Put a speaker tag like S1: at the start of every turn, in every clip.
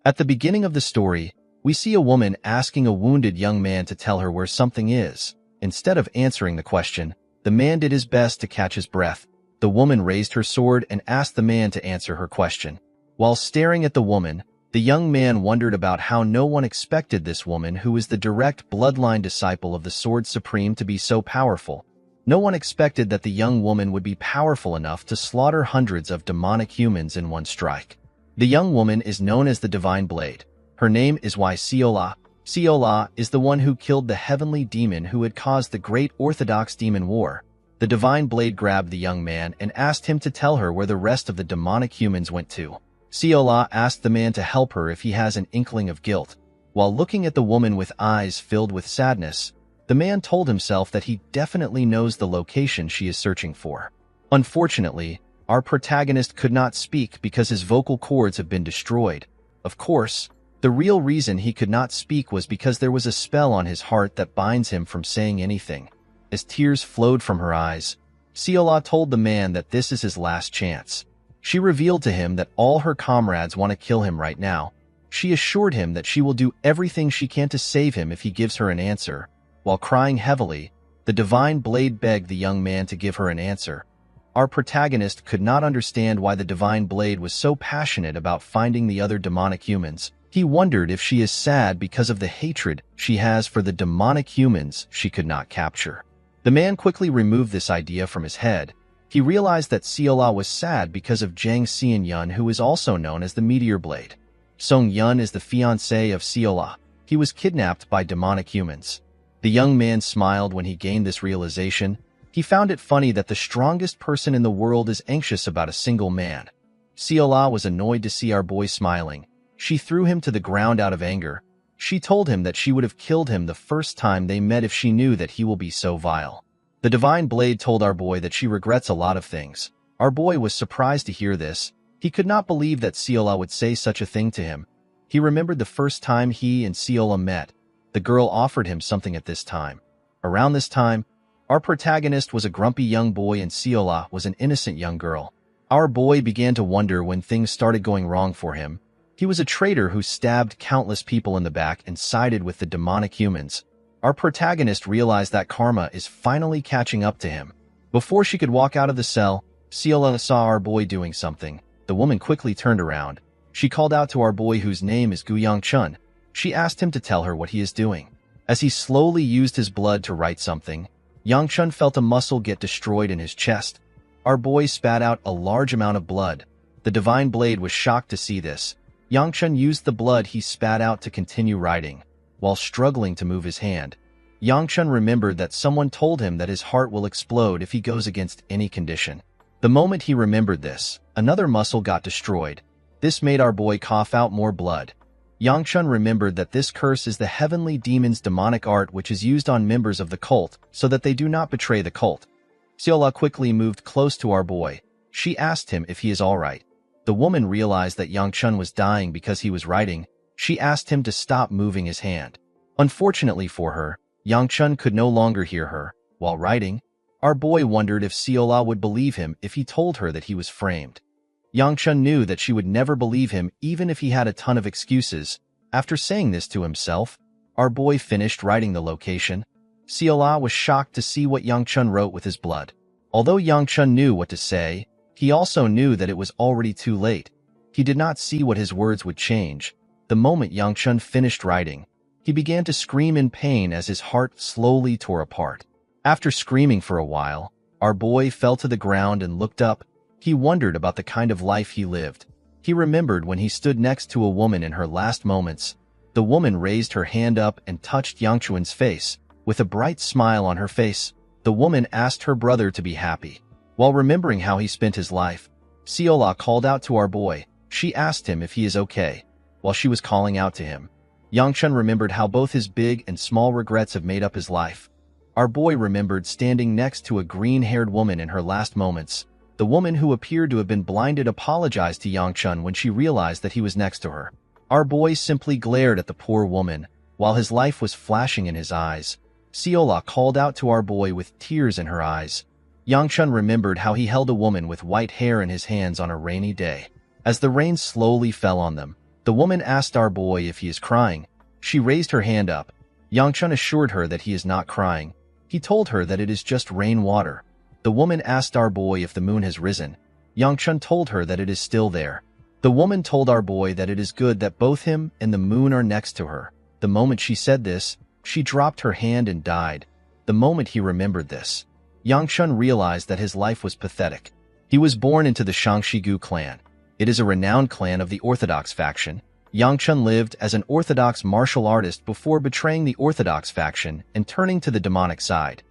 S1: At the beginning of the story, we see a woman asking a wounded young man to tell her where something is. Instead of answering the question, the man did his best to catch his breath. The woman raised her sword and asked the man to answer her question. While staring at the woman, the young man wondered about how no one expected this woman, who is the direct bloodline disciple of the Sword Supreme, to be so powerful. No one expected that the young woman would be powerful enough to slaughter hundreds of demonic humans in one strike. The young woman is known as the Divine Blade. Her name is Siola. Siola is the one who killed the heavenly demon who had caused the Great Orthodox Demon War. The Divine Blade grabbed the young man and asked him to tell her where the rest of the demonic humans went to. Siola asked the man to help her if he has an inkling of guilt. While looking at the woman with eyes filled with sadness, the man told himself that he definitely knows the location she is searching for. Unfortunately, our protagonist could not speak because his vocal cords have been destroyed. Of course, the real reason he could not speak was because there was a spell on his heart that binds him from saying anything. As tears flowed from her eyes, Siola told the man that this is his last chance. She revealed to him that all her comrades want to kill him right now. She assured him that she will do everything she can to save him if he gives her an answer. While crying heavily, the Divine Blade begged the young man to give her an answer. Our protagonist could not understand why the Divine Blade was so passionate about finding the other demonic humans. He wondered if she is sad because of the hatred she has for the demonic humans she could not capture. The man quickly removed this idea from his head. He realized that Siola was sad because of Jang Xianyun, who is also known as the Meteor Blade. Song Yun is the fiancé of Siola. He was kidnapped by demonic humans. The young man smiled when he gained this realization. He found it funny that the strongest person in the world is anxious about a single man. Siola was annoyed to see our boy smiling. She threw him to the ground out of anger. She told him that she would have killed him the first time they met if she knew that he will be so vile. The Divine Blade told our boy that she regrets a lot of things. Our boy was surprised to hear this. He could not believe that Siola would say such a thing to him. He remembered the first time he and Siola met. The girl offered him something at this time. Around this time, our protagonist was a grumpy young boy and Siola was an innocent young girl. Our boy began to wonder when things started going wrong for him. He was a traitor who stabbed countless people in the back and sided with the demonic humans. Our protagonist realized that karma is finally catching up to him. Before she could walk out of the cell, Siola saw our boy doing something. The woman quickly turned around. She called out to our boy, whose name is Gu Yangchun. She asked him to tell her what he is doing. As he slowly used his blood to write something, Yangchun felt a muscle get destroyed in his chest. Our boy spat out a large amount of blood. The Divine Blade was shocked to see this. Yangchun used the blood he spat out to continue writing. While struggling to move his hand, Yangchun remembered that someone told him that his heart will explode if he goes against any condition. The moment he remembered this, another muscle got destroyed. This made our boy cough out more blood. Yangchun remembered that this curse is the heavenly demon's demonic art, which is used on members of the cult so that they do not betray the cult. Siola quickly moved close to our boy. She asked him if he is all right. The woman realized that Yangchun was dying because he was writing. She asked him to stop moving his hand. Unfortunately for her, Yangchun could no longer hear her. While writing, our boy wondered if Siola would believe him if he told her that he was framed. Yangchun knew that she would never believe him even if he had a ton of excuses. After saying this to himself, our boy finished writing the location. Siola was shocked to see what Yangchun wrote with his blood. Although Yangchun knew what to say, he also knew that it was already too late. He did not see what his words would change. The moment Yangchun finished writing, he began to scream in pain as his heart slowly tore apart. After screaming for a while, our boy fell to the ground and looked up. He wondered about the kind of life he lived. He remembered when he stood next to a woman in her last moments. The woman raised her hand up and touched Yangchun's face. With a bright smile on her face, the woman asked her brother to be happy. While remembering how he spent his life, Siola called out to our boy. She asked him if he is okay. While she was calling out to him, Yangchun remembered how both his big and small regrets have made up his life. Our boy remembered standing next to a green-haired woman in her last moments. The woman who appeared to have been blinded apologized to Yangchun when she realized that he was next to her. Our boy simply glared at the poor woman, while his life was flashing in his eyes. Siola called out to our boy with tears in her eyes. Yangchun remembered how he held a woman with white hair in his hands on a rainy day. As the rain slowly fell on them, The woman asked our boy if he is crying. She raised her hand up. Yangchun assured her that he is not crying. He told her that it is just rainwater. The woman asked our boy if the moon has risen. Yangchun told her that it is still there. The woman told our boy that it is good that both him and the moon are next to her. The moment she said this, she dropped her hand and died. The moment he remembered this, Yangchun realized that his life was pathetic. He was born into the Shangshigu clan. It is a renowned clan of the Orthodox faction. Yangchun lived as an Orthodox martial artist before betraying the Orthodox faction and turning to the demonic side.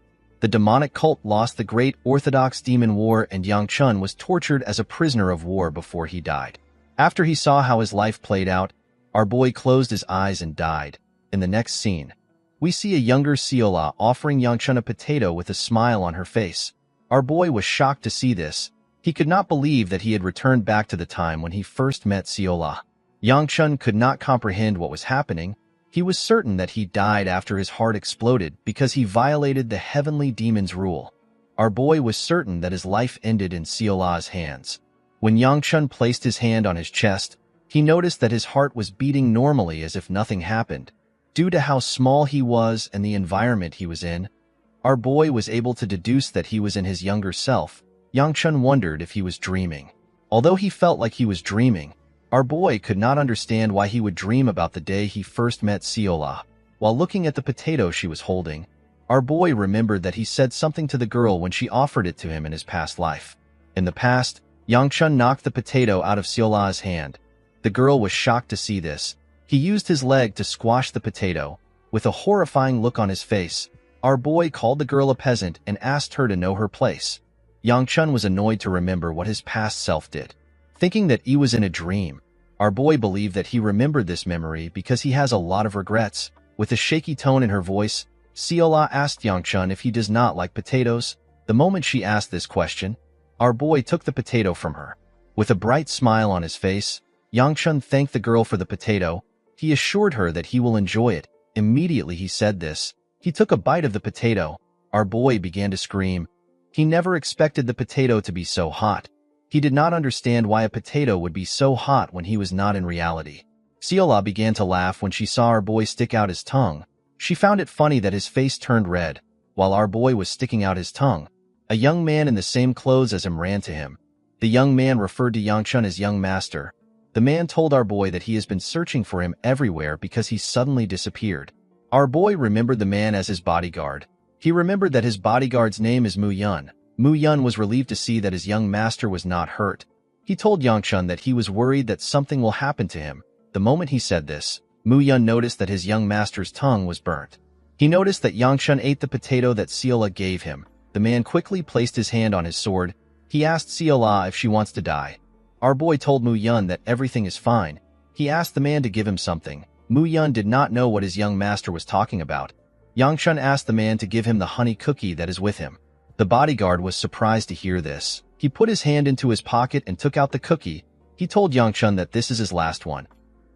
S1: The demonic cult lost the Great Orthodox Demon War, and Yangchun was tortured as a prisoner of war before he died. After he saw how his life played out, our boy closed his eyes and died. In the next scene, we see a younger Seola offering Yangchun a potato with a smile on her face. Our boy was shocked to see this. He could not believe that he had returned back to the time when he first met Seola. Yangchun could not comprehend what was happening. He was certain that he died after his heart exploded because he violated the heavenly demon's rule. Our boy was certain that his life ended in Seola's hands. When Yangchun placed his hand on his chest, he noticed that his heart was beating normally as if nothing happened. Due to how small he was and the environment he was in, our boy was able to deduce that he was in his younger self. Yangchun wondered if he was dreaming. Although he felt like he was dreaming, our boy could not understand why he would dream about the day he first met Seola. While looking at the potato she was holding, our boy remembered that he said something to the girl when she offered it to him in his past life. In the past, Yangchun knocked the potato out of Seola's hand. The girl was shocked to see this. He used his leg to squash the potato. With a horrifying look on his face, our boy called the girl a peasant and asked her to know her place. Yangchun was annoyed to remember what his past self did. Thinking that he was in a dream, our boy believed that he remembered this memory because he has a lot of regrets. With a shaky tone in her voice, Seola asked Yangchun if he does not like potatoes. The moment she asked this question, our boy took the potato from her. With a bright smile on his face, Yangchun thanked the girl for the potato. He assured her that he will enjoy it. Immediately he said this, he took a bite of the potato. Our boy began to scream. He never expected the potato to be so hot. He did not understand why a potato would be so hot when he was not in reality. Seola began to laugh when she saw our boy stick out his tongue. She found it funny that his face turned red, while our boy was sticking out his tongue. A young man in the same clothes as him ran to him. The young man referred to Yangchun as young master. The man told our boy that he has been searching for him everywhere because he suddenly disappeared. Our boy remembered the man as his bodyguard. He remembered that his bodyguard's name is Mu Yun. Mu Yun was relieved to see that his young master was not hurt. He told Yangchun that he was worried that something will happen to him. The moment he said this, Mu Yun noticed that his young master's tongue was burnt. He noticed that Yangchun ate the potato that Seola gave him. The man quickly placed his hand on his sword. He asked Seola if she wants to die. Our boy told Mu Yun that everything is fine. He asked the man to give him something. Mu Yun did not know what his young master was talking about. Yangchun asked the man to give him the honey cookie that is with him. The bodyguard was surprised to hear this. He put his hand into his pocket and took out the cookie. He told Yangchun that this is his last one.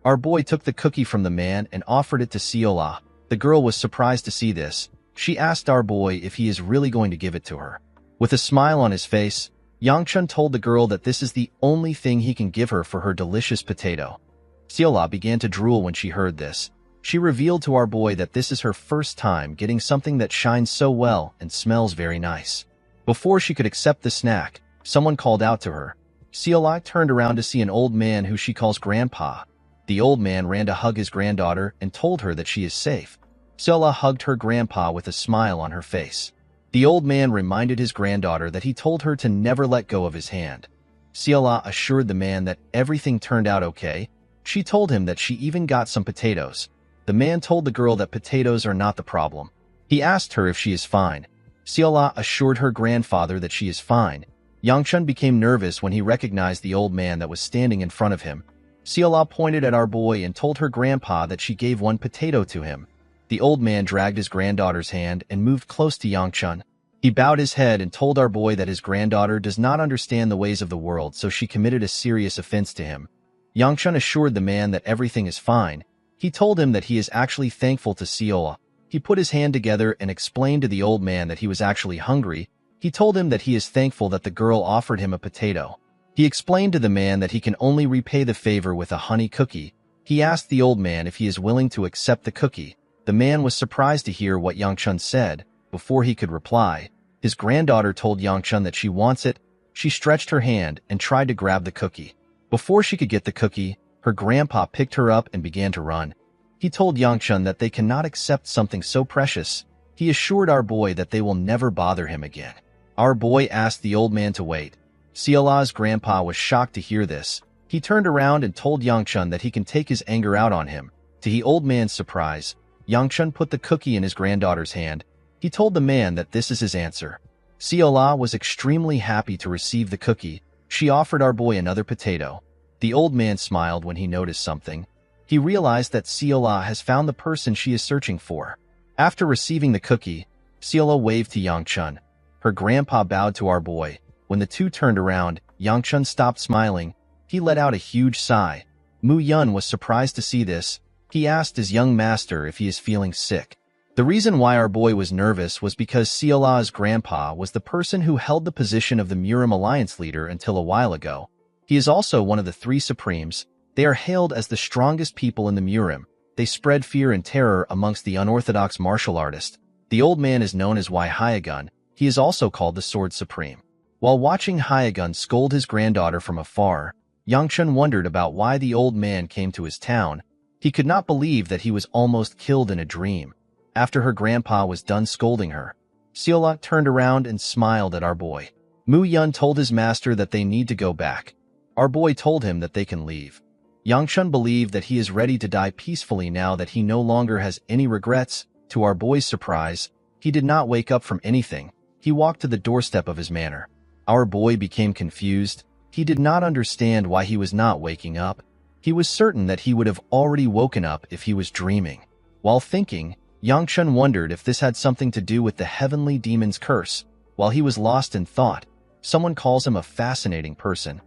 S1: Our boy took the cookie from the man and offered it to Seola. The girl was surprised to see this. She asked our boy if he is really going to give it to her. With a smile on his face, Yangchun told the girl that this is the only thing he can give her for her delicious potato. Seola began to drool when she heard this. She revealed to our boy that this is her first time getting something that shines so well and smells very nice. Before she could accept the snack, someone called out to her. Seola turned around to see an old man who she calls Grandpa. The old man ran to hug his granddaughter and told her that she is safe. Seola hugged her grandpa with a smile on her face. The old man reminded his granddaughter that he told her to never let go of his hand. Seola assured the man that everything turned out okay. She told him that she even got some potatoes. The man told the girl that potatoes are not the problem. He asked her if she is fine. Seola assured her grandfather that she is fine. Yangchun became nervous when he recognized the old man that was standing in front of him. Seola pointed at our boy and told her grandpa that she gave one potato to him. The old man dragged his granddaughter's hand and moved close to Yangchun. He bowed his head and told our boy that his granddaughter does not understand the ways of the world, so she committed a serious offense to him. Yangchun assured the man that everything is fine. He told him that he is actually thankful to Seola. He put his hand together and explained to the old man that he was actually hungry. He told him that he is thankful that the girl offered him a potato. He explained to the man that he can only repay the favor with a honey cookie. He asked the old man if he is willing to accept the cookie. The man was surprised to hear what Yangchun said. Before he could reply, his granddaughter told Yangchun that she wants it. She stretched her hand and tried to grab the cookie. Before she could get the cookie, her grandpa picked her up and began to run. He told Yangchun that they cannot accept something so precious. He assured our boy that they will never bother him again. Our boy asked the old man to wait. Siola's grandpa was shocked to hear this. He turned around and told Yangchun that he can take his anger out on him. To the old man's surprise, Yangchun put the cookie in his granddaughter's hand. He told the man that this is his answer. Siola was extremely happy to receive the cookie. She offered our boy another potato. The old man smiled when he noticed something. He realized that Siola has found the person she is searching for. After receiving the cookie, Siola waved to Yangchun. Her grandpa bowed to our boy. When the two turned around, Yangchun stopped smiling. He let out a huge sigh. Mu Yun was surprised to see this. He asked his young master if he is feeling sick. The reason why our boy was nervous was because Siola's grandpa was the person who held the position of the Murim Alliance leader until a while ago. He is also one of the three Supremes. They are hailed as the strongest people in the Murim. They spread fear and terror amongst the unorthodox martial artists. The old man is known as Wai Hyagun. He is also called the Sword Supreme. While watching Hyagun scold his granddaughter from afar, Yangchun wondered about why the old man came to his town. He could not believe that he was almost killed in a dream. After her grandpa was done scolding her, Siola turned around and smiled at our boy. Mu Yun told his master that they need to go back. Our boy told him that they can leave. Yangchun believed that he is ready to die peacefully now that he no longer has any regrets. To our boy's surprise, he did not wake up from anything. He walked to the doorstep of his manor. Our boy became confused. He did not understand why he was not waking up. He was certain that he would have already woken up if he was dreaming. While thinking, Yangchun wondered if this had something to do with the heavenly demon's curse. While he was lost in thought, someone calls him a fascinating person.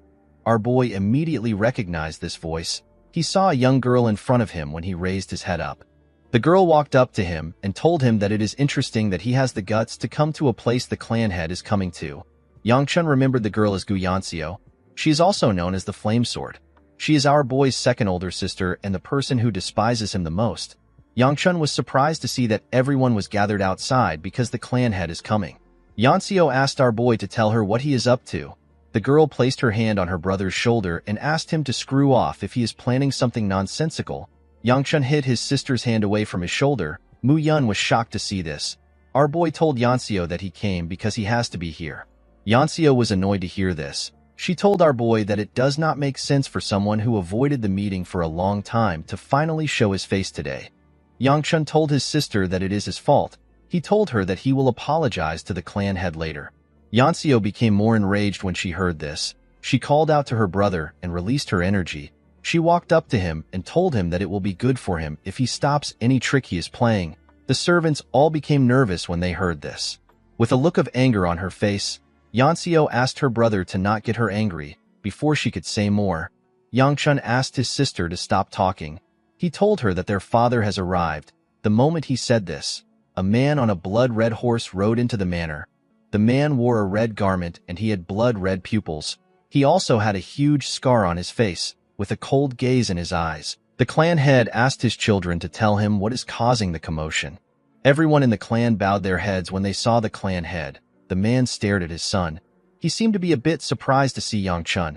S1: Our boy immediately recognized this voice. He saw a young girl in front of him when he raised his head up. The girl walked up to him and told him that it is interesting that he has the guts to come to a place the clan head is coming to. Yangchun remembered the girl as Gu Yanxiu. She is also known as the Flame Sword. She is our boy's second older sister and the person who despises him the most. Yangchun was surprised to see that everyone was gathered outside because the clan head is coming. Yanxiu asked our boy to tell her what he is up to. The girl placed her hand on her brother's shoulder and asked him to screw off if he is planning something nonsensical. Yangchun hid his sister's hand away from his shoulder. Mu Yun was shocked to see this. Our boy told Yanxiu that he came because he has to be here. Yanxiu was annoyed to hear this. She told our boy that it does not make sense for someone who avoided the meeting for a long time to finally show his face today. Yangchun told his sister that it is his fault. He told her that he will apologize to the clan head later. Yanxiu became more enraged when she heard this. She called out to her brother and released her energy. She walked up to him and told him that it will be good for him if he stops any trick he is playing. The servants all became nervous when they heard this. With a look of anger on her face, Yanxiu asked her brother to not get her angry. Before she could say more, Yangchun asked his sister to stop talking. He told her that their father has arrived. The moment he said this, a man on a blood-red horse rode into the manor. The man wore a red garment and he had blood-red pupils. He also had a huge scar on his face, with a cold gaze in his eyes. The clan head asked his children to tell him what is causing the commotion. Everyone in the clan bowed their heads when they saw the clan head. The man stared at his son. He seemed to be a bit surprised to see Yangchun.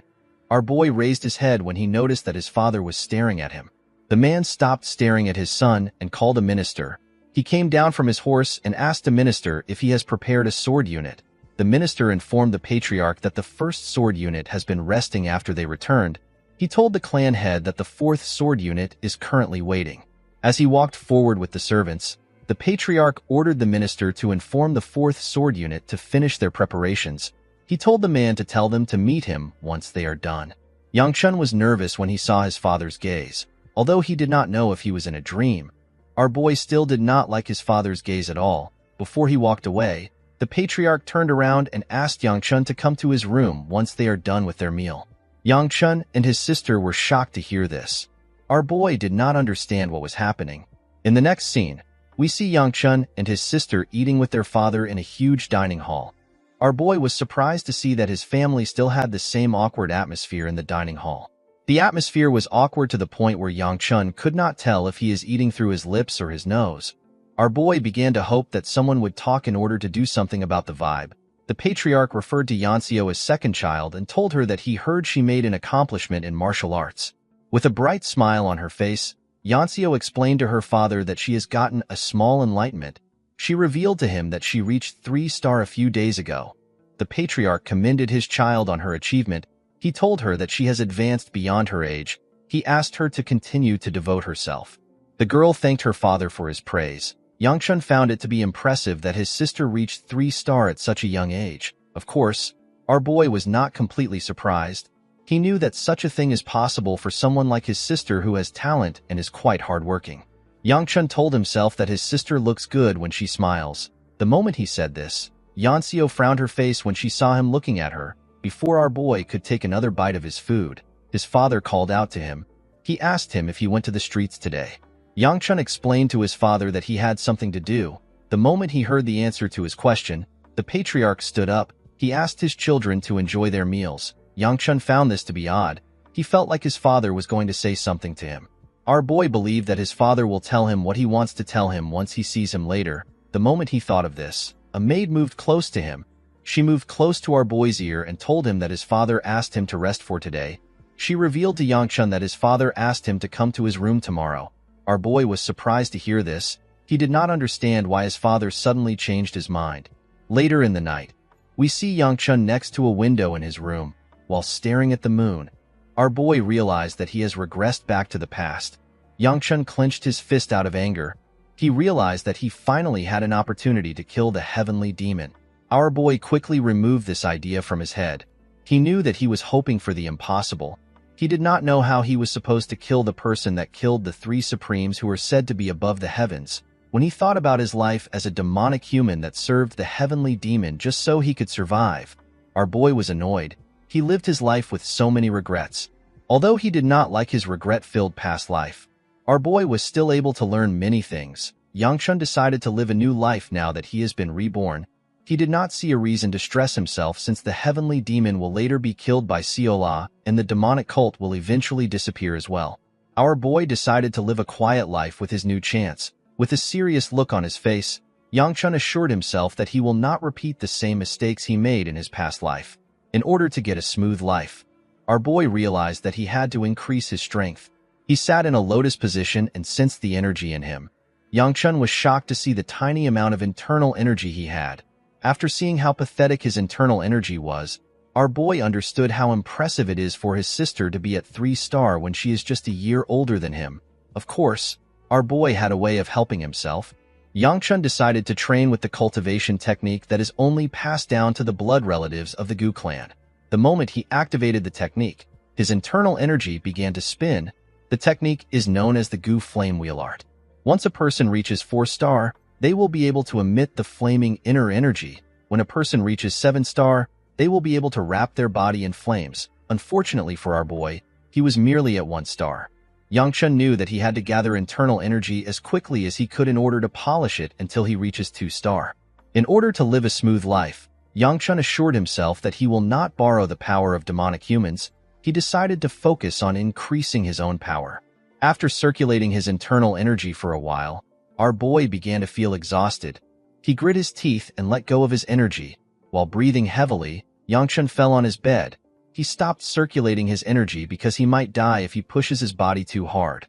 S1: Our boy raised his head when he noticed that his father was staring at him. The man stopped staring at his son and called a minister. He came down from his horse and asked the minister if he has prepared a sword unit. The minister informed the patriarch that the first sword unit has been resting after they returned. He told the clan head that the fourth sword unit is currently waiting. As he walked forward with the servants, the patriarch ordered the minister to inform the fourth sword unit to finish their preparations. He told the man to tell them to meet him once they are done. Yangchun was nervous when he saw his father's gaze. Although he did not know if he was in a dream, our boy still did not like his father's gaze at all. Before he walked away, the patriarch turned around and asked Yangchun to come to his room once they are done with their meal. Yangchun and his sister were shocked to hear this. Our boy did not understand what was happening. In the next scene, we see Yangchun and his sister eating with their father in a huge dining hall. Our boy was surprised to see that his family still had the same awkward atmosphere in the dining hall. The atmosphere was awkward to the point where Yang Chun could not tell if he is eating through his lips or his nose. Our boy began to hope that someone would talk in order to do something about the vibe. The patriarch referred to Yanseo as second child and told her that he heard she made an accomplishment in martial arts. With a bright smile on her face, Yanseo explained to her father that she has gotten a small enlightenment. She revealed to him that she reached 3-star a few days ago. The patriarch commended his child on her achievement. He told her that she has advanced beyond her age. He asked her to continue to devote herself. The girl thanked her father for his praise. Yang Chun found it to be impressive that his sister reached 3-star at such a young age. Of course, our boy was not completely surprised. He knew that such a thing is possible for someone like his sister who has talent and is quite hardworking. Yang Chun told himself that his sister looks good when she smiles. The moment he said this, Yanseo frowned her face when she saw him looking at her. Before our boy could take another bite of his food, his father called out to him. He asked him if he went to the streets today. Yang Chun explained to his father that he had something to do. The moment he heard the answer to his question, the patriarch stood up. He asked his children to enjoy their meals. Yang Chun found this to be odd. He felt like his father was going to say something to him. Our boy believed that his father will tell him what he wants to tell him once he sees him later. The moment he thought of this, a maid moved close to him. She moved close to our boy's ear and told him that his father asked him to rest for today. She revealed to Yang Chun that his father asked him to come to his room tomorrow. Our boy was surprised to hear this. He did not understand why his father suddenly changed his mind. Later in the night, we see Yang Chun next to a window in his room, while staring at the moon. Our boy realized that he has regressed back to the past. Yang Chun clenched his fist out of anger. He realized that he finally had an opportunity to kill the heavenly demon. Our boy quickly removed this idea from his head. He knew that he was hoping for the impossible. He did not know how he was supposed to kill the person that killed the 3 supremes who were said to be above the heavens. When he thought about his life as a demonic human that served the heavenly demon just so he could survive, our boy was annoyed. He lived his life with so many regrets. Although he did not like his regret-filled past life, our boy was still able to learn many things. Yang Chun decided to live a new life now that he has been reborn. He did not see a reason to stress himself since the heavenly demon will later be killed by Seola and the demonic cult will eventually disappear as well. Our boy decided to live a quiet life with his new chance. With a serious look on his face, Yang Chun assured himself that he will not repeat the same mistakes he made in his past life. In order to get a smooth life, our boy realized that he had to increase his strength. He sat in a lotus position and sensed the energy in him. Yang Chun was shocked to see the tiny amount of internal energy he had. After seeing how pathetic his internal energy was, our boy understood how impressive it is for his sister to be at 3-star when she is just a year older than him. Of course, our boy had a way of helping himself. Yang Chun decided to train with the cultivation technique that is only passed down to the blood relatives of the Gu clan. The moment he activated the technique, his internal energy began to spin. The technique is known as the Gu flame wheel art. Once a person reaches 4-star, they will be able to emit the flaming inner energy. When a person reaches 7-star, they will be able to wrap their body in flames. Unfortunately for our boy, he was merely at 1-star. Yang Chun knew that he had to gather internal energy as quickly as he could in order to polish it until he reaches 2-star. In order to live a smooth life, Yang Chun assured himself that he will not borrow the power of demonic humans. He decided to focus on increasing his own power. After circulating his internal energy for a while, our boy began to feel exhausted. He grit his teeth and let go of his energy. While breathing heavily, Yang Chun fell on his bed. He stopped circulating his energy because he might die if he pushes his body too hard.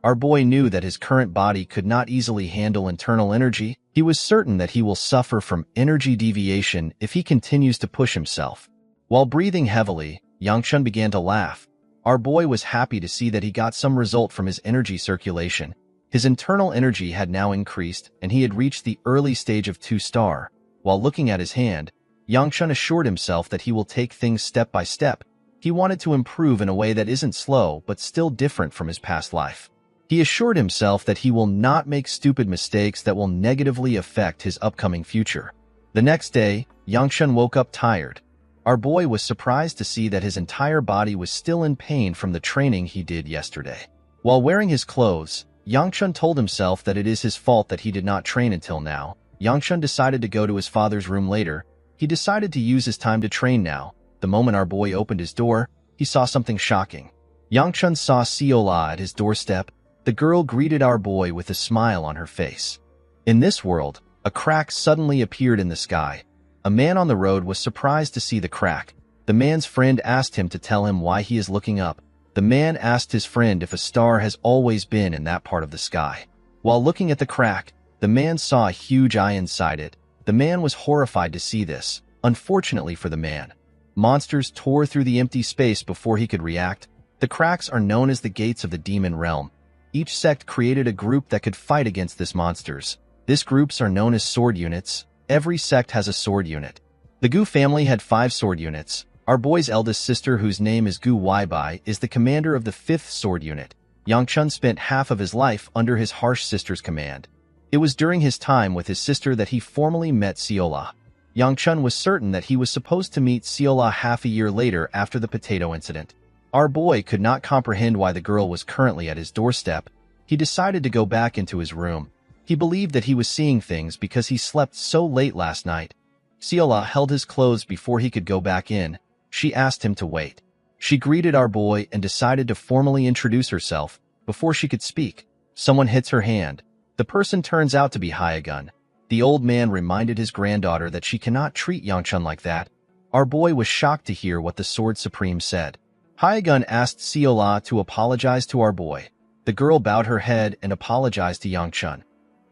S1: Our boy knew that his current body could not easily handle internal energy. He was certain that he will suffer from energy deviation if he continues to push himself. While breathing heavily, Yang Chun began to laugh. Our boy was happy to see that he got some result from his energy circulation. His internal energy had now increased, and he had reached the early stage of 2-star. While looking at his hand, Yang Chun assured himself that he will take things step by step. He wanted to improve in a way that isn't slow but still different from his past life. He assured himself that he will not make stupid mistakes that will negatively affect his upcoming future. The next day, Yang Chun woke up tired. Our boy was surprised to see that his entire body was still in pain from the training he did yesterday. While wearing his clothes, Yang Chun told himself that it is his fault that he did not train until now. Yang Chun decided to go to his father's room later. He decided to use his time to train now. The moment our boy opened his door, he saw something shocking. Yangchun saw Seola at his doorstep. The girl greeted our boy with a smile on her face. In this world, a crack suddenly appeared in the sky. A man on the road was surprised to see the crack. The man's friend asked him to tell him why he is looking up. The man asked his friend if a star has always been in that part of the sky. While looking at the crack, the man saw a huge eye inside it. The man was horrified to see this. Unfortunately for the man, monsters tore through the empty space before he could react. The cracks are known as the gates of the demon realm. Each sect created a group that could fight against these monsters. These groups are known as sword units. Every sect has a sword unit. The Gu family had 5 sword units. Our boy's eldest sister, whose name is Gu Weibai, is the commander of the 5th sword unit. Yangchun spent half of his life under his harsh sister's command. It was during his time with his sister that he formally met Seola. Yangchun was certain that he was supposed to meet Seola half a year later after the potato incident. Our boy could not comprehend why the girl was currently at his doorstep. He decided to go back into his room. He believed that he was seeing things because he slept so late last night. Seola held his clothes before he could go back in. She asked him to wait. She greeted our boy and decided to formally introduce herself. Before she could speak, someone hits her hand. The person turns out to be Hyagun. The old man reminded his granddaughter that she cannot treat Yangchun like that. Our boy was shocked to hear what the Sword Supreme said. Hyagun asked Seola to apologize to our boy. The girl bowed her head and apologized to Yangchun.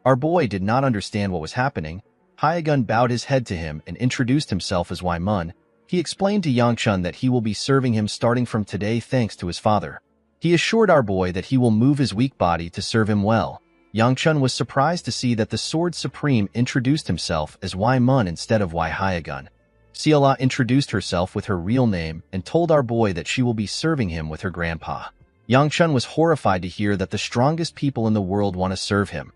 S1: Our boy did not understand what was happening. Hyagun bowed his head to him and introduced himself as Waimun. He explained to Yangchun that he will be serving him starting from today thanks to his father. He assured our boy that he will move his weak body to serve him well. Yangchun was surprised to see that the Sword Supreme introduced himself as Waimun instead of Wai Hyagun. Seola introduced herself with her real name and told our boy that she will be serving him with her grandpa. Yangchun was horrified to hear that the strongest people in the world want to serve him.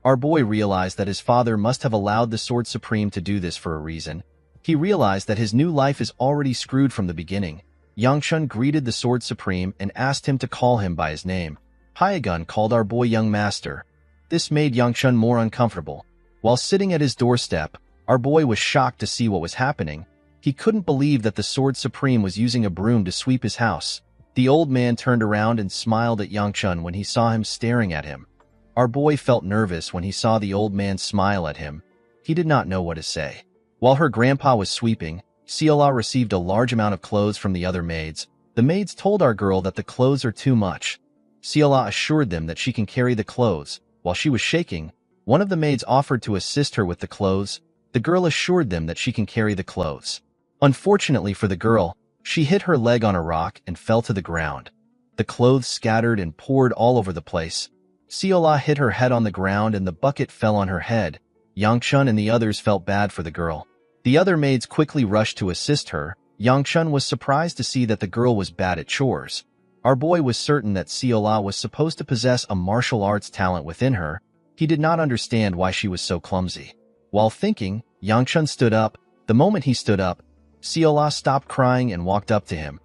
S1: Our boy realized that his father must have allowed the Sword Supreme to do this for a reason. He realized that his new life is already screwed from the beginning. Yangchun greeted the Sword Supreme and asked him to call him by his name. Hyagun called our boy Young Master. This made Yangchun more uncomfortable. While sitting at his doorstep, our boy was shocked to see what was happening. He couldn't believe that the Sword Supreme was using a broom to sweep his house. The old man turned around and smiled at Yangchun when he saw him staring at him. Our boy felt nervous when he saw the old man smile at him. He did not know what to say. While her grandpa was sweeping, Seola received a large amount of clothes from the other maids. The maids told our girl that the clothes are too much. Seola assured them that she can carry the clothes. While she was shaking, one of the maids offered to assist her with the clothes. The girl assured them that she can carry the clothes. Unfortunately for the girl, she hit her leg on a rock and fell to the ground. The clothes scattered and poured all over the place. Seola hit her head on the ground and the bucket fell on her head. Yangchun and the others felt bad for the girl. The other maids quickly rushed to assist her. Yangchun was surprised to see that the girl was bad at chores. Our boy was certain that Seola was supposed to possess a martial arts talent within her. He did not understand why she was so clumsy. While thinking, Yangchun stood up. The moment he stood up, Seola stopped crying and walked up to him.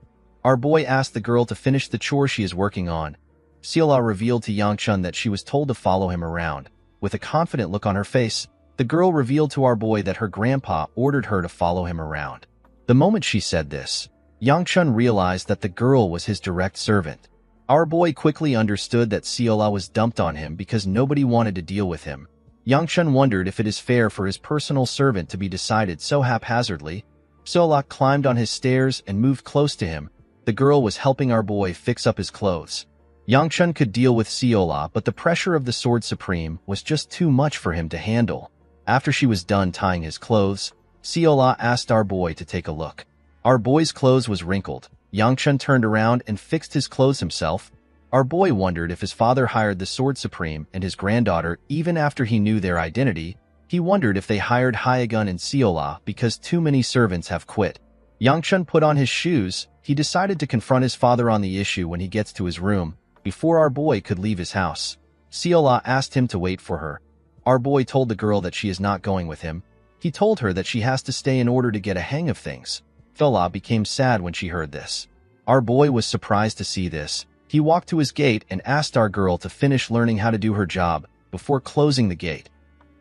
S1: Our boy asked the girl to finish the chore she is working on. Seola revealed to Yangchun that she was told to follow him around. With a confident look on her face, the girl revealed to our boy that her grandpa ordered her to follow him around. The moment she said this, Yangchun realized that the girl was his direct servant. Our boy quickly understood that Seola was dumped on him because nobody wanted to deal with him. Yangchun wondered if it is fair for his personal servant to be decided so haphazardly. Seola climbed on his stairs and moved close to him. The girl was helping our boy fix up his clothes. Yangchun could deal with Seola, but the pressure of the Sword Supreme was just too much for him to handle. After she was done tying his clothes, Seola asked our boy to take a look. Our boy's clothes was wrinkled. Yangchun turned around and fixed his clothes himself. Our boy wondered if his father hired the Sword Supreme and his granddaughter even after he knew their identity. He wondered if they hired Hyagun and Seola because too many servants have quit. Yangchun put on his shoes. He decided to confront his father on the issue when he gets to his room, before our boy could leave his house. Seola asked him to wait for her. Our boy told the girl that she is not going with him. He told her that she has to stay in order to get a hang of things. Seola became sad when she heard this. Our boy was surprised to see this. He walked to his gate and asked our girl to finish learning how to do her job before closing the gate.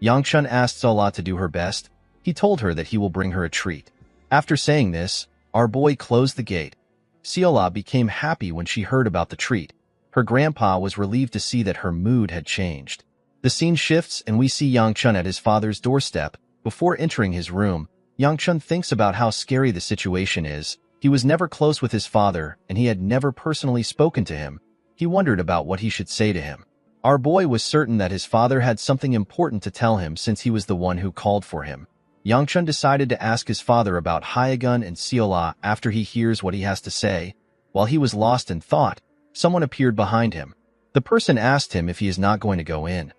S1: Yangchun asked Seola to do her best. He told her that he will bring her a treat. After saying this, our boy closed the gate. Seola became happy when she heard about the treat. Her grandpa was relieved to see that her mood had changed. The scene shifts and we see Yang Chun at his father's doorstep. Before entering his room, Yang Chun thinks about how scary the situation is. He was never close with his father, and he had never personally spoken to him. He wondered about what he should say to him. Our boy was certain that his father had something important to tell him since he was the one who called for him. Yang Chun decided to ask his father about Hyegun and Seola after he hears what he has to say. While he was lost in thought, someone appeared behind him. The person asked him if he is not going to go in.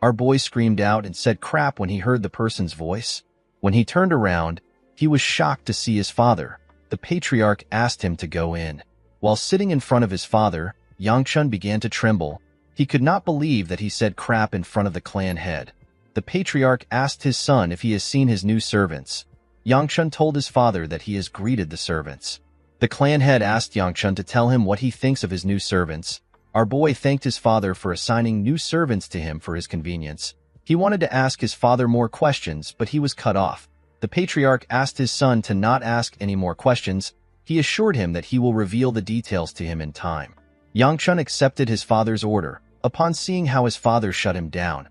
S1: Our boy screamed out and said crap when he heard the person's voice. When he turned around, he was shocked to see his father. The patriarch asked him to go in. While sitting in front of his father, Yang Chun began to tremble. He could not believe that he said crap in front of the clan head. The patriarch asked his son if he has seen his new servants. Yang Chun told his father that he has greeted the servants. The clan head asked Yang Chun to tell him what he thinks of his new servants. Our boy thanked his father for assigning new servants to him for his convenience. He wanted to ask his father more questions, but he was cut off. The patriarch asked his son to not ask any more questions. He assured him that he will reveal the details to him in time. Yang Chun accepted his father's order. Upon seeing how his father shut him down,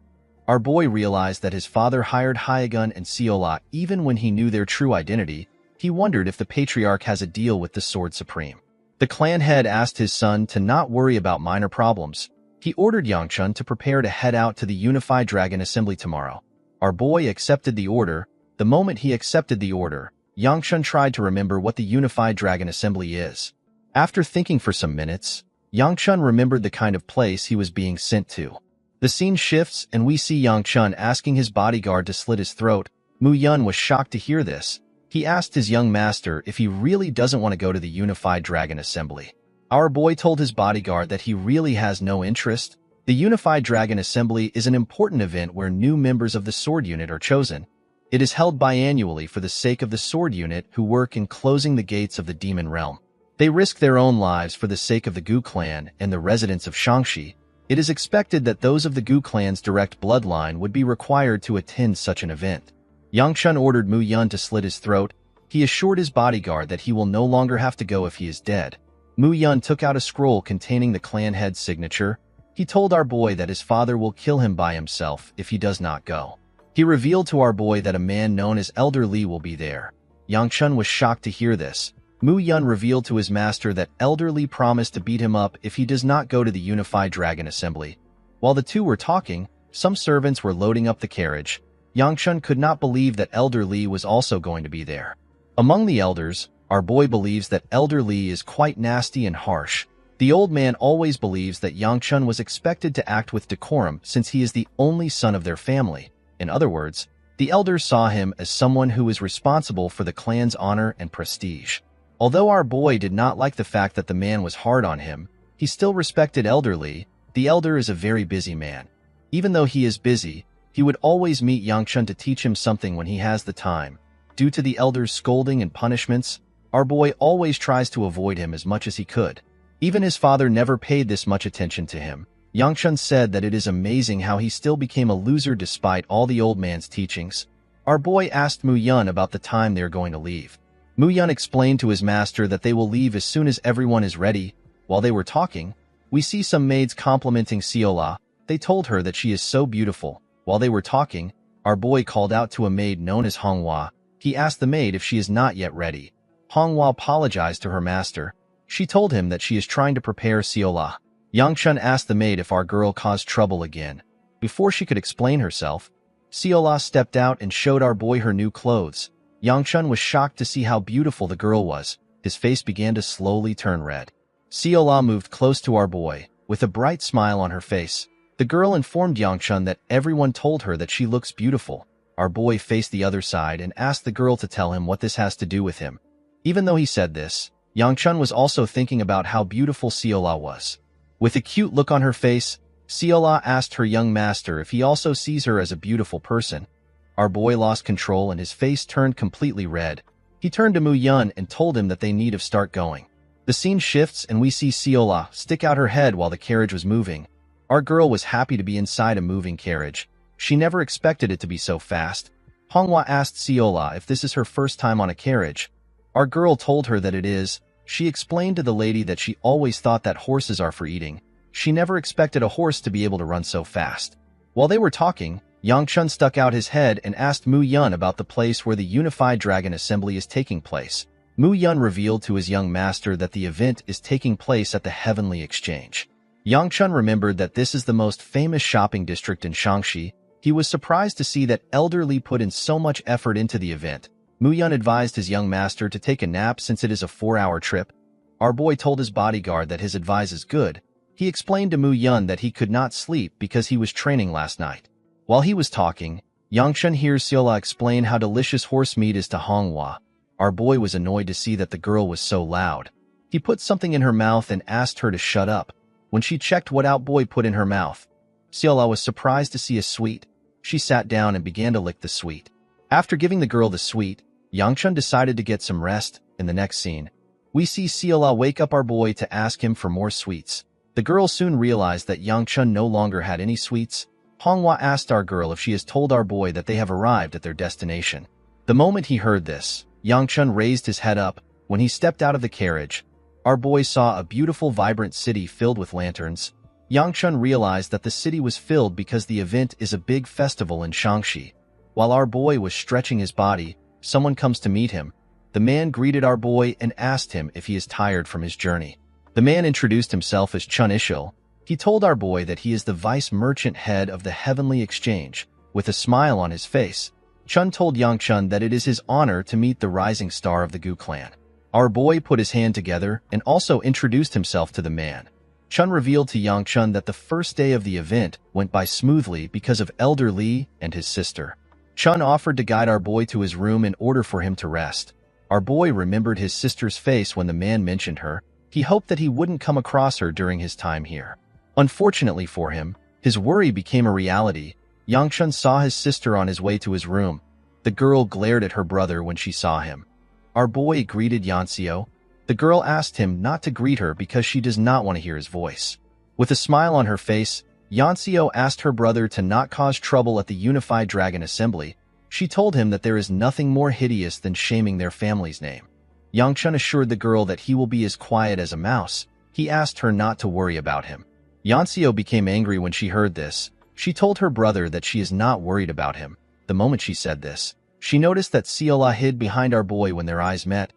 S1: our boy realized that his father hired Hyegun and Seola even when he knew their true identity. He wondered if the patriarch has a deal with the Sword Supreme. The clan head asked his son to not worry about minor problems. He ordered Yang Chun to prepare to head out to the Unified Dragon Assembly tomorrow. Our boy accepted the order. The moment he accepted the order, Yang Chun tried to remember what the Unified Dragon Assembly is. After thinking for some minutes, Yang Chun remembered the kind of place he was being sent to. The scene shifts and we see Yang Chun asking his bodyguard to slit his throat. Mu Yun was shocked to hear this. He asked his young master if he really doesn't want to go to the Unified Dragon Assembly. Our boy told his bodyguard that he really has no interest. The Unified Dragon Assembly is an important event where new members of the Sword Unit are chosen. It is held biannually for the sake of the Sword Unit who work in closing the gates of the Demon Realm. They risk their own lives for the sake of the Gu clan and the residents of Shangxi. It is expected that those of the Gu clan's direct bloodline would be required to attend such an event. Yang Chun ordered Mu Yun to slit his throat. He assured his bodyguard that he will no longer have to go if he is dead. Mu Yun took out a scroll containing the clan head's signature. He told our boy that his father will kill him by himself if he does not go. He revealed to our boy that a man known as Elder Li will be there. Yang Chun was shocked to hear this. Mu Yun revealed to his master that Elder Li promised to beat him up if he does not go to the Unified Dragon Assembly. While the two were talking, some servants were loading up the carriage. Yang Chun could not believe that Elder Li was also going to be there. Among the elders, our boy believes that Elder Li is quite nasty and harsh. The old man always believes that Yang Chun was expected to act with decorum since he is the only son of their family. In other words, the elders saw him as someone who is responsible for the clan's honor and prestige. Although our boy did not like the fact that the man was hard on him, he still respected Elder Li. The elder is a very busy man. Even though he is busy, he would always meet Yang Chun to teach him something when he has the time. Due to the elder's scolding and punishments, our boy always tries to avoid him as much as he could. Even his father never paid this much attention to him. Yang Chun said that it is amazing how he still became a loser despite all the old man's teachings. Our boy asked Mu Yun about the time they are going to leave. Mu Yun explained to his master that they will leave as soon as everyone is ready. While they were talking, we see some maids complimenting Seola. They told her that she is so beautiful. While they were talking, our boy called out to a maid known as Manhwa. He asked the maid if she is not yet ready. Manhwa apologized to her master. She told him that she is trying to prepare Seola. Yang Chun asked the maid if our girl caused trouble again. Before she could explain herself, Seola stepped out and showed our boy her new clothes. Yang Chun was shocked to see how beautiful the girl was. His face began to slowly turn red. Seola moved close to our boy, with a bright smile on her face. The girl informed Yang Chun that everyone told her that she looks beautiful. Our boy faced the other side and asked the girl to tell him what this has to do with him. Even though he said this, Yang Chun was also thinking about how beautiful Seola was. With a cute look on her face, Seola asked her young master if he also sees her as a beautiful person. Our boy lost control and his face turned completely red. He turned to Mu Yun and told him that they need to start going. The scene shifts and we see Seola stick out her head while the carriage was moving. Our girl was happy to be inside a moving carriage. She never expected it to be so fast. Manhwa asked Seola if this is her first time on a carriage. Our girl told her that it is. She explained to the lady that she always thought that horses are for eating. She never expected a horse to be able to run so fast. While they were talking, Yang Chun stuck out his head and asked Mu Yun about the place where the Unified Dragon Assembly is taking place. Mu Yun revealed to his young master that the event is taking place at the Heavenly Exchange. Yang Chun remembered that this is the most famous shopping district in Shaanxi. He was surprised to see that Elder Li put in so much effort into the event. Mu Yun advised his young master to take a nap since it is a 4-hour trip. Our boy told his bodyguard that his advice is good. He explained to Mu Yun that he could not sleep because he was training last night. While he was talking, Yang Chun hears Siola explain how delicious horse meat is to Manhwa. Our boy was annoyed to see that the girl was so loud. He put something in her mouth and asked her to shut up. When she checked what our boy put in her mouth, Siola was surprised to see a sweet. She sat down and began to lick the sweet. After giving the girl the sweet, Yang Chun decided to get some rest. In the next scene, we see Siola wake up our boy to ask him for more sweets. The girl soon realized that Yang Chun no longer had any sweets. Manhwa asked our girl if she has told our boy that they have arrived at their destination. The moment he heard this, Yang Chun raised his head up. When he stepped out of the carriage, our boy saw a beautiful, vibrant city filled with lanterns. Yang Chun realized that the city was filled because the event is a big festival in Shaanxi. While our boy was stretching his body, someone comes to meet him. The man greeted our boy and asked him if he is tired from his journey. The man introduced himself as Chun Ishil. He told our boy that he is the vice merchant head of the Heavenly Exchange. With a smile on his face, Chun told Yang Chun that it is his honor to meet the rising star of the Gu clan. Our boy put his hand together and also introduced himself to the man. Chun revealed to Yang Chun that the first day of the event went by smoothly because of Elder Li and his sister. Chun offered to guide our boy to his room in order for him to rest. Our boy remembered his sister's face when the man mentioned her. He hoped that he wouldn't come across her during his time here. Unfortunately for him, his worry became a reality. Yang Chun saw his sister on his way to his room. The girl glared at her brother when she saw him. Our boy greeted Yanxio. The girl asked him not to greet her because she does not want to hear his voice. With a smile on her face, Yanxio asked her brother to not cause trouble at the Unified Dragon Assembly. She told him that there is nothing more hideous than shaming their family's name. Yang Chun assured the girl that he will be as quiet as a mouse. He asked her not to worry about him. Yanxio became angry when she heard this. She told her brother that she is not worried about him. The moment she said this, she noticed that Siola hid behind our boy when their eyes met.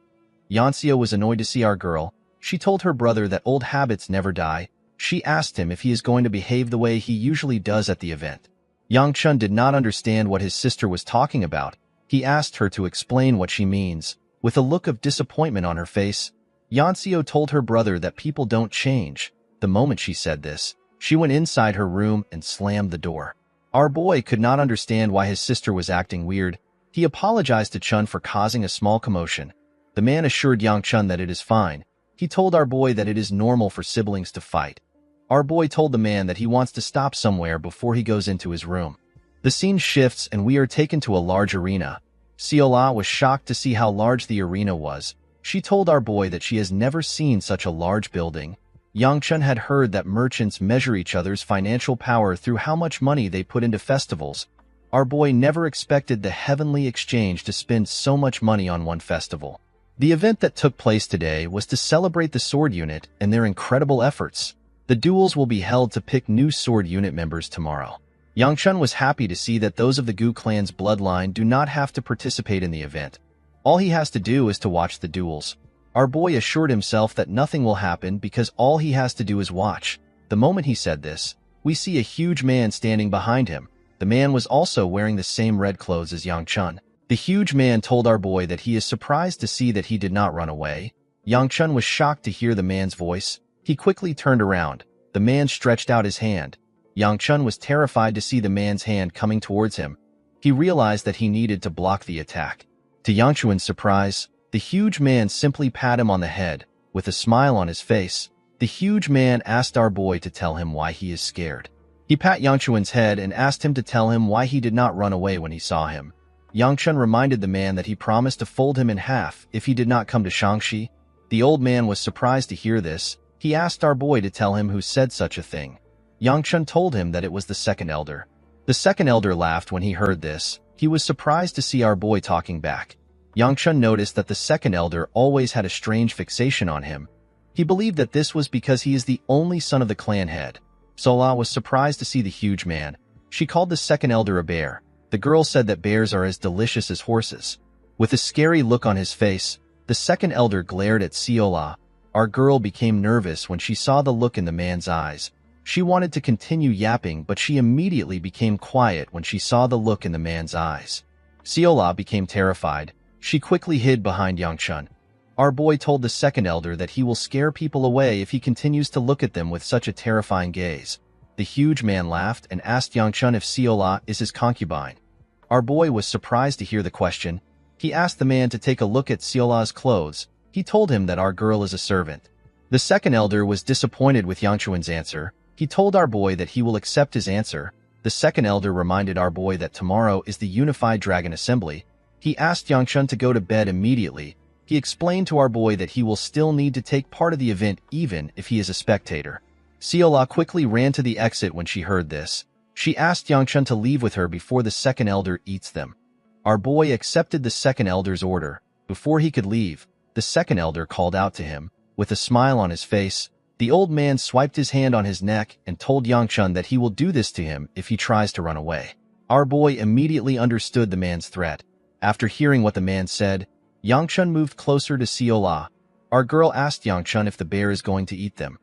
S1: Yanxio was annoyed to see our girl. She told her brother that old habits never die. She asked him if he is going to behave the way he usually does at the event. Yang Chun did not understand what his sister was talking about. He asked her to explain what she means. With a look of disappointment on her face, Yanxio told her brother that people don't change. The moment she said this, she went inside her room and slammed the door. Our boy could not understand why his sister was acting weird. He apologized to Chun for causing a small commotion. The man assured Yang Chun that it is fine. He told our boy that it is normal for siblings to fight. Our boy told the man that he wants to stop somewhere before he goes into his room. The scene shifts and we are taken to a large arena. Siola was shocked to see how large the arena was. She told our boy that she has never seen such a large building. Yang Chun had heard that merchants measure each other's financial power through how much money they put into festivals. Our boy never expected the Heavenly Exchange to spend so much money on one festival. The event that took place today was to celebrate the sword unit and their incredible efforts. The duels will be held to pick new sword unit members tomorrow. Yang Chun was happy to see that those of the Gu clan's bloodline do not have to participate in the event. All he has to do is to watch the duels. Our boy assured himself that nothing will happen because all he has to do is watch. The moment he said this, we see a huge man standing behind him. The man was also wearing the same red clothes as Yang Chun. The huge man told our boy that he is surprised to see that he did not run away. Yang Chun was shocked to hear the man's voice. He quickly turned around. The man stretched out his hand. Yang Chun was terrified to see the man's hand coming towards him. He realized that he needed to block the attack. To Yang Chun's surprise, the huge man simply pat him on the head. With a smile on his face, the huge man asked our boy to tell him why he is scared. He pat Yang Chun's head and asked him to tell him why he did not run away when he saw him. Yang Chun reminded the man that he promised to fold him in half if he did not come to Shaanxi. The old man was surprised to hear this. He asked our boy to tell him who said such a thing. Yang Chun told him that it was the second elder. The second elder laughed when he heard this. He was surprised to see our boy talking back. Yangchun noticed that the second elder always had a strange fixation on him. He believed that this was because he is the only son of the clan head. Sola was surprised to see the huge man. She called the second elder a bear. The girl said that bears are as delicious as horses. With a scary look on his face, the second elder glared at Siola. Our girl became nervous when she saw the look in the man's eyes. She wanted to continue yapping, but she immediately became quiet when she saw the look in the man's eyes. Siola became terrified. She quickly hid behind Yangchun. Our boy told the second elder that he will scare people away if he continues to look at them with such a terrifying gaze. The huge man laughed and asked Yangchun if Siola is his concubine. Our boy was surprised to hear the question. He asked the man to take a look at Siola's clothes. He told him that our girl is a servant. The second elder was disappointed with Yangchun's answer. He told our boy that he will accept his answer. The second elder reminded our boy that tomorrow is the Unified Dragon Assembly. He asked Yangchun to go to bed immediately. He explained to our boy that he will still need to take part of the event even if he is a spectator. Siola quickly ran to the exit when she heard this. She asked Yangchun to leave with her before the second elder eats them. Our boy accepted the second elder's order. Before he could leave, the second elder called out to him. With a smile on his face, the old man swiped his hand on his neck and told Yangchun that he will do this to him if he tries to run away. Our boy immediately understood the man's threat. After hearing what the man said, Yangchun moved closer to Siola. Our girl asked Yangchun if the bear is going to eat them.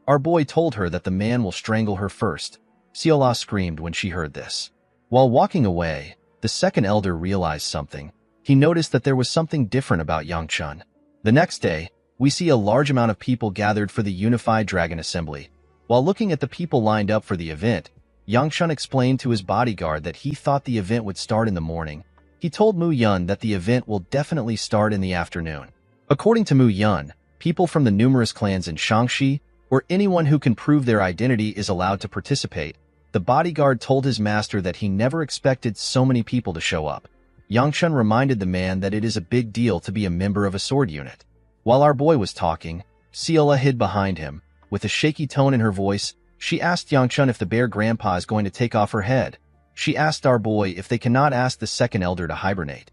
S1: Our boy told her that the man will strangle her first. Siola screamed when she heard this. While walking away, the second elder realized something. He noticed that there was something different about Yangchun. The next day, we see a large amount of people gathered for the Unified Dragon Assembly. While looking at the people lined up for the event, Yangchun explained to his bodyguard that he thought the event would start in the morning. He told Mu Yun that the event will definitely start in the afternoon. According to Mu Yun, people from the numerous clans in Shangxi, or anyone who can prove their identity, is allowed to participate. The bodyguard told his master that he never expected so many people to show up. Yangchun reminded the man that it is a big deal to be a member of a sword unit. While our boy was talking, Siola hid behind him. With a shaky tone in her voice, she asked Yangchun if the bear grandpa is going to take off her head. She asked our boy if they cannot ask the second elder to hibernate.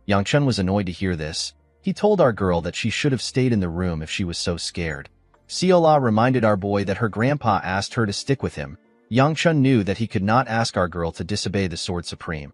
S1: Yangchun was annoyed to hear this. He told our girl that she should have stayed in the room if she was so scared. Siola reminded our boy that her grandpa asked her to stick with him. Yangchun knew that he could not ask our girl to disobey the Sword Supreme.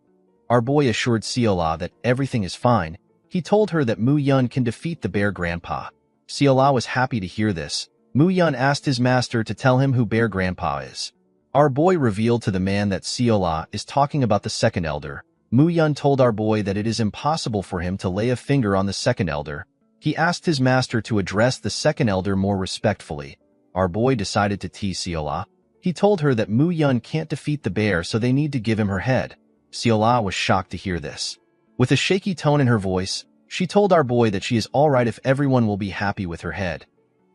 S1: Our boy assured Siola that everything is fine. He told her that Mu Yun can defeat the bear grandpa. Siola was happy to hear this. Mu Yun asked his master to tell him who bear grandpa is. Our boy revealed to the man that Siola is talking about the second elder. Mu Yun told our boy that it is impossible for him to lay a finger on the second elder. He asked his master to address the second elder more respectfully. Our boy decided to tease Siola. He told her that Mu Yun can't defeat the bear, so they need to give him her head. Siola was shocked to hear this. With a shaky tone in her voice, she told our boy that she is all right if everyone will be happy with her head.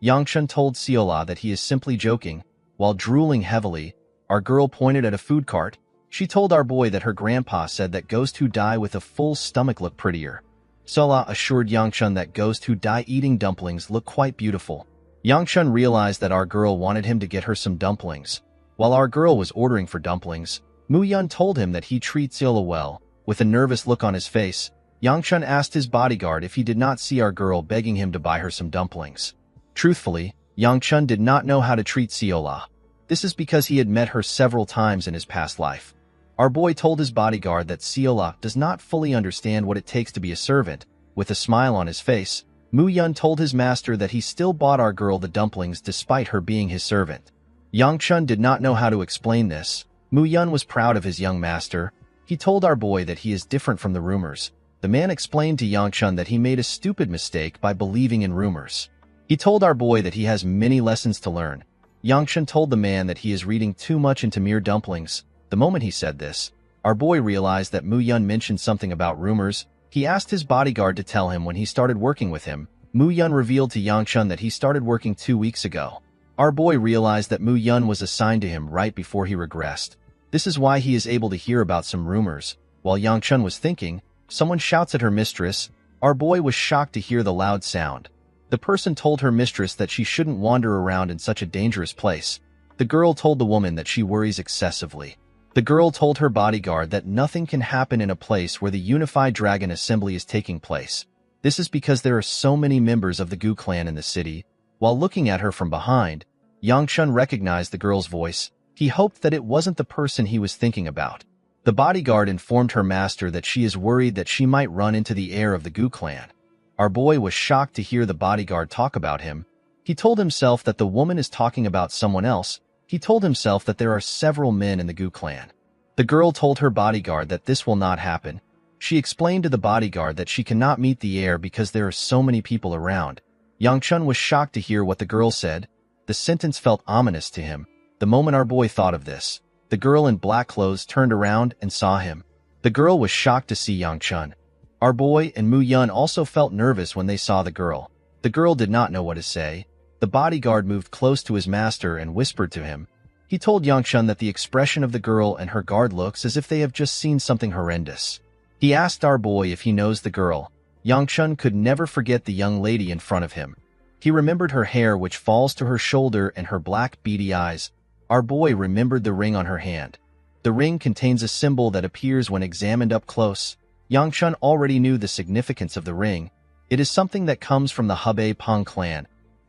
S1: Yangchun told Siola that he is simply joking. While drooling heavily, our girl pointed at a food cart. She told our boy that her grandpa said that ghosts who die with a full stomach look prettier. Siola assured Yangchun that ghosts who die eating dumplings look quite beautiful. Yangchun realized that our girl wanted him to get her some dumplings. While our girl was ordering for dumplings, Mu Yun told him that he treats Siola well. With a nervous look on his face, Yangchun asked his bodyguard if he did not see our girl begging him to buy her some dumplings. Truthfully, Yangchun did not know how to treat Siola. This is because he had met her several times in his past life. Our boy told his bodyguard that Siola does not fully understand what it takes to be a servant. With a smile on his face, Mu Yun told his master that he still bought our girl the dumplings despite her being his servant. Yangchun did not know how to explain this. Mu Yun was proud of his young master. He told our boy that he is different from the rumors. The man explained to Yangchun that he made a stupid mistake by believing in rumors. He told our boy that he has many lessons to learn. Yangchun told the man that he is reading too much into mere dumplings. The moment he said this, our boy realized that Mu Yun mentioned something about rumors. He asked his bodyguard to tell him when he started working with him. Mu Yun revealed to Yangchun that he started working 2 weeks ago. Our boy realized that Mu Yun was assigned to him right before he regressed. This is why he is able to hear about some rumors. While Yangchun was thinking, someone shouts at her mistress. Our boy was shocked to hear the loud sound. The person told her mistress that she shouldn't wander around in such a dangerous place. The girl told the woman that she worries excessively. The girl told her bodyguard that nothing can happen in a place where the Unified Dragon Assembly is taking place. This is because there are so many members of the Gu clan in the city. While looking at her from behind, Yangchun recognized the girl's voice. He hoped that it wasn't the person he was thinking about. The bodyguard informed her master that she is worried that she might run into the heir of the Gu clan. Our boy was shocked to hear the bodyguard talk about him. He told himself that the woman is talking about someone else. He told himself that there are several men in the Gu clan. The girl told her bodyguard that this will not happen. She explained to the bodyguard that she cannot meet the heir because there are so many people around. Yangchun was shocked to hear what the girl said. The sentence felt ominous to him. The moment our boy thought of this, the girl in black clothes turned around and saw him. The girl was shocked to see Yangchun. Our boy and Mu Yun also felt nervous when they saw the girl. The girl did not know what to say. The bodyguard moved close to his master and whispered to him. He told Yangchun that the expression of the girl and her guard looks as if they have just seen something horrendous. He asked our boy if he knows the girl. Yangchun could never forget the young lady in front of him. He remembered her hair which falls to her shoulder and her black beady eyes. Our boy remembered the ring on her hand. The ring contains a symbol that appears when examined up close. Yangchun already knew the significance of the ring. It is something that comes from the Hebei Peng clan.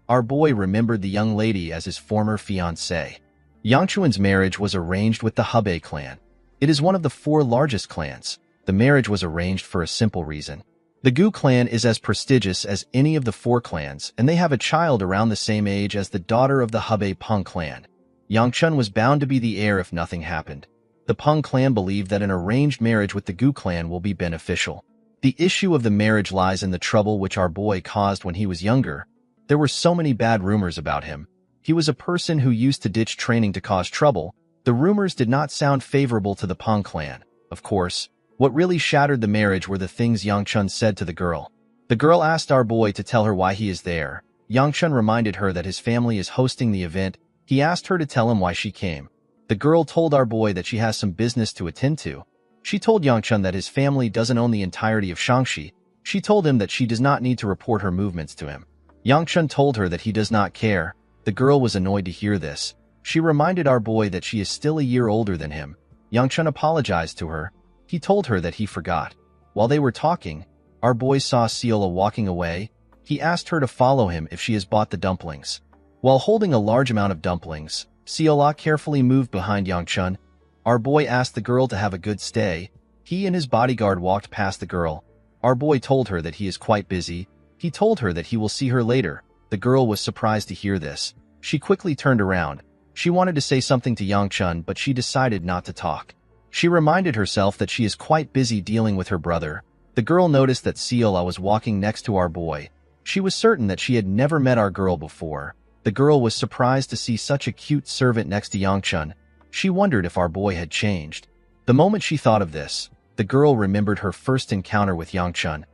S1: Our boy remembered the young lady as his former fiancée. Yangchun's marriage was arranged with the Hebei clan. It is one of the 4 largest clans. The marriage was arranged for a simple reason. The Gu clan is as prestigious as any of the 4 clans, and they have a child around the same age as the daughter of the Hebei Peng clan. Yangchun was bound to be the heir if nothing happened. The Peng clan believed that an arranged marriage with the Gu clan will be beneficial. The issue of the marriage lies in the trouble which our boy caused when he was younger. There were so many bad rumors about him. He was a person who used to ditch training to cause trouble. The rumors did not sound favorable to the Peng clan. Of course, what really shattered the marriage were the things Yangchun said to the girl. The girl asked our boy to tell her why he is there. Yangchun reminded her that his family is hosting the event. He asked her to tell him why she came. The girl told our boy that she has some business to attend to. She told Yangchun that his family doesn't own the entirety of Shangxi. She told him that she does not need to report her movements to him. Yangchun told her that he does not care. The girl was annoyed to hear this. She reminded our boy that she is still a year older than him. Yangchun apologized to her. He told her that he forgot. While they were talking, our boy saw Ciola walking away. He asked her to follow him if she has bought the dumplings. While holding a large amount of dumplings, Ciola carefully moved behind Yangchun. Our boy asked the girl to have a good stay. He and his bodyguard walked past the girl. Our boy told her that he is quite busy. He told her that he will see her later. The girl was surprised to hear this. She quickly turned around. She wanted to say something to Yangchun, but she decided not to talk. She reminded herself that she is quite busy dealing with her brother. The girl noticed that Ciola was walking next to our boy. She was certain that she had never met our girl before. The girl was surprised to see such a cute servant next to Yangchun. She wondered if our boy had changed. The moment she thought of this, the girl remembered her first encounter with Yangchun.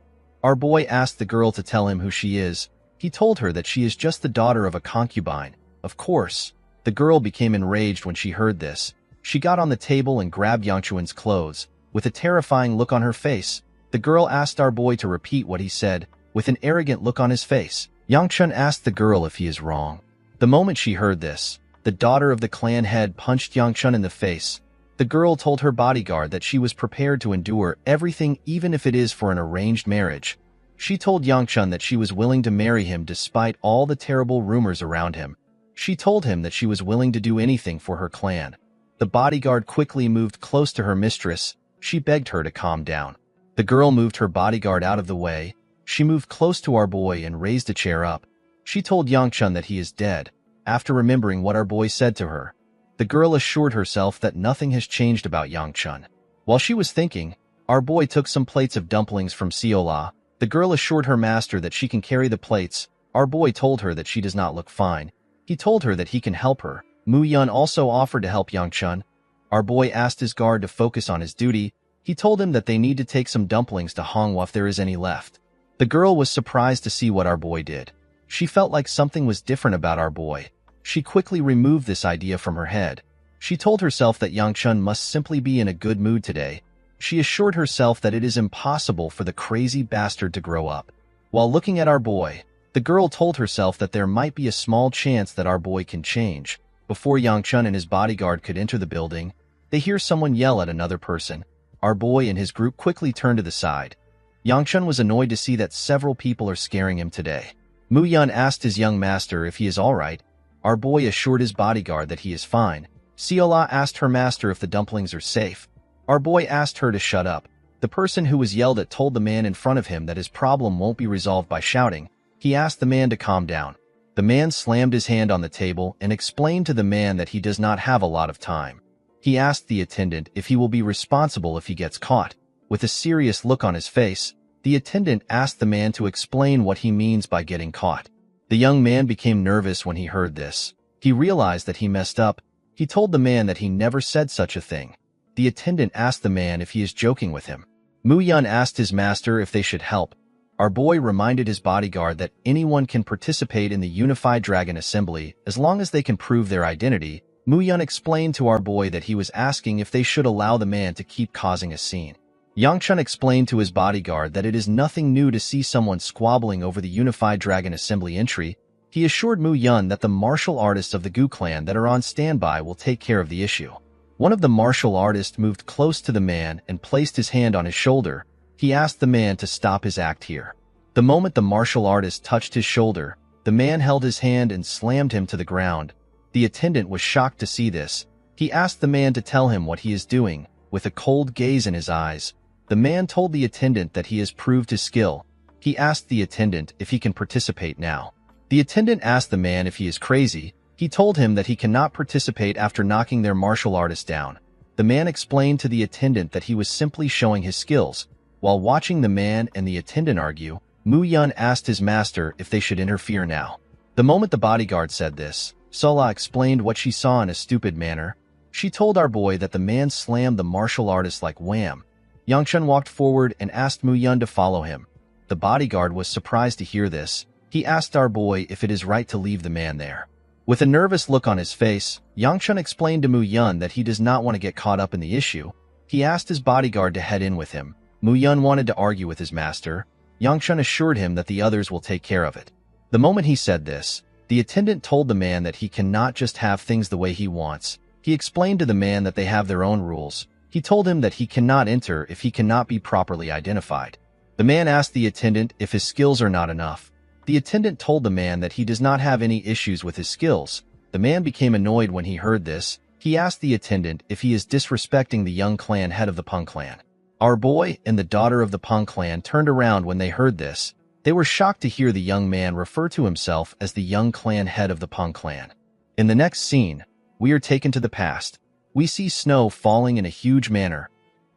S1: Our boy asked the girl to tell him who she is. He told her that she is just the daughter of a concubine. Of course, the girl became enraged when she heard this. She got on the table and grabbed Yangchun's clothes. With a terrifying look on her face, the girl asked our boy to repeat what he said. With an arrogant look on his face, Yangchun asked the girl if he is wrong. The moment she heard this, the daughter of the clan head punched Yangchun in the face. The girl told her bodyguard that she was prepared to endure everything even if it is for an arranged marriage. She told Yangchun that she was willing to marry him despite all the terrible rumors around him. She told him that she was willing to do anything for her clan. The bodyguard quickly moved close to her mistress. She begged her to calm down. The girl moved her bodyguard out of the way. She moved close to our boy and raised a chair up. She told Yangchun that he is dead. After remembering what our boy said to her, the girl assured herself that nothing has changed about Yangchun. While she was thinking, our boy took some plates of dumplings from Ciola. The girl assured her master that she can carry the plates. Our boy told her that she does not look fine. He told her that he can help her. Mu Yun also offered to help Yangchun. Our boy asked his guard to focus on his duty. He told him that they need to take some dumplings to Hongwa if there is any left. The girl was surprised to see what our boy did. She felt like something was different about our boy. She quickly removed this idea from her head. She told herself that Yangchun must simply be in a good mood today. She assured herself that it is impossible for the crazy bastard to grow up. While looking at our boy, the girl told herself that there might be a small chance that our boy can change. Before Yangchun and his bodyguard could enter the building, they hear someone yell at another person. Our boy and his group quickly turn to the side. Yangchun was annoyed to see that several people are scaring him today. Mu Yun asked his young master if he is alright. Our boy assured his bodyguard that he is fine. Siola asked her master if the dumplings are safe. Our boy asked her to shut up. The person who was yelled at told the man in front of him that his problem won't be resolved by shouting. He asked the man to calm down. The man slammed his hand on the table and explained to the man that he does not have a lot of time. He asked the attendant if he will be responsible if he gets caught. With a serious look on his face, the attendant asked the man to explain what he means by getting caught. The young man became nervous when he heard this. He realized that he messed up. He told the man that he never said such a thing. The attendant asked the man if he is joking with him. Mu Yun asked his master if they should help. Our boy reminded his bodyguard that anyone can participate in the Unified Dragon Assembly as long as they can prove their identity. Mu Yun explained to our boy that he was asking if they should allow the man to keep causing a scene. Yangchun explained to his bodyguard that it is nothing new to see someone squabbling over the Unified Dragon Assembly entry. He assured Mu Yun that the martial artists of the Gu clan that are on standby will take care of the issue. One of the martial artists moved close to the man and placed his hand on his shoulder. He asked the man to stop his act here. The moment the martial artist touched his shoulder, the man held his hand and slammed him to the ground. The attendant was shocked to see this. He asked the man to tell him what he is doing. With a cold gaze in his eyes, the man told the attendant that he has proved his skill. He asked the attendant if he can participate now. The attendant asked the man if he is crazy. He told him that he cannot participate after knocking their martial artist down. The man explained to the attendant that he was simply showing his skills. While watching the man and the attendant argue, Mu Yun asked his master if they should interfere now. The moment the bodyguard said this, Sola explained what she saw in a stupid manner. She told our boy that the man slammed the martial artist like wham. Yangchun walked forward and asked Mu Yun to follow him. The bodyguard was surprised to hear this. He asked our boy if it is right to leave the man there. With a nervous look on his face, Yangchun explained to Mu Yun that he does not want to get caught up in the issue. He asked his bodyguard to head in with him. Mu Yun wanted to argue with his master. Yangchun assured him that the others will take care of it. The moment he said this, the attendant told the man that he cannot just have things the way he wants. He explained to the man that they have their own rules. He told him that he cannot enter if he cannot be properly identified. The man asked the attendant if his skills are not enough. The attendant told the man that he does not have any issues with his skills. The man became annoyed when he heard this. He asked the attendant if he is disrespecting the young clan head of the Peng clan. Our boy and the daughter of the Peng clan turned around when they heard this. They were shocked to hear the young man refer to himself as the young clan head of the Peng clan. In the next scene, we are taken to the past. We see snow falling in a huge manner.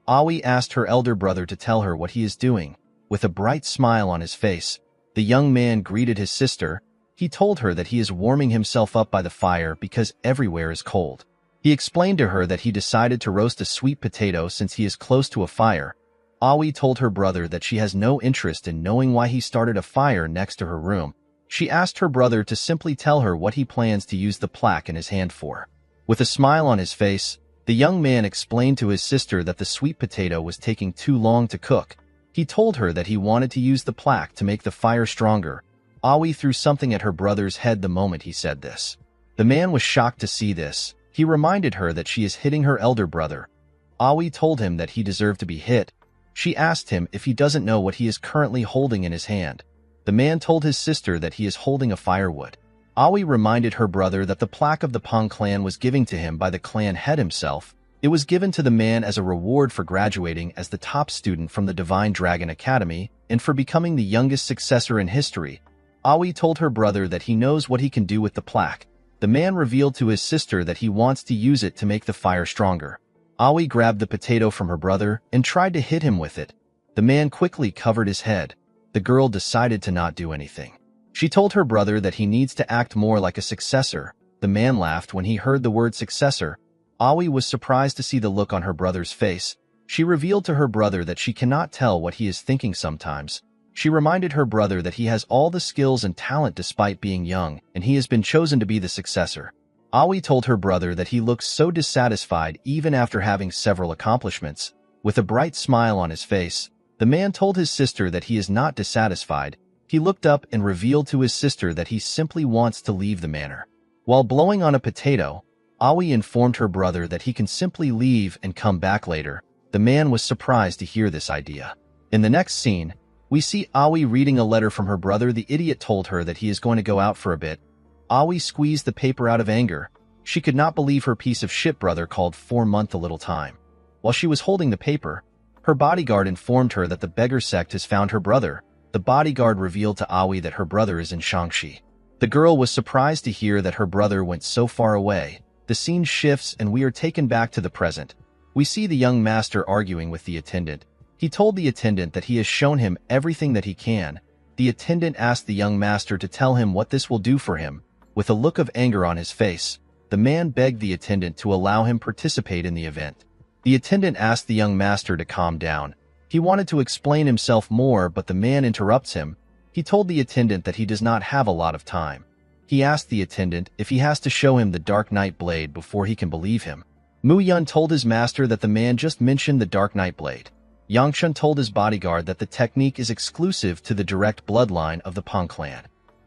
S1: Aoi asked her elder brother to tell her what he is doing. With a bright smile on his face, the young man greeted his sister. He told her that he is warming himself up by the fire because everywhere is cold. He explained to her that he decided to roast a sweet potato since he is close to a fire. Aoi told her brother that she has no interest in knowing why he started a fire next to her room. She asked her brother to simply tell her what he plans to use the plaque in his hand for. With a smile on his face, the young man explained to his sister that the sweet potato was taking too long to cook. He told her that he wanted to use the plaque to make the fire stronger. Aoi threw something at her brother's head the moment he said this. The man was shocked to see this. He reminded her that she is hitting her elder brother. Aoi told him that he deserved to be hit. She asked him if he doesn't know what he is currently holding in his hand. The man told his sister that he is holding a firewood. Aoi reminded her brother that the plaque of the Peng clan was given to him by the clan head himself. It was given to the man as a reward for graduating as the top student from the Divine Dragon Academy and for becoming the youngest successor in history. Aoi told her brother that he knows what he can do with the plaque. The man revealed to his sister that he wants to use it to make the fire stronger. Aoi grabbed the potato from her brother and tried to hit him with it. The man quickly covered his head. The girl decided to not do anything. She told her brother that he needs to act more like a successor. The man laughed when he heard the word successor. Aoi was surprised to see the look on her brother's face. She revealed to her brother that she cannot tell what he is thinking sometimes. She reminded her brother that he has all the skills and talent despite being young, and he has been chosen to be the successor. Aoi told her brother that he looks so dissatisfied even after having several accomplishments. With a bright smile on his face, the man told his sister that he is not dissatisfied. He looked up and revealed to his sister that he simply wants to leave the manor. While blowing on a potato, Aoi informed her brother that he can simply leave and come back later. The man was surprised to hear this idea. In the next scene, we see Aoi reading a letter from her brother. The idiot told her that he is going to go out for a bit. Aoi squeezed the paper out of anger. She could not believe her piece of shit brother called 4 months a little time. While she was holding the paper, her bodyguard informed her that the beggar sect has found her brother. The bodyguard revealed to Aoi that her brother is in Shaanxi. The girl was surprised to hear that her brother went so far away. The scene shifts and we are taken back to the present. We see the young master arguing with the attendant. He told the attendant that he has shown him everything that he can. The attendant asked the young master to tell him what this will do for him. With a look of anger on his face, the man begged the attendant to allow him participate in the event. The attendant asked the young master to calm down. He wanted to explain himself more, but the man interrupts him. He told the attendant that he does not have a lot of time. He asked the attendant if he has to show him the Dark Knight blade before he can believe him. Mu Yun told his master that the man just mentioned the Dark Knight blade. Yangshun told his bodyguard that the technique is exclusive to the direct bloodline of the Peng clan.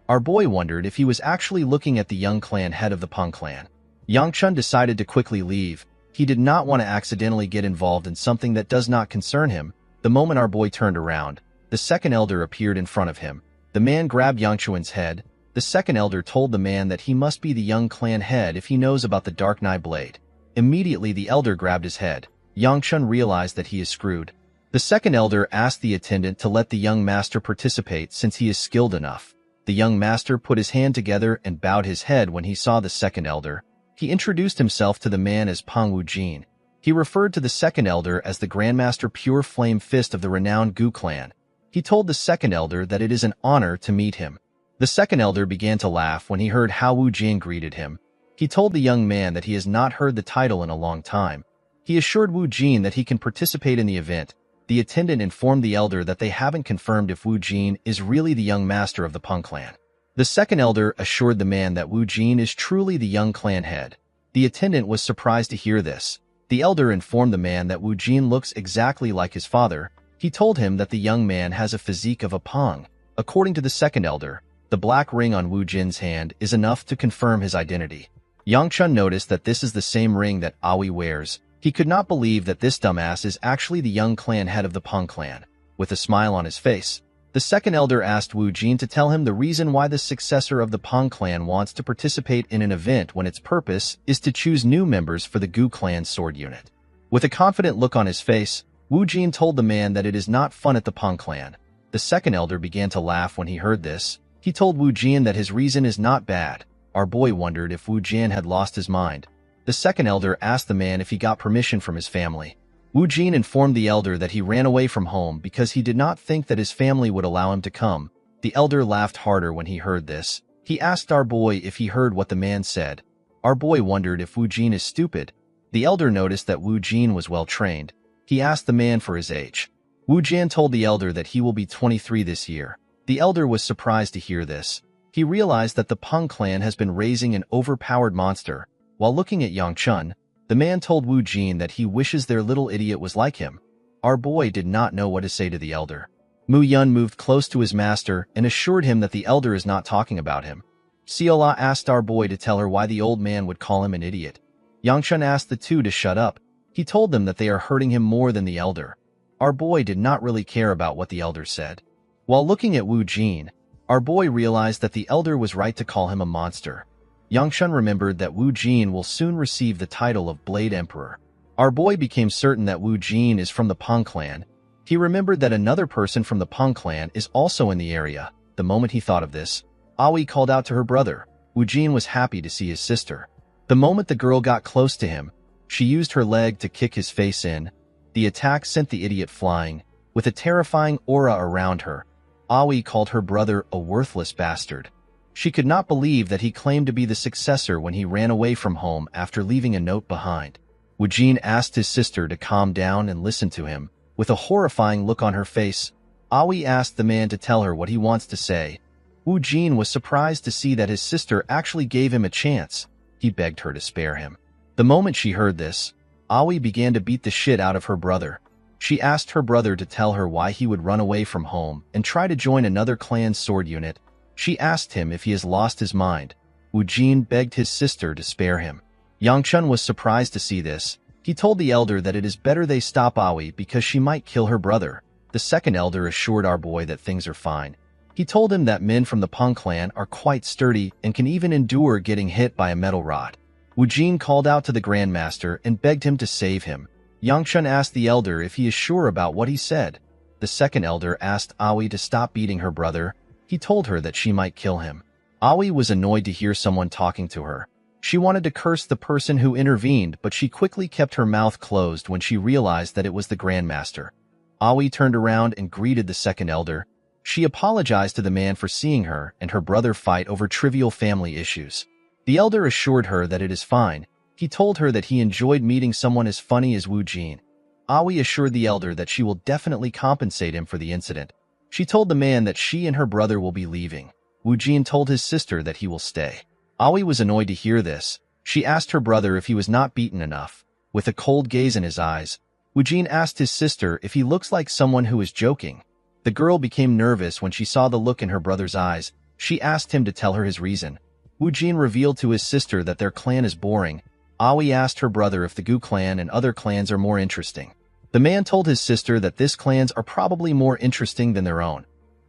S1: Our boy wondered if he was actually looking at the young clan head of the Peng clan. Yangshun decided to quickly leave. He did not want to accidentally get involved in something that does not concern him. The moment our boy turned around, the second elder appeared in front of him. The man grabbed Yangshun's head. The second elder told the man that he must be the young clan head if he knows about the Dark Knight blade. Immediately the elder grabbed his head. Yangshun realized that he is screwed. The second elder asked the attendant to let the young master participate since he is skilled enough. The young master put his hand together and bowed his head when he saw the second elder. He introduced himself to the man as Peng Wujin. He referred to the second elder as the Grandmaster Pure Flame Fist of the renowned Gu clan. He told the second elder that it is an honor to meet him. The second elder began to laugh when he heard how Wujin greeted him. He told the young man that he has not heard the title in a long time. He assured Wujin that he can participate in the event. The attendant informed the elder that they haven't confirmed if Wujin is really the young master of the Peng clan. The second elder assured the man that Wujin is truly the young clan head. The attendant was surprised to hear this. The elder informed the man that Wujin looks exactly like his father. He told him that the young man has a physique of a Peng. According to the second elder, the black ring on Wujin's hand is enough to confirm his identity. Yangchun noticed that this is the same ring that Aoi wears. He could not believe that this dumbass is actually the young clan head of the Peng clan. With a smile on his face, the second elder asked Wujin to tell him the reason why the successor of the Peng clan wants to participate in an event when its purpose is to choose new members for the Gu clan sword unit. With a confident look on his face, Wujin told the man that it is not fun at the Peng clan. The second elder began to laugh when he heard this. He told Wujin that his reason is not bad. Our boy wondered if Wujin had lost his mind. The second elder asked the man if he got permission from his family. Wujin informed the elder that he ran away from home because he did not think that his family would allow him to come. The elder laughed harder when he heard this. He asked our boy if he heard what the man said. Our boy wondered if Wujin is stupid. The elder noticed that Wujin was well trained. He asked the man for his age. Wujin told the elder that he will be 23 this year. The elder was surprised to hear this. He realized that the Peng clan has been raising an overpowered monster. While looking at Yangchun, the man told Wujin that he wishes their little idiot was like him. Our boy did not know what to say to the elder. Mu Yun moved close to his master and assured him that the elder is not talking about him. Siola asked our boy to tell her why the old man would call him an idiot. Yangchun asked the two to shut up. He told them that they are hurting him more than the elder. Our boy did not really care about what the elder said. While looking at Wujin, our boy realized that the elder was right to call him a monster. Yangshun remembered that Wujin will soon receive the title of Blade Emperor. Our boy became certain that Wujin is from the Peng clan. He remembered that another person from the Peng clan is also in the area. The moment he thought of this, Aoi called out to her brother. Wujin was happy to see his sister. The moment the girl got close to him, she used her leg to kick his face in. The attack sent the idiot flying. With a terrifying aura around her, Aoi called her brother a worthless bastard. She could not believe that he claimed to be the successor when he ran away from home after leaving a note behind. Wujin asked his sister to calm down and listen to him. With a horrifying look on her face, Aoi asked the man to tell her what he wants to say. Wujin was surprised to see that his sister actually gave him a chance. He begged her to spare him. The moment she heard this, Aoi began to beat the shit out of her brother. She asked her brother to tell her why he would run away from home and try to join another clan's sword unit. She asked him if he has lost his mind. Wujin begged his sister to spare him. Yangchun was surprised to see this. He told the elder that it is better they stop Aoi because she might kill her brother. The second elder assured our boy that things are fine. He told him that men from the Peng clan are quite sturdy and can even endure getting hit by a metal rod. Wu Jin called out to the Grandmaster and begged him to save him. Yangchun asked the elder if he is sure about what he said. The second elder asked Aoi to stop beating her brother. He told her that she might kill him. Aoi was annoyed to hear someone talking to her. She wanted to curse the person who intervened, but she quickly kept her mouth closed when she realized that it was the Grandmaster. Aoi turned around and greeted the second elder. She apologized to the man for seeing her and her brother fight over trivial family issues. The elder assured her that it is fine. He told her that he enjoyed meeting someone as funny as Wu Jin. Aoi assured the elder that she will definitely compensate him for the incident. She told the man that she and her brother will be leaving. Wu Jin told his sister that he will stay. Aoi was annoyed to hear this. She asked her brother if he was not beaten enough. With a cold gaze in his eyes, Wu Jin asked his sister if he looks like someone who is joking. The girl became nervous when she saw the look in her brother's eyes. She asked him to tell her his reason. Wu Jin revealed to his sister that their clan is boring. Aoi asked her brother if the Gu clan and other clans are more interesting. The man told his sister that this clans are probably more interesting than their own.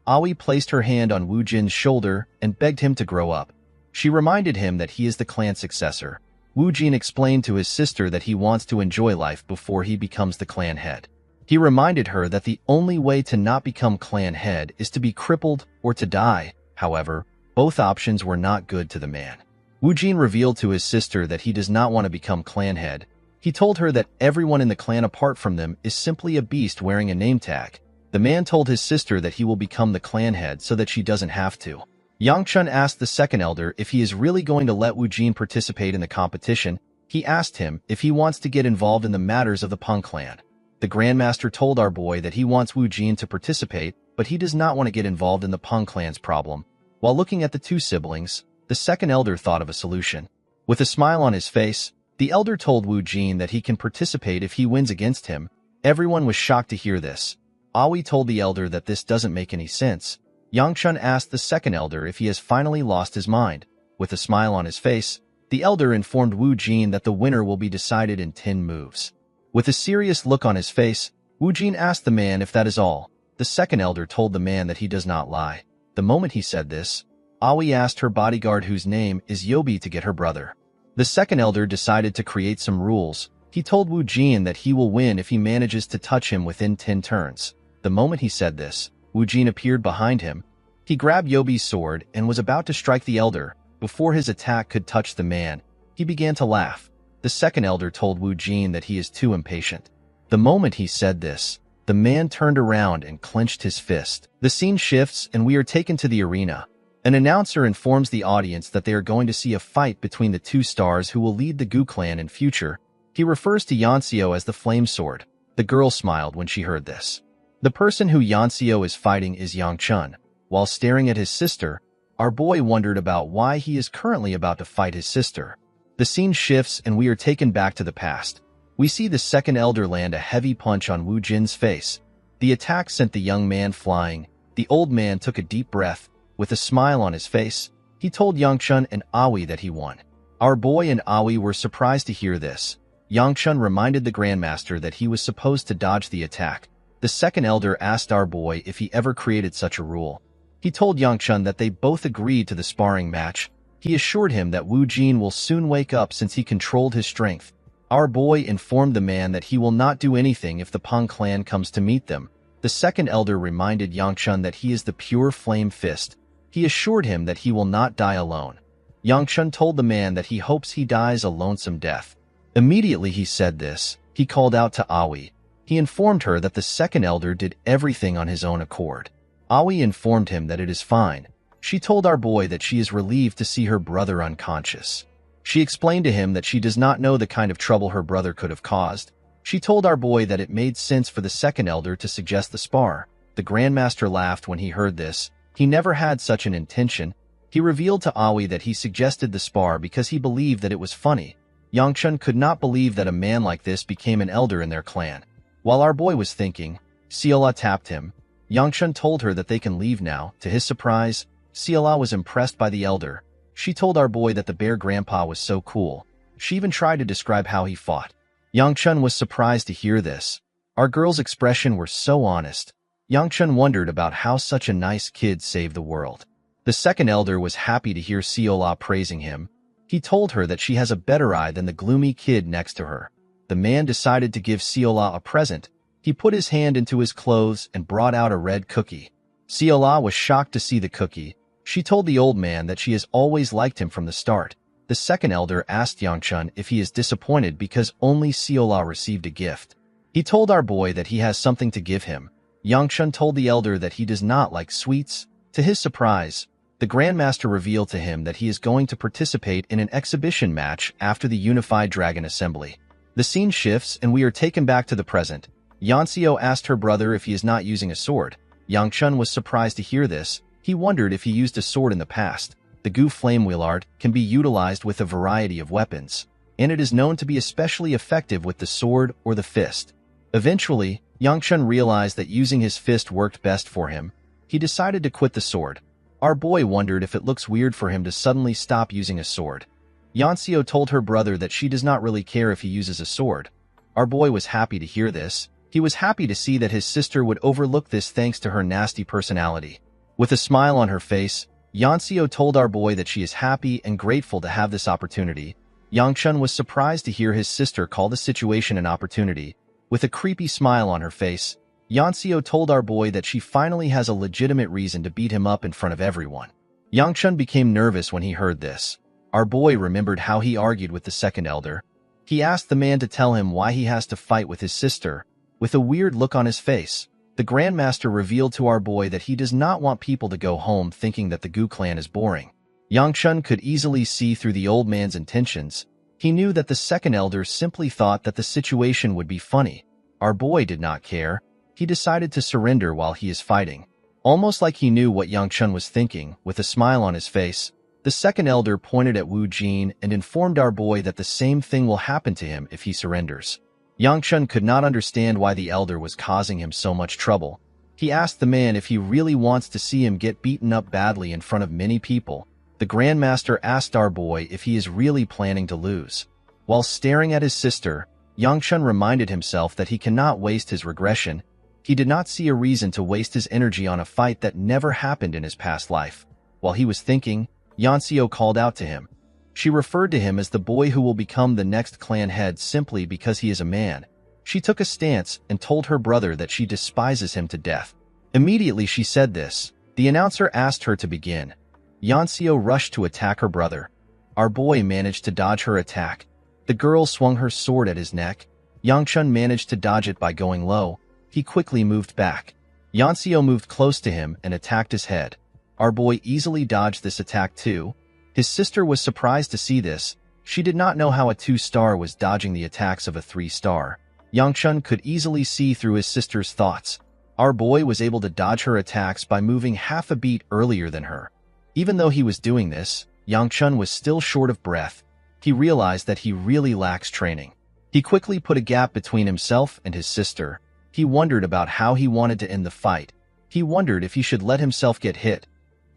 S1: Aoi placed her hand on Wu Jin's shoulder and begged him to grow up. She reminded him that he is the clan successor. Wu Jin explained to his sister that he wants to enjoy life before he becomes the clan head. He reminded her that the only way to not become clan head is to be crippled or to die. However, both options were not good to the man. Wu Jin revealed to his sister that he does not want to become clan head. He told her that everyone in the clan apart from them is simply a beast wearing a name tag. The man told his sister that he will become the clan head so that she doesn't have to. Yangchun asked the second elder if he is really going to let Wu Jin participate in the competition. He asked him if he wants to get involved in the matters of the Peng clan. The Grandmaster told our boy that he wants Wu Jin to participate, but he does not want to get involved in the Peng clan's problem. While looking at the two siblings, the second elder thought of a solution. With a smile on his face, the elder told Wu Jin that he can participate if he wins against him. Everyone was shocked to hear this. Aoi told the elder that this doesn't make any sense. Yangchun asked the second elder if he has finally lost his mind. With a smile on his face, the elder informed Wu Jin that the winner will be decided in 10 moves. With a serious look on his face, Wu Jin asked the man if that is all. The second elder told the man that he does not lie. The moment he said this, Aoi asked her bodyguard whose name is Yobi to get her brother. The second elder decided to create some rules. He told Wu Jin that he will win if he manages to touch him within 10 turns. The moment he said this, Wu Jin appeared behind him. He grabbed Yobi's sword and was about to strike the elder. Before his attack could touch the man, he began to laugh. The second elder told Wu Jin that he is too impatient. The moment he said this, the man turned around and clenched his fist. The scene shifts and we are taken to the arena. An announcer informs the audience that they are going to see a fight between the two stars who will lead the Gu clan in future. He refers to Yanxiu as the Flame Sword. The girl smiled when she heard this. The person who Yanxiu is fighting is Yangchun. While staring at his sister, our boy wondered about why he is currently about to fight his sister. The scene shifts and we are taken back to the past. We see the second elder land a heavy punch on Wu Jin's face. The attack sent the young man flying. The old man took a deep breath. With a smile on his face, he told Yangchun and Aoi that he won. Our boy and Aoi were surprised to hear this. Yangchun reminded the Grandmaster that he was supposed to dodge the attack. The second elder asked our boy if he ever created such a rule. He told Yangchun that they both agreed to the sparring match. He assured him that Wu Jin will soon wake up since he controlled his strength. Our boy informed the man that he will not do anything if the Peng clan comes to meet them. The second elder reminded Yangchun that he is the pure flame fist. He assured him that he will not die alone. Yangchun told the man that he hopes he dies a lonesome death. Immediately he said this, he called out to Aoi. He informed her that the second elder did everything on his own accord. Aoi informed him that it is fine. She told our boy that she is relieved to see her brother unconscious. She explained to him that she does not know the kind of trouble her brother could have caused. She told our boy that it made sense for the second elder to suggest the spar. The Grandmaster laughed when he heard this. He never had such an intention. He revealed to Aoi that he suggested the spar because he believed that it was funny. Yangchun could not believe that a man like this became an elder in their clan. While our boy was thinking, Ciela tapped him. Yangchun told her that they can leave now. To his surprise, Ciela was impressed by the elder. She told our boy that the bear grandpa was so cool. She even tried to describe how he fought. Yangchun was surprised to hear this. Our girl's expression were so honest. Yangchun wondered about how such a nice kid saved the world. The second elder was happy to hear Seola praising him. He told her that she has a better eye than the gloomy kid next to her. The man decided to give Seola a present. He put his hand into his clothes and brought out a red cookie. Seola was shocked to see the cookie. She told the old man that she has always liked him from the start. The second elder asked Yangchun if he is disappointed because only Seola received a gift. He told our boy that he has something to give him. Yangchun told the elder that he does not like sweets. To his surprise, the Grandmaster revealed to him that he is going to participate in an exhibition match after the Unified Dragon Assembly. The scene shifts and we are taken back to the present. Yanxio asked her brother if he is not using a sword. Yangchun was surprised to hear this. He wondered if he used a sword in the past. The Gu Flame Wheel art can be utilized with a variety of weapons, and it is known to be especially effective with the sword or the fist. Eventually, Yangchun realized that using his fist worked best for him. He decided to quit the sword. Our boy wondered if it looks weird for him to suddenly stop using a sword. Yanxio told her brother that she does not really care if he uses a sword. Our boy was happy to hear this. He was happy to see that his sister would overlook this thanks to her nasty personality. With a smile on her face, Yanxio told our boy that she is happy and grateful to have this opportunity. Yangchun was surprised to hear his sister call the situation an opportunity. With a creepy smile on her face, Yanxio told our boy that she finally has a legitimate reason to beat him up in front of everyone. Yangchun became nervous when he heard this. Our boy remembered how he argued with the second elder. He asked the man to tell him why he has to fight with his sister. With a weird look on his face, the Grandmaster revealed to our boy that he does not want people to go home thinking that the Gu clan is boring. Yangchun could easily see through the old man's intentions. He knew that the second elder simply thought that the situation would be funny. Our boy did not care. He decided to surrender while he is fighting. Almost like he knew what Yangchun was thinking, with a smile on his face, the second elder pointed at Wu Jin and informed our boy that the same thing will happen to him if he surrenders. Yangchun could not understand why the elder was causing him so much trouble. He asked the man if he really wants to see him get beaten up badly in front of many people. The Grandmaster asked our boy if he is really planning to lose. While staring at his sister, Yangchun reminded himself that he cannot waste his regression. He did not see a reason to waste his energy on a fight that never happened in his past life. While he was thinking, Yanxio called out to him. She referred to him as the boy who will become the next clan head simply because he is a man. She took a stance and told her brother that she despises him to death. Immediately she said this, the announcer asked her to begin. Yanxio rushed to attack her brother. Our boy managed to dodge her attack. The girl swung her sword at his neck. Yangchun managed to dodge it by going low. He quickly moved back. Yanxio moved close to him and attacked his head. Our boy easily dodged this attack too. His sister was surprised to see this. She did not know how a 2-star was dodging the attacks of a 3-star. Yangchun could easily see through his sister's thoughts. Our boy was able to dodge her attacks by moving half a beat earlier than her. Even though he was doing this, Yangchun was still short of breath. He realized that he really lacks training. He quickly put a gap between himself and his sister. He wondered about how he wanted to end the fight. He wondered if he should let himself get hit.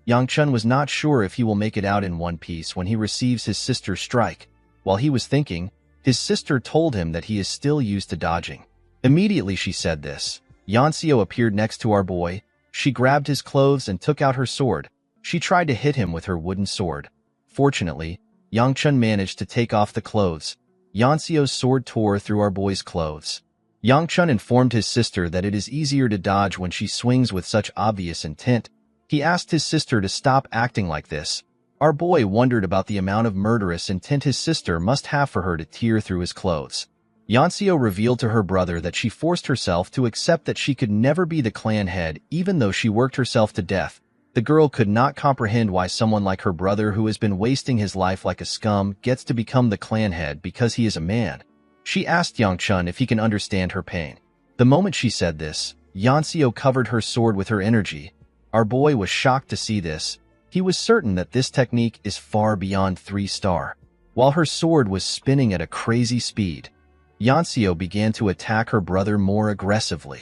S1: Yangchun was not sure if he will make it out in one piece when he receives his sister's strike. While he was thinking, his sister told him that he is still used to dodging. Immediately she said this. Yanxio appeared next to our boy. She grabbed his clothes and took out her sword. She tried to hit him with her wooden sword. Fortunately, Yangchun managed to take off the clothes. Yanxio's sword tore through our boy's clothes. Yangchun informed his sister that it is easier to dodge when she swings with such obvious intent. He asked his sister to stop acting like this. Our boy wondered about the amount of murderous intent his sister must have for her to tear through his clothes. Yanxio revealed to her brother that she forced herself to accept that she could never be the clan head even though she worked herself to death. The girl could not comprehend why someone like her brother who has been wasting his life like a scum gets to become the clan head because he is a man. She asked Yangchun if he can understand her pain. The moment she said this, Yanxio covered her sword with her energy. Our boy was shocked to see this. He was certain that this technique is far beyond 3-star. While her sword was spinning at a crazy speed, Yanxio began to attack her brother more aggressively.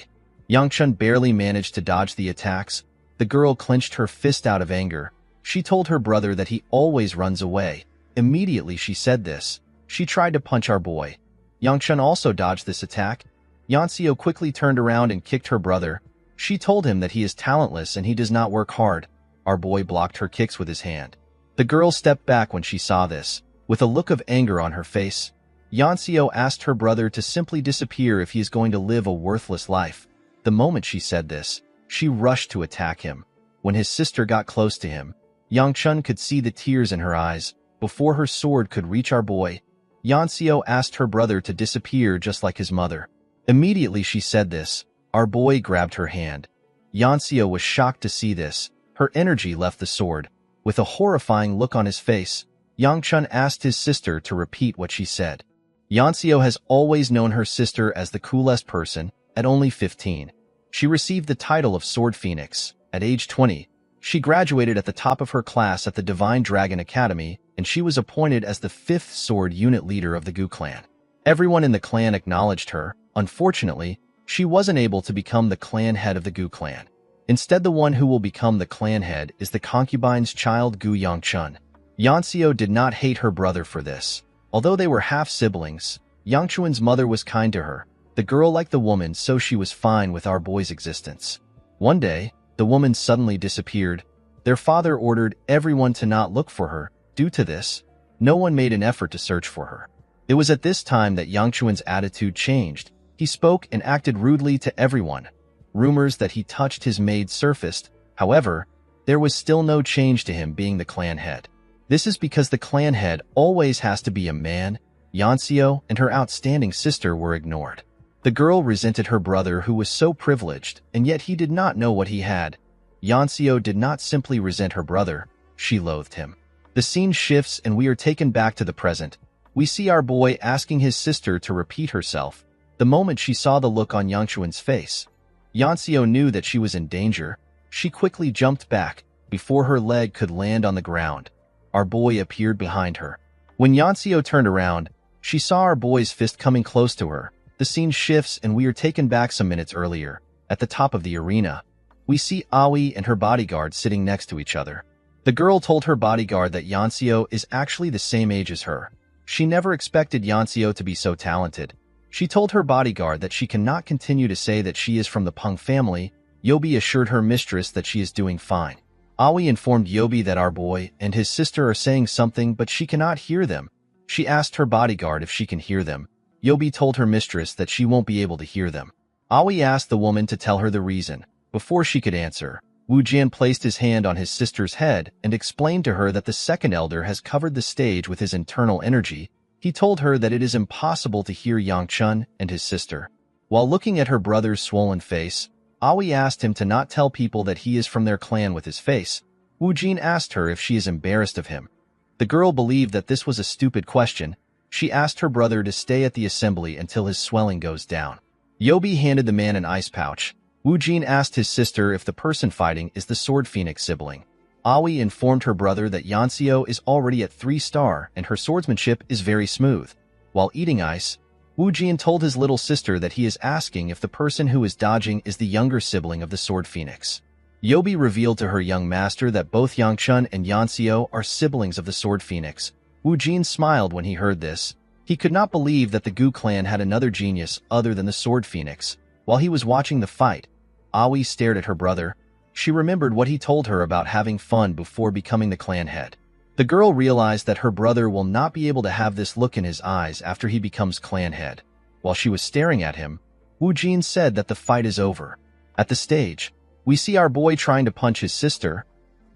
S1: Yangchun barely managed to dodge the attacks. The girl clenched her fist out of anger. She told her brother that he always runs away. Immediately she said this. She tried to punch our boy. Yangchun also dodged this attack. Yanxiu quickly turned around and kicked her brother. She told him that he is talentless and he does not work hard. Our boy blocked her kicks with his hand. The girl stepped back when she saw this, with a look of anger on her face. Yanxiu asked her brother to simply disappear if he is going to live a worthless life. The moment she said this, she rushed to attack him. When his sister got close to him, Yangchun could see the tears in her eyes. Before her sword could reach our boy, Yanxiu asked her brother to disappear just like his mother. Immediately she said this, our boy grabbed her hand. Yanxiu was shocked to see this. Her energy left the sword. With a horrifying look on his face, Yangchun asked his sister to repeat what she said. Yanxiu has always known her sister as the coolest person. At only 15, she received the title of Sword Phoenix. At age 20, she graduated at the top of her class at the Divine Dragon Academy, and she was appointed as the 5th sword unit leader of the Gu clan. Everyone in the clan acknowledged her. Unfortunately, she wasn't able to become the clan head of the Gu clan. Instead, the one who will become the clan head is the concubine's child Gu Yangchun. Yanxiu did not hate her brother for this. Although they were half-siblings, Yangchun's mother was kind to her. The girl liked the woman, so she was fine with our boy's existence. One day, the woman suddenly disappeared. Their father ordered everyone to not look for her. Due to this, no one made an effort to search for her. It was at this time that Yangchun's attitude changed. He spoke and acted rudely to everyone. Rumors that he touched his maid surfaced. However, there was still no change to him being the clan head. This is because the clan head always has to be a man. Yanxiu and her outstanding sister were ignored. The girl resented her brother who was so privileged, and yet he did not know what he had. Yanxiu did not simply resent her brother, she loathed him. The scene shifts and we are taken back to the present. We see our boy asking his sister to repeat herself. The moment she saw the look on Yangchun's face, Yanxiu knew that she was in danger. She quickly jumped back before her leg could land on the ground. Our boy appeared behind her. When Yanxiu turned around, she saw our boy's fist coming close to her. The scene shifts and we are taken back some minutes earlier. At the top of the arena, we see Aoi and her bodyguard sitting next to each other. The girl told her bodyguard that Yanxiu is actually the same age as her. She never expected Yanxiu to be so talented. She told her bodyguard that she cannot continue to say that she is from the Peng family. Yobi assured her mistress that she is doing fine. Aoi informed Yobi that our boy and his sister are saying something but she cannot hear them. She asked her bodyguard if she can hear them. Yobi told her mistress that she won't be able to hear them. Aoi asked the woman to tell her the reason. Before she could answer, Wu Jian placed his hand on his sister's head and explained to her that the second elder has covered the stage with his internal energy. He told her that it is impossible to hear Yangchun and his sister. While looking at her brother's swollen face, Aoi asked him to not tell people that he is from their clan with his face. Wu Jian asked her if she is embarrassed of him. The girl believed that this was a stupid question. She asked her brother to stay at the assembly until his swelling goes down. Yobi handed the man an ice pouch. Wu Jian asked his sister if the person fighting is the Sword Phoenix sibling. Aoi informed her brother that Yanxiu is already at 3-star and her swordsmanship is very smooth. While eating ice, Wu Jian told his little sister that he is asking if the person who is dodging is the younger sibling of the Sword Phoenix. Yobi revealed to her young master that both Yangchun and Yanxiu are siblings of the Sword Phoenix. Wu Jian smiled when he heard this. He could not believe that the Gu clan had another genius other than the Sword Phoenix. While he was watching the fight, Aoi stared at her brother. She remembered what he told her about having fun before becoming the clan head. The girl realized that her brother will not be able to have this look in his eyes after he becomes clan head. While she was staring at him, Wu Jian said that the fight is over. At the stage, we see our boy trying to punch his sister.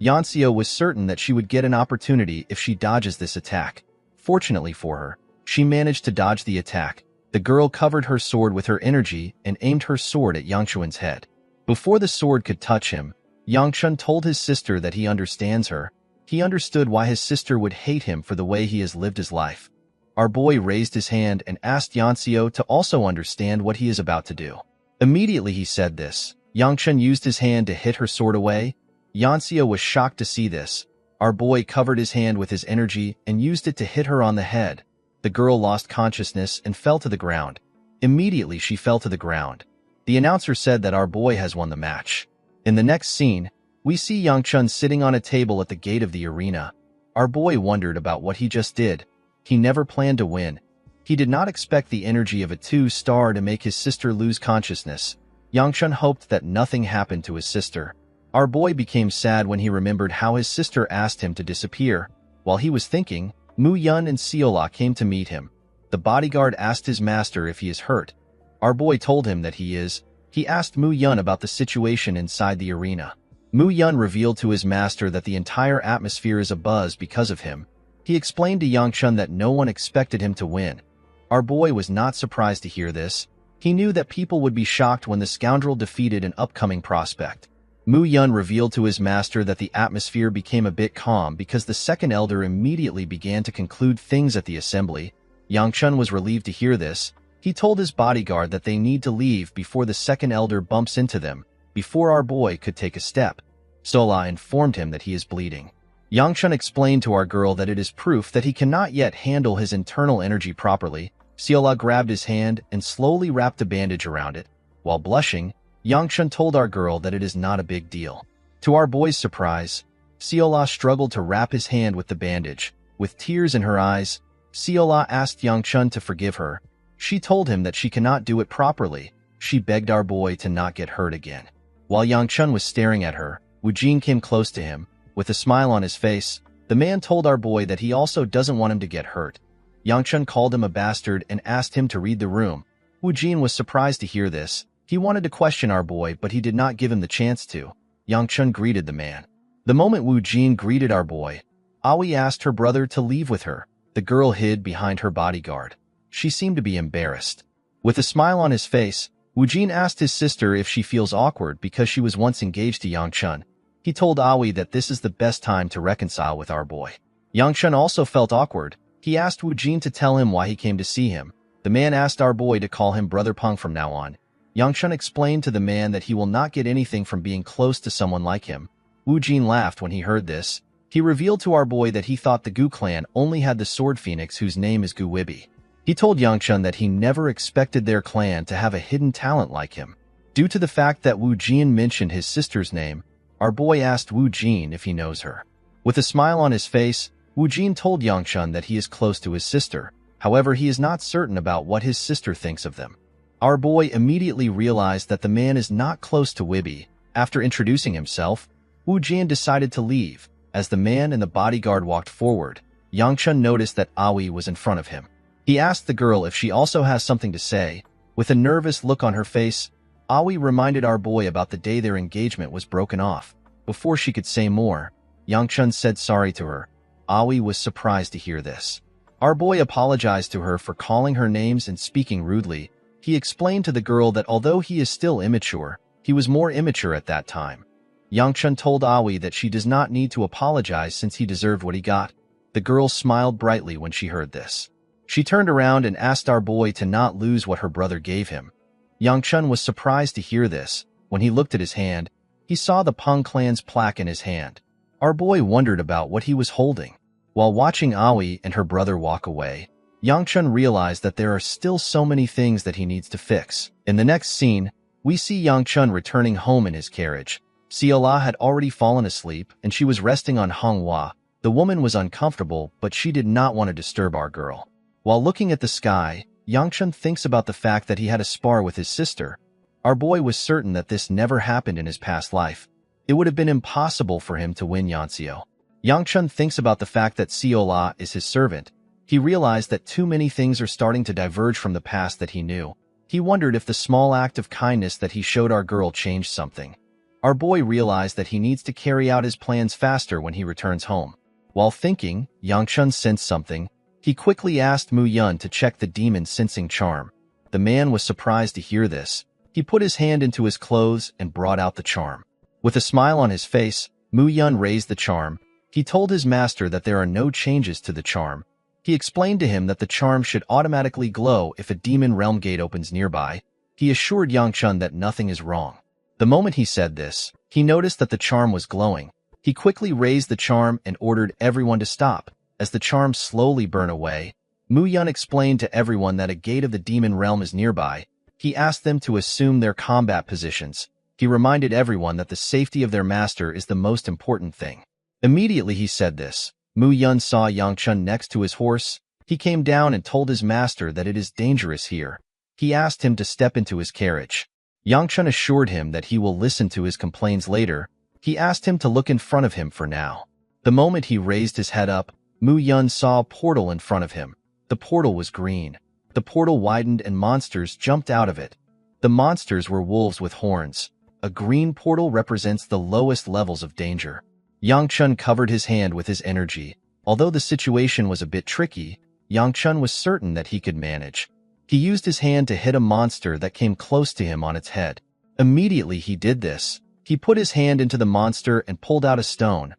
S1: Yanxiu was certain that she would get an opportunity if she dodges this attack. Fortunately for her, she managed to dodge the attack. The girl covered her sword with her energy and aimed her sword at Yangchun's head. Before the sword could touch him, Yangchun told his sister that he understands her. He understood why his sister would hate him for the way he has lived his life. Our boy raised his hand and asked Yanxiu to also understand what he is about to do. Immediately he said this. Yangchun used his hand to hit her sword away. Yanxiu was shocked to see this. Our boy covered his hand with his energy and used it to hit her on the head. The girl lost consciousness and fell to the ground. Immediately she fell to the ground. The announcer said that our boy has won the match. In the next scene, we see Yangchun sitting on a table at the gate of the arena. Our boy wondered about what he just did. He never planned to win. He did not expect the energy of a 2-star to make his sister lose consciousness. Yangchun hoped that nothing happened to his sister. Our boy became sad when he remembered how his sister asked him to disappear. While he was thinking, Mu Yun and Seola came to meet him. The bodyguard asked his master if he is hurt. Our boy told him that he is. He asked Mu Yun about the situation inside the arena. Mu Yun revealed to his master that the entire atmosphere is abuzz because of him. He explained to Yangchun that no one expected him to win. Our boy was not surprised to hear this. He knew that people would be shocked when the scoundrel defeated an upcoming prospect. Mu Yun revealed to his master that the atmosphere became a bit calm because the second elder immediately began to conclude things at the assembly. Yangchun was relieved to hear this. He told his bodyguard that they need to leave before the second elder bumps into them, before our boy could take a step. Sola informed him that he is bleeding. Yangchun explained to our girl that it is proof that he cannot yet handle his internal energy properly. Seola grabbed his hand and slowly wrapped a bandage around it. While blushing, Yangchun told our girl that it is not a big deal. To our boy's surprise, Seola struggled to wrap his hand with the bandage. With tears in her eyes, Seola asked Yangchun to forgive her. She told him that she cannot do it properly. She begged our boy to not get hurt again. While Yangchun was staring at her, Wujin came close to him. With a smile on his face, the man told our boy that he also doesn't want him to get hurt. Yangchun called him a bastard and asked him to read the room. Wujin was surprised to hear this. He wanted to question our boy, but he did not give him the chance to. Yangchun greeted the man. The moment Wujin greeted our boy, Aoi asked her brother to leave with her. The girl hid behind her bodyguard. She seemed to be embarrassed. With a smile on his face, Wujin asked his sister if she feels awkward because she was once engaged to Yangchun. He told Aoi that this is the best time to reconcile with our boy. Yangchun also felt awkward. He asked Wujin to tell him why he came to see him. The man asked our boy to call him Brother Peng from now on. Yangchun explained to the man that he will not get anything from being close to someone like him. Wujin laughed when he heard this. He revealed to our boy that he thought the Gu clan only had the Sword Phoenix whose name is Gu Wibi. He told Yangchun that he never expected their clan to have a hidden talent like him. Due to the fact that Wujin mentioned his sister's name, our boy asked Wujin if he knows her. With a smile on his face, Wujin told Yangchun that he is close to his sister. However, he is not certain about what his sister thinks of them. Our boy immediately realized that the man is not close to Wibi. After introducing himself, Wujin decided to leave. As the man and the bodyguard walked forward, Yangchun noticed that Aoi was in front of him. He asked the girl if she also has something to say. With a nervous look on her face, Aoi reminded our boy about the day their engagement was broken off. Before she could say more, Yangchun said sorry to her. Aoi was surprised to hear this. Our boy apologized to her for calling her names and speaking rudely. He explained to the girl that although he is still immature, he was more immature at that time. Yangchun told Aoi that she does not need to apologize since he deserved what he got. The girl smiled brightly when she heard this. She turned around and asked our boy to not lose what her brother gave him. Yangchun was surprised to hear this. When he looked at his hand, he saw the Peng clan's plaque in his hand. Our boy wondered about what he was holding. While watching Aoi and her brother walk away, Yangchun realized that there are still so many things that he needs to fix. In the next scene, we see Yangchun returning home in his carriage. Seola had already fallen asleep, and she was resting on Manhwa. The woman was uncomfortable, but she did not want to disturb our girl. While looking at the sky, Yangchun thinks about the fact that he had a spar with his sister. Our boy was certain that this never happened in his past life. It would have been impossible for him to win Yanseo. Yangchun thinks about the fact that Seola is his servant. He realized that too many things are starting to diverge from the past that he knew. He wondered if the small act of kindness that he showed our girl changed something. Our boy realized that he needs to carry out his plans faster when he returns home. While thinking, Yangchun sensed something. He quickly asked Mu Yun to check the demon sensing charm. The man was surprised to hear this. He put his hand into his clothes and brought out the charm. With a smile on his face, Mu Yun raised the charm. He told his master that there are no changes to the charm. He explained to him that the charm should automatically glow if a demon realm gate opens nearby. He assured Yangchun that nothing is wrong. The moment he said this, he noticed that the charm was glowing. He quickly raised the charm and ordered everyone to stop. As the charm slowly burned away, Mu Yun explained to everyone that a gate of the demon realm is nearby. He asked them to assume their combat positions. He reminded everyone that the safety of their master is the most important thing. Immediately he said this, Mu Yun saw Yangchun next to his horse. He came down and told his master that it is dangerous here. He asked him to step into his carriage. Yang Chun assured him that he will listen to his complaints later. He asked him to look in front of him for now. The moment he raised his head up, Mu Yun saw a portal in front of him. The portal was green. The portal widened and monsters jumped out of it. The monsters were wolves with horns. A green portal represents the lowest levels of danger. Yang Chun covered his hand with his energy. Although the situation was a bit tricky, Yang Chun was certain that he could manage. He used his hand to hit a monster that came close to him on its head. Immediately he did this. He put his hand into the monster and pulled out a stone.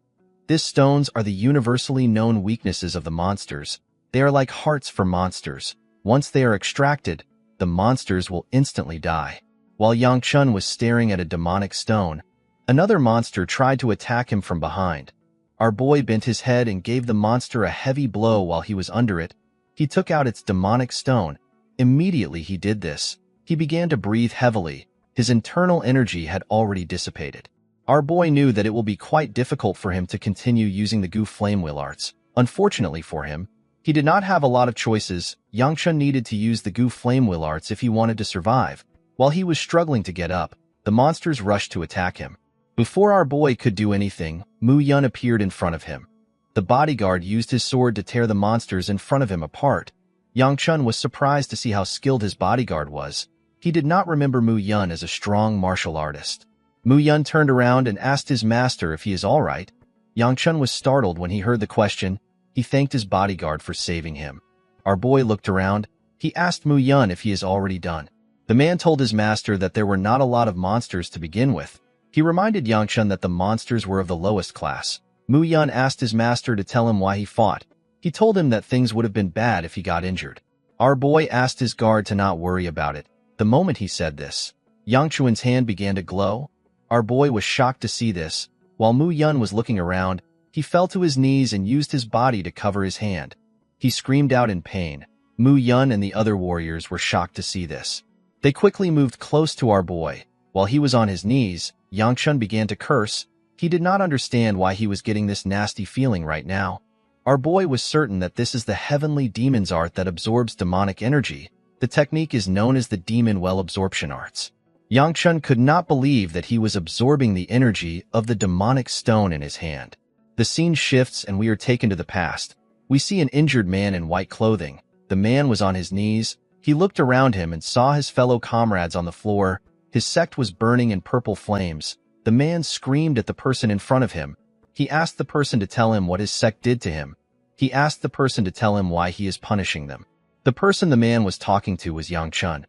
S1: These stones are the universally known weaknesses of the monsters. They are like hearts for monsters. Once they are extracted, the monsters will instantly die. While Yang Chun was staring at a demonic stone, another monster tried to attack him from behind. Our boy bent his head and gave the monster a heavy blow while he was under it. He took out its demonic stone. Immediately he did this, he began to breathe heavily. His internal energy had already dissipated. Our boy knew that it will be quite difficult for him to continue using the Gu Flame Wheel arts. Unfortunately for him, he did not have a lot of choices. Yang Chun needed to use the Gu Flame Wheel arts if he wanted to survive. While he was struggling to get up, the monsters rushed to attack him. Before our boy could do anything, Mu Yun appeared in front of him. The bodyguard used his sword to tear the monsters in front of him apart. Yang Chun was surprised to see how skilled his bodyguard was. He did not remember Mu Yun as a strong martial artist. Mu Yun turned around and asked his master if he is all right. Yang Chun was startled when he heard the question. He thanked his bodyguard for saving him. Our boy looked around. He asked Mu Yun if he is already done. The man told his master that there were not a lot of monsters to begin with. He reminded Yang Chun that the monsters were of the lowest class. Mu Yun asked his master to tell him why he fought. He told him that things would have been bad if he got injured. Our boy asked his guard to not worry about it. The moment he said this, Yang Chun's hand began to glow. Our boy was shocked to see this. While Mu Yun was looking around, he fell to his knees and used his body to cover his hand. He screamed out in pain. Mu Yun and the other warriors were shocked to see this. They quickly moved close to our boy. While he was on his knees, Yang Chun began to curse. He did not understand why he was getting this nasty feeling right now. Our boy was certain that this is the heavenly demon's art that absorbs demonic energy. The technique is known as the demon well absorption arts. Yang Chun could not believe that he was absorbing the energy of the demonic stone in his hand. The scene shifts and we are taken to the past. We see an injured man in white clothing. The man was on his knees. He looked around him and saw his fellow comrades on the floor. His sect was burning in purple flames. The man screamed at the person in front of him. He asked the person to tell him what his sect did to him. He asked the person to tell him why he is punishing them. The person the man was talking to was Yang Chun.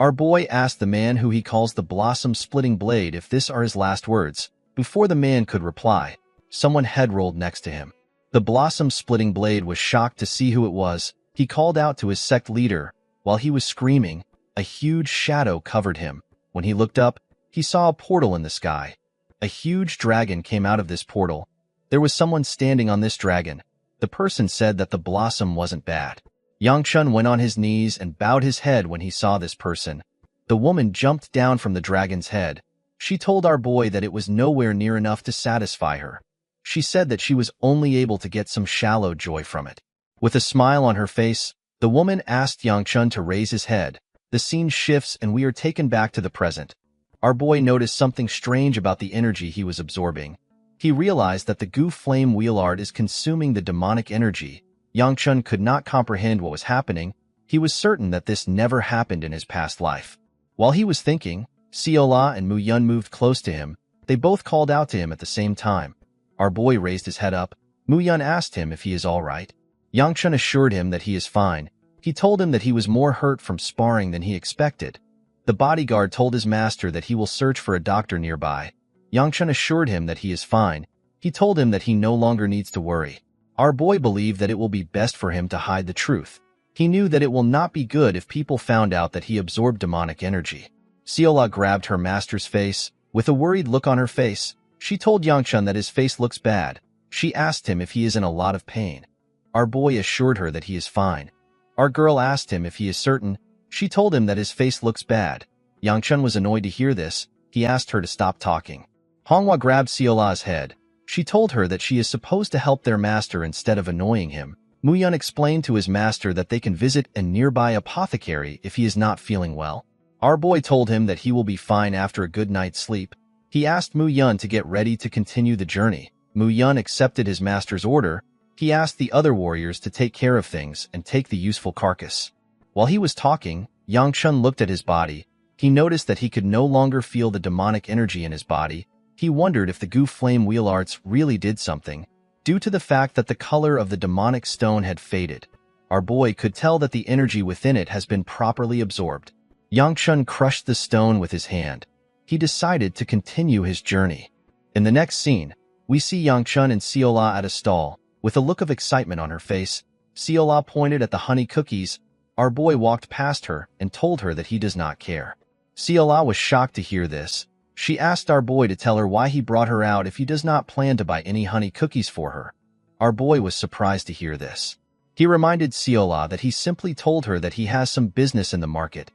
S1: Our boy asked the man who he calls the blossom-splitting blade if this are his last words. Before the man could reply, someone head rolled next to him. The blossom-splitting blade was shocked to see who it was. He called out to his sect leader. While he was screaming, a huge shadow covered him. When he looked up, he saw a portal in the sky. A huge dragon came out of this portal. There was someone standing on this dragon. The person said that the blossom wasn't bad. Yang Chun went on his knees and bowed his head when he saw this person. The woman jumped down from the dragon's head. She told our boy that it was nowhere near enough to satisfy her. She said that she was only able to get some shallow joy from it. With a smile on her face, the woman asked Yang Chun to raise his head. The scene shifts and we are taken back to the present. Our boy noticed something strange about the energy he was absorbing. He realized that the Gu Flame Wheel art is consuming the demonic energy. Yang Chun could not comprehend what was happening. He was certain that this never happened in his past life. While he was thinking, Siola and Mu Yun moved close to him. They both called out to him at the same time. Our boy raised his head up. Mu Yun asked him if he is all right. Yang Chun assured him that he is fine. He told him that he was more hurt from sparring than he expected. The bodyguard told his master that he will search for a doctor nearby. Yang Chun assured him that he is fine. He told him that he no longer needs to worry. Our boy believed that it will be best for him to hide the truth. He knew that it will not be good if people found out that he absorbed demonic energy. Siola grabbed her master's face. With a worried look on her face, she told Yang Chun that his face looks bad. She asked him if he is in a lot of pain. Our boy assured her that he is fine. Our girl asked him if he is certain. She told him that his face looks bad. Yang Chun was annoyed to hear this. He asked her to stop talking. Manhwa grabbed Siola's head. She told her that she is supposed to help their master instead of annoying him. Mu-yun explained to his master that they can visit a nearby apothecary if he is not feeling well. Our boy told him that he will be fine after a good night's sleep. He asked Mu-yun to get ready to continue the journey. Mu-yun accepted his master's order. He asked the other warriors to take care of things and take the useful carcass. While he was talking, Yangchun looked at his body. He noticed that he could no longer feel the demonic energy in his body. He wondered if the Gu Flame Wheel Arts really did something, due to the fact that the color of the demonic stone had faded. Our boy could tell that the energy within it has been properly absorbed. Yangchun crushed the stone with his hand. He decided to continue his journey. In the next scene, we see Yangchun and Seola at a stall. With a look of excitement on her face, Seola pointed at the honey cookies. Our boy walked past her and told her that he does not care. Seola was shocked to hear this. She asked our boy to tell her why he brought her out if he does not plan to buy any honey cookies for her. Our boy was surprised to hear this. He reminded Seola that he simply told her that he has some business in the market.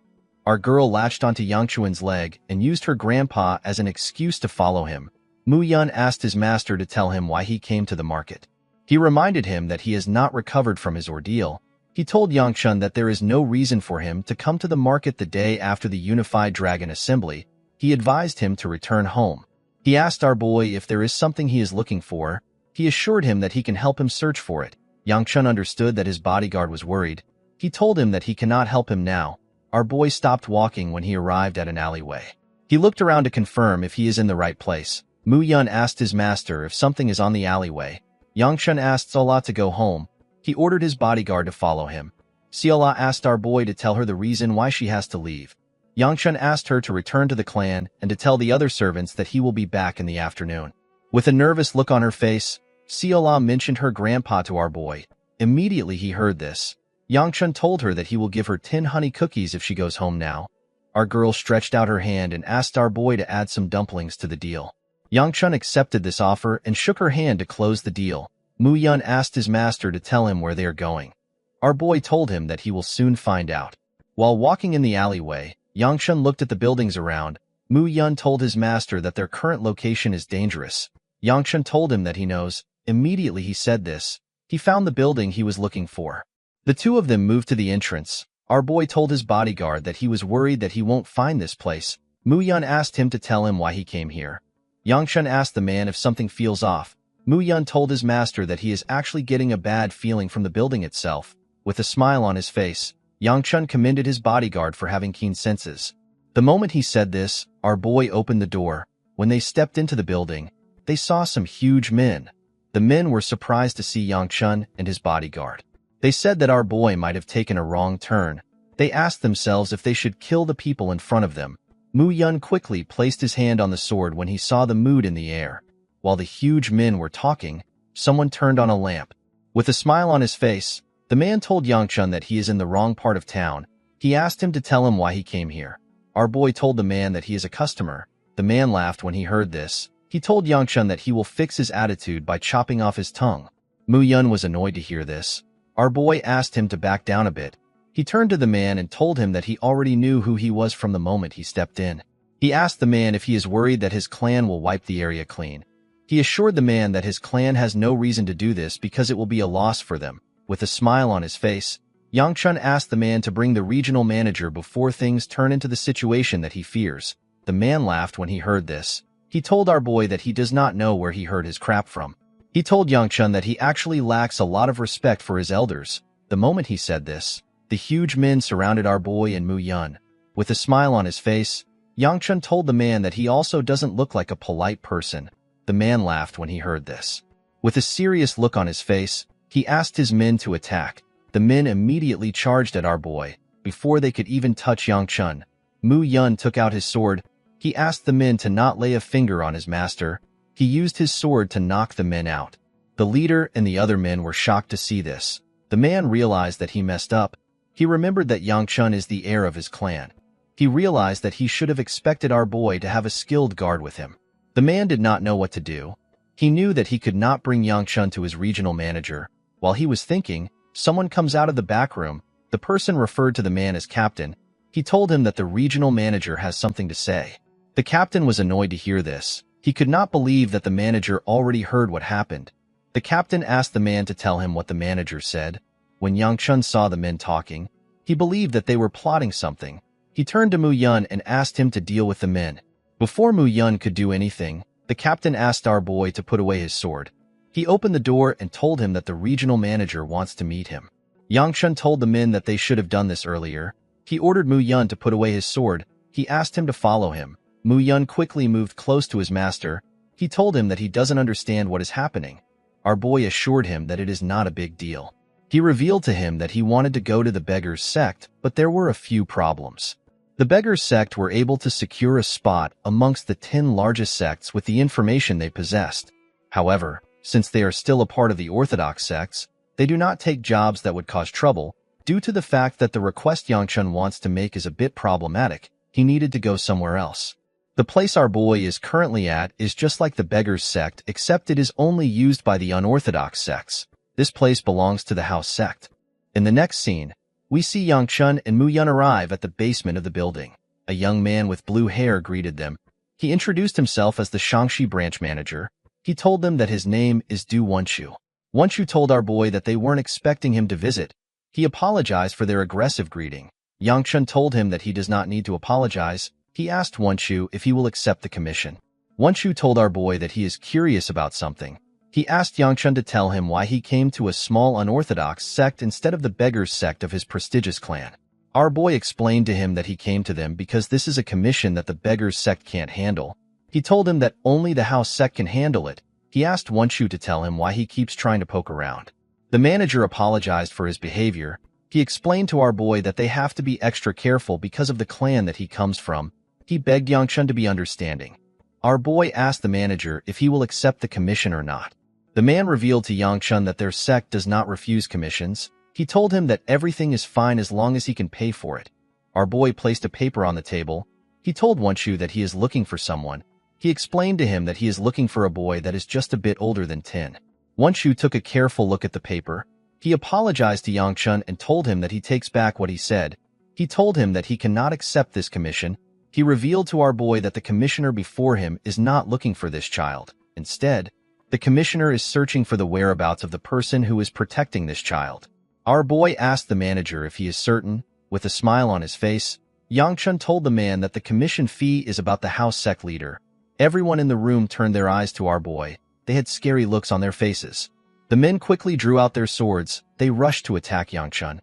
S1: Our girl latched onto Yangchuan's leg and used her grandpa as an excuse to follow him. Mu-yun asked his master to tell him why he came to the market. He reminded him that he has not recovered from his ordeal. He told Yangchun that there is no reason for him to come to the market the day after the Unified Dragon Assembly. He advised him to return home. He asked our boy if there is something he is looking for. He assured him that he can help him search for it. Yangchun understood that his bodyguard was worried. He told him that he cannot help him now. Our boy stopped walking when he arrived at an alleyway. He looked around to confirm if he is in the right place. Mu-yun asked his master if something is on the alleyway. Yangchun asked Seola to go home. He ordered his bodyguard to follow him. Seola asked our boy to tell her the reason why she has to leave. Yangchun asked her to return to the clan and to tell the other servants that he will be back in the afternoon. With a nervous look on her face, Seola mentioned her grandpa to our boy. Immediately he heard this. Yangchun told her that he will give her 10 honey cookies if she goes home now. Our girl stretched out her hand and asked our boy to add some dumplings to the deal. Yangchun accepted this offer and shook her hand to close the deal. Mu-yun asked his master to tell him where they are going. Our boy told him that he will soon find out. While walking in the alleyway, Yangchun looked at the buildings around. Mu-yun told his master that their current location is dangerous. Yangchun told him that he knows. Immediately he said this. He found the building he was looking for. The two of them moved to the entrance. Our boy told his bodyguard that he was worried that he won't find this place. Mu-yun asked him to tell him why he came here. Yangchun asked the man if something feels off. Mu-yun told his master that he is actually getting a bad feeling from the building itself. With a smile on his face, Yangchun commended his bodyguard for having keen senses. The moment he said this, our boy opened the door. When they stepped into the building, they saw some huge men. The men were surprised to see Yangchun and his bodyguard. They said that our boy might have taken a wrong turn. They asked themselves if they should kill the people in front of them. Mu-yun quickly placed his hand on the sword when he saw the mood in the air. While the huge men were talking, someone turned on a lamp. With a smile on his face, the man told Yangchun that he is in the wrong part of town. He asked him to tell him why he came here. Our boy told the man that he is a customer. The man laughed when he heard this. He told Yangchun that he will fix his attitude by chopping off his tongue. Mu-yun was annoyed to hear this. Our boy asked him to back down a bit. He turned to the man and told him that he already knew who he was from the moment he stepped in. He asked the man if he is worried that his clan will wipe the area clean. He assured the man that his clan has no reason to do this because it will be a loss for them. With a smile on his face, Yangchun asked the man to bring the regional manager before things turn into the situation that he fears. The man laughed when he heard this. He told our boy that he does not know where he heard his crap from. He told Yangchun that he actually lacks a lot of respect for his elders. The moment he said this, the huge men surrounded our boy and Mu-yun. With a smile on his face, Yangchun told the man that he also doesn't look like a polite person. The man laughed when he heard this. With a serious look on his face, he asked his men to attack. The men immediately charged at our boy. Before they could even touch Yangchun, Mu-yun took out his sword. He asked the men to not lay a finger on his master. He used his sword to knock the men out. The leader and the other men were shocked to see this. The man realized that he messed up. He remembered that Yangchun is the heir of his clan. He realized that he should have expected our boy to have a skilled guard with him. The man did not know what to do. He knew that he could not bring Yangchun to his regional manager. While he was thinking, someone comes out of the back room. The person referred to the man as captain. He told him that the regional manager has something to say. The captain was annoyed to hear this. He could not believe that the manager already heard what happened. The captain asked the man to tell him what the manager said. When Yang Chun saw the men talking, he believed that they were plotting something. He turned to Mu Yun and asked him to deal with the men. Before Mu Yun could do anything, the captain asked our boy to put away his sword. He opened the door and told him that the regional manager wants to meet him. Yang Chun told the men that they should have done this earlier. He ordered Mu Yun to put away his sword. He asked him to follow him. Mu Yun quickly moved close to his master. He told him that he doesn't understand what is happening. Our boy assured him that it is not a big deal. He revealed to him that he wanted to go to the beggars' sect, but there were a few problems. The beggars' sect were able to secure a spot amongst the 10 largest sects with the information they possessed. However, since they are still a part of the orthodox sects, they do not take jobs that would cause trouble. Due to the fact that the request Yang Chun wants to make is a bit problematic, he needed to go somewhere else. The place our boy is currently at is just like the beggars' sect, except it is only used by the unorthodox sects. This place belongs to the house sect. In the next scene, we see Yang Chun and Mu Yun arrive at the basement of the building. A young man with blue hair greeted them. He introduced himself as the Shangxi branch manager. He told them that his name is Du Wenshu. Wenshu told our boy that they weren't expecting him to visit. He apologized for their aggressive greeting. Yang Chun told him that he does not need to apologize. He asked Wenshu if he will accept the commission. Wenshu told our boy that he is curious about something. He asked Yang Chun to tell him why he came to a small unorthodox sect instead of the beggars' sect of his prestigious clan. Our boy explained to him that he came to them because this is a commission that the beggars' sect can't handle. He told him that only the house sect can handle it. He asked Wenshu to tell him why he keeps trying to poke around. The manager apologized for his behavior. He explained to our boy that they have to be extra careful because of the clan that he comes from. He begged Yang Chun to be understanding. Our boy asked the manager if he will accept the commission or not. The man revealed to Yang Chun that their sect does not refuse commissions. He told him that everything is fine as long as he can pay for it. Our boy placed a paper on the table. He told Wenshu that he is looking for someone. He explained to him that he is looking for a boy that is just a bit older than 10. Wenshu took a careful look at the paper. He apologized to Yang Chun and told him that he takes back what he said. He told him that he cannot accept this commission. He revealed to our boy that the commissioner before him is not looking for this child. Instead, the commissioner is searching for the whereabouts of the person who is protecting this child. Our boy asked the manager if he is certain. With a smile on his face, Yang Chun told the man that the commission fee is about the house sect leader. Everyone in the room turned their eyes to our boy. They had scary looks on their faces. The men quickly drew out their swords. They rushed to attack Yang Chun.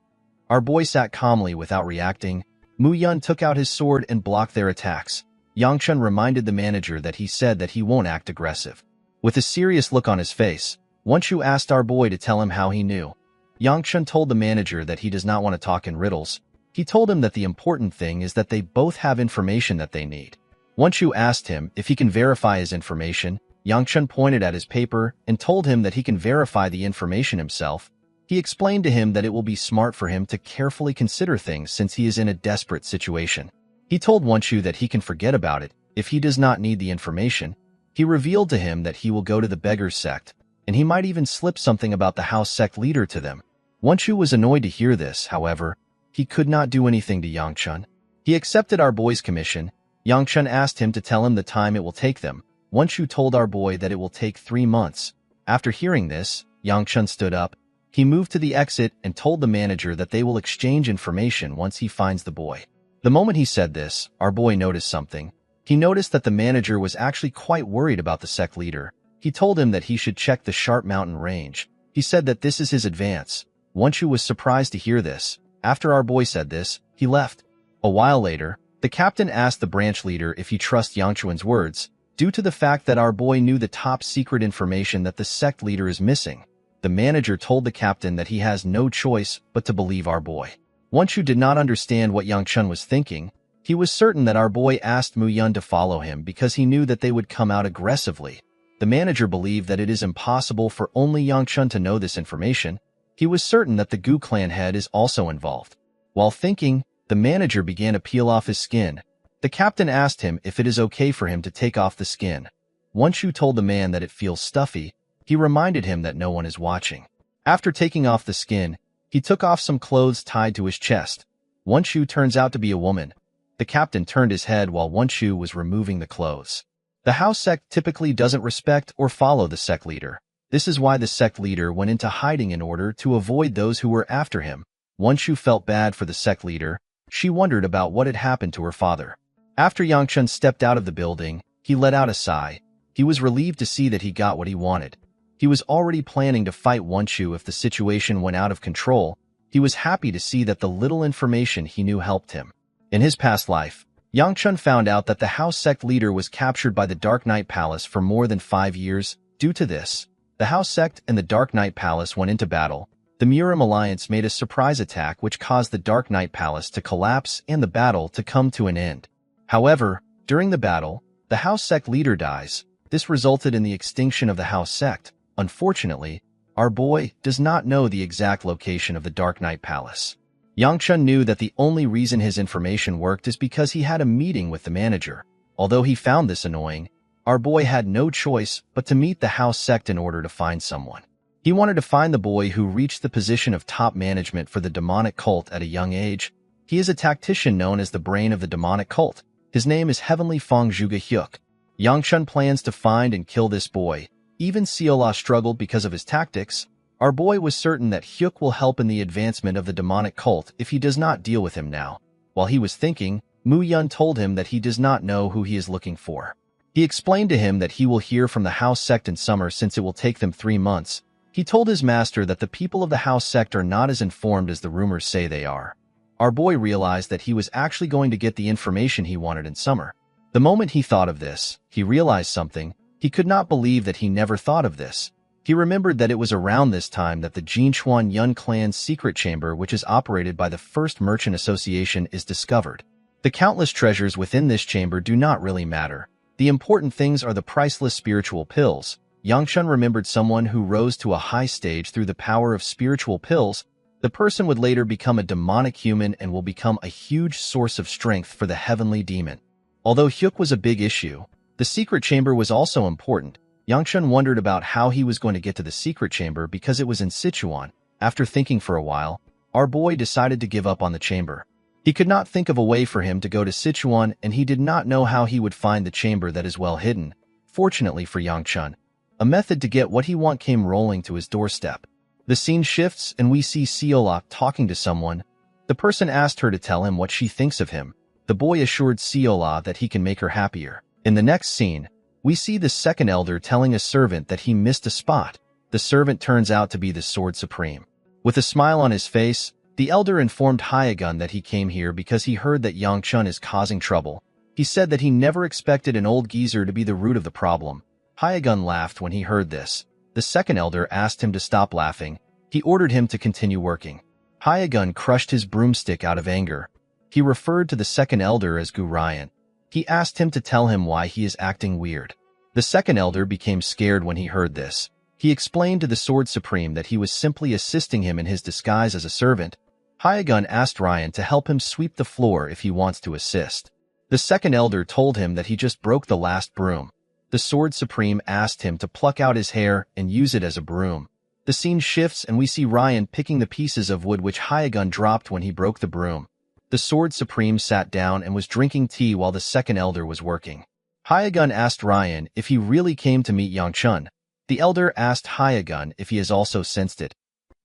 S1: Our boy sat calmly without reacting. Mu Yun took out his sword and blocked their attacks. Yang Chun reminded the manager that he said that he won't act aggressive. With a serious look on his face, Wenshu asked our boy to tell him how he knew. Yang Chun told the manager that he does not want to talk in riddles. He told him that the important thing is that they both have information that they need. Wenshu asked him if he can verify his information. Yang Chun pointed at his paper and told him that he can verify the information himself. He explained to him that it will be smart for him to carefully consider things since he is in a desperate situation. He told Wenshu that he can forget about it if he does not need the information. He revealed to him that he will go to the beggars' sect, and he might even slip something about the house sect leader to them. Wenshu was annoyed to hear this, however. He could not do anything to Yang Chun. He accepted our boy's commission. Yang Chun asked him to tell him the time it will take them. Wenshu told our boy that it will take 3 months. After hearing this, Yang Chun stood up. He moved to the exit and told the manager that they will exchange information once he finds the boy. The moment he said this, our boy noticed something. He noticed that the manager was actually quite worried about the sect leader. He told him that he should check the Sharp Mountain range. He said that this is his advance. Wenshu was surprised to hear this. After our boy said this, he left. A while later, the captain asked the branch leader if he trusts Yang Chun's words, due to the fact that our boy knew the top secret information that the sect leader is missing. The manager told the captain that he has no choice but to believe our boy. Wenshu did not understand what Yang Chun was thinking. He was certain that our boy asked Mu Yun to follow him because he knew that they would come out aggressively. The manager believed that it is impossible for only Yang Chun to know this information. He was certain that the Gu clan head is also involved. While thinking, the manager began to peel off his skin. The captain asked him if it is okay for him to take off the skin. Wenshu told the man that it feels stuffy. He reminded him that no one is watching. After taking off the skin, he took off some clothes tied to his chest. Wenshu turns out to be a woman. The captain turned his head while Wenshu was removing the clothes. The house sect typically doesn't respect or follow the sect leader. This is why the sect leader went into hiding in order to avoid those who were after him. Wanshu felt bad for the sect leader. She wondered about what had happened to her father. After Yangchun stepped out of the building, he let out a sigh. He was relieved to see that he got what he wanted. He was already planning to fight Wanshu if the situation went out of control. He was happy to see that the little information he knew helped him. In his past life, Yangchun found out that the house sect leader was captured by the Dark Knight Palace for more than 5 years. Due to this, the house sect and the Dark Knight Palace went into battle. The Murim Alliance made a surprise attack which caused the Dark Knight Palace to collapse and the battle to come to an end. However, during the battle, the house sect leader dies. This resulted in the extinction of the house sect. Unfortunately, our boy does not know the exact location of the Dark Knight Palace. Yangchun knew that the only reason his information worked is because he had a meeting with the manager. Although he found this annoying, our boy had no choice but to meet the house sect in order to find someone. He wanted to find the boy who reached the position of top management for the demonic cult at a young age. He is a tactician known as the brain of the demonic cult. His name is Heavenly Fong Zhuge Hyuk. Yangchun plans to find and kill this boy. Even Seola struggled because of his tactics. Our boy was certain that Hyuk will help in the advancement of the demonic cult if he does not deal with him now. While he was thinking, Mu Yun told him that he does not know who he is looking for. He explained to him that he will hear from the house sect in summer since it will take them 3 months. He told his master that the people of the house sect are not as informed as the rumors say they are. Our boy realized that he was actually going to get the information he wanted in summer. The moment he thought of this, he realized something. He could not believe that he never thought of this. He remembered that it was around this time that the Jinchuan Yun clan's secret chamber, which is operated by the First Merchant Association, is discovered. The countless treasures within this chamber do not really matter. The important things are the priceless spiritual pills. Yangchun remembered someone who rose to a high stage through the power of spiritual pills. The person would later become a demonic human and will become a huge source of strength for the heavenly demon. Although Hyuk was a big issue, the secret chamber was also important. Yangchun wondered about how he was going to get to the secret chamber because it was in Sichuan. After thinking for a while, our boy decided to give up on the chamber. He could not think of a way for him to go to Sichuan, and he did not know how he would find the chamber that is well hidden. Fortunately for Yangchun, a method to get what he want came rolling to his doorstep. The scene shifts and we see Seolok talking to someone. The person asked her to tell him what she thinks of him. The boy assured Seola that he can make her happier. In the next scene, we see the second elder telling a servant that he missed a spot. The servant turns out to be the Sword Supreme. With a smile on his face, the elder informed Hyagun that he came here because he heard that Yangchun is causing trouble. He said that he never expected an old geezer to be the root of the problem. Hyagun laughed when he heard this. The second elder asked him to stop laughing. He ordered him to continue working. Hyagun crushed his broomstick out of anger. He referred to the second elder as Gu Ryan. He asked him to tell him why he is acting weird. The second elder became scared when he heard this. He explained to the Sword Supreme that he was simply assisting him in his disguise as a servant. Hyagun asked Ryan to help him sweep the floor if he wants to assist. The second elder told him that he just broke the last broom. The Sword Supreme asked him to pluck out his hair and use it as a broom. The scene shifts and we see Ryan picking the pieces of wood which Hyagun dropped when he broke the broom. The Sword Supreme sat down and was drinking tea while the second elder was working. Hyagun asked Ryan if he really came to meet Yangchun. The elder asked Hyagun if he has also sensed it.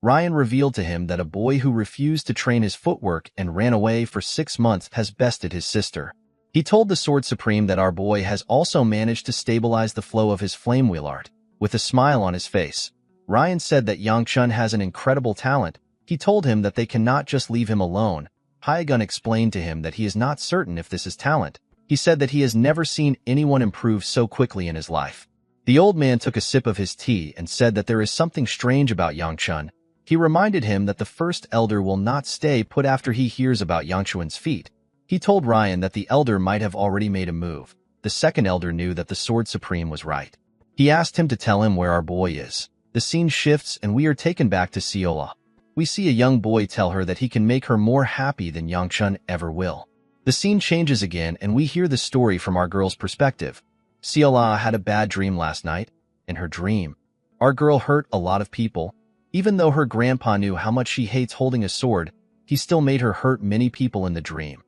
S1: Ryan revealed to him that a boy who refused to train his footwork and ran away for 6 months has bested his sister. He told the Sword Supreme that our boy has also managed to stabilize the flow of his flame wheel art. With a smile on his face, Ryan said that Yangchun has an incredible talent. He told him that they cannot just leave him alone. Hyagun explained to him that he is not certain if this is talent. He said that he has never seen anyone improve so quickly in his life. The old man took a sip of his tea and said that there is something strange about Yangchun. He reminded him that the first elder will not stay put after he hears about Yangchun's feat. He told Ryan that the elder might have already made a move. The second elder knew that the Sword Supreme was right. He asked him to tell him where our boy is. The scene shifts and we are taken back to Seola. We see a young boy tell her that he can make her more happy than Yangchun ever will. The scene changes again and we hear the story from our girl's perspective. Seola had a bad dream last night. In her dream, our girl hurt a lot of people. Even though her grandpa knew how much she hates holding a sword, he still made her hurt many people in the dream.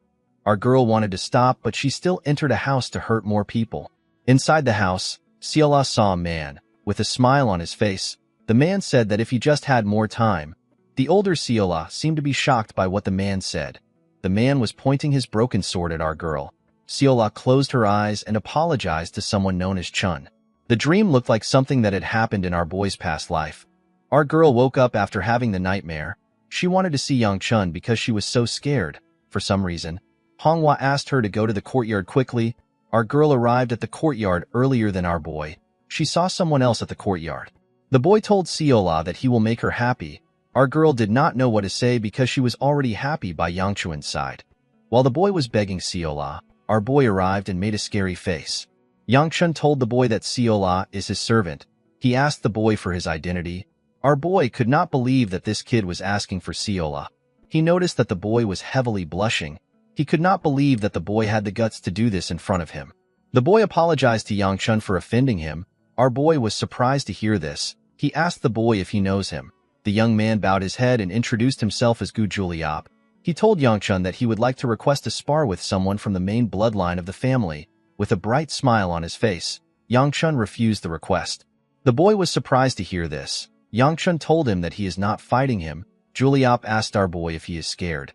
S1: Our girl wanted to stop, but she still entered a house to hurt more people. Inside the house, Seola saw a man. With a smile on his face, the man said that if he just had more time. The older Seola seemed to be shocked by what the man said. The man was pointing his broken sword at our girl. Seola closed her eyes and apologized to someone known as Chun. The dream looked like something that had happened in our boy's past life. Our girl woke up after having the nightmare. She wanted to see young Chun because she was so scared. For some reason, Manhwa asked her to go to the courtyard quickly. Our girl arrived at the courtyard earlier than our boy. She saw someone else at the courtyard. The boy told Seola that he will make her happy. Our girl did not know what to say because she was already happy by Yangchuan's side. While the boy was begging Seola, our boy arrived and made a scary face. Yangchun told the boy that Seola is his servant. He asked the boy for his identity. Our boy could not believe that this kid was asking for Seola. He noticed that the boy was heavily blushing. He could not believe that the boy had the guts to do this in front of him. The boy apologized to Yangchun for offending him. Our boy was surprised to hear this. He asked the boy if he knows him. The young man bowed his head and introduced himself as Gu Juliop. He told Yangchun that he would like to request a spar with someone from the main bloodline of the family. With a bright smile on his face, Yangchun refused the request. The boy was surprised to hear this. Yangchun told him that he is not fighting him. Juliop asked our boy if he is scared.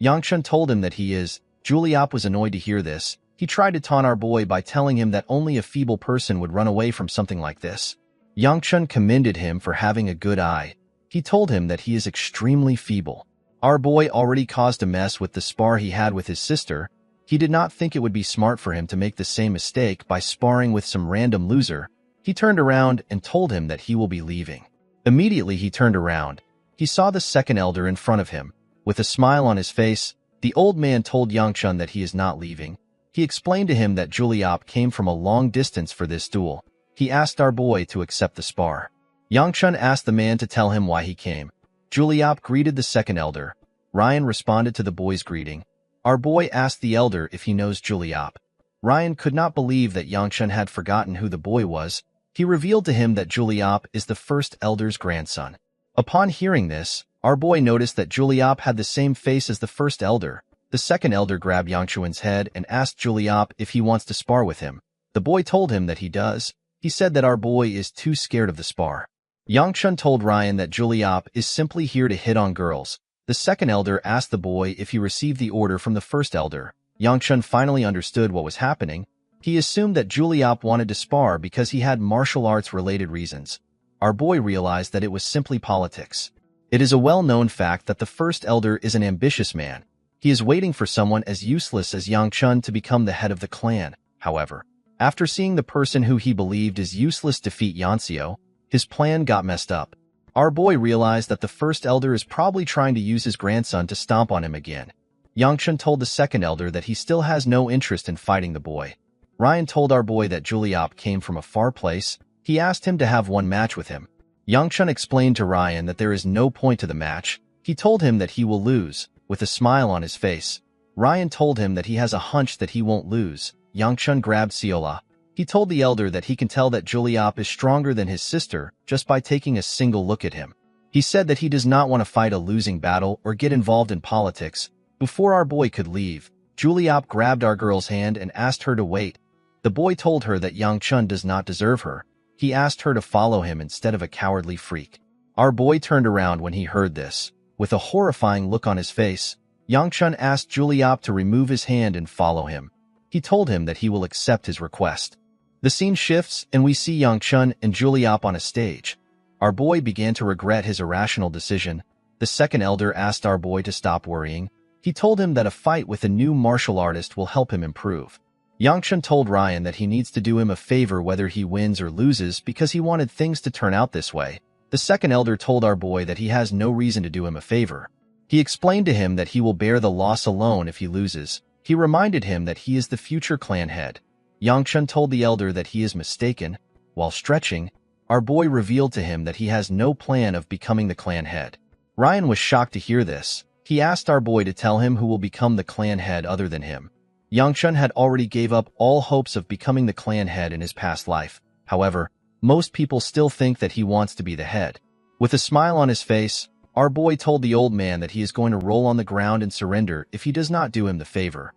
S1: Yangchun told him that he is. Juliop was annoyed to hear this. He tried to taunt our boy by telling him that only a feeble person would run away from something like this. Yangchun commended him for having a good eye. He told him that he is extremely feeble. Our boy already caused a mess with the spar he had with his sister. He did not think it would be smart for him to make the same mistake by sparring with some random loser. He turned around and told him that he will be leaving. Immediately he turned around. He saw the second elder in front of him. With a smile on his face, the old man told Yangchun that he is not leaving. He explained to him that Juliop came from a long distance for this duel. He asked our boy to accept the spar. Yangchun asked the man to tell him why he came. Juliop greeted the second elder. Ryan responded to the boy's greeting. Our boy asked the elder if he knows Juliop. Ryan could not believe that Yangchun had forgotten who the boy was. He revealed to him that Juliop is the first elder's grandson. Upon hearing this, our boy noticed that Juliop had the same face as the first elder. The second elder grabbed Yangchuan's head and asked Juliop if he wants to spar with him. The boy told him that he does. He said that our boy is too scared of the spar. Yangchun told Ryan that Juliop is simply here to hit on girls. The second elder asked the boy if he received the order from the first elder. Yangchun finally understood what was happening. He assumed that Juliop wanted to spar because he had martial arts-related reasons. Our boy realized that it was simply politics. It is a well-known fact that the first elder is an ambitious man. He is waiting for someone as useless as Yangchun to become the head of the clan. However, after seeing the person who he believed is useless defeat Yanseo, his plan got messed up. Our boy realized that the first elder is probably trying to use his grandson to stomp on him again. Yangchun told the second elder that he still has no interest in fighting the boy. Ryan told our boy that Juliop came from a far place. He asked him to have one match with him. Yangchun explained to Ryan that there is no point to the match. He told him that he will lose. With a smile on his face, Ryan told him that he has a hunch that he won't lose. Yangchun grabbed Seola. He told the elder that he can tell that Juliop is stronger than his sister just by taking a single look at him. He said that he does not want to fight a losing battle or get involved in politics. Before our boy could leave, Juliop grabbed our girl's hand and asked her to wait. The boy told her that Yangchun does not deserve her. He asked her to follow him instead of a cowardly freak. Our boy turned around when he heard this. With a horrifying look on his face, Yangchun asked Juliop to remove his hand and follow him. He told him that he will accept his request. The scene shifts and we see Yangchun and Juliop on a stage. Our boy began to regret his irrational decision. The second elder asked our boy to stop worrying. He told him that a fight with a new martial artist will help him improve. Yangchun told Ryan that he needs to do him a favor whether he wins or loses because he wanted things to turn out this way. The second elder told our boy that he has no reason to do him a favor. He explained to him that he will bear the loss alone if he loses. He reminded him that he is the future clan head. Yangchun told the elder that he is mistaken. While stretching, our boy revealed to him that he has no plan of becoming the clan head. Ryan was shocked to hear this. He asked our boy to tell him who will become the clan head other than him. Yangchun had already gave up all hopes of becoming the clan head in his past life. However, most people still think that he wants to be the head. With a smile on his face, our boy told the old man that he is going to roll on the ground and surrender if he does not do him the favor.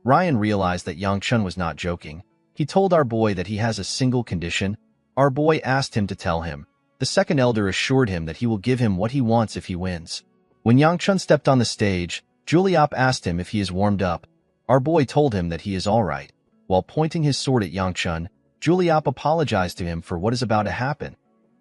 S1: Ryan realized that Yangchun was not joking. He told our boy that he has a single condition. Our boy asked him to tell him. The second elder assured him that he will give him what he wants if he wins. When Yangchun stepped on the stage, Juliop asked him if he is warmed up. Our boy told him that he is all right. While pointing his sword at Yangchun, Juliop apologized to him for what is about to happen.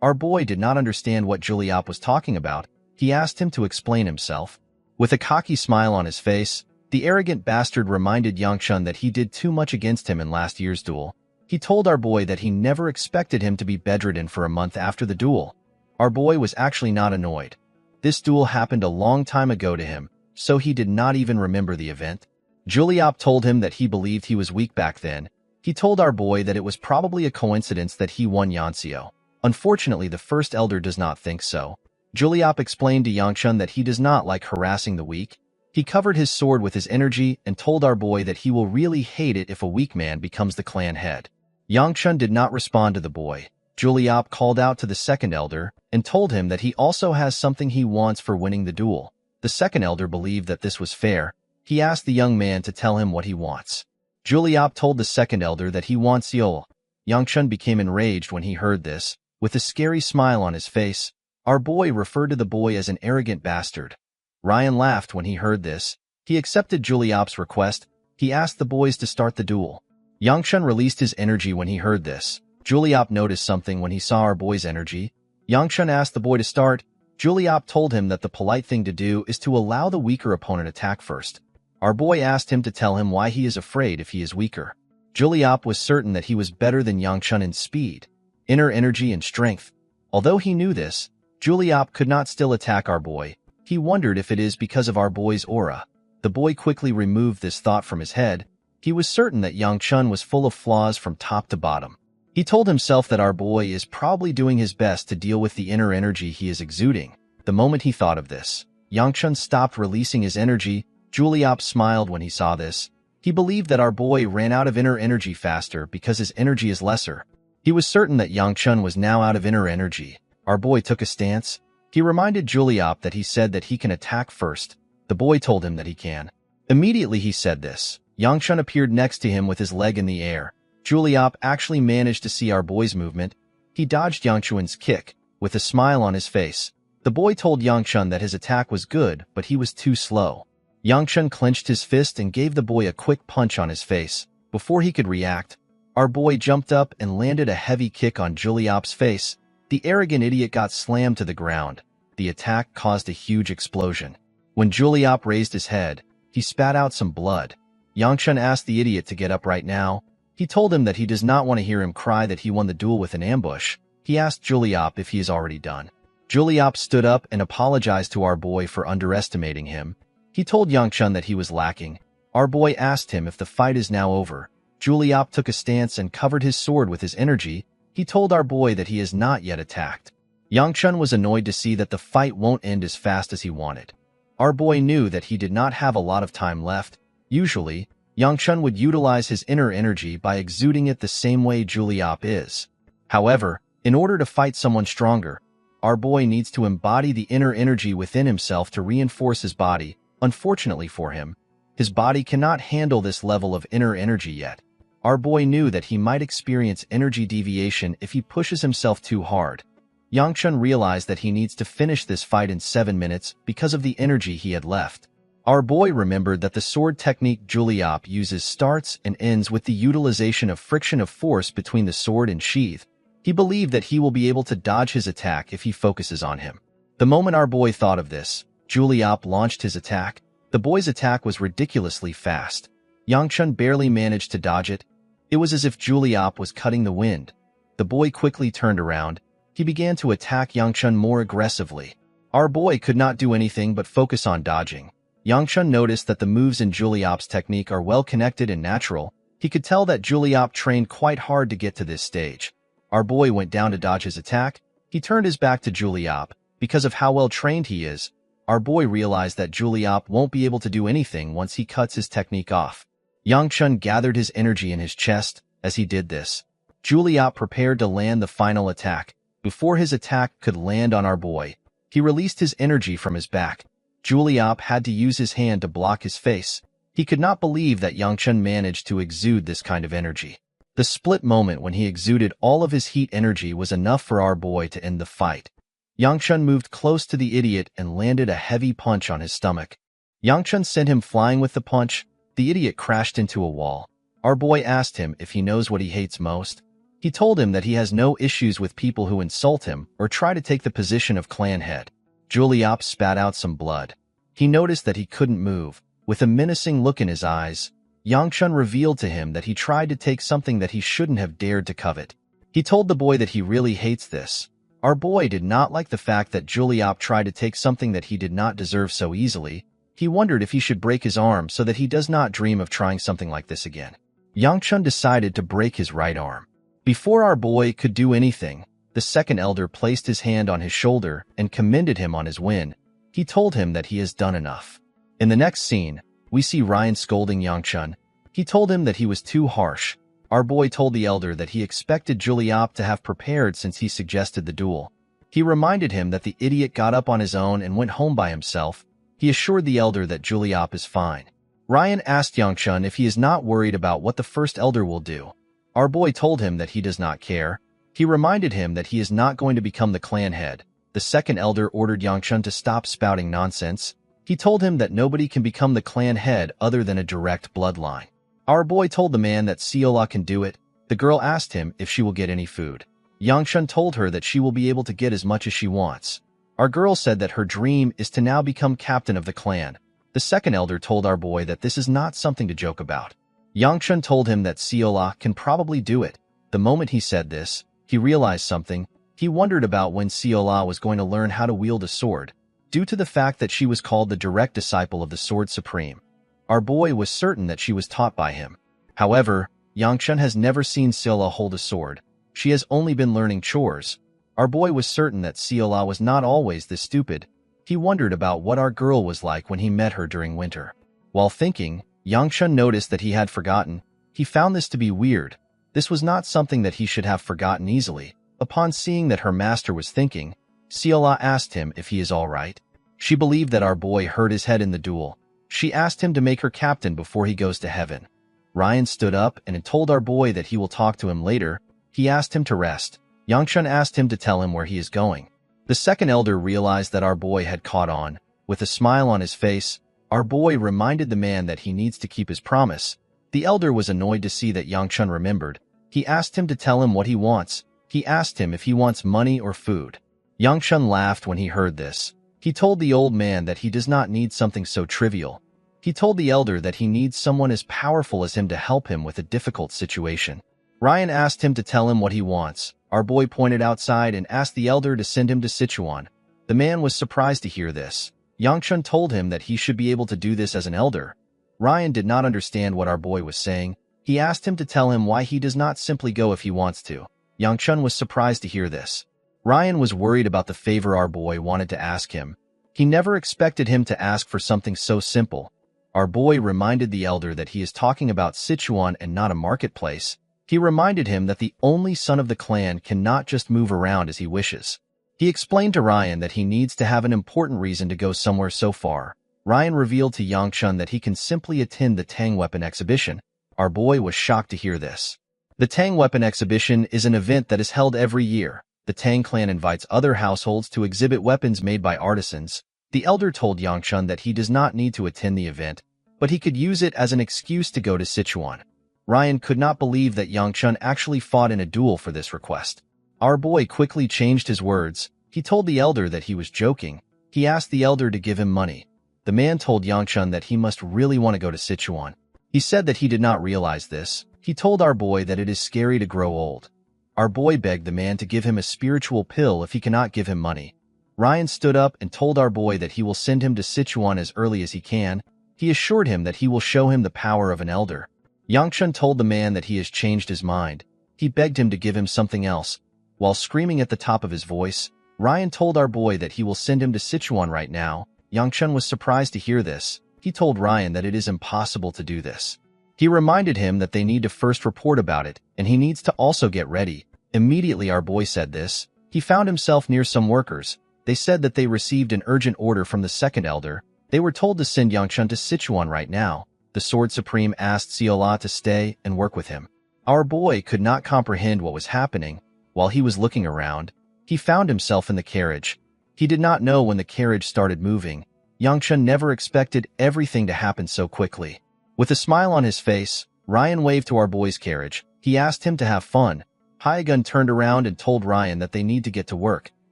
S1: Our boy did not understand what Juliop was talking about. He asked him to explain himself. With a cocky smile on his face, the arrogant bastard reminded Yangchun that he did too much against him in last year's duel. He told our boy that he never expected him to be bedridden for a month after the duel. Our boy was actually not annoyed. This duel happened a long time ago to him, so he did not even remember the event. Juliop told him that he believed he was weak back then. He told our boy that it was probably a coincidence that he won Yanxio. Unfortunately, the first elder does not think so. Juliop explained to Yangchun that he does not like harassing the weak. He covered his sword with his energy and told our boy that he will really hate it if a weak man becomes the clan head. Yangchun did not respond to the boy. Juliop called out to the second elder and told him that he also has something he wants for winning the duel. The second elder believed that this was fair. He asked the young man to tell him what he wants. Juliop told the second elder that he wants Yol. Yangchun became enraged when he heard this. With a scary smile on his face, our boy referred to the boy as an arrogant bastard. Ryan laughed when he heard this. He accepted Juliop's request. He asked the boys to start the duel. Yangchun released his energy when he heard this. Juliop noticed something when he saw our boy's energy. Yangchun asked the boy to start. Juliop told him that the polite thing to do is to allow the weaker opponent attack first. Our boy asked him to tell him why he is afraid if he is weaker. Juliop was certain that he was better than Yangchun in speed, inner energy, and strength. Although he knew this, Juliop could not still attack our boy. He wondered if it is because of our boy's aura. The boy quickly removed this thought from his head. He was certain that Yangchun was full of flaws from top to bottom. He told himself that our boy is probably doing his best to deal with the inner energy he is exuding. The moment he thought of this, Yangchun stopped releasing his energy. Juliop smiled when he saw this. He believed that our boy ran out of inner energy faster because his energy is lesser. He was certain that Yangchun was now out of inner energy. Our boy took a stance. He reminded Juliop that he said that he can attack first. The boy told him that he can. Immediately he said this, Yangchun appeared next to him with his leg in the air. Juliop actually managed to see our boy's movement. He dodged Yangchun's kick, with a smile on his face. The boy told Yangchun that his attack was good, but he was too slow. Yangchun clenched his fist and gave the boy a quick punch on his face. Before he could react, our boy jumped up and landed a heavy kick on Juliop's face. The arrogant idiot got slammed to the ground. The attack caused a huge explosion. When Juliop raised his head, he spat out some blood. Yangchun asked the idiot to get up right now. He told him that he does not want to hear him cry that he won the duel with an ambush. He asked Juliop if he is already done. Juliop stood up and apologized to our boy for underestimating him. He told Yangchun that he was lacking. Our boy asked him if the fight is now over. Juliop took a stance and covered his sword with his energy. He told our boy that he is not yet attacked. Yangchun was annoyed to see that the fight won't end as fast as he wanted. Our boy knew that he did not have a lot of time left. Usually, Yangchun would utilize his inner energy by exuding it the same way Juliop is. However, in order to fight someone stronger, our boy needs to embody the inner energy within himself to reinforce his body. Unfortunately for him, his body cannot handle this level of inner energy yet. Our boy knew that he might experience energy deviation if he pushes himself too hard. Yangchun realized that he needs to finish this fight in 7 minutes because of the energy he had left. Our boy remembered that the sword technique Juliop uses starts and ends with the utilization of friction of force between the sword and sheath. He believed that he will be able to dodge his attack if he focuses on him. The moment our boy thought of this, Juliop launched his attack. The boy's attack was ridiculously fast. Yangchun barely managed to dodge it. It was as if Juliop was cutting the wind. The boy quickly turned around. He began to attack Yangchun more aggressively. Our boy could not do anything but focus on dodging. Yangchun noticed that the moves in Juliop's technique are well connected and natural. He could tell that Juliop trained quite hard to get to this stage. Our boy went down to dodge his attack. He turned his back to Juliop. Because of how well trained he is, our boy realized that Juliop won't be able to do anything once he cuts his technique off. Yangchun gathered his energy in his chest. As he did this, Juliop prepared to land the final attack. Before his attack could land on our boy, he released his energy from his back. Juliop had to use his hand to block his face. He could not believe that Yangchun managed to exude this kind of energy. The split moment when he exuded all of his heat energy was enough for our boy to end the fight. Yangchun moved close to the idiot and landed a heavy punch on his stomach. Yangchun sent him flying with the punch. The idiot crashed into a wall. Our boy asked him if he knows what he hates most. He told him that he has no issues with people who insult him or try to take the position of clan head. Juliop spat out some blood. He noticed that he couldn't move. With a menacing look in his eyes, Yangchun revealed to him that he tried to take something that he shouldn't have dared to covet. He told the boy that he really hates this. Our boy did not like the fact that Juliop tried to take something that he did not deserve so easily. He wondered if he should break his arm so that he does not dream of trying something like this again. Yangchun decided to break his right arm. Before our boy could do anything, the second elder placed his hand on his shoulder and commended him on his win. He told him that he has done enough. In the next scene, we see Ryan scolding Yangchun. He told him that he was too harsh. Our boy told the elder that he expected Juliop to have prepared since he suggested the duel. He reminded him that the idiot got up on his own and went home by himself. He assured the elder that Juliop is fine. Ryan asked Yangchun if he is not worried about what the first elder will do. Our boy told him that he does not care. He reminded him that he is not going to become the clan head. The second elder ordered Yangchun to stop spouting nonsense. He told him that nobody can become the clan head other than a direct bloodline. Our boy told the man that Seola can do it. The girl asked him if she will get any food. Yangchun told her that she will be able to get as much as she wants. Our girl said that her dream is to now become captain of the clan. The second elder told our boy that this is not something to joke about. Yangchun told him that Seola can probably do it. The moment he said this, he realized something. He wondered about when Seola was going to learn how to wield a sword, due to the fact that she was called the direct disciple of the Sword Supreme. Our boy was certain that she was taught by him. However, Yangchun has never seen Seola hold a sword. She has only been learning chores. Our boy was certain that Seola was not always this stupid. He wondered about what our girl was like when he met her during winter. While thinking, Yangchun noticed that he had forgotten. He found this to be weird. This was not something that he should have forgotten easily. Upon seeing that her master was thinking, Seola asked him if he is all right. She believed that our boy hurt his head in the duel. She asked him to make her captain before he goes to heaven. Ryan stood up and told our boy that he will talk to him later. He asked him to rest. Yangchun asked him to tell him where he is going. The second elder realized that our boy had caught on. With a smile on his face, our boy reminded the man that he needs to keep his promise. The elder was annoyed to see that Yangchun remembered. He asked him to tell him what he wants. He asked him if he wants money or food. Yangchun laughed when he heard this. He told the old man that he does not need something so trivial. He told the elder that he needs someone as powerful as him to help him with a difficult situation. Ryan asked him to tell him what he wants. Our boy pointed outside and asked the elder to send him to Sichuan. The man was surprised to hear this. Yangchun told him that he should be able to do this as an elder. Ryan did not understand what our boy was saying. He asked him to tell him why he does not simply go if he wants to. Yangchun was surprised to hear this. Ryan was worried about the favor our boy wanted to ask him. He never expected him to ask for something so simple. Our boy reminded the elder that he is talking about Sichuan and not a marketplace. He reminded him that the only son of the clan cannot just move around as he wishes. He explained to Ryan that he needs to have an important reason to go somewhere so far. Ryan revealed to Yangchun that he can simply attend the Tang Weapon Exhibition. Our boy was shocked to hear this. The Tang Weapon Exhibition is an event that is held every year. The Tang clan invites other households to exhibit weapons made by artisans. The elder told Yangchun that he does not need to attend the event, but he could use it as an excuse to go to Sichuan. Ryan could not believe that Yangchun actually fought in a duel for this request. Our boy quickly changed his words. He told the elder that he was joking. He asked the elder to give him money. The man told Yangchun that he must really want to go to Sichuan. He said that he did not realize this. He told our boy that it is scary to grow old. Our boy begged the man to give him a spiritual pill if he cannot give him money. Ryan stood up and told our boy that he will send him to Sichuan as early as he can. He assured him that he will show him the power of an elder. Yangchun told the man that he has changed his mind. He begged him to give him something else. While screaming at the top of his voice, Ryan told our boy that he will send him to Sichuan right now. Yangchun was surprised to hear this. He told Ryan that it is impossible to do this. He reminded him that they need to first report about it, and he needs to also get ready. Immediately our boy said this. He found himself near some workers. They said that they received an urgent order from the second elder. They were told to send Yangchun to Sichuan right now. The Sword Supreme asked Seola to stay and work with him. Our boy could not comprehend what was happening. While he was looking around, he found himself in the carriage. He did not know when the carriage started moving. Yangchun never expected everything to happen so quickly. With a smile on his face, Ryan waved to our boy's carriage. He asked him to have fun. Hyagun turned around and told Ryan that they need to get to work.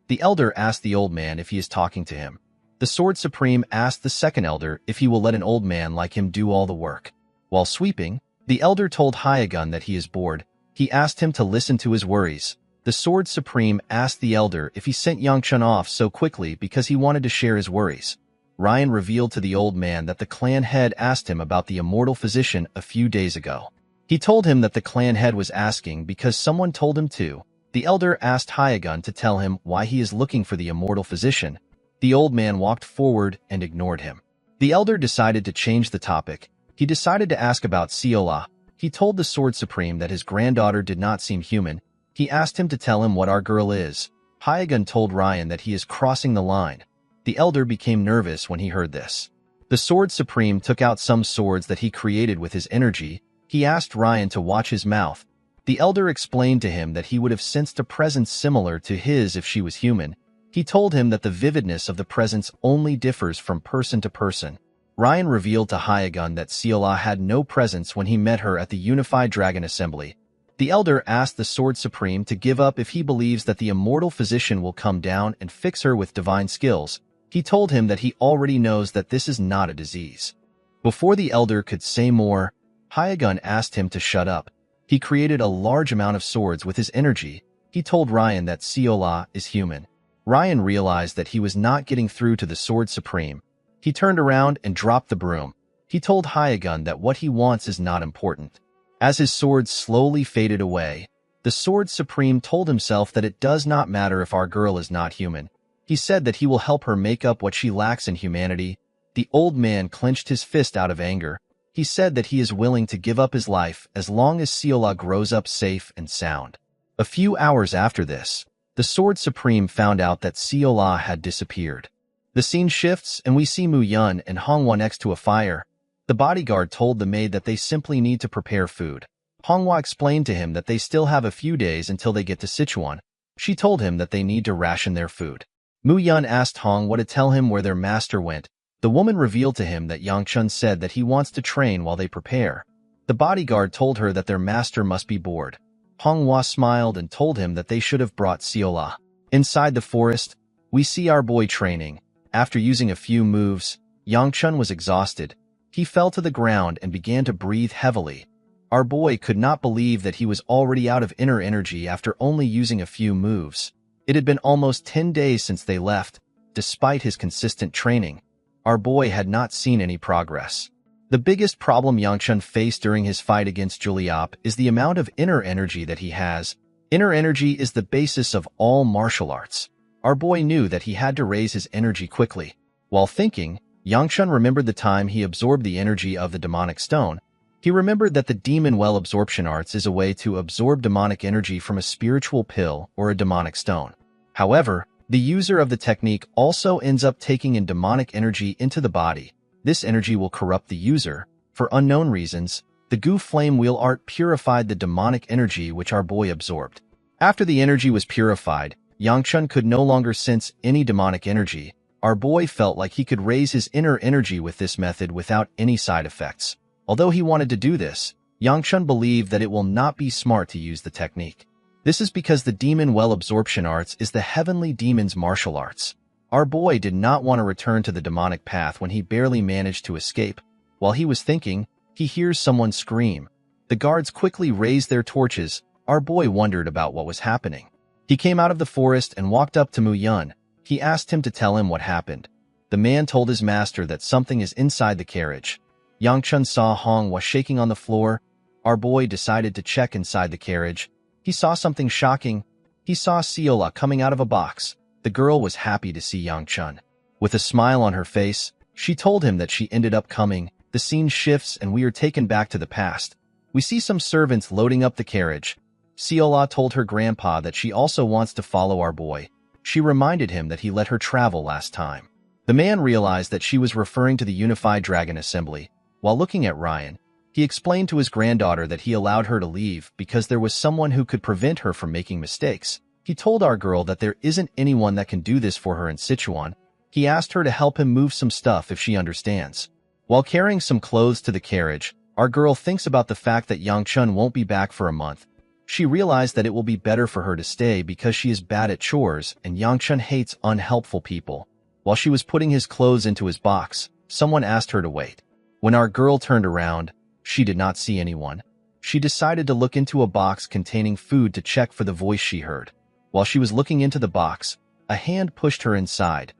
S1: The elder asked the old man if he is talking to him. The Sword Supreme asked the second elder if he will let an old man like him do all the work. While sweeping, the elder told Hyagun that he is bored. He asked him to listen to his worries. The Sword Supreme asked the elder if he sent Yangchun off so quickly because he wanted to share his worries. Ryan revealed to the old man that the clan head asked him about the immortal physician a few days ago. He told him that the clan head was asking because someone told him to. The elder asked Hyagun to tell him why he is looking for the immortal physician. The old man walked forward and ignored him. The elder decided to change the topic. He decided to ask about Seola. He told the Sword Supreme that his granddaughter did not seem human. He asked him to tell him what our girl is. Hyagun told Ryan that he is crossing the line. The elder became nervous when he heard this. The Sword Supreme took out some swords that he created with his energy. He asked Ryan to watch his mouth. The elder explained to him that he would have sensed a presence similar to his if she was human. He told him that the vividness of the presence only differs from person to person. Ryan revealed to Hyagun that Seola had no presence when he met her at the Unified Dragon Assembly. The elder asked the Sword Supreme to give up if he believes that the immortal physician will come down and fix her with divine skills. He told him that he already knows that this is not a disease. Before the elder could say more, Hyagun asked him to shut up. He created a large amount of swords with his energy. He told Ryan that Seola is human. Ryan realized that he was not getting through to the Sword Supreme. He turned around and dropped the broom. He told Hyagun that what he wants is not important. As his sword slowly faded away, the Sword Supreme told himself that it does not matter if our girl is not human. He said that he will help her make up what she lacks in humanity. The old man clenched his fist out of anger. He said that he is willing to give up his life as long as Seola grows up safe and sound. A few hours after this, the Sword Supreme found out that Seola had disappeared. The scene shifts and we see Mu Yun and Manhwa next to a fire. The bodyguard told the maid that they simply need to prepare food. Manhwa explained to him that they still have a few days until they get to Sichuan. She told him that they need to ration their food. Mu Yun asked Manhwa to tell him where their master went. The woman revealed to him that Yangchun said that he wants to train while they prepare. The bodyguard told her that their master must be bored. Manhwa smiled and told him that they should have brought Seola. Inside the forest, we see our boy training. After using a few moves, Yangchun was exhausted. He fell to the ground and began to breathe heavily. Our boy could not believe that he was already out of inner energy after only using a few moves. It had been almost 10 days since they left. Despite his consistent training, our boy had not seen any progress. The biggest problem Yangchun faced during his fight against Juliop is the amount of inner energy that he has. Inner energy is the basis of all martial arts. Our boy knew that he had to raise his energy quickly. While thinking, Yangchun remembered the time he absorbed the energy of the demonic stone. He remembered that the demon well absorption arts is a way to absorb demonic energy from a spiritual pill or a demonic stone. However, the user of the technique also ends up taking in demonic energy into the body. This energy will corrupt the user. For unknown reasons, the Gu Flame Wheel art purified the demonic energy which our boy absorbed. After the energy was purified, Yangchun could no longer sense any demonic energy. Our boy felt like he could raise his inner energy with this method without any side effects. Although he wanted to do this, Yangchun believed that it will not be smart to use the technique. This is because the demon well absorption arts is the heavenly demon's martial arts. Our boy did not want to return to the demonic path when he barely managed to escape. While he was thinking, he hears someone scream. The guards quickly raised their torches. Our boy wondered about what was happening. He came out of the forest and walked up to Mu Yun. He asked him to tell him what happened. The man told his master that something is inside the carriage. Yangchun saw Manhwa shaking on the floor. Our boy decided to check inside the carriage. He saw something shocking. He saw Seola coming out of a box. The girl was happy to see Yangchun. With a smile on her face, she told him that she ended up coming. The scene shifts and we are taken back to the past. We see some servants loading up the carriage. Seola told her grandpa that she also wants to follow our boy. She reminded him that he let her travel last time. The man realized that she was referring to the Unified Dragon Assembly. While looking at Ryan, He explained to his granddaughter that he allowed her to leave because there was someone who could prevent her from making mistakes. He told our girl that there isn't anyone that can do this for her in Sichuan. He asked her to help him move some stuff if she understands. While carrying some clothes to the carriage, our girl thinks about the fact that Yangchun won't be back for a month. She realized that it will be better for her to stay because she is bad at chores and Yangchun hates unhelpful people. While she was putting his clothes into his box, someone asked her to wait. When our girl turned around, she did not see anyone. She decided to look into a box containing food to check for the voice she heard. While she was looking into the box, a hand pushed her inside.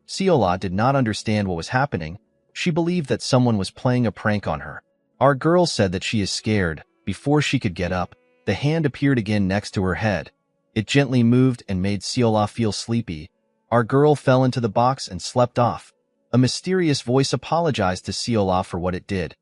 S1: Seola did not understand what was happening. She believed that someone was playing a prank on her. Our girl said that she is scared. Before she could get up, the hand appeared again next to her head. It gently moved and made Seola feel sleepy. Our girl fell into the box and slept off. A mysterious voice apologized to Seola for what it did.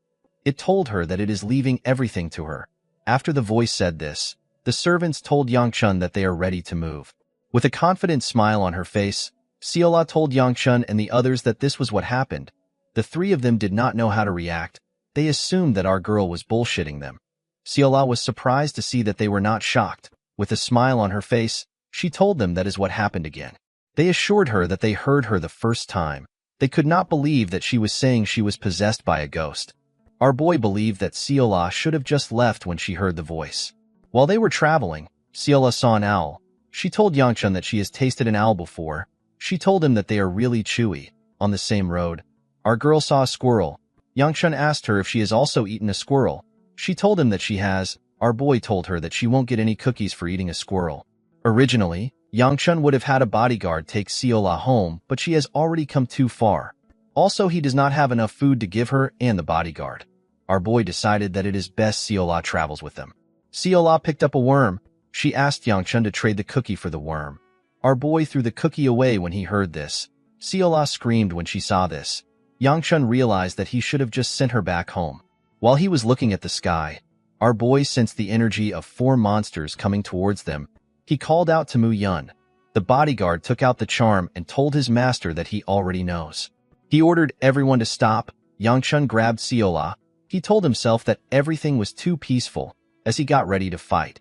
S1: It told her that it is leaving everything to her. After the voice said this, the servants told Yangchun that they are ready to move. With a confident smile on her face, Seola told Yangchun and the others that this was what happened. The three of them did not know how to react. They assumed that our girl was bullshitting them. Seola was surprised to see that they were not shocked. With a smile on her face, she told them that is what happened again. They assured her that they heard her the first time. They could not believe that she was saying she was possessed by a ghost. Our boy believed that Seola should have just left when she heard the voice. While they were traveling, Seola saw an owl. She told Yangchun that she has tasted an owl before. She told him that they are really chewy. On the same road, our girl saw a squirrel. Yangchun asked her if she has also eaten a squirrel. She told him that she has. Our boy told her that she won't get any cookies for eating a squirrel. Originally, Yangchun would have had a bodyguard take Seola home, but she has already come too far. Also, he does not have enough food to give her and the bodyguard. Our boy decided that it is best Seola travels with them. Seola picked up a worm. She asked Yangchun to trade the cookie for the worm. Our boy threw the cookie away when he heard this. Seola screamed when she saw this. Yangchun realized that he should have just sent her back home. While he was looking at the sky, our boy sensed the energy of 4 monsters coming towards them. He called out to Mu Yun. The bodyguard took out the charm and told his master that he already knows. He ordered everyone to stop. Yangchun grabbed Seola. He told himself that everything was too peaceful as he got ready to fight.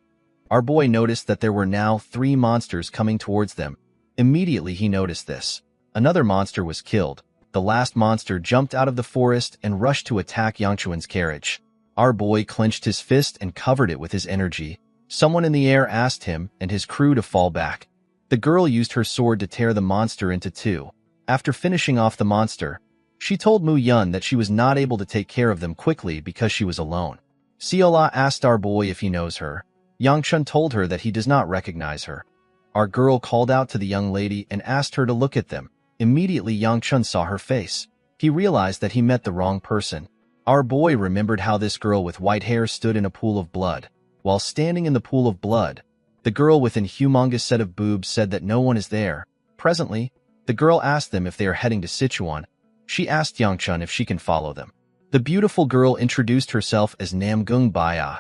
S1: Our boy noticed that there were now 3 monsters coming towards them. Immediately he noticed this. Another monster was killed. The last monster jumped out of the forest and rushed to attack Yangchun's carriage. Our boy clenched his fist and covered it with his energy. Someone in the air asked him and his crew to fall back. The girl used her sword to tear the monster into 2. After finishing off the monster, she told Mu Yun that she was not able to take care of them quickly because she was alone. Seola asked our boy if he knows her. Yangchun told her that he does not recognize her. Our girl called out to the young lady and asked her to look at them. Immediately Yangchun saw her face. He realized that he met the wrong person. Our boy remembered how this girl with white hair stood in a pool of blood. While standing in the pool of blood, the girl with an humongous set of boobs said that no one is there. Presently, the girl asked them if they are heading to Sichuan. She asked Yangchun if she can follow them. The beautiful girl introduced herself as Namgung Baya.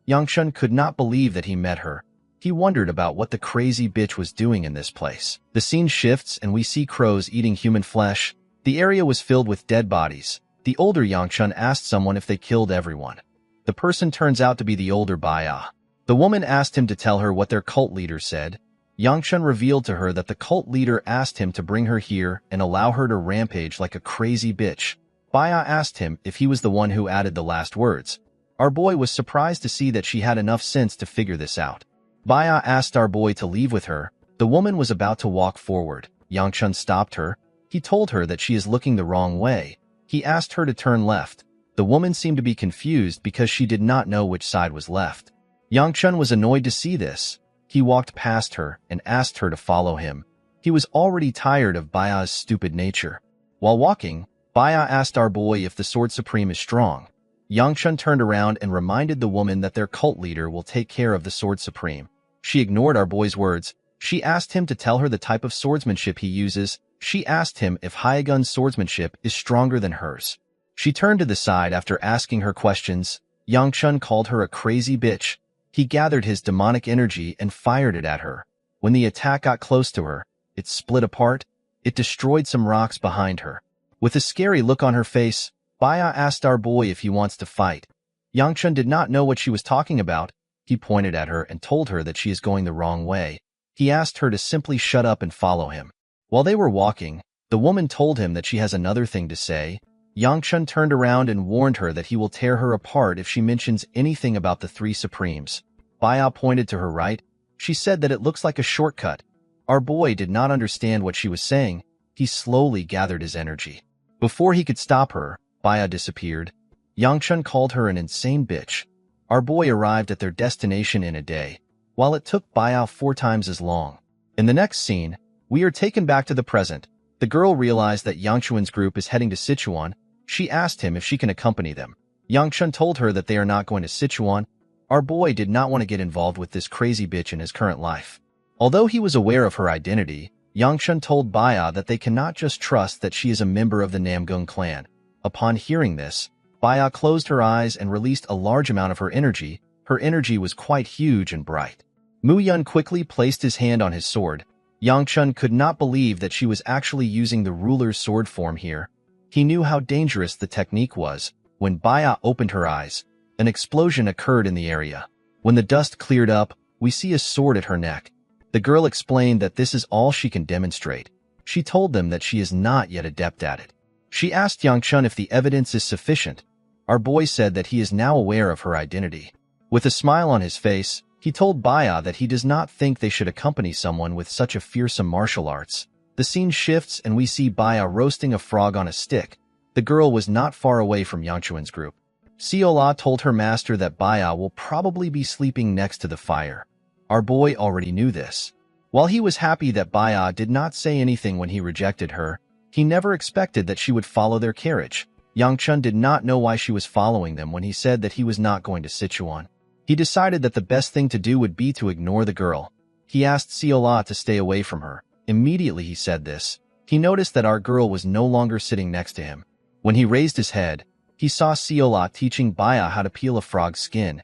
S1: Yangchun could not believe that he met her. He wondered about what the crazy bitch was doing in this place. The scene shifts and we see crows eating human flesh. The area was filled with dead bodies. The older Yangchun asked someone if they killed everyone. The person turns out to be the older Baya. The woman asked him to tell her what their cult leader said. Yangchun revealed to her that the cult leader asked him to bring her here and allow her to rampage like a crazy bitch. Baya asked him if he was the one who added the last words. Our boy was surprised to see that she had enough sense to figure this out. Baya asked our boy to leave with her. The woman was about to walk forward. Yangchun stopped her. He told her that she is looking the wrong way. He asked her to turn left. The woman seemed to be confused because she did not know which side was left. Yangchun was annoyed to see this. He walked past her and asked her to follow him. He was already tired of Baya's stupid nature. While walking, Baya asked our boy if the Sword Supreme is strong. Yangchun turned around and reminded the woman that their cult leader will take care of the Sword Supreme. She ignored our boy's words. She asked him to tell her the type of swordsmanship he uses. She asked him if Hyagun's swordsmanship is stronger than hers. She turned to the side after asking her questions. Yangchun called her a crazy bitch. He gathered his demonic energy and fired it at her. When the attack got close to her, it split apart. It destroyed some rocks behind her. With a scary look on her face, Baya asked our boy if he wants to fight. Yangchun did not know what she was talking about. He pointed at her and told her that she is going the wrong way. He asked her to simply shut up and follow him. While they were walking, the woman told him that she has another thing to say. Yangchun turned around and warned her that he will tear her apart if she mentions anything about the three supremes. Baya pointed to her right. She said that it looks like a shortcut. Our boy did not understand what she was saying. He slowly gathered his energy. Before he could stop her, Baya disappeared. Yangchun called her an insane bitch. Our boy arrived at their destination in a day, while it took Baya 4 times as long. In the next scene, we are taken back to the present. The girl realized that Yangchun's group is heading to Sichuan. She asked him if she can accompany them. Yangchun told her that they are not going to Sichuan. Our boy did not want to get involved with this crazy bitch in his current life. Although he was aware of her identity, Yangchun told Baya that they cannot just trust that she is a member of the Namgung clan. Upon hearing this, Baya closed her eyes and released a large amount of her energy. Her energy was quite huge and bright. Mu Yun quickly placed his hand on his sword. Yangchun could not believe that she was actually using the ruler's sword form here. He knew how dangerous the technique was. When Baya opened her eyes, an explosion occurred in the area. When the dust cleared up, we see a sword at her neck. The girl explained that this is all she can demonstrate. She told them that she is not yet adept at it. She asked Yangchun if the evidence is sufficient. Our boy said that he is now aware of her identity. With a smile on his face, he told Baya that he does not think they should accompany someone with such a fearsome martial arts. The scene shifts and we see Baya roasting a frog on a stick. The girl was not far away from Yangchun's group. Siola told her master that Baya will probably be sleeping next to the fire. Our boy already knew this. While he was happy that Baya did not say anything when he rejected her, he never expected that she would follow their carriage. Yangchun did not know why she was following them when he said that he was not going to Sichuan. He decided that the best thing to do would be to ignore the girl. He asked Siola to stay away from her. Immediately he said this, he noticed that our girl was no longer sitting next to him. When he raised his head, he saw Siola teaching Baya how to peel a frog's skin.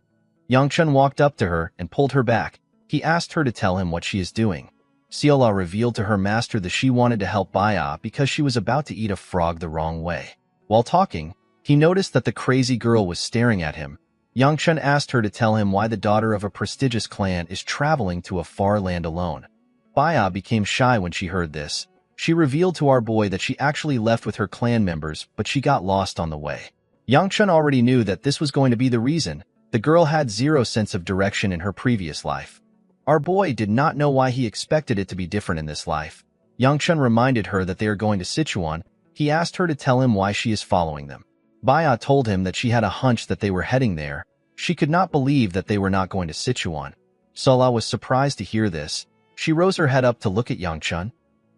S1: Yangchun walked up to her and pulled her back. He asked her to tell him what she is doing. Siola revealed to her master that she wanted to help Baya because she was about to eat a frog the wrong way. While talking, he noticed that the crazy girl was staring at him. Yangchun asked her to tell him why the daughter of a prestigious clan is traveling to a far land alone. Baya became shy when she heard this. She revealed to our boy that she actually left with her clan members, but she got lost on the way. Yangchun already knew that this was going to be the reason. The girl had zero sense of direction in her previous life. Our boy did not know why he expected it to be different in this life. Yangchun reminded her that they are going to Sichuan. He asked her to tell him why she is following them. Baya told him that she had a hunch that they were heading there. She could not believe that they were not going to Sichuan. Sola was surprised to hear this. She rose her head up to look at Yangchun.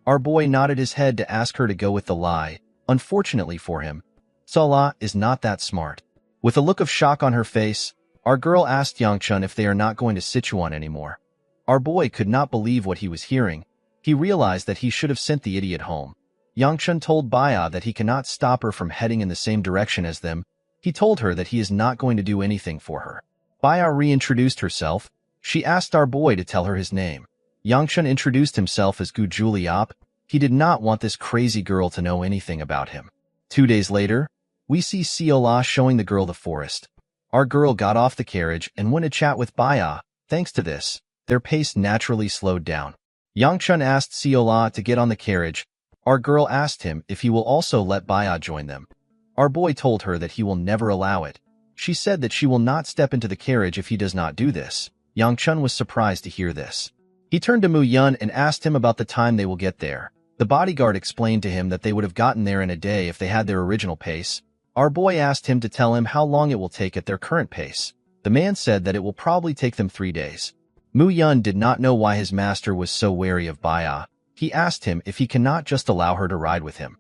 S1: Our boy nodded his head to ask her to go with the lie. Unfortunately for him, Sola is not that smart. With a look of shock on her face, our girl asked Yangchun if they are not going to Sichuan anymore. Our boy could not believe what he was hearing. He realized that he should have sent the idiot home. Yangchun told Baya that he cannot stop her from heading in the same direction as them. He told her that he is not going to do anything for her. Baya reintroduced herself. She asked our boy to tell her his name. Yangchun introduced himself as Gu Juliop. He did not want this crazy girl to know anything about him. 2 days later, we see Siola showing the girl the forest. Our girl got off the carriage and went to chat with Baya. Thanks to this, their pace naturally slowed down. Yangchun asked Siola to get on the carriage. Our girl asked him if he will also let Baya join them. Our boy told her that he will never allow it. She said that she will not step into the carriage if he does not do this. Yangchun was surprised to hear this. He turned to Mu Yun and asked him about the time they will get there. The bodyguard explained to him that they would have gotten there in a day if they had their original pace. Our boy asked him to tell him how long it will take at their current pace. The man said that it will probably take them 3 days. Mu Yun did not know why his master was so wary of Baya. He asked him if he cannot just allow her to ride with him.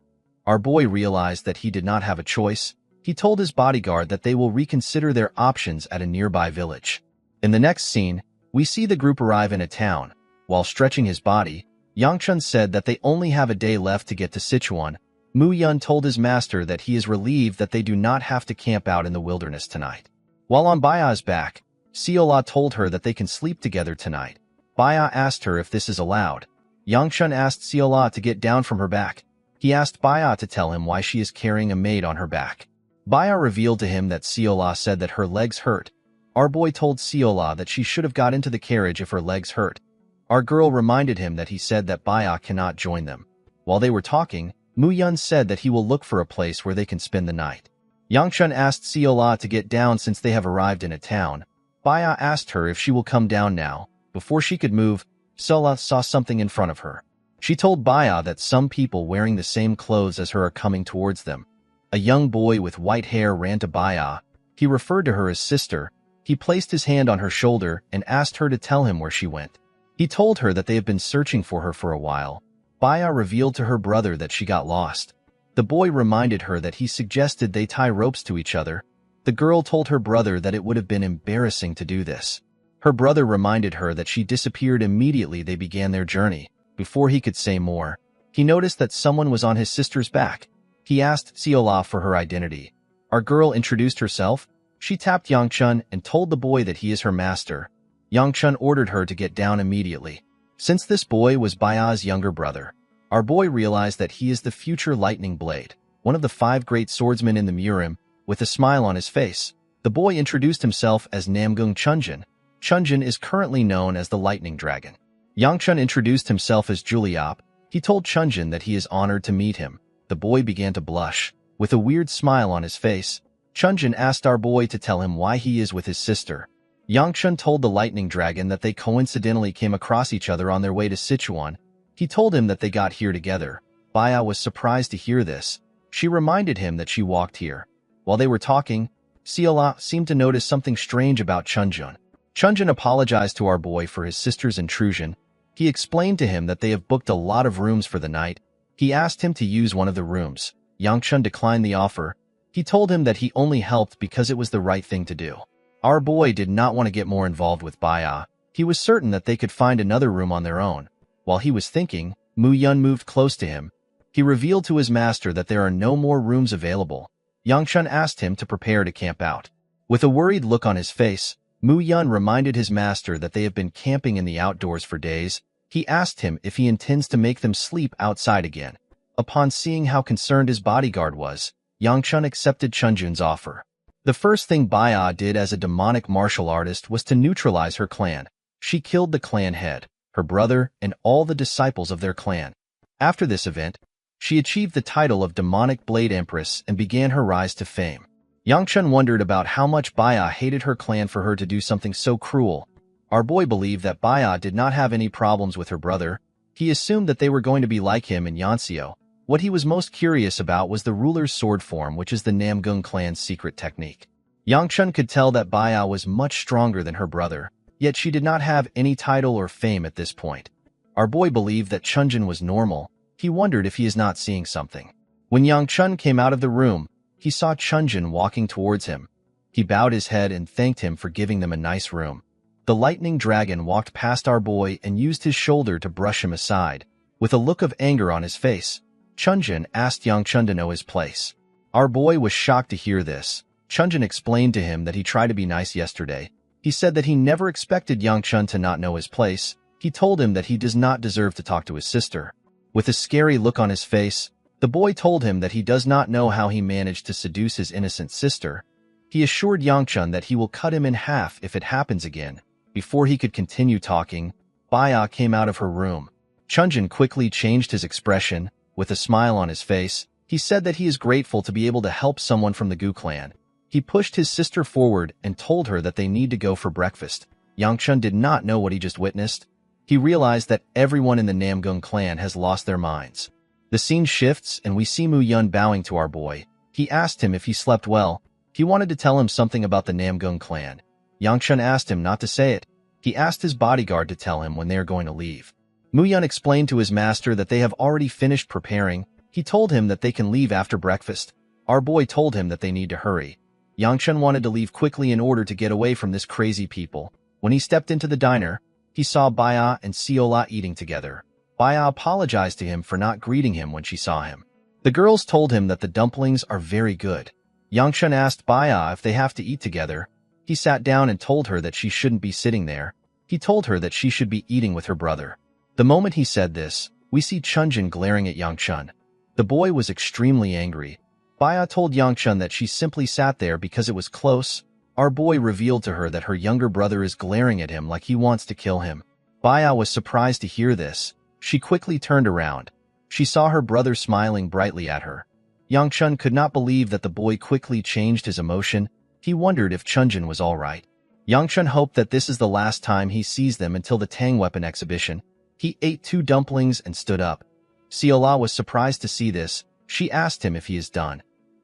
S1: Our boy realized that he did not have a choice. He told his bodyguard that they will reconsider their options at a nearby village. In the next scene, we see the group arrive in a town. While stretching his body, Yangchun said that they only have a day left to get to Sichuan. Mu Yun told his master that he is relieved that they do not have to camp out in the wilderness tonight. While on Baya's back, Siola told her that they can sleep together tonight. Baya asked her if this is allowed. Yangchun asked Siola to get down from her back. He asked Baya to tell him why she is carrying a maid on her back. Baya revealed to him that Seola said that her legs hurt. Our boy told Seola that she should have got into the carriage if her legs hurt. Our girl reminded him that he said that Baya cannot join them. While they were talking, Mu-yun said that he will look for a place where they can spend the night. Yangchun asked Seola to get down since they have arrived in a town. Baya asked her if she will come down now. Before she could move, Seola saw something in front of her. She told Baya that some people wearing the same clothes as her are coming towards them. A young boy with white hair ran to Baya. He referred to her as sister. He placed his hand on her shoulder and asked her to tell him where she went. He told her that they have been searching for her for a while. Baya revealed to her brother that she got lost. The boy reminded her that he suggested they tie ropes to each other. The girl told her brother that it would have been embarrassing to do this. Her brother reminded her that she disappeared immediately they began their journey. Before he could say more, he noticed that someone was on his sister's back. He asked Seola for her identity. Our girl introduced herself. She tapped Yangchun and told the boy that he is her master. Yangchun ordered her to get down immediately. Since this boy was Baya's younger brother, our boy realized that he is the future Lightning Blade, one of the 5 great swordsmen in the Murim. With a smile on his face, the boy introduced himself as Namgung Chunjin. Chunjin is currently known as the Lightning Dragon. Yangchun introduced himself as Juliop. He told Chunjin that he is honored to meet him. The boy began to blush. With a weird smile on his face, Chunjin asked our boy to tell him why he is with his sister. Yangchun told the Lightning Dragon that they coincidentally came across each other on their way to Sichuan. He told him that they got here together. Baya was surprised to hear this. She reminded him that she walked here. While they were talking, Seola seemed to notice something strange about Chunjin. Chunjin apologized to our boy for his sister's intrusion. He explained to him that they have booked a lot of rooms for the night. He asked him to use one of the rooms. Yangchun declined the offer. He told him that he only helped because it was the right thing to do. Our boy did not want to get more involved with Baya. He was certain that they could find another room on their own. While he was thinking, Mu-yun moved close to him. He revealed to his master that there are no more rooms available. Yangchun asked him to prepare to camp out. With a worried look on his face, Mu-yun reminded his master that they have been camping in the outdoors for days. He asked him if he intends to make them sleep outside again. Upon seeing how concerned his bodyguard was, Yangchun accepted Chunjin's offer. The first thing Baya did as a demonic martial artist was to neutralize her clan. She killed the clan head, her brother, and all the disciples of their clan. After this event, she achieved the title of Demonic Blade Empress and began her rise to fame. Yangchun wondered about how much Baya hated her clan for her to do something so cruel. Our boy believed that Baya did not have any problems with her brother. He assumed that they were going to be like him in Yanseo. What he was most curious about was the ruler's sword form, which is the Namgung clan's secret technique. Yangchun could tell that Baya was much stronger than her brother, yet she did not have any title or fame at this point. Our boy believed that Chunjin was normal. He wondered if he is not seeing something. When Yangchun came out of the room, he saw Chunjin walking towards him. He bowed his head and thanked him for giving them a nice room. The Lightning Dragon walked past our boy and used his shoulder to brush him aside. With a look of anger on his face, Chunjin asked Yangchun to know his place. Our boy was shocked to hear this. Chunjin explained to him that he tried to be nice yesterday. He said that he never expected Yangchun to not know his place. He told him that he does not deserve to talk to his sister. With a scary look on his face, the boy told him that he does not know how he managed to seduce his innocent sister. He assured Yangchun that he will cut him in half if it happens again. Before he could continue talking, Baya came out of her room. Chunjin quickly changed his expression. With a smile on his face, he said that he is grateful to be able to help someone from the Gu clan. He pushed his sister forward and told her that they need to go for breakfast. Yangchun did not know what he just witnessed. He realized that everyone in the Namgung clan has lost their minds. The scene shifts and we see Mu-yun bowing to our boy. He asked him if he slept well. He wanted to tell him something about the Namgung clan. Yangchun asked him not to say it. He asked his bodyguard to tell him when they are going to leave. Mu-yun explained to his master that they have already finished preparing. He told him that they can leave after breakfast. Our boy told him that they need to hurry. Yangchun wanted to leave quickly in order to get away from this crazy people. When he stepped into the diner, he saw Baya and Seola eating together. Baya apologized to him for not greeting him when she saw him. The girls told him that the dumplings are very good. Yangchun asked Baya if they have to eat together. He sat down and told her that she shouldn't be sitting there. He told her that she should be eating with her brother. The moment he said this, we see Chunjin glaring at Yangchun. The boy was extremely angry. Baya told Yangchun that she simply sat there because it was close. Our boy revealed to her that her younger brother is glaring at him like he wants to kill him. Baya was surprised to hear this. She quickly turned around. She saw her brother smiling brightly at her. Yangchun could not believe that the boy quickly changed his emotion. He wondered if Chunjin was all right. Yangchun hoped that this is the last time he sees them until the Tang weapon exhibition. He ate 2 dumplings and stood up. Siola was surprised to see this. She asked him if he is done.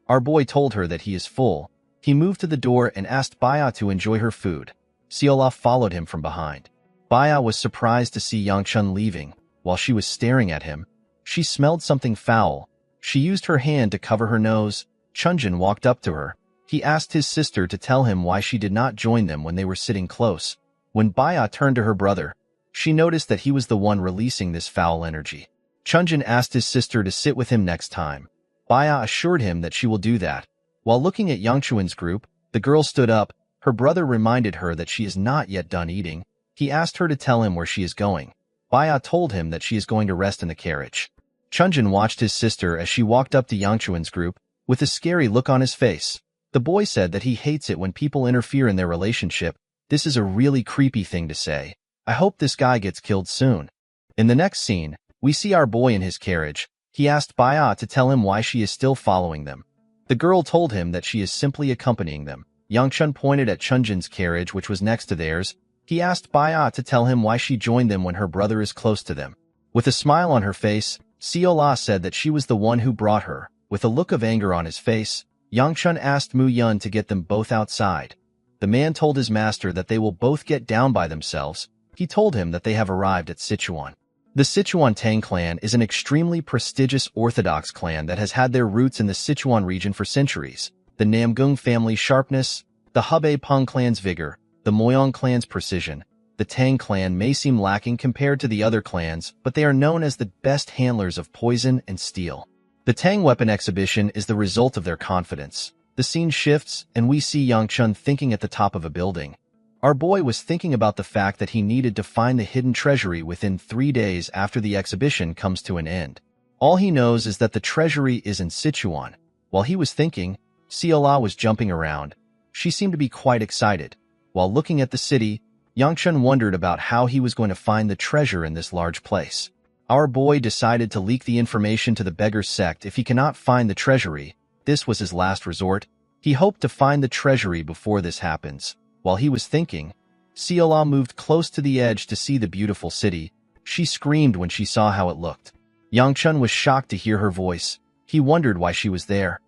S1: Our boy told her that he is full. He moved to the door and asked Baya to enjoy her food. Siola followed him from behind. Baya was surprised to see Yangchun leaving. While she was staring at him, she smelled something foul. She used her hand to cover her nose. Chunjin walked up to her. He asked his sister to tell him why she did not join them when they were sitting close. When Baya turned to her brother, she noticed that he was the one releasing this foul energy. Chunjin asked his sister to sit with him next time. Baya assured him that she will do that. While looking at Yangchuan's group, the girl stood up. Her brother reminded her that she is not yet done eating. He asked her to tell him where she is going. Baya told him that she is going to rest in the carriage. Chunjin watched his sister as she walked up to Yangchuan's group, with a scary look on his face. The boy said that he hates it when people interfere in their relationship. This is a really creepy thing to say. I hope this guy gets killed soon. In the next scene, we see our boy in his carriage. He asked Baya to tell him why she is still following them. The girl told him that she is simply accompanying them. Yangchun pointed at Chunjin's carriage, which was next to theirs. He asked Baya to tell him why she joined them when her brother is close to them. With a smile on her face, Siola said that she was the one who brought her. With a look of anger on his face, Yangchun asked Mu Yun to get them both outside. The man told his master that they will both get down by themselves. He told him that they have arrived at Sichuan. The Sichuan Tang clan is an extremely prestigious orthodox clan that has had their roots in the Sichuan region for centuries. The Namgung family's sharpness, the Hebei Peng clan's vigor, the Moyong clan's precision. The Tang clan may seem lacking compared to the other clans, but they are known as the best handlers of poison and steel. The Tang weapon exhibition is the result of their confidence. The scene shifts, and we see Yangchun thinking at the top of a building. Our boy was thinking about the fact that he needed to find the hidden treasury within 3 days after the exhibition comes to an end. All he knows is that the treasury is in Sichuan. While he was thinking, Siola was jumping around. She seemed to be quite excited. While looking at the city, Yangchun wondered about how he was going to find the treasure in this large place. Our boy decided to leak the information to the beggar sect if he cannot find the treasury. This was his last resort. He hoped to find the treasury before this happens. While he was thinking, Siola moved close to the edge to see the beautiful city. She screamed when she saw how it looked. Yangchun was shocked to hear her voice. He wondered why she was there.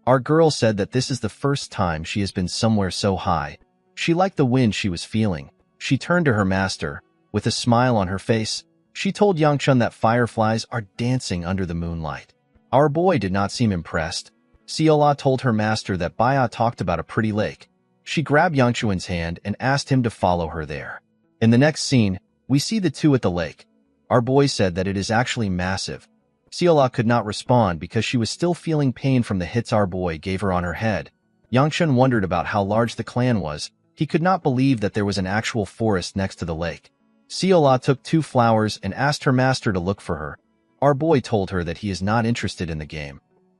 S1: Our girl said that this is the first time she has been somewhere so high. She liked the wind she was feeling. She turned to her master. With a smile on her face, she told Yangchun that fireflies are dancing under the moonlight. Our boy did not seem impressed. Siola told her master that Baya talked about a pretty lake. She grabbed Yangchuan's hand and asked him to follow her there. In the next scene, we see the two at the lake. Our boy said that it is actually massive. Siola could not respond because she was still feeling pain from the hits our boy gave her on her head. Yangchun wondered about how large the clan was. He could not believe that there was an actual forest next to the lake. Siola took 2 flowers and asked her master to look for her. Our boy told her that he is not interested in the game.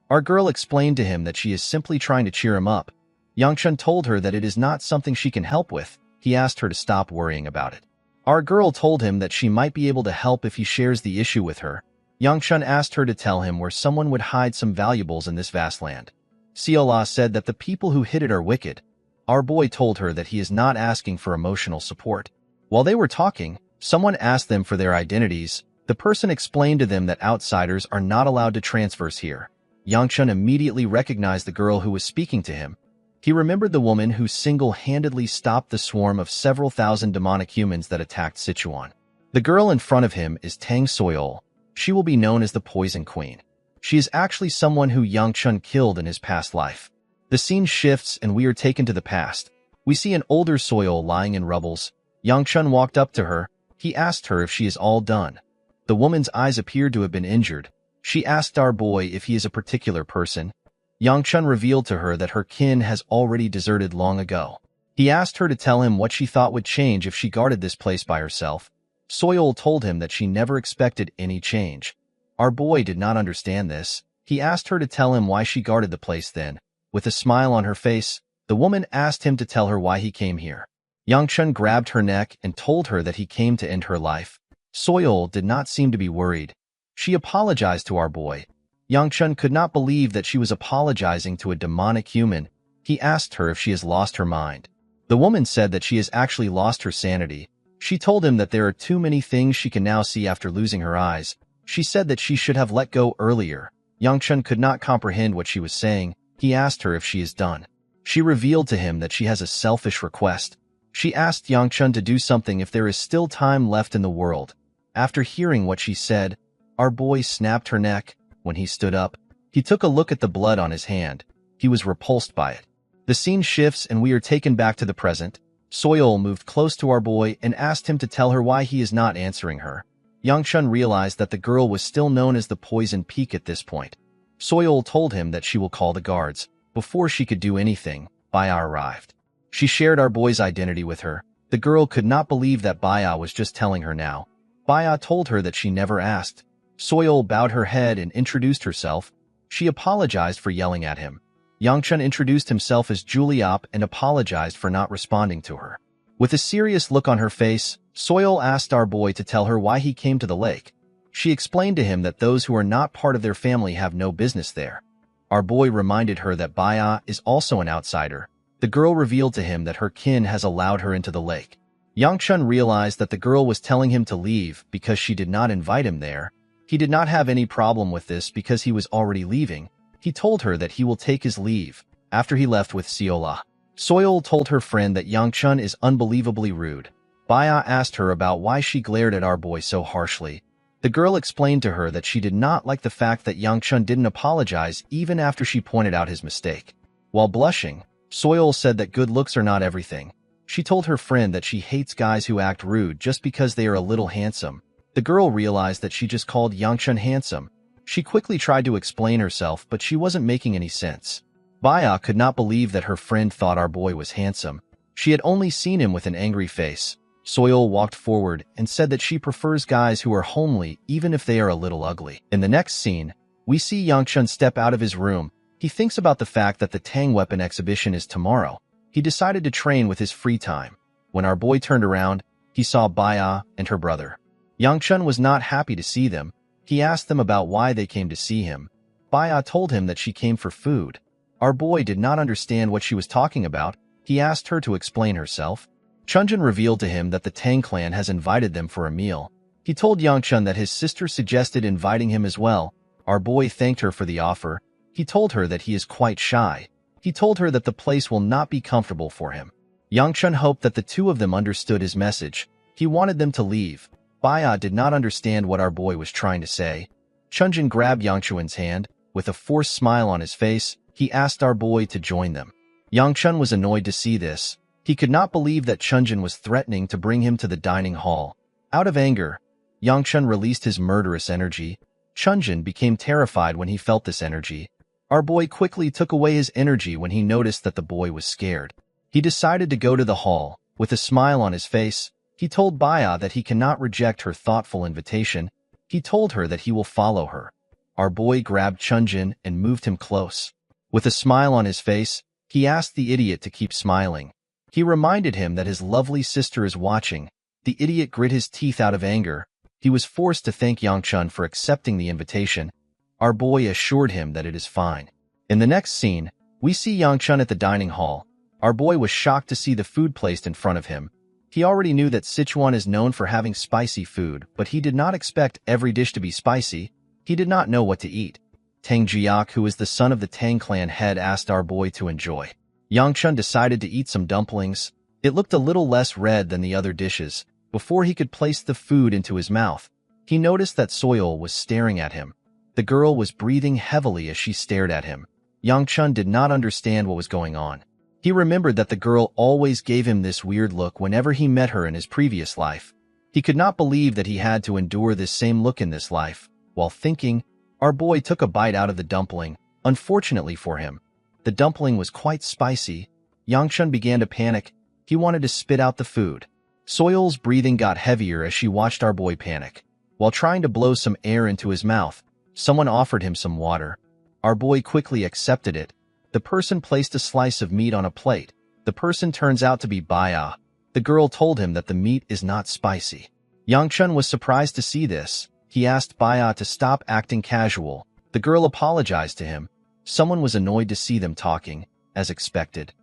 S1: Our girl explained to him that she is simply trying to cheer him up. Yangchun told her that it is not something she can help with. He asked her to stop worrying about it. Our girl told him that she might be able to help if he shares the issue with her. Yangchun asked her to tell him where someone would hide some valuables in this vast land. Siola said that the people who hid it are wicked. Our boy told her that he is not asking for emotional support. While they were talking, someone asked them for their identities. The person explained to them that outsiders are not allowed to transverse here. Yangchun immediately recognized the girl who was speaking to him. He remembered the woman who single-handedly stopped the swarm of several thousand demonic humans that attacked Sichuan. The girl in front of him is Tang Soyol. She will be known as the Poison Queen. She is actually someone who Yangchun killed in his past life. The scene shifts and we are taken to the past. We see an older Soyol lying in rubbles. Yangchun walked up to her. He asked her if she is all done. The woman's eyes appeared to have been injured. She asked our boy if he is a particular person. Yangchun revealed to her that her kin has already deserted long ago. He asked her to tell him what she thought would change if she guarded this place by herself. Soyol told him that she never expected any change. Our boy did not understand this. He asked her to tell him why she guarded the place then. With a smile on her face, the woman asked him to tell her why he came here. Yangchun grabbed her neck and told her that he came to end her life. Soyeol did not seem to be worried. She apologized to our boy. Yangchun could not believe that she was apologizing to a demonic human. He asked her if she has lost her mind. The woman said that she has actually lost her sanity. She told him that there are too many things she can now see after losing her eyes. She said that she should have let go earlier. Yangchun could not comprehend what she was saying. He asked her if she is done. She revealed to him that she has a selfish request. She asked Yangchun to do something if there is still time left in the world. After hearing what she said, our boy snapped her neck. When he stood up, he took a look at the blood on his hand. He was repulsed by it. The scene shifts and we are taken back to the present. Soyeol moved close to our boy and asked him to tell her why he is not answering her. Yangchun realized that the girl was still known as the Poison Peak at this point. Soyeol told him that she will call the guards. Before she could do anything, Baya arrived. She shared our boy's identity with her. The girl could not believe that Baya was just telling her now. Baya told her that she never asked. Soyeol bowed her head and introduced herself. She apologized for yelling at him. Yangchun introduced himself as Juliop and apologized for not responding to her. With a serious look on her face, Soyeol asked our boy to tell her why he came to the lake. She explained to him that those who are not part of their family have no business there. Our boy reminded her that Baya is also an outsider. The girl revealed to him that her kin has allowed her into the lake. Yangchun realized that the girl was telling him to leave because she did not invite him there. He did not have any problem with this because he was already leaving. He told her that he will take his leave. After he left with Seola, Soyeol told her friend that Yangchun is unbelievably rude. Baya asked her about why she glared at our boy so harshly. The girl explained to her that she did not like the fact that Yangchun didn't apologize even after she pointed out his mistake. While blushing, Soyeol said that good looks are not everything. She told her friend that she hates guys who act rude just because they are a little handsome. The girl realized that she just called Yangchun handsome. She quickly tried to explain herself, but she wasn't making any sense. Baya could not believe that her friend thought our boy was handsome. She had only seen him with an angry face. Soyeol walked forward and said that she prefers guys who are homely even if they are a little ugly. In the next scene, we see Yangchun step out of his room. He thinks about the fact that the Tang weapon exhibition is tomorrow. He decided to train with his free time. When our boy turned around, he saw Baya and her brother. Yangchun was not happy to see them. He asked them about why they came to see him. Baya told him that she came for food. Our boy did not understand what she was talking about. He asked her to explain herself. Chunjin revealed to him that the Tang clan has invited them for a meal. He told Yangchun that his sister suggested inviting him as well. Our boy thanked her for the offer. He told her that he is quite shy. He told her that the place will not be comfortable for him. Yangchun hoped that the two of them understood his message. He wanted them to leave. Baya did not understand what our boy was trying to say. Chunjin grabbed Yangchun's hand. With a forced smile on his face, he asked our boy to join them. Yangchun was annoyed to see this. He could not believe that Chunjin was threatening to bring him to the dining hall. Out of anger, Yangchun released his murderous energy. Chunjin became terrified when he felt this energy. Our boy quickly took away his energy when he noticed that the boy was scared. He decided to go to the hall. With a smile on his face, he told Baya that he cannot reject her thoughtful invitation. He told her that he will follow her. Our boy grabbed Chunjin and moved him close. With a smile on his face, he asked the idiot to keep smiling. He reminded him that his lovely sister is watching. The idiot grit his teeth out of anger. He was forced to thank Yangchun for accepting the invitation. Our boy assured him that it is fine. In the next scene, we see Yangchun at the dining hall. Our boy was shocked to see the food placed in front of him. He already knew that Sichuan is known for having spicy food, but he did not expect every dish to be spicy. He did not know what to eat. Tang Jiak, who is the son of the Tang clan head, asked our boy to enjoy. Yangchun decided to eat some dumplings. It looked a little less red than the other dishes. Before he could place the food into his mouth, he noticed that Soyeol was staring at him. The girl was breathing heavily as she stared at him. Yangchun did not understand what was going on. He remembered that the girl always gave him this weird look whenever he met her in his previous life. He could not believe that he had to endure this same look in this life. While thinking, our boy took a bite out of the dumpling. Unfortunately for him, the dumpling was quite spicy. Yangchun began to panic. He wanted to spit out the food. Soyeol's breathing got heavier as she watched our boy panic. While trying to blow some air into his mouth, someone offered him some water. Our boy quickly accepted it. The person placed a slice of meat on a plate. The person turns out to be Baya. The girl told him that the meat is not spicy. Yangchun was surprised to see this. He asked Baya to stop acting casual. The girl apologized to him. Someone was annoyed to see them talking, as expected.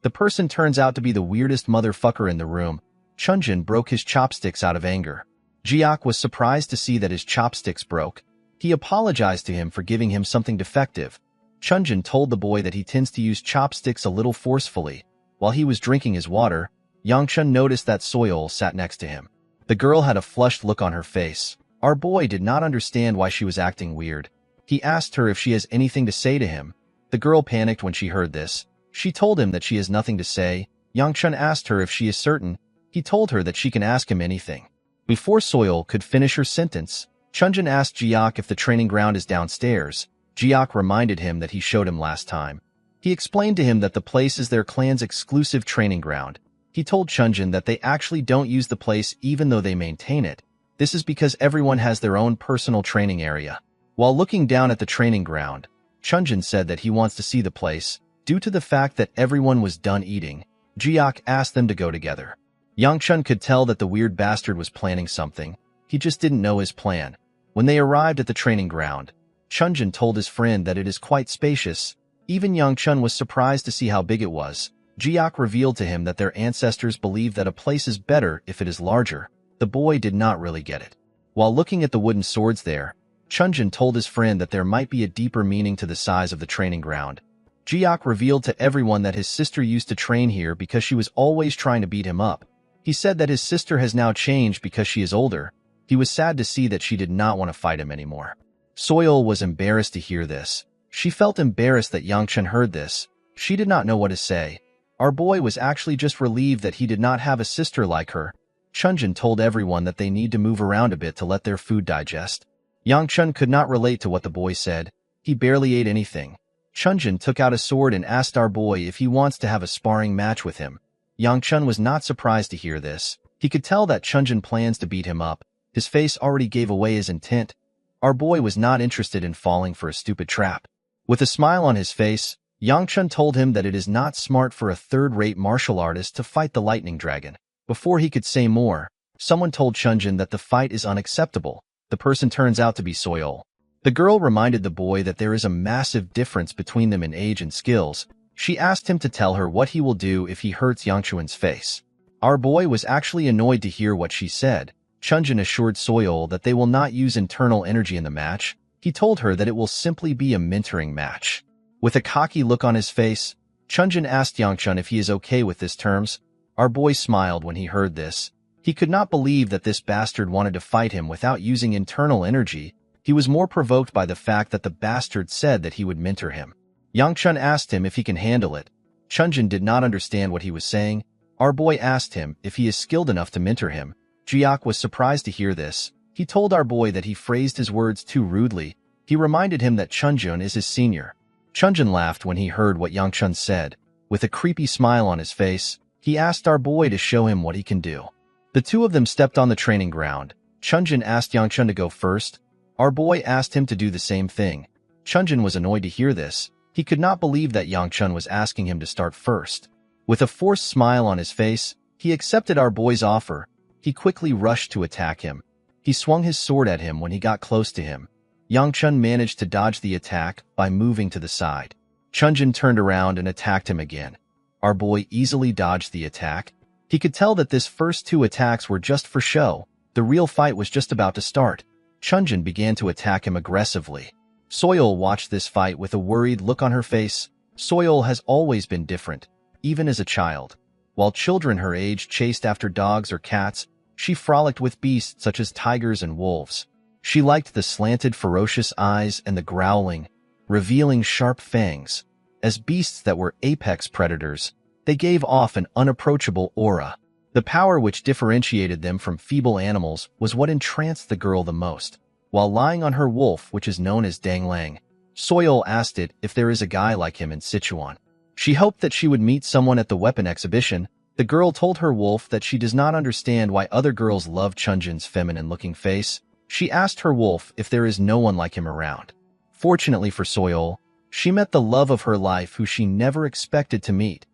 S1: The person turns out to be the weirdest motherfucker in the room. Chunjin broke his chopsticks out of anger. Jiak was surprised to see that his chopsticks broke. He apologized to him for giving him something defective. Chunjin told the boy that he tends to use chopsticks a little forcefully. While he was drinking his water, Yangchun noticed that Soyeol sat next to him. The girl had a flushed look on her face. Our boy did not understand why she was acting weird. He asked her if she has anything to say to him. The girl panicked when she heard this. She told him that she has nothing to say. Yangchun asked her if she is certain. He told her that she can ask him anything. Before Soyeol could finish her sentence, Chunjin asked Jiak if the training ground is downstairs. Jiak reminded him that he showed him last time. He explained to him that the place is their clan's exclusive training ground. He told Chunjin that they actually don't use the place even though they maintain it. This is because everyone has their own personal training area. While looking down at the training ground, Chunjin said that he wants to see the place. Due to the fact that everyone was done eating, Jiak asked them to go together. Yangchun could tell that the weird bastard was planning something. He just didn't know his plan. When they arrived at the training ground, Chunjin told his friend that it is quite spacious. Even Yangchun was surprised to see how big it was. Jiak revealed to him that their ancestors believe that a place is better if it is larger. The boy did not really get it. While looking at the wooden swords there, Chunjin told his friend that there might be a deeper meaning to the size of the training ground. Jiak revealed to everyone that his sister used to train here because she was always trying to beat him up. He said that his sister has now changed because she is older. He was sad to see that she did not want to fight him anymore. Soyeol was embarrassed to hear this. She felt embarrassed that Yangchun heard this. She did not know what to say. Our boy was actually just relieved that he did not have a sister like her. Chunjin told everyone that they need to move around a bit to let their food digest. Yangchun could not relate to what the boy said. He barely ate anything. Chunjin took out a sword and asked our boy if he wants to have a sparring match with him. Yangchun was not surprised to hear this. He could tell that Chunjin plans to beat him up. His face already gave away his intent. Our boy was not interested in falling for a stupid trap. With a smile on his face, Yangchun told him that it is not smart for a third-rate martial artist to fight the lightning dragon. Before he could say more, someone told Chunjin that the fight is unacceptable. The person turns out to be Soyeol. The girl reminded the boy that there is a massive difference between them in age and skills. She asked him to tell her what he will do if he hurts Yangchun's face. Our boy was actually annoyed to hear what she said. Chunjin assured Soyeol that they will not use internal energy in the match. He told her that it will simply be a mentoring match. With a cocky look on his face, Chunjin asked Yangchun if he is okay with this terms. Our boy smiled when he heard this. He could not believe that this bastard wanted to fight him without using internal energy. He was more provoked by the fact that the bastard said that he would mentor him. Yangchun asked him if he can handle it. Chunjin did not understand what he was saying. Our boy asked him if he is skilled enough to mentor him. Jiak was surprised to hear this. He told our boy that he phrased his words too rudely. He reminded him that Chunjin is his senior. Chunjin laughed when he heard what Yangchun said. With a creepy smile on his face, he asked our boy to show him what he can do. The two of them stepped on the training ground. Chunjin asked Yangchun to go first. Our boy asked him to do the same thing. Chunjin was annoyed to hear this. He could not believe that Yangchun was asking him to start first. With a forced smile on his face, he accepted our boy's offer. He quickly rushed to attack him. He swung his sword at him when he got close to him. Yangchun managed to dodge the attack by moving to the side. Chunjin turned around and attacked him again. Our boy easily dodged the attack. He could tell that this first two attacks were just for show. The real fight was just about to start. Chunjin began to attack him aggressively. Soyeol watched this fight with a worried look on her face. Soyeol has always been different, even as a child. While children her age chased after dogs or cats, she frolicked with beasts such as tigers and wolves. She liked the slanted, ferocious eyes and the growling, revealing sharp fangs. As beasts that were apex predators, they gave off an unapproachable aura. The power which differentiated them from feeble animals was what entranced the girl the most. While lying on her wolf, which is known as Danglang, Soyeol asked it if there is a guy like him in Sichuan. She hoped that she would meet someone at the weapon exhibition. The girl told her wolf that she does not understand why other girls love Chunjin's feminine-looking face. She asked her wolf if there is no one like him around. Fortunately for Soyeol, She met the love of her life who she never expected to meet.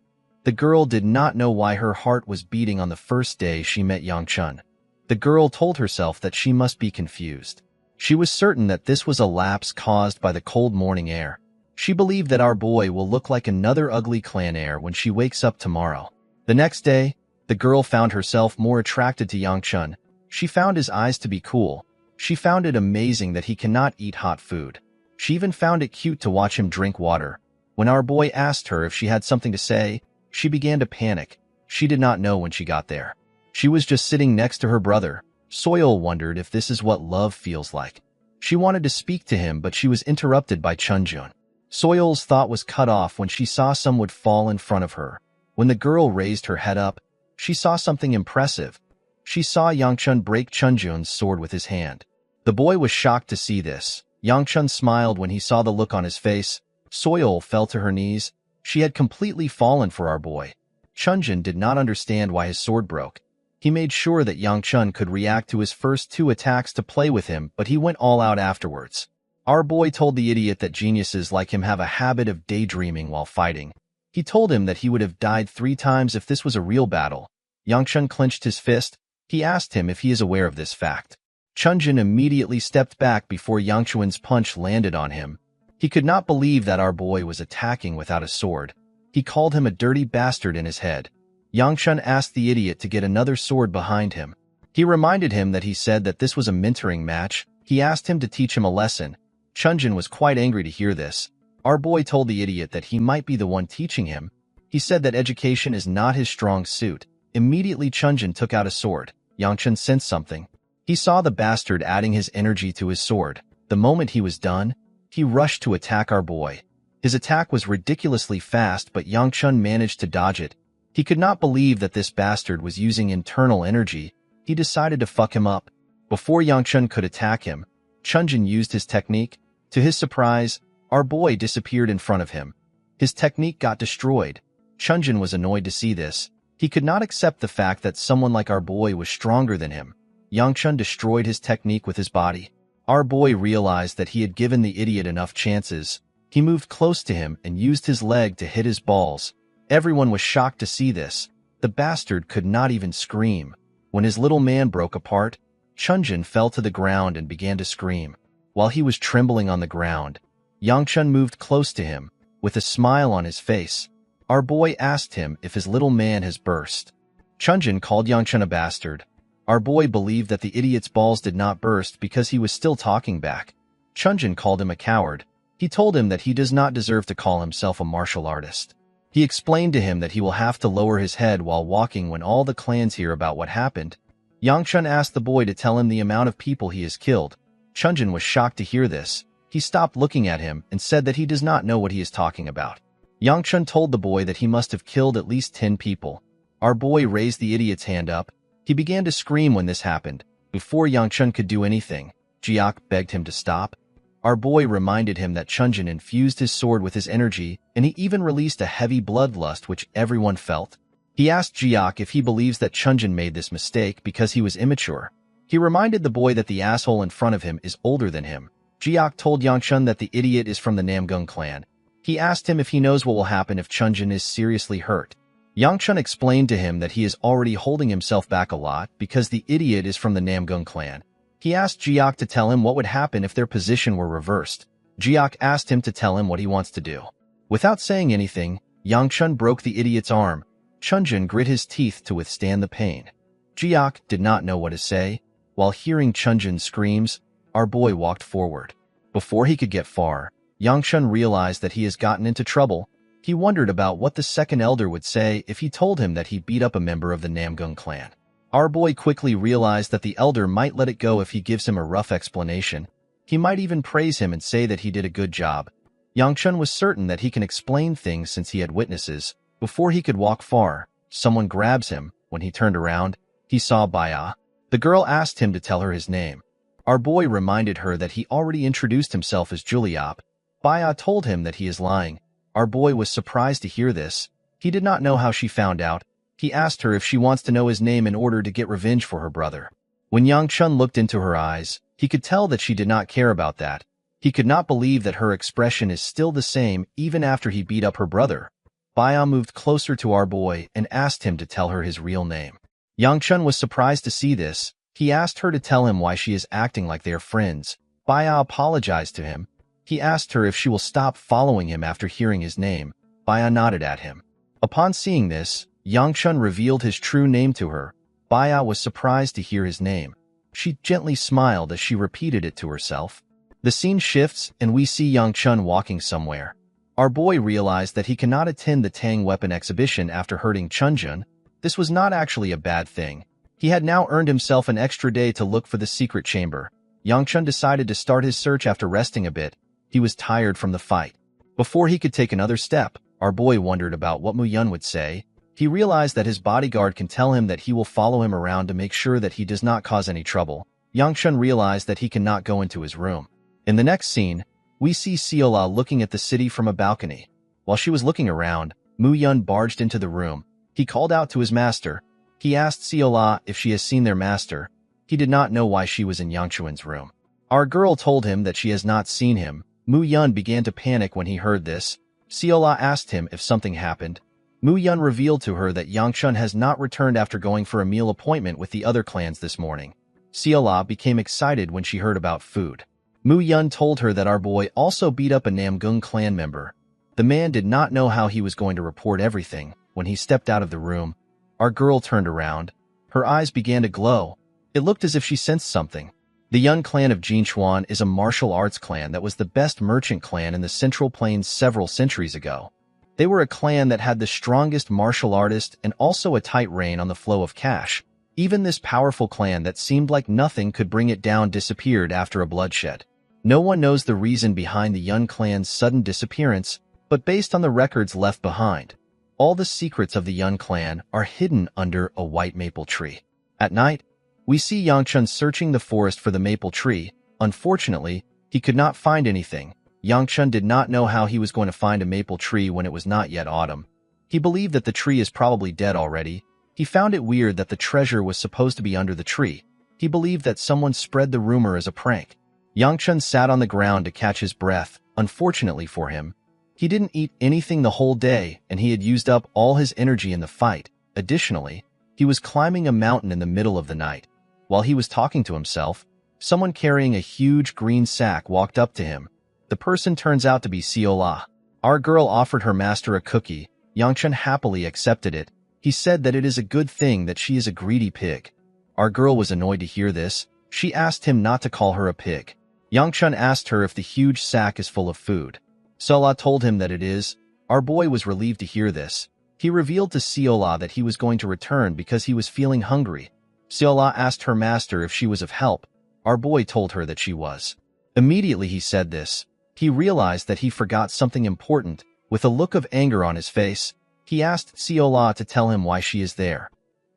S1: The girl did not know why her heart was beating on the first day she met Yangchun. The girl told herself that she must be confused. She was certain that this was a lapse caused by the cold morning air. She believed that our boy will look like another ugly clan heir when she wakes up tomorrow. The next day, the girl found herself more attracted to Yangchun. She found his eyes to be cool. She found it amazing that he cannot eat hot food. She even found it cute to watch him drink water. When our boy asked her if she had something to say, she began to panic. She did not know when she got there. She was just sitting next to her brother. Soil wondered if this is what love feels like. She wanted to speak to him, but she was interrupted by Chunjun. Soil's thought was cut off when she saw some wood fall in front of her. When the girl raised her head up, she saw something impressive. She saw Yangchun break Chunjun's sword with his hand. The boy was shocked to see this. Yangchun smiled when he saw the look on his face. Soil fell to her knees. She had completely fallen for our boy. Chunjun did not understand why his sword broke. He made sure that Yangchun could react to his first 2 attacks to play with him, but he went all out afterwards. Our boy told the idiot that geniuses like him have a habit of daydreaming while fighting. He told him that he would have died 3 times if this was a real battle. Yangchun clenched his fist. He asked him if he is aware of this fact. Chunjun immediately stepped back before Yangchun's punch landed on him. He could not believe that our boy was attacking without a sword. He called him a dirty bastard in his head. Yangchun asked the idiot to get another sword behind him. He reminded him that he said that this was a mentoring match. He asked him to teach him a lesson. Chunjun was quite angry to hear this. Our boy told the idiot that he might be the one teaching him. He said that education is not his strong suit. Immediately Chunjun took out a sword. Yangchun sensed something. He saw the bastard adding his energy to his sword. The moment he was done, he rushed to attack our boy. His attack was ridiculously fast, but Yangchun managed to dodge it. He could not believe that this bastard was using internal energy. He decided to fuck him up. Before Yangchun could attack him, Chunjun used his technique. To his surprise, our boy disappeared in front of him. His technique got destroyed. Chunjun was annoyed to see this. He could not accept the fact that someone like our boy was stronger than him. Yangchun destroyed his technique with his body. Our boy realized that he had given the idiot enough chances. He moved close to him and used his leg to hit his balls. Everyone was shocked to see this. The bastard could not even scream. When his little man broke apart, Chunjun fell to the ground and began to scream. While he was trembling on the ground, Yangchun moved close to him. With a smile on his face, our boy asked him if his little man has burst. Chunjun called Yangchun a bastard. Our boy believed that the idiot's balls did not burst because he was still talking back. Chunjun called him a coward. He told him that he does not deserve to call himself a martial artist. He explained to him that he will have to lower his head while walking when all the clans hear about what happened. Yangchun asked the boy to tell him the amount of people he has killed. Chunjun was shocked to hear this. He stopped looking at him and said that he does not know what he is talking about. Yangchun told the boy that he must have killed at least 10 people. Our boy raised the idiot's hand up. He began to scream when this happened. Before Yangchun could do anything, Jiak begged him to stop. Our boy reminded him that Chunjun infused his sword with his energy, and he even released a heavy bloodlust which everyone felt. He asked Jiak if he believes that Chunjun made this mistake because he was immature. He reminded the boy that the asshole in front of him is older than him. Jiak told Yangchun that the idiot is from the Namgung clan. He asked him if he knows what will happen if Chunjun is seriously hurt. Yangchun explained to him that he is already holding himself back a lot because the idiot is from the Namgung clan. He asked Jiak to tell him what would happen if their position were reversed. Jiak asked him to tell him what he wants to do. Without saying anything, Yangchun broke the idiot's arm. Chunjun grit his teeth to withstand the pain. Jiak did not know what to say. While hearing Chunjun's screams, our boy walked forward. Before he could get far, Yangchun realized that he has gotten into trouble. He wondered about what the second elder would say if he told him that he beat up a member of the Namgung clan. Our boy quickly realized that the elder might let it go if he gives him a rough explanation. He might even praise him and say that he did a good job. Yangchun was certain that he can explain things since he had witnesses. Before he could walk far, someone grabs him. When he turned around, he saw Baya. The girl asked him to tell her his name. Our boy reminded her that he already introduced himself as Juliop. Baya told him that he is lying. Our boy was surprised to hear this. He did not know how she found out. He asked her if she wants to know his name in order to get revenge for her brother. When Yangchun looked into her eyes, he could tell that she did not care about that. He could not believe that her expression is still the same even after he beat up her brother. Baya moved closer to our boy and asked him to tell her his real name. Yangchun was surprised to see this. He asked her to tell him why she is acting like they are friends. Baya apologized to him. He asked her if she will stop following him after hearing his name. Baya nodded at him. Upon seeing this, Yangchun revealed his true name to her. Baya was surprised to hear his name. She gently smiled as she repeated it to herself. The scene shifts and we see Yangchun walking somewhere. Our boy realized that he cannot attend the Tang weapon exhibition after hurting Chunjun. This was not actually a bad thing. He had now earned himself an extra day to look for the secret chamber. Yangchun decided to start his search after resting a bit. He was tired from the fight. Before he could take another step, our boy wondered about what Mu Yun would say. He realized that his bodyguard can tell him that he will follow him around to make sure that he does not cause any trouble. Yangchun realized that he cannot go into his room. In the next scene, we see Seola looking at the city from a balcony. While she was looking around, Mu Yun barged into the room. He called out to his master. He asked Seola if she has seen their master. He did not know why she was in Yangchun's room. Our girl told him that she has not seen him. Mu Yun began to panic when he heard this. Seola asked him if something happened. Mu Yun revealed to her that Yangchun has not returned after going for a meal appointment with the other clans this morning. Seola became excited when she heard about food. Mu Yun told her that our boy also beat up a Namgung clan member. The man did not know how he was going to report everything. When he stepped out of the room, our girl turned around. Her eyes began to glow. It looked as if she sensed something. The Yun clan of Jinchuan is a martial arts clan that was the best merchant clan in the Central Plains several centuries ago. They were a clan that had the strongest martial artist and also a tight rein on the flow of cash. Even this powerful clan that seemed like nothing could bring it down disappeared after a bloodshed. No one knows the reason behind the Yun clan's sudden disappearance, but based on the records left behind, all the secrets of the Yun clan are hidden under a white maple tree. At night, we see Yangchun searching the forest for the maple tree. Unfortunately, he could not find anything. Yangchun did not know how he was going to find a maple tree when it was not yet autumn. He believed that the tree is probably dead already. He found it weird that the treasure was supposed to be under the tree. He believed that someone spread the rumor as a prank. Yangchun sat on the ground to catch his breath. Unfortunately for him, he didn't eat anything the whole day and he had used up all his energy in the fight. Additionally, he was climbing a mountain in the middle of the night. While he was talking to himself, someone carrying a huge green sack walked up to him. The person turns out to be Seola. Our girl offered her master a cookie. Yangchun happily accepted it. He said that it is a good thing that she is a greedy pig. Our girl was annoyed to hear this. She asked him not to call her a pig. Yangchun asked her if the huge sack is full of food. Seola told him that it is. Our boy was relieved to hear this. He revealed to Seola that he was going to return because he was feeling hungry. Seola asked her master if she was of help. Our boy told her that she was. Immediately he said this. He realized that he forgot something important. With a look of anger on his face, he asked Seola to tell him why she is there.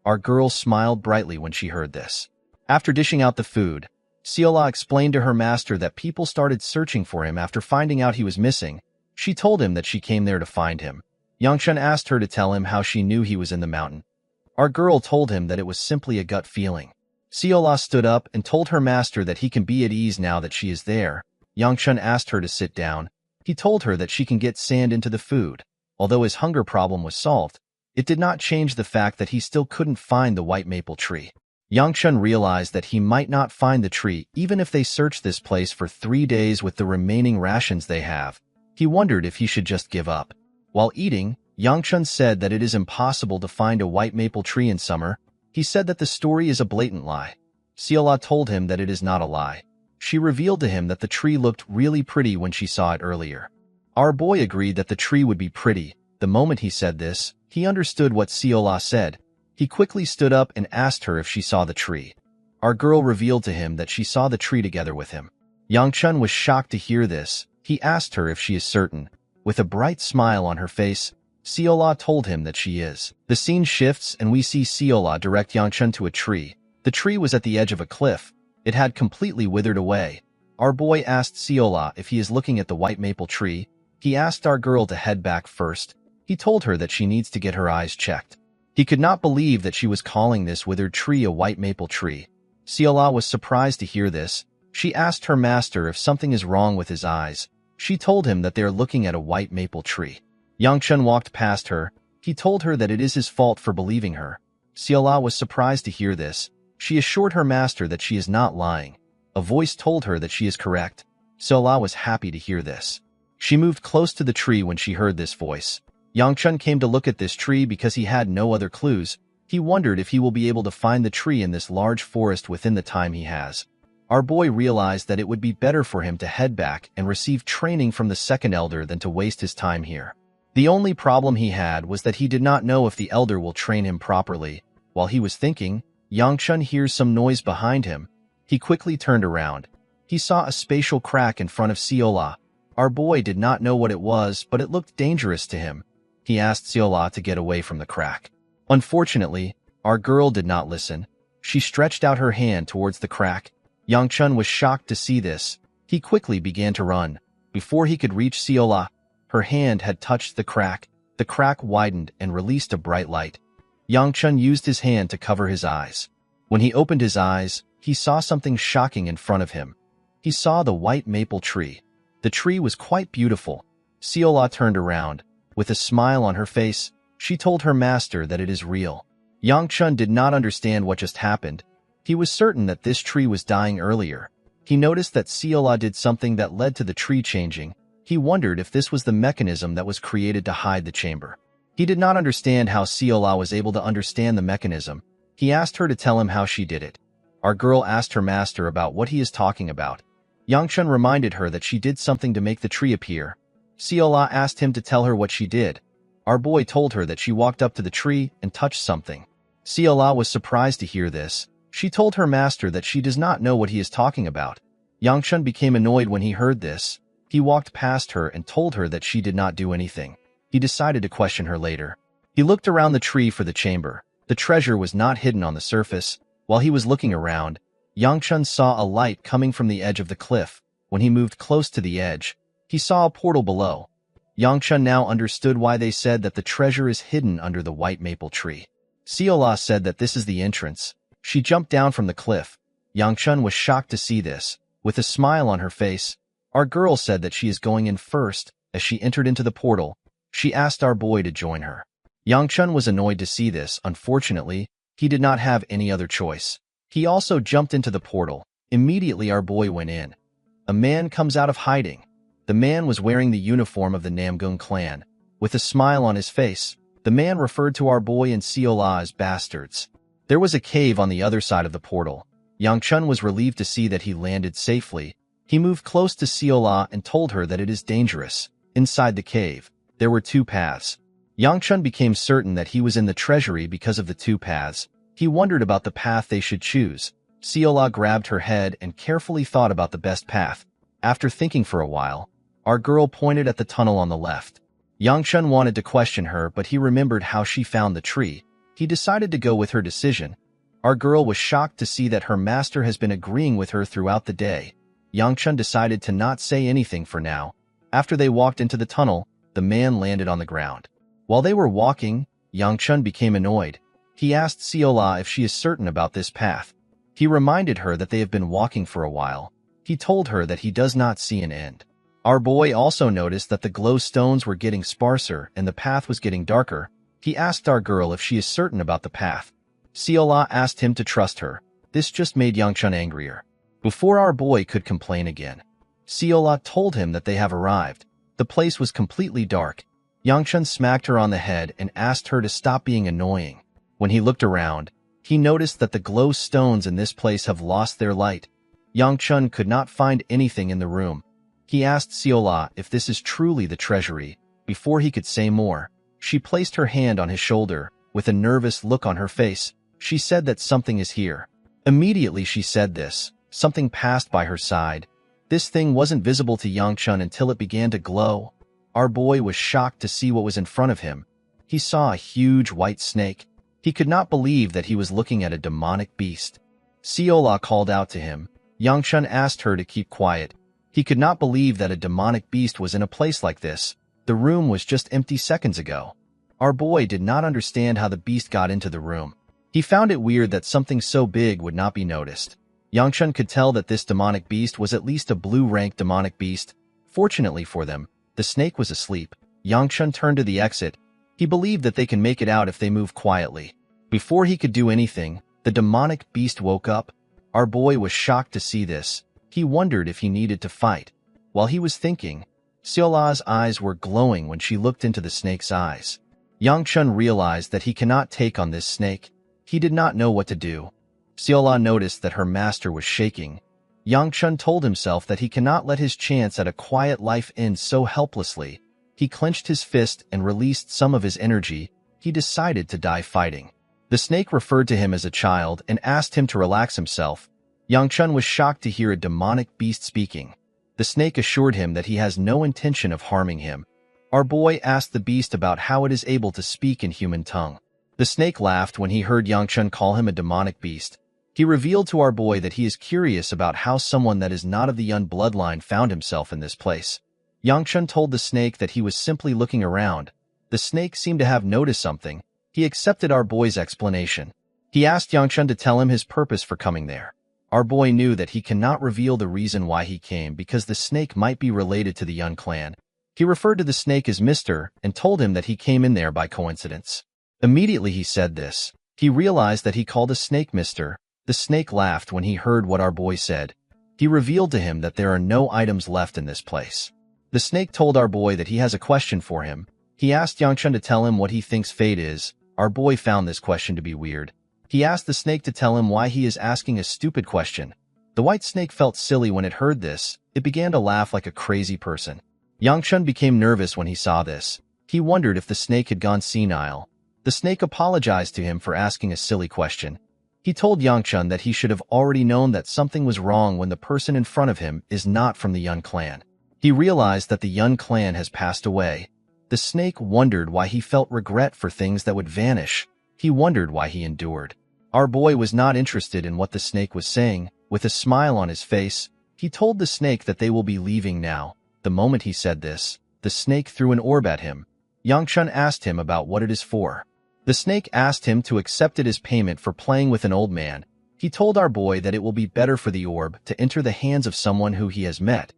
S1: Our girl smiled brightly when she heard this. After dishing out the food, Seola explained to her master that people started searching for him after finding out he was missing. She told him that she came there to find him. Yangchun asked her to tell him how she knew he was in the mountain. Our girl told him that it was simply a gut feeling. Seola stood up and told her master that he can be at ease now that she is there. Yangchun asked her to sit down. He told her that she can get sand into the food. Although his hunger problem was solved, it did not change the fact that he still couldn't find the white maple tree. Yangchun realized that he might not find the tree even if they search this place for 3 days with the remaining rations they have. He wondered if he should just give up. While eating, Yangchun said that it is impossible to find a white maple tree in summer. He said that the story is a blatant lie. Seola told him that it is not a lie. She revealed to him that the tree looked really pretty when she saw it earlier. Our boy agreed that the tree would be pretty. The moment he said this, he understood what Seola said. He quickly stood up and asked her if she saw the tree. Our girl revealed to him that she saw the tree together with him. Yangchun was shocked to hear this. He asked her if she is certain. With a bright smile on her face, Seola told him that she is. The scene shifts and we see Seola direct Yangchun to a tree. The tree was at the edge of a cliff. It had completely withered away. Our boy asked Seola if he is looking at the white maple tree. He asked our girl to head back first. He told her that she needs to get her eyes checked. He could not believe that she was calling this withered tree a white maple tree. Seola was surprised to hear this. She asked her master if something is wrong with his eyes. She told him that they are looking at a white maple tree. Yangchun walked past her. He told her that it is his fault for believing her. Siola was surprised to hear this. She assured her master that she is not lying. A voice told her that she is correct. Siola was happy to hear this. She moved close to the tree when she heard this voice. Yangchun came to look at this tree because he had no other clues. He wondered if he will be able to find the tree in this large forest within the time he has. Our boy realized that it would be better for him to head back and receive training from the second elder than to waste his time here. The only problem he had was that he did not know if the elder will train him properly. While he was thinking, Yangchun hears some noise behind him. He quickly turned around. He saw a spatial crack in front of Siola. Our boy did not know what it was, but it looked dangerous to him. He asked Siola to get away from the crack. Unfortunately, our girl did not listen. She stretched out her hand towards the crack. Yangchun was shocked to see this. He quickly began to run. Before he could reach Siola, her hand had touched the crack. The crack widened and released a bright light. Yangchun used his hand to cover his eyes. When he opened his eyes, he saw something shocking in front of him. He saw the white maple tree. The tree was quite beautiful. Siola turned around. With a smile on her face, she told her master that it is real. Yangchun did not understand what just happened. He was certain that this tree was dying earlier. He noticed that Siola did something that led to the tree changing. He wondered if this was the mechanism that was created to hide the chamber. He did not understand how Siola was able to understand the mechanism. He asked her to tell him how she did it. Our girl asked her master about what he is talking about. Yangchun reminded her that she did something to make the tree appear. Siola asked him to tell her what she did. Our boy told her that she walked up to the tree and touched something. Siola was surprised to hear this. She told her master that she does not know what he is talking about. Yangchun became annoyed when he heard this. He walked past her and told her that she did not do anything. He decided to question her later. He looked around the tree for the chamber. The treasure was not hidden on the surface. While he was looking around, Yangchun saw a light coming from the edge of the cliff. When he moved close to the edge, he saw a portal below. Yangchun now understood why they said that the treasure is hidden under the white maple tree. Siola said that this is the entrance. She jumped down from the cliff. Yangchun was shocked to see this. With a smile on her face, our girl said that she is going in first. As she entered into the portal, she asked our boy to join her. Yangchun was annoyed to see this. Unfortunately, he did not have any other choice. He also jumped into the portal. Immediately our boy went in. A man comes out of hiding. The man was wearing the uniform of the Namgung clan. With a smile on his face, the man referred to our boy and Siola as bastards. There was a cave on the other side of the portal. Yangchun was relieved to see that he landed safely. He moved close to Siola and told her that it is dangerous. Inside the cave, there were two paths. Yangchun became certain that he was in the treasury because of the two paths. He wondered about the path they should choose. Siola grabbed her head and carefully thought about the best path. After thinking for a while, our girl pointed at the tunnel on the left. Yangchun wanted to question her, but he remembered how she found the tree. He decided to go with her decision. Our girl was shocked to see that her master has been agreeing with her throughout the day. Yangchun decided to not say anything for now. After they walked into the tunnel, the man landed on the ground. While they were walking, Yangchun became annoyed. He asked Siola if she is certain about this path. He reminded her that they have been walking for a while. He told her that he does not see an end. Our boy also noticed that the glow stones were getting sparser and the path was getting darker. He asked our girl if she is certain about the path. Siola asked him to trust her. This just made Yangchun angrier. Before our boy could complain again, Siola told him that they have arrived. The place was completely dark. Yangchun smacked her on the head and asked her to stop being annoying. When he looked around, he noticed that the glow stones in this place have lost their light. Yangchun could not find anything in the room. He asked Siola if this is truly the treasury. Before he could say more, she placed her hand on his shoulder. With a nervous look on her face, she said that something is here. Immediately she said this, something passed by her side. This thing wasn't visible to Yangchun until it began to glow. Our boy was shocked to see what was in front of him. He saw a huge white snake. He could not believe that he was looking at a demonic beast. Siola called out to him. Yangchun asked her to keep quiet. He could not believe that a demonic beast was in a place like this. The room was just empty seconds ago. Our boy did not understand how the beast got into the room. He found it weird that something so big would not be noticed. Yangchun could tell that this demonic beast was at least a blue-rank demonic beast. Fortunately for them, the snake was asleep. Yangchun turned to the exit. He believed that they can make it out if they move quietly. Before he could do anything, the demonic beast woke up. Our boy was shocked to see this. He wondered if he needed to fight. While he was thinking, Seola's eyes were glowing when she looked into the snake's eyes. Yangchun realized that he cannot take on this snake. He did not know what to do. Seola noticed that her master was shaking. Yangchun told himself that he cannot let his chance at a quiet life end so helplessly. He clenched his fist and released some of his energy. He decided to die fighting. The snake referred to him as a child and asked him to relax himself. Yangchun was shocked to hear a demonic beast speaking. The snake assured him that he has no intention of harming him. Our boy asked the beast about how it is able to speak in human tongue. The snake laughed when he heard Yangchun call him a demonic beast. He revealed to our boy that he is curious about how someone that is not of the Yun bloodline found himself in this place. Yangchun told the snake that he was simply looking around. The snake seemed to have noticed something. He accepted our boy's explanation. He asked Yangchun to tell him his purpose for coming there. Our boy knew that he cannot reveal the reason why he came because the snake might be related to the Yun clan. He referred to the snake as Mr. and told him that he came in there by coincidence. Immediately he said this. He realized that he called a snake Mr. The snake laughed when he heard what our boy said. He revealed to him that there are no items left in this place. The snake told our boy that he has a question for him. He asked Yangchun to tell him what he thinks fate is. Our boy found this question to be weird. He asked the snake to tell him why he is asking a stupid question. The white snake felt silly when it heard this. It began to laugh like a crazy person. Yangchun became nervous when he saw this. He wondered if the snake had gone senile. The snake apologized to him for asking a silly question. He told Yangchun that he should have already known that something was wrong when the person in front of him is not from the Yun clan. He realized that the Yun clan has passed away. The snake wondered why he felt regret for things that would vanish. He wondered why he endured. Our boy was not interested in what the snake was saying. With a smile on his face, he told the snake that they will be leaving now. The moment he said this, the snake threw an orb at him. Yangchun asked him about what it is for. The snake asked him to accept it as payment for playing with an old man. He told our boy that it will be better for the orb to enter the hands of someone who he has met.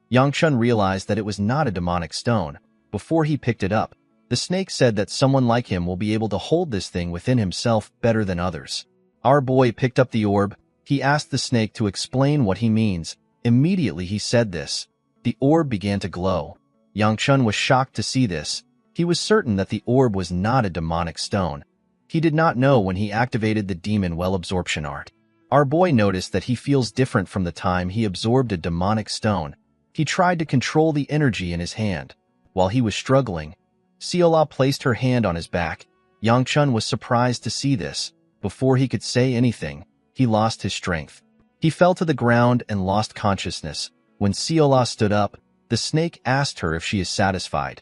S1: Yangchun realized that it was not a demonic stone. Before he picked it up, the snake said that someone like him will be able to hold this thing within himself better than others. Our boy picked up the orb. He asked the snake to explain what he means. Immediately he said this. The orb began to glow. Yangchun was shocked to see this. He was certain that the orb was not a demonic stone. He did not know when he activated the demon well absorption art. Our boy noticed that he feels different from the time he absorbed a demonic stone. He tried to control the energy in his hand. While he was struggling, Seola placed her hand on his back. Yangchun was surprised to see this. Before he could say anything, he lost his strength. He fell to the ground and lost consciousness. When Seola stood up, the snake asked her if she is satisfied.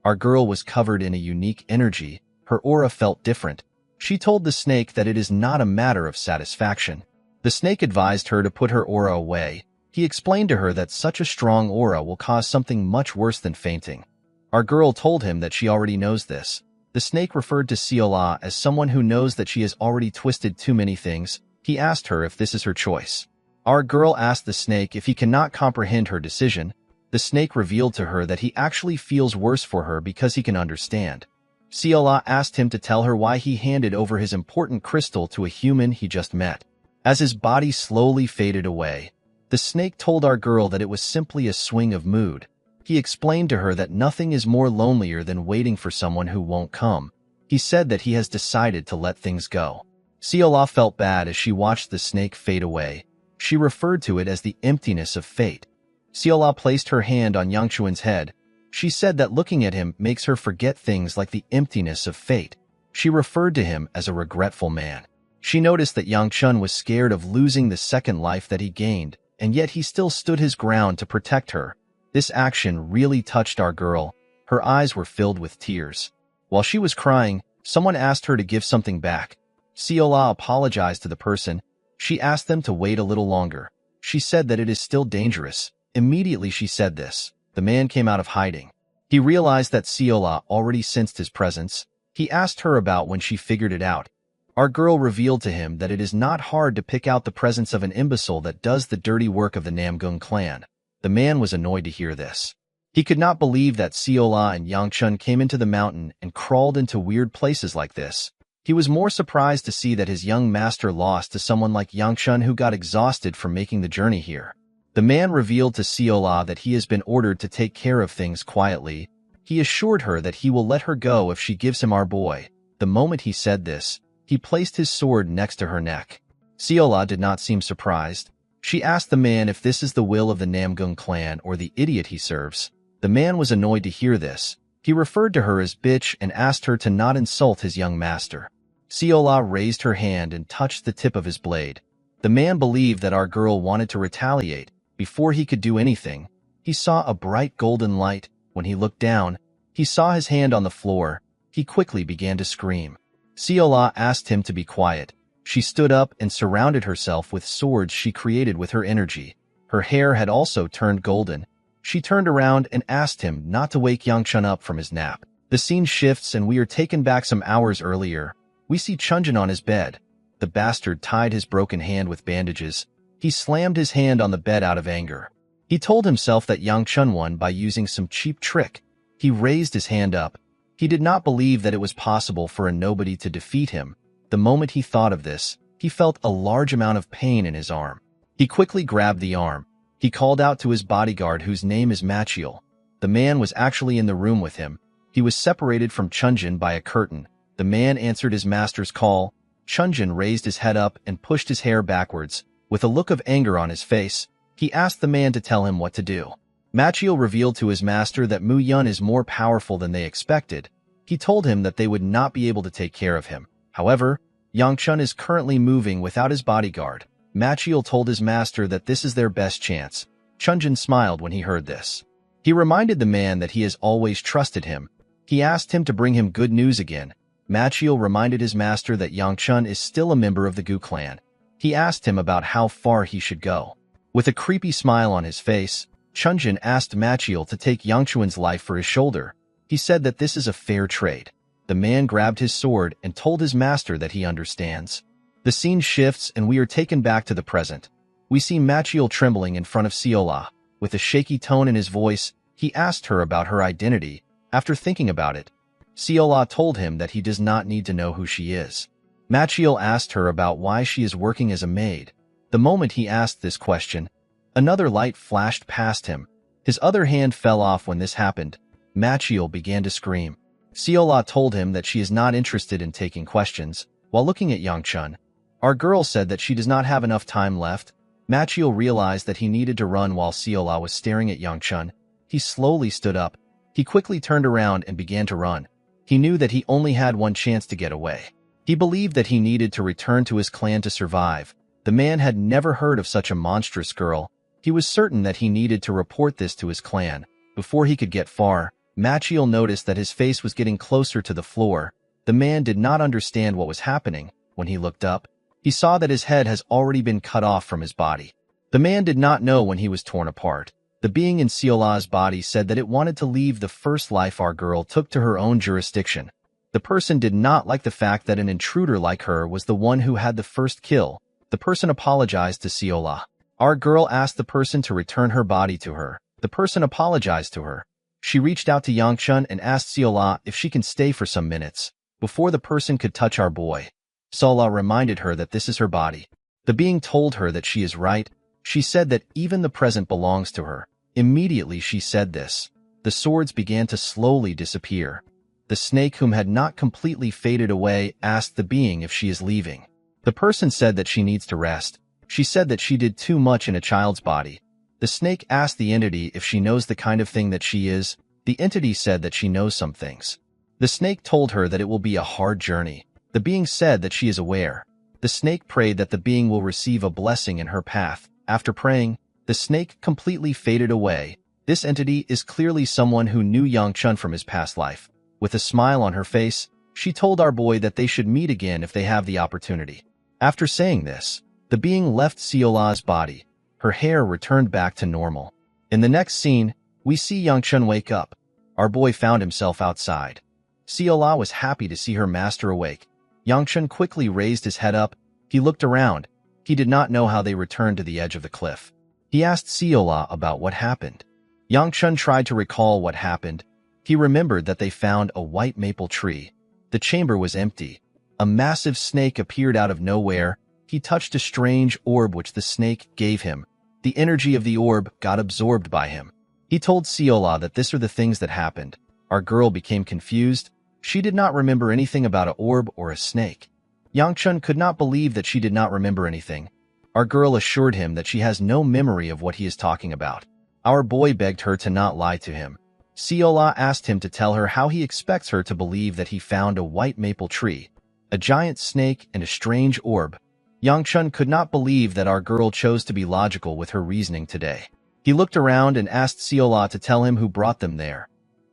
S1: Our girl was covered in a unique energy. Her aura felt different. She told the snake that it is not a matter of satisfaction. The snake advised her to put her aura away. He explained to her that such a strong aura will cause something much worse than fainting. Our girl told him that she already knows this. The snake referred to Seola as someone who knows that she has already twisted too many things. He asked her if this is her choice. Our girl asked the snake if he cannot comprehend her decision. The snake revealed to her that he actually feels worse for her because he can understand. Seola asked him to tell her why he handed over his important crystal to a human he just met. As his body slowly faded away, the snake told our girl that it was simply a swing of mood. He explained to her that nothing is more lonelier than waiting for someone who won't come. He said that he has decided to let things go. Seola felt bad as she watched the snake fade away. She referred to it as the emptiness of fate. Seola placed her hand on Yangchun's head. She said that looking at him makes her forget things like the emptiness of fate. She referred to him as a regretful man. She noticed that Yangchun was scared of losing the second life that he gained, and yet he still stood his ground to protect her. This action really touched our girl. Her eyes were filled with tears. While she was crying, someone asked her to give something back. Seola apologized to the person. She asked them to wait a little longer. She said that it is still dangerous. Immediately she said this. The man came out of hiding. He realized that Seola already sensed his presence. He asked her about when she figured it out. Our girl revealed to him that it is not hard to pick out the presence of an imbecile that does the dirty work of the Namgung clan. The man was annoyed to hear this. He could not believe that Seola and Yangchun came into the mountain and crawled into weird places like this. He was more surprised to see that his young master lost to someone like Yangchun who got exhausted from making the journey here. The man revealed to Seola that he has been ordered to take care of things quietly. He assured her that he will let her go if she gives him our boy. The moment he said this, he placed his sword next to her neck. Seola did not seem surprised. She asked the man if this is the will of the Namgung clan or the idiot he serves. The man was annoyed to hear this. He referred to her as bitch and asked her to not insult his young master. Seola raised her hand and touched the tip of his blade. The man believed that our girl wanted to retaliate. Before he could do anything, he saw a bright golden light. When he looked down, he saw his hand on the floor. He quickly began to scream. Seola asked him to be quiet. She stood up and surrounded herself with swords she created with her energy. Her hair had also turned golden. She turned around and asked him not to wake Yangchun up from his nap. The scene shifts and we are taken back some hours earlier. We see Chunjin on his bed. The bastard tied his broken hand with bandages. He slammed his hand on the bed out of anger. He told himself that Yangchun won by using some cheap trick. He raised his hand up. He did not believe that it was possible for a nobody to defeat him. The moment he thought of this, he felt a large amount of pain in his arm. He quickly grabbed the arm. He called out to his bodyguard whose name is Machiel. The man was actually in the room with him. He was separated from Chunjin by a curtain. The man answered his master's call. Chunjin raised his head up and pushed his hair backwards. With a look of anger on his face, he asked the man to tell him what to do. Machiel revealed to his master that Mu Yun is more powerful than they expected. He told him that they would not be able to take care of him. However, Yangchun is currently moving without his bodyguard. Machiel told his master that this is their best chance. Chunjin smiled when he heard this. He reminded the man that he has always trusted him. He asked him to bring him good news again. Machiel reminded his master that Yangchun is still a member of the Gu clan. He asked him about how far he should go. With a creepy smile on his face, Chunjin asked Machiel to take Yangchun's life for his shoulder. He said that this is a fair trade. The man grabbed his sword and told his master that he understands. The scene shifts and we are taken back to the present. We see Machiel trembling in front of Seola. With a shaky tone in his voice, he asked her about her identity. After thinking about it, Seola told him that he does not need to know who she is. Machiel asked her about why she is working as a maid. The moment he asked this question, another light flashed past him. His other hand fell off when this happened. Machiel began to scream. Seola told him that she is not interested in taking questions. While looking at Yangchun, our girl said that she does not have enough time left. Machiel realized that he needed to run while Seola was staring at Yangchun. He slowly stood up. He quickly turned around and began to run. He knew that he only had one chance to get away. He believed that he needed to return to his clan to survive. The man had never heard of such a monstrous girl. He was certain that he needed to report this to his clan. Before he could get far, Machiel noticed that his face was getting closer to the floor. The man did not understand what was happening. When he looked up, he saw that his head has already been cut off from his body. The man did not know when he was torn apart. The being in Seola's body said that it wanted to leave the first life our girl took to her own jurisdiction. The person did not like the fact that an intruder like her was the one who had the first kill. The person apologized to Seola. Our girl asked the person to return her body to her. The person apologized to her. She reached out to Yangchun and asked Seola if she can stay for some minutes, before the person could touch our boy. Seola reminded her that this is her body. The being told her that she is right. She said that even the present belongs to her. Immediately she said this. The swords began to slowly disappear. The snake, whom had not completely faded away, asked the being if she is leaving. The person said that she needs to rest. She said that she did too much in a child's body. The snake asked the entity if she knows the kind of thing that she is. The entity said that she knows some things. The snake told her that it will be a hard journey. The being said that she is aware. The snake prayed that the being will receive a blessing in her path. After praying, the snake completely faded away. This entity is clearly someone who knew Yangchun from his past life. With a smile on her face, she told our boy that they should meet again if they have the opportunity. After saying this, the being left Seola's body. Her hair returned back to normal. In the next scene, we see Yangchun wake up. Our boy found himself outside. Seola was happy to see her master awake. Yangchun quickly raised his head up. He looked around. He did not know how they returned to the edge of the cliff. He asked Siola about what happened. Yangchun tried to recall what happened. He remembered that they found a white maple tree. The chamber was empty. A massive snake appeared out of nowhere. He touched a strange orb which the snake gave him. The energy of the orb got absorbed by him. He told Siola that these are the things that happened. Our girl became confused. She did not remember anything about an orb or a snake. Yangchun could not believe that she did not remember anything. Our girl assured him that she has no memory of what he is talking about. Our boy begged her to not lie to him. Siola asked him to tell her how he expects her to believe that he found a white maple tree, a giant snake, and a strange orb. Yangchun could not believe that our girl chose to be logical with her reasoning today. He looked around and asked Siola to tell him who brought them there.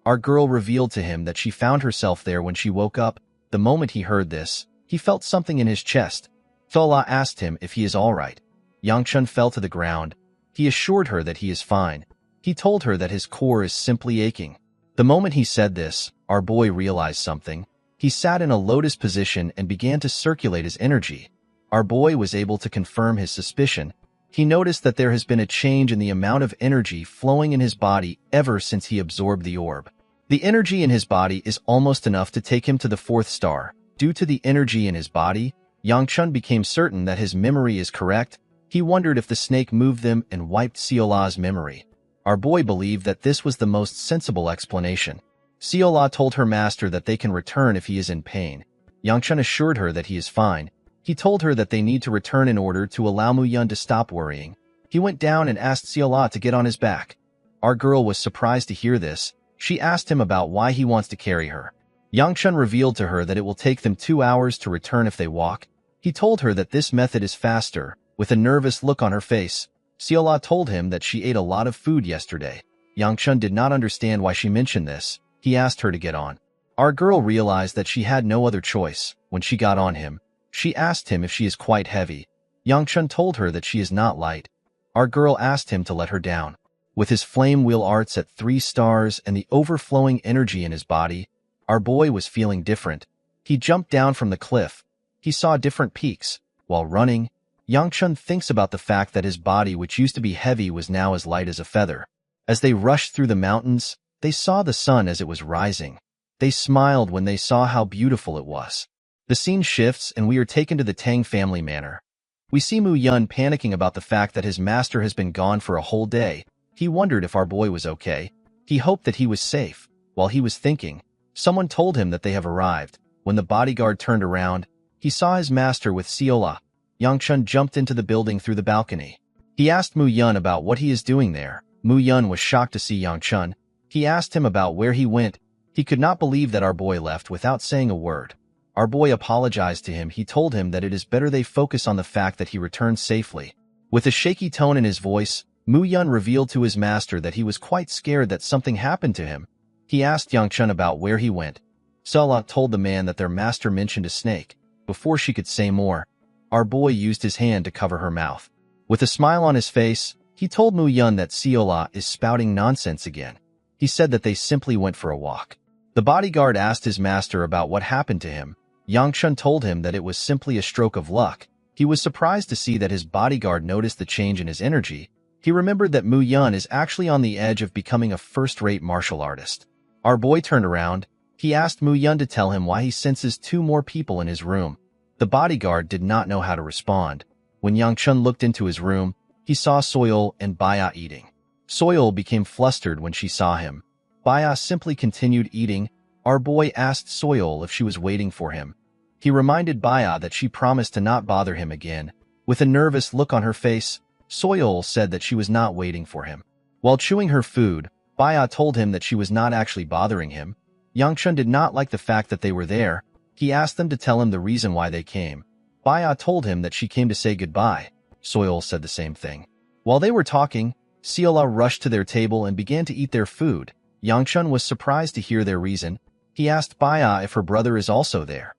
S1: Our girl revealed to him that she found herself there when she woke up. The moment he heard this, he felt something in his chest. Siola asked him if he is all right. Yangchun fell to the ground. He assured her that he is fine. He told her that his core is simply aching. The moment he said this, our boy realized something. He sat in a lotus position and began to circulate his energy. Our boy was able to confirm his suspicion. He noticed that there has been a change in the amount of energy flowing in his body ever since he absorbed the orb. The energy in his body is almost enough to take him to the 4th star. Due to the energy in his body, Yangchun became certain that his memory is correct. He wondered if the snake moved them and wiped Siola's memory. Our boy believed that this was the most sensible explanation. Siola told her master that they can return if he is in pain. Yangchun assured her that he is fine. He told her that they need to return in order to allow Muyun to stop worrying. He went down and asked Siola to get on his back. Our girl was surprised to hear this. She asked him about why he wants to carry her. Yangchun revealed to her that it will take them 2 hours to return if they walk. He told her that this method is faster. With a nervous look on her face, Siola told him that she ate a lot of food yesterday. Yangchun did not understand why she mentioned this. He asked her to get on. Our girl realized that she had no other choice. When she got on him, she asked him if she is quite heavy. Yangchun told her that she is not light. Our girl asked him to let her down. With his flame wheel arts at 3 stars and the overflowing energy in his body, our boy was feeling different. He jumped down from the cliff. He saw different peaks. While running, Yangchun thinks about the fact that his body, which used to be heavy, was now as light as a feather. As they rushed through the mountains, they saw the sun as it was rising. They smiled when they saw how beautiful it was. The scene shifts and we are taken to the Tang family manor. We see Mu Yun panicking about the fact that his master has been gone for a whole day. He wondered if our boy was okay. He hoped that he was safe. While he was thinking, someone told him that they have arrived. When the bodyguard turned around, he saw his master with Siola. Yangchun jumped into the building through the balcony. He asked Mu Yun about what he is doing there. Mu Yun was shocked to see Yangchun. He asked him about where he went. He could not believe that our boy left without saying a word. Our boy apologized to him. He told him that it is better they focus on the fact that he returned safely. With a shaky tone in his voice, Mu Yun revealed to his master that he was quite scared that something happened to him. He asked Yangchun about where he went. Siola told the man that their master mentioned a snake. Before she could say more, our boy used his hand to cover her mouth. With a smile on his face, he told Mu Yun that Siola is spouting nonsense again. He said that they simply went for a walk. The bodyguard asked his master about what happened to him. Yangchun told him that it was simply a stroke of luck. He was surprised to see that his bodyguard noticed the change in his energy. He remembered that Mu Yun is actually on the edge of becoming a first-rate martial artist. Our boy turned around. He asked Mu Yun to tell him why he senses 2 more people in his room. The bodyguard did not know how to respond. When Yangchun looked into his room, he saw Soil and Baya eating. Soil became flustered when she saw him. Baya simply continued eating. Our boy asked Soil if she was waiting for him. He reminded Baya that she promised to not bother him again. With a nervous look on her face, Soil said that she was not waiting for him. While chewing her food, Baya told him that she was not actually bothering him. Yangchun did not like the fact that they were there. He asked them to tell him the reason why they came. Baya told him that she came to say goodbye. Soil said the same thing. While they were talking, Siola rushed to their table and began to eat their food. Yangchun was surprised to hear their reason. He asked Baya if her brother is also there.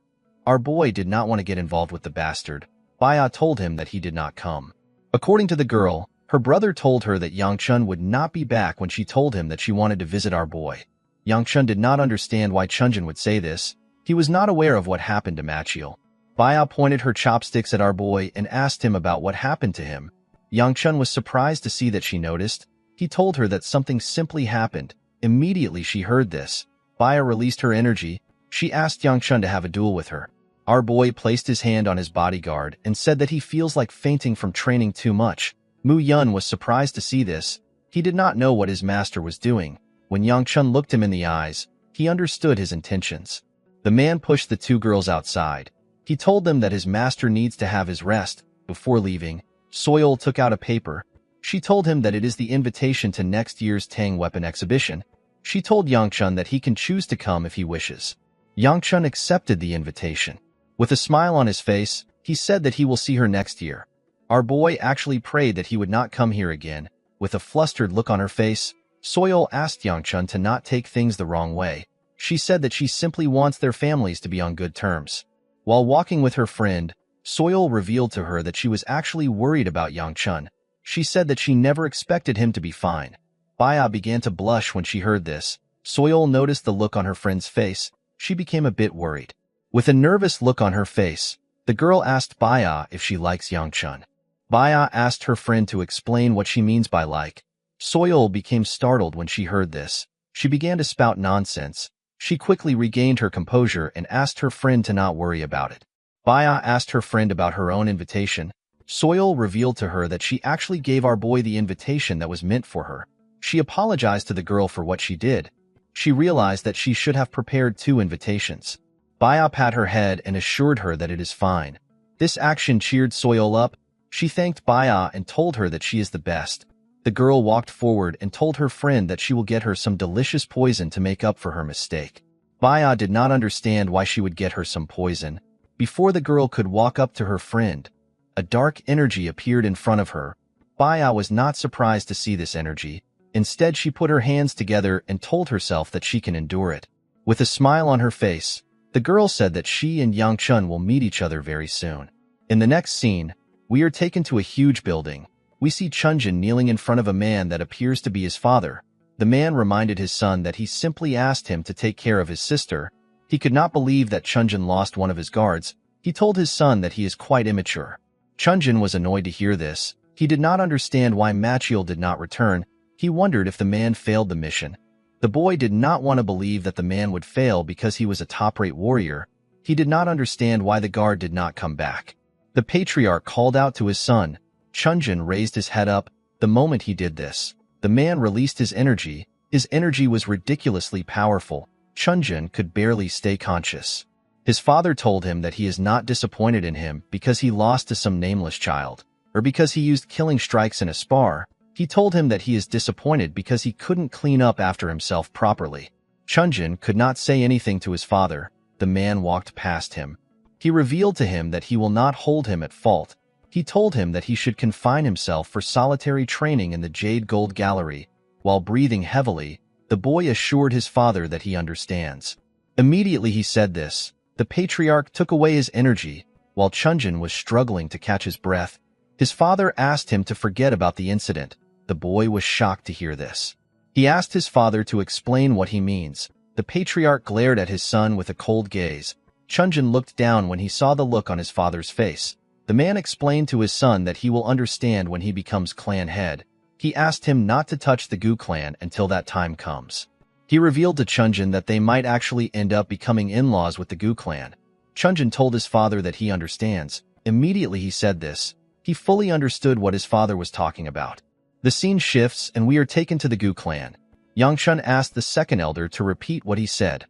S1: Our boy did not want to get involved with the bastard. Baya told him that he did not come. According to the girl, her brother told her that Yangchun would not be back when she told him that she wanted to visit our boy. Yangchun did not understand why Chunjin would say this. He was not aware of what happened to Machiel. Baya pointed her chopsticks at our boy and asked him about what happened to him. Yangchun was surprised to see that she noticed. He told her that something simply happened. Immediately she heard this, Baya released her energy. She asked Yangchun to have a duel with her. Our boy placed his hand on his bodyguard and said that he feels like fainting from training too much. Mu Yun was surprised to see this. He did not know what his master was doing. When Yangchun looked him in the eyes, he understood his intentions. The man pushed the two girls outside. He told them that his master needs to have his rest. Before leaving, Soil took out a paper. She told him that it is the invitation to next year's Tang weapon exhibition. She told Yangchun that he can choose to come if he wishes. Yangchun accepted the invitation. With a smile on his face, he said that he will see her next year. Our boy actually prayed that he would not come here again. With a flustered look on her face, Soil asked Yangchun to not take things the wrong way. She said that she simply wants their families to be on good terms. While walking with her friend, Soil revealed to her that she was actually worried about Yangchun. She said that she never expected him to be fine. Baya began to blush when she heard this. Soil noticed the look on her friend's face. She became a bit worried. With a nervous look on her face, the girl asked Baya if she likes Yangchun. Baya asked her friend to explain what she means by like. Soil became startled when she heard this. She began to spout nonsense. She quickly regained her composure and asked her friend to not worry about it. Baya asked her friend about her own invitation. Soil revealed to her that she actually gave our boy the invitation that was meant for her. She apologized to the girl for what she did. She realized that she should have prepared 2 invitations. Baya pat her head and assured her that it is fine. This action cheered Soil up. She thanked Baya and told her that she is the best. The girl walked forward and told her friend that she will get her some delicious poison to make up for her mistake. Baya did not understand why she would get her some poison. Before the girl could walk up to her friend, a dark energy appeared in front of her. Baya was not surprised to see this energy. Instead, she put her hands together and told herself that she can endure it. With a smile on her face, the girl said that she and Yangchun will meet each other very soon. In the next scene, we are taken to a huge building. We see Chunjin kneeling in front of a man that appears to be his father. The man reminded his son that he simply asked him to take care of his sister. He could not believe that Chunjin lost one of his guards. He told his son that he is quite immature. Chunjin was annoyed to hear this. He did not understand why Machiel did not return. He wondered if the man failed the mission. The boy did not want to believe that the man would fail because he was a top-rate warrior. He did not understand why the guard did not come back. The patriarch called out to his son. Chunjin raised his head up. The moment he did this, the man released his energy. His energy was ridiculously powerful. Chunjin could barely stay conscious. His father told him that he is not disappointed in him because he lost to some nameless child, or because he used killing strikes in a spar. He told him that he is disappointed because he couldn't clean up after himself properly. Chunjin could not say anything to his father. The man walked past him. He revealed to him that he will not hold him at fault. He told him that he should confine himself for solitary training in the Jade Gold Gallery. While breathing heavily, the boy assured his father that he understands. Immediately he said this, the patriarch took away his energy. While Chunjin was struggling to catch his breath, his father asked him to forget about the incident. The boy was shocked to hear this. He asked his father to explain what he means. The patriarch glared at his son with a cold gaze. Chunjin looked down when he saw the look on his father's face. The man explained to his son that he will understand when he becomes clan head. He asked him not to touch the Gu clan until that time comes. He revealed to Chunjin that they might actually end up becoming in-laws with the Gu clan. Chunjin told his father that he understands. Immediately he said this. He fully understood what his father was talking about. The scene shifts and we are taken to the Gu clan. Yangchun asked the second elder to repeat what he said.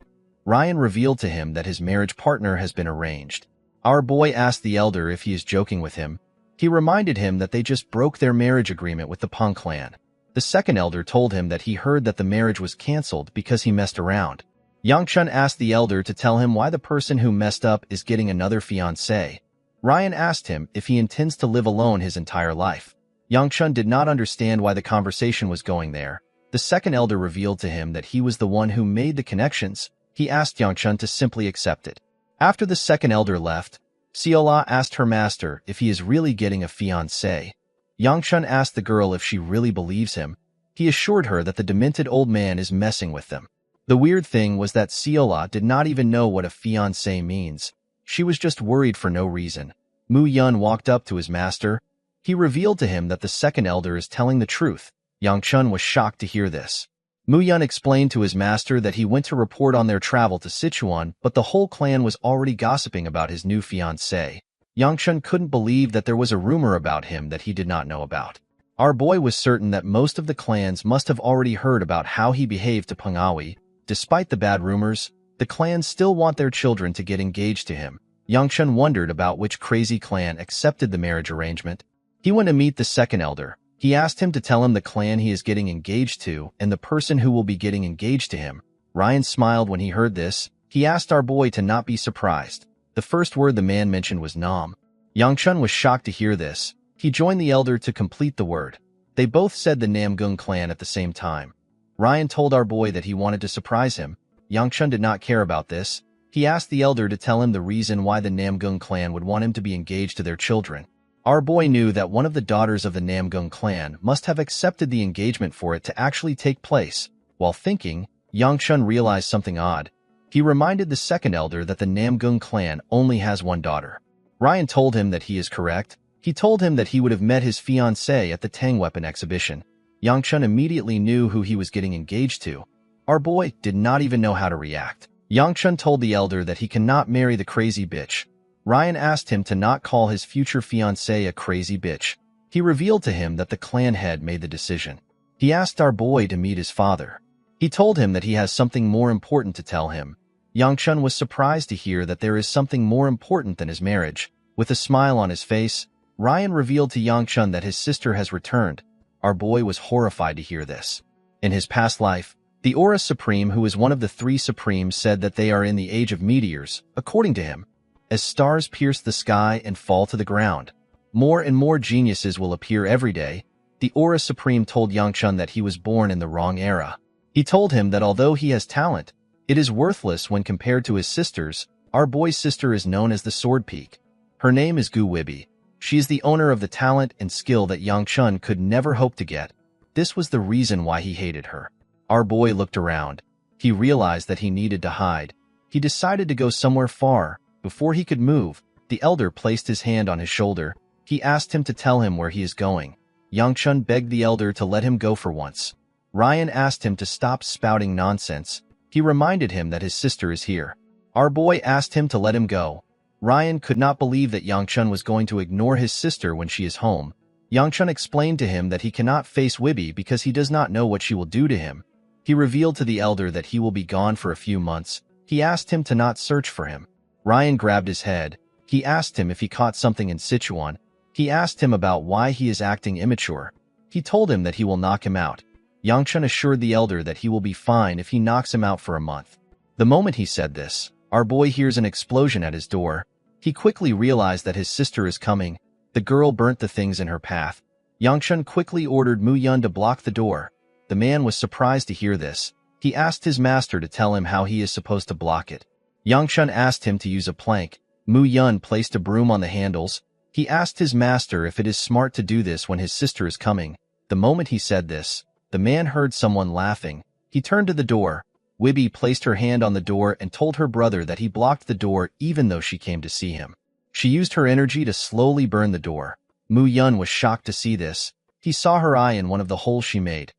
S1: Ryan revealed to him that his marriage partner has been arranged. Our boy asked the elder if he is joking with him. He reminded him that they just broke their marriage agreement with the Peng clan. The second elder told him that he heard that the marriage was cancelled because he messed around. Yangchun asked the elder to tell him why the person who messed up is getting another fiancé. Ryan asked him if he intends to live alone his entire life. Yangchun did not understand why the conversation was going there. The second elder revealed to him that he was the one who made the connections. He asked Yangchun to simply accept it. After the second elder left, Siola asked her master if he is really getting a fiancé. Yangchun asked the girl if she really believes him. He assured her that the demented old man is messing with them. The weird thing was that Seola did not even know what a fiancé means. She was just worried for no reason. Mu Yun walked up to his master. He revealed to him that the second elder is telling the truth. Yang Chun was shocked to hear this. Mu Yun explained to his master that he went to report on their travel to Sichuan, but the whole clan was already gossiping about his new fiancée. Yang Chun couldn't believe that there was a rumor about him that he did not know about. Our boy was certain that most of the clans must have already heard about how he behaved to Peng Aoi. Despite the bad rumors, the clans still want their children to get engaged to him. Yang Chun wondered about which crazy clan accepted the marriage arrangement. He went to meet the second elder. He asked him to tell him the clan he is getting engaged to and the person who will be getting engaged to him. Ryan smiled when he heard this. He asked our boy to not be surprised. The first word the man mentioned was Nam. Yang Chun was shocked to hear this. He joined the elder to complete the word. They both said the Namgung clan at the same time. Ryan told our boy that he wanted to surprise him. Yang Chun did not care about this. He asked the elder to tell him the reason why the Namgung clan would want him to be engaged to their children. Our boy knew that one of the daughters of the Namgung clan must have accepted the engagement for it to actually take place. While thinking, Yang Chun realized something odd. He reminded the second elder that the Namgung clan only has one daughter. Ryan told him that he is correct. He told him that he would have met his fiancée at the Tang Weapon exhibition. Yang Chun immediately knew who he was getting engaged to. Our boy did not even know how to react. Yang Chun told the elder that he cannot marry the crazy bitch. Ryan asked him to not call his future fiancée a crazy bitch. He revealed to him that the clan head made the decision. He asked our boy to meet his father. He told him that he has something more important to tell him. Yang Chun was surprised to hear that there is something more important than his marriage. With a smile on his face, Ryan revealed to Yang Chun that his sister has returned. Our boy was horrified to hear this. In his past life, the Aura Supreme, who is one of the three Supremes, said that they are in the age of meteors, according to him. As stars pierce the sky and fall to the ground, more and more geniuses will appear every day. The Aura Supreme told Yang Chun that he was born in the wrong era. He told him that although he has talent, it is worthless when compared to his sisters. Our boy's sister is known as the Sword Peak. Her name is Gu Wibi. She is the owner of the talent and skill that Yang Chun could never hope to get. This was the reason why he hated her. Our boy looked around. He realized that he needed to hide. He decided to go somewhere far. Before he could move, the elder placed his hand on his shoulder. He asked him to tell him where he is going. Yang Chun begged the elder to let him go for once. Ryan asked him to stop spouting nonsense. He reminded him that his sister is here. Our boy asked him to let him go. Ryan could not believe that Yang Chun was going to ignore his sister when she is home. Yang Chun explained to him that he cannot face Wibi because he does not know what she will do to him. He revealed to the elder that he will be gone for a few months. He asked him to not search for him. Ryan grabbed his head. He asked him if he caught something in Sichuan. He asked him about why he is acting immature. He told him that he will knock him out. Yang Chun assured the elder that he will be fine if he knocks him out for a month. The moment he said this, our boy hears an explosion at his door. He quickly realized that his sister is coming. The girl burnt the things in her path. Yang Chun quickly ordered Mu Yun to block the door. The man was surprised to hear this. He asked his master to tell him how he is supposed to block it. Yang Chun asked him to use a plank. Mu Yun placed a broom on the handles. He asked his master if it is smart to do this when his sister is coming. The moment he said this, the man heard someone laughing. He turned to the door. Wibi placed her hand on the door and told her brother that he blocked the door even though she came to see him. She used her energy to slowly burn the door. Mu Yun was shocked to see this. He saw her eye in one of the holes she made.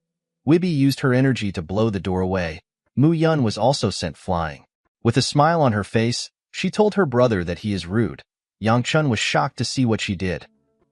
S1: Wibi used her energy to blow the door away. Mu Yun was also sent flying. With a smile on her face, she told her brother that he is rude. Yang Chun was shocked to see what she did.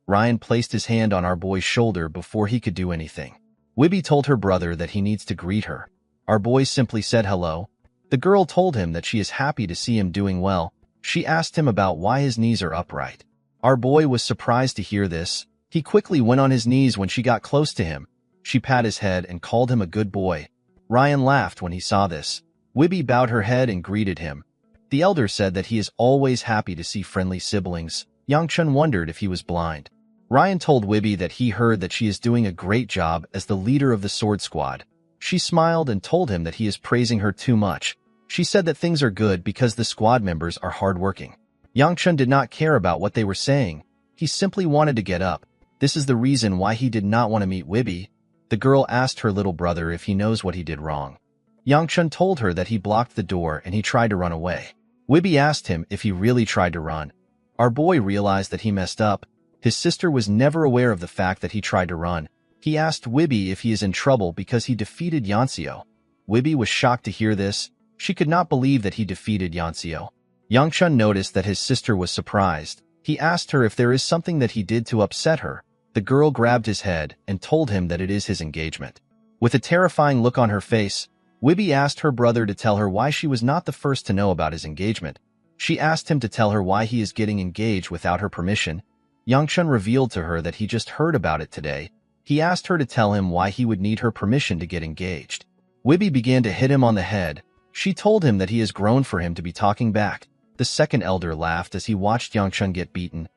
S1: Ryan placed his hand on our boy's shoulder before he could do anything. Wibi told her brother that he needs to greet her. Our boy simply said hello. The girl told him that she is happy to see him doing well. She asked him about why his knees are upright. Our boy was surprised to hear this. He quickly went on his knees when she got close to him. She pat his head and called him a good boy. Ryan laughed when he saw this. Wibi bowed her head and greeted him. The elder said that he is always happy to see friendly siblings. Yang Chun wondered if he was blind. Ryan told Wibi that he heard that she is doing a great job as the leader of the sword squad. She smiled and told him that he is praising her too much. She said that things are good because the squad members are hardworking. Yang Chun did not care about what they were saying. He simply wanted to get up. This is the reason why he did not want to meet Wibi. The girl asked her little brother if he knows what he did wrong. Yangchun told her that he blocked the door and he tried to run away. Wibby asked him if he really tried to run. Our boy realized that he messed up. His sister was never aware of the fact that he tried to run. He asked Wibby if he is in trouble because he defeated Yanxio. Wibby was shocked to hear this. She could not believe that he defeated Yanxio. Yangchun noticed that his sister was surprised. He asked her if there is something that he did to upset her. The girl grabbed his head and told him that it is his engagement. With a terrifying look on her face, Wibby asked her brother to tell her why she was not the first to know about his engagement. She asked him to tell her why he is getting engaged without her permission. Yangchun revealed to her that he just heard about it today. He asked her to tell him why he would need her permission to get engaged. Wibby began to hit him on the head. She told him that he has grown for him to be talking back. The second elder laughed as he watched Yangchun get beaten.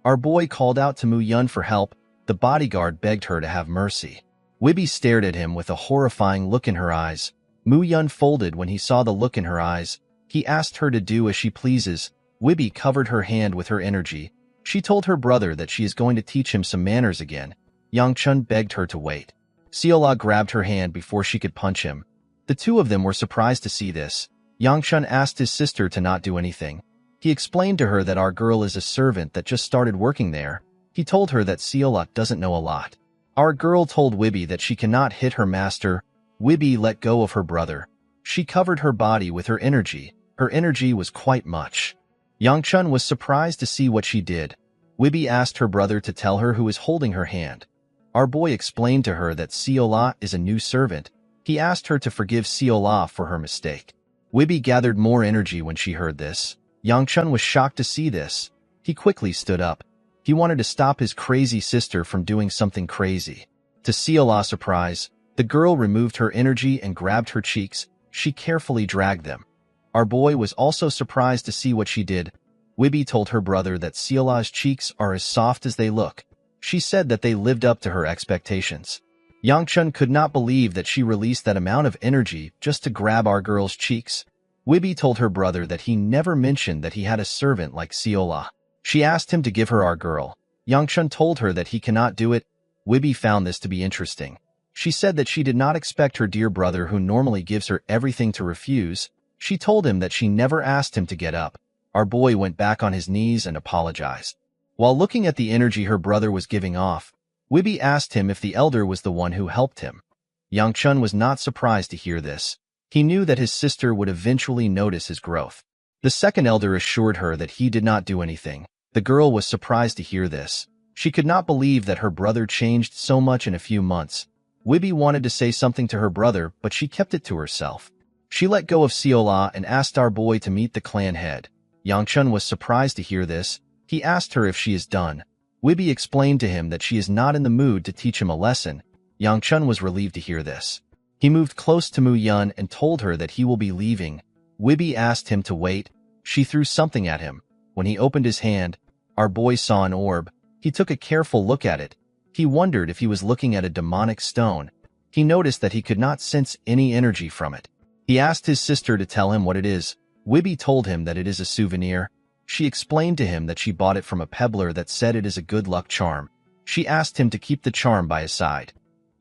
S1: Our boy called out to Mu Yun for help. The bodyguard begged her to have mercy. Wibby stared at him with a horrifying look in her eyes. Mu Yun folded when he saw the look in her eyes. He asked her to do as she pleases. Wibby covered her hand with her energy. She told her brother that she is going to teach him some manners again. Yangchun begged her to wait. Seola grabbed her hand before she could punch him. The two of them were surprised to see this. Yangchun asked his sister to not do anything. He explained to her that our girl is a servant that just started working there. He told her that Seola doesn't know a lot. Our girl told Wibby that she cannot hit her master. Wibby let go of her brother. She covered her body with her energy. Her energy was quite much. Yangchun was surprised to see what she did. Wibby asked her brother to tell her who was holding her hand. Our boy explained to her that Seola is a new servant. He asked her to forgive Seola for her mistake. Wibby gathered more energy when she heard this. Yangchun was shocked to see this. He quickly stood up. He wanted to stop his crazy sister from doing something crazy. To Seola's surprise, the girl removed her energy and grabbed her cheeks. She carefully dragged them. Our boy was also surprised to see what she did. Wibby told her brother that Seola's cheeks are as soft as they look. She said that they lived up to her expectations. Yangchun could not believe that she released that amount of energy just to grab our girl's cheeks. Wibby told her brother that he never mentioned that he had a servant like Seola. She asked him to give her our girl. Yangchun told her that he cannot do it. Wibby found this to be interesting. She said that she did not expect her dear brother, who normally gives her everything, to refuse. She told him that she never asked him to get up. Our boy went back on his knees and apologized. While looking at the energy her brother was giving off, Wibby asked him if the elder was the one who helped him. Yangchun was not surprised to hear this. He knew that his sister would eventually notice his growth. The second elder assured her that he did not do anything. The girl was surprised to hear this. She could not believe that her brother changed so much in a few months. Wibby wanted to say something to her brother, but she kept it to herself. She let go of Seola and asked our boy to meet the clan head. Yangchun was surprised to hear this. He asked her if she is done. Wibby explained to him that she is not in the mood to teach him a lesson. Yangchun was relieved to hear this. He moved close to Mu Yun and told her that he will be leaving. Wibby asked him to wait. She threw something at him. When he opened his hand, our boy saw an orb. He took a careful look at it. He wondered if he was looking at a demonic stone. He noticed that he could not sense any energy from it. He asked his sister to tell him what it is. Wibby told him that it is a souvenir. She explained to him that she bought it from a peddler that said it is a good luck charm. She asked him to keep the charm by his side.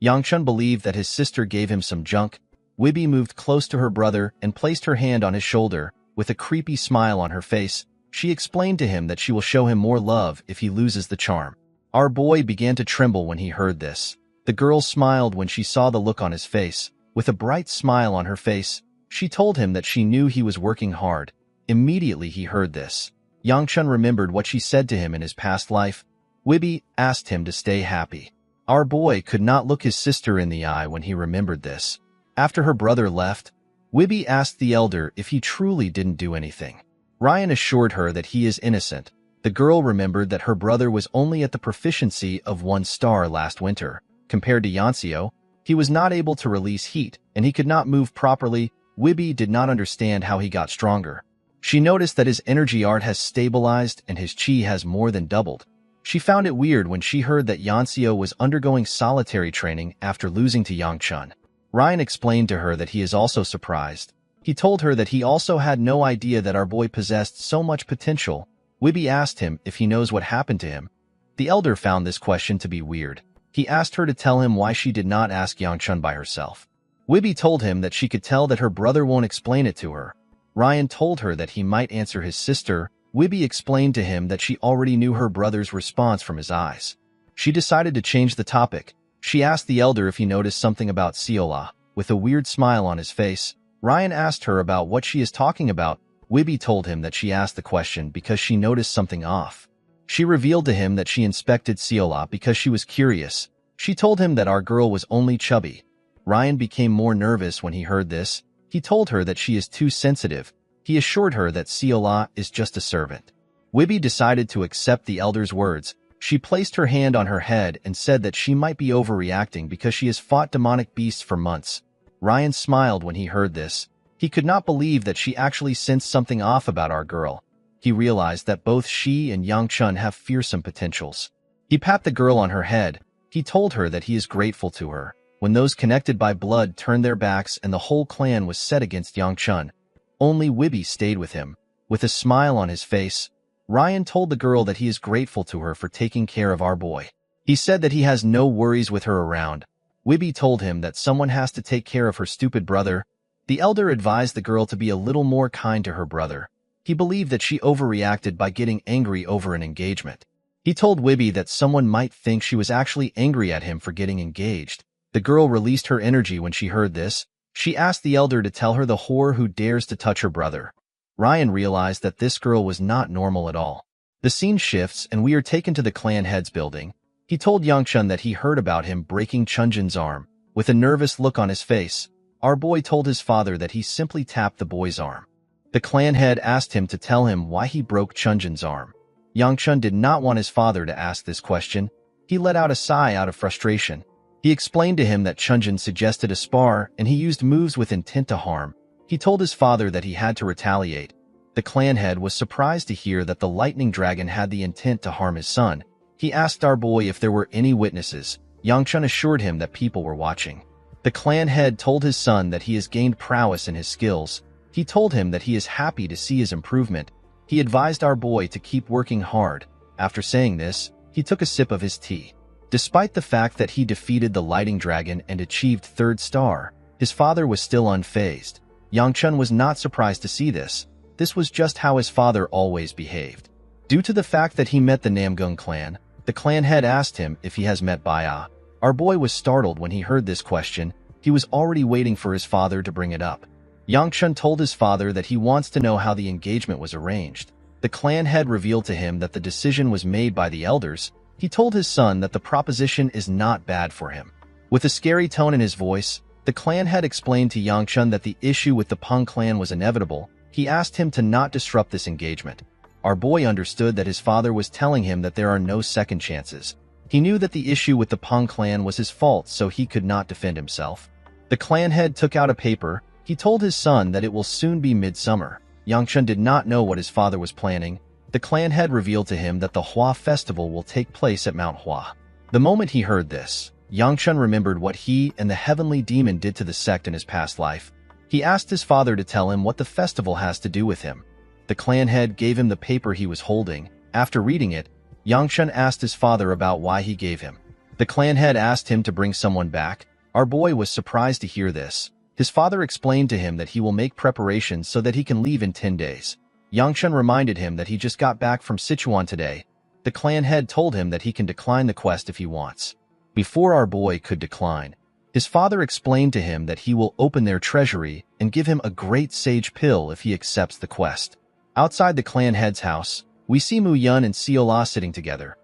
S1: Yangchun believed that his sister gave him some junk. Wibby moved close to her brother and placed her hand on his shoulder. With a creepy smile on her face, she explained to him that she will show him more love if he loses the charm. Our boy began to tremble when he heard this. The girl smiled when she saw the look on his face. With a bright smile on her face, she told him that she knew he was working hard. Immediately he heard this. Yangchun remembered what she said to him in his past life. Wibby asked him to stay happy. Our boy could not look his sister in the eye when he remembered this. After her brother left, Wibby asked the elder if he truly didn't do anything. Ryan assured her that he is innocent. The girl remembered that her brother was only at the proficiency of 1 star last winter. Compared to Yanxio, he was not able to release heat, and he could not move properly. Wibby did not understand how he got stronger. She noticed that his energy art has stabilized and his chi has more than doubled. She found it weird when she heard that Yanxio was undergoing solitary training after losing to Yangchun. Ryan explained to her that he is also surprised. He told her that he also had no idea that our boy possessed so much potential. Wibby asked him if he knows what happened to him. The elder found this question to be weird. He asked her to tell him why she did not ask Yangchun by herself. Wibby told him that she could tell that her brother won't explain it to her. Ryan told her that he might answer his sister. Wibby explained to him that she already knew her brother's response from his eyes. She decided to change the topic. She asked the elder if he noticed something about Seola. With a weird smile on his face, Ryan asked her about what she is talking about. Wibby told him that she asked the question because she noticed something off. She revealed to him that she inspected Seola because she was curious. She told him that our girl was only chubby. Ryan became more nervous when he heard this. He told her that she is too sensitive. He assured her that Seola is just a servant. Wibby decided to accept the elder's words. She placed her hand on her head and said that she might be overreacting because she has fought demonic beasts for months. Ryan smiled when he heard this. He could not believe that she actually sensed something off about our girl. He realized that both she and Yang-chun have fearsome potentials. He pat the girl on her head. He told her that he is grateful to her. When those connected by blood turned their backs and the whole clan was set against Yang-chun, only Wibby stayed with him. With a smile on his face, Ryan told the girl that he is grateful to her for taking care of our boy. He said that he has no worries with her around. Wibby told him that someone has to take care of her stupid brother. The elder advised the girl to be a little more kind to her brother. He believed that she overreacted by getting angry over an engagement. He told Wibby that someone might think she was actually angry at him for getting engaged. The girl released her energy when she heard this. She asked the elder to tell her the whore who dares to touch her brother. Ryan realized that this girl was not normal at all. The scene shifts and we are taken to the clan head's building. He told Yang-chun that he heard about him breaking Chunjin's arm. With a nervous look on his face, our boy told his father that he simply tapped the boy's arm. The clan head asked him to tell him why he broke Chunjin's arm. Yang-chun did not want his father to ask this question. He let out a sigh out of frustration. He explained to him that Chunjin suggested a spar and he used moves with intent to harm. He told his father that he had to retaliate. The clan head was surprised to hear that the lightning dragon had the intent to harm his son. He asked our boy if there were any witnesses. Yang-chun assured him that people were watching. The clan head told his son that he has gained prowess in his skills. He told him that he is happy to see his improvement. He advised our boy to keep working hard. After saying this, he took a sip of his tea. Despite the fact that he defeated the Lighting Dragon and achieved 3rd star, his father was still unfazed. Yang-chun was not surprised to see this. This was just how his father always behaved. Due to the fact that he met the Namgung clan, the clan head asked him if he has met Baya. Our boy was startled when he heard this question. He was already waiting for his father to bring it up. Yang-chun told his father that he wants to know how the engagement was arranged. The clan head revealed to him that the decision was made by the elders. He told his son that the proposition is not bad for him. With a scary tone in his voice, the clan head explained to Yang-chun that the issue with the Peng clan was inevitable. He asked him to not disrupt this engagement. Our boy understood that his father was telling him that there are no second chances. He knew that the issue with the Peng clan was his fault, so he could not defend himself. The clan head took out a paper. He told his son that it will soon be midsummer. Yang-chun did not know what his father was planning. The clan head revealed to him that the Hua festival will take place at Mount Hua. The moment he heard this, Yang-chun remembered what he and the heavenly demon did to the sect in his past life. He asked his father to tell him what the festival has to do with him. The clan head gave him the paper he was holding. After reading it, Yang-chun asked his father about why he gave him. The clan head asked him to bring someone back. Our boy was surprised to hear this. His father explained to him that he will make preparations so that he can leave in 10 days. Yang-chun reminded him that he just got back from Sichuan today. The clan head told him that he can decline the quest if he wants. Before our boy could decline, his father explained to him that he will open their treasury and give him a great sage pill if he accepts the quest. Outside the clan head's house, we see Mu Yun and Seola sitting together.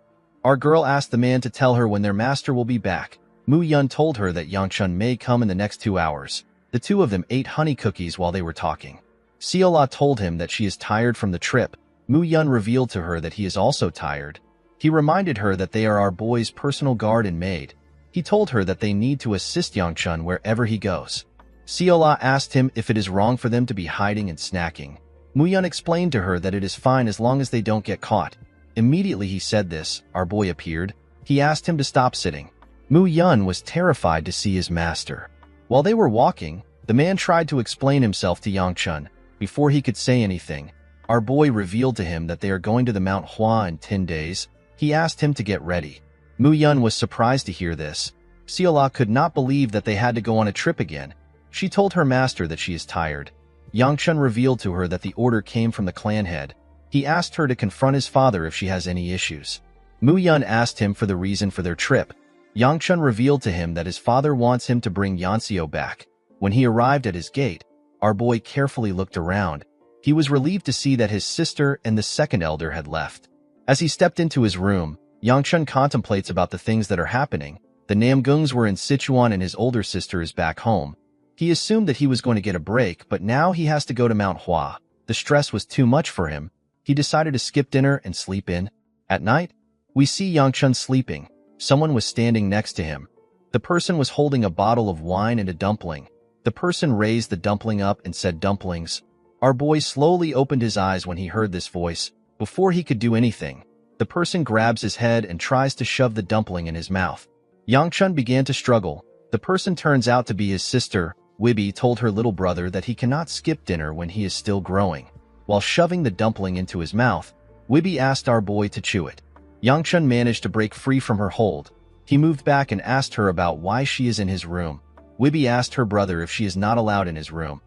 S1: Our girl asked the man to tell her when their master will be back. Mu Yun told her that Yang-chun may come in the next 2 hours. The two of them ate honey cookies while they were talking. Seola told him that she is tired from the trip. Mu Yun revealed to her that he is also tired. He reminded her that they are our boy's personal guard and maid. He told her that they need to assist Yang-chun wherever he goes. Seola asked him if it is wrong for them to be hiding and snacking. Mu Yun explained to her that it is fine as long as they don't get caught. Immediately he said this, our boy appeared. He asked him to stop sitting. Mu Yun was terrified to see his master. While they were walking, the man tried to explain himself to Yang-chun. Before he could say anything, our boy revealed to him that they are going to the Mount Hua in 10 days. He asked him to get ready. Mu Yun was surprised to hear this. Seola could not believe that they had to go on a trip again. She told her master that she is tired. Yangchun revealed to her that the order came from the clan head. He asked her to confront his father if she has any issues. Mu Yun asked him for the reason for their trip. Yangchun revealed to him that his father wants him to bring Yanxiu back. When he arrived at his gate, our boy carefully looked around. He was relieved to see that his sister and the second elder had left. As he stepped into his room, Yangchun contemplates about the things that are happening. The Namgungs were in Sichuan and his older sister is back home. He assumed that he was going to get a break, but now he has to go to Manhwa. The stress was too much for him. He decided to skip dinner and sleep in. At night, we see Yangchun sleeping. Someone was standing next to him. The person was holding a bottle of wine and a dumpling. The person raised the dumpling up and said, "Dumplings." Our boy slowly opened his eyes when he heard this voice. Before he could do anything, the person grabs his head and tries to shove the dumpling in his mouth. Yangchun began to struggle. The person turns out to be his sister. Wibby told her little brother that he cannot skip dinner when he is still growing. While shoving the dumpling into his mouth, Wibby asked our boy to chew it. Yangchun managed to break free from her hold. He moved back and asked her about why she is in his room. Wibby asked her brother if she is not allowed in his room.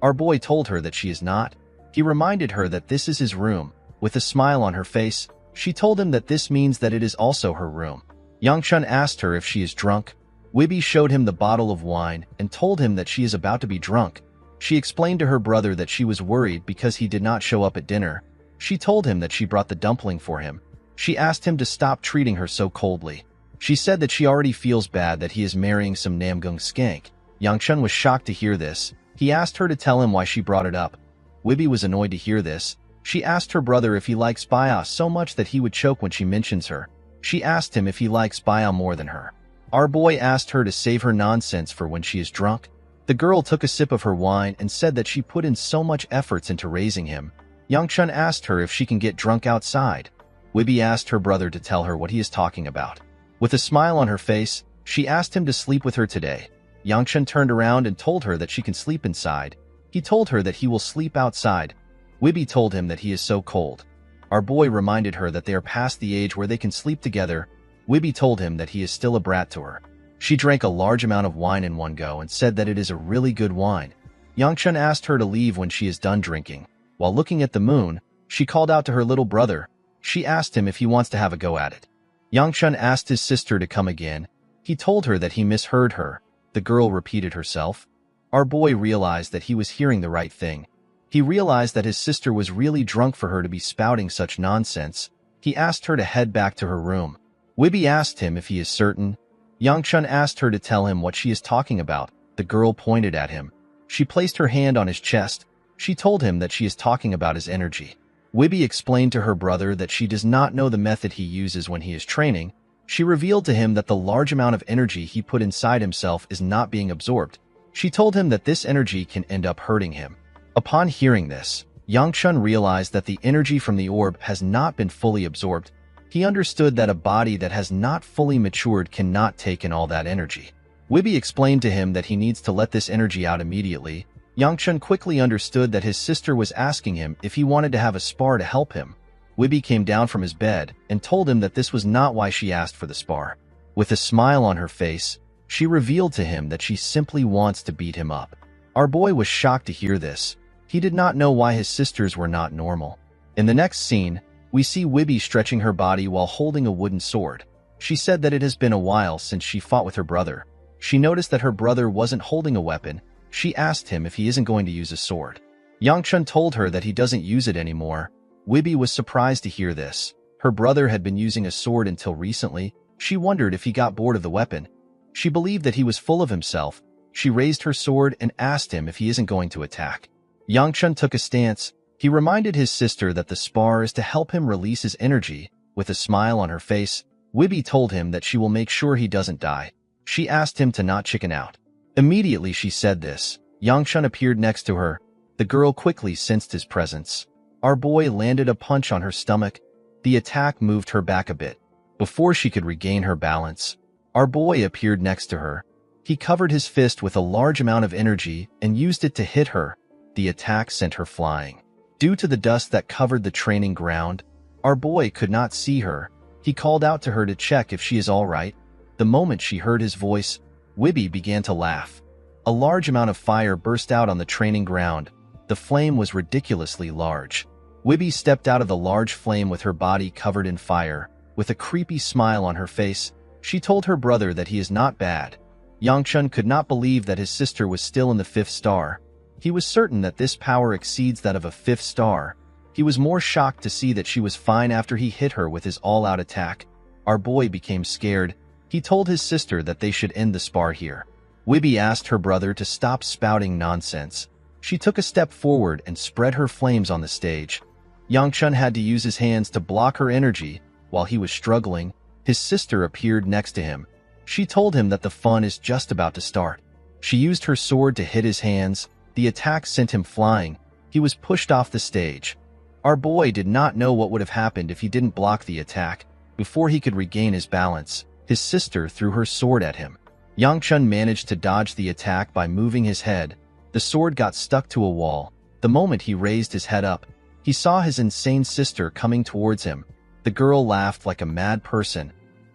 S1: Our boy told her that she is not. He reminded her that this is his room. With a smile on her face, she told him that this means that it is also her room. Yangchun asked her if she is drunk. Wibby showed him the bottle of wine and told him that she is about to be drunk. She explained to her brother that she was worried because he did not show up at dinner. She told him that she brought the dumpling for him. She asked him to stop treating her so coldly. She said that she already feels bad that he is marrying some Namgung skank. Yangchun was shocked to hear this. He asked her to tell him why she brought it up. Wibby was annoyed to hear this. She asked her brother if he likes Bia so much that he would choke when she mentions her. She asked him if he likes Bia more than her. Our boy asked her to save her nonsense for when she is drunk. The girl took a sip of her wine and said that she put in so much efforts into raising him. Yangchun asked her if she can get drunk outside. Wibby asked her brother to tell her what he is talking about. With a smile on her face, she asked him to sleep with her today. Yangchun turned around and told her that she can sleep inside. He told her that he will sleep outside. Wibby told him that he is so cold. Our boy reminded her that they are past the age where they can sleep together. Wibby told him that he is still a brat to her. She drank a large amount of wine in one go and said that it is a really good wine. Yangchun asked her to leave when she is done drinking. While looking at the moon, she called out to her little brother. She asked him if he wants to have a go at it. Yangchun asked his sister to come again. He told her that he misheard her. The girl repeated herself. Our boy realized that he was hearing the right thing. He realized that his sister was really drunk for her to be spouting such nonsense. He asked her to head back to her room. Wibby asked him if he is certain. Yangchun asked her to tell him what she is talking about. The girl pointed at him. She placed her hand on his chest. She told him that she is talking about his energy. Wibby explained to her brother that she does not know the method he uses when he is training. She revealed to him that the large amount of energy he put inside himself is not being absorbed. She told him that this energy can end up hurting him. Upon hearing this, Yangchun realized that the energy from the orb has not been fully absorbed. He understood that a body that has not fully matured cannot take in all that energy. Wibby explained to him that he needs to let this energy out immediately. Yangchun quickly understood that his sister was asking him if he wanted to have a spar to help him. Wibby came down from his bed and told him that this was not why she asked for the spar. With a smile on her face, she revealed to him that she simply wants to beat him up. Our boy was shocked to hear this. He did not know why his sisters were not normal. In the next scene, we see Wibby stretching her body while holding a wooden sword. She said that it has been a while since she fought with her brother. She noticed that her brother wasn't holding a weapon. She asked him if he isn't going to use a sword. Yangchun told her that he doesn't use it anymore. Wibby was surprised to hear this. Her brother had been using a sword until recently. She wondered if he got bored of the weapon. She believed that he was full of himself. She raised her sword and asked him if he isn't going to attack. Yangchun took a stance. He reminded his sister that the spar is to help him release his energy. With a smile on her face, Wibby told him that she will make sure he doesn't die. She asked him to not chicken out. Immediately she said this, Yangchun appeared next to her. The girl quickly sensed his presence. Our boy landed a punch on her stomach. The attack moved her back a bit. Before she could regain her balance, our boy appeared next to her. He covered his fist with a large amount of energy and used it to hit her. The attack sent her flying. Due to the dust that covered the training ground, our boy could not see her. He called out to her to check if she is all right. The moment she heard his voice, Wibby began to laugh. A large amount of fire burst out on the training ground. The flame was ridiculously large. Wibby stepped out of the large flame with her body covered in fire. With a creepy smile on her face, she told her brother that he is not bad. Yangchun could not believe that his sister was still in the 5th star. He was certain that this power exceeds that of a 5th star. He was more shocked to see that she was fine after he hit her with his all-out attack. Our boy became scared. He told his sister that they should end the spar here. Wibby asked her brother to stop spouting nonsense. She took a step forward and spread her flames on the stage. Yangchun had to use his hands to block her energy. While he was struggling, his sister appeared next to him. She told him that the fun is just about to start. She used her sword to hit his hands. The attack sent him flying. He was pushed off the stage. Our boy did not know what would have happened if he didn't block the attack. Before he could regain his balance, his sister threw her sword at him. Yangchun managed to dodge the attack by moving his head. The sword got stuck to a wall. The moment he raised his head up, he saw his insane sister coming towards him. The girl laughed like a mad person.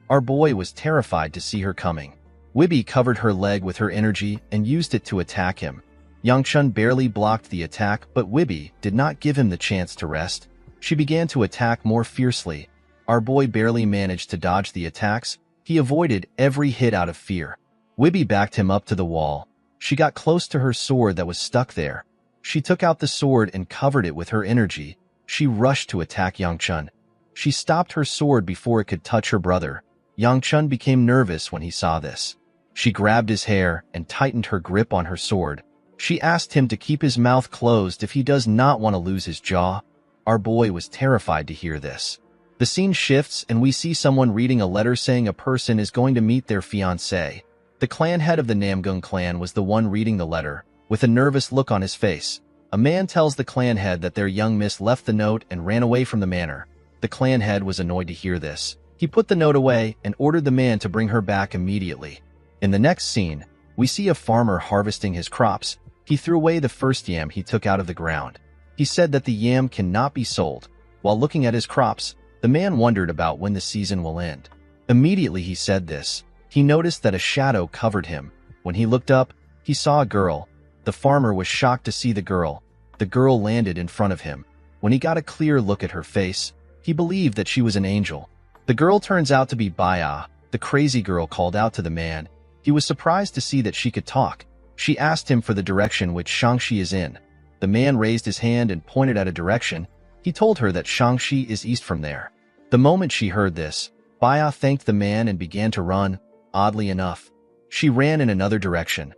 S1: Our boy was terrified to see her coming. Wibby covered her leg with her energy and used it to attack him. Yangchun barely blocked the attack, but Wibby did not give him the chance to rest. She began to attack more fiercely. Our boy barely managed to dodge the attacks. He avoided every hit out of fear. Wibby backed him up to the wall. She got close to her sword that was stuck there. She took out the sword and covered it with her energy. She rushed to attack Yangchun. She stopped her sword before it could touch her brother. Yangchun became nervous when he saw this. She grabbed his hair and tightened her grip on her sword. She asked him to keep his mouth closed if he does not want to lose his jaw. Our boy was terrified to hear this. The scene shifts and we see someone reading a letter saying a person is going to meet their fiancé. The clan head of the Namgung clan was the one reading the letter. With a nervous look on his face, a man tells the clan head that their young miss left the note and ran away from the manor. The clan head was annoyed to hear this. He put the note away and ordered the man to bring her back immediately. In the next scene, we see a farmer harvesting his crops. He threw away the first yam he took out of the ground. He said that the yam cannot be sold. While looking at his crops, the man wondered about when the season will end. Immediately he said this, he noticed that a shadow covered him. When he looked up, he saw a girl. The farmer was shocked to see the girl. The girl landed in front of him. When he got a clear look at her face, he believed that she was an angel. The girl turns out to be Baya. The crazy girl called out to the man. He was surprised to see that she could talk. She asked him for the direction which Shangxi is in. The man raised his hand and pointed at a direction. He told her that Shangxi is east from there. The moment she heard this, Baya thanked the man and began to run. Oddly enough, she ran in another direction.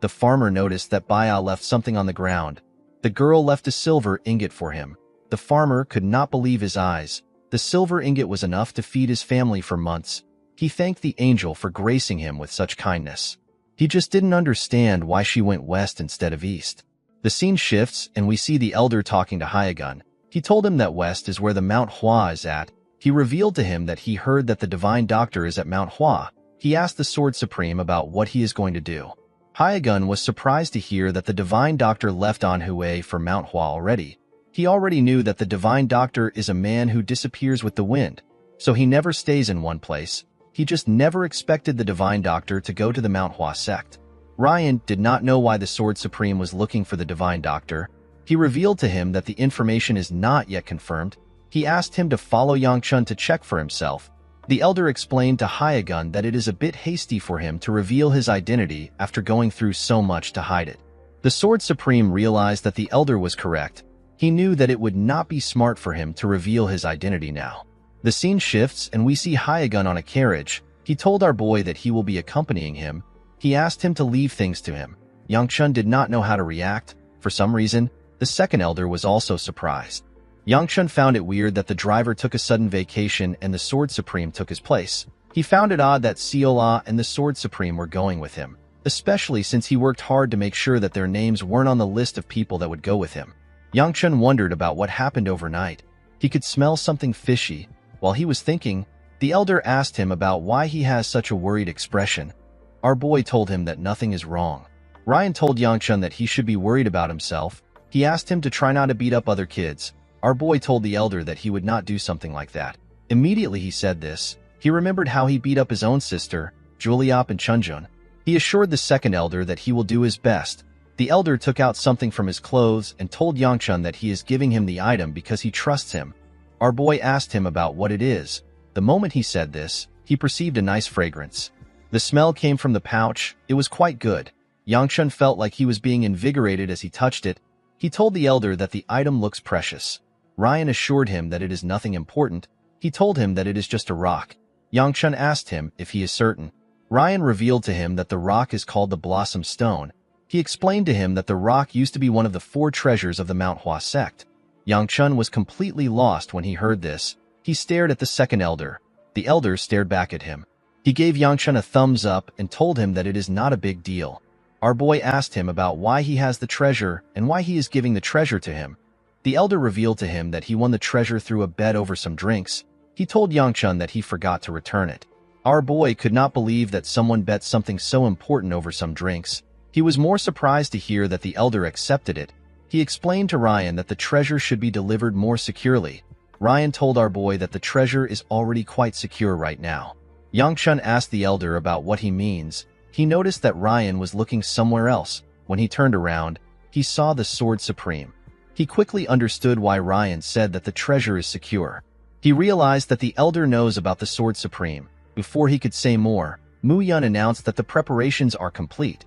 S1: The farmer noticed that Baya left something on the ground. The girl left a silver ingot for him. The farmer could not believe his eyes. The silver ingot was enough to feed his family for months. He thanked the angel for gracing him with such kindness. He just didn't understand why she went west instead of east. The scene shifts and we see the elder talking to Hyagun. He told him that west is where the Mount Hua is at. He revealed to him that he heard that the divine doctor is at Mount Hua. He asked the Sword Supreme about what he is going to do. Hyagun was surprised to hear that the divine doctor left Anhui for Mount Hua already. He already knew that the divine doctor is a man who disappears with the wind, so he never stays in one place. He just never expected the divine doctor to go to the Mount Hua sect. Ryan did not know why the Sword Supreme was looking for the divine doctor. He revealed to him that the information is not yet confirmed. He asked him to follow Yangchun to check for himself. The elder explained to Hyagun that it is a bit hasty for him to reveal his identity after going through so much to hide it. The Sword Supreme realized that the elder was correct. He knew that it would not be smart for him to reveal his identity now. The scene shifts and we see Hyagun on a carriage. He told our boy that he will be accompanying him. He asked him to leave things to him. Yangchun did not know how to react. For some reason, the second elder was also surprised. Yangchun found it weird that the driver took a sudden vacation and the Sword Supreme took his place. He found it odd that Seola and the Sword Supreme were going with him, especially since he worked hard to make sure that their names weren't on the list of people that would go with him. Yangchun wondered about what happened overnight. He could smell something fishy. While he was thinking, the elder asked him about why he has such a worried expression. Our boy told him that nothing is wrong. Ryan told Yangchun that he should be worried about himself. He asked him to try not to beat up other kids. Our boy told the elder that he would not do something like that. Immediately he said this, he remembered how he beat up his own sister, Juliop and Chunjun. He assured the second elder that he will do his best. The elder took out something from his clothes and told Yangchun that he is giving him the item because he trusts him. Our boy asked him about what it is. The moment he said this, he perceived a nice fragrance. The smell came from the pouch. It was quite good. Yangchun felt like he was being invigorated as he touched it. He told the elder that the item looks precious. Ryan assured him that it is nothing important. He told him that it is just a rock. Yangchun asked him if he is certain. Ryan revealed to him that the rock is called the Blossom Stone. He explained to him that the rock used to be one of the 4 treasures of the Manhwa sect. Yangchun was completely lost when he heard this. He stared at the second elder. The elder stared back at him. He gave Yangchun a thumbs up and told him that it is not a big deal. Our boy asked him about why he has the treasure and why he is giving the treasure to him. The elder revealed to him that he won the treasure through a bet over some drinks. He told Yangchun that he forgot to return it. Our boy could not believe that someone bet something so important over some drinks. He was more surprised to hear that the elder accepted it. He explained to Ryan that the treasure should be delivered more securely. Ryan told our boy that the treasure is already quite secure right now. Yangchun asked the elder about what he means. He noticed that Ryan was looking somewhere else. When he turned around, he saw the Sword Supreme. He quickly understood why Ryan said that the treasure is secure. He realized that the elder knows about the Sword Supreme. Before he could say more, Mu Yun announced that the preparations are complete.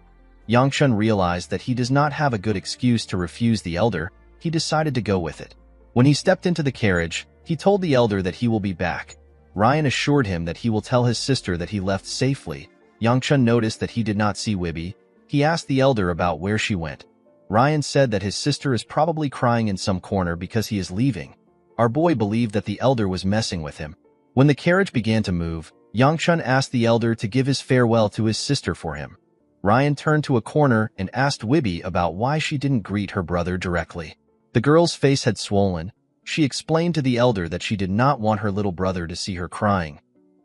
S1: Yangchun realized that he does not have a good excuse to refuse the elder. He decided to go with it. When he stepped into the carriage, he told the elder that he will be back. Ryan assured him that he will tell his sister that he left safely. Yangchun noticed that he did not see Wibby. He asked the elder about where she went. Ryan said that his sister is probably crying in some corner because he is leaving. Our boy believed that the elder was messing with him. When the carriage began to move, Yangchun asked the elder to give his farewell to his sister for him. Ryan turned to a corner and asked Wibby about why she didn't greet her brother directly. The girl's face had swollen. She explained to the elder that she did not want her little brother to see her crying.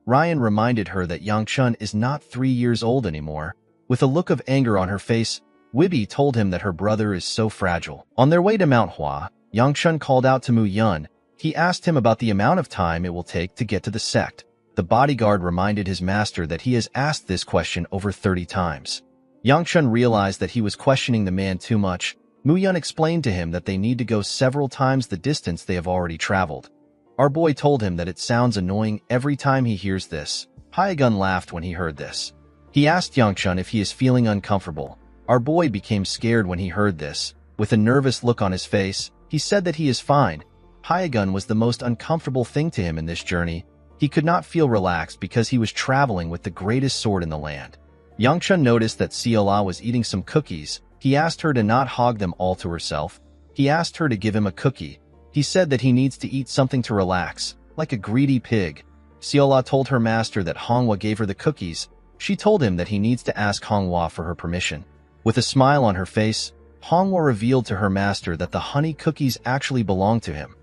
S1: Ryan reminded her that Yangchun is not 3 years old anymore. With a look of anger on her face, Wibby told him that her brother is so fragile. On their way to Manhwa, Yangchun called out to Mu Yun. He asked him about the amount of time it will take to get to the sect. The bodyguard reminded his master that he has asked this question over 30 times. Yangchun realized that he was questioning the man too much. Mu Yun explained to him that they need to go several times the distance they have already traveled. Our boy told him that it sounds annoying every time he hears this. Hyagun laughed when he heard this. He asked Yangchun if he is feeling uncomfortable. Our boy became scared when he heard this. With a nervous look on his face, he said that he is fine. Hyagun was the most uncomfortable thing to him in this journey. He could not feel relaxed because he was traveling with the greatest sword in the land. Yangchun noticed that Seola was eating some cookies. He asked her to not hog them all to herself. He asked her to give him a cookie. He said that he needs to eat something to relax, like a greedy pig. Seola told her master that Hongwa gave her the cookies. She told him that he needs to ask Hongwa for her permission. With a smile on her face, Hongwa revealed to her master that the honey cookies actually belonged to him.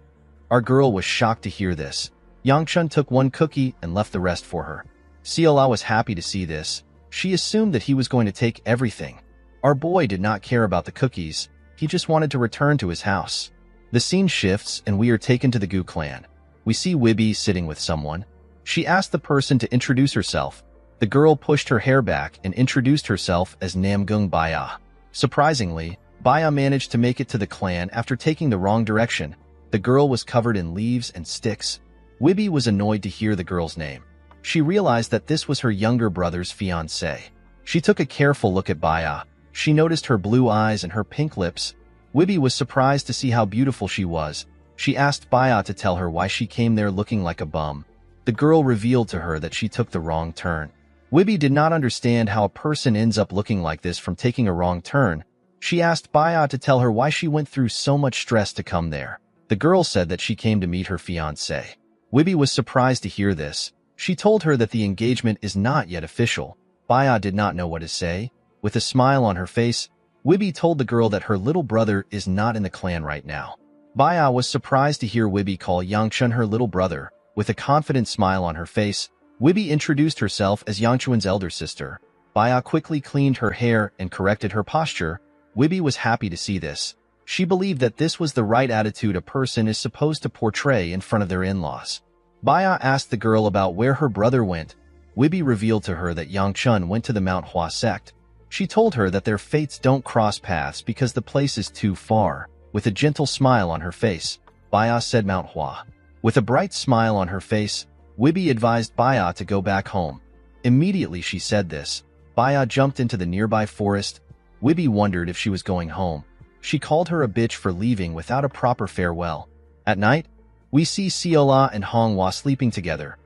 S1: Our girl was shocked to hear this. Yangchun took one cookie and left the rest for her. Seola was happy to see this. She assumed that he was going to take everything. Our boy did not care about the cookies. He just wanted to return to his house. The scene shifts and we are taken to the Gu clan. We see Wibby sitting with someone. She asked the person to introduce herself. The girl pushed her hair back and introduced herself as Namgung Baya. Surprisingly, Baya managed to make it to the clan after taking the wrong direction. The girl was covered in leaves and sticks. Wibby was annoyed to hear the girl's name. She realized that this was her younger brother's fiancé. She took a careful look at Baya. She noticed her blue eyes and her pink lips. Wibby was surprised to see how beautiful she was. She asked Baya to tell her why she came there looking like a bum. The girl revealed to her that she took the wrong turn. Wibby did not understand how a person ends up looking like this from taking a wrong turn. She asked Baya to tell her why she went through so much stress to come there. The girl said that she came to meet her fiancé. Wibby was surprised to hear this. She told her that the engagement is not yet official. Baya did not know what to say. With a smile on her face, Wibby told the girl that her little brother is not in the clan right now. Baya was surprised to hear Wibby call Yangchun her little brother. With a confident smile on her face, Wibby introduced herself as Yangchun's elder sister. Baya quickly cleaned her hair and corrected her posture. Wibby was happy to see this. She believed that this was the right attitude a person is supposed to portray in front of their in-laws. Baya asked the girl about where her brother went. Wibby revealed to her that Yangchun went to the Manhwa sect. She told her that their fates don't cross paths because the place is too far. With a gentle smile on her face, Baya said Manhwa. With a bright smile on her face, Wibby advised Baya to go back home. Immediately she said this, Baya jumped into the nearby forest. Wibby wondered if she was going home. She called her a bitch for leaving without a proper farewell. At night, we see Seola and Honghwa sleeping together.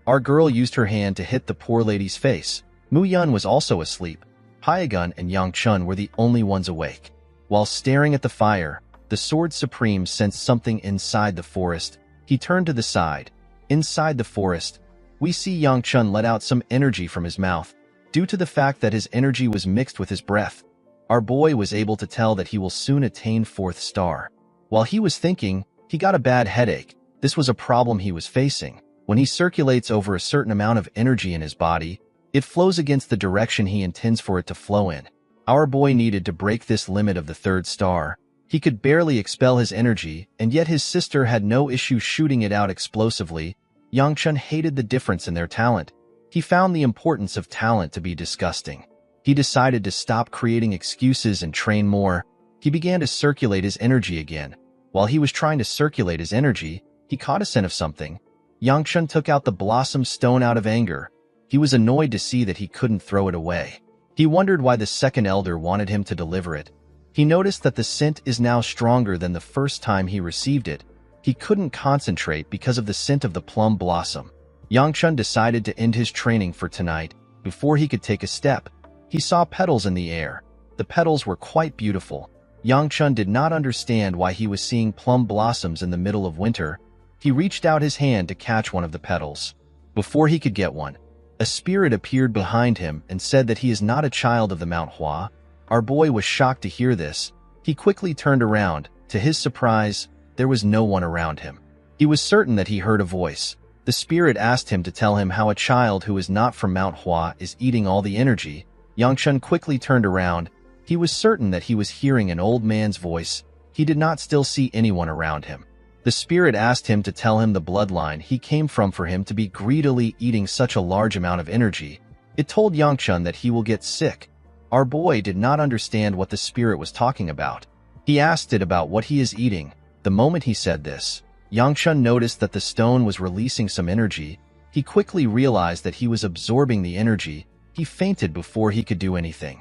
S1: Our girl used her hand to hit the poor lady's face. Mu Yun was also asleep. Hyegun and Yangchun were the only ones awake. While staring at the fire, the Sword Supreme sensed something inside the forest. He turned to the side. Inside the forest, we see Yangchun let out some energy from his mouth. Due to the fact that his energy was mixed with his breath, our boy was able to tell that he will soon attain 4th star. While he was thinking, he got a bad headache. This was a problem he was facing. When he circulates over a certain amount of energy in his body, it flows against the direction he intends for it to flow in. Our boy needed to break this limit of the 3rd star. He could barely expel his energy, and yet his sister had no issue shooting it out explosively. Yangchun hated the difference in their talent. He found the importance of talent to be disgusting. He decided to stop creating excuses and train more. He began to circulate his energy again. While he was trying to circulate his energy, he caught a scent of something. Yangchun took out the blossom stone out of anger. He was annoyed to see that he couldn't throw it away. He wondered why the second elder wanted him to deliver it. He noticed that the scent is now stronger than the first time he received it. He couldn't concentrate because of the scent of the plum blossom. Yangchun decided to end his training for tonight. Before he could take a step, he saw petals in the air. The petals were quite beautiful. Yangchun did not understand why he was seeing plum blossoms in the middle of winter. He reached out his hand to catch one of the petals. Before he could get one, a spirit appeared behind him and said that he is not a child of the Manhwa. Our boy was shocked to hear this. He quickly turned around. To his surprise, there was no one around him. He was certain that he heard a voice. The spirit asked him to tell him how a child who is not from Manhwa is eating all the energy. Yangchun quickly turned around. He was certain that he was hearing an old man's voice. He did not still see anyone around him. The spirit asked him to tell him the bloodline he came from for him to be greedily eating such a large amount of energy. It told Yangchun that he will get sick. Our boy did not understand what the spirit was talking about. He asked it about what he is eating. The moment he said this, Yangchun noticed that the stone was releasing some energy. He quickly realized that he was absorbing the energy. He fainted before he could do anything.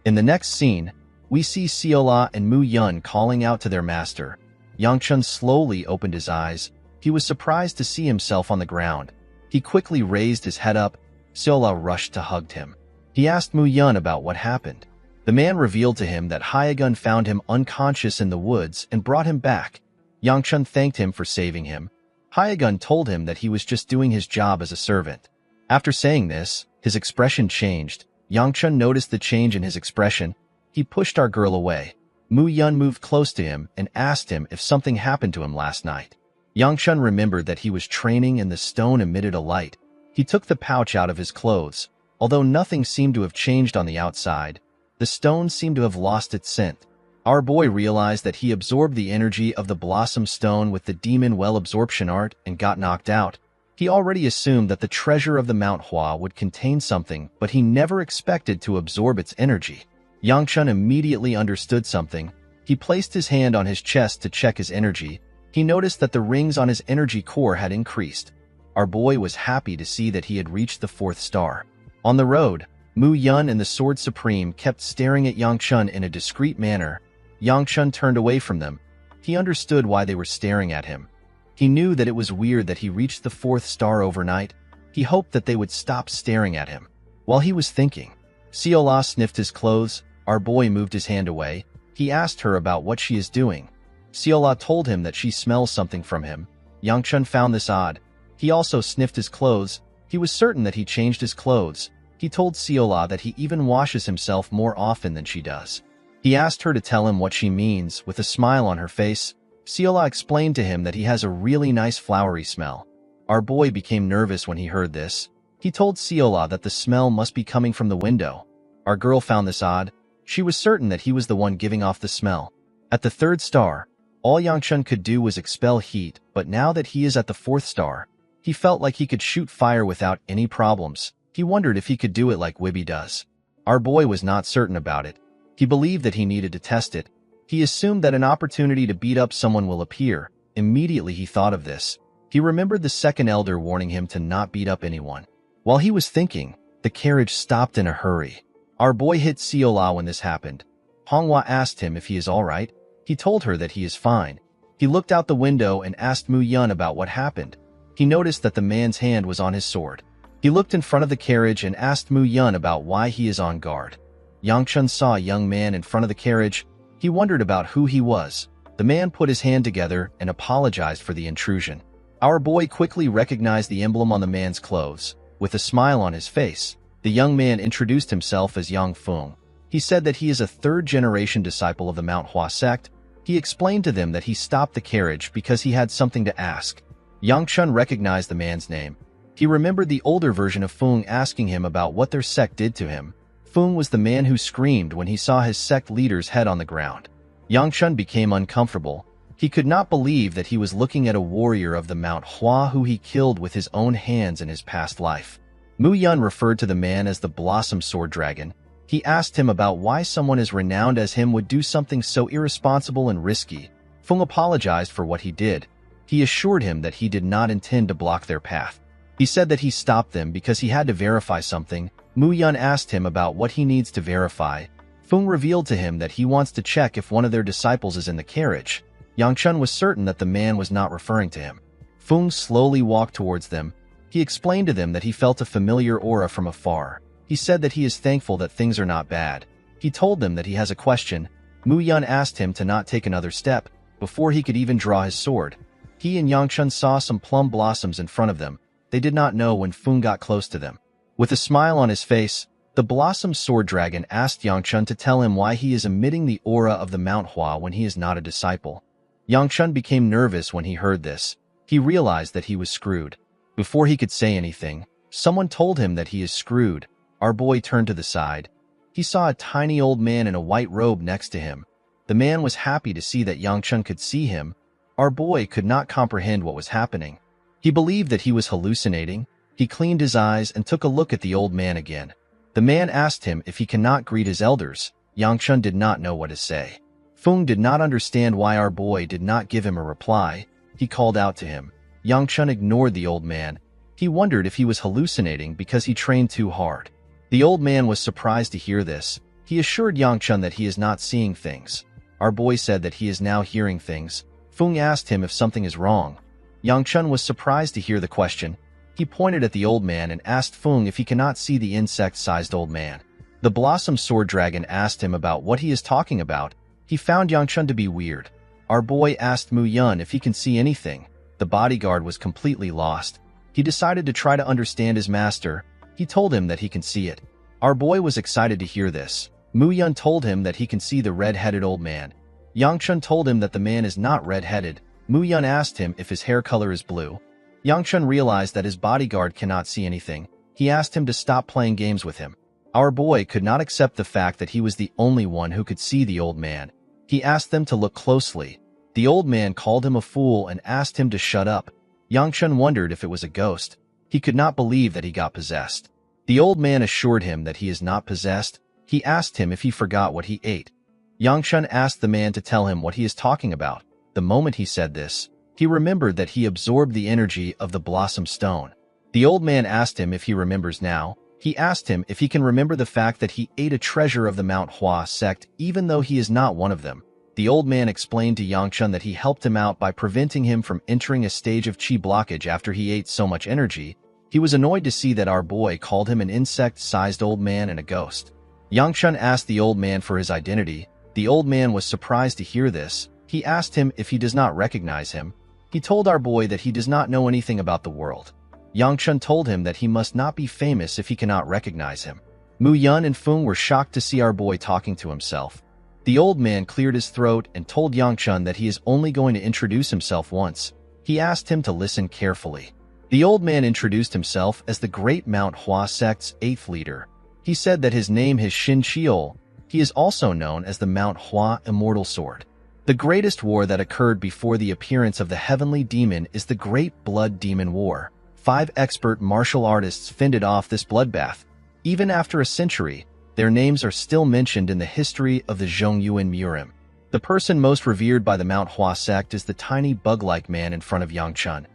S1: In the next scene, we see Seola and Mu Yun calling out to their master. Yangchun slowly opened his eyes. He was surprised to see himself on the ground. He quickly raised his head up. Seola rushed to hug him. He asked Mu Yun about what happened. The man revealed to him that Hyegun found him unconscious in the woods and brought him back. Yangchun thanked him for saving him. Hyegun told him that he was just doing his job as a servant. After saying this, his expression changed. Yangchun noticed the change in his expression. He pushed our girl away. Mu Yun moved close to him and asked him if something happened to him last night. Yangchun remembered that he was training and the stone emitted a light. He took the pouch out of his clothes. Although nothing seemed to have changed on the outside, the stone seemed to have lost its scent. Our boy realized that he absorbed the energy of the blossom stone with the demon well absorption art and got knocked out. He already assumed that the treasure of the Manhwa would contain something, but he never expected to absorb its energy. Yangchun immediately understood something. He placed his hand on his chest to check his energy. He noticed that the rings on his energy core had increased. Our boy was happy to see that he had reached the 4th star. On the road, Mu Yun and the Sword Supreme kept staring at Yangchun in a discreet manner. Yangchun turned away from them. He understood why they were staring at him. He knew that it was weird that he reached the 4th star overnight. He hoped that they would stop staring at him. While he was thinking, Seola sniffed his clothes. Our boy moved his hand away. He asked her about what she is doing. Seola told him that she smells something from him. Yangchun found this odd. He also sniffed his clothes. He was certain that he changed his clothes. He told Seola that he even washes himself more often than she does. He asked her to tell him what she means. With a smile on her face, Seola explained to him that he has a really nice flowery smell. Our boy became nervous when he heard this. He told Seola that the smell must be coming from the window. Our girl found this odd. She was certain that he was the one giving off the smell. At the 3rd star, all Yangchun could do was expel heat, but now that he is at the 4th star, he felt like he could shoot fire without any problems. He wondered if he could do it like Wibby does. Our boy was not certain about it. He believed that he needed to test it. He assumed that an opportunity to beat up someone will appear. Immediately he thought of this. He remembered the second elder warning him to not beat up anyone. While he was thinking, the carriage stopped in a hurry. Our boy hit Seola when this happened. Manhwa asked him if he is alright. He told her that he is fine. He looked out the window and asked Mu Yun about what happened. He noticed that the man's hand was on his sword. He looked in front of the carriage and asked Mu Yun about why he is on guard. Yangchun saw a young man in front of the carriage. He wondered about who he was. The man put his hand together and apologized for the intrusion. Our boy quickly recognized the emblem on the man's clothes. With a smile on his face, the young man introduced himself as Yang Feng. He said that he is a third-generation disciple of the Manhwa sect. He explained to them that he stopped the carriage because he had something to ask. Yangchun recognized the man's name. He remembered the older version of Feng asking him about what their sect did to him. Feng was the man who screamed when he saw his sect leader's head on the ground. Yangchun became uncomfortable. He could not believe that he was looking at a warrior of the Manhwa who he killed with his own hands in his past life. Mu Yun referred to the man as the Blossom Sword Dragon. He asked him about why someone as renowned as him would do something so irresponsible and risky. Feng apologized for what he did. He assured him that he did not intend to block their path. He said that he stopped them because he had to verify something. Mu Yun asked him about what he needs to verify. Feng revealed to him that he wants to check if one of their disciples is in the carriage. Yangchun was certain that the man was not referring to him. Feng slowly walked towards them. He explained to them that he felt a familiar aura from afar. He said that he is thankful that things are not bad. He told them that he has a question. Mu Yun asked him to not take another step before he could even draw his sword. He and Yangchun saw some plum blossoms in front of them. They did not know when Feng got close to them. With a smile on his face, the Blossom Sword Dragon asked Yangchun to tell him why he is emitting the aura of the Manhwa when he is not a disciple. Yangchun became nervous when he heard this. He realized that he was screwed. Before he could say anything, someone told him that he is screwed. Our boy turned to the side. He saw a tiny old man in a white robe next to him. The man was happy to see that Yangchun could see him. Our boy could not comprehend what was happening. He believed that he was hallucinating. He cleaned his eyes and took a look at the old man again. The man asked him if he cannot greet his elders. Yangchun did not know what to say. Feng did not understand why our boy did not give him a reply. He called out to him. Yangchun ignored the old man. He wondered if he was hallucinating because he trained too hard. The old man was surprised to hear this. He assured Yangchun that he is not seeing things. Our boy said that he is now hearing things. Feng asked him if something is wrong. Yangchun was surprised to hear the question. He pointed at the old man and asked Feng if he cannot see the insect-sized old man. The Blossom Sword Dragon asked him about what he is talking about. He found Yangchun to be weird. Our boy asked Mu Yun if he can see anything. The bodyguard was completely lost. He decided to try to understand his master. He told him that he can see it. Our boy was excited to hear this. Mu Yun told him that he can see the red-headed old man. Yangchun told him that the man is not red-headed. Mu Yun asked him if his hair color is blue. Yangchun realized that his bodyguard cannot see anything. He asked him to stop playing games with him. Our boy could not accept the fact that he was the only one who could see the old man. He asked them to look closely. The old man called him a fool and asked him to shut up. Yangchun wondered if it was a ghost. He could not believe that he got possessed. The old man assured him that he is not possessed. He asked him if he forgot what he ate. Yangchun asked the man to tell him what he is talking about. The moment he said this, he remembered that he absorbed the energy of the Blossom Stone. The old man asked him if he remembers now. He asked him if he can remember the fact that he ate a treasure of the Manhwa sect even though he is not one of them. The old man explained to Yangchun that he helped him out by preventing him from entering a stage of chi blockage after he ate so much energy. He was annoyed to see that our boy called him an insect-sized old man and a ghost. Yangchun asked the old man for his identity. The old man was surprised to hear this. He asked him if he does not recognize him. He told our boy that he does not know anything about the world. Yangchun told him that he must not be famous if he cannot recognize him. Mu Yun and Feng were shocked to see our boy talking to himself. The old man cleared his throat and told Yangchun that he is only going to introduce himself once. He asked him to listen carefully. The old man introduced himself as the Great Manhwa sect's 8th leader. He said that his name is Shin Chiol. He is also known as the Manhwa Immortal Sword. The greatest war that occurred before the appearance of the heavenly demon is the Great Blood Demon War. 5 expert martial artists fended off this bloodbath. Even after a century, their names are still mentioned in the history of the Zhongyuan Murim. The person most revered by the Manhwa sect is the tiny bug-like man in front of Yangchun.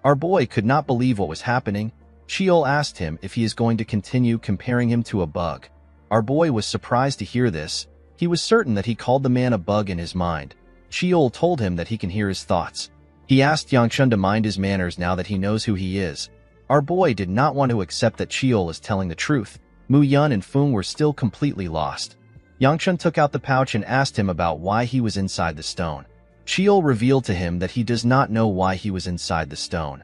S1: Our boy could not believe what was happening. Chiol asked him if he is going to continue comparing him to a bug. Our boy was surprised to hear this. He was certain that he called the man a bug in his mind. Chiol told him that he can hear his thoughts. He asked Yangchun to mind his manners now that he knows who he is. Our boy did not want to accept that Chiol is telling the truth. Mu Yun and Feng were still completely lost. Yangchun took out the pouch and asked him about why he was inside the stone. Chiol revealed to him that he does not know why he was inside the stone.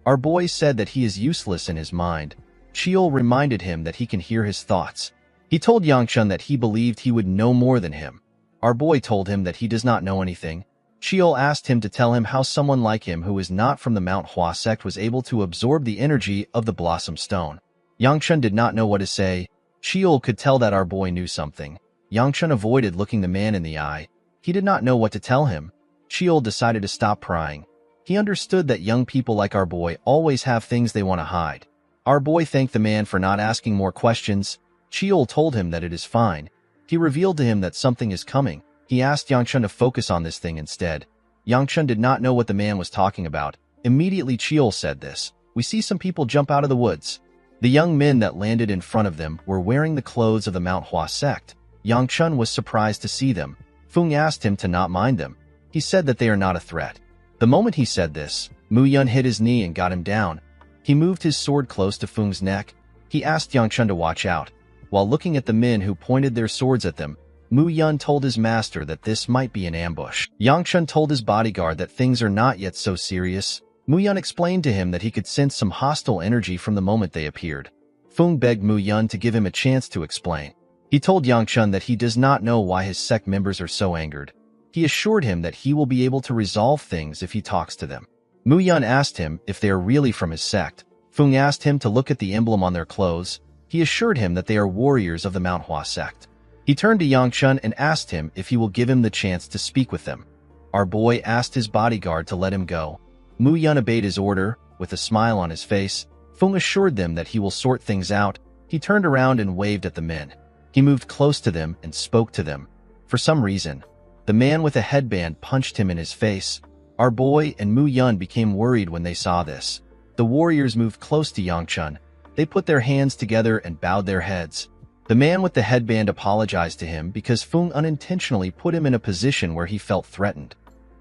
S1: Our boy said that he is useless in his mind. Chiol reminded him that he can hear his thoughts. He told Yangchun that he believed he would know more than him. Our boy told him that he does not know anything. Chiol asked him to tell him how someone like him who is not from the Manhwa sect was able to absorb the energy of the Blossom Stone. Yangchun did not know what to say. Chiol could tell that our boy knew something. Yangchun avoided looking the man in the eye. He did not know what to tell him. Chiol decided to stop prying. He understood that young people like our boy always have things they want to hide. Our boy thanked the man for not asking more questions. Chiol told him that it is fine. He revealed to him that something is coming. He asked Yangchun to focus on this thing instead. Yangchun did not know what the man was talking about. Immediately Chiol said this. We see some people jump out of the woods. The young men that landed in front of them were wearing the clothes of the Manhwa sect. Yangchun was surprised to see them. Feng asked him to not mind them. He said that they are not a threat. The moment he said this, Mu Yun hit his knee and got him down. He moved his sword close to Feng's neck. He asked Yangchun to watch out. While looking at the men who pointed their swords at them, Mu Yun told his master that this might be an ambush. Yangchun told his bodyguard that things are not yet so serious. Mu Yun explained to him that he could sense some hostile energy from the moment they appeared. Feng begged Mu Yun to give him a chance to explain. He told Yangchun that he does not know why his sect members are so angered. He assured him that he will be able to resolve things if he talks to them. Mu Yun asked him if they are really from his sect. Feng asked him to look at the emblem on their clothes. He assured him that they are warriors of the Manhwa sect. He turned to Yangchun and asked him if he will give him the chance to speak with them. Our boy asked his bodyguard to let him go. Mu Yun obeyed his order. With a smile on his face, Feng assured them that he will sort things out. He turned around and waved at the men. He moved close to them and spoke to them. For some reason, the man with a headband punched him in his face. Our boy and Mu Yun became worried when they saw this. The warriors moved close to Yangchun. They put their hands together and bowed their heads. The man with the headband apologized to him because Feng unintentionally put him in a position where he felt threatened.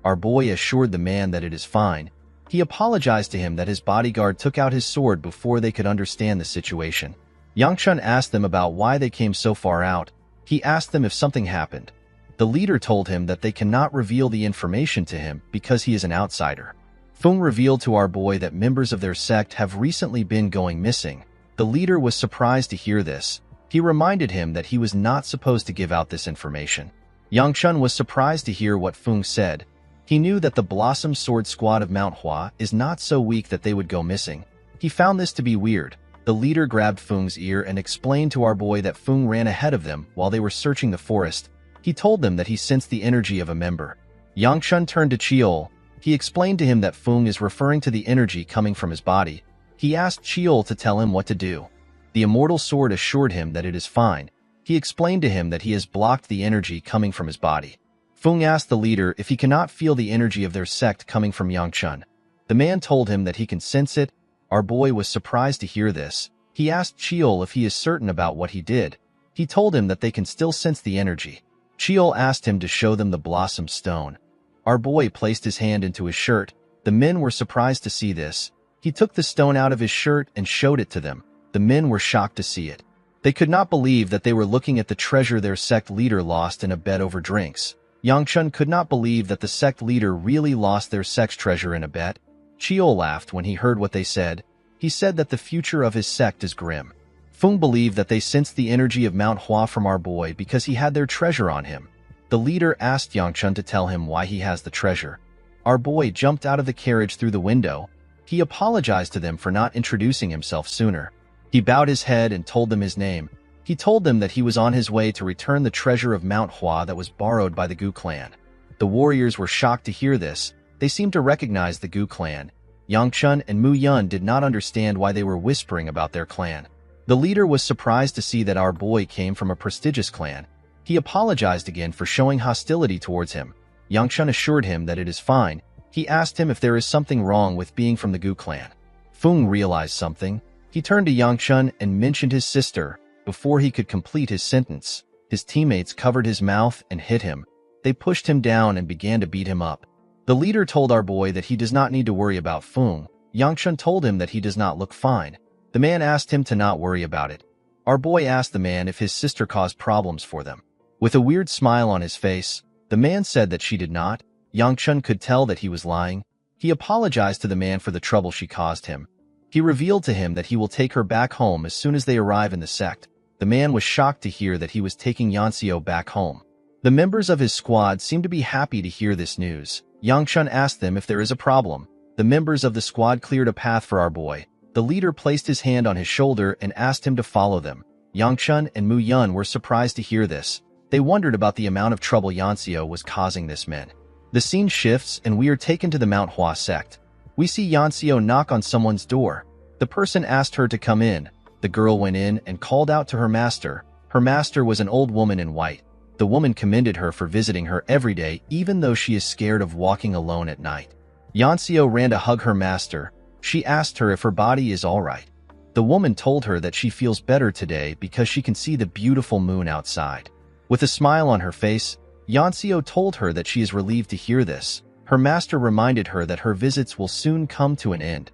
S1: Our boy assured the man that it is fine. He apologized to him that his bodyguard took out his sword before they could understand the situation. Yangchun asked them about why they came so far out. He asked them if something happened. The leader told him that they cannot reveal the information to him because he is an outsider. Feng revealed to our boy that members of their sect have recently been going missing. The leader was surprised to hear this. He reminded him that he was not supposed to give out this information. Yangchun was surprised to hear what Feng said. He knew that the Blossom Sword Squad of Manhwa is not so weak that they would go missing. He found this to be weird. The leader grabbed Feng's ear and explained to our boy that Feng ran ahead of them while they were searching the forest. He told them that he sensed the energy of a member. Yangchun turned to Chiol. He explained to him that Feng is referring to the energy coming from his body. He asked Chiol to tell him what to do. The immortal sword assured him that it is fine. He explained to him that he has blocked the energy coming from his body. Feng asked the leader if he cannot feel the energy of their sect coming from Yangchun. The man told him that he can sense it. Our boy was surprised to hear this. He asked Chiol if he is certain about what he did. He told him that they can still sense the energy. Chiol asked him to show them the Blossom Stone. Our boy placed his hand into his shirt. The men were surprised to see this. He took the stone out of his shirt and showed it to them. The men were shocked to see it. They could not believe that they were looking at the treasure their sect leader lost in a bet over drinks. Yangchun could not believe that the sect leader really lost their sect's treasure in a bet. Chiol laughed when he heard what they said. He said that the future of his sect is grim. Feng believed that they sensed the energy of Manhwa from our boy because he had their treasure on him. The leader asked Yangchun to tell him why he has the treasure. Our boy jumped out of the carriage through the window. He apologized to them for not introducing himself sooner. He bowed his head and told them his name. He told them that he was on his way to return the treasure of Manhwa that was borrowed by the Gu clan. The warriors were shocked to hear this. They seemed to recognize the Gu clan. Yang Chun and Mu Yun did not understand why they were whispering about their clan. The leader was surprised to see that our boy came from a prestigious clan. He apologized again for showing hostility towards him. Yang Chun assured him that it is fine. He asked him if there is something wrong with being from the Gu clan. Feng realized something. He turned to Yang Chun and mentioned his sister. Before he could complete his sentence, his teammates covered his mouth and hit him. They pushed him down and began to beat him up. The leader told our boy that he does not need to worry about Feng. Yang Chun told him that he does not look fine. The man asked him to not worry about it. Our boy asked the man if his sister caused problems for them. With a weird smile on his face, the man said that she did not. Yang Chun could tell that he was lying. He apologized to the man for the trouble she caused him. He revealed to him that he will take her back home as soon as they arrive in the sect. The man was shocked to hear that he was taking Yanxiu back home. The members of his squad seemed to be happy to hear this news. Yang Chun asked them if there is a problem. The members of the squad cleared a path for our boy. The leader placed his hand on his shoulder and asked him to follow them. Yang Chun and Mu Yun were surprised to hear this. They wondered about the amount of trouble Yanxiu was causing this man. The scene shifts and we are taken to the Manhwa sect. We see Yanxiu knock on someone's door. The person asked her to come in. The girl went in and called out to her master. Her master was an old woman in white. The woman commended her for visiting her every day, even though she is scared of walking alone at night. Yanxiu ran to hug her master. She asked her if her body is all right. The woman told her that she feels better today because she can see the beautiful moon outside. With a smile on her face, Yanxiu told her that she is relieved to hear this. Her master reminded her that her visits will soon come to an end.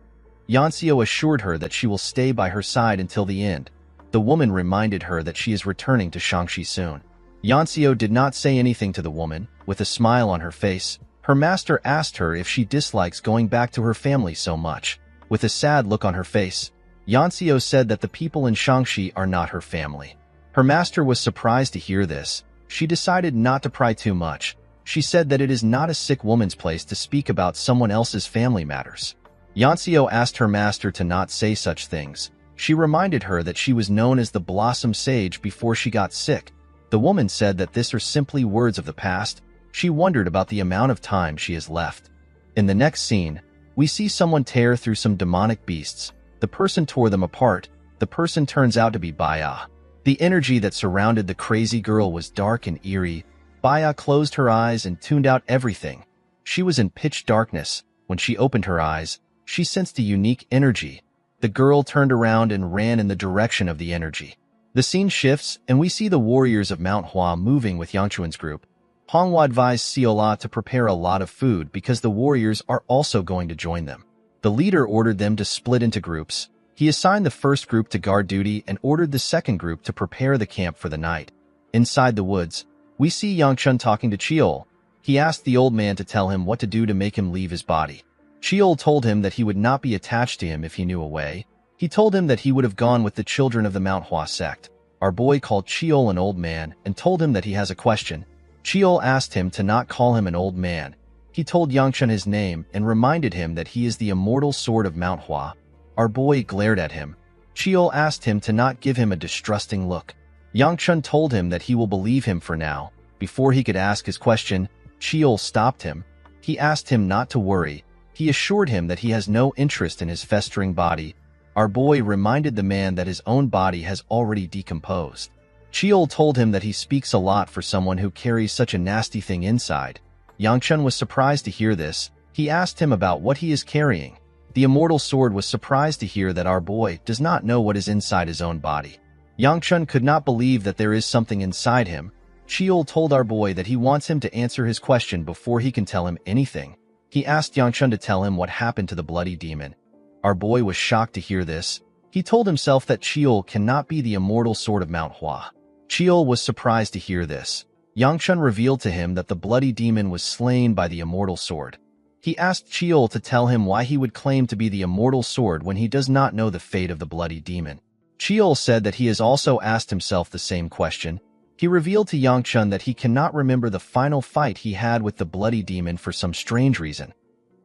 S1: Yanxiu assured her that she will stay by her side until the end. The woman reminded her that she is returning to Shangxi soon. Yanxiu did not say anything to the woman. With a smile on her face, her master asked her if she dislikes going back to her family so much. With a sad look on her face, Yanxiu said that the people in Shangxi are not her family. Her master was surprised to hear this. She decided not to pry too much. She said that it is not a sick woman's place to speak about someone else's family matters. Yanxiu asked her master to not say such things. She reminded her that she was known as the Blossom Sage before she got sick. The woman said that these are simply words of the past. She wondered about the amount of time she has left. In the next scene, we see someone tear through some demonic beasts. The person tore them apart. The person turns out to be Baya. The energy that surrounded the crazy girl was dark and eerie. Baya closed her eyes and tuned out everything. She was in pitch darkness. When she opened her eyes, she sensed a unique energy. The girl turned around and ran in the direction of the energy. The scene shifts, and we see the warriors of Mount Hua moving with Yang Chuan's group. Honghua advised Siola to prepare a lot of food because the warriors are also going to join them. The leader ordered them to split into groups. He assigned the first group to guard duty and ordered the second group to prepare the camp for the night. Inside the woods, we see Yang Chun talking to Chiol. He asked the old man to tell him what to do to make him leave his body. Chiol told him that he would not be attached to him if he knew a way. He told him that he would have gone with the children of the Mount Hua sect. Our boy called Chiol an old man and told him that he has a question. Chiol asked him to not call him an old man. He told Yang Chun his name and reminded him that he is the immortal sword of Mount Hua. Our boy glared at him. Chiol asked him to not give him a distrusting look. Yang Chun told him that he will believe him for now. Before he could ask his question, Chiol stopped him. He asked him not to worry. He assured him that he has no interest in his festering body. Our boy reminded the man that his own body has already decomposed. Chiol told him that he speaks a lot for someone who carries such a nasty thing inside. Yang Chun was surprised to hear this. He asked him about what he is carrying. The immortal sword was surprised to hear that our boy does not know what is inside his own body. Yang Chun could not believe that there is something inside him. Chiol told our boy that he wants him to answer his question before he can tell him anything. He asked Yang Chun to tell him what happened to the bloody demon. Our boy was shocked to hear this. He told himself that Chiol cannot be the immortal sword of Mount Hua. Chiol was surprised to hear this. Yang Chun revealed to him that the bloody demon was slain by the immortal sword. He asked Chiol to tell him why he would claim to be the immortal sword when he does not know the fate of the bloody demon. Chiol said that he has also asked himself the same question. He revealed to Yang Chun that he cannot remember the final fight he had with the bloody demon for some strange reason.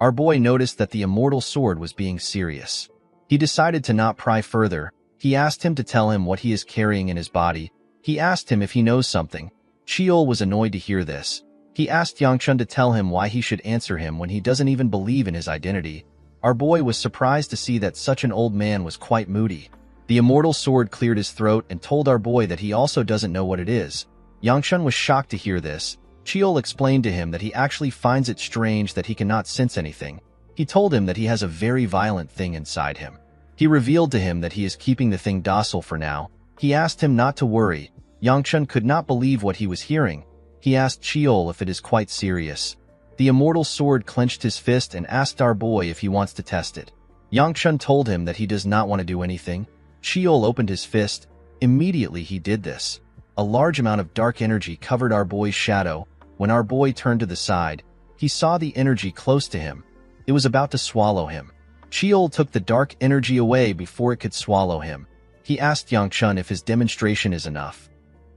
S1: Our boy noticed that the immortal sword was being serious. He decided to not pry further. He asked him to tell him what he is carrying in his body. He asked him if he knows something. Chiol was annoyed to hear this. He asked Yang Chun to tell him why he should answer him when he doesn't even believe in his identity. Our boy was surprised to see that such an old man was quite moody. The immortal sword cleared his throat and told our boy that he also doesn't know what it is. Yangchun was shocked to hear this. Chiol explained to him that he actually finds it strange that he cannot sense anything. He told him that he has a very violent thing inside him. He revealed to him that he is keeping the thing docile for now. He asked him not to worry. Yangchun could not believe what he was hearing. He asked Chiol if it is quite serious. The immortal sword clenched his fist and asked our boy if he wants to test it. Yangchun told him that he does not want to do anything. Chiol opened his fist. Immediately he did this. A large amount of dark energy covered our boy's shadow. When our boy turned to the side, he saw the energy close to him. It was about to swallow him. Chiol took the dark energy away before it could swallow him. He asked Yangchun if his demonstration is enough.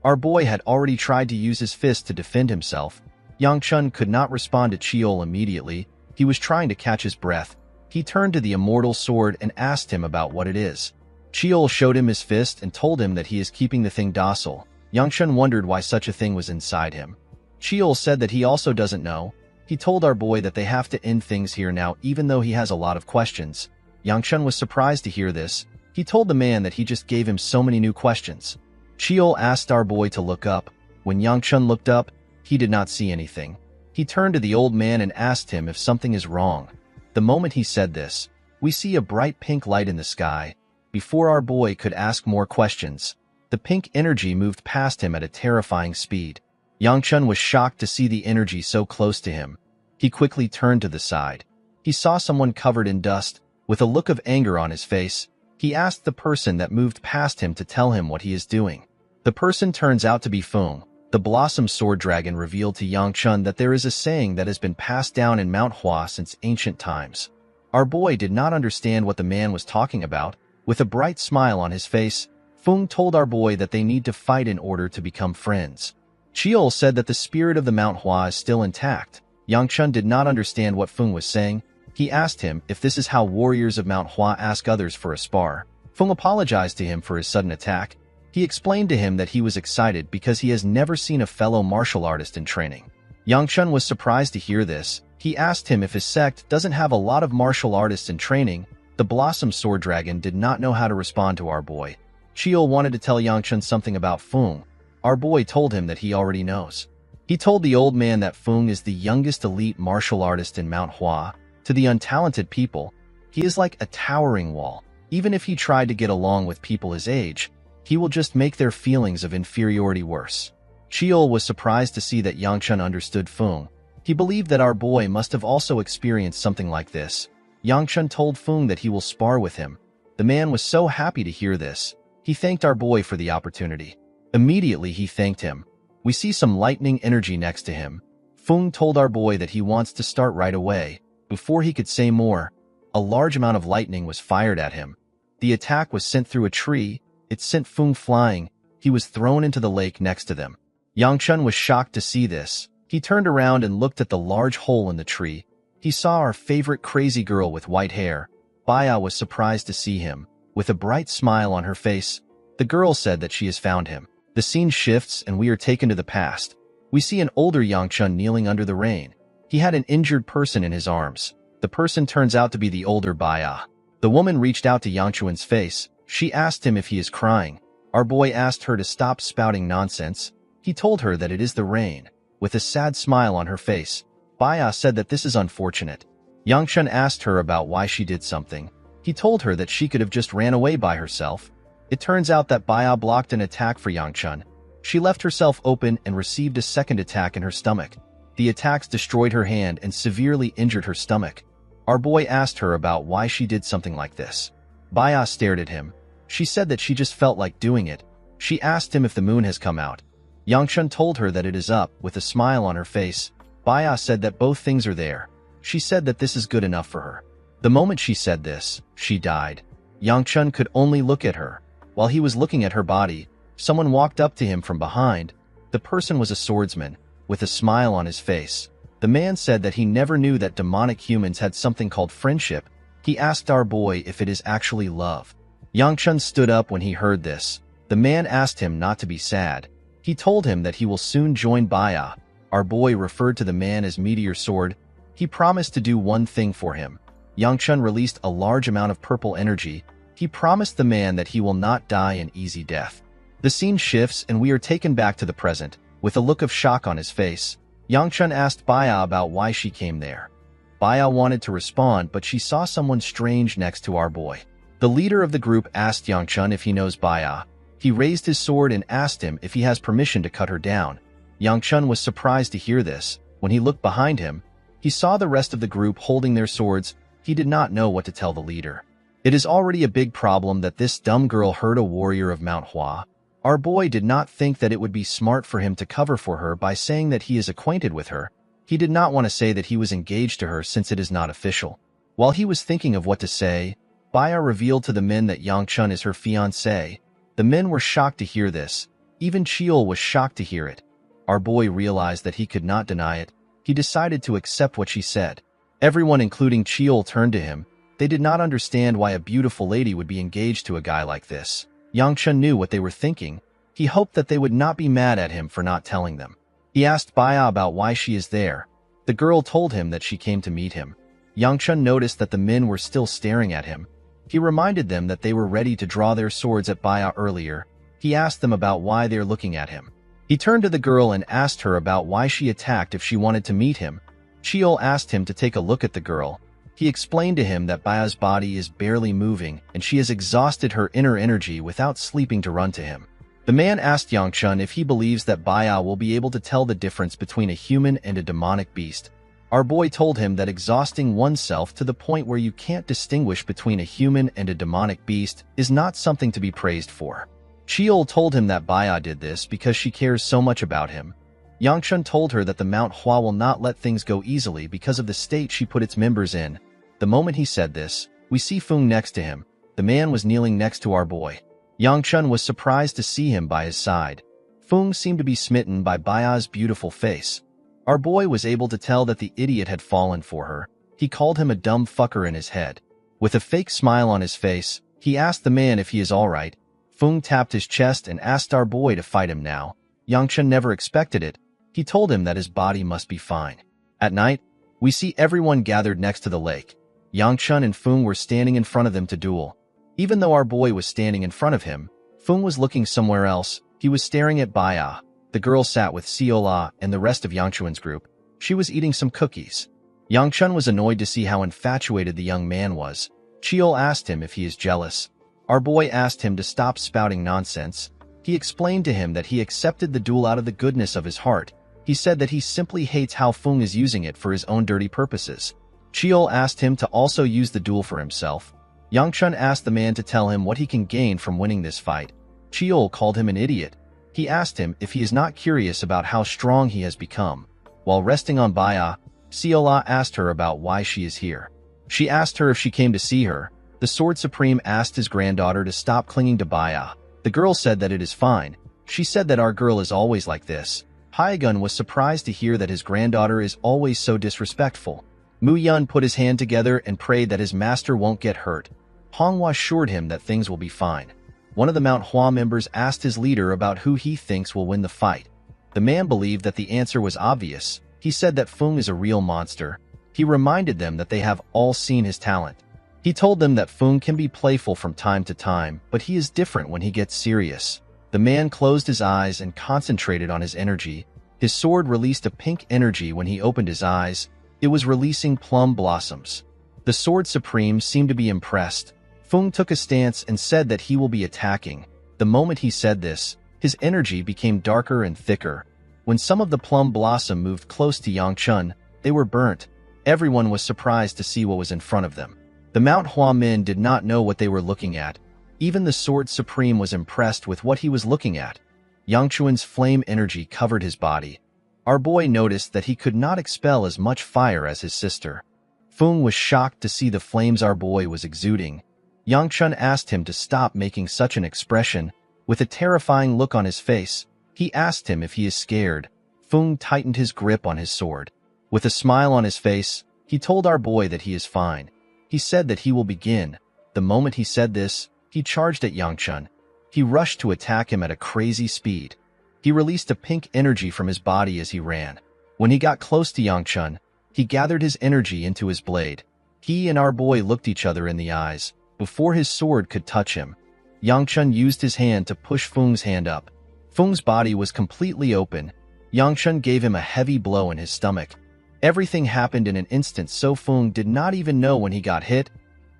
S1: Our boy had already tried to use his fist to defend himself. Yangchun could not respond to Chiol immediately. He was trying to catch his breath. He turned to the immortal sword and asked him about what it is. Chiol showed him his fist and told him that he is keeping the thing docile. Yangchun wondered why such a thing was inside him. Chiol said that he also doesn't know. He told our boy that they have to end things here now even though he has a lot of questions. Yangchun was surprised to hear this. He told the man that he just gave him so many new questions. Chiol asked our boy to look up. When Yangchun looked up, he did not see anything. He turned to the old man and asked him if something is wrong. The moment he said this, we see a bright pink light in the sky. Before our boy could ask more questions, the pink energy moved past him at a terrifying speed. Yangchun was shocked to see the energy so close to him. He quickly turned to the side. He saw someone covered in dust. With a look of anger on his face, he asked the person that moved past him to tell him what he is doing. The person turns out to be Feng. The Blossom Sword Dragon revealed to Yangchun that there is a saying that has been passed down in Manhwa since ancient times. Our boy did not understand what the man was talking about. With a bright smile on his face, Feng told our boy that they need to fight in order to become friends. Chiol said that the spirit of the Manhwa is still intact. Yangchun did not understand what Feng was saying. He asked him if this is how warriors of Manhwa ask others for a spar. Feng apologized to him for his sudden attack. He explained to him that he was excited because he has never seen a fellow martial artist in training. Yangchun was surprised to hear this. He asked him if his sect doesn't have a lot of martial artists in training. The Blossom Sword Dragon did not know how to respond to our boy. Chiol wanted to tell Yangchun something about Feng. Our boy told him that he already knows. He told the old man that Feng is the youngest elite martial artist in Manhwa. To the untalented people, he is like a towering wall. Even if he tried to get along with people his age, he will just make their feelings of inferiority worse. Chiol was surprised to see that Yangchun understood Feng. He believed that our boy must have also experienced something like this. Yangchun told Feng that he will spar with him. The man was so happy to hear this. He thanked our boy for the opportunity. Immediately he thanked him. We see some lightning energy next to him. Feng told our boy that he wants to start right away. Before he could say more, a large amount of lightning was fired at him. The attack was sent through a tree. It sent Feng flying. He was thrown into the lake next to them. Yangchun was shocked to see this. He turned around and looked at the large hole in the tree. He saw our favorite crazy girl with white hair. Baya was surprised to see him. With a bright smile on her face, the girl said that she has found him. The scene shifts and we are taken to the past. We see an older Yangchun kneeling under the rain. He had an injured person in his arms. The person turns out to be the older Baya. The woman reached out to Yangchun's face. She asked him if he is crying. Our boy asked her to stop spouting nonsense. He told her that it is the rain. With a sad smile on her face, Baya said that this is unfortunate. Yangchun asked her about why she did something. He told her that she could have just ran away by herself. It turns out that Baya blocked an attack for Yangchun. She left herself open and received a second attack in her stomach. The attacks destroyed her hand and severely injured her stomach. Our boy asked her about why she did something like this. Baya stared at him. She said that she just felt like doing it. She asked him if the moon has come out. Yangchun told her that it is up. With a smile on her face, Baya said that both things are there. She said that this is good enough for her. The moment she said this, she died. Yangchun could only look at her. While he was looking at her body, someone walked up to him from behind. The person was a swordsman, with a smile on his face. The man said that he never knew that demonic humans had something called friendship. He asked our boy if it is actually love. Yangchun stood up when he heard this. The man asked him not to be sad. He told him that he will soon join Baya. Our boy referred to the man as Meteor Sword. He promised to do one thing for him. Yangchun released a large amount of purple energy. He promised the man that he will not die an easy death. The scene shifts and we are taken back to the present. With a look of shock on his face, Yangchun asked Baya about why she came there. Baya wanted to respond, but she saw someone strange next to our boy. The leader of the group asked Yangchun if he knows Baya. He raised his sword and asked him if he has permission to cut her down. Yangchun was surprised to hear this. When he looked behind him, he saw the rest of the group holding their swords. He did not know what to tell the leader. It is already a big problem that this dumb girl hurt a warrior of Manhwa. Our boy did not think that it would be smart for him to cover for her by saying that he is acquainted with her. He did not want to say that he was engaged to her since it is not official. While he was thinking of what to say, Baya revealed to the men that Yangchun is her fiancé. The men were shocked to hear this. Even Cheol was shocked to hear it. Our boy realized that he could not deny it. He decided to accept what she said. Everyone, including Cheol, turned to him. They did not understand why a beautiful lady would be engaged to a guy like this. Yangchun knew what they were thinking. He hoped that they would not be mad at him for not telling them. He asked Baya about why she is there. The girl told him that she came to meet him. Yangchun noticed that the men were still staring at him. He reminded them that they were ready to draw their swords at Baya earlier. He asked them about why they are looking at him. He turned to the girl and asked her about why she attacked if she wanted to meet him. Cheol asked him to take a look at the girl. He explained to him that Baya's body is barely moving and she has exhausted her inner energy without sleeping to run to him. The man asked Yangchun if he believes that Baya will be able to tell the difference between a human and a demonic beast. Our boy told him that exhausting oneself to the point where you can't distinguish between a human and a demonic beast is not something to be praised for. Cheol told him that Baya did this because she cares so much about him. Yangchun told her that the Mount Hua will not let things go easily because of the state she put its members in. The moment he said this, we see Feng next to him. The man was kneeling next to our boy. Yangchun was surprised to see him by his side. Feng seemed to be smitten by Baya's beautiful face. Our boy was able to tell that the idiot had fallen for her. He called him a dumb fucker in his head. With a fake smile on his face, he asked the man if he is alright. Feng tapped his chest and asked our boy to fight him now. Yangchun never expected it. He told him that his body must be fine. At night, we see everyone gathered next to the lake. Yangchun and Feng were standing in front of them to duel. Even though our boy was standing in front of him, Feng was looking somewhere else. He was staring at Baya. The girl sat with Seola and the rest of Yangchun's group. She was eating some cookies. Yangchun was annoyed to see how infatuated the young man was. Cheol asked him if he is jealous. Our boy asked him to stop spouting nonsense. He explained to him that he accepted the duel out of the goodness of his heart. He said that he simply hates how Feng is using it for his own dirty purposes. Cheol asked him to also use the duel for himself. Yangchun asked the man to tell him what he can gain from winning this fight. Cheol called him an idiot. He asked him if he is not curious about how strong he has become. While resting on Baya, Seola asked her about why she is here. She asked her if she came to see her. The Sword Supreme asked his granddaughter to stop clinging to Baya. The girl said that it is fine. She said that our girl is always like this. Hyegun was surprised to hear that his granddaughter is always so disrespectful. Mu Yun put his hand together and prayed that his master won't get hurt. Honghua assured him that things will be fine. One of the Mount Hua members asked his leader about who he thinks will win the fight. The man believed that the answer was obvious. He said that Feng is a real monster. He reminded them that they have all seen his talent. He told them that Feng can be playful from time to time, but he is different when he gets serious. The man closed his eyes and concentrated on his energy. His sword released a pink energy when he opened his eyes. It was releasing plum blossoms. The Sword Supreme seemed to be impressed. Feng took a stance and said that he will be attacking. The moment he said this, his energy became darker and thicker. When some of the plum blossom moved close to Yangchun, they were burnt. Everyone was surprised to see what was in front of them. The Mount Hua men did not know what they were looking at. Even the Sword Supreme was impressed with what he was looking at. Yangchun's flame energy covered his body. Our boy noticed that he could not expel as much fire as his sister. Feng was shocked to see the flames our boy was exuding. Yangchun asked him to stop making such an expression. With a terrifying look on his face, he asked him if he is scared. Feng tightened his grip on his sword. With a smile on his face, he told our boy that he is fine. He said that he will begin. The moment he said this, he charged at Yangchun. He rushed to attack him at a crazy speed. He released a pink energy from his body as he ran. When he got close to Yangchun, he gathered his energy into his blade. He and our boy looked each other in the eyes. Before his sword could touch him, Yang Chun used his hand to push Feng's hand up. Feng's body was completely open. Yang Chun gave him a heavy blow in his stomach. Everything happened in an instant, so Feng did not even know when he got hit.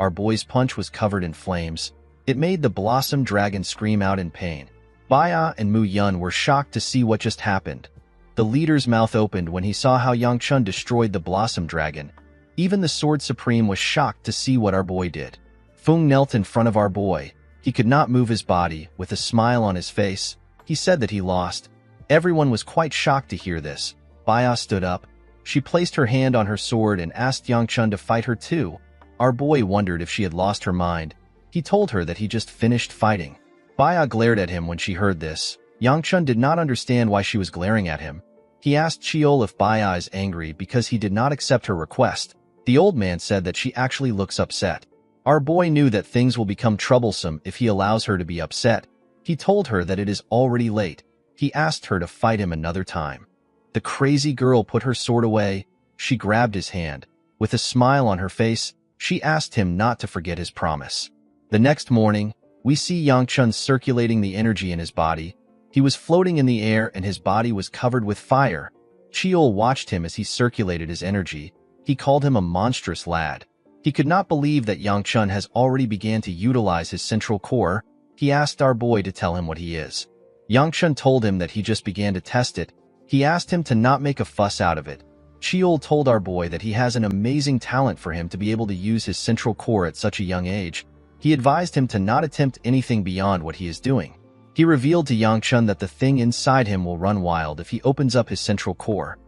S1: Our boy's punch was covered in flames. It made the Blossom Dragon scream out in pain. Baya and Mu Yun were shocked to see what just happened. The leader's mouth opened when he saw how Yang Chun destroyed the Blossom Dragon. Even the Sword Supreme was shocked to see what our boy did. Feng knelt in front of our boy. He could not move his body. With a smile on his face, he said that he lost. Everyone was quite shocked to hear this. Baya stood up. She placed her hand on her sword and asked Yang Chun to fight her too. Our boy wondered if she had lost her mind. He told her that he just finished fighting. Baya glared at him when she heard this. Yang Chun did not understand why she was glaring at him. He asked Chiol if Baya is angry because he did not accept her request. The old man said that she actually looks upset. Our boy knew that things will become troublesome if he allows her to be upset. He told her that it is already late. He asked her to fight him another time. The crazy girl put her sword away. She grabbed his hand. With a smile on her face, she asked him not to forget his promise. The next morning, we see Yang Chun circulating the energy in his body. He was floating in the air and his body was covered with fire. Chiol watched him as he circulated his energy. He called him a monstrous lad. He could not believe that Yang Chun has already began to utilize his central core. He asked our boy to tell him what he is. Yang Chun told him that he just began to test it. He asked him to not make a fuss out of it. Chiol told our boy that he has an amazing talent for him to be able to use his central core at such a young age. He advised him to not attempt anything beyond what he is doing. He revealed to Yang Chun that the thing inside him will run wild if he opens up his central core.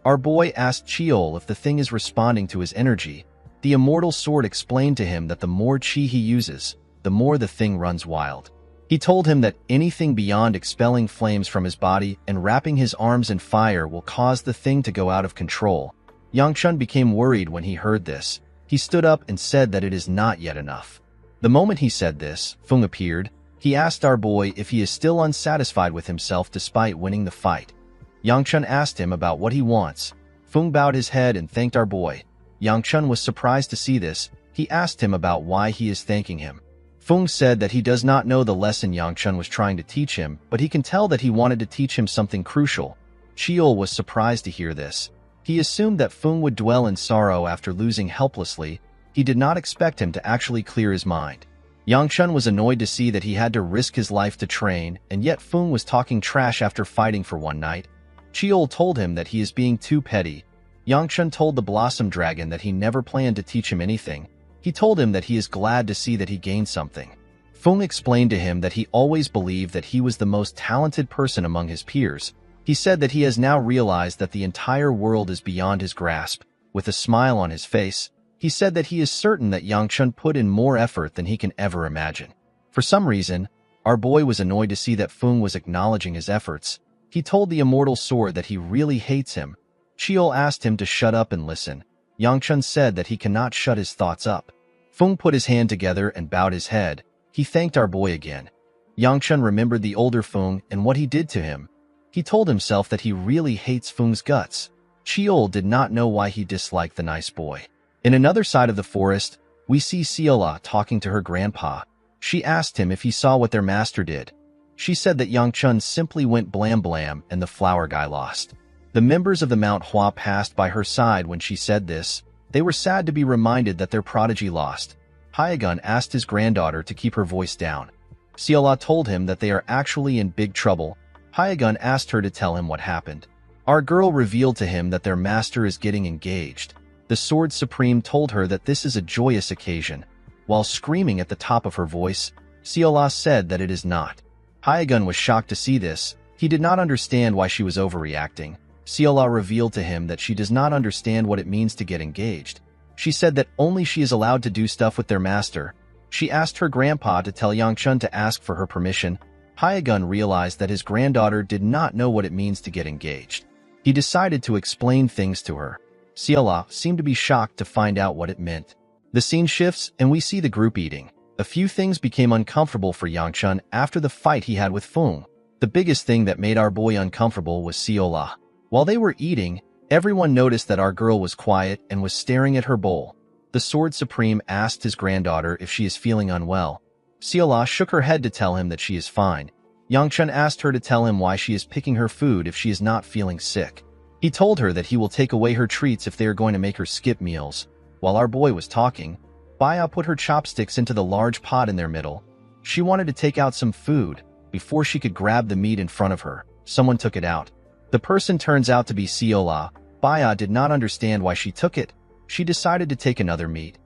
S1: Our boy asked Chiol if the thing is responding to his energy. The immortal sword explained to him that the more chi he uses, the more the thing runs wild. He told him that anything beyond expelling flames from his body and wrapping his arms in fire will cause the thing to go out of control. Yang Chun became worried when he heard this. He stood up and said that it is not yet enough. The moment he said this, Feng appeared. He asked our boy if he is still unsatisfied with himself despite winning the fight. Yang Chun asked him about what he wants. Feng bowed his head and thanked our boy. Yang Chun was surprised to see this. He asked him about why he is thanking him. Feng said that he does not know the lesson Yang Chun was trying to teach him, but he can tell that he wanted to teach him something crucial. Chiol was surprised to hear this. He assumed that Feng would dwell in sorrow after losing helplessly. He did not expect him to actually clear his mind. Yang Chun was annoyed to see that he had to risk his life to train, and yet Feng was talking trash after fighting for one night. Chiol told him that he is being too petty. Yang Chun told the Blossom Dragon that he never planned to teach him anything. He told him that he is glad to see that he gained something. Feng explained to him that he always believed that he was the most talented person among his peers. He said that he has now realized that the entire world is beyond his grasp. With a smile on his face, he said that he is certain that Yang Chun put in more effort than he can ever imagine. For some reason, our boy was annoyed to see that Feng was acknowledging his efforts. He told the Immortal Sword that he really hates him. Chiol asked him to shut up and listen. Yang Chun said that he cannot shut his thoughts up. Feng put his hand together and bowed his head. He thanked our boy again. Yang Chun remembered the older Feng and what he did to him. He told himself that he really hates Feng's guts. Chiol did not know why he disliked the nice boy. In another side of the forest, we see Seola talking to her grandpa. She asked him if he saw what their master did. She said that Yang Chun simply went blam blam and the flower guy lost. The members of the Mount Hua passed by her side when she said this. They were sad to be reminded that their prodigy lost. Hyagun asked his granddaughter to keep her voice down. Seola told him that they are actually in big trouble. Hyagun asked her to tell him what happened. Our girl revealed to him that their master is getting engaged. The Sword Supreme told her that this is a joyous occasion. While screaming at the top of her voice, Seola said that it is not. Hyagun was shocked to see this. He did not understand why she was overreacting. Seola revealed to him that she does not understand what it means to get engaged. She said that only she is allowed to do stuff with their master. She asked her grandpa to tell Yang Chun to ask for her permission. Hyagun realized that his granddaughter did not know what it means to get engaged. He decided to explain things to her. Seola seemed to be shocked to find out what it meant. The scene shifts and we see the group eating. A few things became uncomfortable for Yang Chun after the fight he had with Feng. The biggest thing that made our boy uncomfortable was Seola. While they were eating, everyone noticed that our girl was quiet and was staring at her bowl. The Sword Supreme asked his granddaughter if she is feeling unwell. Seola shook her head to tell him that she is fine. Yangchun asked her to tell him why she is picking her food if she is not feeling sick. He told her that he will take away her treats if they are going to make her skip meals. While our boy was talking, Baya put her chopsticks into the large pot in their middle. She wanted to take out some food. Before she could grab the meat in front of her, someone took it out. The person turns out to be Seola. Baya did not understand why she took it. She decided to take another meat.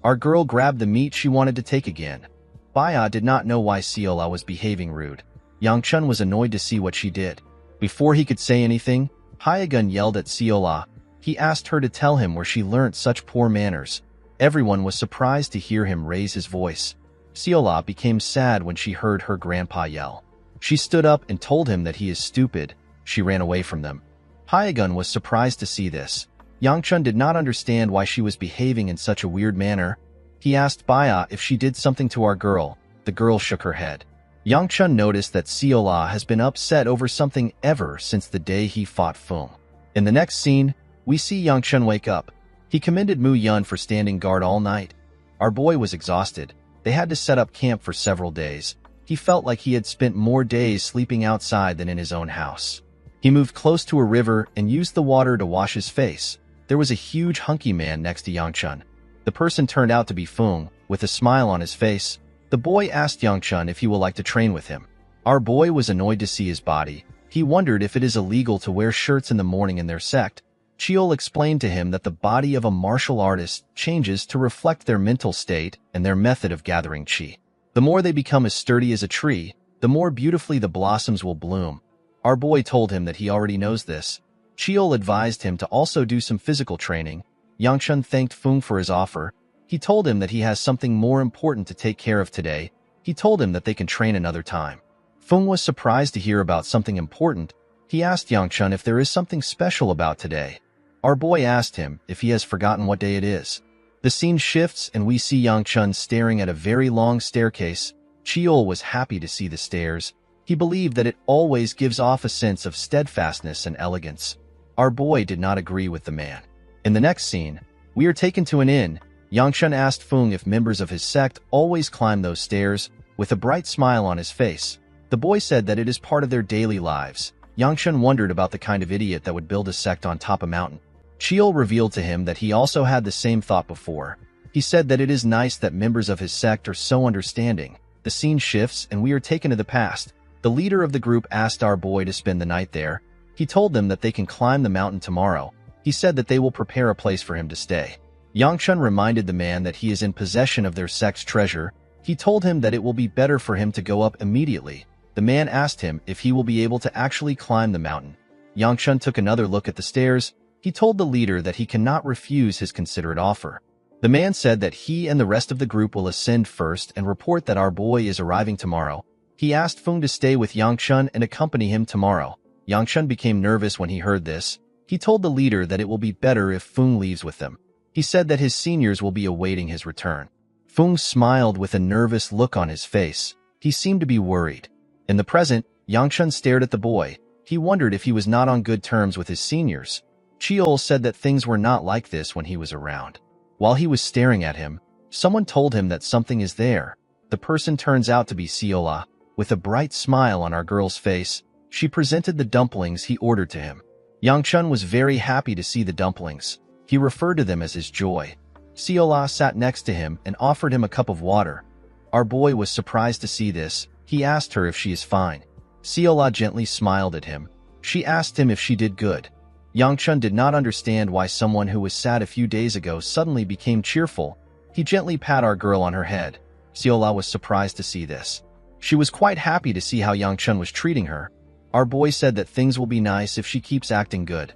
S1: Our girl grabbed the meat she wanted to take again. Baya did not know why Seola was behaving rude. Yangchun was annoyed to see what she did. Before he could say anything, Hyagun yelled at Seola. He asked her to tell him where she learnt such poor manners. Everyone was surprised to hear him raise his voice. Seola became sad when she heard her grandpa yell. She stood up and told him that he is stupid. She ran away from them. Hyagun was surprised to see this. Yangchun did not understand why she was behaving in such a weird manner. He asked Baya if she did something to our girl. The girl shook her head. Yangchun noticed that Seola has been upset over something ever since the day he fought Fung. In the next scene, we see Yangchun wake up. He commended Mu Yun for standing guard all night. Our boy was exhausted. They had to set up camp for several days. He felt like he had spent more days sleeping outside than in his own house. He moved close to a river and used the water to wash his face. There was a huge hunky man next to Yangchun. The person turned out to be Fung, with a smile on his face. The boy asked Yangchun if he would like to train with him. Our boy was annoyed to see his body. He wondered if it is illegal to wear shirts in the morning in their sect. Chiol explained to him that the body of a martial artist changes to reflect their mental state and their method of gathering qi. The more they become as sturdy as a tree, the more beautifully the blossoms will bloom. Our boy told him that he already knows this. Chiol advised him to also do some physical training. Yangchun thanked Fung for his offer. He told him that he has something more important to take care of today. He told him that they can train another time. Fung was surprised to hear about something important. He asked Yangchun if there is something special about today. Our boy asked him if he has forgotten what day it is. The scene shifts and we see Yangchun staring at a very long staircase. Chiol was happy to see the stairs. He believed that it always gives off a sense of steadfastness and elegance. Our boy did not agree with the man. In the next scene, we are taken to an inn. Yangchun asked Fung if members of his sect always climb those stairs. With a bright smile on his face, the boy said that it is part of their daily lives. Yangchun wondered about the kind of idiot that would build a sect on top of a mountain. Chiol revealed to him that he also had the same thought before. He said that it is nice that members of his sect are so understanding. The scene shifts and we are taken to the past. The leader of the group asked our boy to spend the night there. He told them that they can climb the mountain tomorrow. He said that they will prepare a place for him to stay. Yangchun reminded the man that he is in possession of their sect's treasure. He told him that it will be better for him to go up immediately. The man asked him if he will be able to actually climb the mountain. Yangchun took another look at the stairs. He told the leader that he cannot refuse his considerate offer. The man said that he and the rest of the group will ascend first and report that our boy is arriving tomorrow. He asked Fung to stay with Yangchun and accompany him tomorrow. Yangchun became nervous when he heard this. He told the leader that it will be better if Fung leaves with them. He said that his seniors will be awaiting his return. Fung smiled with a nervous look on his face. He seemed to be worried. In the present, Yangchun stared at the boy. He wondered if he was not on good terms with his seniors. Chiol said that things were not like this when he was around. While he was staring at him, someone told him that something is there. The person turns out to be Seola. With a bright smile on our girl's face, she presented the dumplings he ordered to him. Yangchun was very happy to see the dumplings. He referred to them as his joy. Seola sat next to him and offered him a cup of water. Our boy was surprised to see this. He asked her if she is fine. Seola gently smiled at him. She asked him if she did good. Yangchun did not understand why someone who was sad a few days ago suddenly became cheerful. He gently pat our girl on her head. Seola was surprised to see this. She was quite happy to see how Yangchun was treating her. Our boy said that things will be nice if she keeps acting good.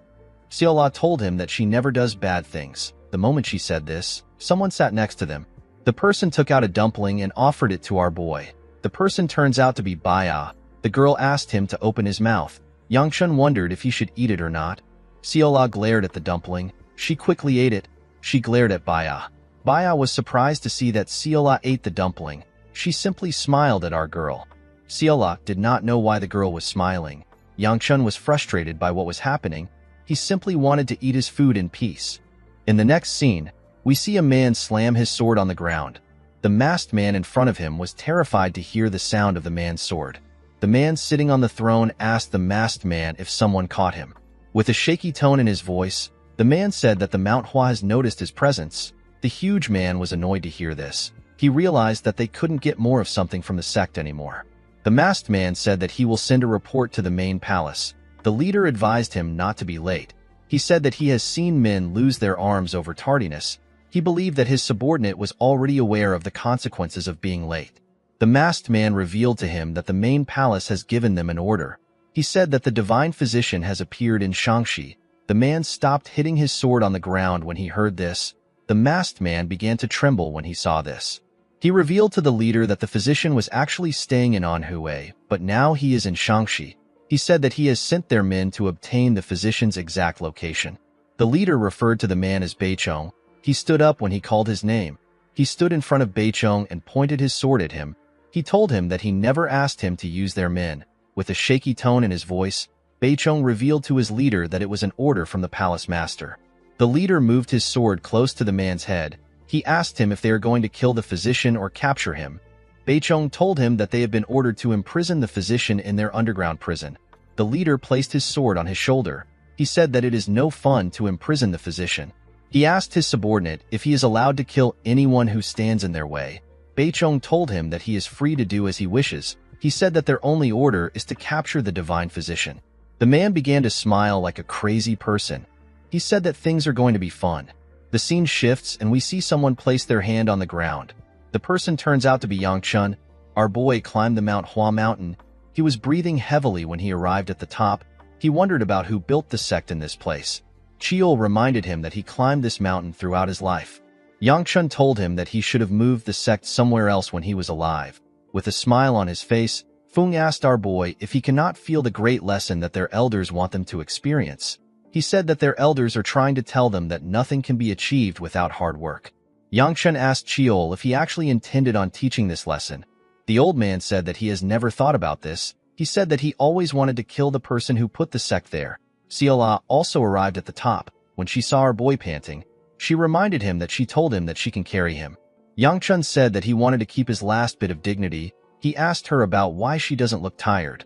S1: Seola told him that she never does bad things. The moment she said this, someone sat next to them. The person took out a dumpling and offered it to our boy. The person turns out to be Baya. The girl asked him to open his mouth. Yangchun wondered if he should eat it or not. Seola glared at the dumpling. She quickly ate it. She glared at Baya. Baya was surprised to see that Seola ate the dumpling. She simply smiled at our girl. Seola did not know why the girl was smiling. Yangchun was frustrated by what was happening. He simply wanted to eat his food in peace. In the next scene, we see a man slam his sword on the ground. The masked man in front of him was terrified to hear the sound of the man's sword. The man sitting on the throne asked the masked man if someone caught him. With a shaky tone in his voice, the man said that the Manhwa has noticed his presence. The huge man was annoyed to hear this. He realized that they couldn't get more of something from the sect anymore. The masked man said that he will send a report to the main palace. The leader advised him not to be late. He said that he has seen men lose their arms over tardiness. He believed that his subordinate was already aware of the consequences of being late. The masked man revealed to him that the main palace has given them an order. He said that the divine physician has appeared in Shangxi. The man stopped hitting his sword on the ground when he heard this. The masked man began to tremble when he saw this. He revealed to the leader that the physician was actually staying in Anhui, but now he is in Shangxi. He said that he has sent their men to obtain the physician's exact location. The leader referred to the man as Beichong. He stood up when he called his name. He stood in front of Beichong and pointed his sword at him. He told him that he never asked him to use their men. With a shaky tone in his voice, Beichong revealed to his leader that it was an order from the palace master. The leader moved his sword close to the man's head. He asked him if they are going to kill the physician or capture him. Beichong told him that they have been ordered to imprison the physician in their underground prison. The leader placed his sword on his shoulder. He said that it is no fun to imprison the physician. He asked his subordinate if he is allowed to kill anyone who stands in their way. Beichong told him that he is free to do as he wishes. He said that their only order is to capture the divine physician. The man began to smile like a crazy person. He said that things are going to be fun. The scene shifts and we see someone place their hand on the ground. The person turns out to be Yangchun. Our boy climbed the Mount Hua mountain. He was breathing heavily when he arrived at the top. He wondered about who built the sect in this place. Chiol reminded him that he climbed this mountain throughout his life. Yangchun told him that he should have moved the sect somewhere else when he was alive. With a smile on his face, Fung asked our boy if he cannot feel the great lesson that their elders want them to experience. He said that their elders are trying to tell them that nothing can be achieved without hard work. Yangchun asked Chiol if he actually intended on teaching this lesson. The old man said that he has never thought about this. He said that he always wanted to kill the person who put the sect there. Siola also arrived at the top. When she saw our boy panting, she reminded him that she told him that she can carry him. Yangchun said that he wanted to keep his last bit of dignity. He asked her about why she doesn't look tired.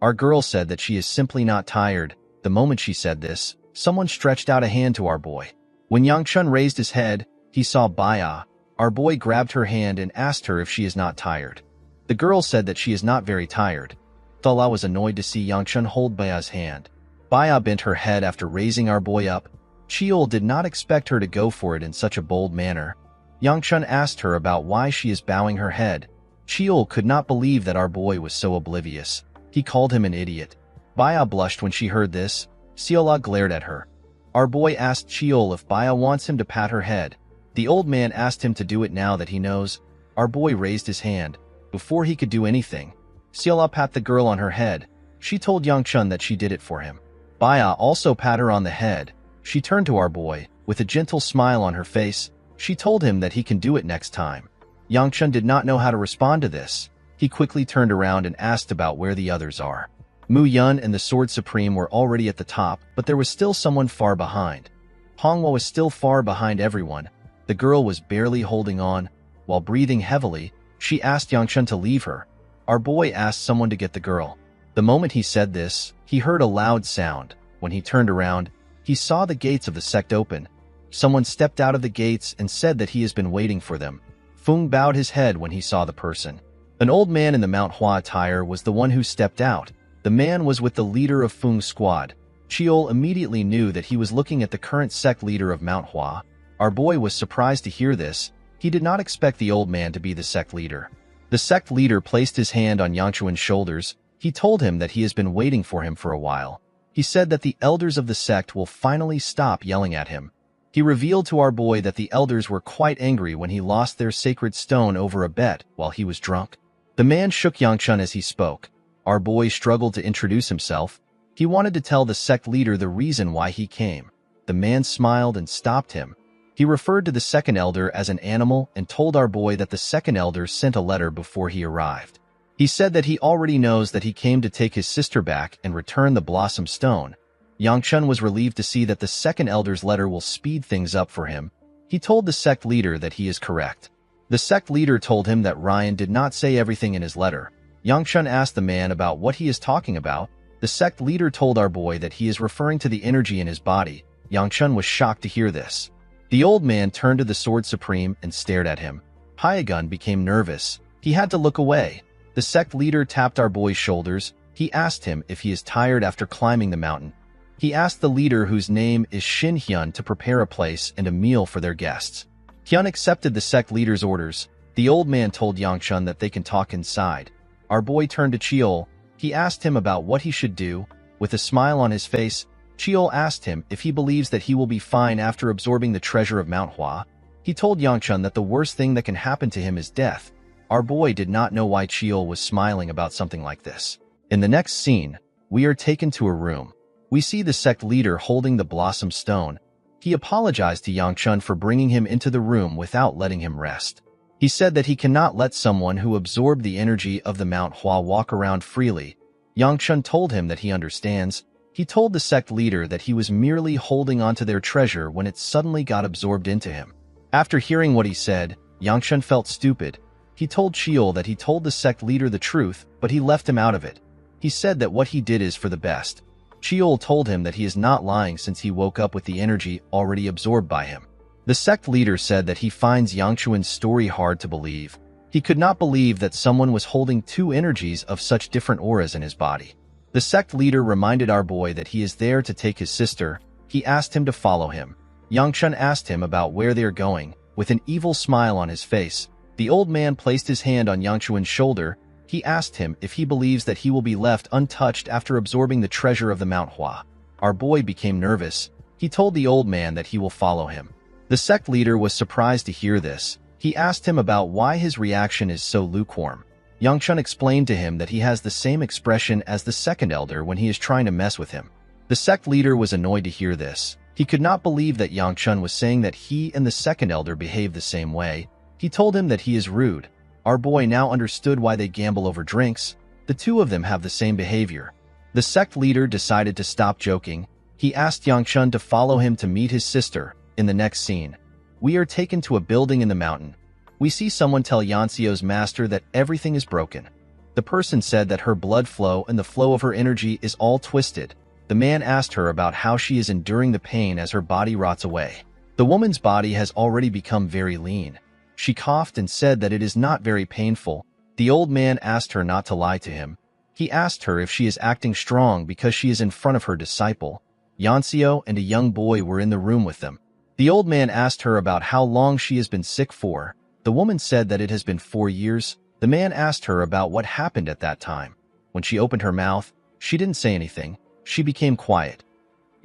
S1: Our girl said that she is simply not tired. The moment she said this, someone stretched out a hand to our boy. When Yangchun raised his head, he saw Baya. Our boy grabbed her hand and asked her if she is not tired. The girl said that she is not very tired. Thula was annoyed to see Yangchun hold Baya's hand. Baya bent her head after raising our boy up. Chiol did not expect her to go for it in such a bold manner. Yangchun asked her about why she is bowing her head. Chiol could not believe that our boy was so oblivious. He called him an idiot. Baya blushed when she heard this. Siola glared at her. Our boy asked Chiol if Baya wants him to pat her head. The old man asked him to do it now that he knows. Our boy raised his hand. Before he could do anything, Siola pat the girl on her head. She told Yangchun that she did it for him. Baya also pat her on the head. She turned to our boy. With a gentle smile on her face, she told him that he can do it next time. Yangchun did not know how to respond to this. He quickly turned around and asked about where the others are. Mu Yun and the Sword Supreme were already at the top, but there was still someone far behind. Hongwa was still far behind everyone. The girl was barely holding on. While breathing heavily, she asked Yangchun to leave her. Our boy asked someone to get the girl. The moment he said this, he heard a loud sound. When he turned around, he saw the gates of the sect open. Someone stepped out of the gates and said that he has been waiting for them. Fung bowed his head when he saw the person. An old man in the Mount Hua attire was the one who stepped out. The man was with the leader of Fung's squad. Chiol immediately knew that he was looking at the current sect leader of Mount Hua. Our boy was surprised to hear this. He did not expect the old man to be the sect leader. The sect leader placed his hand on Yangchuan's shoulders. He told him that he has been waiting for him for a while. He said that the elders of the sect will finally stop yelling at him. He revealed to our boy that the elders were quite angry when he lost their sacred stone over a bet while he was drunk. The man shook Yangchun as he spoke. Our boy struggled to introduce himself. He wanted to tell the sect leader the reason why he came. The man smiled and stopped him. He referred to the second elder as an animal and told our boy that the second elder sent a letter before he arrived. He said that he already knows that he came to take his sister back and return the Blossom Stone. Yangchun was relieved to see that the second elder's letter will speed things up for him. He told the sect leader that he is correct. The sect leader told him that Ryan did not say everything in his letter. Yangchun asked the man about what he is talking about. The sect leader told our boy that he is referring to the energy in his body. Yangchun was shocked to hear this. The old man turned to the Sword Supreme and stared at him. Hyagun became nervous. He had to look away. The sect leader tapped our boy's shoulders. He asked him if he is tired after climbing the mountain. He asked the leader, whose name is Shin Hyun, to prepare a place and a meal for their guests. Hyun accepted the sect leader's orders. The old man told Yangchun that they can talk inside. Our boy turned to Cheol. He asked him about what he should do. With a smile on his face, Cheol asked him if he believes that he will be fine after absorbing the treasure of Manhwa. He told Yangchun that the worst thing that can happen to him is death. Our boy did not know why Cheol was smiling about something like this. In the next scene, we are taken to a room. We see the sect leader holding the Blossom Stone. He apologized to Yangchun for bringing him into the room without letting him rest. He said that he cannot let someone who absorbed the energy of the Mount Hua walk around freely. Yangchun told him that he understands. He told the sect leader that he was merely holding onto their treasure when it suddenly got absorbed into him. After hearing what he said, Yangchun felt stupid. He told Cheol that he told the sect leader the truth, but he left him out of it. He said that what he did is for the best. Cheol told him that he is not lying since he woke up with the energy already absorbed by him. The sect leader said that he finds Yangchun's story hard to believe. He could not believe that someone was holding two energies of such different auras in his body. The sect leader reminded our boy that he is there to take his sister. He asked him to follow him. Yangchun asked him about where they are going. With an evil smile on his face, the old man placed his hand on Yangchun's shoulder. He asked him if he believes that he will be left untouched after absorbing the treasure of the Mount Hua. Our boy became nervous. He told the old man that he will follow him. The sect leader was surprised to hear this. He asked him about why his reaction is so lukewarm. Yangchun explained to him that he has the same expression as the second elder when he is trying to mess with him. The sect leader was annoyed to hear this. He could not believe that Yangchun was saying that he and the second elder behave the same way. He told him that he is rude. Our boy now understood why they gamble over drinks. The two of them have the same behavior. The sect leader decided to stop joking. He asked Yangchun to follow him to meet his sister. In the next scene, we are taken to a building in the mountain. We see someone tell Yansio's master that everything is broken. The person said that her blood flow and the flow of her energy is all twisted. The man asked her about how she is enduring the pain as her body rots away. The woman's body has already become very lean. She coughed and said that it is not very painful. The old man asked her not to lie to him. He asked her if she is acting strong because she is in front of her disciple. Yansio and a young boy were in the room with them. The old man asked her about how long she has been sick for. The woman said that it has been 4 years. The man asked her about what happened at that time. When she opened her mouth, she didn't say anything. She became quiet.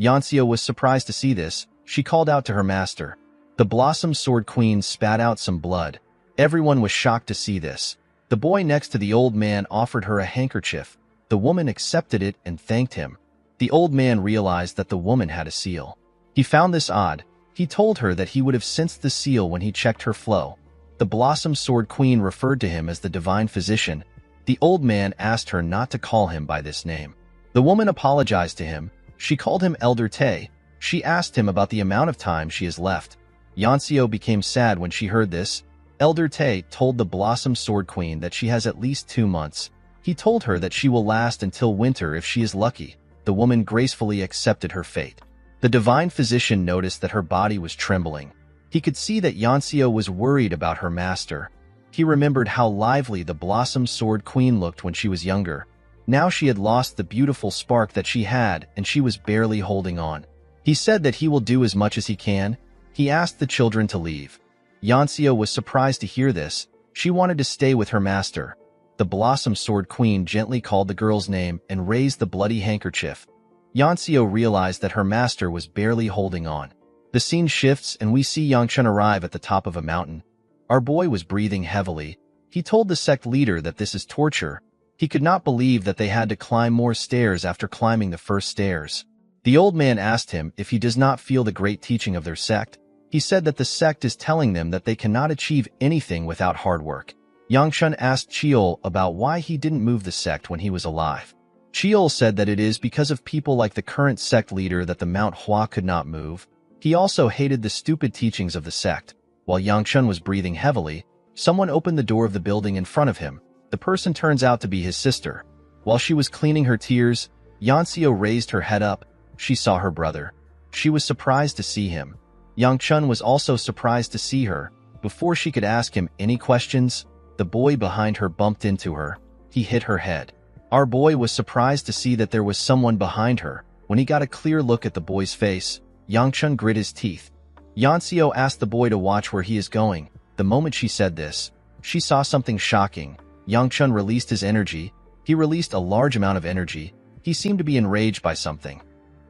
S1: Yansio was surprised to see this. She called out to her master. The Blossom Sword Queen spat out some blood. Everyone was shocked to see this. The boy next to the old man offered her a handkerchief. The woman accepted it and thanked him. The old man realized that the woman had a seal. He found this odd. He told her that he would have sensed the seal when he checked her flow. The Blossom Sword Queen referred to him as the Divine Physician. The old man asked her not to call him by this name. The woman apologized to him. She called him Elder Tae. She asked him about the amount of time she has left. Yansio became sad when she heard this. Elder Tae told the Blossom Sword Queen that she has at least 2 months. He told her that she will last until winter if she is lucky. The woman gracefully accepted her fate. The Divine Physician noticed that her body was trembling. He could see that Yansio was worried about her master. He remembered how lively the Blossom Sword Queen looked when she was younger. Now she had lost the beautiful spark that she had, and she was barely holding on. He said that he will do as much as he can. He asked the children to leave. Yansio was surprised to hear this. She wanted to stay with her master. The Blossom Sword Queen gently called the girl's name and raised the bloody handkerchief. Yansio realized that her master was barely holding on. The scene shifts and we see Yangchun arrive at the top of a mountain. Our boy was breathing heavily. He told the sect leader that this is torture. He could not believe that they had to climb more stairs after climbing the first stairs. The old man asked him if he does not feel the great teaching of their sect. He said that the sect is telling them that they cannot achieve anything without hard work. Yangchun asked Cheol about why he didn't move the sect when he was alive. Cheol said that it is because of people like the current sect leader that the Mount Hua could not move. He also hated the stupid teachings of the sect. While Yangchun was breathing heavily, someone opened the door of the building in front of him. The person turns out to be his sister. While she was cleaning her tears, Yanxiu raised her head up. She saw her brother. She was surprised to see him. Yangchun was also surprised to see her. Before she could ask him any questions, the boy behind her bumped into her. He hit her head. Our boy was surprised to see that there was someone behind her. When he got a clear look at the boy's face, Yangchun grit his teeth. Yanxiu asked the boy to watch where he is going. The moment she said this, she saw something shocking. Yangchun released his energy. He released a large amount of energy. He seemed to be enraged by something.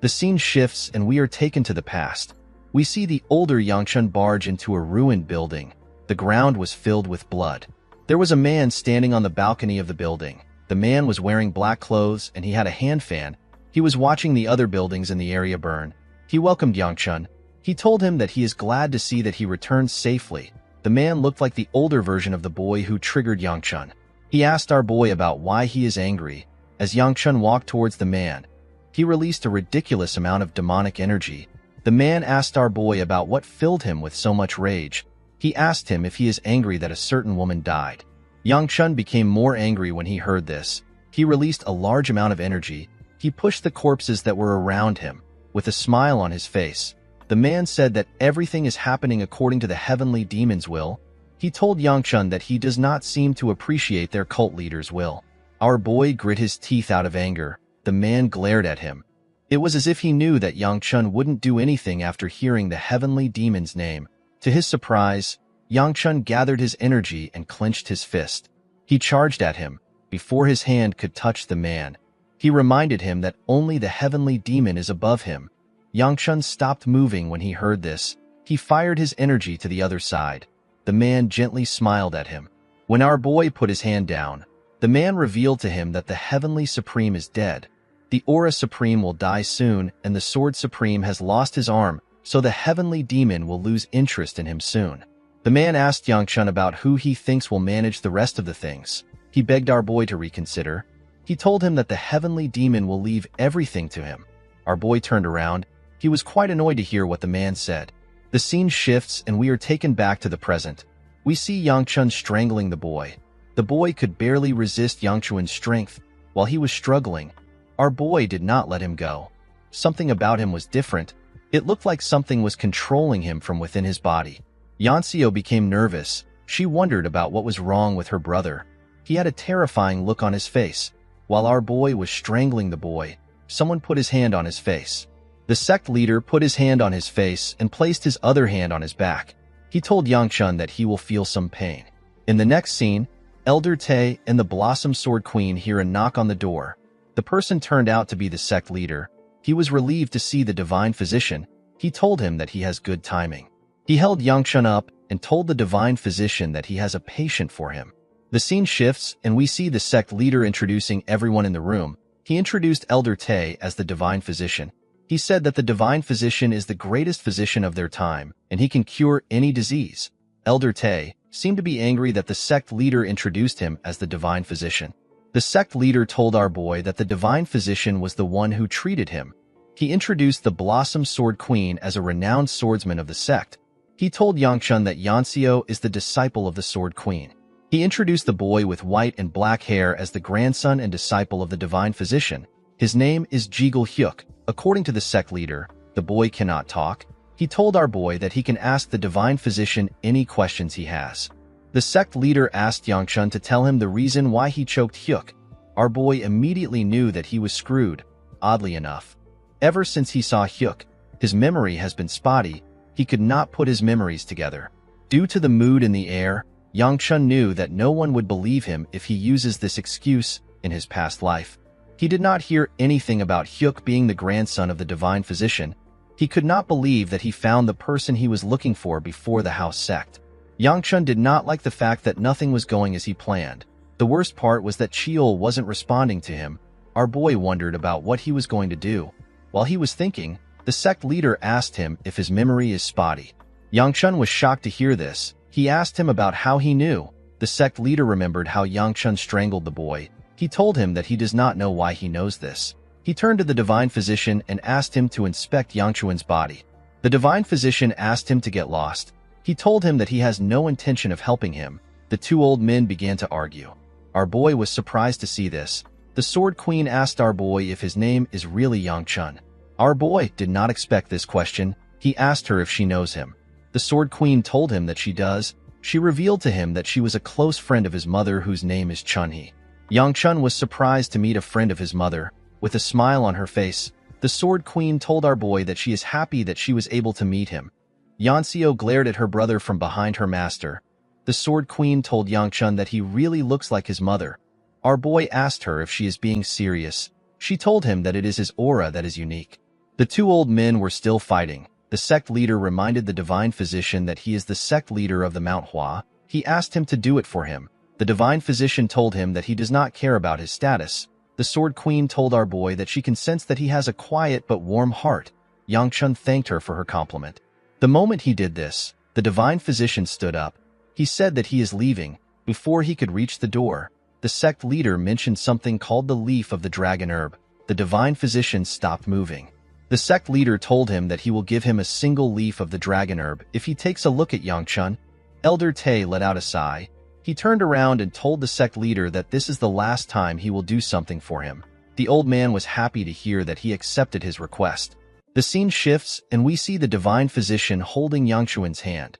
S1: The scene shifts and we are taken to the past. We see the older Yangchun barge into a ruined building. The ground was filled with blood. There was a man standing on the balcony of the building. The man was wearing black clothes and he had a hand fan. He was watching the other buildings in the area burn. He welcomed Yangchun. He told him that he is glad to see that he returned safely. The man looked like the older version of the boy who triggered Yangchun. He asked our boy about why he is angry. As Yangchun walked towards the man, he released a ridiculous amount of demonic energy. The man asked our boy about what filled him with so much rage. He asked him if he is angry that a certain woman died. Yangchun became more angry when he heard this. He released a large amount of energy. He pushed the corpses that were around him. With a smile on his face, the man said that everything is happening according to the heavenly demon's will. He told Yangchun that he does not seem to appreciate their cult leader's will. Our boy grit his teeth out of anger. The man glared at him. It was as if he knew that Yangchun wouldn't do anything after hearing the heavenly demon's name. To his surprise, Yangchun gathered his energy and clenched his fist. He charged at him. Before his hand could touch the man, he reminded him that only the heavenly demon is above him. Yangchun stopped moving when he heard this. He fired his energy to the other side. The man gently smiled at him. When our boy put his hand down, the man revealed to him that the Heavenly Supreme is dead. The Aura Supreme will die soon, and the Sword Supreme has lost his arm, so the Heavenly Demon will lose interest in him soon. The man asked Yangchun about who he thinks will manage the rest of the things. He begged our boy to reconsider. He told him that the Heavenly Demon will leave everything to him. Our boy turned around. He was quite annoyed to hear what the man said. The scene shifts and we are taken back to the present. We see Yangchun strangling the boy. The boy could barely resist Yangchun's strength. While he was struggling, our boy did not let him go. Something about him was different. It looked like something was controlling him from within his body. Yanxiu became nervous. She wondered about what was wrong with her brother. He had a terrifying look on his face. While our boy was strangling the boy, someone put his hand on his face. The sect leader put his hand on his face and placed his other hand on his back. He told Yangchun that he will feel some pain. In the next scene, Elder Tay and the Blossom Sword Queen hear a knock on the door. The person turned out to be the sect leader. He was relieved to see the divine physician. He told him that he has good timing. He held Yangchun up and told the divine physician that he has a patient for him. The scene shifts and we see the sect leader introducing everyone in the room. He introduced Elder Tay as the divine physician. He said that the divine physician is the greatest physician of their time, and he can cure any disease. Elder Tay seemed to be angry that the sect leader introduced him as the divine physician. The sect leader told our boy that the divine physician was the one who treated him. He introduced the Blossom Sword Queen as a renowned swordsman of the sect. He told Yangchun that Yanxiu is the disciple of the Sword Queen. He introduced the boy with white and black hair as the grandson and disciple of the divine physician. His name is Jigul Hyuk. According to the sect leader, the boy cannot talk. He told our boy that he can ask the divine physician any questions he has. The sect leader asked Yangchun to tell him the reason why he choked Hyuk. Our boy immediately knew that he was screwed. Oddly enough, ever since he saw Hyuk, his memory has been spotty. He could not put his memories together. Due to the mood in the air, Yangchun knew that no one would believe him if he uses this excuse in his past life. He did not hear anything about Hyuk being the grandson of the divine physician. He could not believe that he found the person he was looking for before the house sect. Yangchun did not like the fact that nothing was going as he planned. The worst part was that Cheol wasn't responding to him. Our boy wondered about what he was going to do. While he was thinking, the sect leader asked him if his memory is spotty. Yangchun was shocked to hear this. He asked him about how he knew. The sect leader remembered how Yangchun strangled the boy. He told him that he does not know why he knows this. He turned to the divine physician and asked him to inspect Yangchun's body. The divine physician asked him to get lost. He told him that he has no intention of helping him. The two old men began to argue. Our boy was surprised to see this. The Sword Queen asked our boy if his name is really Yang-chun. Our boy did not expect this question. He asked her if she knows him. The Sword Queen told him that she does. She revealed to him that she was a close friend of his mother whose name is Chun-hee. Yang-chun was surprised to meet a friend of his mother. With a smile on her face, the Sword Queen told our boy that she is happy that she was able to meet him. Yanseo glared at her brother from behind her master. The Sword Queen told Yang-chun that he really looks like his mother. Our boy asked her if she is being serious. She told him that it is his aura that is unique. The two old men were still fighting. The sect leader reminded the divine physician that he is the sect leader of the Manhwa. He asked him to do it for him. The divine physician told him that he does not care about his status. The Sword Queen told our boy that she can sense that he has a quiet but warm heart. Yang-chun thanked her for her compliment. The moment he did this, the divine physician stood up. He said that he is leaving. Before he could reach the door, the sect leader mentioned something called the leaf of the dragon herb. The divine physician stopped moving. The sect leader told him that he will give him a single leaf of the dragon herb if he takes a look at Yang-chun. Elder Tae let out a sigh. He turned around and told the sect leader that this is the last time he will do something for him. The old man was happy to hear that he accepted his request. The scene shifts, and we see the divine physician holding Yang-chun's hand.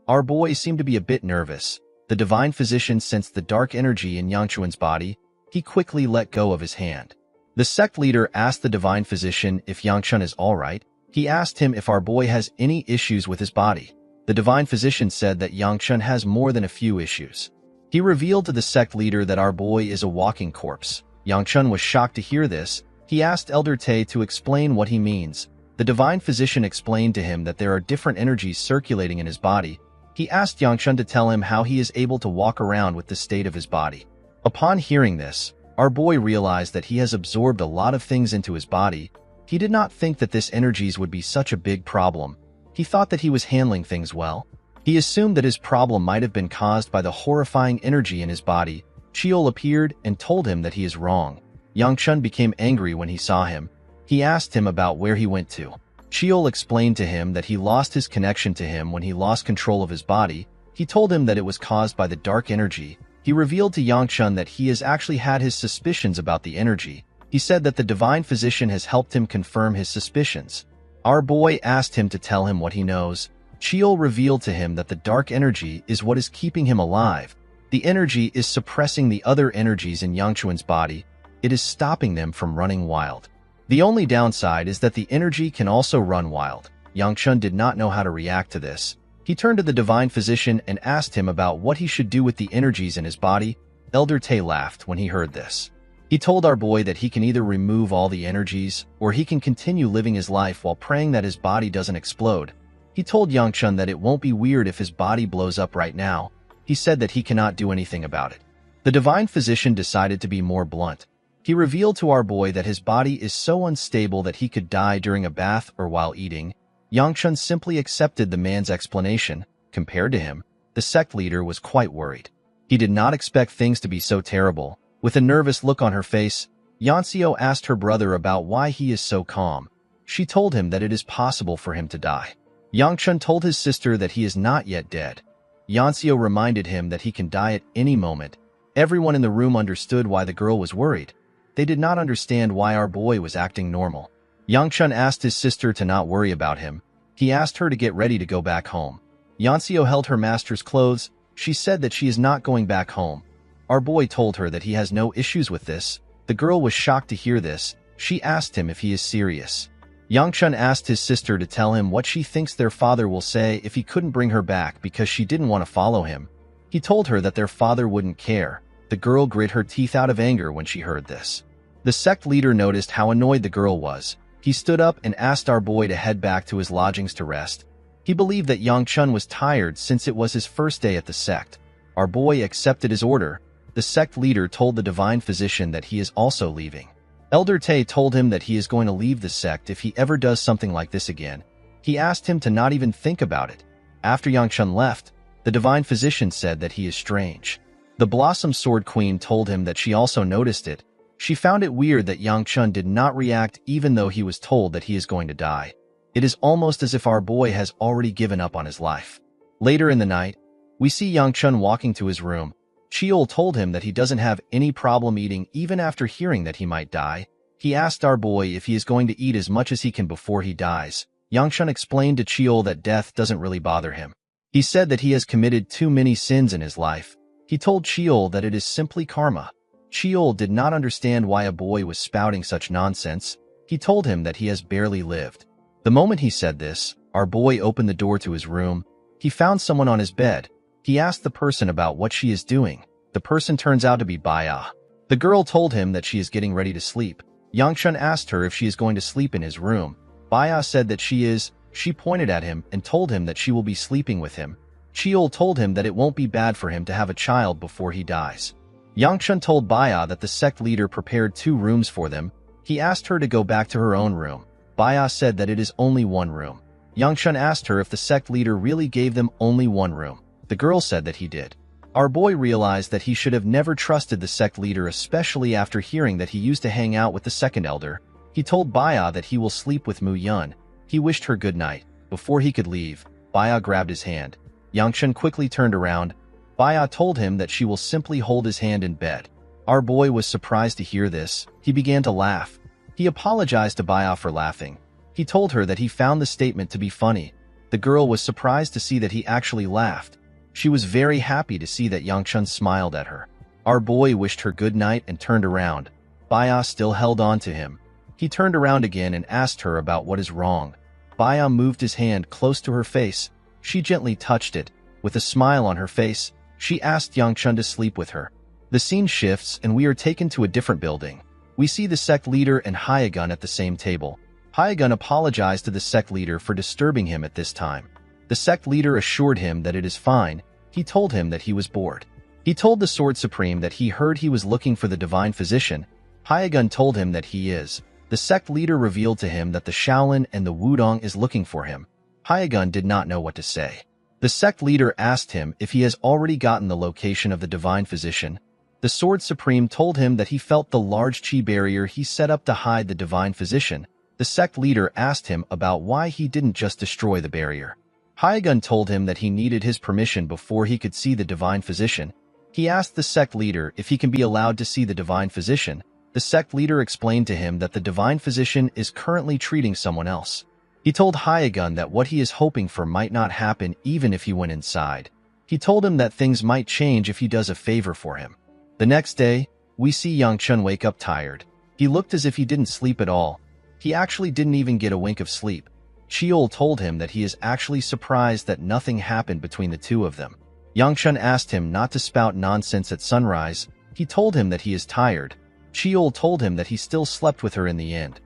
S1: Our boy seemed to be a bit nervous. The divine physician sensed the dark energy in Yang-chun's body. He quickly let go of his hand. The sect leader asked the divine physician if Yang-chun is all right. He asked him if our boy has any issues with his body. The divine physician said that Yang-chun has more than a few issues. He revealed to the sect leader that our boy is a walking corpse. Yang-chun was shocked to hear this. He asked Elder Tae to explain what he means. The divine physician explained to him that there are different energies circulating in his body. He asked Yang-chun to tell him how he is able to walk around with the state of his body. Upon hearing this, our boy realized that he has absorbed a lot of things into his body. He did not think that this energies would be such a big problem. He thought that he was handling things well. He assumed that his problem might have been caused by the horrifying energy in his body. Cheol appeared and told him that he is wrong. Yang-chun became angry when he saw him. He asked him about where he went to. Cheol explained to him that he lost his connection to him when he lost control of his body. He told him that it was caused by the dark energy. He revealed to Yang-chun that he has actually had his suspicions about the energy. He said that the divine physician has helped him confirm his suspicions. Our boy asked him to tell him what he knows. Cheol revealed to him that the dark energy is what is keeping him alive. The energy is suppressing the other energies in Yang-chun's body. It is stopping them from running wild. The only downside is that the energy can also run wild. Yang-chun did not know how to react to this. He turned to the divine physician and asked him about what he should do with the energies in his body. Elder Tae laughed when he heard this. He told our boy that he can either remove all the energies, or he can continue living his life while praying that his body doesn't explode. He told Yang-chun that it won't be weird if his body blows up right now. He said that he cannot do anything about it. The divine physician decided to be more blunt. He revealed to our boy that his body is so unstable that he could die during a bath or while eating. Yang-chun simply accepted the man's explanation. Compared to him, the sect leader was quite worried. He did not expect things to be so terrible. With a nervous look on her face, Yanseo asked her brother about why he is so calm. She told him that it is possible for him to die. Yang-chun told his sister that he is not yet dead. Yanseo reminded him that he can die at any moment. Everyone in the room understood why the girl was worried. They did not understand why our boy was acting normal. Yang-chun asked his sister to not worry about him. He asked her to get ready to go back home. Yanseo held her master's clothes. She said that she is not going back home. Our boy told her that he has no issues with this. The girl was shocked to hear this. She asked him if he is serious. Yang-chun asked his sister to tell him what she thinks their father will say if he couldn't bring her back because she didn't want to follow him. He told her that their father wouldn't care. The girl grit her teeth out of anger when she heard this. The sect leader noticed how annoyed the girl was. He stood up and asked our boy to head back to his lodgings to rest. He believed that Yang-chun was tired since it was his first day at the sect. Our boy accepted his order. The sect leader told the divine physician that he is also leaving. Elder Tae told him that he is going to leave the sect if he ever does something like this again. He asked him to not even think about it. After Yang-chun left, the divine physician said that he is strange. The Blossom Sword Queen told him that she also noticed it. She found it weird that Yang-chun did not react even though he was told that he is going to die. It is almost as if our boy has already given up on his life. Later in the night, we see Yang-chun walking to his room. Cheol told him that he doesn't have any problem eating even after hearing that he might die. He asked our boy if he is going to eat as much as he can before he dies. Yang-chun explained to Cheol that death doesn't really bother him. He said that he has committed too many sins in his life. He told Cheol that it is simply karma. Cheol did not understand why a boy was spouting such nonsense. He told him that he has barely lived. The moment he said this, our boy opened the door to his room. He found someone on his bed. He asked the person about what she is doing. The person turns out to be Baya. The girl told him that she is getting ready to sleep. Yang-chun asked her if she is going to sleep in his room. Baya said that she is. She pointed at him and told him that she will be sleeping with him. Cheol told him that it won't be bad for him to have a child before he dies. Yang-chun told Baya that the sect leader prepared 2 rooms for them. He asked her to go back to her own room. Baya said that it is only 1 room. Yang-chun asked her if the sect leader really gave them only 1 room. The girl said that he did. Our boy realized that he should have never trusted the sect leader, especially after hearing that he used to hang out with the second elder. He told Baya that he will sleep with Mu Yun. He wished her good night. Before he could leave, Baya grabbed his hand. Yang-chun quickly turned around. Baya told him that she will simply hold his hand in bed. Our boy was surprised to hear this. He began to laugh. He apologized to Baya for laughing. He told her that he found the statement to be funny. The girl was surprised to see that he actually laughed. She was very happy to see that Yang-chun smiled at her. Our boy wished her good night and turned around. Baya still held on to him. He turned around again and asked her about what is wrong. Baya moved his hand close to her face. She gently touched it. With a smile on her face, she asked Yang-chun to sleep with her. The scene shifts and we are taken to a different building. We see the sect leader and Hyagun at the same table. Hyagun apologized to the sect leader for disturbing him at this time. The sect leader assured him that it is fine. He told him that he was bored. He told the Sword Supreme that he heard he was looking for the Divine Physician. Hyagun told him that he is. The sect leader revealed to him that the Shaolin and the Wudong is looking for him. Hyagun did not know what to say. The sect leader asked him if he has already gotten the location of the Divine Physician. The Sword Supreme told him that he felt the large chi barrier he set up to hide the Divine Physician. The sect leader asked him about why he didn't just destroy the barrier. Hyagun told him that he needed his permission before he could see the Divine Physician. He asked the sect leader if he can be allowed to see the Divine Physician. The sect leader explained to him that the Divine Physician is currently treating someone else. He told Hyagun that what he is hoping for might not happen even if he went inside. He told him that things might change if he does a favor for him. The next day, we see Yang-chun wake up tired. He looked as if he didn't sleep at all. He actually didn't even get a wink of sleep. Cheol told him that he is actually surprised that nothing happened between the two of them. Yang-chun asked him not to spout nonsense at sunrise. He told him that he is tired. Cheol told him that he still slept with her in the end.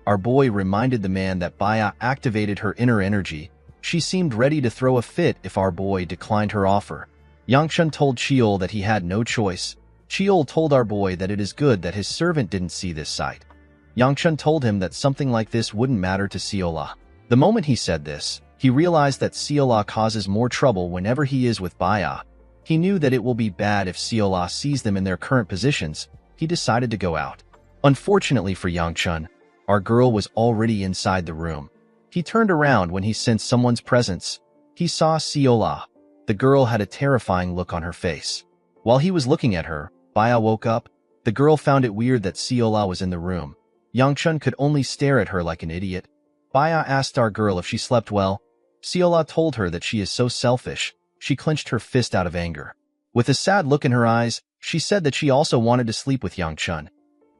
S1: Our boy reminded the man that Baya activated her inner energy. She seemed ready to throw a fit if our boy declined her offer. Yang-chun told Cheol that he had no choice. Cheol told our boy that it is good that his servant didn't see this sight. Yang-chun told him that something like this wouldn't matter to Seola. The moment he said this, he realized that Seola causes more trouble whenever he is with Baya. He knew that it will be bad if Seola sees them in their current positions. He decided to go out. Unfortunately for Yang-chun, our girl was already inside the room. He turned around when he sensed someone's presence. He saw Seola. The girl had a terrifying look on her face. While he was looking at her, Baya woke up. The girl found it weird that Seola was in the room. Yang-chun could only stare at her like an idiot. Baya asked our girl if she slept well. Seola told her that she is so selfish. She clenched her fist out of anger. With a sad look in her eyes, she said that she also wanted to sleep with Yang-chun.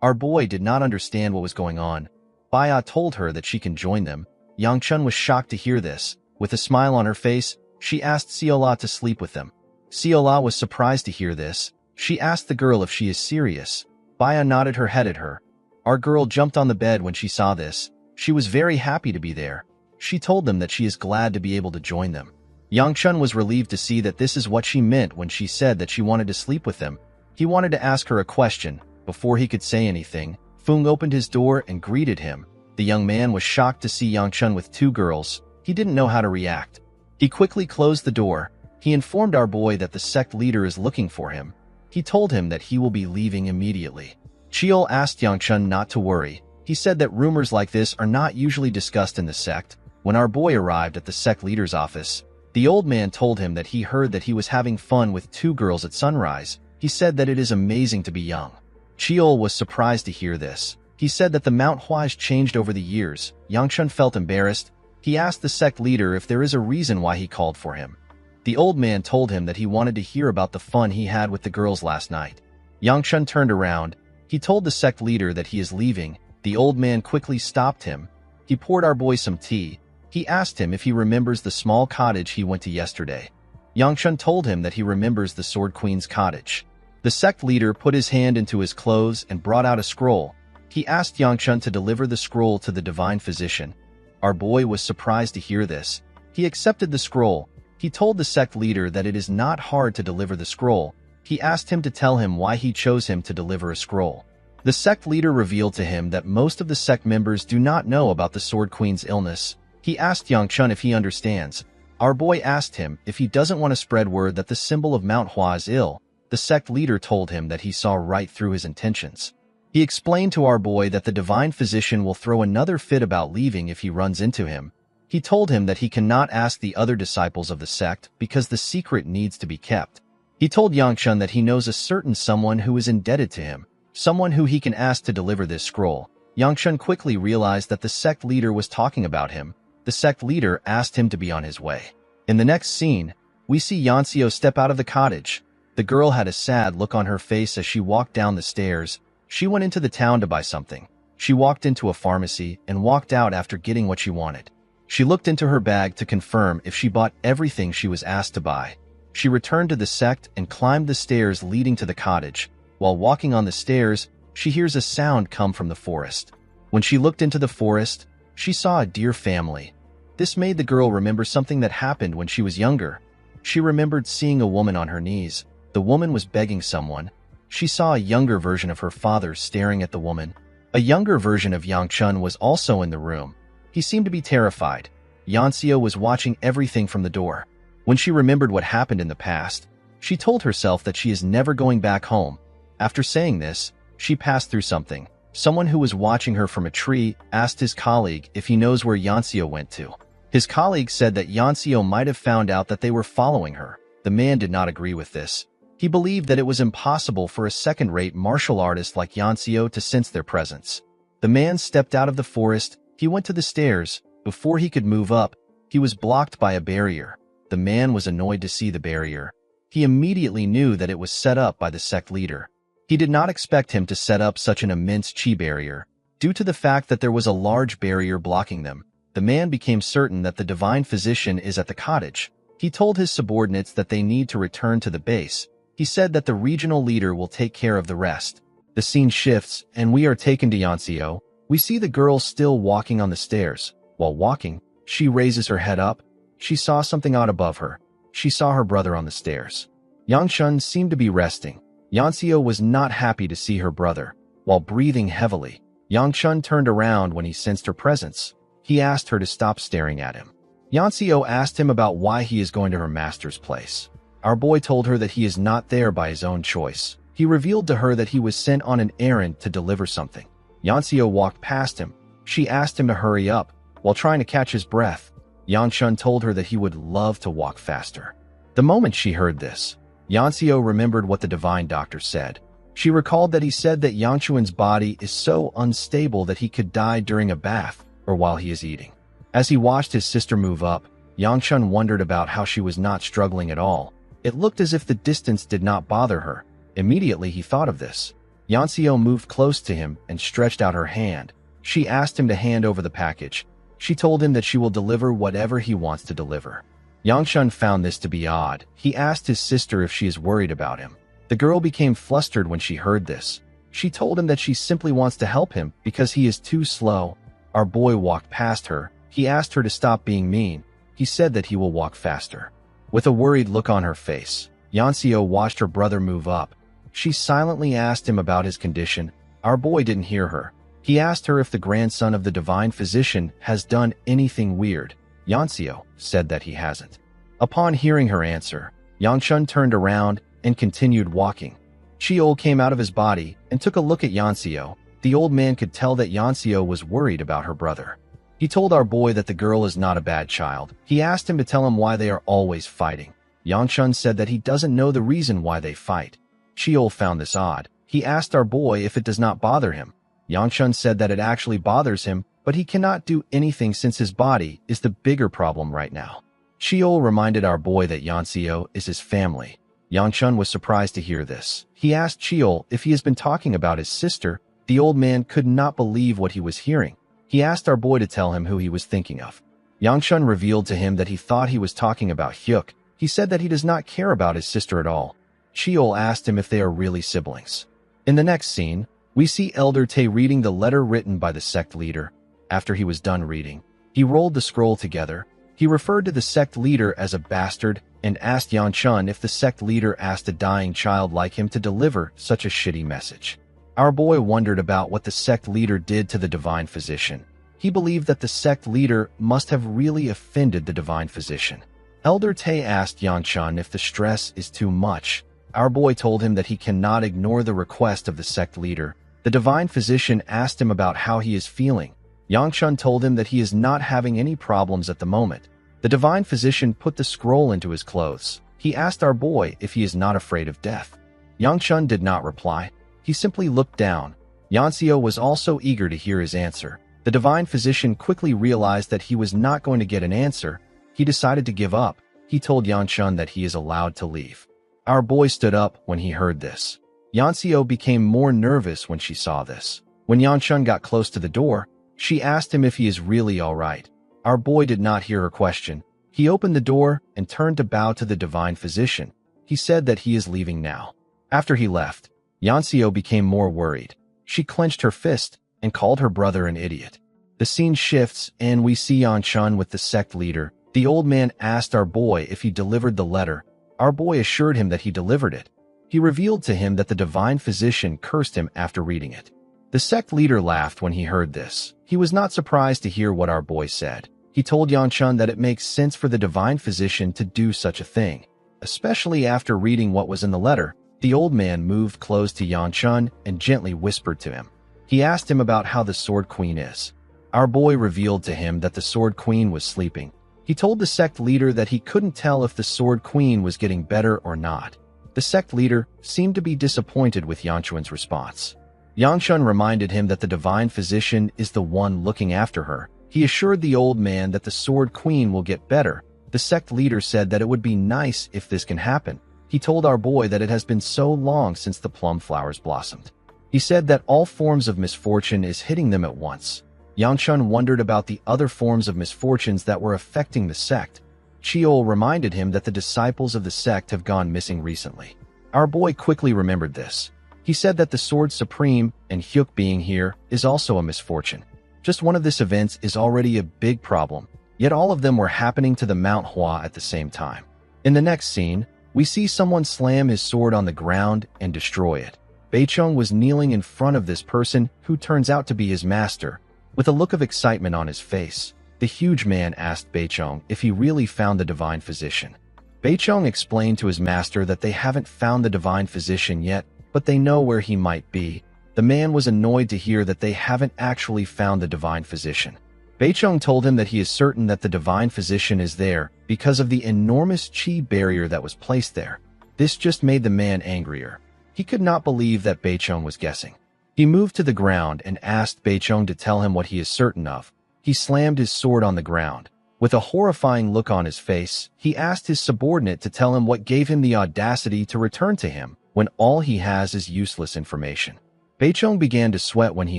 S1: Our boy did not understand what was going on. Baya told her that she can join them. Yang-chun was shocked to hear this. With a smile on her face, she asked Seola to sleep with them. Seola was surprised to hear this. She asked the girl if she is serious. Baya nodded her head at her. Our girl jumped on the bed when she saw this. She was very happy to be there. She told them that she is glad to be able to join them. Yang-chun was relieved to see that this is what she meant when she said that she wanted to sleep with them. He wanted to ask her a question. Before he could say anything, Fung opened his door and greeted him. The young man was shocked to see Yang-chun with 2 girls. He didn't know how to react. He quickly closed the door. He informed our boy that the sect leader is looking for him. He told him that he will be leaving immediately. Cheol asked Yang-chun not to worry. He said that rumors like this are not usually discussed in the sect. When our boy arrived at the sect leader's office, the old man told him that he heard that he was having fun with 2 girls at sunrise. He said that it is amazing to be young. Cheol was surprised to hear this. He said that the Manhwa has changed over the years. Yangshun felt embarrassed. He asked the sect leader if there is a reason why he called for him. The old man told him that he wanted to hear about the fun he had with the girls last night. Yangshun turned around. He told the sect leader that he is leaving. The old man quickly stopped him. He poured our boy some tea. He asked him if he remembers the small cottage he went to yesterday. Yangshun told him that he remembers the Sword Queen's cottage. The sect leader put his hand into his clothes and brought out a scroll. He asked Yangshun to deliver the scroll to the divine physician. Our boy was surprised to hear this. He accepted the scroll. He told the sect leader that it is not hard to deliver the scroll. He asked him to tell him why he chose him to deliver a scroll. The sect leader revealed to him that most of the sect members do not know about the Sword Queen's illness. He asked Yangshun if he understands. Our boy asked him if he doesn't want to spread word that the symbol of Manhwa is ill. The sect leader told him that he saw right through his intentions. He explained to our boy that the divine physician will throw another fit about leaving if he runs into him. He told him that he cannot ask the other disciples of the sect because the secret needs to be kept. He told Yangshun that he knows a certain someone who is indebted to him, someone who he can ask to deliver this scroll. Yangshun quickly realized that the sect leader was talking about him. The sect leader asked him to be on his way. In the next scene, we see Yansio step out of the cottage. The girl had a sad look on her face as she walked down the stairs. She went into the town to buy something. She walked into a pharmacy and walked out after getting what she wanted. She looked into her bag to confirm if she bought everything she was asked to buy. She returned to the sect and climbed the stairs leading to the cottage. While walking on the stairs, she hears a sound come from the forest. When she looked into the forest, she saw a deer family. This made the girl remember something that happened when she was younger. She remembered seeing a woman on her knees. The woman was begging someone. She saw a younger version of her father staring at the woman. A younger version of Yangshun was also in the room. He seemed to be terrified. Yansio was watching everything from the door. When she remembered what happened in the past, she told herself that she is never going back home. After saying this, she passed through something. Someone who was watching her from a tree asked his colleague if he knows where Yansio went to. His colleague said that Yansio might have found out that they were following her. The man did not agree with this. He believed that it was impossible for a second-rate martial artist like Yansio to sense their presence. The man stepped out of the forest. He went to the stairs. Before he could move up, he was blocked by a barrier. The man was annoyed to see the barrier. He immediately knew that it was set up by the sect leader. He did not expect him to set up such an immense chi barrier. Due to the fact that there was a large barrier blocking them, the man became certain that the divine physician is at the cottage. He told his subordinates that they need to return to the base. He said that the regional leader will take care of the rest. The scene shifts, and we are taken to Yansio. We see the girl still walking on the stairs. While walking, she raises her head up. She saw something odd above her. She saw her brother on the stairs. Yangshun seemed to be resting. Yansio was not happy to see her brother. While breathing heavily, Yangshun turned around when he sensed her presence. He asked her to stop staring at him. Yansio asked him about why he is going to her master's place. Our boy told her that he is not there by his own choice. He revealed to her that he was sent on an errand to deliver something. Yansio walked past him. She asked him to hurry up. While trying to catch his breath, Yangshun told her that he would love to walk faster. The moment she heard this, Yansio remembered what the divine doctor said. She recalled that he said that Yangshun's body is so unstable that he could die during a bath or while he is eating. As he watched his sister move up, Yangshun wondered about how she was not struggling at all. It looked as if the distance did not bother her. Immediately he thought of this. Yansio moved close to him and stretched out her hand. She asked him to hand over the package. She told him that she will deliver whatever he wants to deliver. Yangshun found this to be odd. He asked his sister if she is worried about him. The girl became flustered when she heard this. She told him that she simply wants to help him because he is too slow. Our boy walked past her. He asked her to stop being mean. He said that he will walk faster. With a worried look on her face, Yansio watched her brother move up. She silently asked him about his condition. Our boy didn't hear her. He asked her if the grandson of the divine physician has done anything weird. Yansio said that he hasn't. Upon hearing her answer, Yangshun turned around and continued walking. Cheol came out of his body and took a look at Yansio. The old man could tell that Yansio was worried about her brother. He told our boy that the girl is not a bad child. He asked him to tell him why they are always fighting. Yangchun said that he doesn't know the reason why they fight. Chiol found this odd. He asked our boy if it does not bother him. Yangchun said that it actually bothers him, but he cannot do anything since his body is the bigger problem right now. Chiol reminded our boy that Yanxio is his family. Yangchun was surprised to hear this. He asked Chiol if he has been talking about his sister. The old man could not believe what he was hearing. He asked our boy to tell him who he was thinking of. Yangchun revealed to him that he thought he was talking about Hyuk. He said that he does not care about his sister at all. Chiol asked him if they are really siblings. In the next scene, we see Elder Tae reading the letter written by the sect leader. After he was done reading, he rolled the scroll together. He referred to the sect leader as a bastard and asked Yangchun if the sect leader asked a dying child like him to deliver such a shitty message. Our boy wondered about what the sect leader did to the divine physician. He believed that the sect leader must have really offended the divine physician. Elder Tae asked Yangchun if the stress is too much. Our boy told him that he cannot ignore the request of the sect leader. The divine physician asked him about how he is feeling. Yangchun told him that he is not having any problems at the moment. The divine physician put the scroll into his clothes. He asked our boy if he is not afraid of death. Yangchun did not reply. He simply looked down. Yanxio was also eager to hear his answer. The divine physician quickly realized that he was not going to get an answer. He decided to give up. He told Yangchun that he is allowed to leave. Our boy stood up when he heard this. Yanxio became more nervous when she saw this. When Yangchun got close to the door, she asked him if he is really all right. Our boy did not hear her question. He opened the door and turned to bow to the divine physician. He said that he is leaving now. After he left, Yanxio became more worried. She clenched her fist and called her brother an idiot. The scene shifts and we see Yangchun with the sect leader. The old man asked our boy if he delivered the letter. Our boy assured him that he delivered it. He revealed to him that the divine physician cursed him after reading it. The sect leader laughed when he heard this. He was not surprised to hear what our boy said. He told Yangchun that it makes sense for the divine physician to do such a thing. Especially after reading what was in the letter, the old man moved close to Yangchun and gently whispered to him. He asked him about how the Sword Queen is. Our boy revealed to him that the Sword Queen was sleeping. He told the sect leader that he couldn't tell if the Sword Queen was getting better or not. The sect leader seemed to be disappointed with Yangchun's response. Yangchun reminded him that the divine physician is the one looking after her. He assured the old man that the Sword Queen will get better. The sect leader said that it would be nice if this can happen. He told our boy that it has been so long since the plum flowers blossomed. He said that all forms of misfortune is hitting them at once. Yangchun wondered about the other forms of misfortunes that were affecting the sect. Chiol reminded him that the disciples of the sect have gone missing recently. Our boy quickly remembered this. He said that the Sword Supreme and Hyuk being here is also a misfortune. Just one of these events is already a big problem, yet all of them were happening to the Manhwa at the same time. In the next scene, we see someone slam his sword on the ground and destroy it. Beichong was kneeling in front of this person who turns out to be his master. With a look of excitement on his face, the huge man asked Beichong if he really found the divine physician. Beichong explained to his master that they haven't found the divine physician yet, but they know where he might be. The man was annoyed to hear that they haven't actually found the divine physician. Beichong told him that he is certain that the divine physician is there because of the enormous chi barrier that was placed there. This just made the man angrier. He could not believe that Beichong was guessing. He moved to the ground and asked Beichong to tell him what he is certain of. He slammed his sword on the ground. With a horrifying look on his face, he asked his subordinate to tell him what gave him the audacity to return to him when all he has is useless information. Beichong began to sweat when he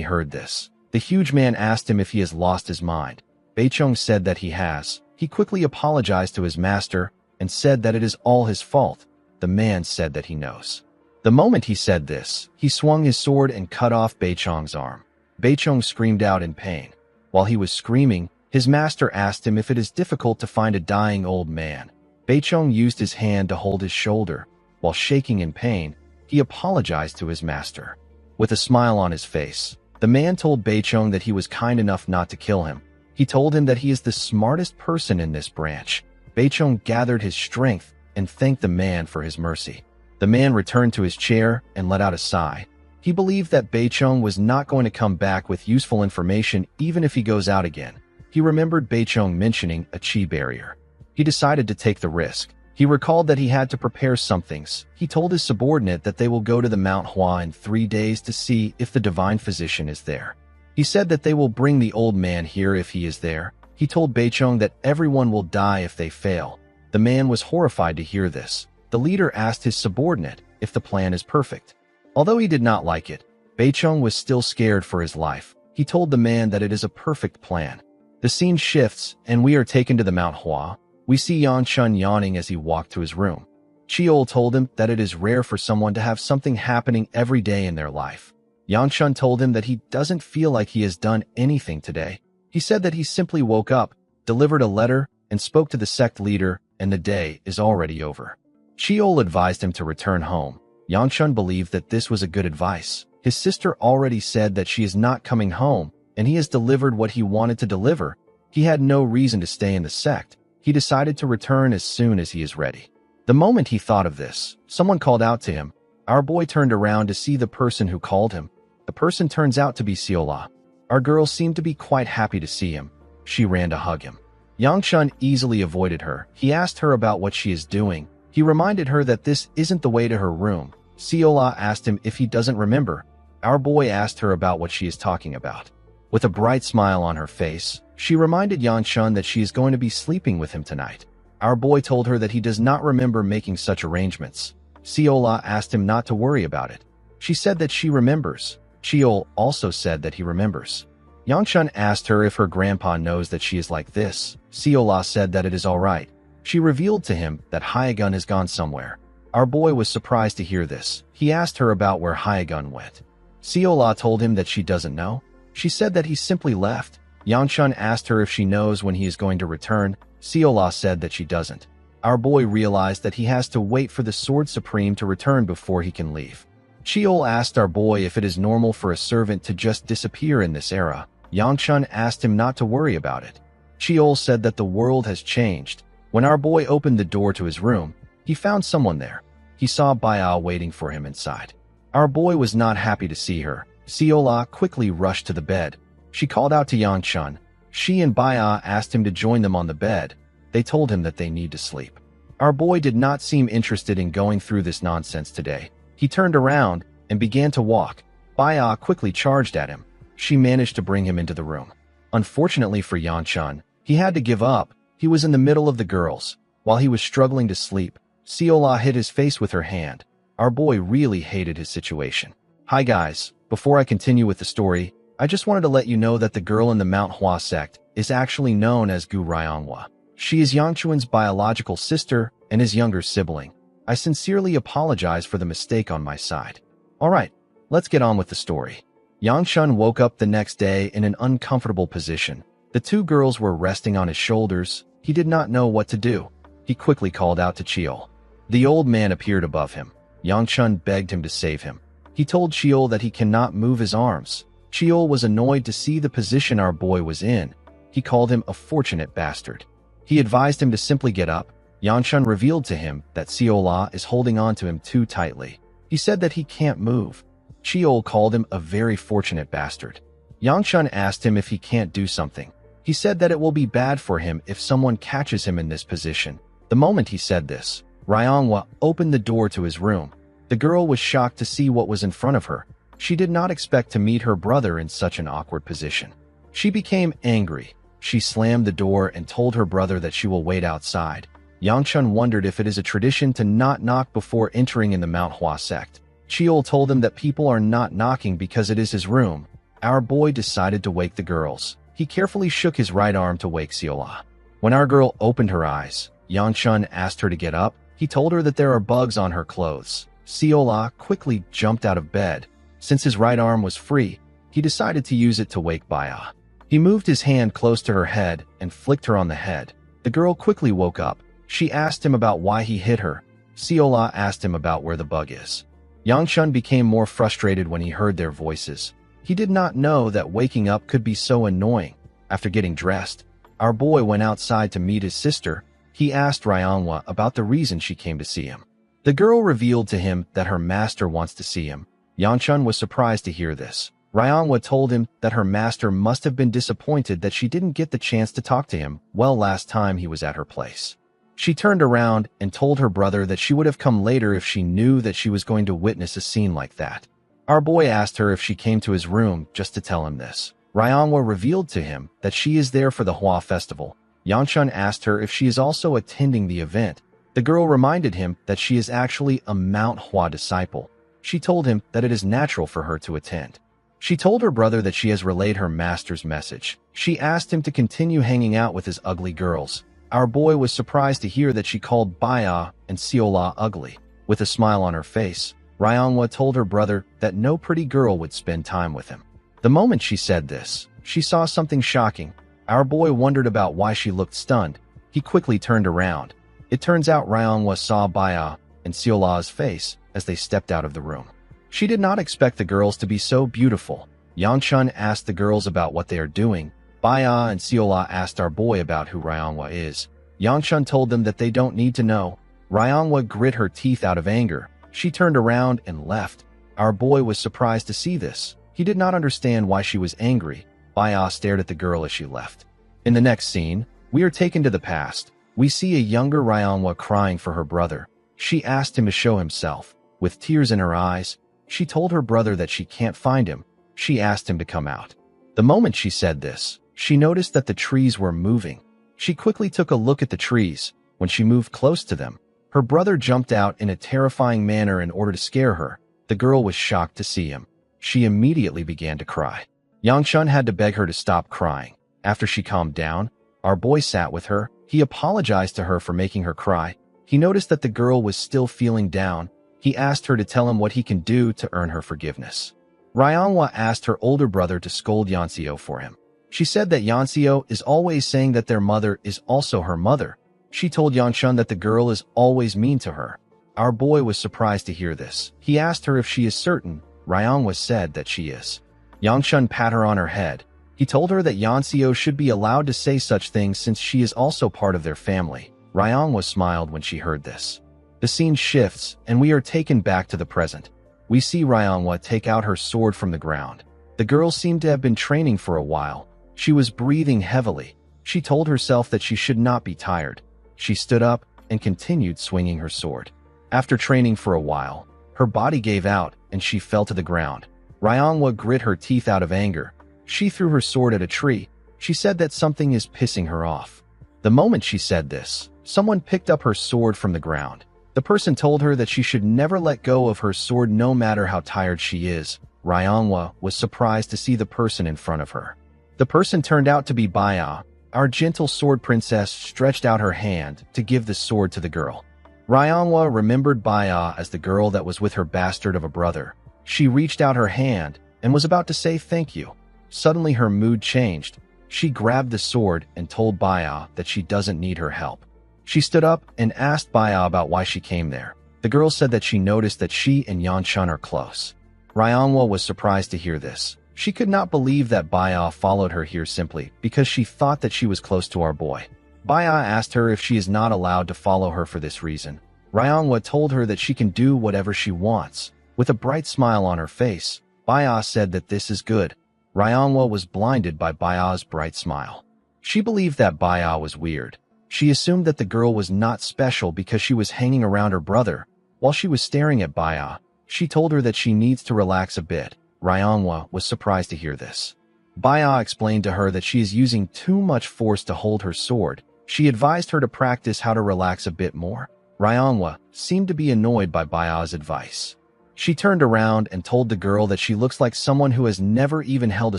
S1: heard this. The huge man asked him if he has lost his mind. Beichong said that he has. He quickly apologized to his master and said that it is all his fault. The man said that he knows. The moment he said this, he swung his sword and cut off Beichong's arm. Beichong screamed out in pain. While he was screaming, his master asked him if it is difficult to find a dying old man. Beichong used his hand to hold his shoulder. While shaking in pain, he apologized to his master. With a smile on his face, the man told Beichong that he was kind enough not to kill him. He told him that he is the smartest person in this branch. Beichong gathered his strength and thanked the man for his mercy. The man returned to his chair and let out a sigh. He believed that Beichong was not going to come back with useful information even if he goes out again. He remembered Beichong mentioning a chi barrier. He decided to take the risk. He recalled that he had to prepare some things. He told his subordinate that they will go to the Manhwa in 3 days to see if the divine physician is there. He said that they will bring the old man here if he is there. He told Beichong that everyone will die if they fail. The man was horrified to hear this. The leader asked his subordinate if the plan is perfect. Although he did not like it, Beichong was still scared for his life. He told the man that it is a perfect plan. The scene shifts, and we are taken to the Mount Hua. We see Yan Chun yawning as he walked to his room. Chiol told him that it is rare for someone to have something happening every day in their life. Yan Chun told him that he doesn't feel like he has done anything today. He said that he simply woke up, delivered a letter, and spoke to the sect leader, and the day is already over. Chiol advised him to return home. Yan Chun believed that this was a good advice. His sister already said that she is not coming home, and he has delivered what he wanted to deliver. He had no reason to stay in the sect. He decided to return as soon as he is ready. The moment he thought of this, someone called out to him. Our boy turned around to see the person who called him. The person turns out to be Siola. Our girl seemed to be quite happy to see him. She ran to hug him. Yang Chun easily avoided her. He asked her about what she is doing. He reminded her that this isn't the way to her room. Siola asked him if he doesn't remember. Our boy asked her about what she is talking about. With a bright smile on her face, she reminded Yan Chun that she is going to be sleeping with him tonight. Our boy told her that he does not remember making such arrangements. Siola asked him not to worry about it. She said that she remembers. Chiol also said that he remembers. Yang Chun asked her if her grandpa knows that she is like this. Siola said that it is all right. She revealed to him that Hyagun has gone somewhere. Our boy was surprised to hear this. He asked her about where Hyagun went. Siola told him that she doesn't know. She said that he simply left. Yang Chun asked her if she knows when he is going to return. Siola said that she doesn't. Our boy realized that he has to wait for the Sword Supreme to return before he can leave. Chiol asked our boy if it is normal for a servant to just disappear in this era. Yang Chun asked him not to worry about it. Chiol said that the world has changed. When our boy opened the door to his room, he found someone there. He saw Baya waiting for him inside. Our boy was not happy to see her. Siola quickly rushed to the bed. She called out to Yang Chun. She and Baya asked him to join them on the bed. They told him that they need to sleep. Our boy did not seem interested in going through this nonsense today. He turned around and began to walk. Baya quickly charged at him. She managed to bring him into the room. Unfortunately for Yan Chun, he had to give up. He was in the middle of the girls. While he was struggling to sleep, Siola hit his face with her hand. Our boy really hated his situation. Hi guys, before I continue with the story, I just wanted to let you know that the girl in the Mount Hua sect is actually known as Gu Ryongwa. She is Yang Chun's biological sister and his younger sibling. I sincerely apologize for the mistake on my side. Alright, let's get on with the story. Yang Chun woke up the next day in an uncomfortable position. The two girls were resting on his shoulders. He did not know what to do. He quickly called out to Chiol. The old man appeared above him. Yang Chun begged him to save him. He told Chiol that he cannot move his arms. Chiol was annoyed to see the position our boy was in. He called him a fortunate bastard. He advised him to simply get up. Yang Chun revealed to him that Siola is holding on to him too tightly. He said that he can't move. Chiol called him a very fortunate bastard. Yang Chun asked him if he can't do something. He said that it will be bad for him if someone catches him in this position. The moment he said this, Ryongwa opened the door to his room. The girl was shocked to see what was in front of her. She did not expect to meet her brother in such an awkward position. She became angry. She slammed the door and told her brother that she will wait outside. Yang Chun wondered if it is a tradition to not knock before entering in the Mount Hua sect. Chiol told him that people are not knocking because it is his room. Our boy decided to wake the girls. He carefully shook his right arm to wake Siola. When our girl opened her eyes, Yang Chun asked her to get up. He told her that there are bugs on her clothes. Siola quickly jumped out of bed. Since his right arm was free, he decided to use it to wake Baya. He moved his hand close to her head and flicked her on the head. The girl quickly woke up. She asked him about why he hit her. Siola asked him about where the bug is. Yang Chun became more frustrated when he heard their voices. He did not know that waking up could be so annoying. After getting dressed, our boy went outside to meet his sister. He asked Ryongwa about the reason she came to see him. The girl revealed to him that her master wants to see him. Yang Chun was surprised to hear this. Ryongwa told him that her master must have been disappointed that she didn't get the chance to talk to him well last time he was at her place. She turned around and told her brother that she would have come later if she knew that she was going to witness a scene like that. Our boy asked her if she came to his room just to tell him this. Ryongwa revealed to him that she is there for the Hua festival. Yangchun asked her if she is also attending the event. The girl reminded him that she is actually a Mount Hua disciple. She told him that it is natural for her to attend. She told her brother that she has relayed her master's message. She asked him to continue hanging out with his ugly girls. Our boy was surprised to hear that she called Baya and Siola ugly. With a smile on her face, Ryongwa told her brother that no pretty girl would spend time with him. The moment she said this, she saw something shocking. Our boy wondered about why she looked stunned. He quickly turned around. It turns out Ryongwa saw Baya and Siola's face as they stepped out of the room. She did not expect the girls to be so beautiful. Yangchun asked the girls about what they are doing. Baya and Siola asked our boy about who Ryongwa is. Yangchun told them that they don't need to know. Ryongwa grit her teeth out of anger. She turned around and left. Our boy was surprised to see this. He did not understand why she was angry. Baya stared at the girl as she left. In the next scene, we are taken to the past. We see a younger Ryongwa crying for her brother. She asked him to show himself. With tears in her eyes, she told her brother that she can't find him. She asked him to come out. The moment she said this, she noticed that the trees were moving. She quickly took a look at the trees. When she moved close to them, her brother jumped out in a terrifying manner in order to scare her. The girl was shocked to see him. She immediately began to cry. Yangchun had to beg her to stop crying. After she calmed down, our boy sat with her. He apologized to her for making her cry. He noticed that the girl was still feeling down. He asked her to tell him what he can do to earn her forgiveness. Ryongwa asked her older brother to scold Yansio for him. She said that Yansio is always saying that their mother is also her mother. She told Yangchun that the girl is always mean to her. Our boy was surprised to hear this. He asked her if she is certain. Ryongwa said that she is. Yangchun pat her on her head. He told her that Yansio should be allowed to say such things since she is also part of their family. Ryongwa smiled when she heard this. The scene shifts, and we are taken back to the present. We see Ryongwa take out her sword from the ground. The girl seemed to have been training for a while. She was breathing heavily. She told herself that she should not be tired. She stood up and continued swinging her sword. After training for a while, her body gave out and she fell to the ground. Ryongwa grit her teeth out of anger. She threw her sword at a tree. She said that something is pissing her off. The moment she said this, someone picked up her sword from the ground. The person told her that she should never let go of her sword no matter how tired she is. Ryongwa was surprised to see the person in front of her. The person turned out to be Baya. Our gentle sword princess stretched out her hand to give the sword to the girl. Ryongwa remembered Baya as the girl that was with her bastard of a brother. She reached out her hand and was about to say thank you. Suddenly her mood changed. She grabbed the sword and told Baya that she doesn't need her help. She stood up and asked Baya about why she came there. The girl said that she noticed that she and Yangchun are close. Ryongwa was surprised to hear this. She could not believe that Baya followed her here simply because she thought that she was close to our boy. Baya asked her if she is not allowed to follow her for this reason. Ryongwa told her that she can do whatever she wants. With a bright smile on her face, Baya said that this is good. Ryongwa was blinded by Baya's bright smile. She believed that Baya was weird. She assumed that the girl was not special because she was hanging around her brother. While she was staring at Baya, she told her that she needs to relax a bit. Ryongwa was surprised to hear this. Baya explained to her that she is using too much force to hold her sword. She advised her to practice how to relax a bit more. Ryongwa seemed to be annoyed by Baya's advice. She turned around and told the girl that she looks like someone who has never even held a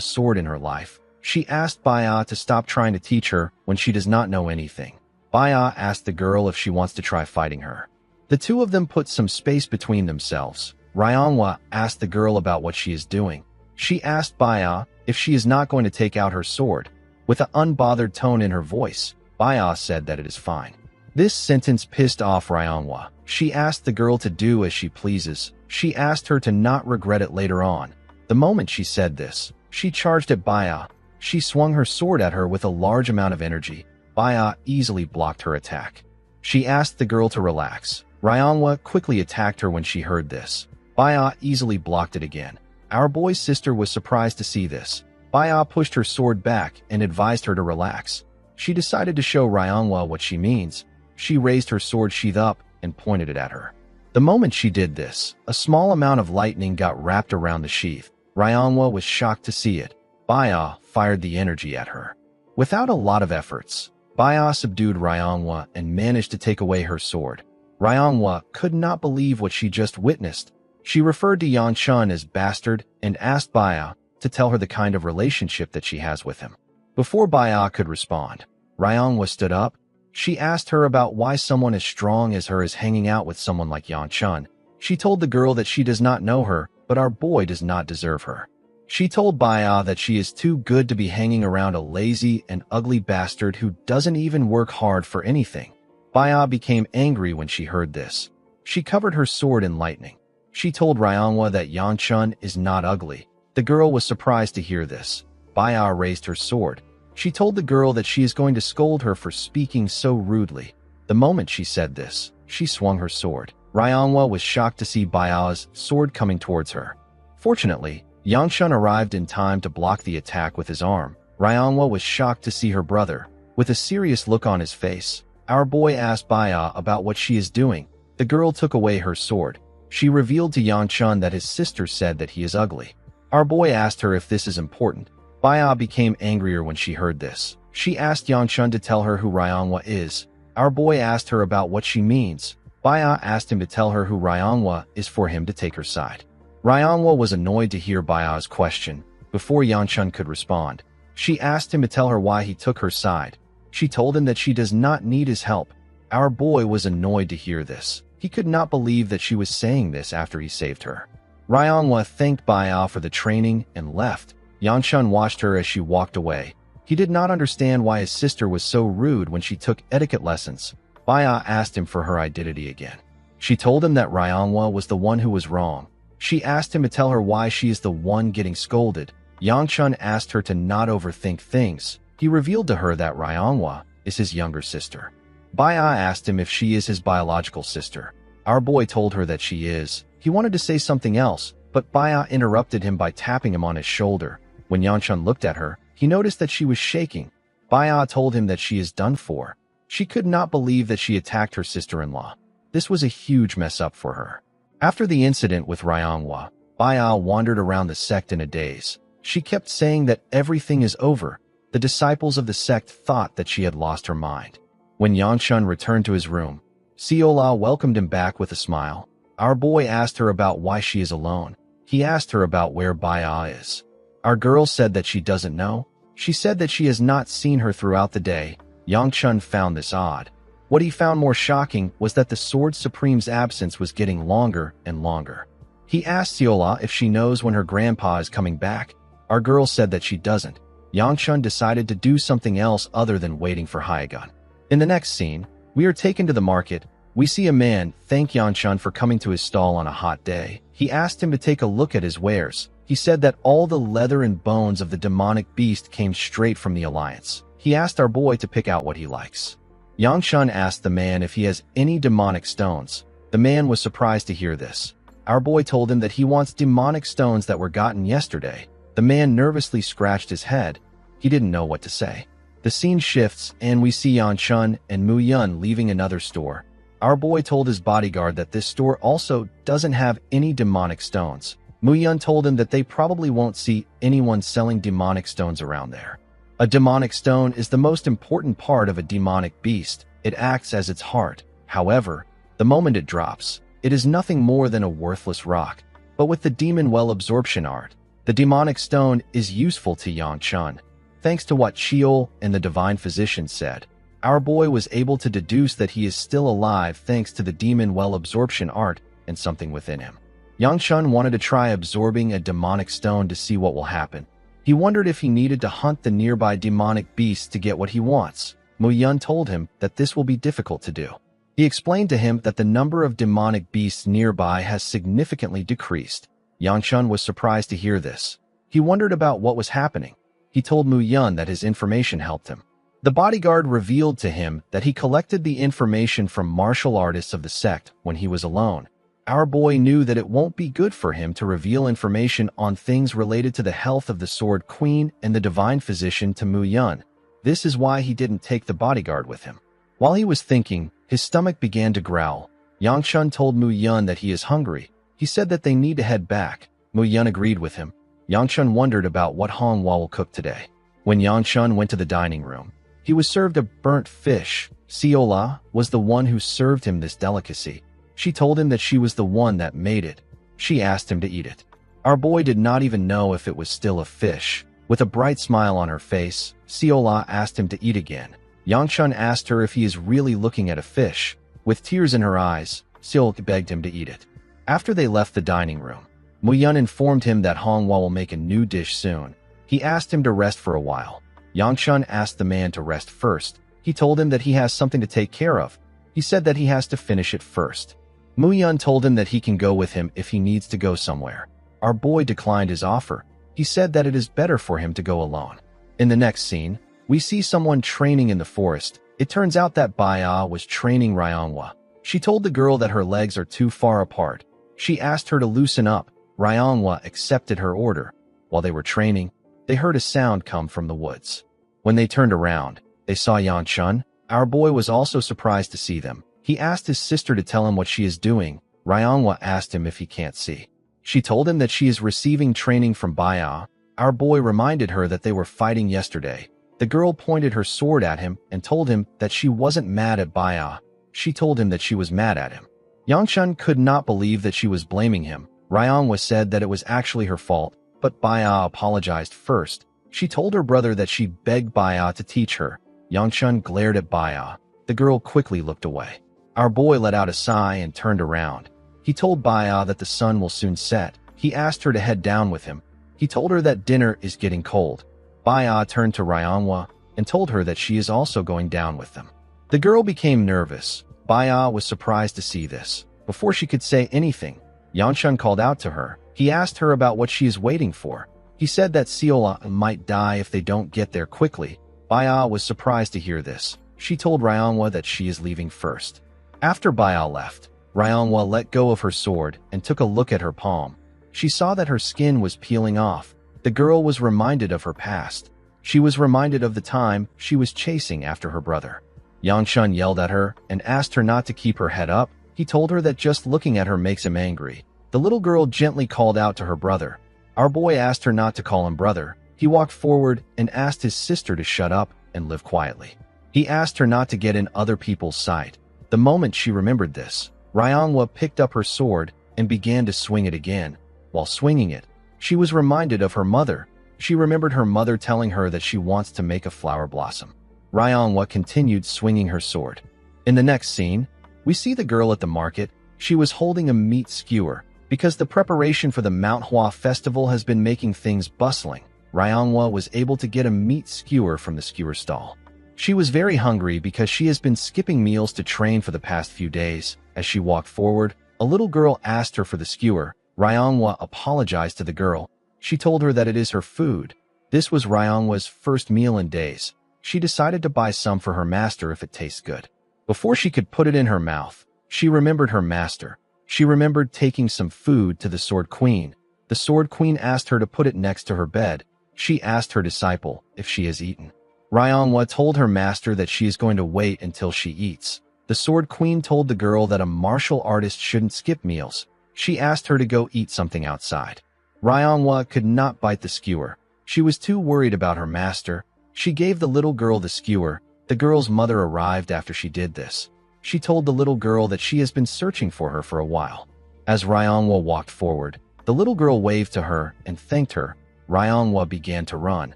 S1: sword in her life. She asked Baya to stop trying to teach her when she does not know anything. Baya asked the girl if she wants to try fighting her. The two of them put some space between themselves. Ryongwa asked the girl about what she is doing. She asked Baya if she is not going to take out her sword. With an unbothered tone in her voice, Baya said that it is fine. This sentence pissed off Ryongwa. She asked the girl to do as she pleases. She asked her to not regret it later on. The moment she said this, she charged at Baya. She swung her sword at her with a large amount of energy. Baya easily blocked her attack. She asked the girl to relax. Ryongwa quickly attacked her when she heard this. Baya easily blocked it again. Our boy's sister was surprised to see this. Baya pushed her sword back and advised her to relax. She decided to show Ryongwa what she means. She raised her sword sheath up and pointed it at her. The moment she did this, a small amount of lightning got wrapped around the sheath. Ryongwa was shocked to see it. Baya fired the energy at her. Without a lot of efforts, Baya subdued Ryongwa and managed to take away her sword. Ryongwa could not believe what she just witnessed. She referred to Yanchun as bastard and asked Baya to tell her the kind of relationship that she has with him. Before Baya could respond, Ryongwa stood up. She asked her about why someone as strong as her is hanging out with someone like Yanchun. She told the girl that she does not know her, but our boy does not deserve her. She told Baya that she is too good to be hanging around a lazy and ugly bastard who doesn't even work hard for anything. Baya became angry when she heard this. She covered her sword in lightning. She told Ryongwa that Yanchun is not ugly. The girl was surprised to hear this. Baya raised her sword. She told the girl that she is going to scold her for speaking so rudely. The moment she said this, she swung her sword. Ryongwa was shocked to see Baya's sword coming towards her. Fortunately, Yanchun arrived in time to block the attack with his arm. Ryongwa was shocked to see her brother. With a serious look on his face, our boy asked Baya about what she is doing. The girl took away her sword. She revealed to Yanchun that his sister said that he is ugly. Our boy asked her if this is important. Baya became angrier when she heard this. She asked Yanchun to tell her who Ryongwa is. Our boy asked her about what she means. Baya asked him to tell her who Ryongwa is for him to take her side. Ryongwa was annoyed to hear Baya's question. Before Yanchun could respond, she asked him to tell her why he took her side. She told him that she does not need his help. Our boy was annoyed to hear this. He could not believe that she was saying this after he saved her. Ryongwa thanked Baya for the training and left. Yanchun watched her as she walked away. He did not understand why his sister was so rude when she took etiquette lessons. Baya asked him for her identity again. She told him that Ryongwa was the one who was wrong. She asked him to tell her why she is the one getting scolded. Yanchun asked her to not overthink things. He revealed to her that Ryongwa is his younger sister. Baya asked him if she is his biological sister. Our boy told her that she is. He wanted to say something else, but Baya interrupted him by tapping him on his shoulder. When Yanchun looked at her, he noticed that she was shaking. Baya told him that she is done for. She could not believe that she attacked her sister-in-law. This was a huge mess up for her. After the incident with Ryongwa, Baya wandered around the sect in a daze. She kept saying that everything is over. The disciples of the sect thought that she had lost her mind. When Yanchun returned to his room, Seola welcomed him back with a smile. Our boy asked her about why she is alone. He asked her about where Baya is. Our girl said that she doesn't know. She said that she has not seen her throughout the day. Yanchun found this odd. What he found more shocking was that the Sword Supreme's absence was getting longer and longer. He asked Seola if she knows when her grandpa is coming back. Our girl said that she doesn't. Yanchun decided to do something else other than waiting for Hyagun. In the next scene, we are taken to the market. We see a man thank Yanchun for coming to his stall on a hot day. He asked him to take a look at his wares. He said that all the leather and bones of the demonic beast came straight from the Alliance. He asked our boy to pick out what he likes. Yanchun asked the man if he has any demonic stones. The man was surprised to hear this. Our boy told him that he wants demonic stones that were gotten yesterday. The man nervously scratched his head. He didn't know what to say. The scene shifts and we see Yanchun and Mu Yun leaving another store. Our boy told his bodyguard that this store also doesn't have any demonic stones. Mu Yun told him that they probably won't see anyone selling demonic stones around there. A demonic stone is the most important part of a demonic beast. It acts as its heart. However, the moment it drops, it is nothing more than a worthless rock. But with the demon well absorption art, the demonic stone is useful to Yanchun. Thanks to what Sheol and the divine physician said, our boy was able to deduce that he is still alive thanks to the demon well absorption art and something within him. Yanchun wanted to try absorbing a demonic stone to see what will happen. He wondered if he needed to hunt the nearby demonic beasts to get what he wants. Mu Yun told him that this will be difficult to do. He explained to him that the number of demonic beasts nearby has significantly decreased. Yanchun was surprised to hear this. He wondered about what was happening. He told Mu Yun that his information helped him. The bodyguard revealed to him that he collected the information from martial artists of the sect when he was alone. Our boy knew that it won't be good for him to reveal information on things related to the health of the Sword Queen and the divine physician to Mu Yun. This is why he didn't take the bodyguard with him. While he was thinking, his stomach began to growl. Yangshun told Mu Yun that he is hungry. He said that they need to head back. Mu Yun agreed with him. Yangshun wondered about what Manhwa will cook today. When Yangshun went to the dining room, he was served a burnt fish. Siola was the one who served him this delicacy. She told him that she was the one that made it. She asked him to eat it. Our boy did not even know if it was still a fish. With a bright smile on her face, Siola asked him to eat again. Yangshun asked her if he is really looking at a fish. With tears in her eyes, Siola begged him to eat it. After they left the dining room, Mu Yun informed him that Manhwa will make a new dish soon. He asked him to rest for a while. Yangshun asked the man to rest first. He told him that he has something to take care of. He said that he has to finish it first. Mu Yun told him that he can go with him if he needs to go somewhere. Our boy declined his offer. He said that it is better for him to go alone. In the next scene, we see someone training in the forest. It turns out that Baya was training Ryongwa. She told the girl that her legs are too far apart. She asked her to loosen up. Ryongwa accepted her order. While they were training, they heard a sound come from the woods. When they turned around, they saw Yangshun. Our boy was also surprised to see them. He asked his sister to tell him what she is doing. Ryongwa asked him if he can't see. She told him that she is receiving training from Baya. Our boy reminded her that they were fighting yesterday. The girl pointed her sword at him and told him that she wasn't mad at Baya. She told him that she was mad at him. Yangshun could not believe that she was blaming him. Ryongwa said that it was actually her fault, but Baya apologized first. She told her brother that she begged Baya to teach her. Yangshun glared at Baya. The girl quickly looked away. Our boy let out a sigh and turned around. He told Baya that the sun will soon set. He asked her to head down with him. He told her that dinner is getting cold. Baya turned to Ryongwa and told her that she is also going down with them. The girl became nervous. Baya was surprised to see this. Before she could say anything, Yangshun called out to her. He asked her about what she is waiting for. He said that Siola might die if they don't get there quickly. Baya was surprised to hear this. She told Ryongwa that she is leaving first. After Baya left, Ryongwa let go of her sword and took a look at her palm. She saw that her skin was peeling off. The girl was reminded of her past. She was reminded of the time she was chasing after her brother. Yangshun yelled at her and asked her not to keep her head up. He told her that just looking at her makes him angry. The little girl gently called out to her brother. Our boy asked her not to call him brother. He walked forward and asked his sister to shut up and live quietly. He asked her not to get in other people's sight. The moment she remembered this, Ryongwa picked up her sword and began to swing it again. While swinging it, she was reminded of her mother. She remembered her mother telling her that she wants to make a flower blossom. Ryongwa continued swinging her sword. In the next scene, we see the girl at the market. She was holding a meat skewer. Because the preparation for the Manhwa festival has been making things bustling, Ryongwa was able to get a meat skewer from the skewer stall. She was very hungry because she has been skipping meals to train for the past few days. As she walked forward, a little girl asked her for the skewer. Ryongwa apologized to the girl. She told her that it is her food. This was Ryongwa's first meal in days. She decided to buy some for her master if it tastes good. Before she could put it in her mouth, she remembered her master. She remembered taking some food to the Sword Queen. The Sword Queen asked her to put it next to her bed. She asked her disciple if she has eaten. Ryongwa told her master that she is going to wait until she eats. The Sword Queen told the girl that a martial artist shouldn't skip meals. She asked her to go eat something outside. Ryongwa could not bite the skewer. She was too worried about her master. She gave the little girl the skewer. The girl's mother arrived after she did this. She told the little girl that she has been searching for her for a while. As Ryongwa walked forward, the little girl waved to her and thanked her. Ryongwa began to run.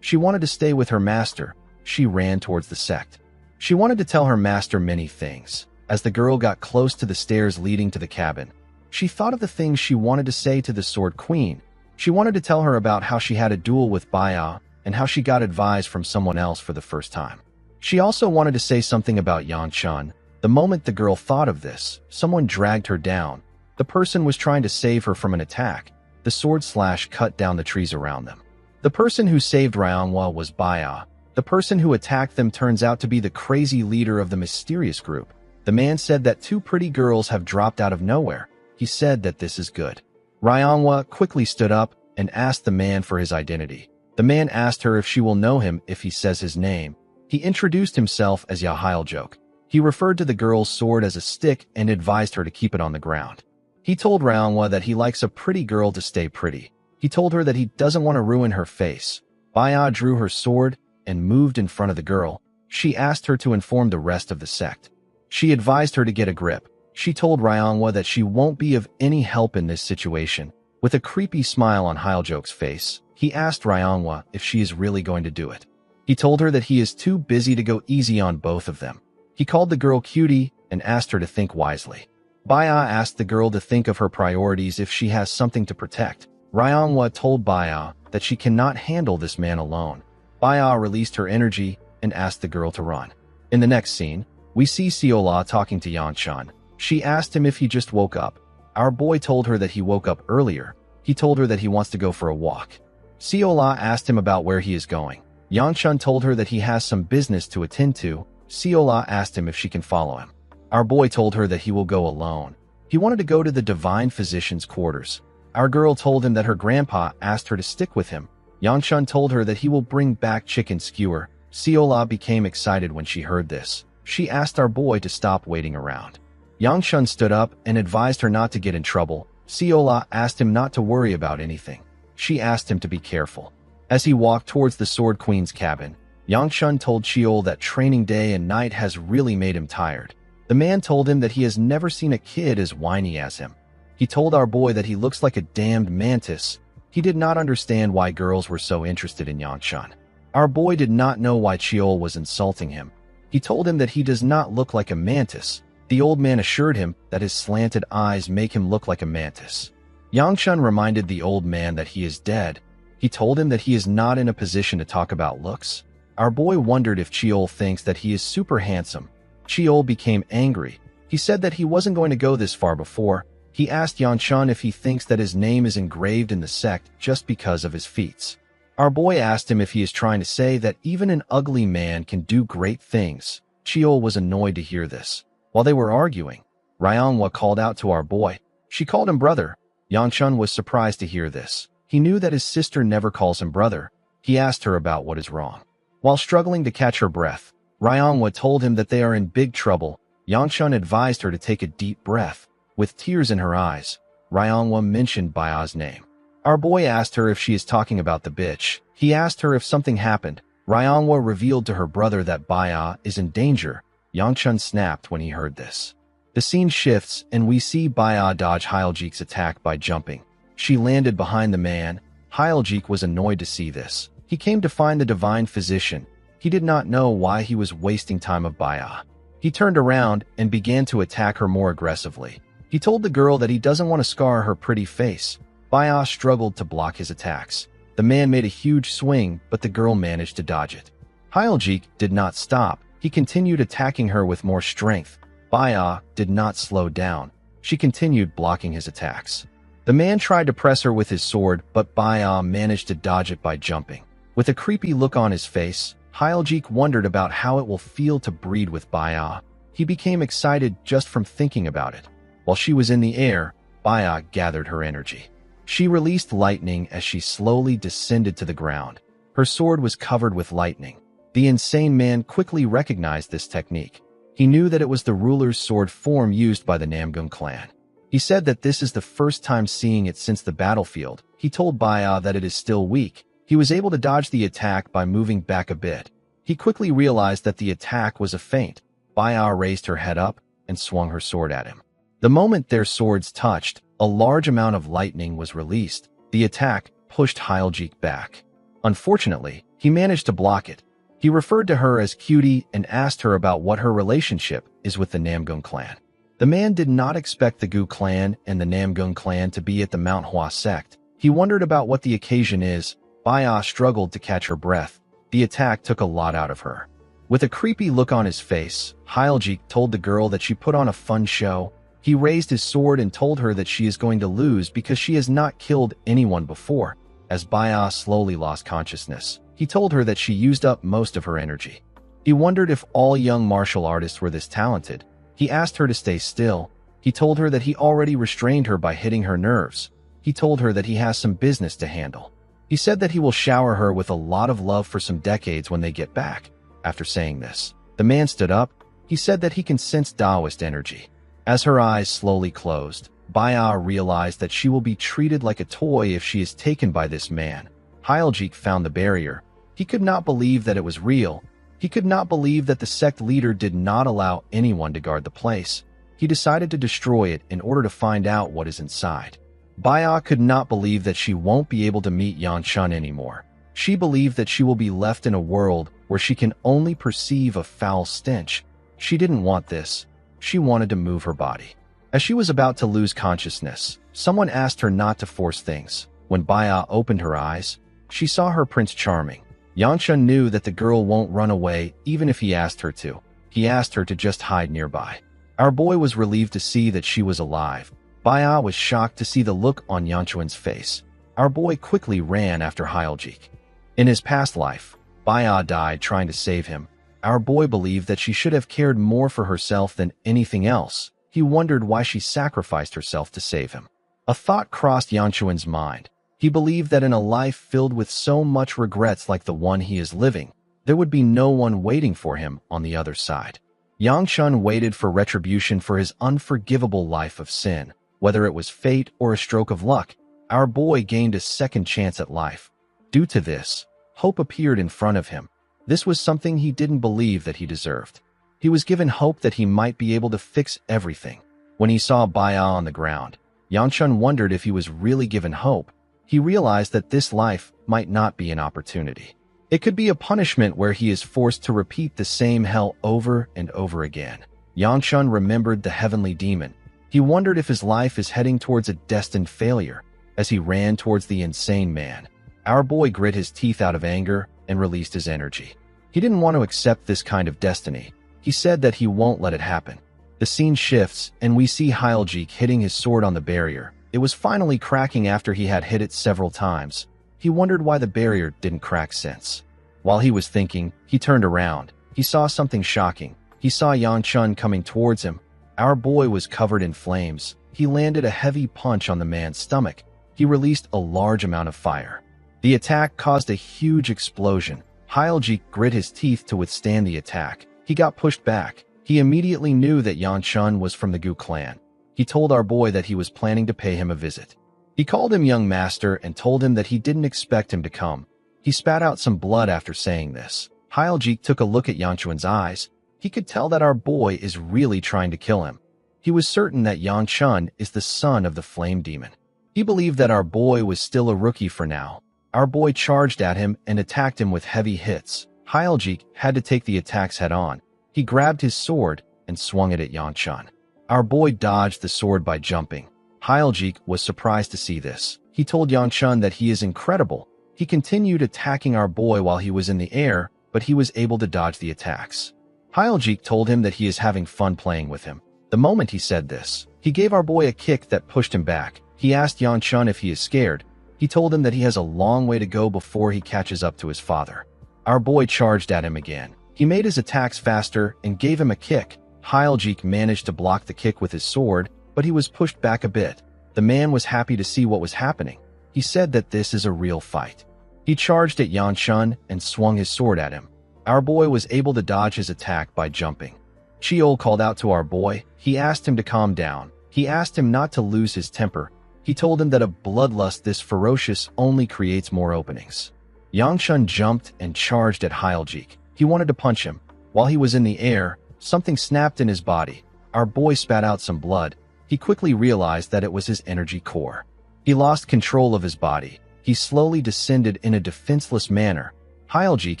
S1: She wanted to stay with her master. She ran towards the sect. She wanted to tell her master many things. As the girl got close to the stairs leading to the cabin, she thought of the things she wanted to say to the Sword Queen. She wanted to tell her about how she had a duel with Baya and how she got advice from someone else for the first time. She also wanted to say something about Yangshun. The moment the girl thought of this, someone dragged her down. The person was trying to save her from an attack. The sword slash cut down the trees around them. The person who saved Ryongwa was Baya. The person who attacked them turns out to be the crazy leader of the mysterious group. The man said that two pretty girls have dropped out of nowhere. He said that this is good. Ryongwa quickly stood up and asked the man for his identity. The man asked her if she will know him if he says his name. He introduced himself as Yahyljok. He referred to the girl's sword as a stick and advised her to keep it on the ground. He told Ryongwa that he likes a pretty girl to stay pretty. He told her that he doesn't want to ruin her face. Baya drew her sword and moved in front of the girl. She asked her to inform the rest of the sect. She advised her to get a grip. She told Ryongwa that she won't be of any help in this situation. With a creepy smile on Hyljok's face, he asked Ryongwa if she is really going to do it. He told her that he is too busy to go easy on both of them. He called the girl cutie and asked her to think wisely. Baya asked the girl to think of her priorities if she has something to protect. Ryongwa told Baya that she cannot handle this man alone. Baya released her energy and asked the girl to run. In the next scene, we see Seola talking to Yanchan. She asked him if he just woke up. Our boy told her that he woke up earlier. He told her that he wants to go for a walk. Seola asked him about where he is going. Yanchan told her that he has some business to attend to. Seola asked him if she can follow him. Our boy told her that he will go alone. He wanted to go to the divine physician's quarters. Our girl told him that her grandpa asked her to stick with him. Yanchan told her that he will bring back chicken skewer. Seola became excited when she heard this. She asked our boy to stop waiting around. Yanchan stood up and advised her not to get in trouble. Seola asked him not to worry about anything. She asked him to be careful. As he walked towards the Sword Queen's cabin, Yanchan told Cheol that training day and night has really made him tired. The man told him that he has never seen a kid as whiny as him. He told our boy that he looks like a damned mantis. He did not understand why girls were so interested in Yanchan. Our boy did not know why Cheol was insulting him. He told him that he does not look like a mantis. The old man assured him that his slanted eyes make him look like a mantis. Yanchan reminded the old man that he is dead. He told him that he is not in a position to talk about looks. Our boy wondered if Cheol thinks that he is super handsome. Cheol became angry. He said that he wasn't going to go this far before. He asked Yanchan if he thinks that his name is engraved in the sect just because of his feats. Our boy asked him if he is trying to say that even an ugly man can do great things. Cheol was annoyed to hear this. While they were arguing, Ryongwa called out to our boy. She called him brother. Yanchan was surprised to hear this. He knew that his sister never calls him brother. He asked her about what is wrong. While struggling to catch her breath, Ryongwa told him that they are in big trouble. Yanchan advised her to take a deep breath. With tears in her eyes, Ryongwa mentioned Baya's name. Our boy asked her if she is talking about the bitch. He asked her if something happened. Ryongwa revealed to her brother that Baya is in danger. Yanchan snapped when he heard this. The scene shifts and we see Baya dodge Hyljik's attack by jumping. She landed behind the man. Hyljik was annoyed to see this. He came to find the divine physician. He did not know why he was wasting time of Baya. He turned around and began to attack her more aggressively. He told the girl that he doesn't want to scar her pretty face. Baya struggled to block his attacks. The man made a huge swing, but the girl managed to dodge it. Hyljik did not stop. He continued attacking her with more strength. Baya did not slow down. She continued blocking his attacks. The man tried to press her with his sword, but Baya managed to dodge it by jumping. With a creepy look on his face, Hyljik wondered about how it will feel to breed with Baya. He became excited just from thinking about it. While she was in the air, Baya gathered her energy. She released lightning as she slowly descended to the ground. Her sword was covered with lightning. The insane man quickly recognized this technique. He knew that it was the ruler's sword form used by the Namgung clan. He said that this is the first time seeing it since the battlefield. He told Baya that it is still weak. He was able to dodge the attack by moving back a bit. He quickly realized that the attack was a feint. Baya raised her head up and swung her sword at him. The moment their swords touched, a large amount of lightning was released. The attack pushed Hyljik back. Unfortunately, he managed to block it. He referred to her as cutie and asked her about what her relationship is with the Namgung clan. The man did not expect the Gu clan and the Namgung clan to be at the Manhwa sect. He wondered about what the occasion is. Baya struggled to catch her breath. The attack took a lot out of her. With a creepy look on his face, Hyljik told the girl that she put on a fun show. He raised his sword and told her that she is going to lose because she has not killed anyone before. As Baya slowly lost consciousness, he told her that she used up most of her energy. He wondered if all young martial artists were this talented. He asked her to stay still. He told her that he already restrained her by hitting her nerves. He told her that he has some business to handle. He said that he will shower her with a lot of love for some decades when they get back. After saying this, the man stood up. He said that he can sense Taoist energy. As her eyes slowly closed, Baya realized that she will be treated like a toy if she is taken by this man. Hyljik found the barrier. He could not believe that it was real. He could not believe that the sect leader did not allow anyone to guard the place. He decided to destroy it in order to find out what is inside. Baya could not believe that she won't be able to meet Yanchun anymore. She believed that she will be left in a world where she can only perceive a foul stench. She didn't want this. She wanted to move her body. As she was about to lose consciousness, someone asked her not to force things. When Baya opened her eyes, she saw her Prince Charming. Yanchun knew that the girl won't run away even if he asked her to. He asked her to just hide nearby. Our boy was relieved to see that she was alive. Baya was shocked to see the look on Yanchun's face. Our boy quickly ran after Hyljik. In his past life, Baya died trying to save him. Our boy believed that she should have cared more for herself than anything else. He wondered why she sacrificed herself to save him. A thought crossed Yanchun's mind. He believed that in a life filled with so much regrets like the one he is living, there would be no one waiting for him on the other side. Yanchun waited for retribution for his unforgivable life of sin. Whether it was fate or a stroke of luck, our boy gained a second chance at life. Due to this, hope appeared in front of him. This was something he didn't believe that he deserved. He was given hope that he might be able to fix everything. When he saw Baya on the ground, Yanchun wondered if he was really given hope. He realized that this life might not be an opportunity. It could be a punishment where he is forced to repeat the same hell over and over again. Yanchun remembered the heavenly demon. He wondered if his life is heading towards a destined failure. As he ran towards the insane man, our boy grit his teeth out of anger and released his energy. He didn't want to accept this kind of destiny. He said that he won't let it happen. The scene shifts, and we see Hyljik hitting his sword on the barrier. It was finally cracking after he had hit it several times. He wondered why the barrier didn't crack since. While he was thinking, he turned around. He saw something shocking. He saw Yanchun coming towards him. Our boy was covered in flames. He landed a heavy punch on the man's stomach. He released a large amount of fire. The attack caused a huge explosion. Hyljik grit his teeth to withstand the attack. He got pushed back. He immediately knew that Yanchun was from the Gu clan. He told our boy that he was planning to pay him a visit. He called him young master and told him that he didn't expect him to come. He spat out some blood after saying this. Hyljik took a look at Yanchun's eyes. He could tell that our boy is really trying to kill him. He was certain that Yanchun is the son of the flame demon. He believed that our boy was still a rookie for now. Our boy charged at him and attacked him with heavy hits. Hyljik had to take the attacks head on. He grabbed his sword and swung it at Yanchun. Our boy dodged the sword by jumping. Hyljik was surprised to see this. He told Yanchun that he is incredible. He continued attacking our boy while he was in the air, but he was able to dodge the attacks. Hyljik told him that he is having fun playing with him. The moment he said this, he gave our boy a kick that pushed him back. He asked Yanchun if he is scared. He told him that he has a long way to go before he catches up to his father. Our boy charged at him again. He made his attacks faster and gave him a kick. Hyljik managed to block the kick with his sword, but he was pushed back a bit. The man was happy to see what was happening. He said that this is a real fight. He charged at Yanchun and swung his sword at him. Our boy was able to dodge his attack by jumping. Chiol called out to our boy. He asked him to calm down. He asked him not to lose his temper. He told him that a bloodlust this ferocious only creates more openings. Yanchun jumped and charged at Hyljik. He wanted to punch him. While he was in the air, something snapped in his body. Our boy spat out some blood. He quickly realized that it was his energy core. He lost control of his body. He slowly descended in a defenseless manner. Hyljik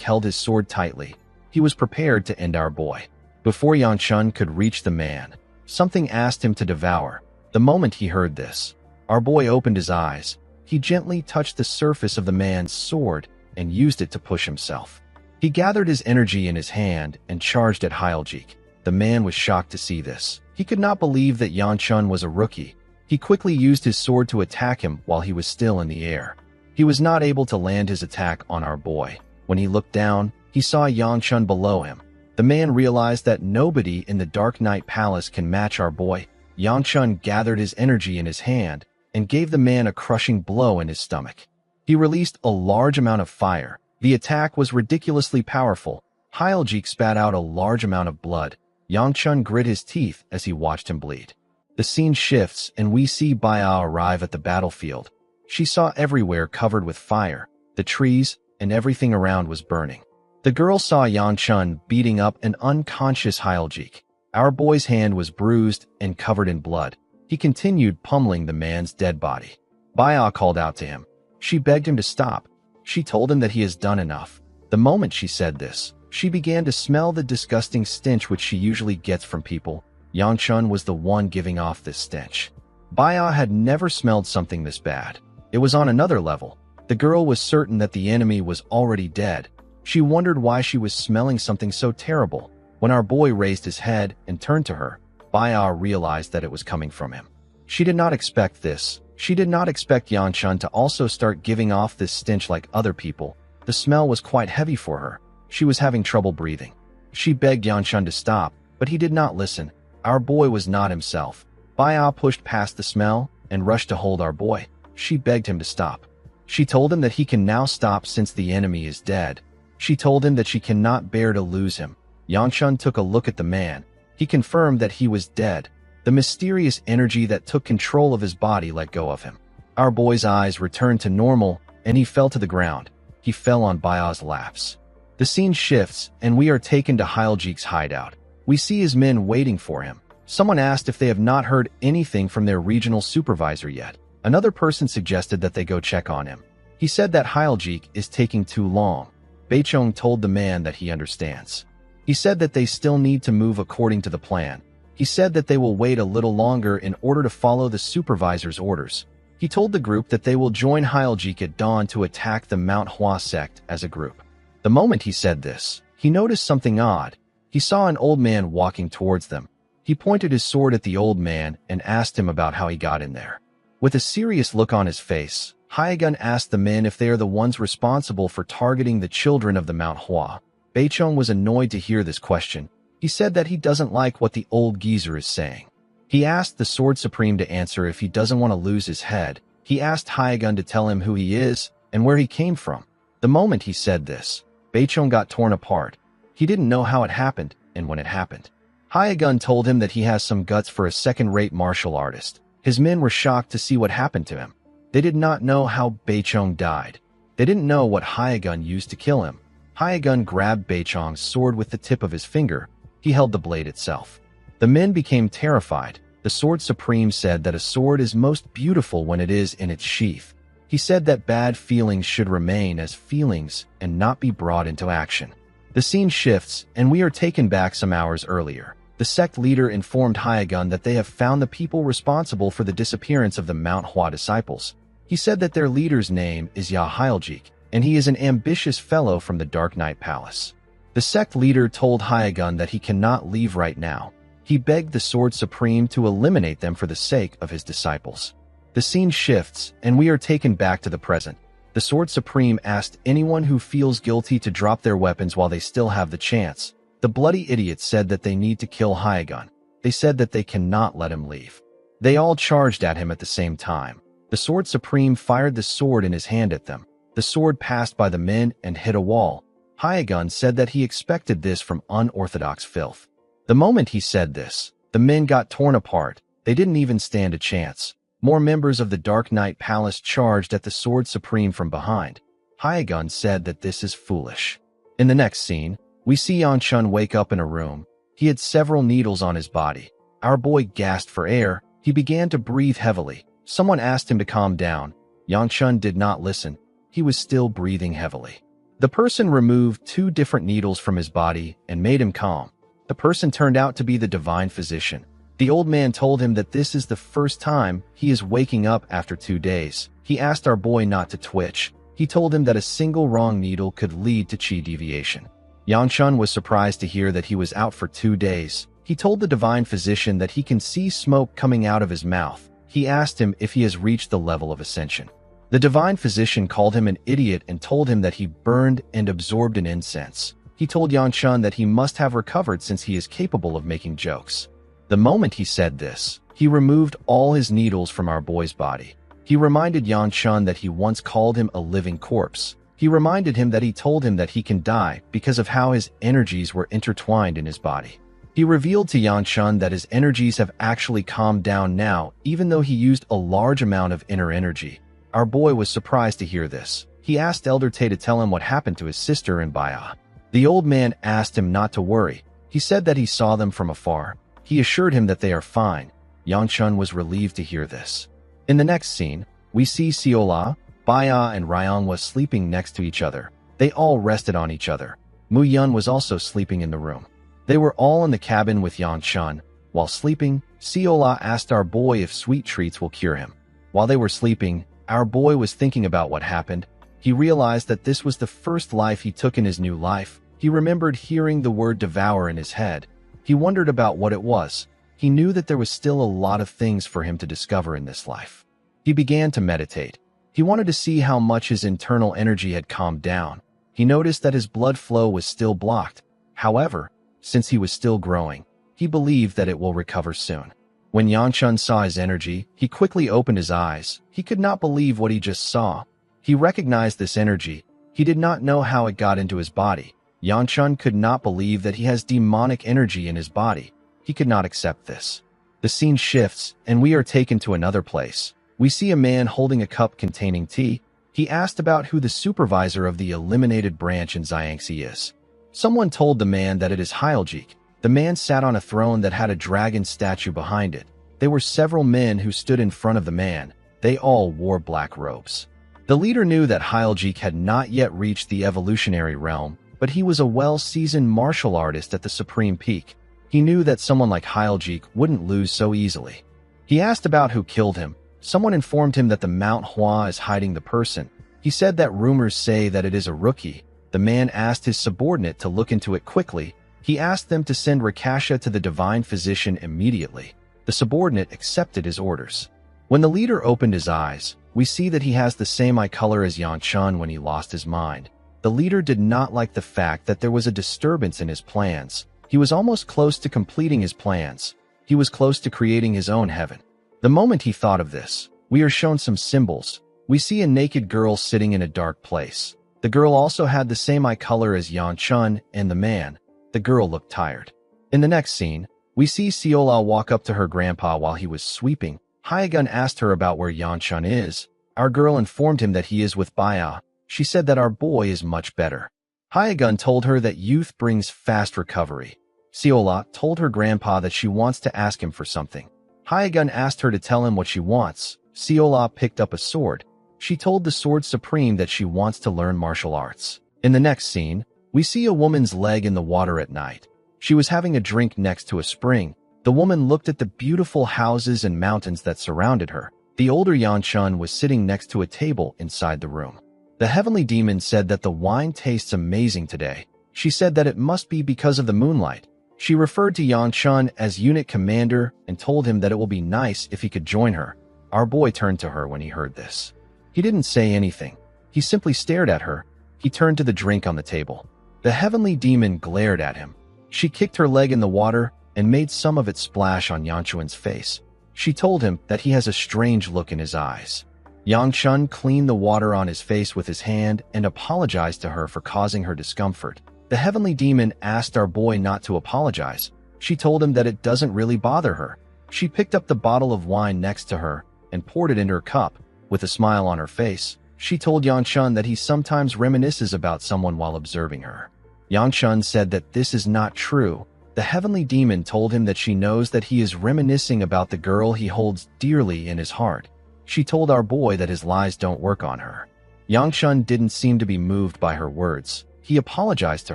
S1: held his sword tightly. He was prepared to end our boy. Before Yanchun could reach the man, something asked him to devour. The moment he heard this, our boy opened his eyes. He gently touched the surface of the man's sword and used it to push himself. He gathered his energy in his hand and charged at Hyljik. The man was shocked to see this. He could not believe that Yanchun was a rookie. He quickly used his sword to attack him while he was still in the air. He was not able to land his attack on our boy. When he looked down, he saw Yanchun below him. The man realized that nobody in the Dark Knight Palace can match our boy. Yang Chun gathered his energy in his hand and gave the man a crushing blow in his stomach. He released a large amount of fire. The attack was ridiculously powerful. Hyljik spat out a large amount of blood. Yang Chun grit his teeth as he watched him bleed. The scene shifts and we see Baya arrive at the battlefield. She saw everywhere covered with fire. The trees and everything around was burning. The girl saw Yang Chun beating up an unconscious Hyljik. Our boy's hand was bruised and covered in blood. He continued pummeling the man's dead body. Baya called out to him. She begged him to stop. She told him that he has done enough. The moment she said this, she began to smell the disgusting stench which she usually gets from people. Yang Chun was the one giving off this stench. Baya had never smelled something this bad. It was on another level. The girl was certain that the enemy was already dead. She wondered why she was smelling something so terrible. When our boy raised his head and turned to her, Baya realized that it was coming from him. She did not expect this. She did not expect Yang Chun to also start giving off this stench like other people. The smell was quite heavy for her. She was having trouble breathing. She begged Yang Chun to stop, but he did not listen. Our boy was not himself. Baya pushed past the smell and rushed to hold our boy. She begged him to stop. She told him that he can now stop since the enemy is dead. She told him that she cannot bear to lose him. Yang Chun took a look at the man. He confirmed that he was dead. The mysterious energy that took control of his body let go of him. Our boy's eyes returned to normal, and he fell to the ground. He fell on Baya's laps. The scene shifts, and we are taken to Hyljik's hideout. We see his men waiting for him. Someone asked if they have not heard anything from their regional supervisor yet. Another person suggested that they go check on him. He said that Hyljik is taking too long. Beichong told the man that he understands. He said that they still need to move according to the plan. He said that they will wait a little longer in order to follow the supervisor's orders. He told the group that they will join Hyljik at dawn to attack the Manhwa sect as a group. The moment he said this, he noticed something odd. He saw an old man walking towards them. He pointed his sword at the old man and asked him about how he got in there. With a serious look on his face, Hyegun asked the men if they are the ones responsible for targeting the children of the Manhwa. Beichong was annoyed to hear this question. He said that he doesn't like what the old geezer is saying. He asked the Sword Supreme to answer if he doesn't want to lose his head. He asked Hyegun to tell him who he is and where he came from. The moment he said this, Beichong got torn apart. He didn't know how it happened and when it happened. Hyegun told him that he has some guts for a second-rate martial artist. His men were shocked to see what happened to him. They did not know how Beichong died. They didn't know what Hyegun used to kill him. Hyegun grabbed Beichong's sword with the tip of his finger. He held the blade itself. The men became terrified. The Sword Supreme said that a sword is most beautiful when it is in its sheath. He said that bad feelings should remain as feelings and not be brought into action. The scene shifts, and we are taken back some hours earlier. The sect leader informed Hyegun that they have found the people responsible for the disappearance of the Manhwa disciples. He said that their leader's name is Hyljik, and he is an ambitious fellow from the Dark Knight Palace. The sect leader told Hyegun that he cannot leave right now. He begged the Sword Supreme to eliminate them for the sake of his disciples. The scene shifts, and we are taken back to the present. The Sword Supreme asked anyone who feels guilty to drop their weapons while they still have the chance. The bloody idiots said that they need to kill Hyegun. They said that they cannot let him leave. They all charged at him at the same time. The Sword Supreme fired the sword in his hand at them. The sword passed by the men and hit a wall. Hyegun said that he expected this from unorthodox filth. The moment he said this, the men got torn apart. They didn't even stand a chance. More members of the Dark Knight Palace charged at the Sword Supreme from behind. Hyegun said that this is foolish. In the next scene, we see Yang Chun wake up in a room. He had several needles on his body. Our boy gasped for air. He began to breathe heavily. Someone asked him to calm down. Yang Chun did not listen. He was still breathing heavily. The person removed 2 different needles from his body and made him calm. The person turned out to be the divine physician. The old man told him that this is the first time he is waking up after 2 days. He asked our boy not to twitch. He told him that a single wrong needle could lead to chi deviation. Yang Chun was surprised to hear that he was out for 2 days. He told the divine physician that he can see smoke coming out of his mouth. He asked him if he has reached the level of ascension. The divine physician called him an idiot and told him that he burned and absorbed an incense. He told Yang Chun that he must have recovered since he is capable of making jokes. The moment he said this, He removed all his needles from our boy's body. He reminded Yan Chun that he once called him a living corpse. He reminded him that he told him that he can die because of how his energies were intertwined in his body. He revealed to Yan Chun that his energies have actually calmed down now, even though he used a large amount of inner energy. Our boy was surprised to hear this. He asked Elder Tay to tell him what happened to his sister and Baya. The old man asked him not to worry. He said that he saw them from afar. He assured him that they are fine. Yan Chun was relieved to hear this. In the next scene, we see Siola, Baya, and Ryangwa sleeping next to each other. They all rested on each other. Mu Yun was also sleeping in the room. They were all in the cabin with Yan Chun. While sleeping, Siola asked our boy if sweet treats will cure him. While they were sleeping, our boy was thinking about what happened. He realized that this was the first life he took in his new life. He remembered hearing the word devour in his head. He wondered about what it was. He knew that there was still a lot of things for him to discover in this life. He began to meditate. He wanted to see how much his internal energy had calmed down. He noticed that his blood flow was still blocked. However, since he was still growing, he believed that it will recover soon. When Yan Chun saw his energy, he quickly opened his eyes. He could not believe what he just saw. He recognized this energy. He did not know how it got into his body. Yan Chun could not believe that he has demonic energy in his body. He could not accept this. The scene shifts, and we are taken to another place. We see a man holding a cup containing tea. He asked about who the supervisor of the eliminated branch in Xiangxi is. Someone told the man that it is Hyljik. The man sat on a throne that had a dragon statue behind it. There were several men who stood in front of the man. They all wore black robes. The leader knew that Hyljik had not yet reached the evolutionary realm, but he was a well-seasoned martial artist at the supreme peak. He knew that someone like Hyljik wouldn't lose so easily. He asked about who killed him. Someone informed him that the Manhwa is hiding the person. He said that rumors say that it is a rookie. The man asked his subordinate to look into it quickly. He asked them to send Rakasha to the divine physician immediately. The subordinate accepted his orders. When the leader opened his eyes, we see that he has the same eye color as Yan Chun when he lost his mind. The leader did not like the fact that there was a disturbance in his plans. He was almost close to completing his plans. He was close to creating his own heaven. The moment he thought of this, we are shown some symbols. We see a naked girl sitting in a dark place. The girl also had the same eye color as Yan Chun and the man. The girl looked tired. In the next scene, we see Siola walk up to her grandpa while he was sweeping. Hyagun asked her about where Yan Chun is. Our girl informed him that he is with Baya. She said that our boy is much better. Hyagun told her that youth brings fast recovery. Siola told her grandpa that she wants to ask him for something. Hyagun asked her to tell him what she wants. Siola picked up a sword. She told the Sword Supreme that she wants to learn martial arts. In the next scene, we see a woman's leg in the water at night. She was having a drink next to a spring. The woman looked at the beautiful houses and mountains that surrounded her. The older Yan Chun was sitting next to a table inside the room. The heavenly demon said that the wine tastes amazing today. She said that it must be because of the moonlight. She referred to Yan Chun as unit commander and told him that it will be nice if he could join her. Our boy turned to her when he heard this. He didn't say anything. He simply stared at her. He turned to the drink on the table. The heavenly demon glared at him. She kicked her leg in the water and made some of it splash on Yan Chun's face. She told him that he has a strange look in his eyes. Yan Chun cleaned the water on his face with his hand and apologized to her for causing her discomfort. The heavenly demon asked our boy not to apologize. She told him that it doesn't really bother her. She picked up the bottle of wine next to her and poured it into her cup. With a smile on her face, she told Yan Chun that he sometimes reminisces about someone while observing her. Yan Chun said that this is not true. The heavenly demon told him that she knows that he is reminiscing about the girl he holds dearly in his heart. She told our boy that his lies don't work on her. Yan Chun didn't seem to be moved by her words. He apologized to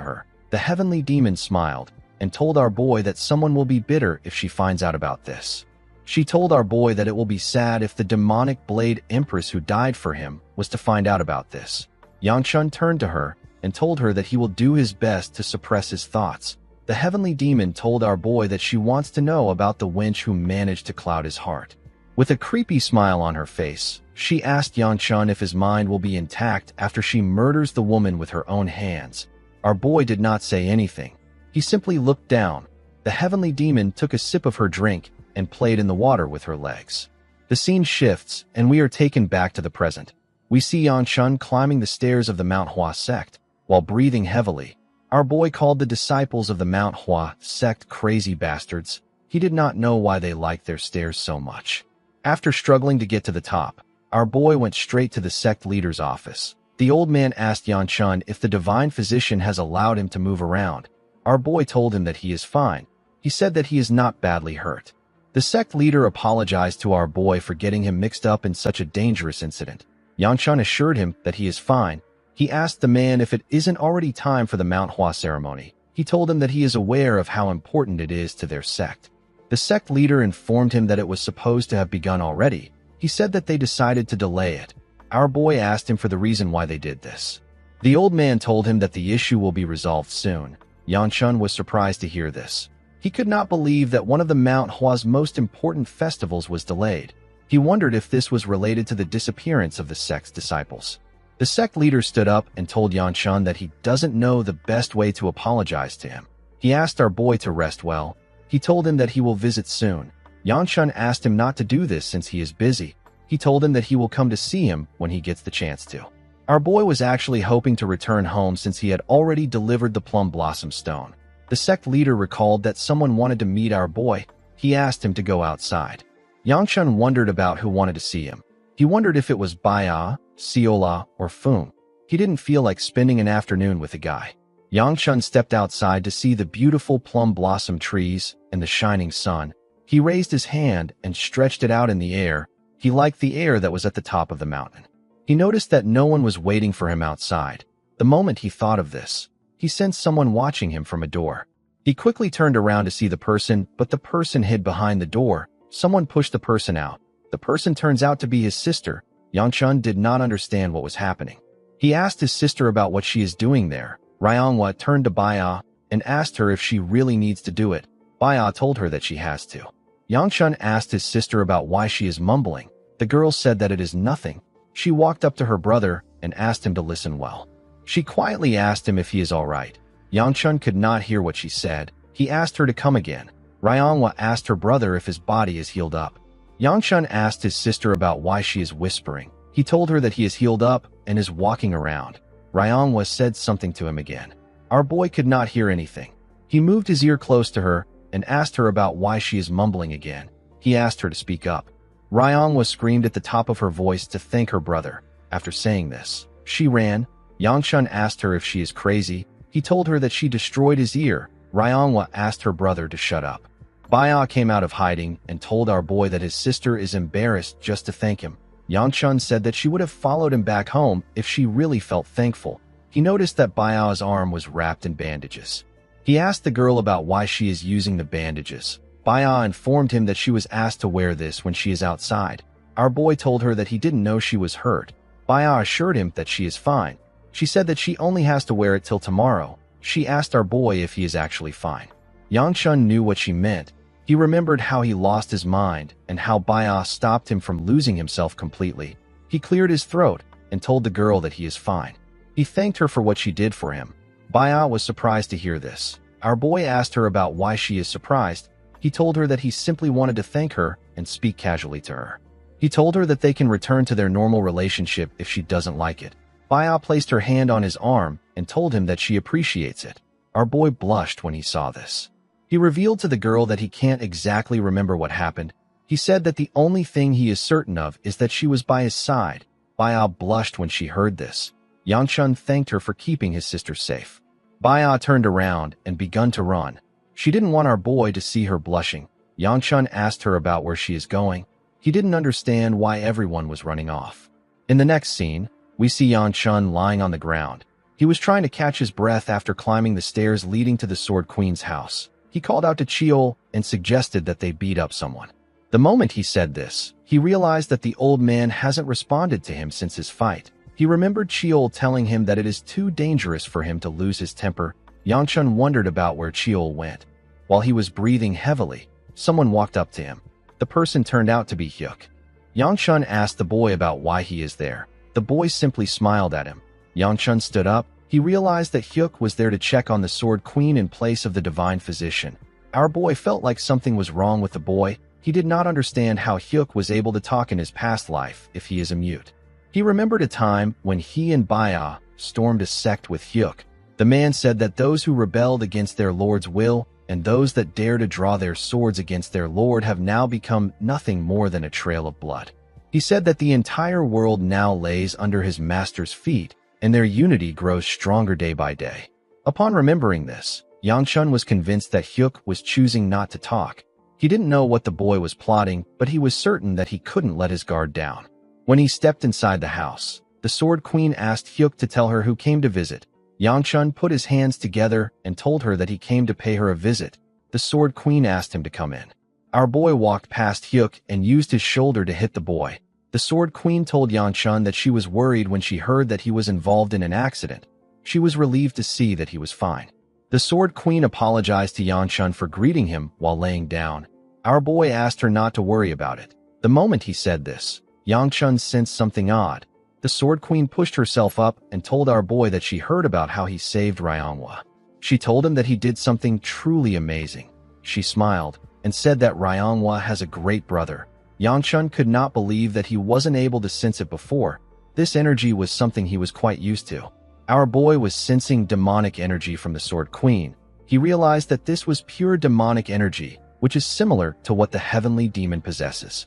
S1: her. The heavenly demon smiled and told our boy that someone will be bitter if she finds out about this. She told our boy that it will be sad if the demonic blade empress who died for him was to find out about this. Yan Chun turned to her and told her that he will do his best to suppress his thoughts. The heavenly demon told our boy that she wants to know about the wench who managed to cloud his heart. With a creepy smile on her face, she asked Yan Chun if his mind will be intact after she murders the woman with her own hands. Our boy did not say anything. He simply looked down. The heavenly demon took a sip of her drink and played in the water with her legs. The scene shifts, and we are taken back to the present. We see Yanchun climbing the stairs of the Manhwa sect, while breathing heavily. Our boy called the disciples of the Manhwa sect crazy bastards. He did not know why they liked their stairs so much. After struggling to get to the top, our boy went straight to the sect leader's office. The old man asked Yanchun if the divine physician has allowed him to move around. Our boy told him that he is fine. He said that he is not badly hurt. The sect leader apologized to our boy for getting him mixed up in such a dangerous incident. Yanchun assured him that he is fine. He asked the man if it isn't already time for the Manhwa ceremony. He told him that he is aware of how important it is to their sect. The sect leader informed him that it was supposed to have begun already. He said that they decided to delay it. Our boy asked him for the reason why they did this. The old man told him that the issue will be resolved soon. Yanchun was surprised to hear this. He could not believe that one of the Manhwa's most important festivals was delayed. He wondered if this was related to the disappearance of the sect's disciples. The sect leader stood up and told Yanchun that he doesn't know the best way to apologize to him. He asked our boy to rest well. He told him that he will visit soon. Yanchun asked him not to do this since he is busy. He told him that he will come to see him when he gets the chance to. Our boy was actually hoping to return home since he had already delivered the plum blossom stone. The sect leader recalled that someone wanted to meet our boy. He asked him to go outside. Yanchun wondered about who wanted to see him. He wondered if it was Baya, Siola, or Fum. He didn't feel like spending an afternoon with a guy. Yanchun stepped outside to see the beautiful plum blossom trees and the shining sun. He raised his hand and stretched it out in the air. He liked the air that was at the top of the mountain. He noticed that no one was waiting for him outside. The moment he thought of this, he sensed someone watching him from a door. He quickly turned around to see the person, but the person hid behind the door. Someone pushed the person out. The person turns out to be his sister. Yanchun did not understand what was happening. He asked his sister about what she is doing there. Ryangwa turned to Baya and asked her if she really needs to do it. Baya told her that she has to. Yanchun asked his sister about why she is mumbling. The girl said that it is nothing. She walked up to her brother and asked him to listen well. She quietly asked him if he is all right. Yanchun could not hear what she said. He asked her to come again. Ryangwa asked her brother if his body is healed up. Yanchun asked his sister about why she is whispering. He told her that he is healed up and is walking around. Ryangwa said something to him again. Our boy could not hear anything. He moved his ear close to her and asked her about why she is mumbling again. He asked her to speak up. Ryangwa screamed at the top of her voice to thank her brother. After saying this, she ran. Yanchun asked her if she is crazy. He told her that she destroyed his ear. Ryangwa asked her brother to shut up. Baya came out of hiding and told our boy that his sister is embarrassed just to thank him. Yanchun said that she would have followed him back home if she really felt thankful. He noticed that Baya's arm was wrapped in bandages. He asked the girl about why she is using the bandages. Baya informed him that she was asked to wear this when she is outside. Our boy told her that he didn't know she was hurt. Baya assured him that she is fine. She said that she only has to wear it till tomorrow. She asked our boy if he is actually fine. Yanchun knew what she meant. He remembered how he lost his mind and how Baya stopped him from losing himself completely. He cleared his throat and told the girl that he is fine. He thanked her for what she did for him. Baya was surprised to hear this. Our boy asked her about why she is surprised. He told her that he simply wanted to thank her and speak casually to her. He told her that they can return to their normal relationship if she doesn't like it. Baya placed her hand on his arm and told him that she appreciates it. Our boy blushed when he saw this. He revealed to the girl that he can't exactly remember what happened. He said that the only thing he is certain of is that she was by his side. Baya blushed when she heard this. Yanchun thanked her for keeping his sister safe. Baya turned around and begun to run. She didn't want our boy to see her blushing. Yanchun asked her about where she is going. He didn't understand why everyone was running off. In the next scene, we see Yanchun lying on the ground. He was trying to catch his breath after climbing the stairs leading to the Sword Queen's house. He called out to Cheol and suggested that they beat up someone. The moment he said this, he realized that the old man hasn't responded to him since his fight. He remembered Cheol telling him that it is too dangerous for him to lose his temper. Yanchun wondered about where Cheol went. While he was breathing heavily, someone walked up to him. The person turned out to be Hyuk. Yanchun asked the boy about why he is there. The boy simply smiled at him. Yanchun stood up. He realized that Hyuk was there to check on the Sword Queen in place of the divine physician. Our boy felt like something was wrong with the boy. He did not understand how Hyuk was able to talk in his past life if he is a mute. He remembered a time when he and Baya stormed a sect with Hyuk. The man said that those who rebelled against their lord's will and those that dare to draw their swords against their lord have now become nothing more than a trail of blood. He said that the entire world now lays under his master's feet, and their unity grows stronger day by day. Upon remembering this, Yangchun was convinced that Hyuk was choosing not to talk. He didn't know what the boy was plotting, but he was certain that he couldn't let his guard down. When he stepped inside the house, the Sword Queen asked Hyuk to tell her who came to visit. Yangchun put his hands together and told her that he came to pay her a visit. The Sword Queen asked him to come in. Our boy walked past Hyuk and used his shoulder to hit the boy. The Sword Queen told Yangchun that she was worried when she heard that he was involved in an accident. She was relieved to see that he was fine. The Sword Queen apologized to Yangchun for greeting him while laying down. Our boy asked her not to worry about it. The moment he said this, Yangchun sensed something odd. The Sword Queen pushed herself up and told our boy that she heard about how he saved Ryangwa. She told him that he did something truly amazing. She smiled and said that Ryangwa has a great brother. Yangchun could not believe that he wasn't able to sense it before. This energy was something he was quite used to. Our boy was sensing demonic energy from the Sword Queen. He realized that this was pure demonic energy, which is similar to what the heavenly demon possesses.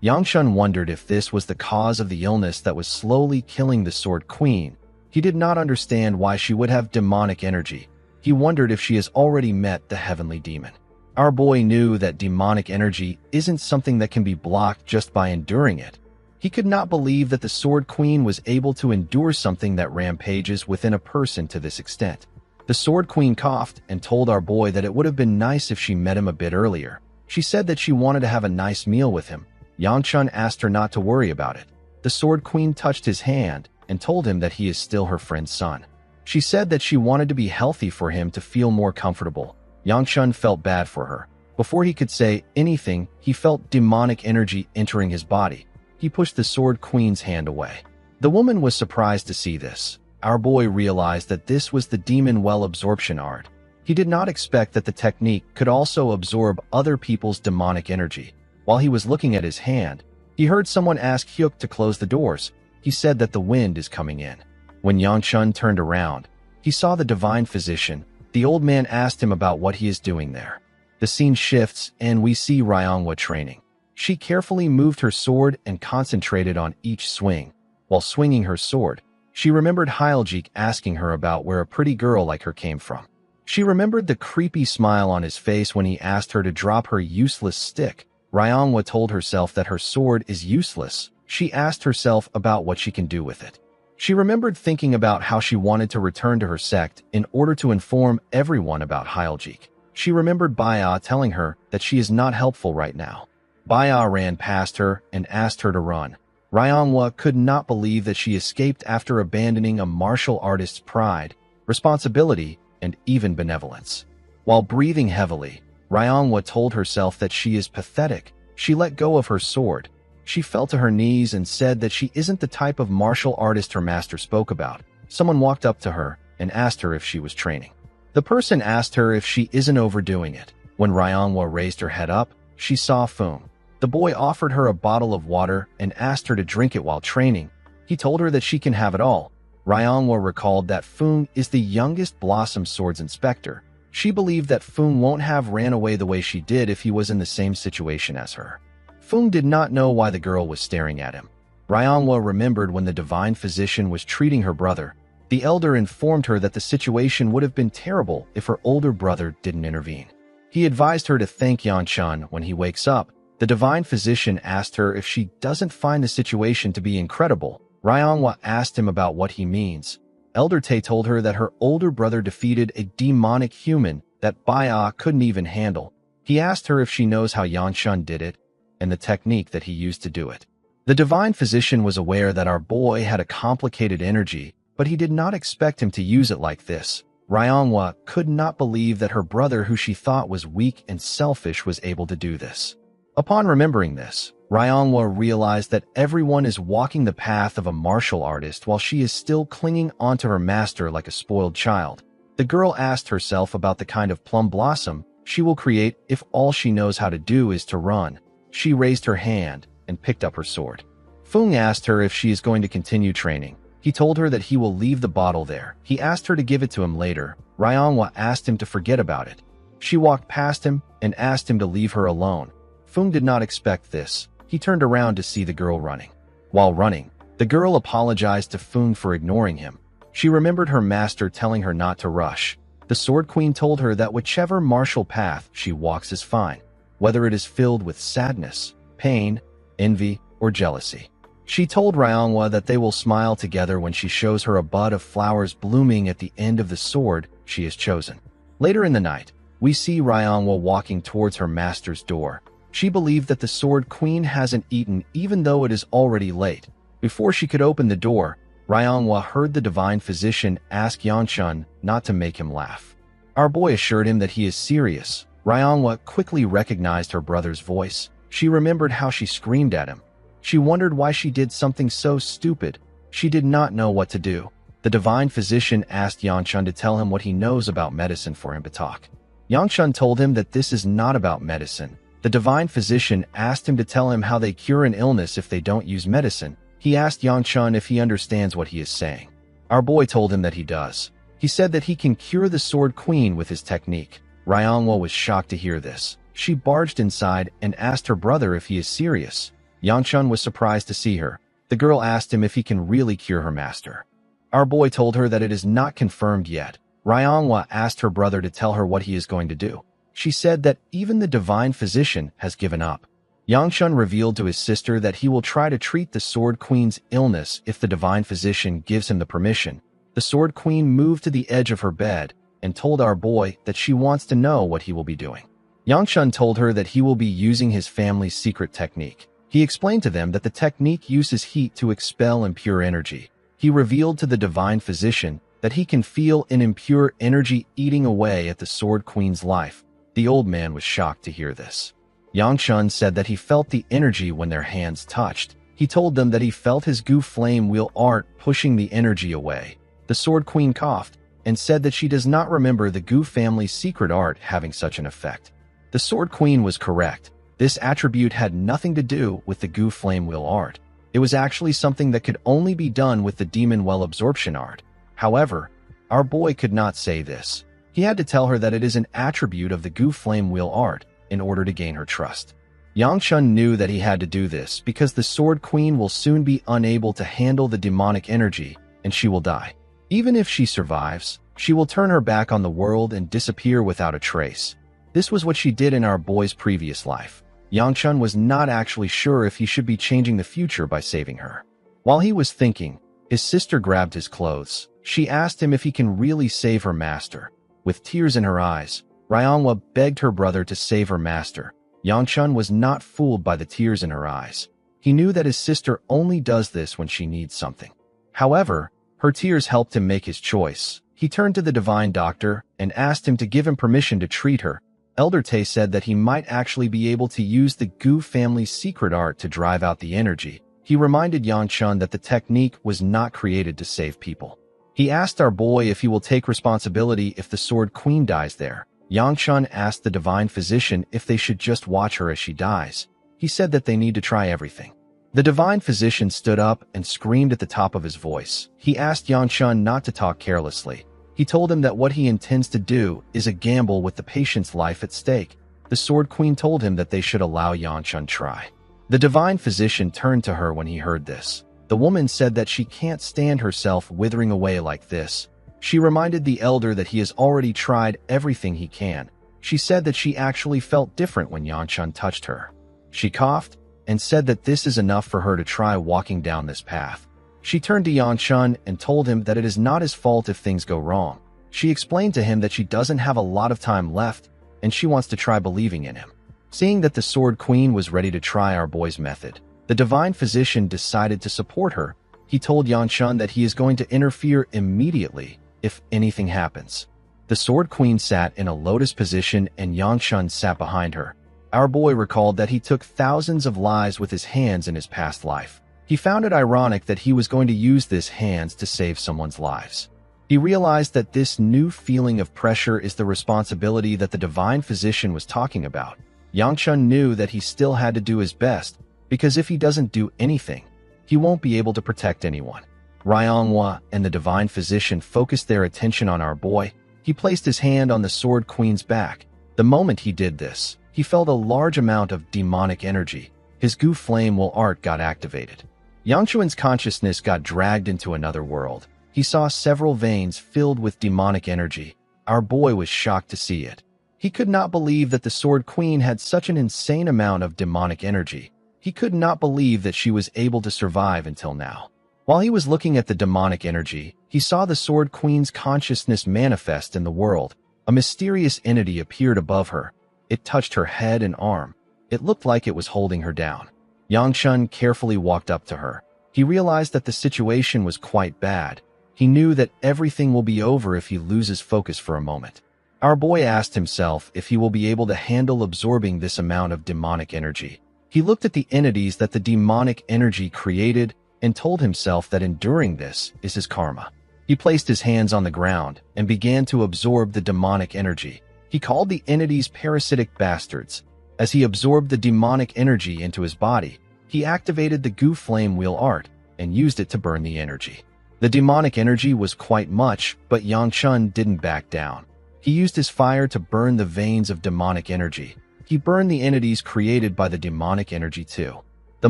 S1: Yangchun wondered if this was the cause of the illness that was slowly killing the Sword Queen. He did not understand why she would have demonic energy. He wondered if she has already met the heavenly demon. Our boy knew that demonic energy isn't something that can be blocked just by enduring it. He could not believe that the Sword Queen was able to endure something that rampages within a person to this extent. The Sword Queen coughed and told our boy that it would have been nice if she met him a bit earlier. She said that she wanted to have a nice meal with him. Yangchun asked her not to worry about it. The Sword Queen touched his hand and told him that he is still her friend's son. She said that she wanted to be healthy for him to feel more comfortable. Yangchun felt bad for her. Before he could say anything, he felt demonic energy entering his body. He pushed the Sword Queen's hand away. The woman was surprised to see this. Our boy realized that this was the demon well absorption art. He did not expect that the technique could also absorb other people's demonic energy. While he was looking at his hand, he heard someone ask Hyuk to close the doors. He said that the wind is coming in. When Yangchun turned around, he saw the divine physician. The old man asked him about what he is doing there. The scene shifts and we see Ryangwa training. She carefully moved her sword and concentrated on each swing. While swinging her sword, she remembered Hyljik asking her about where a pretty girl like her came from. She remembered the creepy smile on his face when he asked her to drop her useless stick. Ryangwa told herself that her sword is useless. She asked herself about what she can do with it. She remembered thinking about how she wanted to return to her sect in order to inform everyone about Hyljik. She remembered Baya telling her that she is not helpful right now. Baya ran past her and asked her to run. Ryangwa could not believe that she escaped after abandoning a martial artist's pride, responsibility, and even benevolence. While breathing heavily, Ryangwa told herself that she is pathetic. She let go of her sword. She fell to her knees and said that she isn't the type of martial artist her master spoke about. Someone walked up to her and asked her if she was training. The person asked her if she isn't overdoing it. When Ryangwa raised her head up, she saw Fung. The boy offered her a bottle of water and asked her to drink it while training. He told her that she can have it all. Ryangwa recalled that Fung is the youngest Blossom Swords inspector. She believed that Fung won't have ran away the way she did if he was in the same situation as her. Fung did not know why the girl was staring at him. Ryangwa remembered when the divine physician was treating her brother. The elder informed her that the situation would have been terrible if her older brother didn't intervene. He advised her to thank Yangchun when he wakes up. The divine physician asked her if she doesn't find the situation to be incredible. Ryangwa asked him about what he means. Elder Tae told her that her older brother defeated a demonic human that Baya couldn't even handle. He asked her if she knows how Yangchun did it and the technique that he used to do it. The divine physician was aware that our boy had a complicated energy, but he did not expect him to use it like this. Ryangwa could not believe that her brother, who she thought was weak and selfish, was able to do this. Upon remembering this, Ryangwa realized that everyone is walking the path of a martial artist while she is still clinging onto her master like a spoiled child. The girl asked herself about the kind of plum blossom she will create if all she knows how to do is to run. She raised her hand and picked up her sword. Fung asked her if she is going to continue training. He told her that he will leave the bottle there. He asked her to give it to him later. Ryongwa asked him to forget about it. She walked past him and asked him to leave her alone. Fung did not expect this. He turned around to see the girl running. While running, the girl apologized to Fung for ignoring him. She remembered her master telling her not to rush. The Sword Queen told her that whichever martial path she walks is fine, whether it is filled with sadness, pain, envy, or jealousy. She told Ryongwa that they will smile together when she shows her a bud of flowers blooming at the end of the sword she has chosen. Later in the night, we see Ryongwa walking towards her master's door. She believed that the Sword Queen hasn't eaten even though it is already late. Before she could open the door, Ryongwa heard the divine physician ask Yanchun not to make him laugh. Our boy assured him that he is serious. Ryongwa quickly recognized her brother's voice. She remembered how she screamed at him. She wondered why she did something so stupid. She did not know what to do. The divine physician asked Yanchun to tell him what he knows about medicine for him to talk. Yanchun told him that this is not about medicine. The divine physician asked him to tell him how they cure an illness if they don't use medicine. He asked Yanchun if he understands what he is saying. Our boy told him that he does. He said that he can cure the Sword Queen with his technique. Ryongwa was shocked to hear this. She barged inside and asked her brother if he is serious. Yanchun was surprised to see her. The girl asked him if he can really cure her master. Our boy told her that it is not confirmed yet. Ryongwa asked her brother to tell her what he is going to do. She said that even the divine physician has given up. Yanchun revealed to his sister that he will try to treat the Sword Queen's illness if the divine physician gives him the permission. The Sword Queen moved to the edge of her bed and told our boy that she wants to know what he will be doing. Yanchun told her that he will be using his family's secret technique. He explained to them that the technique uses heat to expel impure energy. He revealed to the divine physician that he can feel an impure energy eating away at the Sword Queen's life. The old man was shocked to hear this. Yanchun said that he felt the energy when their hands touched. He told them that he felt his goo flame wheel art pushing the energy away. The Sword Queen coughed and said that she does not remember the Goo family's secret art having such an effect. The Sword Queen was correct. This attribute had nothing to do with the Goo flame wheel art. It was actually something that could only be done with the Demon Well absorption art. However, our boy could not say this. He had to tell her that it is an attribute of the Goo flame wheel art in order to gain her trust. Yanchun knew that he had to do this because the Sword Queen will soon be unable to handle the demonic energy and she will die. Even if she survives, she will turn her back on the world and disappear without a trace. This was what she did in our boy's previous life. Yanchun was not actually sure if he should be changing the future by saving her. While he was thinking, his sister grabbed his clothes. She asked him if he can really save her master. With tears in her eyes, Ryongwa begged her brother to save her master. Yanchun was not fooled by the tears in her eyes. He knew that his sister only does this when she needs something. However, her tears helped him make his choice. He turned to the divine doctor and asked him to give him permission to treat her. Elder Tay said that he might actually be able to use the Goo family's secret art to drive out the energy. He reminded Yanchun that the technique was not created to save people. He asked our boy if he will take responsibility if the Sword Queen dies there. Yanchun asked the divine physician if they should just watch her as she dies. He said that they need to try everything. The divine physician stood up and screamed at the top of his voice. He asked Yanchun not to talk carelessly. He told him that what he intends to do is a gamble with the patient's life at stake. The Sword Queen told him that they should allow Yanchun try. The divine physician turned to her when he heard this. The woman said that she can't stand herself withering away like this. She reminded the elder that he has already tried everything he can. She said that she actually felt different when Yanchun touched her. She coughed and said that this is enough for her to try walking down this path. She turned to Yanchun and told him that it is not his fault if things go wrong. She explained to him that she doesn't have a lot of time left and she wants to try believing in him. Seeing that the Sword Queen was ready to try our boy's method, the divine physician decided to support her. He told Yanchun that he is going to interfere immediately if anything happens. The Sword Queen sat in a lotus position and Yanchun sat behind her. Our boy recalled that he took thousands of lives with his hands in his past life. He found it ironic that he was going to use this hands to save someone's lives. He realized that this new feeling of pressure is the responsibility that the divine physician was talking about. Yang Chun knew that he still had to do his best, because if he doesn't do anything, he won't be able to protect anyone. Manhwa and the divine physician focused their attention on our boy. He placed his hand on the Sword Queen's back. The moment he did this, he felt a large amount of demonic energy. His Gu Flame will art got activated. Yang Chun's consciousness got dragged into another world. He saw several veins filled with demonic energy. Our boy was shocked to see it. He could not believe that the Sword Queen had such an insane amount of demonic energy. He could not believe that she was able to survive until now. While he was looking at the demonic energy, he saw the Sword Queen's consciousness manifest in the world. A mysterious entity appeared above her. It touched her head and arm. It looked like it was holding her down. Yang Chun carefully walked up to her. He realized that the situation was quite bad. He knew that everything will be over if he loses focus for a moment. Our boy asked himself if he will be able to handle absorbing this amount of demonic energy. He looked at the entities that the demonic energy created and told himself that enduring this is his karma. He placed his hands on the ground and began to absorb the demonic energy. He called the entities parasitic bastards. As he absorbed the demonic energy into his body, he activated the Gu Flame Wheel art and used it to burn the energy. The demonic energy was quite much, but Yang Chun didn't back down. He used his fire to burn the veins of demonic energy. He burned the entities created by the demonic energy too. The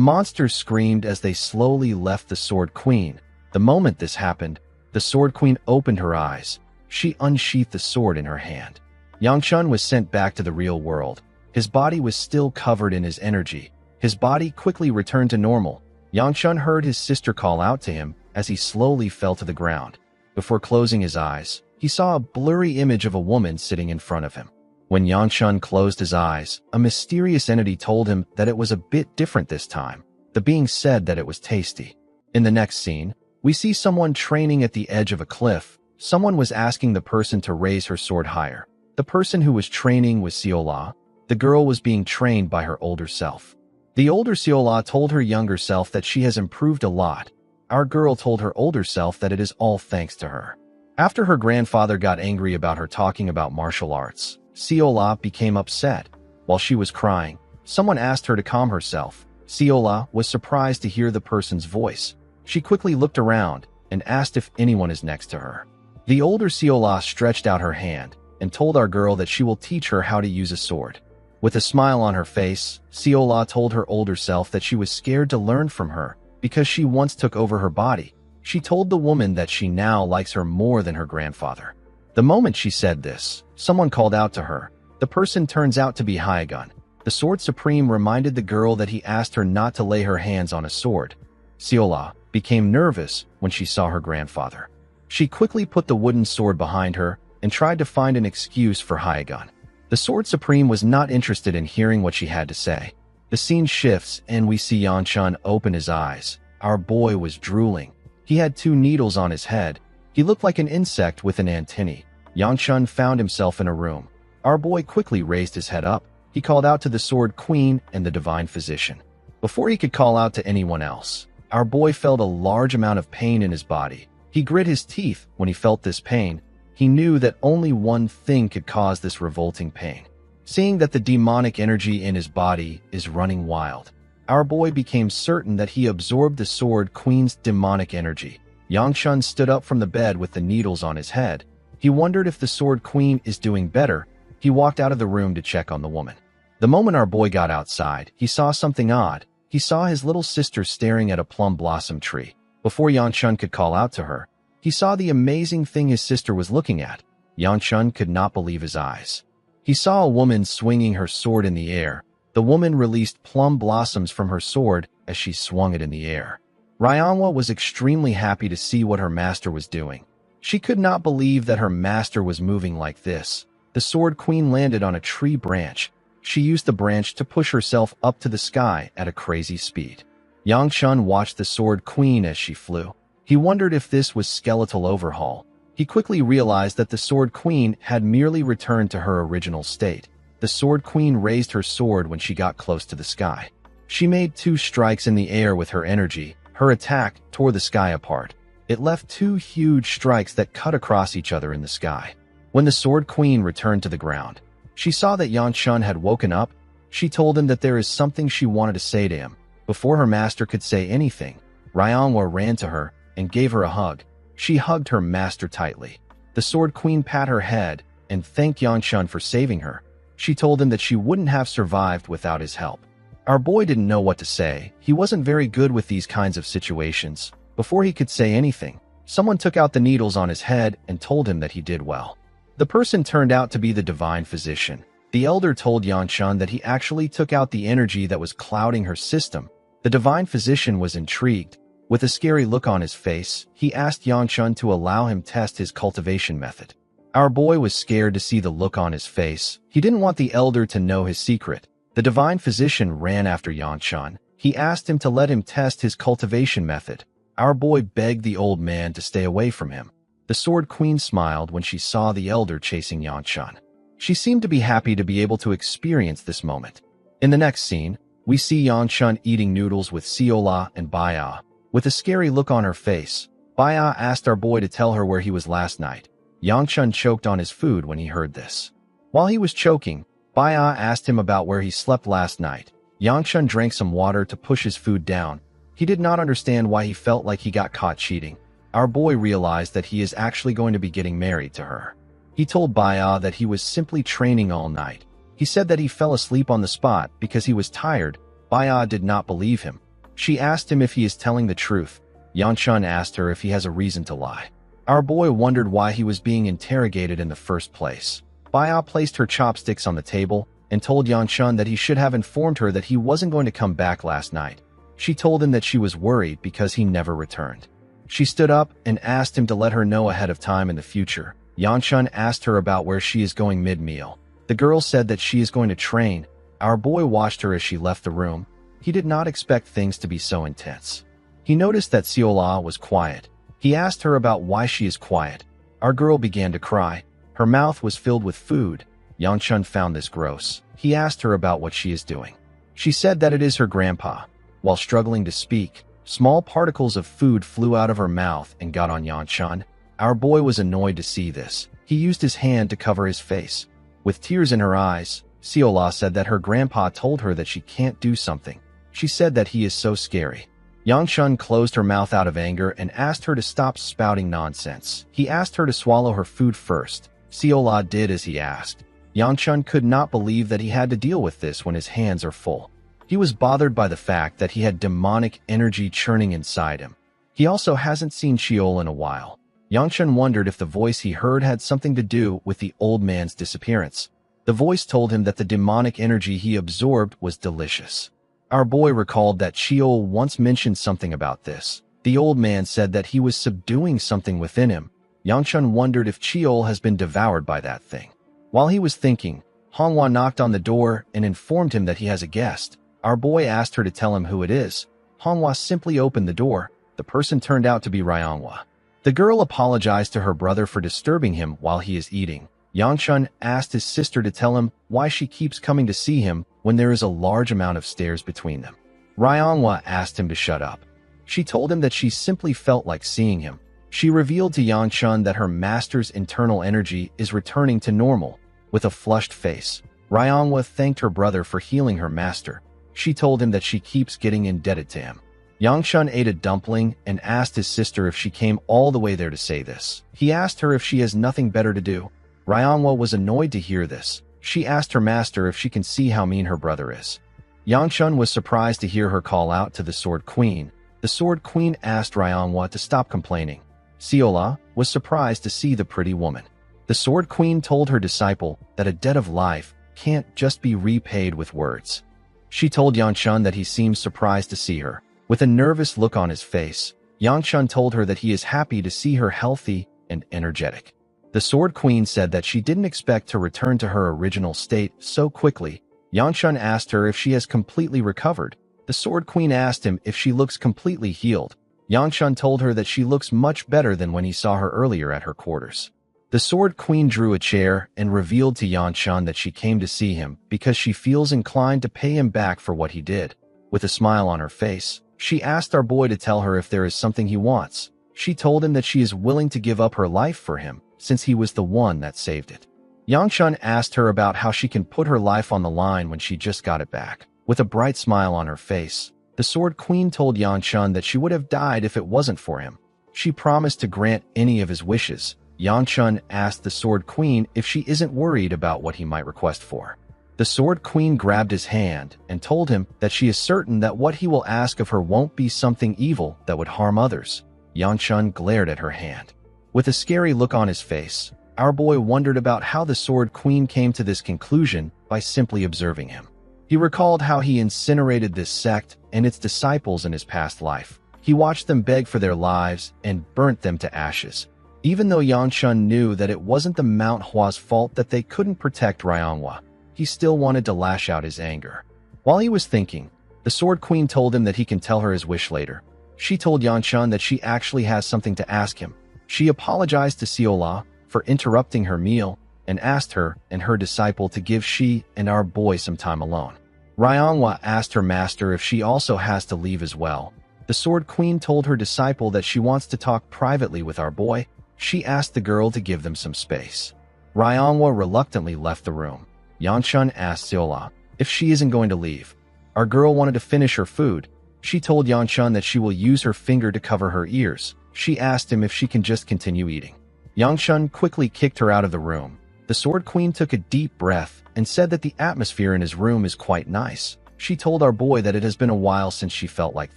S1: monsters screamed as they slowly left the Sword Queen. The moment this happened, the Sword Queen opened her eyes. She unsheathed the sword in her hand. Yang Chun was sent back to the real world. His body was still covered in his energy. His body quickly returned to normal. Yang Chun heard his sister call out to him as he slowly fell to the ground. Before closing his eyes, he saw a blurry image of a woman sitting in front of him. When Yang Chun closed his eyes, a mysterious entity told him that it was a bit different this time. The being said that it was tasty. In the next scene, we see someone training at the edge of a cliff. Someone was asking the person to raise her sword higher. The person who was training was Siola. The girl was being trained by her older self. The older Siola told her younger self that she has improved a lot. Our girl told her older self that it is all thanks to her. After her grandfather got angry about her talking about martial arts, Siola became upset. While she was crying, someone asked her to calm herself. Siola was surprised to hear the person's voice. She quickly looked around and asked if anyone is next to her. The older Siola stretched out her hand and told our girl that she will teach her how to use a sword. With a smile on her face, Siola told her older self that she was scared to learn from her because she once took over her body. She told the woman that she now likes her more than her grandfather. The moment she said this, someone called out to her. The person turns out to be Hyagun. The Sword Supreme reminded the girl that he asked her not to lay her hands on a sword. Siola became nervous when she saw her grandfather. She quickly put the wooden sword behind her and tried to find an excuse for Hyagun. The Sword Supreme was not interested in hearing what she had to say. The scene shifts and we see Yang Chun open his eyes. Our boy was drooling. He had 2 needles on his head. He looked like an insect with an antennae. Yang Chun found himself in a room. Our boy quickly raised his head up. He called out to the Sword Queen and the Divine Physician. Before he could call out to anyone else, our boy felt a large amount of pain in his body. He grit his teeth when he felt this pain. He knew that only one thing could cause this revolting pain. Seeing that the demonic energy in his body is running wild, our boy became certain that he absorbed the Sword Queen's demonic energy. Yang Chun stood up from the bed with the needles on his head. He wondered if the Sword Queen is doing better. He walked out of the room to check on the woman. The moment our boy got outside, he saw something odd. He saw his little sister staring at a plum blossom tree. Before Yang Chun could call out to her, he saw the amazing thing his sister was looking at. Yang Chun could not believe his eyes. He saw a woman swinging her sword in the air. The woman released plum blossoms from her sword as she swung it in the air. Manhwa was extremely happy to see what her master was doing. She could not believe that her master was moving like this. The Sword Queen landed on a tree branch. She used the branch to push herself up to the sky at a crazy speed. Yang Chun watched the Sword Queen as she flew. He wondered if this was skeletal overhaul. He quickly realized that the Sword Queen had merely returned to her original state. The Sword Queen raised her sword when she got close to the sky. She made 2 strikes in the air with her energy. Her attack tore the sky apart. It left 2 huge strikes that cut across each other in the sky. When the Sword Queen returned to the ground, she saw that Yang Chun had woken up. She told him that there is something she wanted to say to him. Before her master could say anything, Ryongwa ran to her and gave her a hug. She hugged her master tightly. The Sword Queen pat her head and thanked Yangshun for saving her. She told him that she wouldn't have survived without his help. Our boy didn't know what to say. He wasn't very good with these kinds of situations. Before he could say anything, someone took out the needles on his head and told him that he did well. The person turned out to be the divine physician. The elder told Yangshun that he actually took out the energy that was clouding her system. The divine physician was intrigued. With a scary look on his face, he asked Yangshun to allow him test his cultivation method. Our boy was scared to see the look on his face. He didn't want the elder to know his secret. The divine physician ran after Yangshun. He asked him to let him test his cultivation method. Our boy begged the old man to stay away from him. The Sword Queen smiled when she saw the elder chasing Yangshun. She seemed to be happy to be able to experience this moment. In the next scene, we see Yangshun eating noodles with Siola and Baya. With a scary look on her face, Baya asked our boy to tell her where he was last night. Yangshun choked on his food when he heard this. While he was choking, Baya asked him about where he slept last night. Yangshun drank some water to push his food down. He did not understand why he felt like he got caught cheating. Our boy realized that he is actually going to be getting married to her. He told Baya that he was simply training all night. He said that he fell asleep on the spot because he was tired. Baya did not believe him. She asked him if he is telling the truth. Yangshun asked her if he has a reason to lie. Our boy wondered why he was being interrogated in the first place. Baya placed her chopsticks on the table and told Yangshun that he should have informed her that he wasn't going to come back last night. She told him that she was worried because he never returned. She stood up and asked him to let her know ahead of time in the future. Yangshun asked her about where she is going mid-meal. The girl said that she is going to train. Our boy watched her as she left the room. He did not expect things to be so intense. He noticed that Siola was quiet. He asked her about why she is quiet. Our girl began to cry. Her mouth was filled with food. Yangshun found this gross. He asked her about what she is doing. She said that it is her grandpa. While struggling to speak, small particles of food flew out of her mouth and got on Yangshun. Our boy was annoyed to see this. He used his hand to cover his face. With tears in her eyes, Siola said that her grandpa told her that she can't do something. She said that he is so scary. Yangshun closed her mouth out of anger and asked her to stop spouting nonsense. He asked her to swallow her food first. Siola did as he asked. Yangshun could not believe that he had to deal with this when his hands are full. He was bothered by the fact that he had demonic energy churning inside him. He also hasn't seen Sheol in a while. Yangshun wondered if the voice he heard had something to do with the old man's disappearance. The voice told him that the demonic energy he absorbed was delicious. Our boy recalled that Sheol once mentioned something about this. The old man said that he was subduing something within him. Yangshun wondered if Sheol has been devoured by that thing. While he was thinking, Manhwa knocked on the door and informed him that he has a guest. Our boy asked her to tell him who it is. Manhwa simply opened the door. The person turned out to be Ryongwa. The girl apologized to her brother for disturbing him while he is eating. Yangshun asked his sister to tell him why she keeps coming to see him when there is a large amount of stairs between them. Ryongwa asked him to shut up. She told him that she simply felt like seeing him. She revealed to Yangshun that her master's internal energy is returning to normal. With a flushed face, Ryongwa thanked her brother for healing her master. She told him that she keeps getting indebted to him. Yangshun ate a dumpling and asked his sister if she came all the way there to say this. He asked her if she has nothing better to do. Ryongwa was annoyed to hear this. She asked her master if she can see how mean her brother is. Yangshun was surprised to hear her call out to the Sword Queen. The Sword Queen asked Ryongwa to stop complaining. Siola was surprised to see the pretty woman. The Sword Queen told her disciple that a debt of life can't just be repaid with words. She told Yangshun that he seemed surprised to see her. With a nervous look on his face, Yangshun told her that he is happy to see her healthy and energetic. The Sword Queen said that she didn't expect to return to her original state so quickly. Yangshun asked her if she has completely recovered. The Sword Queen asked him if she looks completely healed. Yangshun told her that she looks much better than when he saw her earlier at her quarters. The Sword Queen drew a chair and revealed to Yangshun that she came to see him because she feels inclined to pay him back for what he did. With a smile on her face, she asked our boy to tell her if there is something he wants. She told him that she is willing to give up her life for him, since he was the one that saved it. Yangchun asked her about how she can put her life on the line when she just got it back. With a bright smile on her face, the Sword Queen told Yangchun that she would have died if it wasn't for him. She promised to grant any of his wishes. Yangchun asked the Sword Queen if she isn't worried about what he might request for. The Sword Queen grabbed his hand and told him that she is certain that what he will ask of her won't be something evil that would harm others. Yangchun glared at her hand. With a scary look on his face, our boy wondered about how the Sword Queen came to this conclusion by simply observing him. He recalled how he incinerated this sect and its disciples in his past life. He watched them beg for their lives and burnt them to ashes. Even though Yangchun knew that it wasn't the Manhwa's fault that they couldn't protect Manhwa, he still wanted to lash out his anger. While he was thinking, the Sword Queen told him that he can tell her his wish later. She told Yangchun that she actually has something to ask him. She apologized to Siola for interrupting her meal and asked her and her disciple to give she and our boy some time alone. Manhwa asked her master if she also has to leave as well. The Sword Queen told her disciple that she wants to talk privately with our boy. She asked the girl to give them some space. Manhwa reluctantly left the room. Yangchun asked Siola if she isn't going to leave. Our girl wanted to finish her food. She told Yangchun that she will use her finger to cover her ears. She asked him if she can just continue eating. Yangchun quickly kicked her out of the room. The Sword Queen took a deep breath and said that the atmosphere in his room is quite nice. She told our boy that it has been a while since she felt like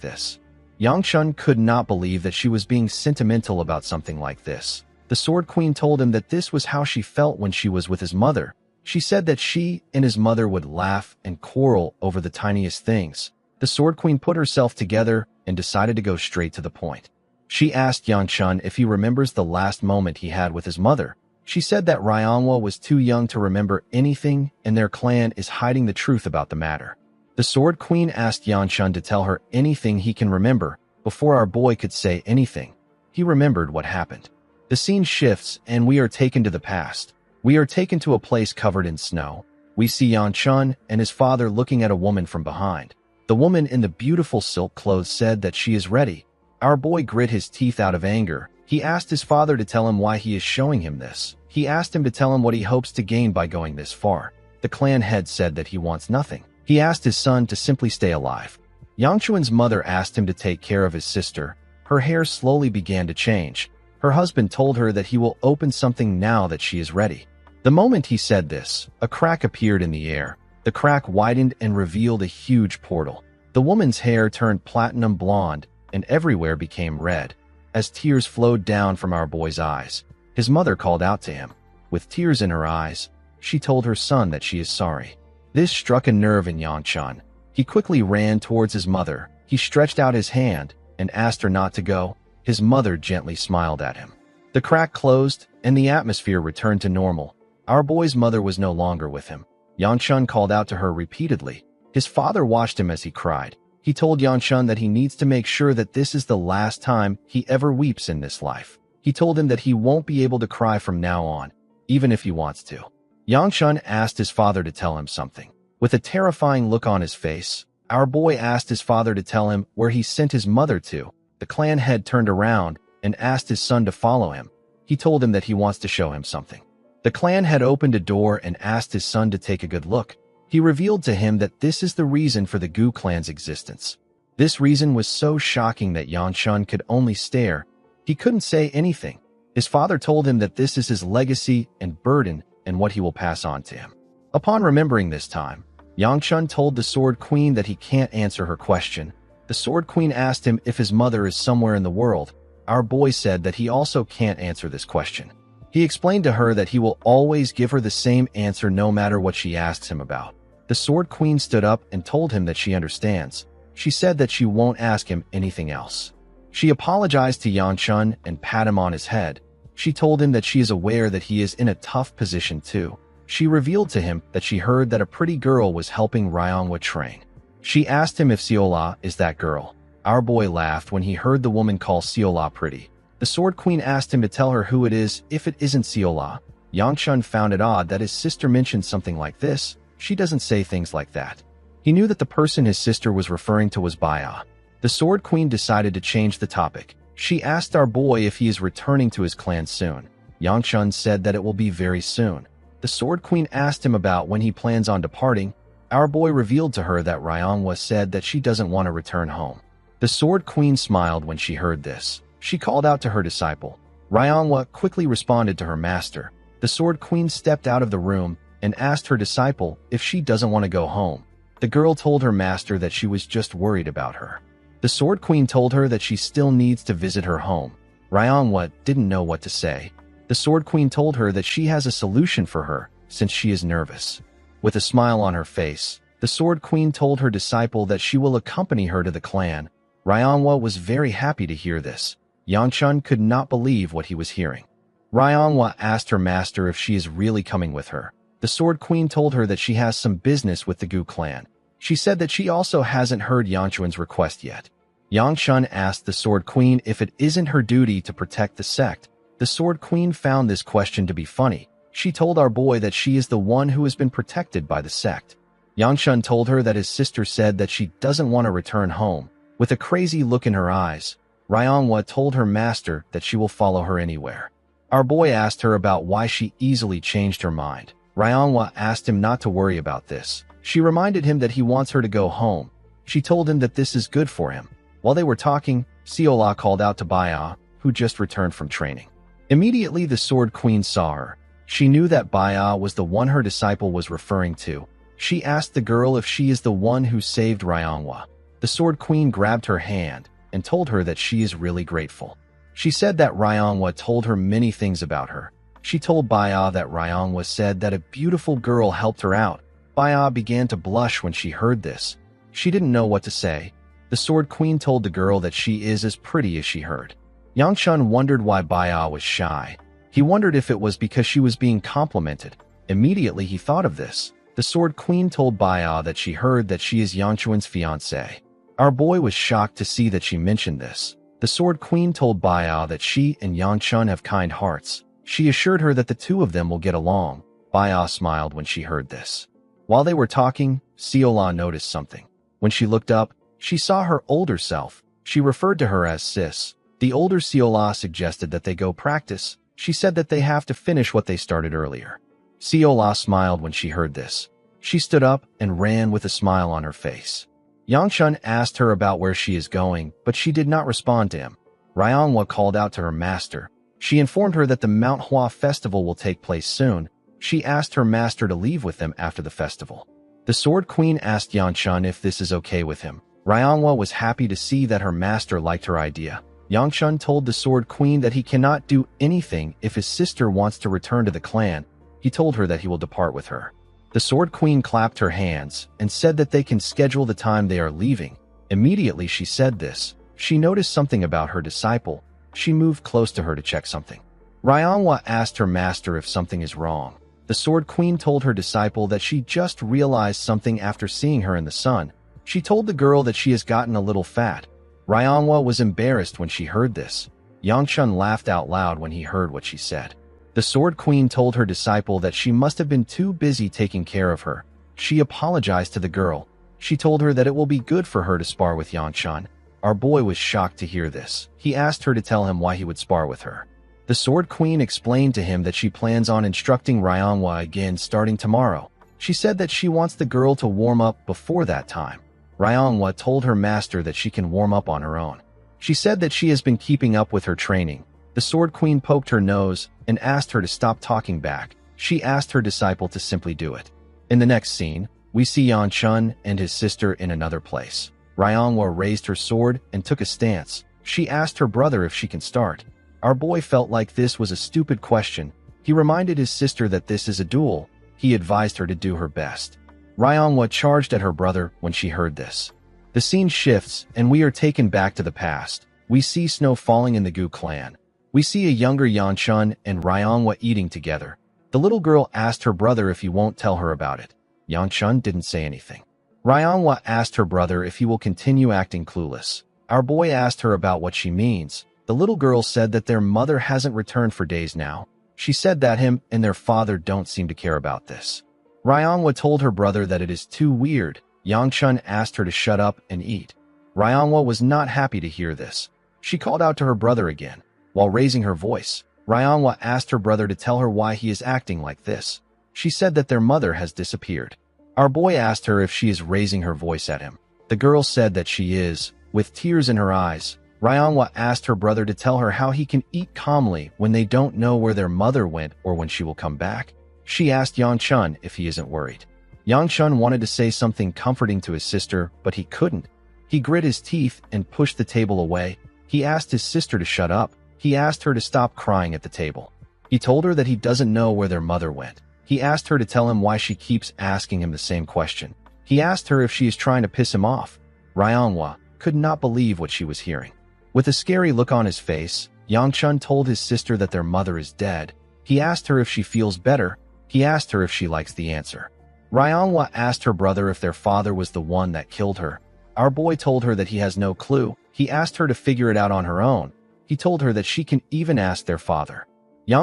S1: this. Yangchun could not believe that she was being sentimental about something like this. The Sword Queen told him that this was how she felt when she was with his mother. She said that she and his mother would laugh and quarrel over the tiniest things. The Sword Queen put herself together and decided to go straight to the point. She asked Yangchun if he remembers the last moment he had with his mother. She said that Manhwa was too young to remember anything and their clan is hiding the truth about the matter. The Sword Queen asked Yangchun to tell her anything he can remember before our boy could say anything. He remembered what happened. The scene shifts and we are taken to the past. We are taken to a place covered in snow. We see Yangchun and his father looking at a woman from behind. The woman in the beautiful silk clothes said that she is ready. Our boy grit his teeth out of anger. He asked his father to tell him why he is showing him this. He asked him to tell him what he hopes to gain by going this far. The clan head said that he wants nothing. He asked his son to simply stay alive. Yangchun's mother asked him to take care of his sister. Her hair slowly began to change. Her husband told her that he will open something now that she is ready. The moment he said this, a crack appeared in the air. The crack widened and revealed a huge portal. The woman's hair turned platinum blonde, and everywhere became red. As tears flowed down from our boy's eyes, his mother called out to him. With tears in her eyes, she told her son that she is sorry. This struck a nerve in Yangchun. He quickly ran towards his mother. He stretched out his hand and asked her not to go. His mother gently smiled at him. The crack closed, and the atmosphere returned to normal. Our boy's mother was no longer with him. Yangchun called out to her repeatedly. His father watched him as he cried. He told Yangchun that he needs to make sure that this is the last time he ever weeps in this life. He told him that he won't be able to cry from now on, even if he wants to. Yangchun asked his father to tell him something. With a terrifying look on his face, our boy asked his father to tell him where he sent his mother to. The clan head turned around and asked his son to follow him. He told him that he wants to show him something. The clan head opened a door and asked his son to take a good look. He revealed to him that this is the reason for the Gu clan's existence. This reason was so shocking that Yangchun could only stare. He couldn't say anything. His father told him that this is his legacy and burden and what he will pass on to him. Upon remembering this time, Yangchun told the Sword Queen that he can't answer her question. The Sword Queen asked him if his mother is somewhere in the world. Our boy said that he also can't answer this question. He explained to her that he will always give her the same answer no matter what she asks him about. The Sword Queen stood up and told him that she understands. She said that she won't ask him anything else. She apologized to Yangchun and pat him on his head. She told him that she is aware that he is in a tough position too. She revealed to him that she heard that a pretty girl was helping Manhwa train. She asked him if Siola is that girl. Our boy laughed when he heard the woman call Siola pretty. The Sword Queen asked him to tell her who it is if it isn't Siola. Yangchun found it odd that his sister mentioned something like this. She doesn't say things like that. He knew that the person his sister was referring to was Baya. The Sword Queen decided to change the topic. She asked our boy if he is returning to his clan soon. Yangchun said that it will be very soon. The Sword Queen asked him about when he plans on departing. Our boy revealed to her that Ryongwa said that she doesn't want to return home. The Sword Queen smiled when she heard this. She called out to her disciple. Ryongwa quickly responded to her master. The Sword Queen stepped out of the room and asked her disciple if she doesn't want to go home. The girl told her master that she was just worried about her. The Sword Queen told her that she still needs to visit her home. Ryongwa didn't know what to say. The Sword Queen told her that she has a solution for her since she is nervous. With a smile on her face, the Sword Queen told her disciple that she will accompany her to the clan. Ryongwa was very happy to hear this. Yangchun could not believe what he was hearing. Ryongwa asked her master if she is really coming with her. The Sword Queen told her that she has some business with the Gu clan. She said that she also hasn't heard Yangchun's request yet. Yangchun asked the Sword Queen if it isn't her duty to protect the sect. The Sword Queen found this question to be funny. She told our boy that she is the one who has been protected by the sect. Yangchun told her that his sister said that she doesn't want to return home. With a crazy look in her eyes, Ryongwa told her master that she will follow her anywhere. Our boy asked her about why she easily changed her mind. Ryongwa asked him not to worry about this. She reminded him that he wants her to go home. She told him that this is good for him. While they were talking, Seola called out to Baya, who just returned from training. Immediately the Sword Queen saw her. She knew that Baya was the one her disciple was referring to. She asked the girl if she is the one who saved Ryongwa. The Sword Queen grabbed her hand and told her that she is really grateful. She said that Ryongwa told her many things about her. She told Baya that Ryongwa said that a beautiful girl helped her out. Baya began to blush when she heard this. She didn't know what to say. The Sword Queen told the girl that she is as pretty as she heard. Yangchun wondered why Baya was shy. He wondered if it was because she was being complimented. Immediately he thought of this. The Sword Queen told Baya that she heard that she is Yangchun's fiancée. Our boy was shocked to see that she mentioned this. The Sword Queen told Baya that she and Yangchun have kind hearts. She assured her that the two of them will get along. Baya smiled when she heard this. While they were talking, Seola noticed something. When she looked up, she saw her older self. She referred to her as Sis. The older Seola suggested that they go practice. She said that they have to finish what they started earlier. Seola smiled when she heard this. She stood up and ran with a smile on her face. Yangchun asked her about where she is going, but she did not respond to him. Ryongwa called out to her master. She informed her that the Manhwa festival will take place soon. She asked her master to leave with them after the festival. The Sword Queen asked Yangchun if this is okay with him. Ryongwa was happy to see that her master liked her idea. Yangchun told the Sword Queen that he cannot do anything if his sister wants to return to the clan. He told her that he will depart with her. The Sword Queen clapped her hands and said that they can schedule the time they are leaving. Immediately she said this. She noticed something about her disciple. She moved close to her to check something. Ryongwa asked her master if something is wrong. The Sword Queen told her disciple that she just realized something after seeing her in the sun. She told the girl that she has gotten a little fat. Ryongwa was embarrassed when she heard this. Yangchun laughed out loud when he heard what she said. The Sword Queen told her disciple that she must have been too busy taking care of her. She apologized to the girl. She told her that it will be good for her to spar with Yangchun. Our boy was shocked to hear this. He asked her to tell him why he would spar with her. The Sword Queen explained to him that she plans on instructing Ryongwa again starting tomorrow. She said that she wants the girl to warm up before that time. Ryongwa told her master that she can warm up on her own. She said that she has been keeping up with her training. The Sword Queen poked her nose and asked her to stop talking back. She asked her disciple to simply do it. In the next scene, we see Yangchun and his sister in another place. Ryongwa raised her sword and took a stance. She asked her brother if she can start. Our boy felt like this was a stupid question. He reminded his sister that this is a duel. He advised her to do her best. Ryongwa charged at her brother when she heard this. The scene shifts and we are taken back to the past. We see snow falling in the Gu clan. We see a younger Yangchun and Ryongwa eating together. The little girl asked her brother if he won't tell her about it. Yangchun didn't say anything. Ryongwa asked her brother if he will continue acting clueless. Our boy asked her about what she means. The little girl said that their mother hasn't returned for days now. She said that him and their father don't seem to care about this. Ryongwa told her brother that it is too weird. Yangchun asked her to shut up and eat. Ryongwa was not happy to hear this. She called out to her brother again. While raising her voice, Ryongwa asked her brother to tell her why he is acting like this. She said that their mother has disappeared. Our boy asked her if she is raising her voice at him. The girl said that she is, with tears in her eyes. Manhwa asked her brother to tell her how he can eat calmly when they don't know where their mother went or when she will come back. She asked Chun if he isn't worried. Chun wanted to say something comforting to his sister, but he couldn't. He grit his teeth and pushed the table away. He asked his sister to shut up. He asked her to stop crying at the table. He told her that he doesn't know where their mother went. He asked her to tell him why she keeps asking him the same question. He asked her if she is trying to piss him off. Manhwa could not believe what she was hearing. With a scary look on his face, Chun told his sister that their mother is dead. He asked her if she feels better. He asked her if she likes the answer. Manhwa asked her brother if their father was the one that killed her. Our boy told her that he has no clue. He asked her to figure it out on her own. He told her that she can even ask their father.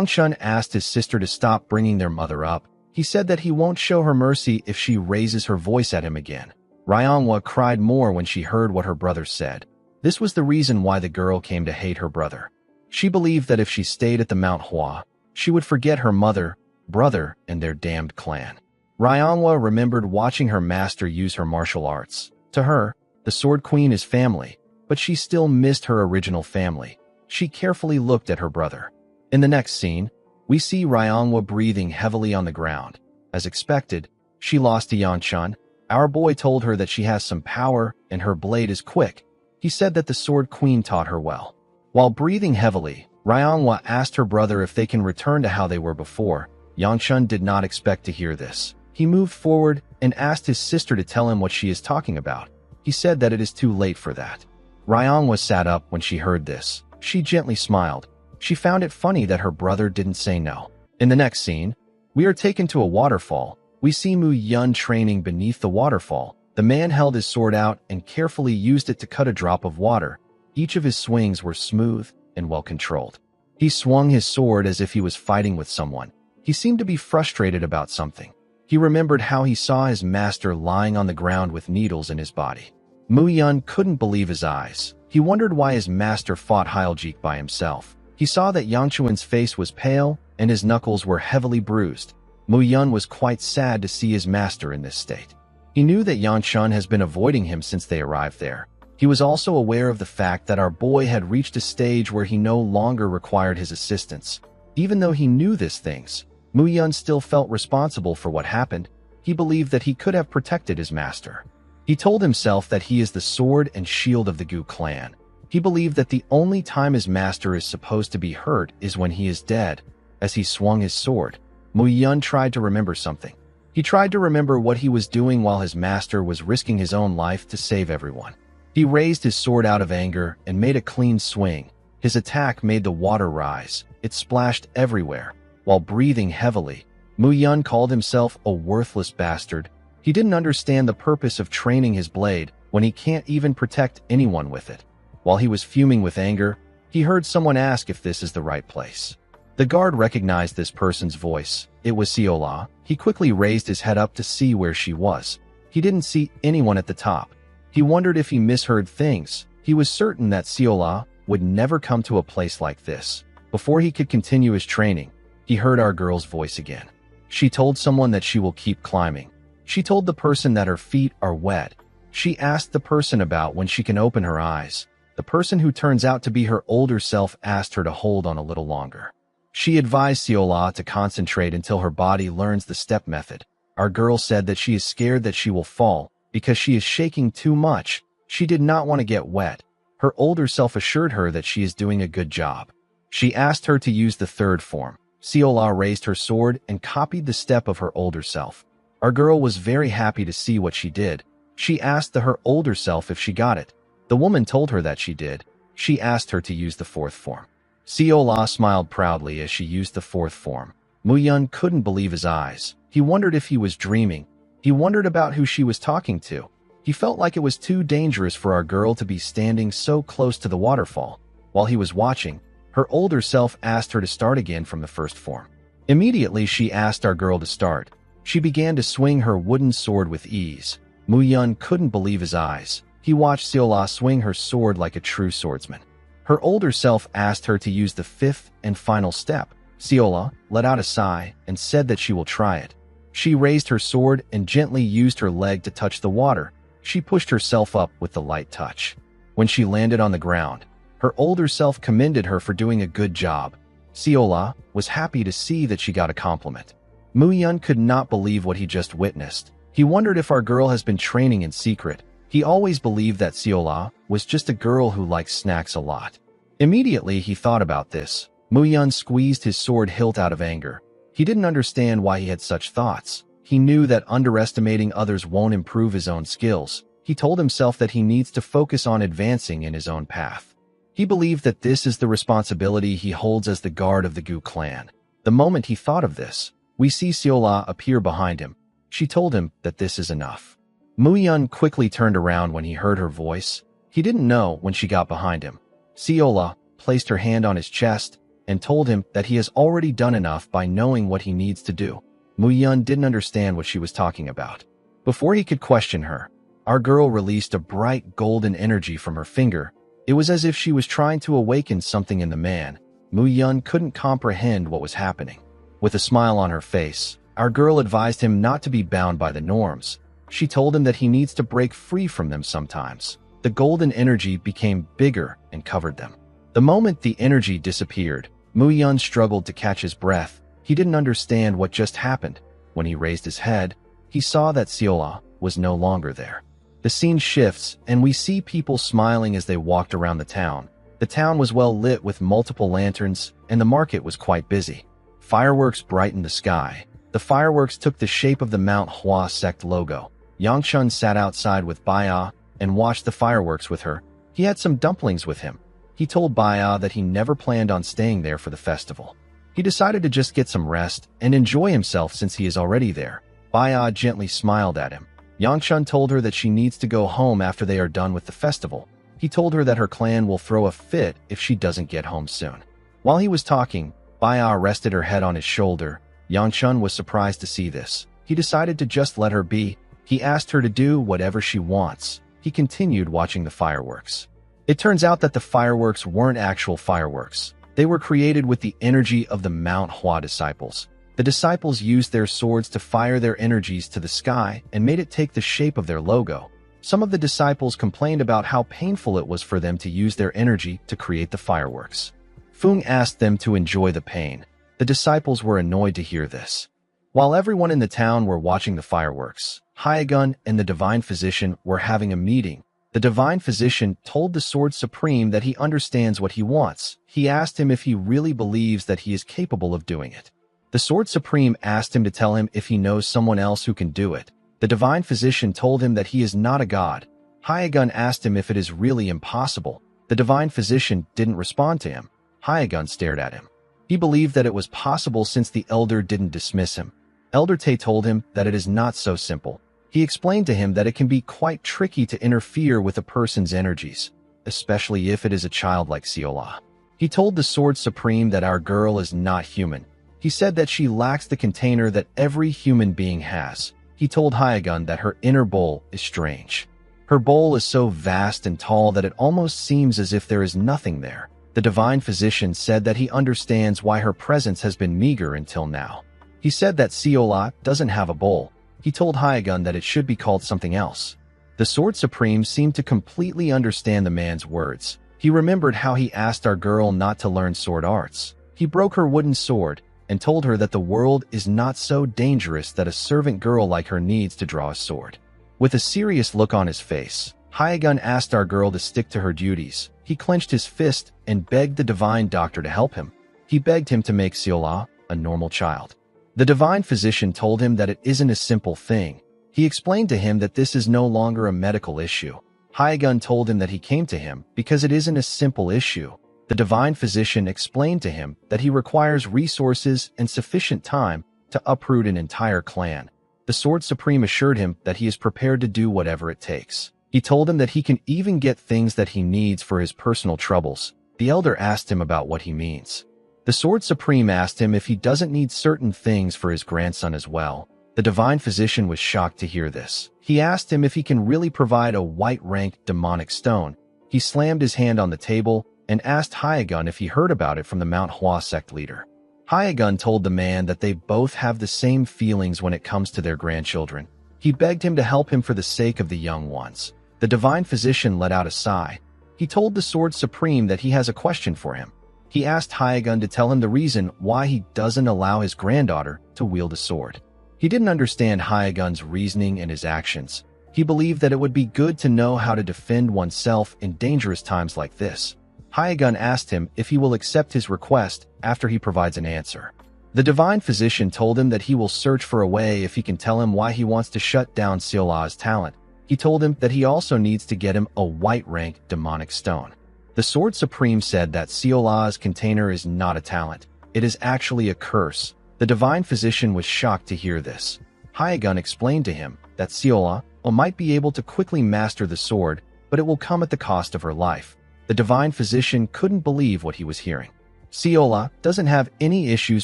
S1: Chun asked his sister to stop bringing their mother up. He said that he won't show her mercy if she raises her voice at him again. Manhwa cried more when she heard what her brother said. This was the reason why the girl came to hate her brother. She believed that if she stayed at the Manhwa, she would forget her mother, brother, and their damned clan. Manhwa remembered watching her master use her martial arts. To her, the Sword Queen is family, but she still missed her original family. She carefully looked at her brother. In the next scene, we see Manhwa breathing heavily on the ground. As expected, she lost to Chun. Our boy told her that she has some power and her blade is quick. He said that the Sword Queen taught her well. While breathing heavily, Manhwa asked her brother if they can return to how they were before. Chun did not expect to hear this. He moved forward and asked his sister to tell him what she is talking about. He said that it is too late for that. Manhwa sat up when she heard this. She gently smiled. She found it funny that her brother didn't say no. In the next scene, we are taken to a waterfall. We see Mu-Yun training beneath the waterfall. The man held his sword out and carefully used it to cut a drop of water. Each of his swings were smooth and well controlled. He swung his sword as if he was fighting with someone. He seemed to be frustrated about something. He remembered how he saw his master lying on the ground with needles in his body. Mu-Yun couldn't believe his eyes. He wondered why his master fought Hyljik by himself. He saw that Chuan's face was pale and his knuckles were heavily bruised. Mu-Yun was quite sad to see his master in this state. He knew that Chun has been avoiding him since they arrived there. He was also aware of the fact that our boy had reached a stage where he no longer required his assistance. Even though he knew these things, Mu-Yun still felt responsible for what happened. He believed that he could have protected his master. He told himself that he is the sword and shield of the Gu clan. He believed that the only time his master is supposed to be hurt is when he is dead. As he swung his sword, Mu-Yun tried to remember something. He tried to remember what he was doing while his master was risking his own life to save everyone. He raised his sword out of anger and made a clean swing. His attack made the water rise. It splashed everywhere. While breathing heavily, Mu-Yun called himself a worthless bastard. He didn't understand the purpose of training his blade when he can't even protect anyone with it. While he was fuming with anger, he heard someone ask if this is the right place. The guard recognized this person's voice. It was Seola. He quickly raised his head up to see where she was. He didn't see anyone at the top. He wondered if he misheard things. He was certain that Seola would never come to a place like this. Before he could continue his training, he heard our girl's voice again. She told someone that she will keep climbing. She told the person that her feet are wet. She asked the person about when she can open her eyes. The person who turns out to be her older self asked her to hold on a little longer. She advised Seola to concentrate until her body learns the step method. Our girl said that she is scared that she will fall because she is shaking too much. She did not want to get wet. Her older self assured her that she is doing a good job. She asked her to use the third form. Seola raised her sword and copied the step of her older self. Our girl was very happy to see what she did. She asked her older self if she got it. The woman told her that she did. She asked her to use the fourth form. Seola smiled proudly as she used the fourth form. Mu-Yun couldn't believe his eyes. He wondered if he was dreaming. He wondered about who she was talking to. He felt like it was too dangerous for our girl to be standing so close to the waterfall. While he was watching, her older self asked her to start again from the first form. Immediately, she asked our girl to start. She began to swing her wooden sword with ease. Mu-Yun couldn't believe his eyes. He watched Seola swing her sword like a true swordsman. Her older self asked her to use the fifth and final step. Seola let out a sigh and said that she will try it. She raised her sword and gently used her leg to touch the water. She pushed herself up with the light touch. When she landed on the ground, her older self commended her for doing a good job. Seola was happy to see that she got a compliment. Mu-yun could not believe what he just witnessed. He wondered if our girl has been training in secret. He always believed that Seola was just a girl who likes snacks a lot. Immediately he thought about this. Mu-yun squeezed his sword hilt out of anger. He didn't understand why he had such thoughts. He knew that underestimating others won't improve his own skills. He told himself that he needs to focus on advancing in his own path. He believed that this is the responsibility he holds as the guard of the Gu clan. The moment he thought of this, we see Seola appear behind him. She told him that this is enough. Mu-yun quickly turned around when he heard her voice. He didn't know when she got behind him. Seola placed her hand on his chest and told him that he has already done enough by knowing what he needs to do. Mu-yun didn't understand what she was talking about. Before he could question her, our girl released a bright golden energy from her finger. It was as if she was trying to awaken something in the man. Mu-yun couldn't comprehend what was happening. With a smile on her face, our girl advised him not to be bound by the norms. She told him that he needs to break free from them sometimes. The golden energy became bigger and covered them. The moment the energy disappeared, Mu-yun struggled to catch his breath. He didn't understand what just happened. When he raised his head, he saw that Seola was no longer there. The scene shifts, and we see people smiling as they walked around the town. The town was well lit with multiple lanterns, and the market was quite busy. Fireworks brightened the sky. The fireworks took the shape of the Mount Hua sect logo. Yangchun sat outside with Baya and watched the fireworks with her. He had some dumplings with him. He told Baya that he never planned on staying there for the festival. He decided to just get some rest and enjoy himself since he is already there. Baya gently smiled at him. Yangchun told her that she needs to go home after they are done with the festival. He told her that her clan will throw a fit if she doesn't get home soon. While he was talking, Baya rested her head on his shoulder. Yangchun was surprised to see this. He decided to just let her be. He asked her to do whatever she wants. He continued watching the fireworks. It turns out that the fireworks weren't actual fireworks. They were created with the energy of the Mount Hua disciples. The disciples used their swords to fire their energies to the sky and made it take the shape of their logo. Some of the disciples complained about how painful it was for them to use their energy to create the fireworks. Fung asked them to enjoy the pain. The disciples were annoyed to hear this. While everyone in the town were watching the fireworks, Hyagun and the Divine Physician were having a meeting. The Divine Physician told the Sword Supreme that he understands what he wants. He asked him if he really believes that he is capable of doing it. The Sword Supreme asked him to tell him if he knows someone else who can do it. The Divine Physician told him that he is not a god. Hyagun asked him if it is really impossible. The Divine Physician didn't respond to him. Hyagun stared at him. He believed that it was possible since the Elder didn't dismiss him. Elder Tay told him that it is not so simple. He explained to him that it can be quite tricky to interfere with a person's energies, especially if it is a child like Seola. He told the Sword Supreme that our girl is not human. He said that she lacks the container that every human being has. He told Hyagun that her inner bowl is strange. Her bowl is so vast and tall that it almost seems as if there is nothing there. The Divine Physician said that he understands why her presence has been meager until now. He said that Seola doesn't have a bowl. He told Hyagun that it should be called something else. The Sword Supreme seemed to completely understand the man's words. He remembered how he asked our girl not to learn sword arts. He broke her wooden sword and told her that the world is not so dangerous that a servant girl like her needs to draw a sword. With a serious look on his face, Hyagun asked our girl to stick to her duties. He clenched his fist and begged the Divine Doctor to help him. He begged him to make Seola a normal child. The Divine Physician told him that it isn't a simple thing. He explained to him that this is no longer a medical issue. Hyagun told him that he came to him because it isn't a simple issue. The Divine Physician explained to him that he requires resources and sufficient time to uproot an entire clan. The Sword Supreme assured him that he is prepared to do whatever it takes. He told him that he can even get things that he needs for his personal troubles. The Elder asked him about what he means. The Sword Supreme asked him if he doesn't need certain things for his grandson as well. The Divine Physician was shocked to hear this. He asked him if he can really provide a white-ranked demonic stone. He slammed his hand on the table and asked Hyagun if he heard about it from the Mount Hua sect leader. Hyagun told the man that they both have the same feelings when it comes to their grandchildren. He begged him to help him for the sake of the young ones. The divine physician let out a sigh. He told the Sword Supreme that he has a question for him. He asked Hyagun to tell him the reason why he doesn't allow his granddaughter to wield a sword. He didn't understand Hyagun's reasoning and his actions. He believed that it would be good to know how to defend oneself in dangerous times like this. Hyagun asked him if he will accept his request after he provides an answer. The divine physician told him that he will search for a way if he can tell him why he wants to shut down Seola's talent. He told him that he also needs to get him a white-rank demonic stone. The Sword Supreme said that Seola's container is not a talent. It is actually a curse. The divine physician was shocked to hear this. Hyagun explained to him that Seola might be able to quickly master the sword, but it will come at the cost of her life. The divine physician couldn't believe what he was hearing. Seola doesn't have any issues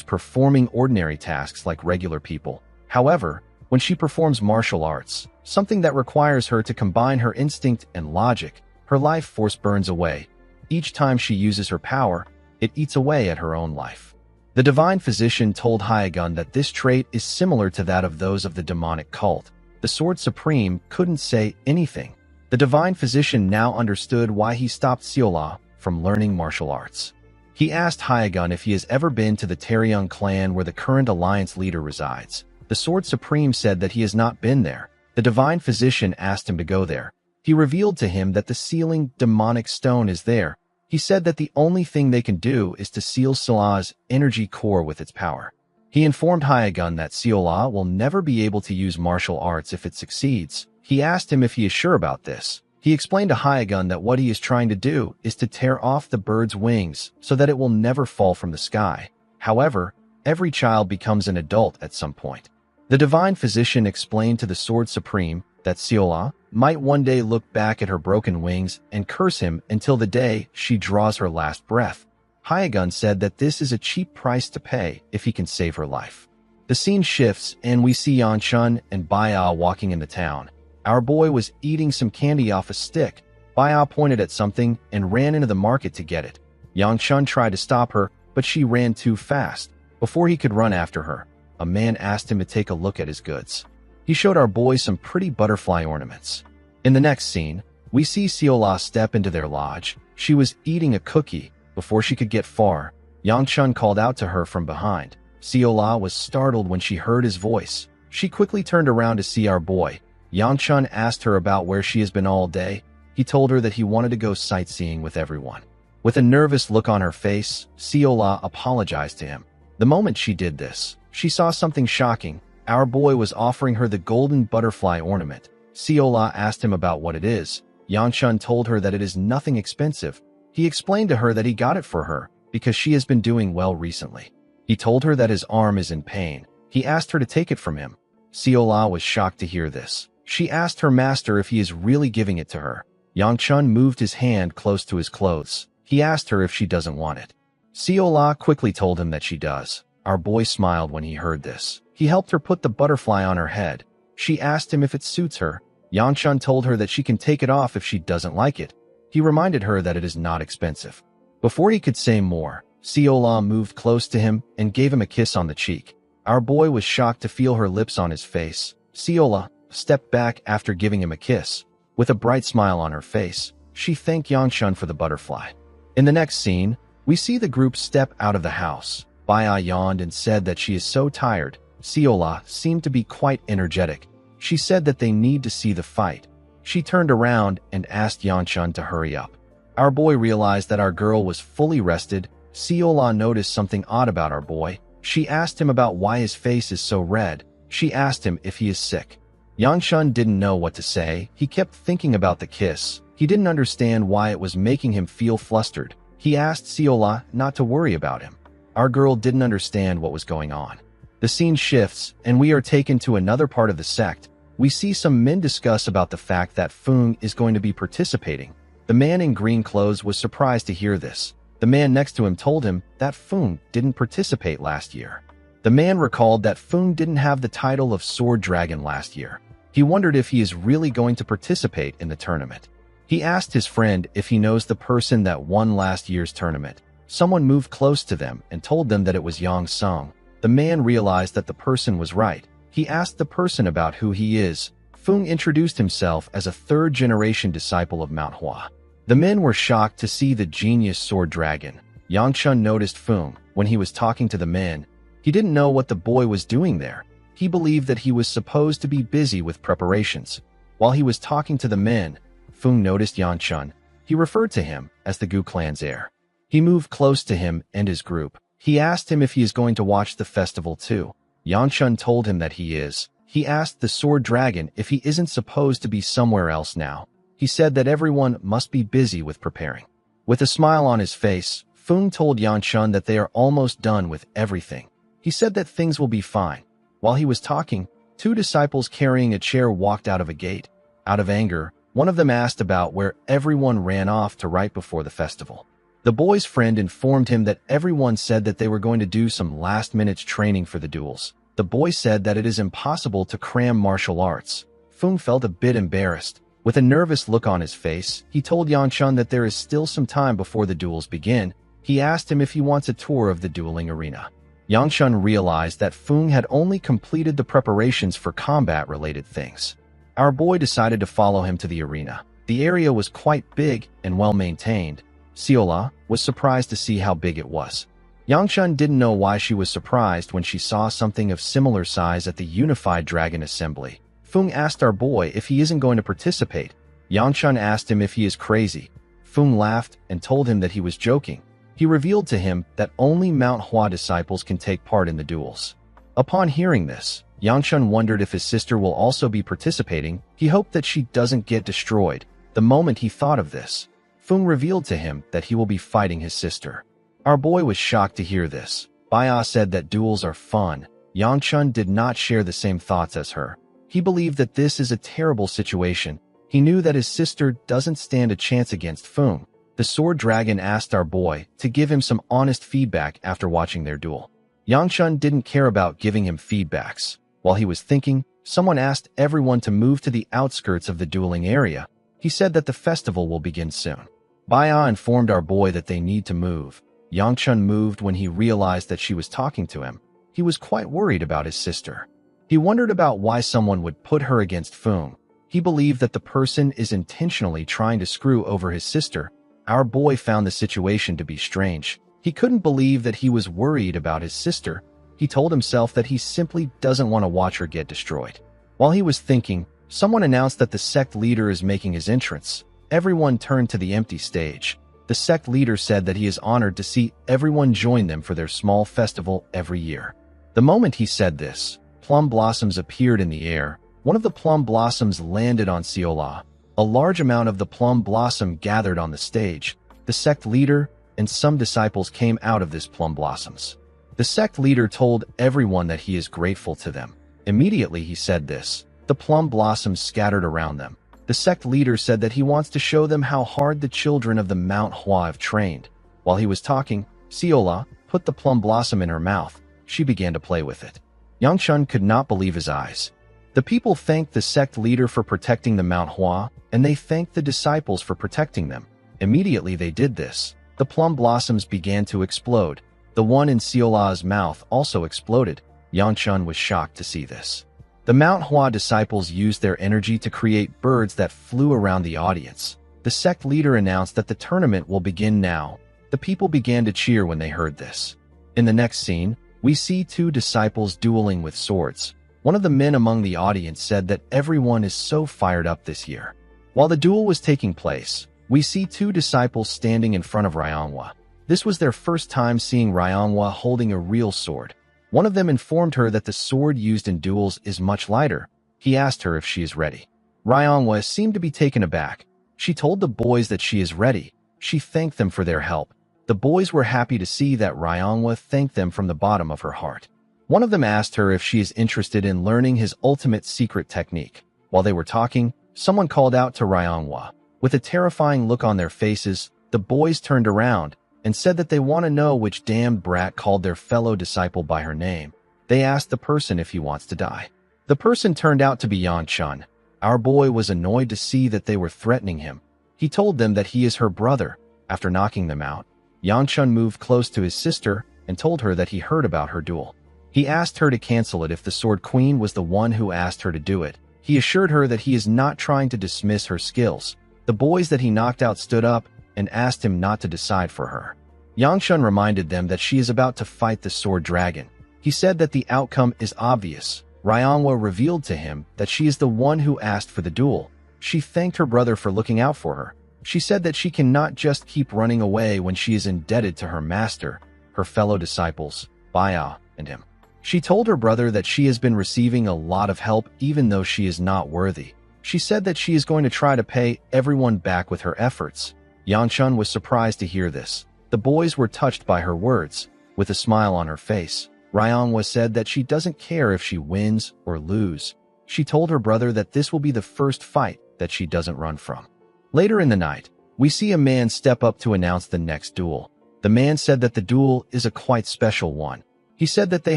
S1: performing ordinary tasks like regular people. However, when she performs martial arts, something that requires her to combine her instinct and logic, her life force burns away. Each time she uses her power, it eats away at her own life. The divine physician told Hyagun that this trait is similar to that of those of the demonic cult. The Sword Supreme couldn't say anything. The divine physician now understood why he stopped Seola from learning martial arts. He asked Hyagun if he has ever been to the Taryung clan where the current alliance leader resides. The Sword Supreme said that he has not been there. The divine physician asked him to go there. He revealed to him that the sealing demonic stone is there. He said that the only thing they can do is to seal Seola's energy core with its power. He informed Hyagun that Seola will never be able to use martial arts if it succeeds. He asked him if he is sure about this. He explained to Hyagun that what he is trying to do is to tear off the bird's wings so that it will never fall from the sky. However, every child becomes an adult at some point. The divine physician explained to the Sword Supreme that Seola might one day look back at her broken wings and curse him until the day she draws her last breath. Hyagun said that this is a cheap price to pay if he can save her life. The scene shifts and we see Yanchun and Baya walking in the town. Our boy was eating some candy off a stick. Baya pointed at something and ran into the market to get it. Yanchun tried to stop her, but she ran too fast. Before he could run after her, a man asked him to take a look at his goods. He showed our boy some pretty butterfly ornaments. In the next scene, we see Seola step into their lodge. She was eating a cookie. Before she could get far, Yangchun called out to her from behind. Seola was startled when she heard his voice. She quickly turned around to see our boy. Yangchun asked her about where she has been all day. He told her that he wanted to go sightseeing with everyone. With a nervous look on her face, Seola apologized to him. The moment she did this, she saw something shocking. Our boy was offering her the golden butterfly ornament. Seola asked him about what it is. Yangchun told her that it is nothing expensive. He explained to her that he got it for her because she has been doing well recently. He told her that his arm is in pain. He asked her to take it from him. Seola was shocked to hear this. She asked her master if he is really giving it to her. Yangchun moved his hand close to his clothes. He asked her if she doesn't want it. Seola quickly told him that she does. Our boy smiled when he heard this. He helped her put the butterfly on her head. She asked him if it suits her. Yangchun told her that she can take it off if she doesn't like it. He reminded her that it is not expensive. Before he could say more, Seola moved close to him and gave him a kiss on the cheek. Our boy was shocked to feel her lips on his face. Seola stepped back after giving him a kiss. With a bright smile on her face, she thanked Yangchun for the butterfly. In the next scene, we see the group step out of the house. Baya yawned and said that she is so tired. Seola seemed to be quite energetic. She said that they need to see the fight. She turned around and asked Yanchun to hurry up. Our boy realized that our girl was fully rested. Seola noticed something odd about our boy. She asked him about why his face is so red. She asked him if he is sick. Yanchun didn't know what to say. He kept thinking about the kiss. He didn't understand why it was making him feel flustered. He asked Seola not to worry about him. Our girl didn't understand what was going on. The scene shifts, and we are taken to another part of the sect. We see some men discuss about the fact that Fung is going to be participating. The man in green clothes was surprised to hear this. The man next to him told him that Fung didn't participate last year. The man recalled that Fung didn't have the title of Sword Dragon last year. He wondered if he is really going to participate in the tournament. He asked his friend if he knows the person that won last year's tournament. someone moved close to them and told them that it was Yang Sung. The man realized that the person was right. He asked the person about who he is. Fung introduced himself as a third-generation disciple of Manhwa. The men were shocked to see the genius sword dragon. Yang Chun noticed Fung when he was talking to the men. He didn't know what the boy was doing there. He believed that he was supposed to be busy with preparations. While he was talking to the men, Fung noticed Yang Chun. He referred to him as the Gu clan's heir. He moved close to him and his group. He asked him if he is going to watch the festival too. Yang Chun told him that he is. He asked the sword dragon if he isn't supposed to be somewhere else now. He said that everyone must be busy with preparing. With a smile on his face, Fung told Yang Chun that they are almost done with everything. He said that things will be fine. While he was talking, two disciples carrying a chair walked out of a gate. Out of anger, one of them asked about where everyone ran off to right before the festival. The boy's friend informed him that everyone said that they were going to do some last-minute training for the duels. The boy said that it is impossible to cram martial arts. Fung felt a bit embarrassed. With a nervous look on his face, he told Yang Chun that there is still some time before the duels begin. He asked him if he wants a tour of the dueling arena. Yang Chun realized that Fung had only completed the preparations for combat-related things. Our boy decided to follow him to the arena. The area was quite big and well-maintained. Siola was surprised to see how big it was. Yang Chun didn't know why she was surprised when she saw something of similar size at the Unified Dragon Assembly. Fung asked our boy if he isn't going to participate. Yang Chun asked him if he is crazy. Fung laughed and told him that he was joking. He revealed to him that only Mount Hua disciples can take part in the duels. Upon hearing this, Yang Chun wondered if his sister will also be participating. He hoped that she doesn't get destroyed. The moment he thought of this, Fung revealed to him that he will be fighting his sister. Our boy was shocked to hear this. Baya said that duels are fun. Yang Chun did not share the same thoughts as her. He believed that this is a terrible situation. He knew that his sister doesn't stand a chance against Fung. The sword dragon asked our boy to give him some honest feedback after watching their duel. Yang Chun didn't care about giving him feedbacks. While he was thinking, someone asked everyone to move to the outskirts of the dueling area. He said that the festival will begin soon. Baya informed our boy that they need to move. Yang Chun moved when he realized that she was talking to him. He was quite worried about his sister. He wondered about why someone would put her against Fung. He believed that the person is intentionally trying to screw over his sister. Our boy found the situation to be strange. He couldn't believe that he was worried about his sister. He told himself that he simply doesn't want to watch her get destroyed. While he was thinking, someone announced that the sect leader is making his entrance. Everyone turned to the empty stage. The sect leader said that he is honored to see everyone join them for their small festival every year. The moment he said this, plum blossoms appeared in the air. One of the plum blossoms landed on Siola. A large amount of the plum blossom gathered on the stage. The sect leader and some disciples came out of this plum blossoms. The sect leader told everyone that he is grateful to them. Immediately he said this. The plum blossoms scattered around them. The sect leader said that he wants to show them how hard the children of the Mount Hua have trained. While he was talking, Siola put the plum blossom in her mouth. She began to play with it. Yang Chun could not believe his eyes. The people thanked the sect leader for protecting the Mount Hua, and they thanked the disciples for protecting them. Immediately they did this. The plum blossoms began to explode. The one in Siola's mouth also exploded. Yang Chun was shocked to see this. The Mount Hua disciples used their energy to create birds that flew around the audience. The sect leader announced that the tournament will begin now. The people began to cheer when they heard this. In the next scene, we see two disciples dueling with swords. One of the men among the audience said that everyone is so fired up this year. While the duel was taking place, we see two disciples standing in front of Ryangwa. This was their first time seeing Ryangwa holding a real sword. One of them informed her that the sword used in duels is much lighter. He asked her if she is ready. Ryangwa seemed to be taken aback. She told the boys that she is ready. She thanked them for their help. The boys were happy to see that Ryangwa thanked them from the bottom of her heart. One of them asked her if she is interested in learning his ultimate secret technique. While they were talking, someone called out to Ryangwa. With a terrifying look on their faces, the boys turned around and said that they want to know which damned brat called their fellow disciple by her name. They asked the person if he wants to die. The person turned out to be Yang Chun. Our boy was annoyed to see that they were threatening him. He told them that he is her brother. After knocking them out, Yang moved close to his sister and told her that he heard about her duel. He asked her to cancel it if the Sword Queen was the one who asked her to do it. He assured her that he is not trying to dismiss her skills. The boys that he knocked out stood up and asked him not to decide for her. Yang reminded them that she is about to fight the Sword Dragon. He said that the outcome is obvious. Manhwa revealed to him that she is the one who asked for the duel. She thanked her brother for looking out for her. She said that she cannot just keep running away when she is indebted to her master, her fellow disciples, Baya, and him. She told her brother that she has been receiving a lot of help even though she is not worthy. She said that she is going to try to pay everyone back with her efforts. Yang was surprised to hear this. The boys were touched by her words. With a smile on her face, Manhwa said that she doesn't care if she wins or lose. She told her brother that this will be the first fight that she doesn't run from. Later in the night, we see a man step up to announce the next duel. The man said that the duel is a quite special one. He said that they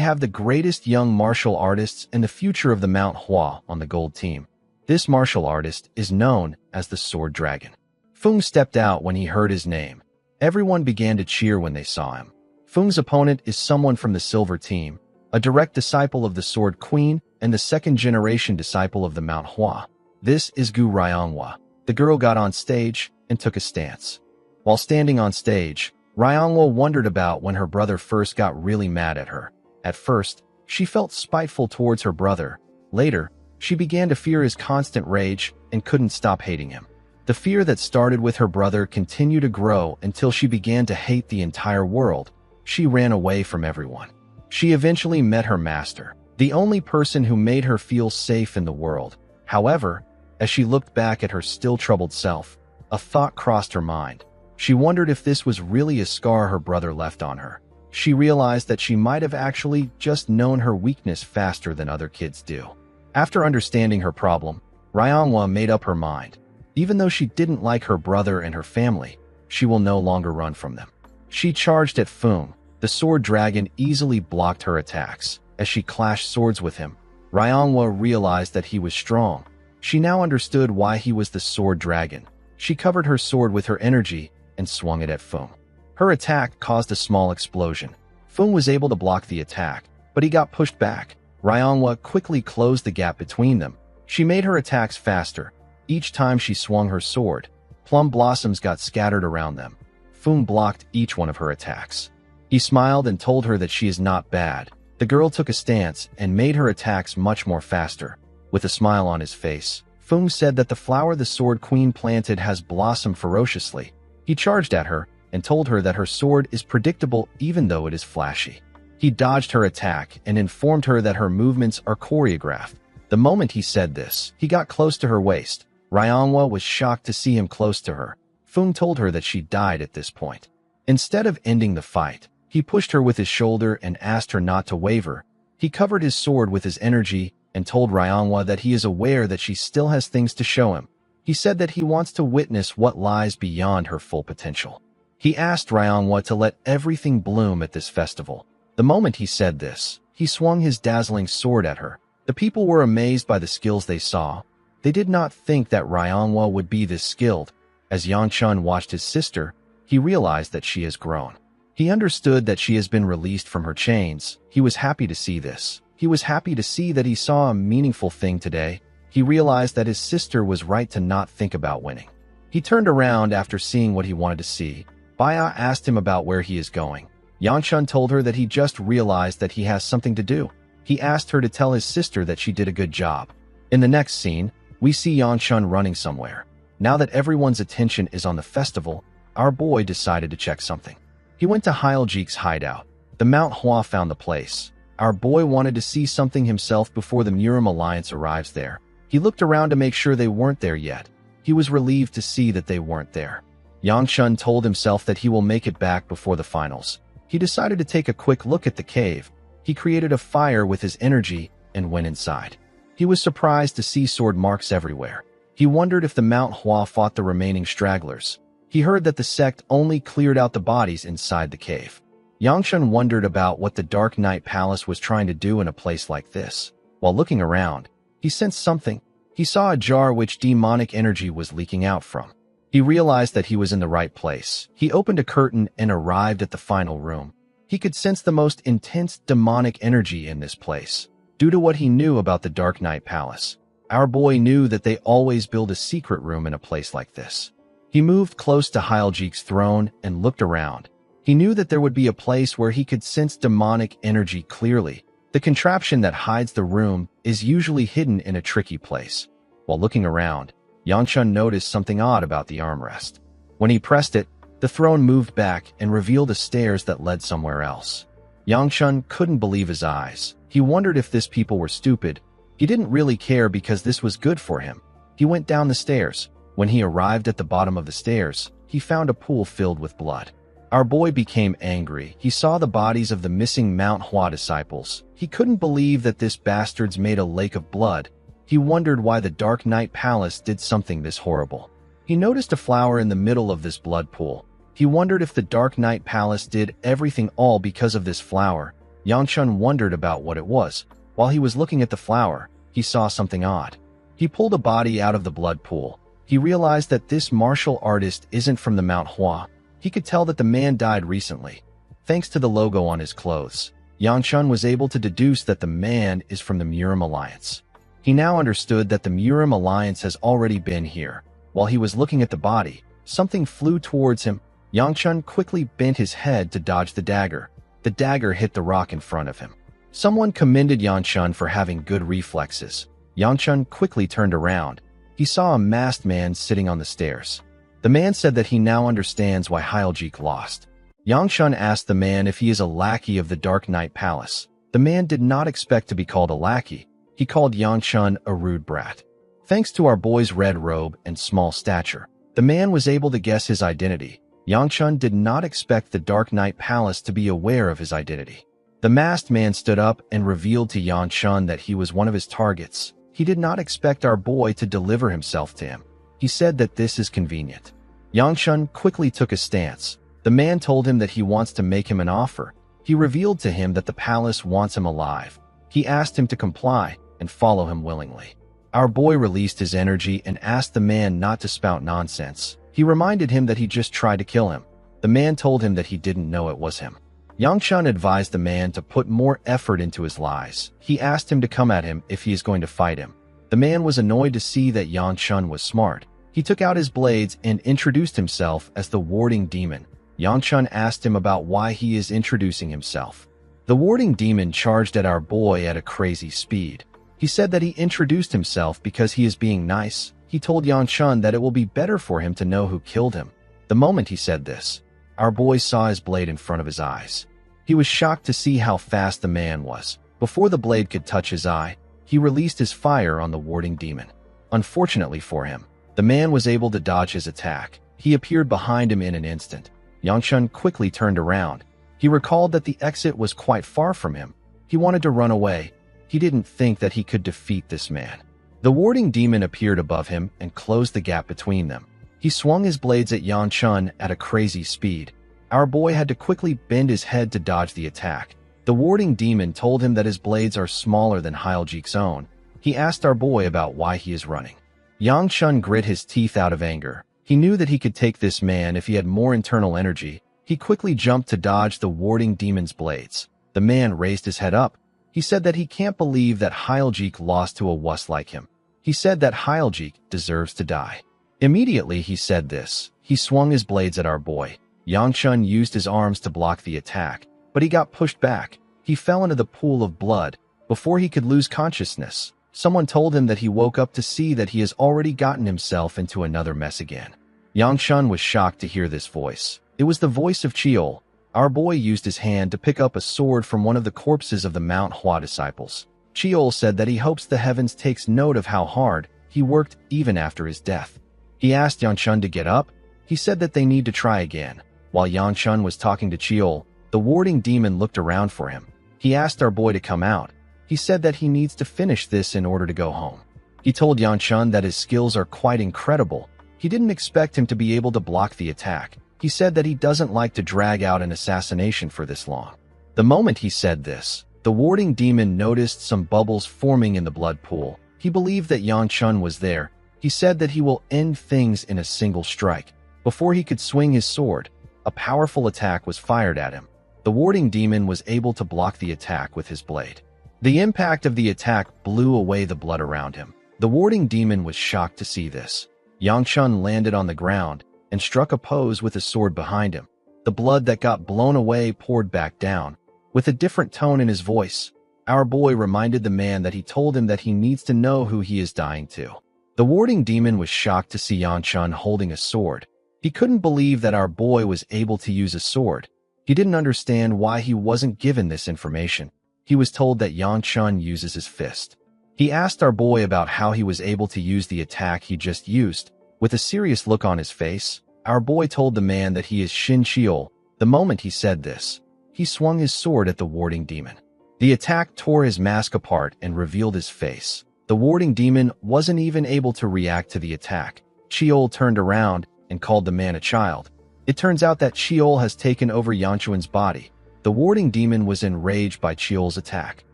S1: have the greatest young martial artists in the future of the Manhwa on the gold team. This martial artist is known as the Sword Dragon. Feng stepped out when he heard his name. Everyone began to cheer when they saw him. Feng's opponent is someone from the silver team, a direct disciple of the Sword Queen and the second-generation disciple of the Manhwa. This is Gu Ryanghua. The girl got on stage and took a stance. While standing on stage, Ryanghua wondered about when her brother first got really mad at her. At first, she felt spiteful towards her brother. Later, she began to fear his constant rage and couldn't stop hating him. The fear that started with her brother continued to grow until she began to hate the entire world. She ran away from everyone. She eventually met her master, the only person who made her feel safe in the world. However, as she looked back at her still troubled self, a thought crossed her mind. She wondered if this was really a scar her brother left on her. She realized that she might have actually just known her weakness faster than other kids do. After understanding her problem, Ryanghua made up her mind. Even though she didn't like her brother and her family, she will no longer run from them. She charged at Feng. The Sword Dragon easily blocked her attacks. As she clashed swords with him, Ryanghua realized that he was strong. She now understood why he was the Sword Dragon. She covered her sword with her energy and swung it at Feng. Her attack caused a small explosion. Feng was able to block the attack, but he got pushed back. Ryanghua quickly closed the gap between them. She made her attacks faster. Each time she swung her sword, plum blossoms got scattered around them. Feng blocked each one of her attacks. He smiled and told her that she is not bad. The girl took a stance and made her attacks much more faster. With a smile on his face, Feng said that the flower the Sword Queen planted has blossomed ferociously. He charged at her and told her that her sword is predictable even though it is flashy. He dodged her attack and informed her that her movements are choreographed. The moment he said this, he got close to her waist. Ryanghua was shocked to see him close to her. Feng told her that she died at this point. Instead of ending the fight, he pushed her with his shoulder and asked her not to waver. He covered his sword with his energy and told Ryanghua that he is aware that she still has things to show him. He said that he wants to witness what lies beyond her full potential. He asked Ryanghua to let everything bloom at this festival. The moment he said this, he swung his dazzling sword at her. The people were amazed by the skills they saw. They did not think that Ryanghua would be this skilled. As Yang watched his sister, he realized that she has grown. He understood that she has been released from her chains. He was happy to see this. He was happy to see that he saw a meaningful thing today. He realized that his sister was right to not think about winning. He turned around after seeing what he wanted to see. Baya asked him about where he is going. Yang told her that he just realized that he has something to do. He asked her to tell his sister that she did a good job. In the next scene, we see Yang running somewhere. Now that everyone's attention is on the festival, our boy decided to check something. He went to Hyljik's hideout. The Manhwa found the place. Our boy wanted to see something himself before the Murim Alliance arrives there. He looked around to make sure they weren't there yet. He was relieved to see that they weren't there. Yang told himself that he will make it back before the finals. He decided to take a quick look at the cave. He created a fire with his energy and went inside. He was surprised to see sword marks everywhere. He wondered if the Manhwa fought the remaining stragglers. He heard that the sect only cleared out the bodies inside the cave. Yang wondered about what the Dark Knight Palace was trying to do in a place like this. While looking around, he sensed something. He saw a jar which demonic energy was leaking out from. He realized that he was in the right place. He opened a curtain and arrived at the final room. He could sense the most intense demonic energy in this place, due to what he knew about the Dark Knight Palace. Our boy knew that they always build a secret room in a place like this. He moved close to Hyljik's throne and looked around. He knew that there would be a place where he could sense demonic energy clearly. The contraption that hides the room is usually hidden in a tricky place. While looking around, Yangchun noticed something odd about the armrest. When he pressed it, the throne moved back and revealed a stairs that led somewhere else. Yangchun couldn't believe his eyes. He wondered if these people were stupid. He didn't really care because this was good for him. He went down the stairs. When he arrived at the bottom of the stairs, he found a pool filled with blood. Our boy became angry. He saw the bodies of the missing Manhwa disciples. He couldn't believe that this bastards made a lake of blood. He wondered why the Dark Knight Palace did something this horrible. He noticed a flower in the middle of this blood pool. He wondered if the Dark Knight Palace did everything all because of this flower. Yangchun wondered about what it was. While he was looking at the flower, he saw something odd. He pulled a body out of the blood pool. He realized that this martial artist isn't from the Mount Hua. He could tell that the man died recently. Thanks to the logo on his clothes, Yangchun was able to deduce that the man is from the Murim Alliance. He now understood that the Murim Alliance has already been here. While he was looking at the body, something flew towards him. Yangchun quickly bent his head to dodge the dagger. The dagger hit the rock in front of him. Someone commended Yangchun for having good reflexes. Yangchun quickly turned around. He saw a masked man sitting on the stairs. The man said that he now understands why Hyljik lost. Yangchun asked the man if he is a lackey of the Dark Knight Palace. The man did not expect to be called a lackey. He called Yangchun a rude brat. Thanks to our boy's red robe and small stature, the man was able to guess his identity. Yangchun did not expect the Dark Knight Palace to be aware of his identity. The masked man stood up and revealed to Yangchun that he was one of his targets. He did not expect our boy to deliver himself to him. He said that this is convenient. Yangchun quickly took a stance. The man told him that he wants to make him an offer. He revealed to him that the palace wants him alive. He asked him to comply and follow him willingly. Our boy released his energy and asked the man not to spout nonsense. He reminded him that he just tried to kill him. The man told him that he didn't know it was him. Yangchun advised the man to put more effort into his lies. He asked him to come at him if he is going to fight him. The man was annoyed to see that Yangchun was smart. He took out his blades and introduced himself as the warding demon. Yangchun asked him about why he is introducing himself. The warding demon charged at our boy at a crazy speed. He said that he introduced himself because he is being nice. He told Yangchun that it will be better for him to know who killed him. The moment he said this, our boy saw his blade in front of his eyes. He was shocked to see how fast the man was. Before the blade could touch his eye, he released his fire on the warding demon. Unfortunately for him, the man was able to dodge his attack. He appeared behind him in an instant. Yangchun quickly turned around. He recalled that the exit was quite far from him. He wanted to run away. He didn't think that he could defeat this man. The warding demon appeared above him and closed the gap between them. He swung his blades at Yangchun at a crazy speed. Our boy had to quickly bend his head to dodge the attack. The warding demon told him that his blades are smaller than Hyljik's own. He asked our boy about why he is running. Yangchun grit his teeth out of anger. He knew that he could take this man if he had more internal energy. He quickly jumped to dodge the warding demon's blades. The man raised his head up. He said that he can't believe that Hyljik lost to a wuss like him. He said that Hyljik deserves to die. Immediately he said this. He swung his blades at our boy. Yangchun used his arms to block the attack, but he got pushed back. He fell into the pool of blood. Before he could lose consciousness, someone told him that he woke up to see that he has already gotten himself into another mess again. Yangchun was shocked to hear this voice. It was the voice of Chiol. Our boy used his hand to pick up a sword from one of the corpses of the Mount Hua disciples. Chiol said that he hopes the heavens takes note of how hard he worked even after his death. He asked Yangchun to get up. He said that they need to try again. While Yangchun was talking to Chiol, the warding demon looked around for him. He asked our boy to come out. He said that he needs to finish this in order to go home. He told Yangchun that his skills are quite incredible. He didn't expect him to be able to block the attack. He said that he doesn't like to drag out an assassination for this long. The moment he said this, the warding demon noticed some bubbles forming in the blood pool. He believed that Yangchun was there. He said that he will end things in a single strike. Before he could swing his sword, a powerful attack was fired at him. The warding demon was able to block the attack with his blade. The impact of the attack blew away the blood around him. The warding demon was shocked to see this. Yangchun landed on the ground and struck a pose with his sword behind him. The blood that got blown away poured back down. With a different tone in his voice, our boy reminded the man that he told him that he needs to know who he is dying to. The warding demon was shocked to see Yangchun holding a sword. He couldn't believe that our boy was able to use a sword. He didn't understand why he wasn't given this information. He was told that Yangchun uses his fist. He asked our boy about how he was able to use the attack he just used. With a serious look on his face, our boy told the man that he is Shin Chiol. The moment he said this, he swung his sword at the warding demon. The attack tore his mask apart and revealed his face. The warding demon wasn't even able to react to the attack. Chiol turned around and called the man a child. It turns out that Chiol has taken over Yangchun's body. The warding demon was enraged by Chiol's attack.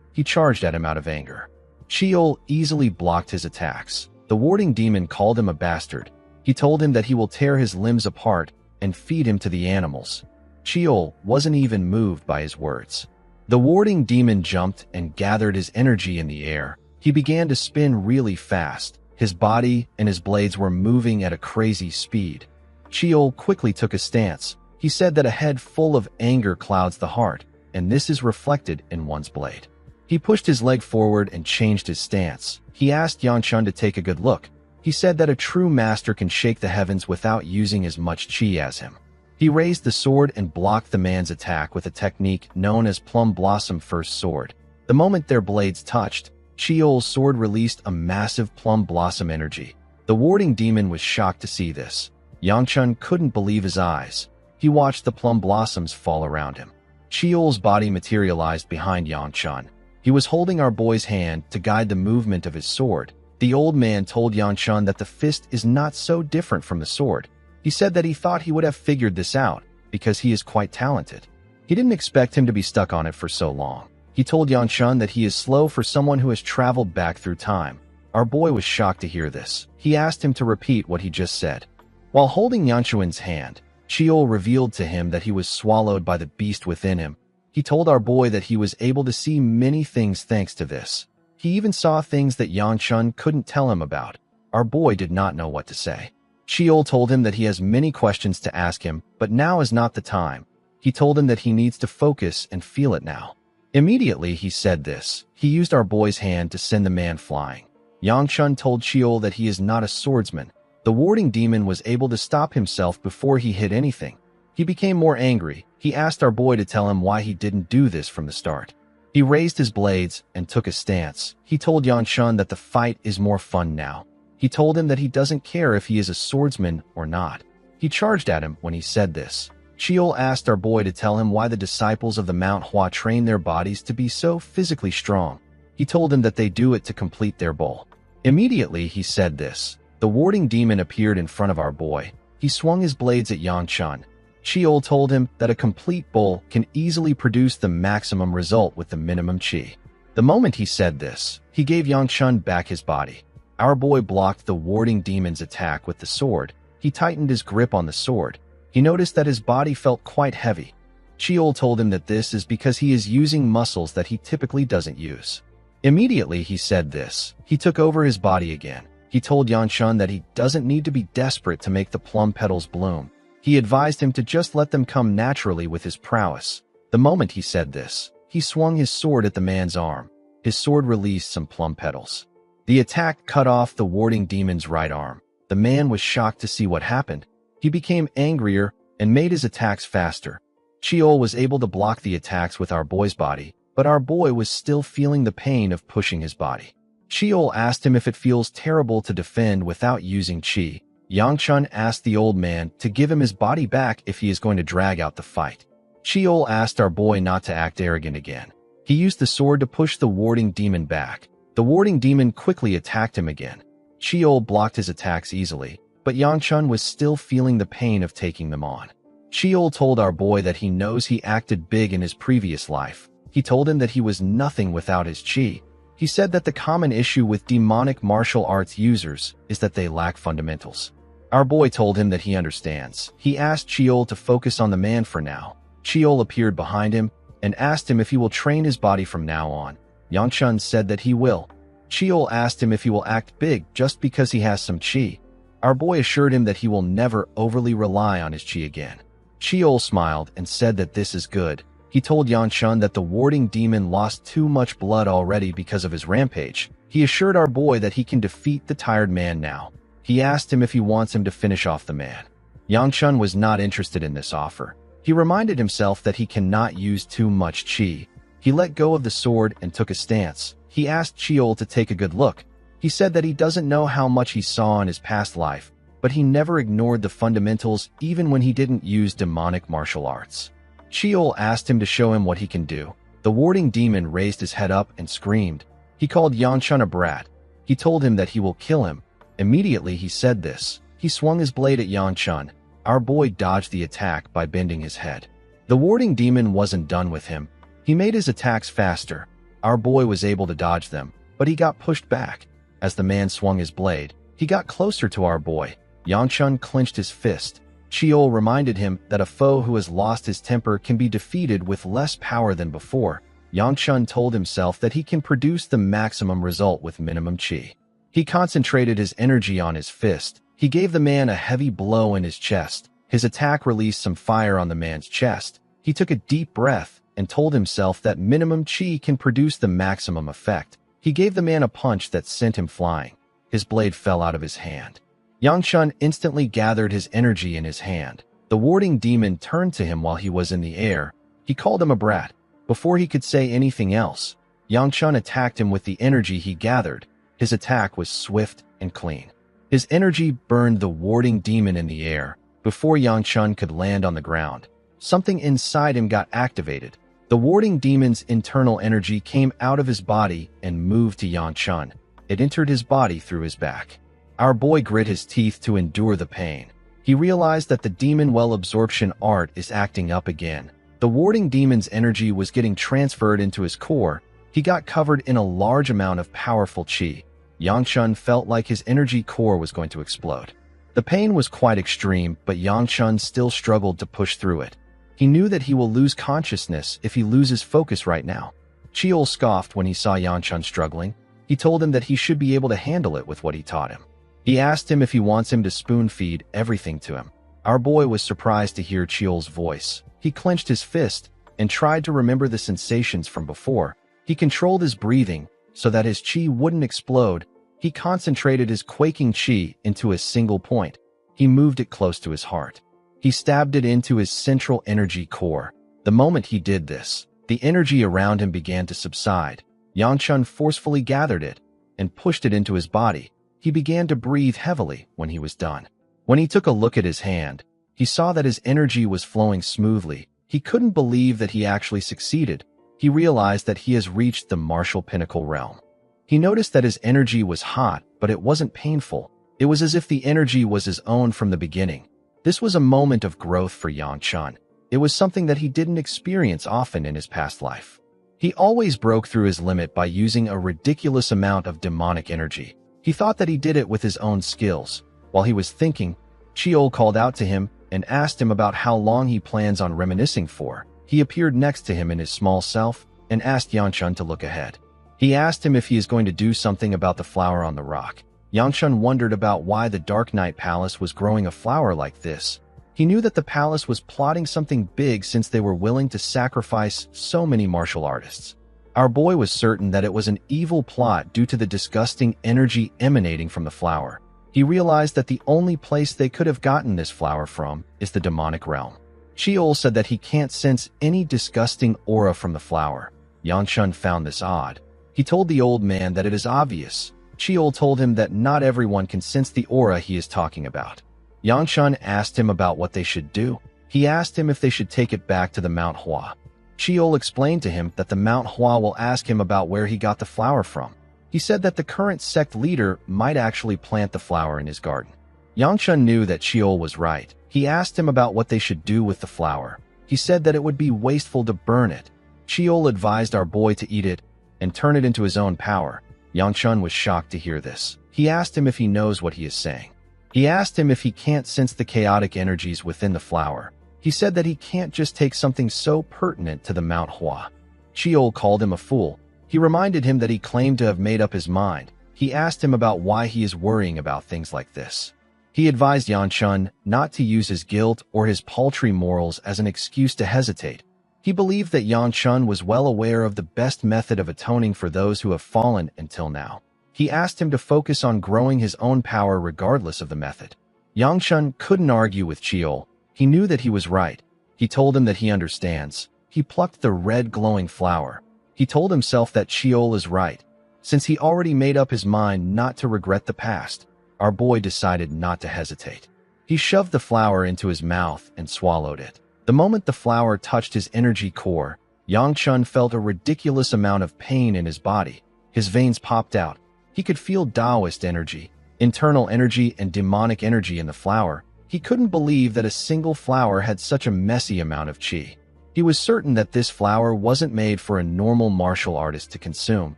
S1: He charged at him out of anger. Chiol easily blocked his attacks. The warding demon called him a bastard. He told him that he will tear his limbs apart and feed him to the animals. Chiol wasn't even moved by his words. The warding demon jumped and gathered his energy in the air. He began to spin really fast. His body and his blades were moving at a crazy speed. Chiol quickly took a stance. He said that a head full of anger clouds the heart, and this is reflected in one's blade. He pushed his leg forward and changed his stance. He asked Yangchun to take a good look. He said that a true master can shake the heavens without using as much chi as him. He raised the sword and blocked the man's attack with a technique known as Plum Blossom First Sword. The moment their blades touched, Chiol's sword released a massive plum blossom energy. The warding demon was shocked to see this. Yangchun couldn't believe his eyes. He watched the plum blossoms fall around him. Chiol's body materialized behind Yangchun. He was holding our boy's hand to guide the movement of his sword. The old man told Yangchun that the fist is not so different from the sword. He said that he thought he would have figured this out because he is quite talented. He didn't expect him to be stuck on it for so long. He told Yangchun that he is slow for someone who has traveled back through time. Our boy was shocked to hear this. He asked him to repeat what he just said. While holding Yangchun's hand, Chiol revealed to him that he was swallowed by the beast within him. He told our boy that he was able to see many things thanks to this. He even saw things that Yangchun couldn't tell him about. Our boy did not know what to say. Chiol told him that he has many questions to ask him, but now is not the time. He told him that he needs to focus and feel it now. Immediately he said this. He used our boy's hand to send the man flying. Yangchun told Chiol that he is not a swordsman. The warding demon was able to stop himself before he hit anything. He became more angry. He asked our boy to tell him why he didn't do this from the start. He raised his blades and took a stance. He told Yangchun that the fight is more fun now. He told him that he doesn't care if he is a swordsman or not. He charged at him when he said this. Chiol asked our boy to tell him why the disciples of the Manhwa train their bodies to be so physically strong. He told him that they do it to complete their goal. Immediately he said this. The warding demon appeared in front of our boy. He swung his blades at Yangchun. Chiol told him that a complete bowl can easily produce the maximum result with the minimum chi. The moment he said this, he gave Yangchun back his body. Our boy blocked the warding demon's attack with the sword. He tightened his grip on the sword. He noticed that his body felt quite heavy. Chiol told him that this is because he is using muscles that he typically doesn't use. Immediately he said this. He took over his body again. He told Yangchun that he doesn't need to be desperate to make the plum petals bloom. He advised him to just let them come naturally with his prowess. The moment he said this, he swung his sword at the man's arm. His sword released some plum petals. The attack cut off the warding demon's right arm. The man was shocked to see what happened. He became angrier and made his attacks faster. Chiol was able to block the attacks with our boy's body, but our boy was still feeling the pain of pushing his body. Chiol asked him if it feels terrible to defend without using chi. Yangchun asked the old man to give him his body back if he is going to drag out the fight. Chiol asked our boy not to act arrogant again. He used the sword to push the warding demon back. The warding demon quickly attacked him again. Chiol blocked his attacks easily, but Yangchun was still feeling the pain of taking them on. Chiol told our boy that he knows he acted big in his previous life. He told him that he was nothing without his chi. He said that the common issue with demonic martial arts users is that they lack fundamentals. Our boy told him that he understands. He asked Cheol to focus on the man for now. Cheol appeared behind him and asked him if he will train his body from now on. Yang Chun said that he will. Cheol asked him if he will act big just because he has some chi. Our boy assured him that he will never overly rely on his chi again. Cheol smiled and said that this is good. He told Yang Chun that the warding demon lost too much blood already because of his rampage. He assured our boy that he can defeat the tired man now. He asked him if he wants him to finish off the man. Yang Chun was not interested in this offer. He reminded himself that he cannot use too much chi. He let go of the sword and took a stance. He asked Cheol to take a good look. He said that he doesn't know how much he saw in his past life, but he never ignored the fundamentals even when he didn't use demonic martial arts. Cheol asked him to show him what he can do. The warding demon raised his head up and screamed. He called Yang Chun a brat. He told him that he will kill him. Immediately he said this. He swung his blade at Yang Chun. Our boy dodged the attack by bending his head. The warding demon wasn't done with him. He made his attacks faster. Our boy was able to dodge them, but he got pushed back. As the man swung his blade, he got closer to our boy. Yang Chun clenched his fist. Cheol reminded him that a foe who has lost his temper can be defeated with less power than before. Yang Chun told himself that he can produce the maximum result with minimum chi. He concentrated his energy on his fist. He gave the man a heavy blow in his chest. His attack released some fire on the man's chest. He took a deep breath and told himself that minimum chi can produce the maximum effect. He gave the man a punch that sent him flying. His blade fell out of his hand. Yang Chun instantly gathered his energy in his hand. The warding demon turned to him while he was in the air. He called him a brat. Before he could say anything else, Yang Chun attacked him with the energy he gathered. His attack was swift and clean. His energy burned the warding demon in the air. Before Yang Chun could land on the ground, something inside him got activated. The warding demon's internal energy came out of his body and moved to Yang Chun. It entered his body through his back. Our boy grit his teeth to endure the pain. He realized that the demon well absorption art is acting up again. The warding demon's energy was getting transferred into his core. He got covered in a large amount of powerful chi. Yang Chun felt like his energy core was going to explode. The pain was quite extreme, but Yang Chun still struggled to push through it. He knew that he will lose consciousness if he loses focus right now. Cheol scoffed when he saw Yang Chun struggling. He told him that he should be able to handle it with what he taught him. He asked him if he wants him to spoon-feed everything to him. Our boy was surprised to hear Cheol's voice. He clenched his fist and tried to remember the sensations from before. He controlled his breathing so that his chi wouldn't explode. He concentrated his quaking chi into a single point. He moved it close to his heart. He stabbed it into his central energy core. The moment he did this, the energy around him began to subside. Yang Chun forcefully gathered it and pushed it into his body. He began to breathe heavily when he was done. When he took a look at his hand, he saw that his energy was flowing smoothly. He couldn't believe that he actually succeeded. He realized that he has reached the martial pinnacle realm. He noticed that his energy was hot, but it wasn't painful. It was as if the energy was his own from the beginning. This was a moment of growth for Yang Chun. It was something that he didn't experience often in his past life. He always broke through his limit by using a ridiculous amount of demonic energy. He thought that he did it with his own skills. While he was thinking, Cheol called out to him and asked him about how long he plans on reminiscing for. He appeared next to him in his small self and asked Yang Chun to look ahead. He asked him if he is going to do something about the flower on the rock. Yang Chun wondered about why the Dark Knight Palace was growing a flower like this. He knew that the palace was plotting something big since they were willing to sacrifice so many martial artists. Our boy was certain that it was an evil plot due to the disgusting energy emanating from the flower. He realized that the only place they could have gotten this flower from is the demonic realm. Cheol said that he can't sense any disgusting aura from the flower. Yang Chun found this odd. He told the old man that it is obvious. Cheol told him that not everyone can sense the aura he is talking about. Yang Chun asked him about what they should do. He asked him if they should take it back to the Mount Hua. Cheol explained to him that the Mount Hua will ask him about where he got the flower from. He said that the current sect leader might actually plant the flower in his garden. Yang Chun knew that Cheol was right. He asked him about what they should do with the flower. He said that it would be wasteful to burn it. Cheol advised our boy to eat it. and turn it into his own power. Yangchun was shocked to hear this. He asked him if he knows what he is saying. He asked him if he can't sense the chaotic energies within the flower. He said that he can't just take something so pertinent to the Manhwa. Chiol called him a fool. He reminded him that he claimed to have made up his mind. He asked him about why he is worrying about things like this. He advised Yangchun not to use his guilt or his paltry morals as an excuse to hesitate. He believed that Yangchun was well aware of the best method of atoning for those who have fallen until now. He asked him to focus on growing his own power regardless of the method. Yangchun couldn't argue with Chiol. He knew that he was right. He told him that he understands. He plucked the red glowing flower. He told himself that Chiol is right. Since he already made up his mind not to regret the past, our boy decided not to hesitate. He shoved the flower into his mouth and swallowed it. The moment the flower touched his energy core, Yangchun felt a ridiculous amount of pain in his body. His veins popped out. He could feel Taoist energy, internal energy, and demonic energy in the flower. He couldn't believe that a single flower had such a messy amount of qi. He was certain that this flower wasn't made for a normal martial artist to consume.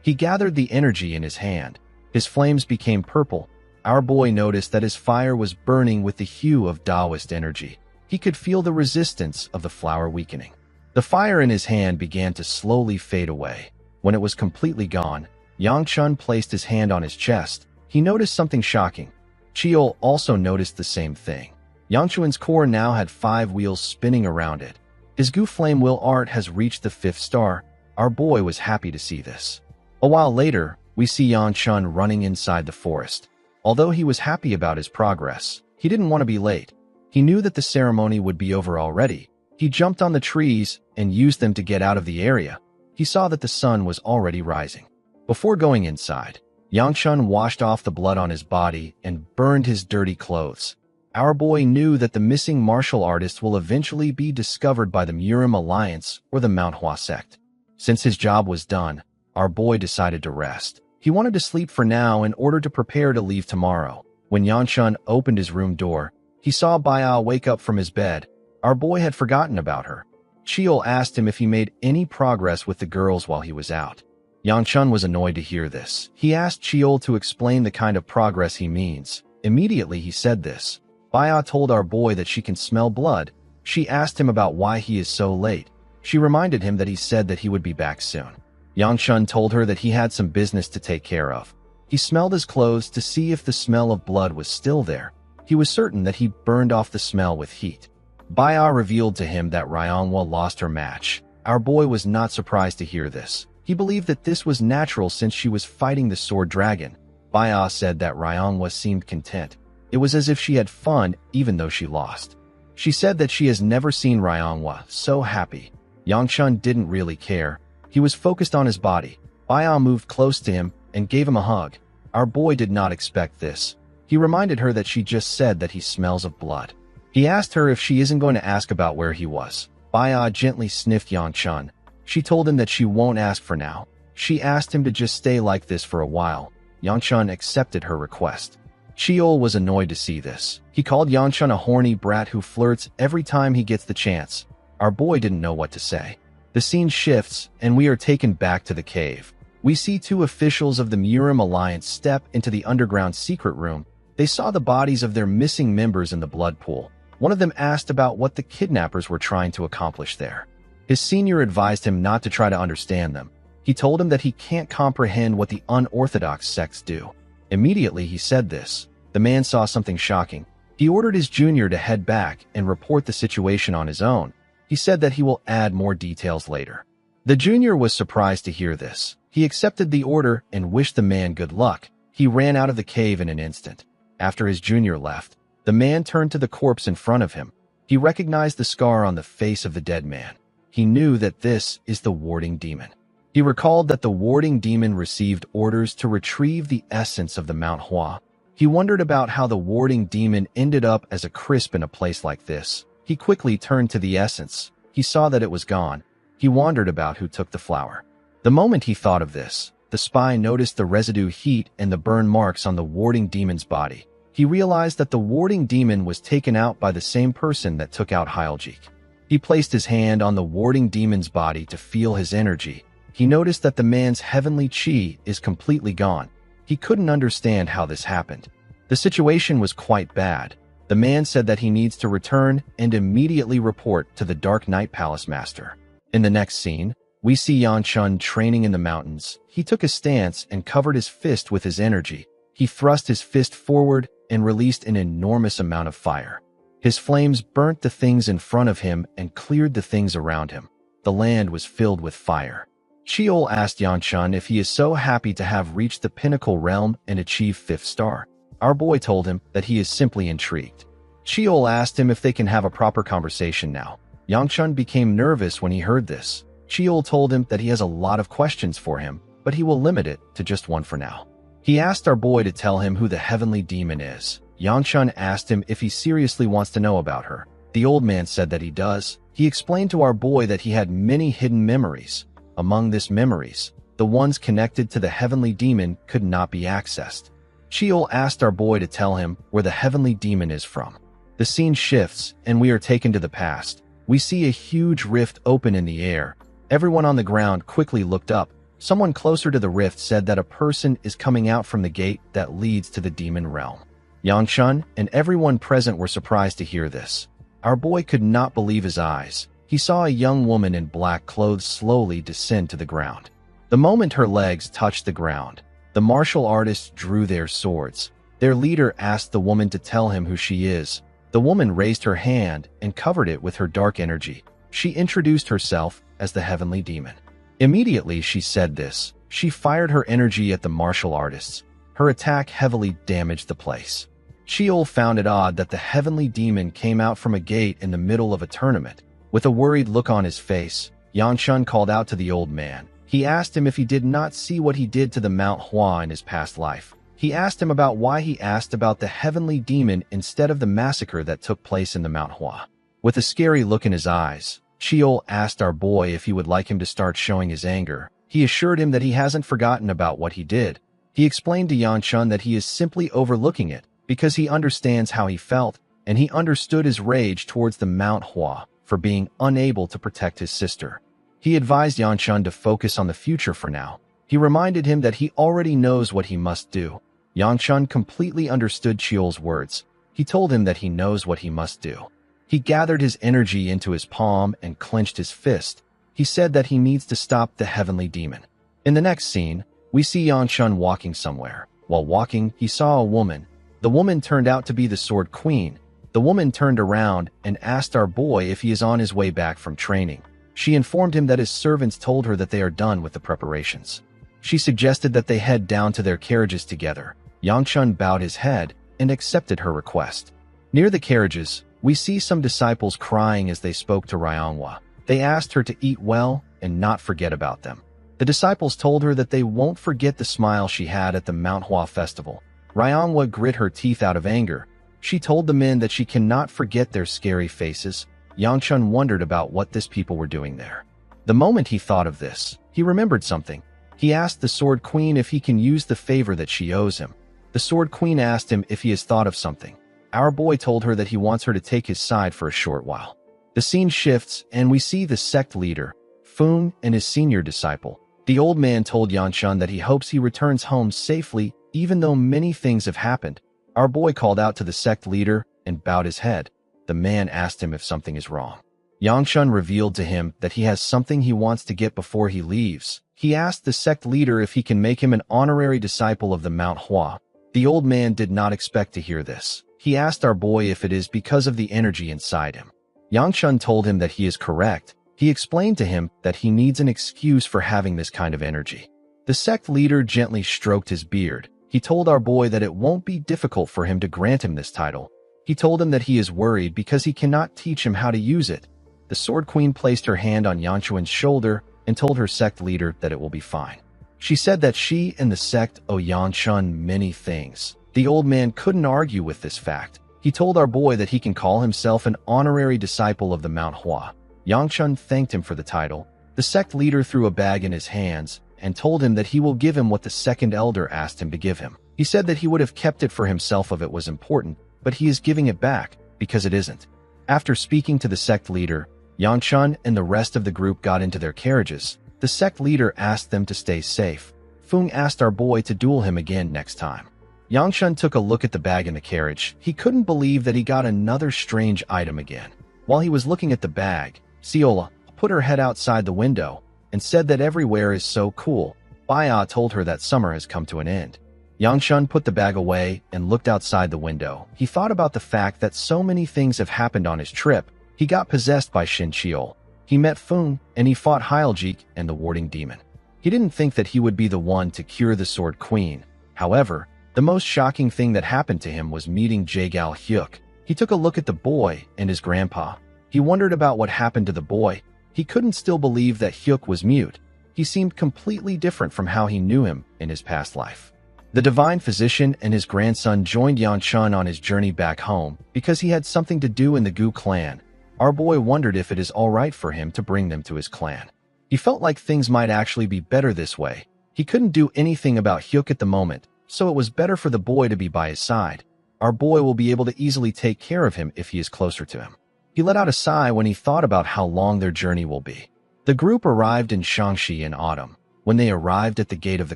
S1: He gathered the energy in his hand. His flames became purple. Our boy noticed that his fire was burning with the hue of Taoist energy. He could feel the resistance of the flower weakening. The fire in his hand began to slowly fade away. When it was completely gone, Yangchun placed his hand on his chest. He noticed something shocking. Chiol also noticed the same thing. Yangchun's core now had 5 wheels spinning around it. His Gu Flame Will art has reached the 5th star. Our boy was happy to see this. A while later, we see Yangchun running inside the forest. Although he was happy about his progress, he didn't want to be late. He knew that the ceremony would be over already. He jumped on the trees and used them to get out of the area. He saw that the sun was already rising. Before going inside, Yangchun washed off the blood on his body and burned his dirty clothes. Our boy knew that the missing martial artist will eventually be discovered by the Murim Alliance or the Manhwa sect. Since his job was done, our boy decided to rest. He wanted to sleep for now in order to prepare to leave tomorrow. When Yangchun opened his room door, he saw Baya wake up from his bed. Our boy had forgotten about her. Chiol asked him if he made any progress with the girls while he was out. Yangchun was annoyed to hear this. He asked Chiol to explain the kind of progress he means. Immediately he said this. Baya told our boy that she can smell blood. She asked him about why he is so late. She reminded him that he said that he would be back soon. Yangchun told her that he had some business to take care of. He smelled his clothes to see if the smell of blood was still there. He was certain that he burned off the smell with heat. Baya revealed to him that Ryongwa lost her match. Our boy was not surprised to hear this. He believed that this was natural since she was fighting the sword dragon. Baya said that Ryongwa seemed content. It was as if she had fun even though she lost. She said that she has never seen Ryongwa so happy. Yangchun didn't really care. He was focused on his body. Baya moved close to him and gave him a hug. Our boy did not expect this. He reminded her that she just said that he smells of blood. He asked her if she isn't going to ask about where he was. Baya gently sniffed Yangchun. She told him that she won't ask for now. She asked him to just stay like this for a while. Yangchun accepted her request. Chiol was annoyed to see this. He called Yangchun a horny brat who flirts every time he gets the chance. Our boy didn't know what to say. The scene shifts, and we are taken back to the cave. We see 2 officials of the Murim Alliance step into the underground secret room. They saw the bodies of their missing members in the blood pool. One of them asked about what the kidnappers were trying to accomplish there. His senior advised him not to try to understand them. He told him that he can't comprehend what the unorthodox sects do. Immediately he said this. The man saw something shocking. He ordered his junior to head back and report the situation on his own. He said that he will add more details later. The junior was surprised to hear this. He accepted the order and wished the man good luck. He ran out of the cave in an instant. After his junior left, the man turned to the corpse in front of him. He recognized the scar on the face of the dead man. He knew that this is the warding demon. He recalled that the warding demon received orders to retrieve the essence of the Manhwa. He wondered about how the warding demon ended up as a crisp in a place like this. He quickly turned to the essence. He saw that it was gone. He wondered about who took the flower. The moment he thought of this, the spy noticed the residue heat and the burn marks on the warding demon's body. He realized that the warding demon was taken out by the same person that took out Hyljik. He placed his hand on the warding demon's body to feel his energy. he noticed that the man's heavenly chi is completely gone. He couldn't understand how this happened. The situation was quite bad. The man said that he needs to return and immediately report to the Dark Knight Palace Master. In the next scene, we see Yanchun training in the mountains. He took a stance and covered his fist with his energy. He thrust his fist forward and released an enormous amount of fire. His flames burnt the things in front of him and cleared the things around him. The land was filled with fire. Sheol asked Yanchun if he is so happy to have reached the pinnacle realm and achieved 5th star. Our boy told him that he is simply intrigued. Sheol asked him if they can have a proper conversation now. Yanchun became nervous when he heard this. Sheol told him that he has a lot of questions for him, but he will limit it to just one for now. He asked our boy to tell him who the heavenly demon is. Yanchun asked him if he seriously wants to know about her. The old man said that he does. He explained to our boy that he had many hidden memories. Among these memories, the ones connected to the heavenly demon could not be accessed. Sheol asked our boy to tell him where the heavenly demon is from. The scene shifts, and we are taken to the past. We see a huge rift open in the air. Everyone on the ground quickly looked up. Someone closer to the rift said that a person is coming out from the gate that leads to the demon realm. Yanchun and everyone present were surprised to hear this. Our boy could not believe his eyes. He saw a young woman in black clothes slowly descend to the ground. The moment her legs touched the ground, the martial artists drew their swords. Their leader asked the woman to tell him who she is. The woman raised her hand and covered it with her dark energy. She introduced herself as the heavenly demon. Immediately she said this. She fired her energy at the martial artists. Her attack heavily damaged the place. Sheol found it odd that the heavenly demon came out from a gate in the middle of a tournament. With a worried look on his face, Yanchun called out to the old man. He asked him if he did not see what he did to the Mount Hua in his past life. He asked him about why he asked about the heavenly demon instead of the massacre that took place in the Mount Hua. With a scary look in his eyes, Sheol asked our boy if he would like him to start showing his anger. He assured him that he hasn't forgotten about what he did. He explained to Yanchun that he is simply overlooking it because he understands how he felt, and he understood his rage towards the Mount Hua for being unable to protect his sister. He advised Yanchun to focus on the future for now. He reminded him that he already knows what he must do. Yanchun completely understood Sheol's words. He told him that he knows what he must do. He gathered his energy into his palm and clenched his fist. He said that he needs to stop the heavenly demon. In the next scene, we see Yanchun walking somewhere. While walking, he saw a woman. The woman turned out to be the Sword Queen. The woman turned around and asked our boy if he is on his way back from training. She informed him that his servants told her that they are done with the preparations. She suggested that they head down to their carriages together. Yanchun bowed his head and accepted her request. Near the carriages, we see some disciples crying as they spoke to Manhwa. They asked her to eat well and not forget about them. The disciples told her that they won't forget the smile she had at the Mount Hua festival. Manhwa grit her teeth out of anger. She told the men that she cannot forget their scary faces. Yanchun wondered about what these people were doing there. The moment he thought of this, he remembered something. He asked the Sword Queen if he can use the favor that she owes him. The Sword Queen asked him if he has thought of something. Our boy told her that he wants her to take his side for a short while. The scene shifts, and we see the sect leader, Fung, and his senior disciple. The old man told Yanchun that he hopes he returns home safely, even though many things have happened. Our boy called out to the sect leader and bowed his head. The man asked him if something is wrong. Yanchun revealed to him that he has something he wants to get before he leaves. He asked the sect leader if he can make him an honorary disciple of the Mount Hua. The old man did not expect to hear this. He asked our boy if it is because of the energy inside him. Yanchun told him that he is correct. He explained to him that he needs an excuse for having this kind of energy. The sect leader gently stroked his beard. He told our boy that it won't be difficult for him to grant him this title. He told him that he is worried because he cannot teach him how to use it. The Sword Queen placed her hand on Yanchun's shoulder and told her sect leader that it will be fine. She said that she and the sect owe Yanchun many things. The old man couldn't argue with this fact. He told our boy that he can call himself an honorary disciple of the Mount Hua. Yanchun thanked him for the title. The sect leader threw a bag in his hands and told him that he will give him what the second elder asked him to give him. He said that he would have kept it for himself if it was important, but he is giving it back because it isn't. After speaking to the sect leader, Yanchun and the rest of the group got into their carriages. The sect leader asked them to stay safe. Fung asked our boy to duel him again next time. Yangchun took a look at the bag in the carriage. He couldn't believe that he got another strange item again. While he was looking at the bag, Siola put her head outside the window and said that everywhere is so cool. Baya told her that summer has come to an end. Yangchun put the bag away and looked outside the window. He thought about the fact that so many things have happened on his trip. He got possessed by Shin Chiol. He met Fung, and he fought Hyljik and the warding demon. He didn't think that he would be the one to cure the Sword Queen. However, the most shocking thing that happened to him was meeting Jaegal Hyuk. He took a look at the boy and his grandpa. He wondered about what happened to the boy. He couldn't still believe that Hyuk was mute. He seemed completely different from how he knew him in his past life. The divine physician and his grandson joined Yangchun on his journey back home because he had something to do in the Gu clan. Our boy wondered if it is all right for him to bring them to his clan. He felt like things might actually be better this way. He couldn't do anything about Hyuk at the moment, so it was better for the boy to be by his side. Our boy will be able to easily take care of him if he is closer to him. He let out a sigh when he thought about how long their journey will be. The group arrived in Shangxi in autumn. When they arrived at the gate of the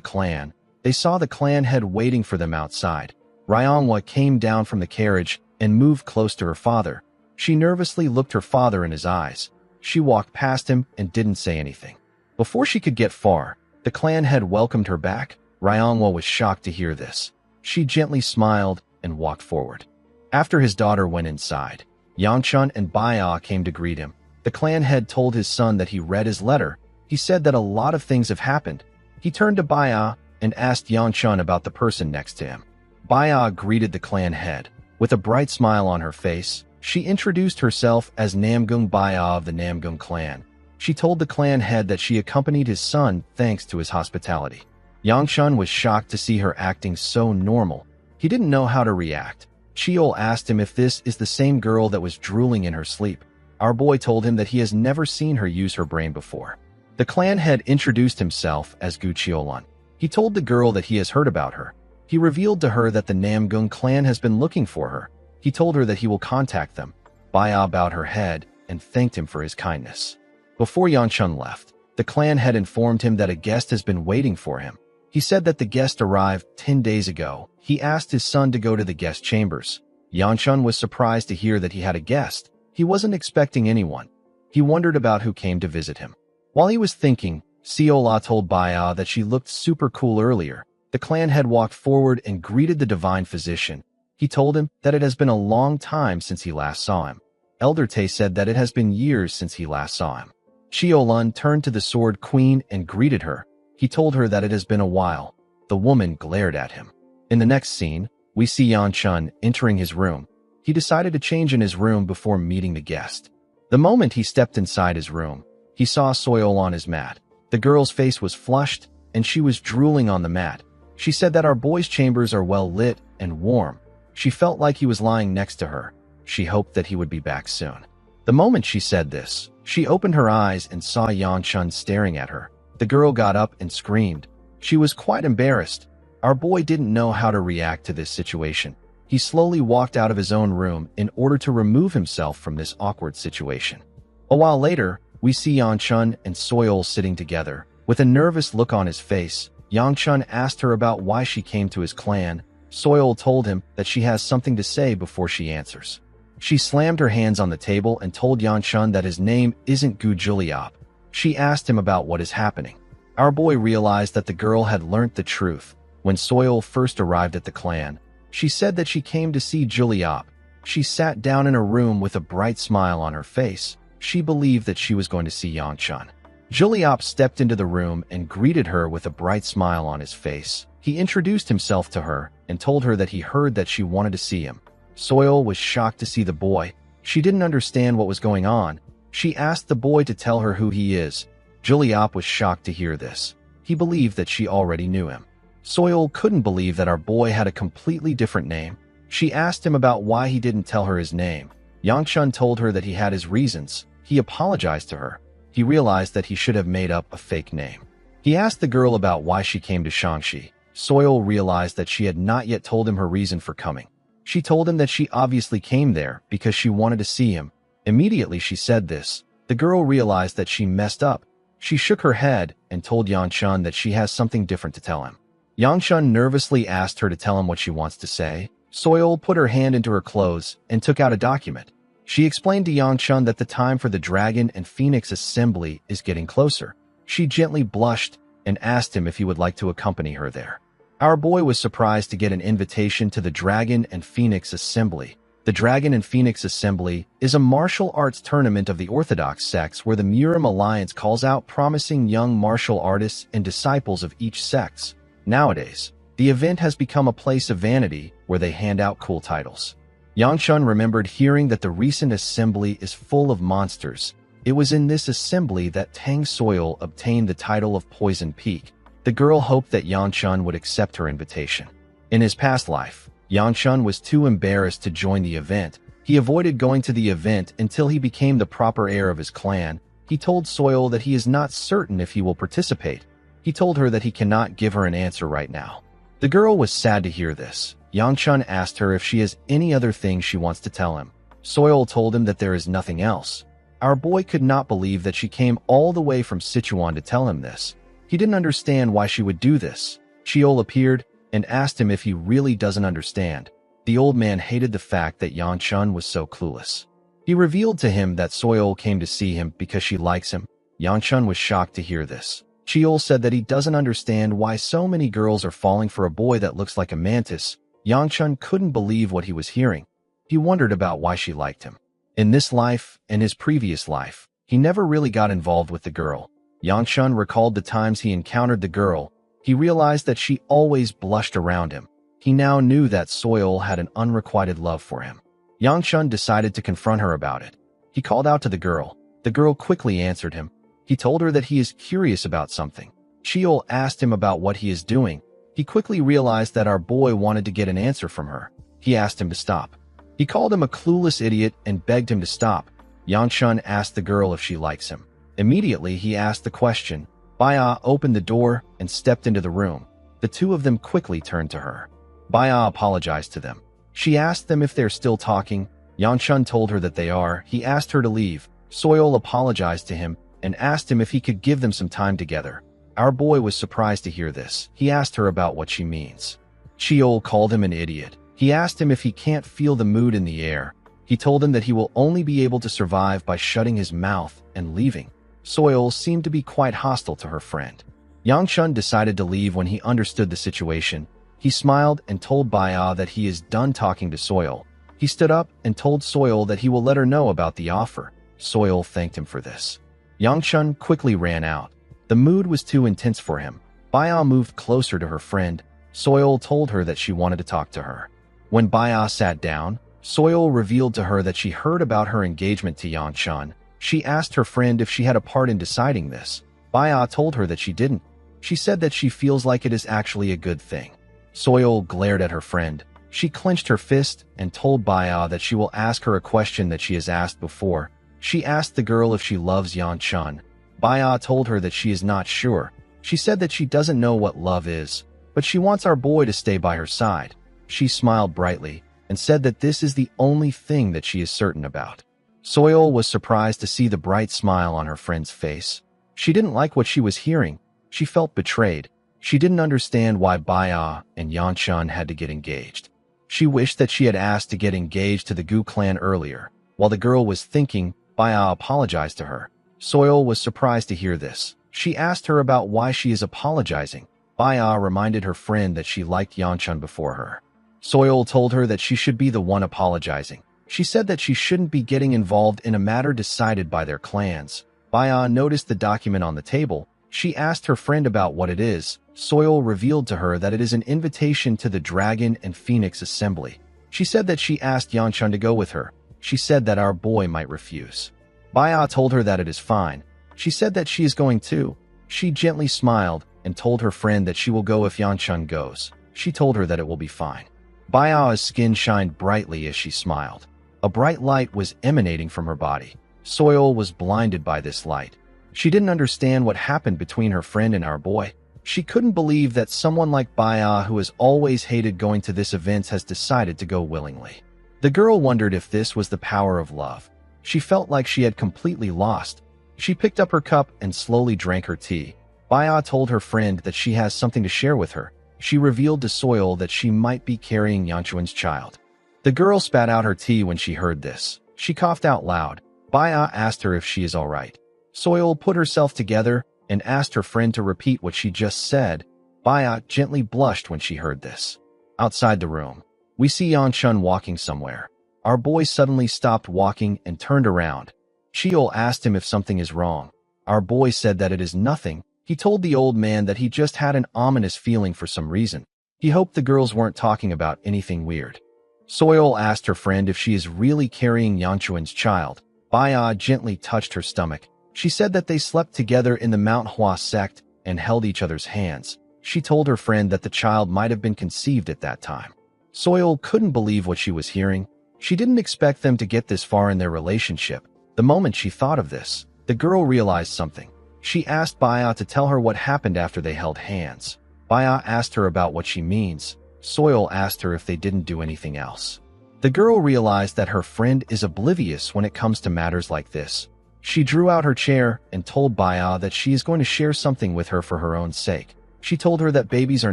S1: clan, they saw the clan head waiting for them outside. Ryongwa came down from the carriage and moved close to her father. She nervously looked her father in his eyes. She walked past him and didn't say anything. Before she could get far, the clan head welcomed her back. Ryongwa was shocked to hear this. She gently smiled and walked forward. After his daughter went inside, Yangchun and Baya came to greet him. The clan head told his son that he read his letter. He said that a lot of things have happened. He turned to Baya and asked Yangchun about the person next to him. Baya greeted the clan head. With a bright smile on her face, she introduced herself as Namgung Baya of the Namgung clan. She told the clan head that she accompanied his son thanks to his hospitality. Yangchun was shocked to see her acting so normal. He didn't know how to react. Chiol asked him if this is the same girl that was drooling in her sleep. Our boy told him that he has never seen her use her brain before. The clan head introduced himself as Gu Chiolan. He told the girl that he has heard about her. He revealed to her that the Namgung clan has been looking for her. He told her that he will contact them. Baya bowed her head and thanked him for his kindness. Before Yangchun left, the clan had informed him that a guest has been waiting for him. He said that the guest arrived 10 days ago. He asked his son to go to the guest chambers. Yangchun was surprised to hear that he had a guest. He wasn't expecting anyone. He wondered about who came to visit him. While he was thinking, Siola told Baya that she looked super cool earlier. The clan head walked forward and greeted the divine physician. He told him that it has been a long time since he last saw him. Elder Tay said that it has been years since he last saw him. Chiolun turned to the Sword Queen and greeted her. He told her that it has been a while. The woman glared at him. In the next scene, we see Yangchun entering his room. He decided to change in his room before meeting the guest. The moment he stepped inside his room, he saw Soil on his mat. The girl's face was flushed, and she was drooling on the mat. She said that our boy's chambers are well lit and warm. She felt like he was lying next to her. She hoped that he would be back soon. The moment she said this, she opened her eyes and saw Yangchun staring at her. The girl got up and screamed. She was quite embarrassed. Our boy didn't know how to react to this situation. He slowly walked out of his own room in order to remove himself from this awkward situation. A while later, we see Yangchun and Soil sitting together. With a nervous look on his face, Yangchun asked her about why she came to his clan. Soil told him that she has something to say before she answers. She slammed her hands on the table and told Yangchun that his name isn't Gu Juliop. She asked him about what is happening. Our boy realized that the girl had learnt the truth. When Soil first arrived at the clan, she said that she came to see Juliop. She sat down in a room with a bright smile on her face. She believed that she was going to see Yangchun. Juliop stepped into the room and greeted her with a bright smile on his face. He introduced himself to her and told her that he heard that she wanted to see him. Soil was shocked to see the boy. She didn't understand what was going on. She asked the boy to tell her who he is. Juliop was shocked to hear this. He believed that she already knew him. Soil couldn't believe that our boy had a completely different name. She asked him about why he didn't tell her his name. Yangchun told her that he had his reasons. He apologized to her. He realized that he should have made up a fake name. He asked the girl about why she came to Shangxi. Soil realized that she had not yet told him her reason for coming. She told him that she obviously came there because she wanted to see him. Immediately she said this, the girl realized that she messed up. She shook her head and told Yang that she has something different to tell him. Yang nervously asked her to tell him what she wants to say. Soil put her hand into her clothes and took out a document. She explained to Yang that the time for the Dragon and Phoenix Assembly is getting closer. She gently blushed and asked him if he would like to accompany her there. Our boy was surprised to get an invitation to the Dragon and Phoenix Assembly. The Dragon and Phoenix Assembly is a martial arts tournament of the Orthodox sects where the Murim Alliance calls out promising young martial artists and disciples of each sect. Nowadays, the event has become a place of vanity where they hand out cool titles. Yang remembered hearing that the recent assembly is full of monsters. It was in this assembly that Tang Soil obtained the title of Poison Peak. The girl hoped that Yang would accept her invitation. In his past life, Yang was too embarrassed to join the event. He avoided going to the event until he became the proper heir of his clan. He told Soil that he is not certain if he will participate. He told her that he cannot give her an answer right now. The girl was sad to hear this. Yang asked her if she has any other thing she wants to tell him. Soil told him that there is nothing else. Our boy could not believe that she came all the way from Sichuan to tell him this. He didn't understand why she would do this. Sheol appeared and asked him if he really doesn't understand. The old man hated the fact that Yang was so clueless. He revealed to him that Soil came to see him because she likes him. Yang was shocked to hear this. Sheol said that he doesn't understand why so many girls are falling for a boy that looks like a mantis. Yang couldn't believe what he was hearing. He wondered about why she liked him. In this life and his previous life, he never really got involved with the girl. Yang recalled the times he encountered the girl. He realized that she always blushed around him. He now knew that Soil had an unrequited love for him. Yang decided to confront her about it. He called out to the girl. The girl quickly answered him. He told her that he is curious about something. Sheol asked him about what he is doing. He quickly realized that our boy wanted to get an answer from her. He asked him to stop. He called him a clueless idiot and begged him to stop. Yang asked the girl if she likes him. Immediately, he asked the question. Baya opened the door and stepped into the room. The two of them quickly turned to her. Baya apologized to them. She asked them if they're still talking. Yang told her that they are. He asked her to leave. Soil apologized to him and asked him if he could give them some time together. Our boy was surprised to hear this. He asked her about what she means. Sheol called him an idiot. He asked him if he can't feel the mood in the air. He told him that he will only be able to survive by shutting his mouth and leaving. Soil seemed to be quite hostile to her friend. Yang decided to leave when he understood the situation. He smiled and told Baya that he is done talking to Soil. He stood up and told Soil that he will let her know about the offer. Soil thanked him for this. Yang quickly ran out. The mood was too intense for him. Baya moved closer to her friend. Soil told her that she wanted to talk to her. When Baya sat down, Soil revealed to her that she heard about her engagement to Yang. She asked her friend if she had a part in deciding this. Baya told her that she didn't. She said that she feels like it is actually a good thing. Soil glared at her friend. She clenched her fist and told Baya that she will ask her a question that she has asked before. She asked the girl if she loves Yang. Baya told her that she is not sure. She said that she doesn't know what love is, but she wants our boy to stay by her side. She smiled brightly and said that this is the only thing that she is certain about. Soil was surprised to see the bright smile on her friend's face. She didn't like what she was hearing. She felt betrayed. She didn't understand why Baya and Yang had to get engaged. She wished that she had asked to get engaged to the Gu clan earlier. While the girl was thinking, Baya apologized to her. Soil was surprised to hear this. She asked her about why she is apologizing. Baya reminded her friend that she liked Yang before her. Soil told her that she should be the one apologizing. She said that she shouldn't be getting involved in a matter decided by their clans. Baya noticed the document on the table. She asked her friend about what it is. Soil revealed to her that it is an invitation to the Dragon and Phoenix Assembly. She said that she asked Yang to go with her. She said that our boy might refuse. Baya told her that it is fine. She said that she is going too. She gently smiled and told her friend that she will go if Yang goes. She told her that it will be fine. Baya's skin shined brightly as she smiled. A bright light was emanating from her body. Soil was blinded by this light. She didn't understand what happened between her friend and our boy. She couldn't believe that someone like Baya, who has always hated going to this event, has decided to go willingly. The girl wondered if this was the power of love. She felt like she had completely lost. She picked up her cup and slowly drank her tea. Baya told her friend that she has something to share with her. She revealed to Soil that she might be carrying Yanchuan's child. The girl spat out her tea when she heard this. She coughed out loud. Baya asked her if she is all right. Soil put herself together and asked her friend to repeat what she just said. Baya gently blushed when she heard this. Outside the room, we see Yanchun walking somewhere. Our boy suddenly stopped walking and turned around. Cheol asked him if something is wrong. Our boy said that it is nothing. He told the old man that he just had an ominous feeling for some reason. He hoped the girls weren't talking about anything weird. Soil asked her friend if she is really carrying Yanchuan's child. Baya gently touched her stomach. She said that they slept together in the Manhwa sect and held each other's hands. She told her friend that the child might have been conceived at that time. Soil couldn't believe what she was hearing. She didn't expect them to get this far in their relationship. The moment she thought of this, the girl realized something. She asked Baya to tell her what happened after they held hands. Baya asked her about what she means. Soil asked her if they didn't do anything else. The girl realized that her friend is oblivious when it comes to matters like this. She drew out her chair and told Baya that she is going to share something with her for her own sake. She told her that babies are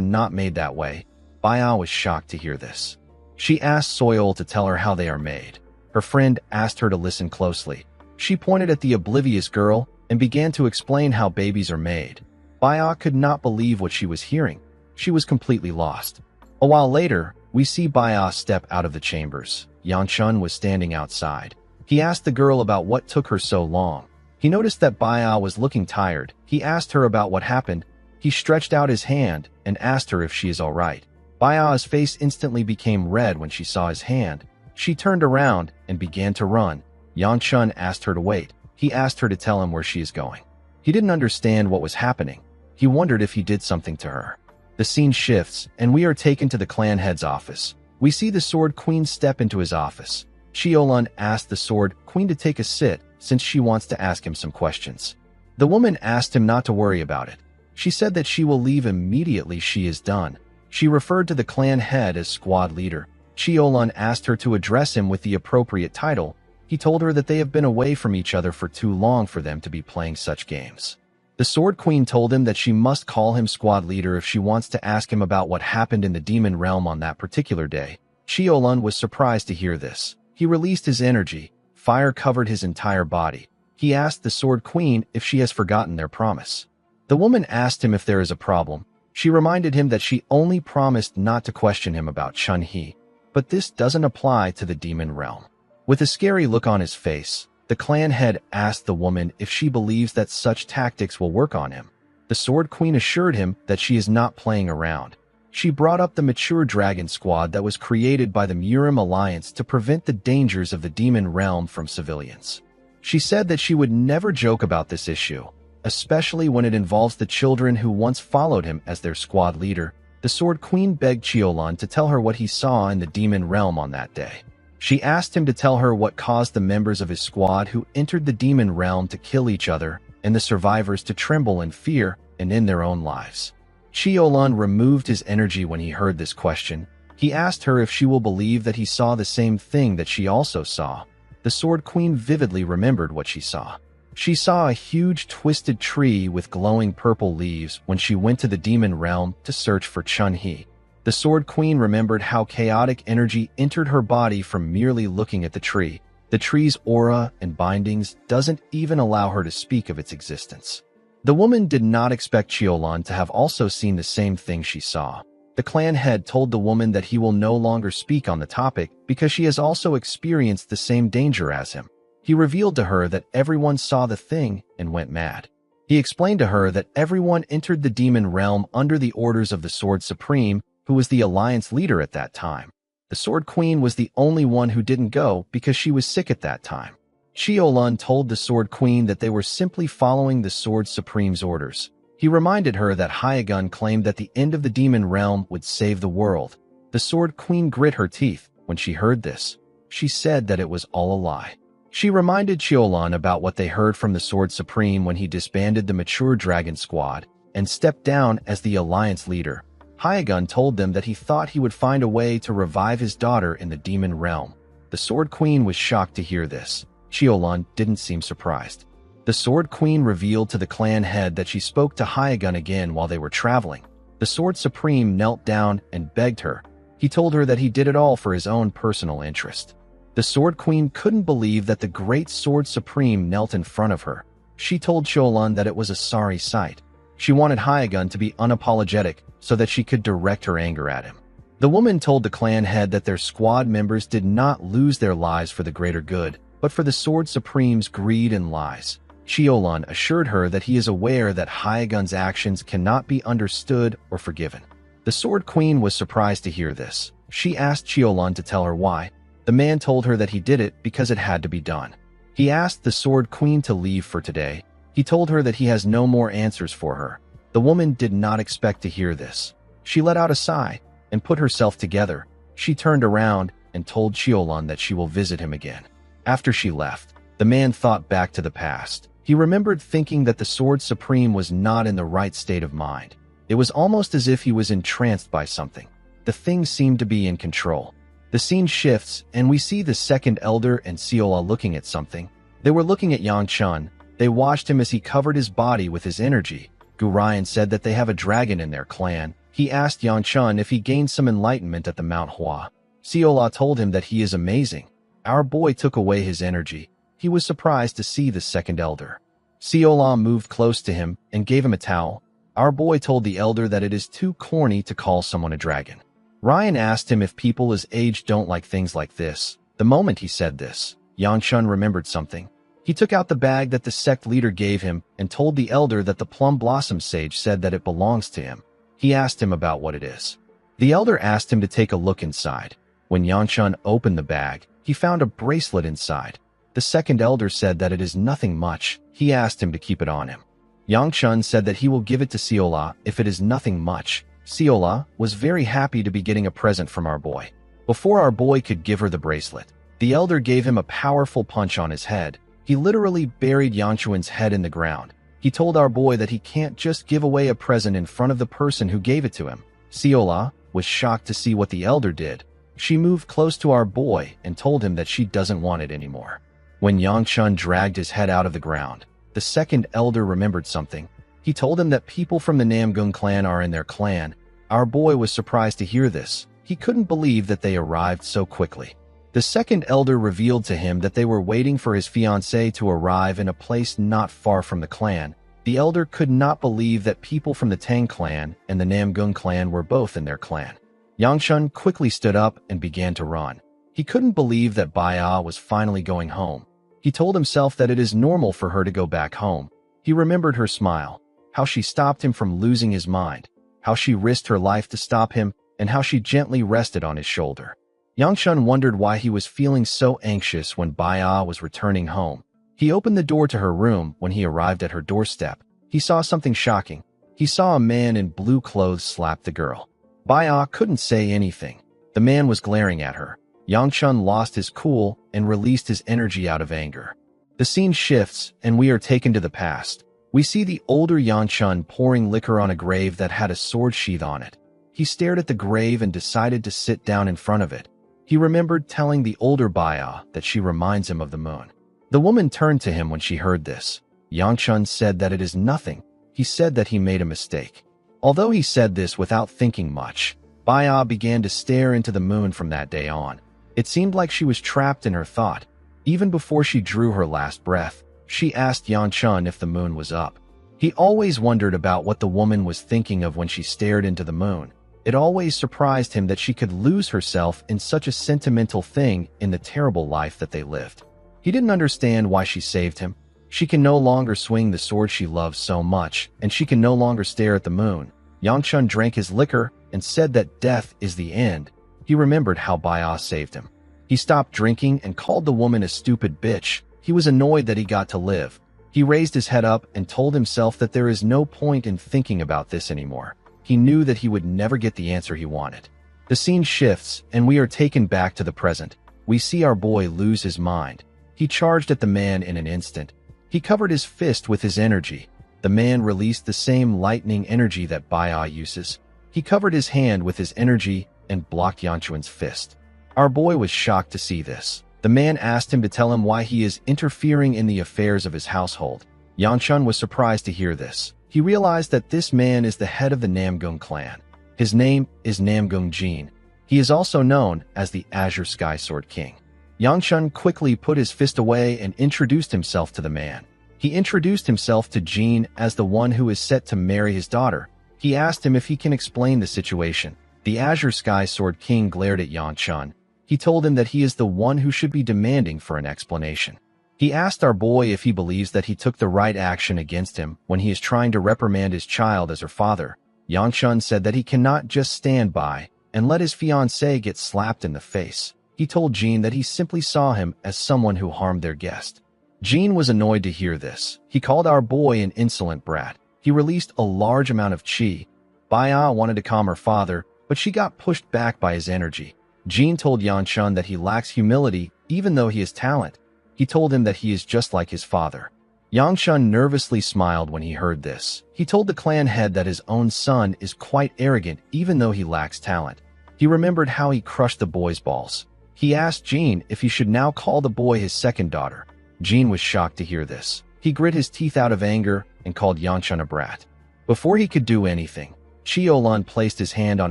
S1: not made that way. Baya was shocked to hear this. She asked Soil to tell her how they are made. Her friend asked her to listen closely. She pointed at the oblivious girl and began to explain how babies are made. Baya could not believe what she was hearing. She was completely lost. A while later, we see Baya step out of the chambers. Yanchun was standing outside. He asked the girl about what took her so long. He noticed that Baya was looking tired. He asked her about what happened. He stretched out his hand and asked her if she is all right. Baya's face instantly became red when she saw his hand. She turned around and began to run. Yanchun asked her to wait. He asked her to tell him where she is going. He didn't understand what was happening. He wondered if he did something to her. The scene shifts, and we are taken to the clan head's office. We see the Sword Queen step into his office. Cheolun asked the Sword Queen to take a sit since she wants to ask him some questions. The woman asked him not to worry about it. She said that she will leave immediately she is done. She referred to the clan head as squad leader. Cheolun asked her to address him with the appropriate title. He told her that they have been away from each other for too long for them to be playing such games. The Sword Queen told him that she must call him squad leader if she wants to ask him about what happened in the demon realm on that particular day. Cheolun was surprised to hear this. He released his energy. Fire covered his entire body. He asked the Sword Queen if she has forgotten their promise. The woman asked him if there is a problem. She reminded him that she only promised not to question him about Chun-Hee. But this doesn't apply to the demon realm. With a scary look on his face, the clan head asked the woman if she believes that such tactics will work on him. The Sword Queen assured him that she is not playing around. She brought up the mature dragon squad that was created by the Murim Alliance to prevent the dangers of the demon realm from civilians. She said that she would never joke about this issue, especially when it involves the children who once followed him as their squad leader. The Sword Queen begged Cheolun to tell her what he saw in the demon realm on that day. She asked him to tell her what caused the members of his squad who entered the demon realm to kill each other and the survivors to tremble in fear and end their own lives. Cheolun removed his energy when he heard this question. He asked her if she will believe that he saw the same thing that she also saw. The Sword Queen vividly remembered what she saw. She saw a huge twisted tree with glowing purple leaves when she went to the demon realm to search for Chun-Hee. The Sword Queen remembered how chaotic energy entered her body from merely looking at the tree. The tree's aura and bindings doesn't even allow her to speak of its existence. The woman did not expect Cheolun to have also seen the same thing she saw. The clan head told the woman that he will no longer speak on the topic because she has also experienced the same danger as him. He revealed to her that everyone saw the thing and went mad. He explained to her that everyone entered the demon realm under the orders of the Sword Supreme, who was the alliance leader at that time. The Sword Queen was the only one who didn't go because she was sick at that time. Cheolun told the Sword Queen that they were simply following the Sword Supreme's orders. He reminded her that Hyagun claimed that the end of the demon realm would save the world. The Sword Queen grit her teeth when she heard this. She said that it was all a lie. She reminded Cheolun about what they heard from the Sword Supreme when he disbanded the mature dragon squad and stepped down as the alliance leader. Hyagun told them that he thought he would find a way to revive his daughter in the demon realm. The Sword Queen was shocked to hear this. Cheolun didn't seem surprised. The Sword Queen revealed to the clan head that she spoke to Hyagun again while they were traveling. The Sword Supreme knelt down and begged her. He told her that he did it all for his own personal interest. The Sword Queen couldn't believe that the great Sword Supreme knelt in front of her. She told Cholan that it was a sorry sight. She wanted Hyagun to be unapologetic so that she could direct her anger at him. The woman told the clan head that their squad members did not lose their lives for the greater good, but for the Sword Supreme's greed and lies. Cholan assured her that he is aware that Hyagun's actions cannot be understood or forgiven. The Sword Queen was surprised to hear this. She asked Cholan to tell her why. The man told her that he did it because it had to be done. He asked the Sword Queen to leave for today. He told her that he has no more answers for her. The woman did not expect to hear this. She let out a sigh and put herself together. She turned around and told Cholan that she will visit him again. After she left, the man thought back to the past. He remembered thinking that the Sword Supreme was not in the right state of mind. It was almost as if he was entranced by something. The thing seemed to be in control. The scene shifts, and we see the second elder and Seola looking at something. They were looking at Yang Chun. They watched him as he covered his body with his energy. Gu Ryan said that they have a dragon in their clan. He asked Yang Chun if he gained some enlightenment at the Manhwa. Seola told him that he is amazing. Our boy took away his energy. He was surprised to see the second elder. Seola moved close to him and gave him a towel. Our boy told the elder that it is too corny to call someone a dragon. Ryan asked him if people his age don't like things like this. The moment he said this, Yang Chun remembered something. He took out the bag that the sect leader gave him and told the elder that the Plum Blossom Sage said that it belongs to him. He asked him about what it is. The elder asked him to take a look inside. When Yang Chun opened the bag, he found a bracelet inside. The second elder said that it is nothing much. He asked him to keep it on him. Yang Chun said that he will give it to Seola if it is nothing much. Seola was very happy to be getting a present from our boy. Before our boy could give her the bracelet, the elder gave him a powerful punch on his head. He literally buried Yang Chun's head in the ground. He told our boy that he can't just give away a present in front of the person who gave it to him. Seola was shocked to see what the elder did. She moved close to our boy and told him that she doesn't want it anymore. When Yang Chun dragged his head out of the ground, the second elder remembered something. He told him that people from the Namgung clan are in their clan. Our boy was surprised to hear this. He couldn't believe that they arrived so quickly. The second elder revealed to him that they were waiting for his fiancée to arrive in a place not far from the clan. The elder could not believe that people from the Tang clan and the Namgung clan were both in their clan. Yang Chun quickly stood up and began to run. He couldn't believe that Baya was finally going home. He told himself that it is normal for her to go back home. He remembered her smile, how she stopped him from losing his mind, how she risked her life to stop him, and how she gently rested on his shoulder. Yang Chun wondered why he was feeling so anxious when Baya was returning home. He opened the door to her room. When he arrived at her doorstep, he saw something shocking. He saw a man in blue clothes slap the girl. Baya couldn't say anything. The man was glaring at her. Yang Chun lost his cool and released his energy out of anger. The scene shifts, and we are taken to the past. We see the older Yang Chun pouring liquor on a grave that had a sword sheath on it. He stared at the grave and decided to sit down in front of it. He remembered telling the older Baya that she reminds him of the moon. The woman turned to him when she heard this. Yang Chun said that it is nothing. He said that he made a mistake. Although he said this without thinking much, Baya began to stare into the moon from that day on. It seemed like she was trapped in her thought. Even before she drew her last breath, she asked Yang Chun if the moon was up. He always wondered about what the woman was thinking of when she stared into the moon. It always surprised him that she could lose herself in such a sentimental thing in the terrible life that they lived. He didn't understand why she saved him. She can no longer swing the sword she loves so much, and she can no longer stare at the moon. Yang Chun drank his liquor and said that death is the end. He remembered how Baya saved him. He stopped drinking and called the woman a stupid bitch. He was annoyed that he got to live. He raised his head up and told himself that there is no point in thinking about this anymore. He knew that he would never get the answer he wanted. The scene shifts, and we are taken back to the present. We see our boy lose his mind. He charged at the man in an instant. He covered his fist with his energy. The man released the same lightning energy that Baya uses. He covered his hand with his energy and blocked Yang Chun's fist. Our boy was shocked to see this. The man asked him to tell him why he is interfering in the affairs of his household. Yang Chun was surprised to hear this. He realized that this man is the head of the Namgung clan. His name is Namgung Jin. He is also known as the Azure Sky Sword King. Yang Chun quickly put his fist away and introduced himself to the man. He introduced himself to Jin as the one who is set to marry his daughter. He asked him if he can explain the situation. The Azure Sky Sword King glared at Yang Chun. He told him that he is the one who should be demanding for an explanation. He asked our boy if he believes that he took the right action against him when he is trying to reprimand his child as her father. Yang Chun said that he cannot just stand by and let his fiancée get slapped in the face. He told Jin that he simply saw him as someone who harmed their guest. Jin was annoyed to hear this. He called our boy an insolent brat. He released a large amount of chi. Baya wanted to calm her father, but she got pushed back by his energy. Jin told Yang Chun that he lacks humility even though he has talent. He told him that he is just like his father. Yang Chun nervously smiled when he heard this. He told the clan head that his own son is quite arrogant even though he lacks talent. He remembered how he crushed the boy's balls. He asked Jin if he should now call the boy his second daughter. Jin was shocked to hear this. He grit his teeth out of anger and called Yang Chun a brat. Before he could do anything, Chiolun placed his hand on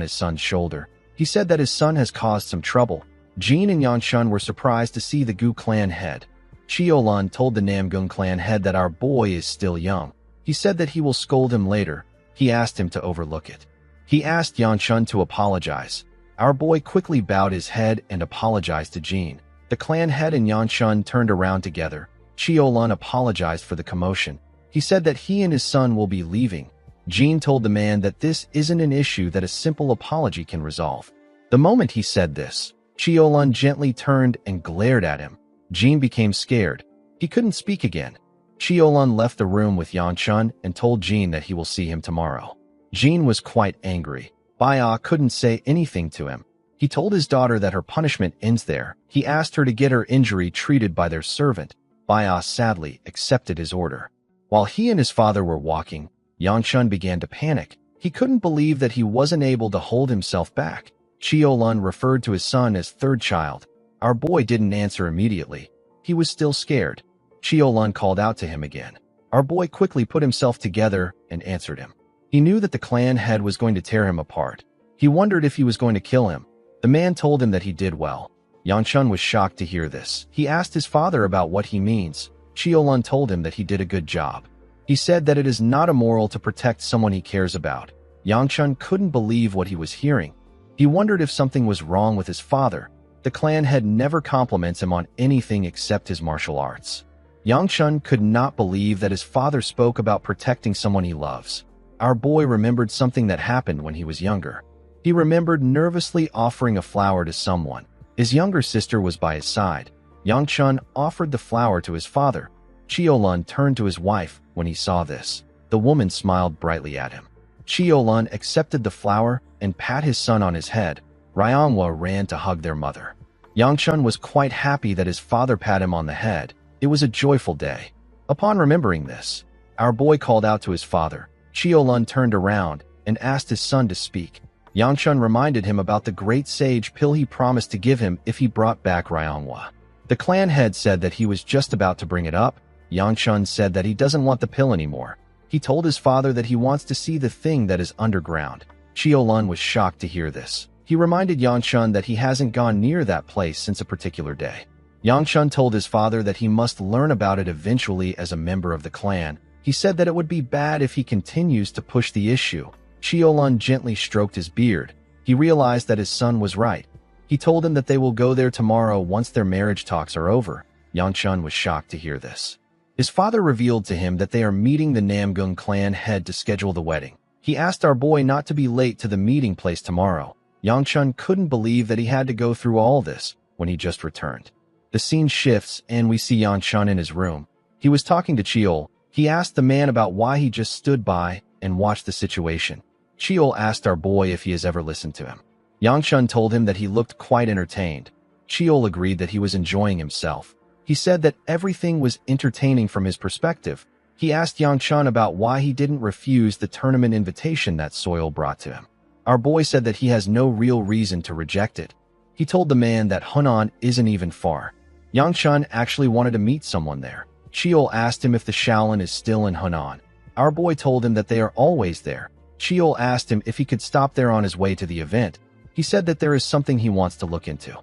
S1: his son's shoulder. He said that his son has caused some trouble. Jin and Yang Chun were surprised to see the Gu clan head. Chiolun told the Namgung clan head that our boy is still young. He said that he will scold him later. He asked him to overlook it. He asked Yang Chun to apologize. Our boy quickly bowed his head and apologized to Jin. The clan head and Yang Chun turned around together. Chiolun apologized for the commotion. He said that he and his son will be leaving. Jin told the man that this isn't an issue that a simple apology can resolve. The moment he said this, Chiolun gently turned and glared at him. Jin became scared. He couldn't speak again. Chiolun left the room with Yang Chun and told Jin that he will see him tomorrow. Jin was quite angry. Baya couldn't say anything to him. He told his daughter that her punishment ends there. He asked her to get her injury treated by their servant. Baya sadly accepted his order. While he and his father were walking, Yang Chun began to panic. He couldn't believe that he wasn't able to hold himself back. Chiolun referred to his son as third child. Our boy didn't answer immediately. He was still scared. Chiolun called out to him again. Our boy quickly put himself together and answered him. He knew that the clan head was going to tear him apart. He wondered if he was going to kill him. The man told him that he did well. Yang Chun was shocked to hear this. He asked his father about what he means. Chiolun told him that he did a good job. He said that it is not immoral to protect someone he cares about. Yang Chun couldn't believe what he was hearing. He wondered if something was wrong with his father. The clan head never compliments him on anything except his martial arts. Yang Chun could not believe that his father spoke about protecting someone he loves. Our boy remembered something that happened when he was younger. He remembered nervously offering a flower to someone. His younger sister was by his side. Yang Chun offered the flower to his father. Chiolun turned to his wife when he saw this. The woman smiled brightly at him. Chiolun accepted the flower and pat his son on his head. Ryangwa ran to hug their mother. Yang Chun was quite happy that his father pat him on the head. It was a joyful day. Upon remembering this, our boy called out to his father. Chiolun turned around and asked his son to speak. Yang Chun reminded him about the great sage pill he promised to give him if he brought back Ryangwa. The clan head said that he was just about to bring it up. Yang Chun said that he doesn't want the pill anymore. He told his father that he wants to see the thing that is underground. Chiolun was shocked to hear this. He reminded Yang Chun that he hasn't gone near that place since a particular day. Yang Chun told his father that he must learn about it eventually as a member of the clan. He said that it would be bad if he continues to push the issue. Chiolun gently stroked his beard. He realized that his son was right. He told him that they will go there tomorrow once their marriage talks are over. Yang Chun was shocked to hear this. His father revealed to him that they are meeting the Namgung clan head to schedule the wedding. He asked our boy not to be late to the meeting place tomorrow. Yang Chun couldn't believe that he had to go through all this when he just returned. The scene shifts and we see Yang Chun in his room. He was talking to Chiol. He asked the man about why he just stood by and watched the situation. Chiol asked our boy if he has ever listened to him. Yang Chun told him that he looked quite entertained. Chiol agreed that he was enjoying himself. He said that everything was entertaining from his perspective. He asked Yang Chun about why he didn't refuse the tournament invitation that Soil brought to him. Our boy said that he has no real reason to reject it. He told the man that Hunan isn't even far. Yang Chun actually wanted to meet someone there. Cheol asked him if the Shaolin is still in Hunan. Our boy told him that they are always there. Cheol asked him if he could stop there on his way to the event. He said that there is something he wants to look into.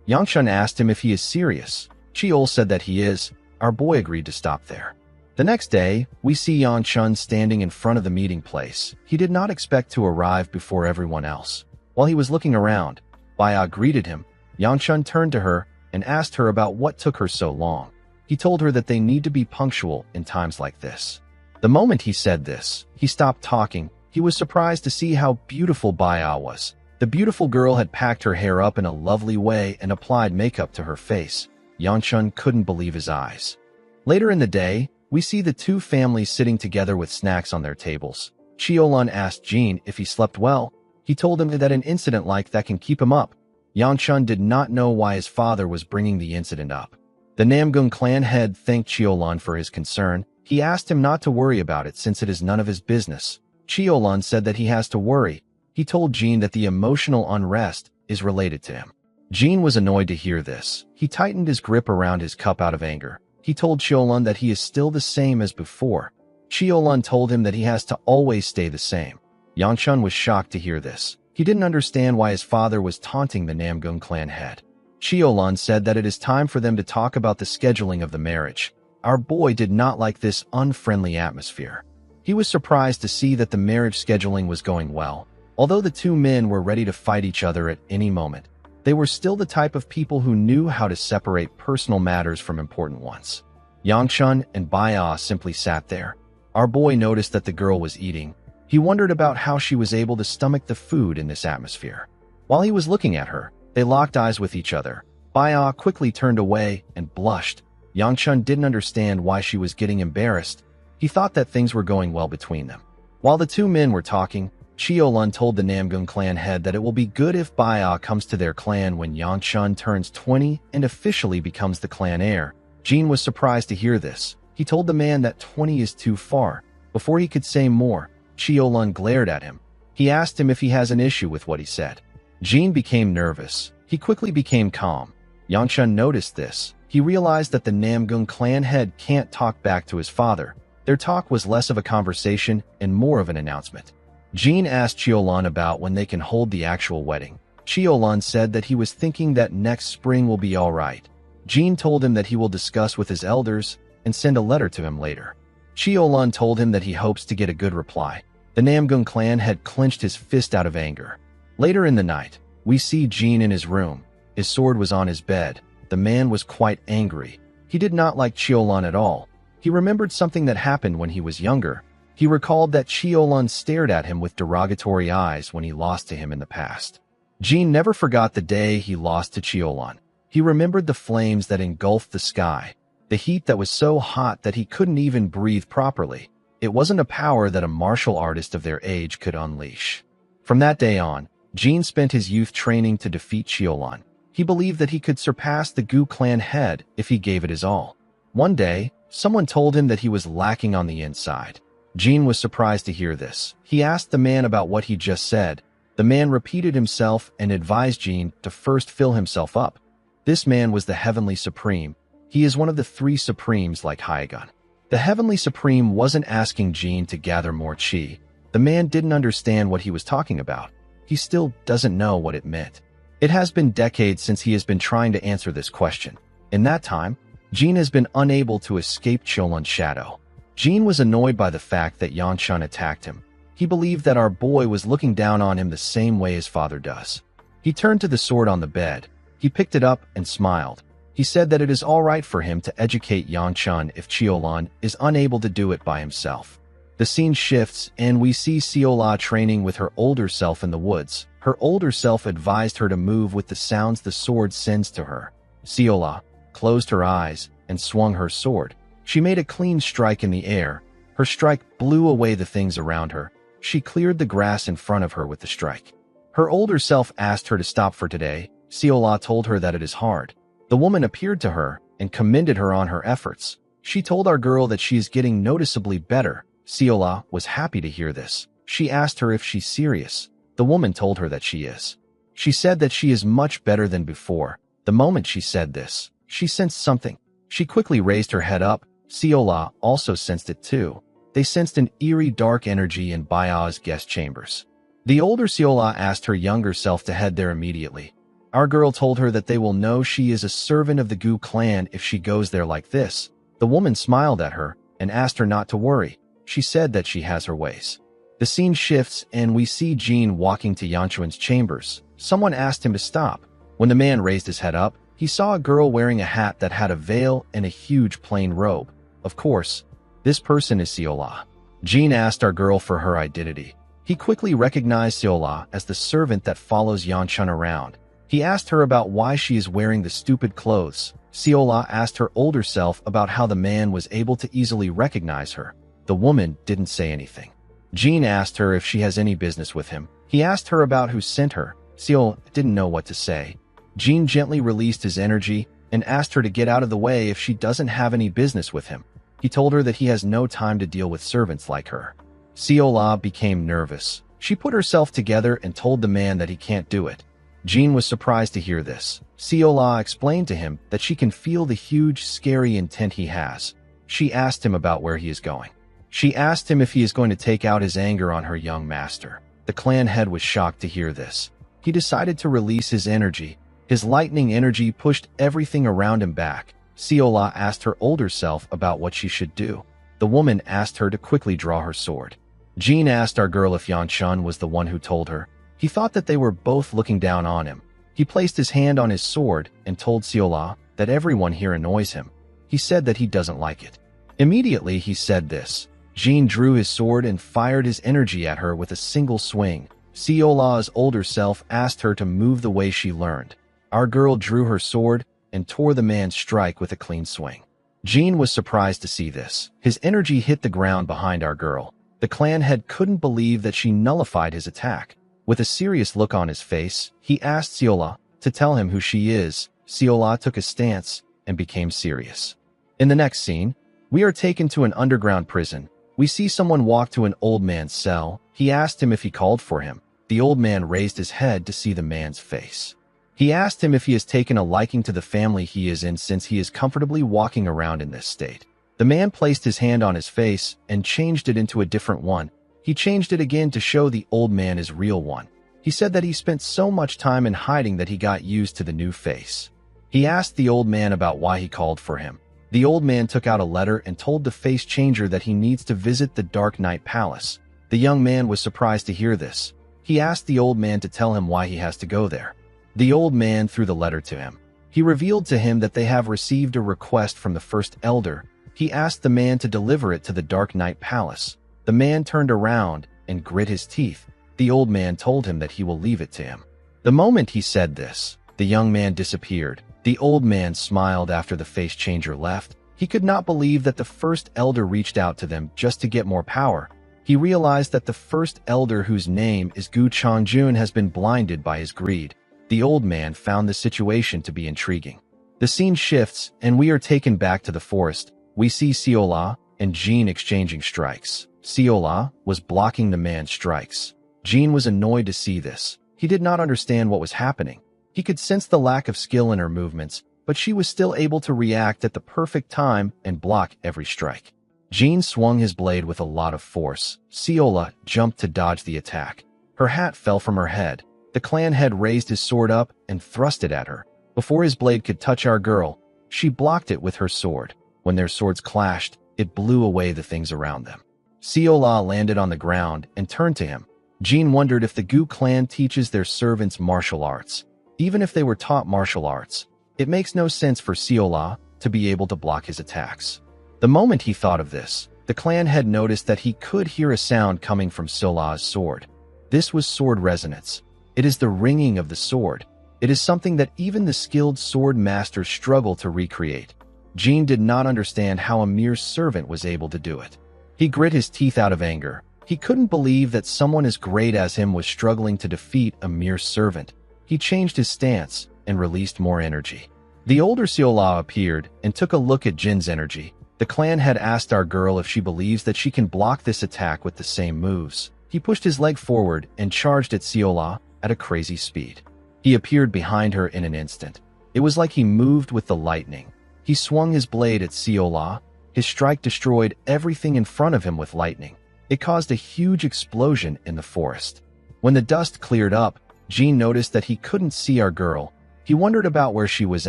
S1: Yangchun asked him if he is serious. Cheol said that he is. Our boy agreed to stop there. The next day, we see Yangchun standing in front of the meeting place. He did not expect to arrive before everyone else. While he was looking around, Baya greeted him. Yangchun turned to her and asked her about what took her so long. He told her that they need to be punctual in times like this. The moment he said this, he stopped talking. He was surprised to see how beautiful Baya was. The beautiful girl had packed her hair up in a lovely way and applied makeup to her face. Yangchun couldn't believe his eyes. Later in the day, we see the two families sitting together with snacks on their tables. Cheolun asked Jin if he slept well. He told him that an incident like that can keep him up. Yangchun did not know why his father was bringing the incident up. The Namgung clan head thanked Cheolun for his concern. He asked him not to worry about it since it is none of his business. Cheolun said that he has to worry. He told Jin that the emotional unrest is related to him. Jin was annoyed to hear this. He tightened his grip around his cup out of anger. He told Cheolun that he is still the same as before. Cheolun told him that he has to always stay the same. Yangchun was shocked to hear this. He didn't understand why his father was taunting the Namgung clan head. Cheolun said that it is time for them to talk about the scheduling of the marriage. Our boy did not like this unfriendly atmosphere. He was surprised to see that the marriage scheduling was going well. Although the two men were ready to fight each other at any moment, they were still the type of people who knew how to separate personal matters from important ones. Yangchun and Baya simply sat there. Our boy noticed that the girl was eating. He wondered about how she was able to stomach the food in this atmosphere. While he was looking at her, they locked eyes with each other. Baya quickly turned away and blushed. Yangchun didn't understand why she was getting embarrassed. He thought that things were going well between them. While the two men were talking, Cheolun told the Namgung clan head that it will be good if Baya comes to their clan when Yangchun turns 20 and officially becomes the clan heir. Jin was surprised to hear this. He told the man that 20 is too far. Before he could say more, Cheolun glared at him. He asked him if he has an issue with what he said. Jin became nervous. He quickly became calm. Yangchun noticed this. He realized that the Namgung clan head can't talk back to his father. Their talk was less of a conversation and more of an announcement. Jin asked Cheolun about when they can hold the actual wedding. Cheolun said that he was thinking that next spring will be all right. Jin told him that he will discuss with his elders and send a letter to him later. Cheolun told him that he hopes to get a good reply. The Namgung clan had clenched his fist out of anger. Later in the night, we see Jin in his room. His sword was on his bed. The man was quite angry. He did not like Cheolun at all. He remembered something that happened when he was younger. He recalled that Cheolun stared at him with derogatory eyes when he lost to him in the past. Jin never forgot the day he lost to Cheolun. He remembered the flames that engulfed the sky, the heat that was so hot that he couldn't even breathe properly. It wasn't a power that a martial artist of their age could unleash. From that day on, Jin spent his youth training to defeat Cheolun. He believed that he could surpass the Gu clan head if he gave it his all. One day, someone told him that he was lacking on the inside. Jin was surprised to hear this. He asked the man about what he just said. The man repeated himself and advised Jin to first fill himself up. This man was the Heavenly Supreme. He is one of the three Supremes like Hyagun. The Heavenly Supreme wasn't asking Jin to gather more chi. The man didn't understand what he was talking about. He still doesn't know what it meant. It has been decades since he has been trying to answer this question. In that time, Jin has been unable to escape Cheolun's shadow. Jin was annoyed by the fact that Yangchun attacked him. He believed that our boy was looking down on him the same way his father does. He turned to the sword on the bed. He picked it up and smiled. He said that it is all right for him to educate Yangchun if Cheolun is unable to do it by himself. The scene shifts and we see Seola training with her older self in the woods. Her older self advised her to move with the sounds the sword sends to her. Seola closed her eyes and swung her sword. She made a clean strike in the air. Her strike blew away the things around her. She cleared the grass in front of her with the strike. Her older self asked her to stop for today. Seola told her that it is hard. The woman appeared to her and commended her on her efforts. She told our girl that she is getting noticeably better. Seola was happy to hear this. She asked her if she's serious. The woman told her that she is. She said that she is much better than before. The moment she said this, she sensed something. She quickly raised her head up Seola also sensed it too. They sensed an eerie dark energy in Baya's guest chambers. The older Seola asked her younger self to head there immediately. Our girl told her that they will know she is a servant of the Gu clan if she goes there like this. The woman smiled at her and asked her not to worry. She said that she has her ways. The scene shifts and we see Jin walking to Yanchuan's chambers. Someone asked him to stop. When the man raised his head up, he saw a girl wearing a hat that had a veil and a huge plain robe. Of course, this person is Seola. Jin asked our girl for her identity. He quickly recognized Seola as the servant that follows Yanchun around. He asked her about why she is wearing the stupid clothes. Seola asked her older self about how the man was able to easily recognize her. The woman didn't say anything. Jin asked her if she has any business with him. He asked her about who sent her. Seola didn't know what to say. Jin gently released his energy and asked her to get out of the way if she doesn't have any business with him. He told her that he has no time to deal with servants like her. Seola became nervous. She put herself together and told the man that he can't do it. Jin was surprised to hear this. Seola explained to him that she can feel the huge, scary intent he has. She asked him about where he is going. She asked him if he is going to take out his anger on her young master. The clan head was shocked to hear this. He decided to release his energy. His lightning energy pushed everything around him back. Seola asked her older self about what she should do. The woman asked her to quickly draw her sword. Jin asked our girl if Yanchun was the one who told her. He thought that they were both looking down on him. He placed his hand on his sword and told Seola that everyone here annoys him. He said that he doesn't like it. Immediately he said this. Jin drew his sword and fired his energy at her with a single swing. Seola's older self asked her to move the way she learned. Our girl drew her sword and tore the man's strike with a clean swing. Jin was surprised to see this. His energy hit the ground behind our girl. The clan head couldn't believe that she nullified his attack. With a serious look on his face, he asked Seola to tell him who she is. Seola took a stance and became serious. In the next scene, we are taken to an underground prison. We see someone walk to an old man's cell. He asked him if he called for him. The old man raised his head to see the man's face. He asked him if he has taken a liking to the family he is in since he is comfortably walking around in this state. The man placed his hand on his face and changed it into a different one. He changed it again to show the old man his real one. He said that he spent so much time in hiding that he got used to the new face. He asked the old man about why he called for him. The old man took out a letter and told the face changer that he needs to visit the Dark Knight Palace. The young man was surprised to hear this. He asked the old man to tell him why he has to go there. The old man threw the letter to him. He revealed to him that they have received a request from the first elder. He asked the man to deliver it to the Dark Knight Palace. The man turned around and grit his teeth. The old man told him that he will leave it to him. The moment he said this, the young man disappeared. The old man smiled after the face changer left. He could not believe that the first elder reached out to them just to get more power. He realized that the first elder, whose name is Gu Changjun, has been blinded by his greed. The old man found the situation to be intriguing. The scene shifts and we are taken back to the forest. We see Seola and Jin exchanging strikes. Seola was blocking the man's strikes. Jin was annoyed to see this. He did not understand what was happening. He could sense the lack of skill in her movements, but she was still able to react at the perfect time and block every strike. Jin swung his blade with a lot of force. Seola jumped to dodge the attack. Her hat fell from her head. The clan head raised his sword up and thrust it at her. Before his blade could touch our girl, she blocked it with her sword. When their swords clashed, it blew away the things around them. Seola landed on the ground and turned to him. Jin wondered if the Gu clan teaches their servants martial arts. Even if they were taught martial arts, it makes no sense for Seola to be able to block his attacks. The moment he thought of this, the clan head noticed that he could hear a sound coming from Seola's sword. This was sword resonance. It is the ringing of the sword. It is something that even the skilled sword masters struggle to recreate. Jin did not understand how a mere servant was able to do it. He grit his teeth out of anger. He couldn't believe that someone as great as him was struggling to defeat a mere servant. He changed his stance and released more energy. The older Seola appeared and took a look at Jin's energy. The clan had asked our girl if she believes that she can block this attack with the same moves. He pushed his leg forward and charged at Seola at a crazy speed. He appeared behind her in an instant. It was like he moved with the lightning. He swung his blade at Seola. His strike destroyed everything in front of him with lightning. It caused a huge explosion in the forest. When the dust cleared up, Jin noticed that he couldn't see our girl. He wondered about where she was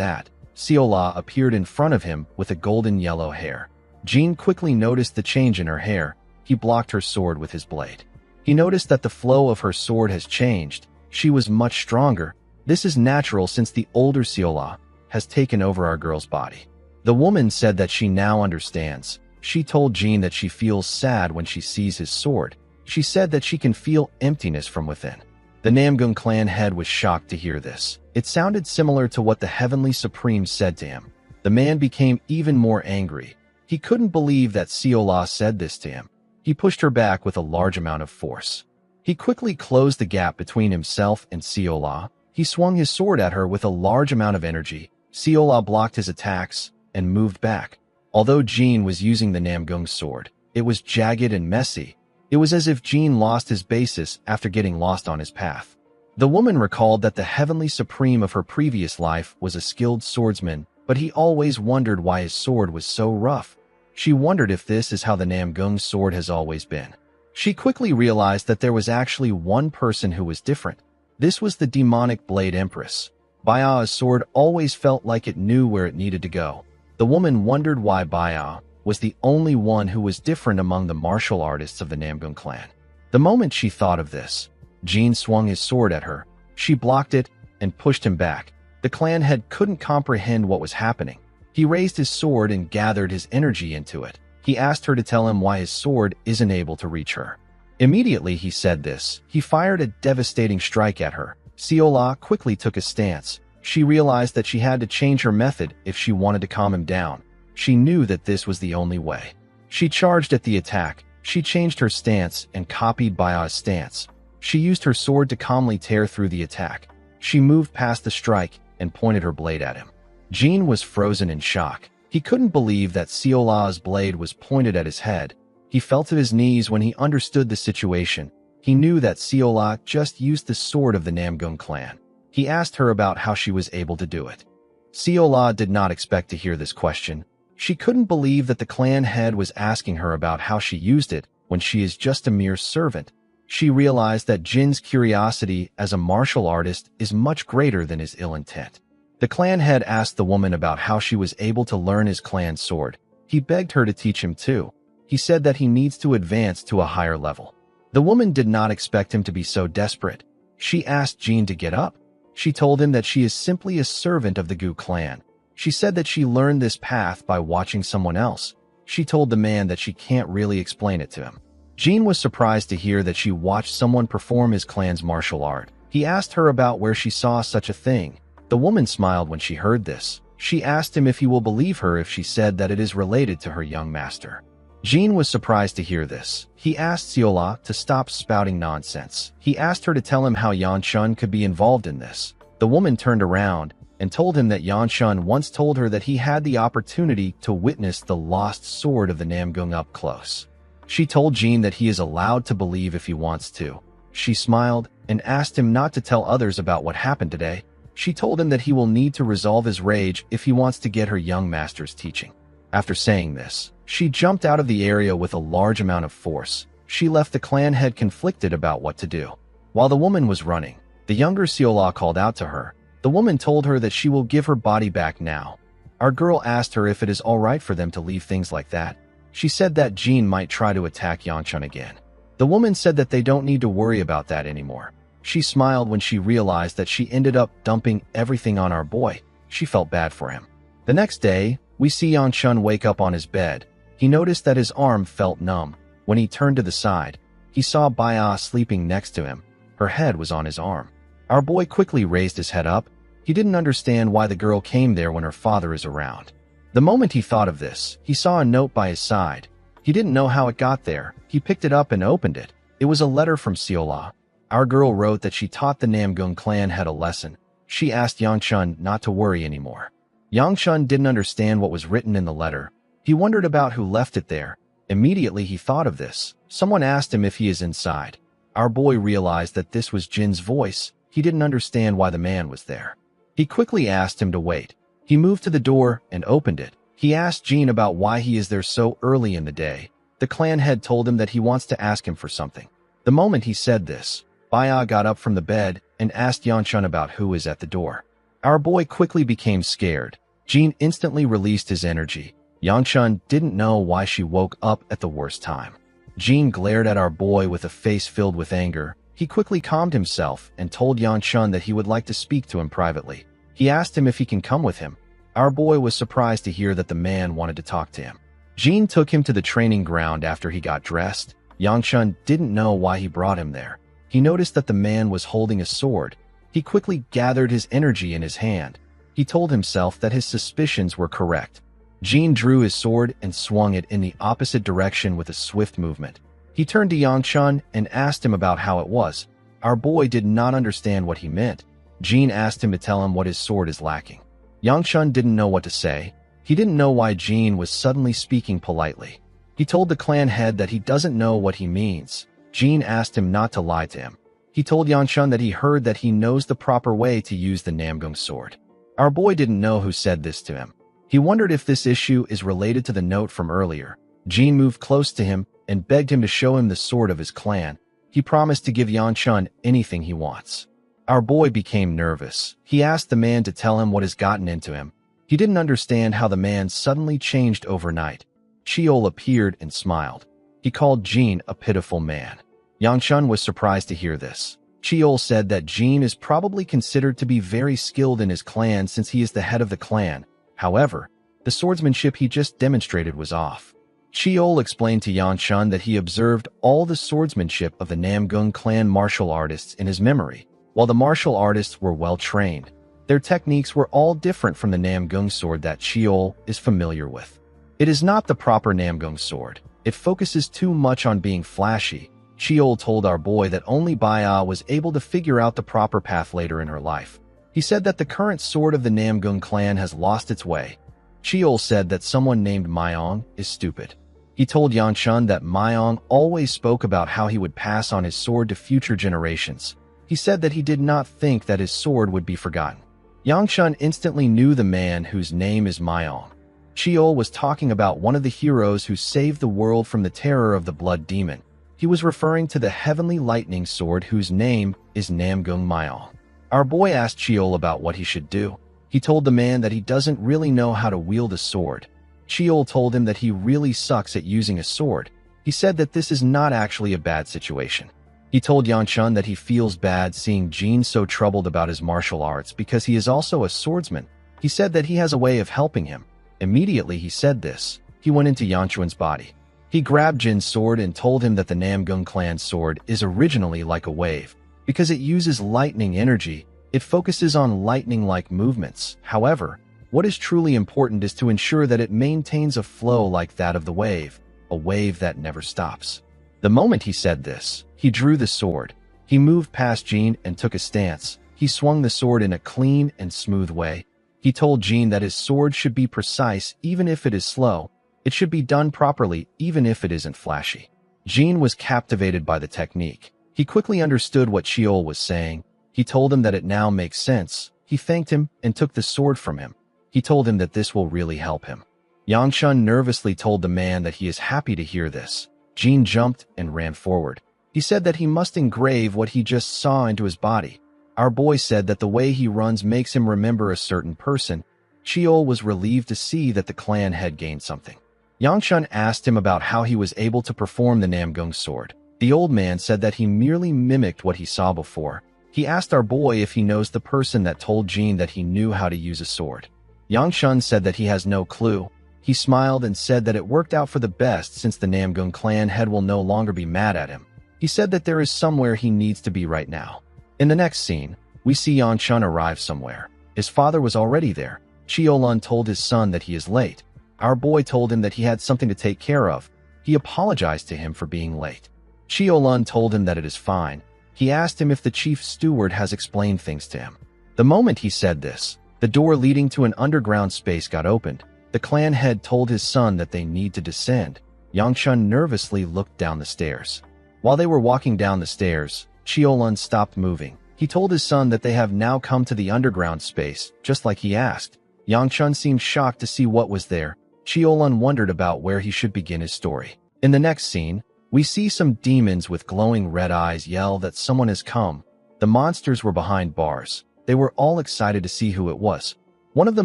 S1: at. Seola appeared in front of him with a golden yellow hair. Jin quickly noticed the change in her hair. He blocked her sword with his blade. He noticed that the flow of her sword has changed. She was much stronger. This is natural since the older Seola has taken over our girl's body. The woman said that she now understands. She told Jin that she feels sad when she sees his sword. She said that she can feel emptiness from within. The Namgung clan head was shocked to hear this. It sounded similar to what the Heavenly Supreme said to him. The man became even more angry. He couldn't believe that Seola said this to him. He pushed her back with a large amount of force. He quickly closed the gap between himself and Seola. He swung his sword at her with a large amount of energy. Seola blocked his attacks and moved back. Although Jin was using the Namgung sword, it was jagged and messy. It was as if Jin lost his basis after getting lost on his path. The woman recalled that the Heavenly Supreme of her previous life was a skilled swordsman, but he always wondered why his sword was so rough. She wondered if this is how the Namgung sword has always been. She quickly realized that there was actually one person who was different. This was the demonic Blade Empress. Baya's sword always felt like it knew where it needed to go. The woman wondered why Baya was the only one who was different among the martial artists of the Namgung clan. The moment she thought of this, Jin swung his sword at her. She blocked it and pushed him back. The clan head couldn't comprehend what was happening. He raised his sword and gathered his energy into it. He asked her to tell him why his sword isn't able to reach her. Immediately he said this. He fired a devastating strike at her. Seola quickly took a stance. She realized that she had to change her method if she wanted to calm him down. She knew that this was the only way. She charged at the attack. She changed her stance and copied Baya's stance. She used her sword to calmly tear through the attack. She moved past the strike and pointed her blade at him. Jin was frozen in shock. He couldn't believe that Seola's blade was pointed at his head. He fell to his knees when he understood the situation. He knew that Seola just used the sword of the Namgung clan. He asked her about how she was able to do it. Seola did not expect to hear this question. She couldn't believe that the clan head was asking her about how she used it when she is just a mere servant. She realized that Jin's curiosity as a martial artist is much greater than his ill intent. The clan head asked the woman about how she was able to learn his clan's sword. He begged her to teach him too. He said that he needs to advance to a higher level. The woman did not expect him to be so desperate. She asked Jin to get up. She told him that she is simply a servant of the Gu clan. She said that she learned this path by watching someone else. She told the man that she can't really explain it to him. Jin was surprised to hear that she watched someone perform his clan's martial art. He asked her about where she saw such a thing. The woman smiled when she heard this. She asked him if he will believe her if she said that it is related to her young master. Jin was surprised to hear this. He asked Seola to stop spouting nonsense. He asked her to tell him how Yanshun could be involved in this. The woman turned around and told him that Yanshun once told her that he had the opportunity to witness the lost sword of the Namgung up close. She told Jin that he is allowed to believe if he wants to. She smiled and asked him not to tell others about what happened today. She told him that he will need to resolve his rage if he wants to get her young master's teaching. After saying this, she jumped out of the area with a large amount of force. She left the clan head conflicted about what to do. While the woman was running, the younger Seola called out to her. The woman told her that she will give her body back now. Our girl asked her if it is alright for them to leave things like that. She said that Jin might try to attack Yanshun again. The woman said that they don't need to worry about that anymore. She smiled when she realized that she ended up dumping everything on our boy. She felt bad for him. The next day, we see Yanshun wake up on his bed. He noticed that his arm felt numb. When he turned to the side, he saw Baya sleeping next to him. Her head was on his arm. Our boy quickly raised his head up. He didn't understand why the girl came there when her father is around. The moment he thought of this, he saw a note by his side. He didn't know how it got there. He picked it up and opened it. It was a letter from Seola. Our girl wrote that she taught the Namgung clan head a lesson. She asked Yanshun not to worry anymore. Yanshun didn't understand what was written in the letter. He wondered about who left it there. Immediately he thought of this. Someone asked him if he is inside. Our boy realized that this was Jin's voice. He didn't understand why the man was there. He quickly asked him to wait. He moved to the door and opened it. He asked Jin about why he is there so early in the day. The clan head told him that he wants to ask him for something. The moment he said this, Baya got up from the bed and asked Yanchun about who is at the door. Our boy quickly became scared. Jin instantly released his energy. Yanchun didn't know why she woke up at the worst time. Jin glared at our boy with a face filled with anger. He quickly calmed himself and told Yanchun that he would like to speak to him privately. He asked him if he can come with him. Our boy was surprised to hear that the man wanted to talk to him. Jin took him to the training ground after he got dressed. Yanchun didn't know why he brought him there. He noticed that the man was holding a sword. He quickly gathered his energy in his hand. He told himself that his suspicions were correct. Jin drew his sword and swung it in the opposite direction with a swift movement. He turned to Yanchun and asked him about how it was. Our boy did not understand what he meant. Jin asked him to tell him what his sword is lacking. Yanchun didn't know what to say. He didn't know why Jin was suddenly speaking politely. He told the clan head that he doesn't know what he means. Jin asked him not to lie to him. He told Yanchun that he heard that he knows the proper way to use the Namgung sword. Our boy didn't know who said this to him. He wondered if this issue is related to the note from earlier. Jin moved close to him and begged him to show him the sword of his clan. He promised to give Yanchun anything he wants. Our boy became nervous. He asked the man to tell him what has gotten into him. He didn't understand how the man suddenly changed overnight. Cheol appeared and smiled. He called Jin a pitiful man. Yanchun was surprised to hear this. Cheol said that Jin is probably considered to be very skilled in his clan since he is the head of the clan. However, the swordsmanship he just demonstrated was off. Cheol explained to Yanchun that he observed all the swordsmanship of the Namgung clan martial artists in his memory. While the martial artists were well trained, their techniques were all different from the Namgung sword that Cheol is familiar with. It is not the proper Namgung sword. It focuses too much on being flashy. Cheol told our boy that only Baya was able to figure out the proper path later in her life. He said that the current sword of the Namgung clan has lost its way. Cheol said that someone named Myong is stupid. He told Yanchun that Myong always spoke about how he would pass on his sword to future generations. He said that he did not think that his sword would be forgotten. Yanchun instantly knew the man whose name is Myong. Cheol was talking about one of the heroes who saved the world from the terror of the blood demon. He was referring to the heavenly lightning sword whose name is Namgung Myong. Our boy asked Cheol about what he should do. He told the man that he doesn't really know how to wield a sword. Cheol told him that he really sucks at using a sword. He said that this is not actually a bad situation. He told Yanchun that he feels bad seeing Jin so troubled about his martial arts because he is also a swordsman. He said that he has a way of helping him. Immediately he said this, he went into Yanchun's body. He grabbed Jin's sword and told him that the Namgung clan sword is originally like a wave. Because it uses lightning energy, it focuses on lightning-like movements. However, what is truly important is to ensure that it maintains a flow like that of the wave, a wave that never stops. The moment he said this, he drew the sword. He moved past Jin and took a stance. He swung the sword in a clean and smooth way. He told Jin that his sword should be precise even if it is slow. It should be done properly even if it isn't flashy. Jin was captivated by the technique. He quickly understood what Cheol was saying. He told him that it now makes sense. He thanked him and took the sword from him. He told him that this will really help him. Yanchun nervously told the man that he is happy to hear this. Jin jumped and ran forward. He said that he must engrave what he just saw into his body. Our boy said that the way he runs makes him remember a certain person. Cheol was relieved to see that the clan had gained something. Yanchun asked him about how he was able to perform the Namgung sword. The old man said that he merely mimicked what he saw before. He asked our boy if he knows the person that told Jin that he knew how to use a sword. Yanchun said that he has no clue. He smiled and said that it worked out for the best since the Namgung clan head will no longer be mad at him. He said that there is somewhere he needs to be right now. In the next scene, we see Yanchun arrive somewhere. His father was already there. Cheolun told his son that he is late. Our boy told him that he had something to take care of. He apologized to him for being late. Cheolun told him that it is fine. He asked him if the chief steward has explained things to him. The moment he said this, the door leading to an underground space got opened. The clan head told his son that they need to descend. Yanchun nervously looked down the stairs. While they were walking down the stairs, Cheolun stopped moving. He told his son that they have now come to the underground space, just like he asked. Yanchun seemed shocked to see what was there. Cheolun wondered about where he should begin his story. In the next scene, we see some demons with glowing red eyes yell that someone has come. The monsters were behind bars. They were all excited to see who it was. One of the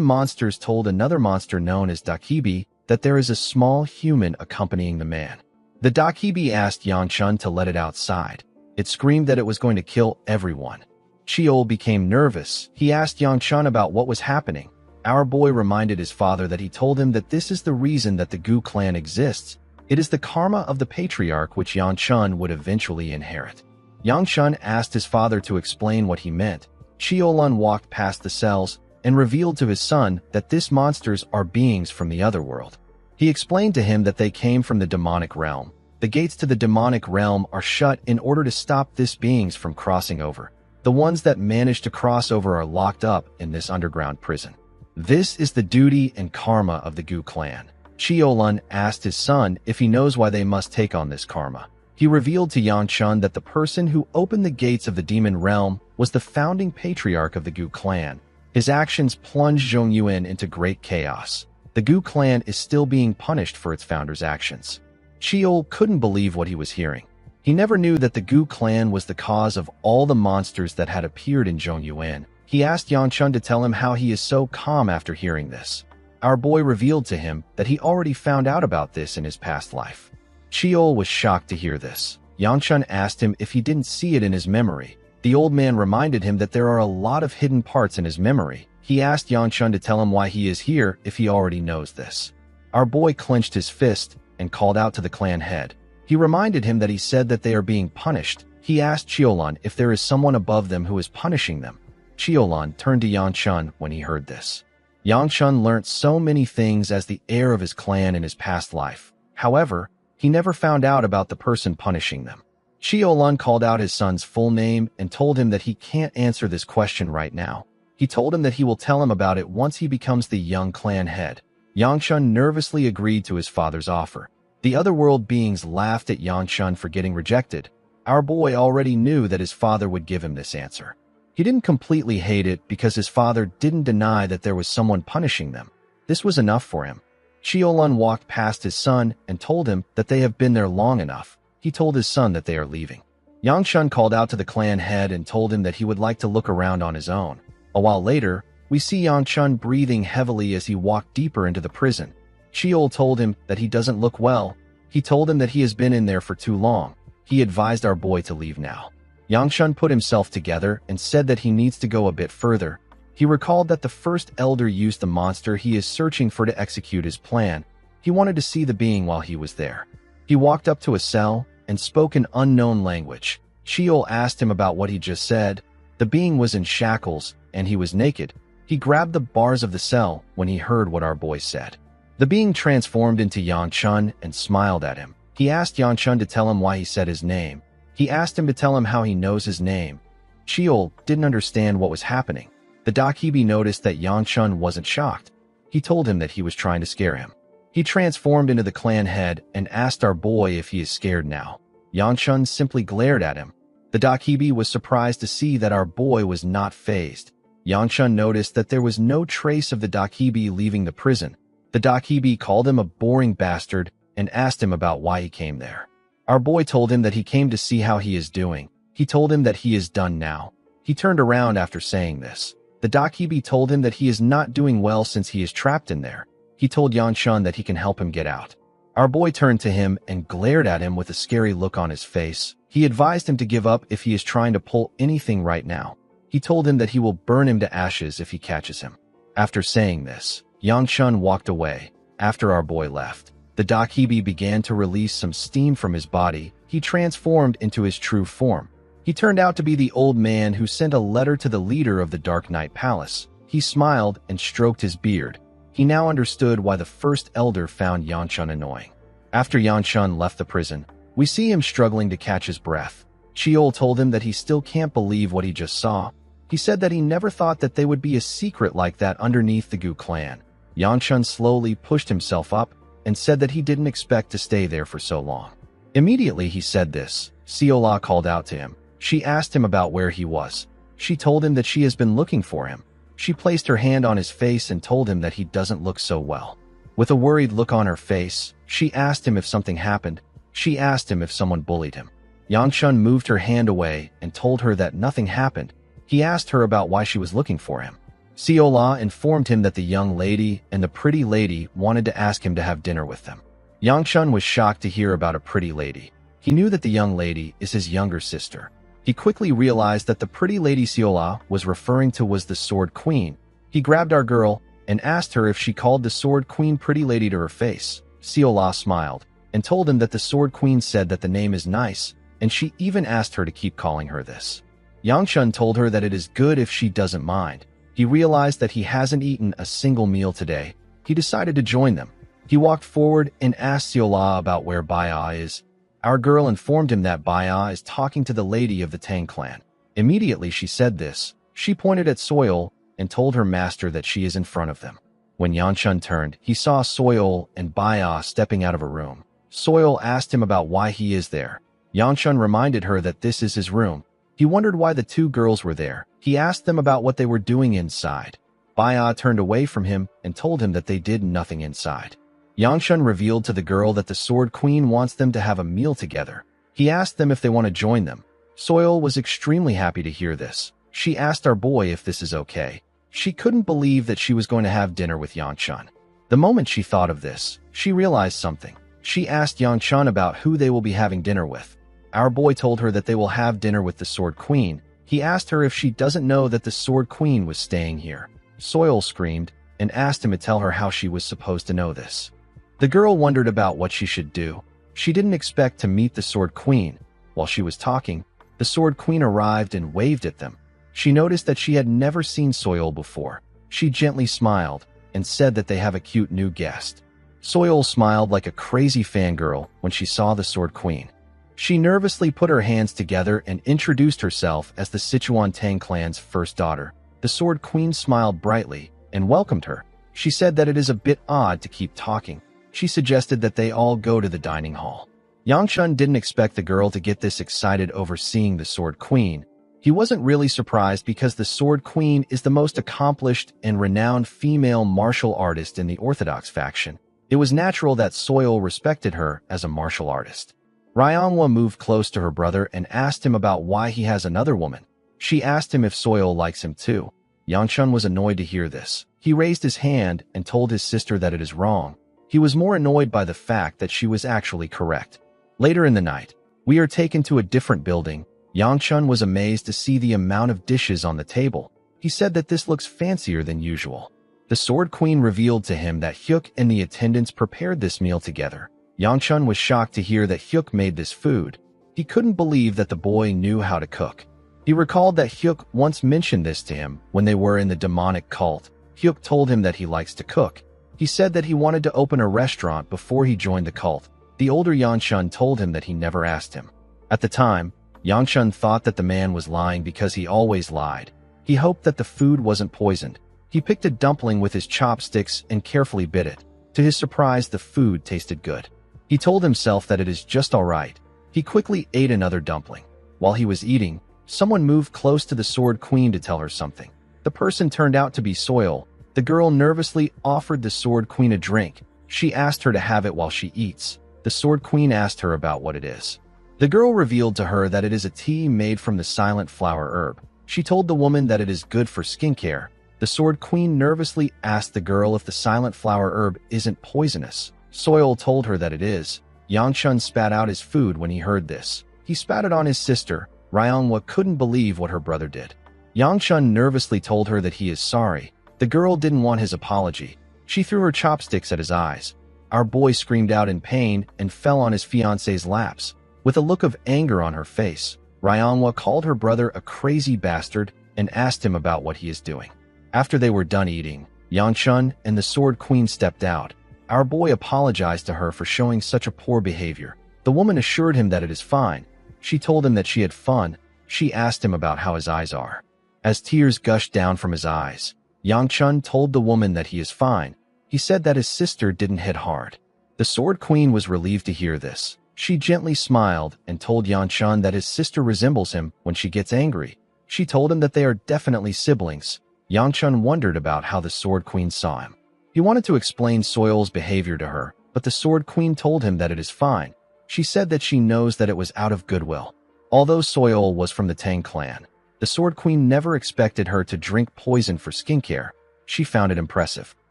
S1: monsters told another monster known as Dakibi that there is a small human accompanying the man. The Dakibi asked Yangchun to let it outside. It screamed that it was going to kill everyone. Cheol became nervous. He asked Yangchun about what was happening. Our boy reminded his father that he told him that this is the reason that the Gu clan exists. It is the karma of the patriarch which Yangchun would eventually inherit. Yangchun asked his father to explain what he meant. Cheolun walked past the cells and revealed to his son that these monsters are beings from the other world. He explained to him that they came from the demonic realm. The gates to the demonic realm are shut in order to stop these beings from crossing over. The ones that manage to cross over are locked up in this underground prison. This is the duty and karma of the Gu clan. Cheolun asked his son if he knows why they must take on this karma. He revealed to Yangchun that the person who opened the gates of the demon realm was the founding patriarch of the Gu clan. His actions plunged Zhongyuan into great chaos. The Gu clan is still being punished for its founder's actions. Cheol couldn't believe what he was hearing. He never knew that the Gu clan was the cause of all the monsters that had appeared in Zhongyuan. He asked Yangchun to tell him how he is so calm after hearing this. Our boy revealed to him that he already found out about this in his past life. Cheol was shocked to hear this. Yangchun asked him if he didn't see it in his memory. The old man reminded him that there are a lot of hidden parts in his memory. He asked Yangchun to tell him why he is here if he already knows this. Our boy clenched his fist and called out to the clan head. He reminded him that he said that they are being punished. He asked Cheolun if there is someone above them who is punishing them. Cheolun turned to Yangchun when he heard this. Yangchun learnt so many things as the heir of his clan in his past life. However, he never found out about the person punishing them. Cheolun called out his son's full name and told him that he can't answer this question right now. He told him that he will tell him about it once he becomes the young clan head. Yangchun nervously agreed to his father's offer. The otherworld beings laughed at Yangchun for getting rejected. Our boy already knew that his father would give him this answer. He didn't completely hate it because his father didn't deny that there was someone punishing them. This was enough for him. Cheolun walked past his son and told him that they have been there long enough. He told his son that they are leaving. Yangchun called out to the clan head and told him that he would like to look around on his own. A while later, we see Yangchun breathing heavily as he walked deeper into the prison. Cheol told him that he doesn't look well. He told him that he has been in there for too long. He advised our boy to leave now. Yangchun put himself together and said that he needs to go a bit further. He recalled that the first elder used the monster he is searching for to execute his plan. He wanted to see the being while he was there. He walked up to a cell and spoke an unknown language. Cheol asked him about what he just said. The being was in shackles and he was naked. He grabbed the bars of the cell when he heard what our boy said. The being transformed into Yangchun and smiled at him. He asked Yangchun to tell him why he said his name. He asked him to tell him how he knows his name. Cheol didn't understand what was happening. The Dakibi noticed that Yangchun wasn't shocked. He told him that he was trying to scare him. He transformed into the clan head and asked our boy if he is scared now. Yangchun simply glared at him. The Dakibi was surprised to see that our boy was not fazed. Yangchun noticed that there was no trace of the Dakibi leaving the prison. The Dakibi called him a boring bastard and asked him about why he came there. Our boy told him that he came to see how he is doing. He told him that he is done now. He turned around after saying this. The Dakibi told him that he is not doing well since he is trapped in there. He told Yangchun that he can help him get out. Our boy turned to him and glared at him with a scary look on his face. He advised him to give up if he is trying to pull anything right now. He told him that he will burn him to ashes if he catches him. After saying this, Yangchun walked away. After our boy left, the Dakibi began to release some steam from his body. He transformed into his true form. He turned out to be the old man who sent a letter to the leader of the Dark Knight Palace. He smiled and stroked his beard. He now understood why the first elder found Yangchun annoying. After Yangchun left the prison, we see him struggling to catch his breath. Cheol told him that he still can't believe what he just saw. He said that he never thought that they would be a secret like that underneath the Gu clan. Yangchun slowly pushed himself up and said that he didn't expect to stay there for so long. Immediately he said this, Seola called out to him. She asked him about where he was. She told him that she has been looking for him. She placed her hand on his face and told him that he doesn't look so well. With a worried look on her face, she asked him if something happened. She asked him if someone bullied him. Yangchun moved her hand away and told her that nothing happened. He asked her about why she was looking for him. Siola informed him that the young lady and the pretty lady wanted to ask him to have dinner with them. Yangchun was shocked to hear about a pretty lady. He knew that the young lady is his younger sister. He quickly realized that the pretty lady Siola was referring to was the Sword Queen. He grabbed our girl and asked her if she called the Sword Queen pretty lady to her face. Siola smiled and told him that the Sword Queen said that the name is nice, and she even asked her to keep calling her this. Yangchun told her that it is good if she doesn't mind. He realized that he hasn't eaten a single meal today. He decided to join them. He walked forward and asked Siola about where Baya is. Our girl informed him that Baya is talking to the lady of the Tang clan. Immediately she said this. She pointed at Soil and told her master that she is in front of them. When Yangchun turned, he saw Soil and Baya stepping out of a room. Soil asked him about why he is there. Yangchun reminded her that this is his room. He wondered why the two girls were there. He asked them about what they were doing inside. Baya turned away from him and told him that they did nothing inside. Yangchun revealed to the girl that the Sword Queen wants them to have a meal together. He asked them if they want to join them. Soil was extremely happy to hear this. She asked our boy if this is okay. She couldn't believe that she was going to have dinner with Yangchun. The moment she thought of this, she realized something. She asked Yangchun about who they will be having dinner with. Our boy told her that they will have dinner with the Sword Queen. He asked her if she doesn't know that the Sword Queen was staying here. Soil screamed and asked him to tell her how she was supposed to know this. The girl wondered about what she should do. She didn't expect to meet the Sword Queen. While she was talking, the Sword Queen arrived and waved at them. She noticed that she had never seen Soil before. She gently smiled and said that they have a cute new guest. Soil smiled like a crazy fangirl when she saw the Sword Queen. She nervously put her hands together and introduced herself as the Sichuan Tang clan's first daughter. The Sword Queen smiled brightly and welcomed her. She said that it is a bit odd to keep talking. She suggested that they all go to the dining hall. Yangchun didn't expect the girl to get this excited over seeing the Sword Queen. He wasn't really surprised because the Sword Queen is the most accomplished and renowned female martial artist in the Orthodox faction. It was natural that Soil respected her as a martial artist. Ryangwa moved close to her brother and asked him about why he has another woman. She asked him if Soil likes him too. Yangchun was annoyed to hear this. He raised his hand and told his sister that it is wrong. He was more annoyed by the fact that she was actually correct. Later in the night, we are taken to a different building. Yangchun was amazed to see the amount of dishes on the table. He said that this looks fancier than usual. The Sword Queen revealed to him that Hyuk and the attendants prepared this meal together. Yangchun was shocked to hear that Hyuk made this food. He couldn't believe that the boy knew how to cook. He recalled that Hyuk once mentioned this to him when they were in the demonic cult. Hyuk told him that he likes to cook. He said that he wanted to open a restaurant before he joined the cult. The older Yangchun told him that he never asked him. At the time, Yangchun thought that the man was lying because he always lied. He hoped that the food wasn't poisoned. He picked a dumpling with his chopsticks and carefully bit it. To his surprise, the food tasted good. He told himself that it is just all right. He quickly ate another dumpling. While he was eating, someone moved close to the Sword Queen to tell her something. The person turned out to be Soil. The girl nervously offered the Sword Queen a drink. She asked her to have it while she eats. The Sword Queen asked her about what it is. The girl revealed to her that it is a tea made from the silent flower herb. She told the woman that it is good for skincare. The Sword Queen nervously asked the girl if the silent flower herb isn't poisonous. Soil told her that it is. Yangchun spat out his food when he heard this. He spat it on his sister. Ryangwa couldn't believe what her brother did. Yangchun nervously told her that he is sorry. The girl didn't want his apology. She threw her chopsticks at his eyes. Our boy screamed out in pain and fell on his fiancé's laps. With a look of anger on her face, Ryangwa called her brother a crazy bastard and asked him about what he is doing. After they were done eating, Yangchun and the Sword Queen stepped out. Our boy apologized to her for showing such a poor behavior. The woman assured him that it is fine. She told him that she had fun. She asked him about how his eyes are. As tears gushed down from his eyes, Yangchun told the woman that he is fine. He said that his sister didn't hit hard. The Sword Queen was relieved to hear this. She gently smiled and told Yangchun that his sister resembles him when she gets angry. She told him that they are definitely siblings. Yangchun wondered about how the Sword Queen saw him. He wanted to explain Soil's behavior to her, but the Sword Queen told him that it is fine. She said that she knows that it was out of goodwill. Although Soil was from the Tang clan, the Sword Queen never expected her to drink poison for skincare. She found it impressive.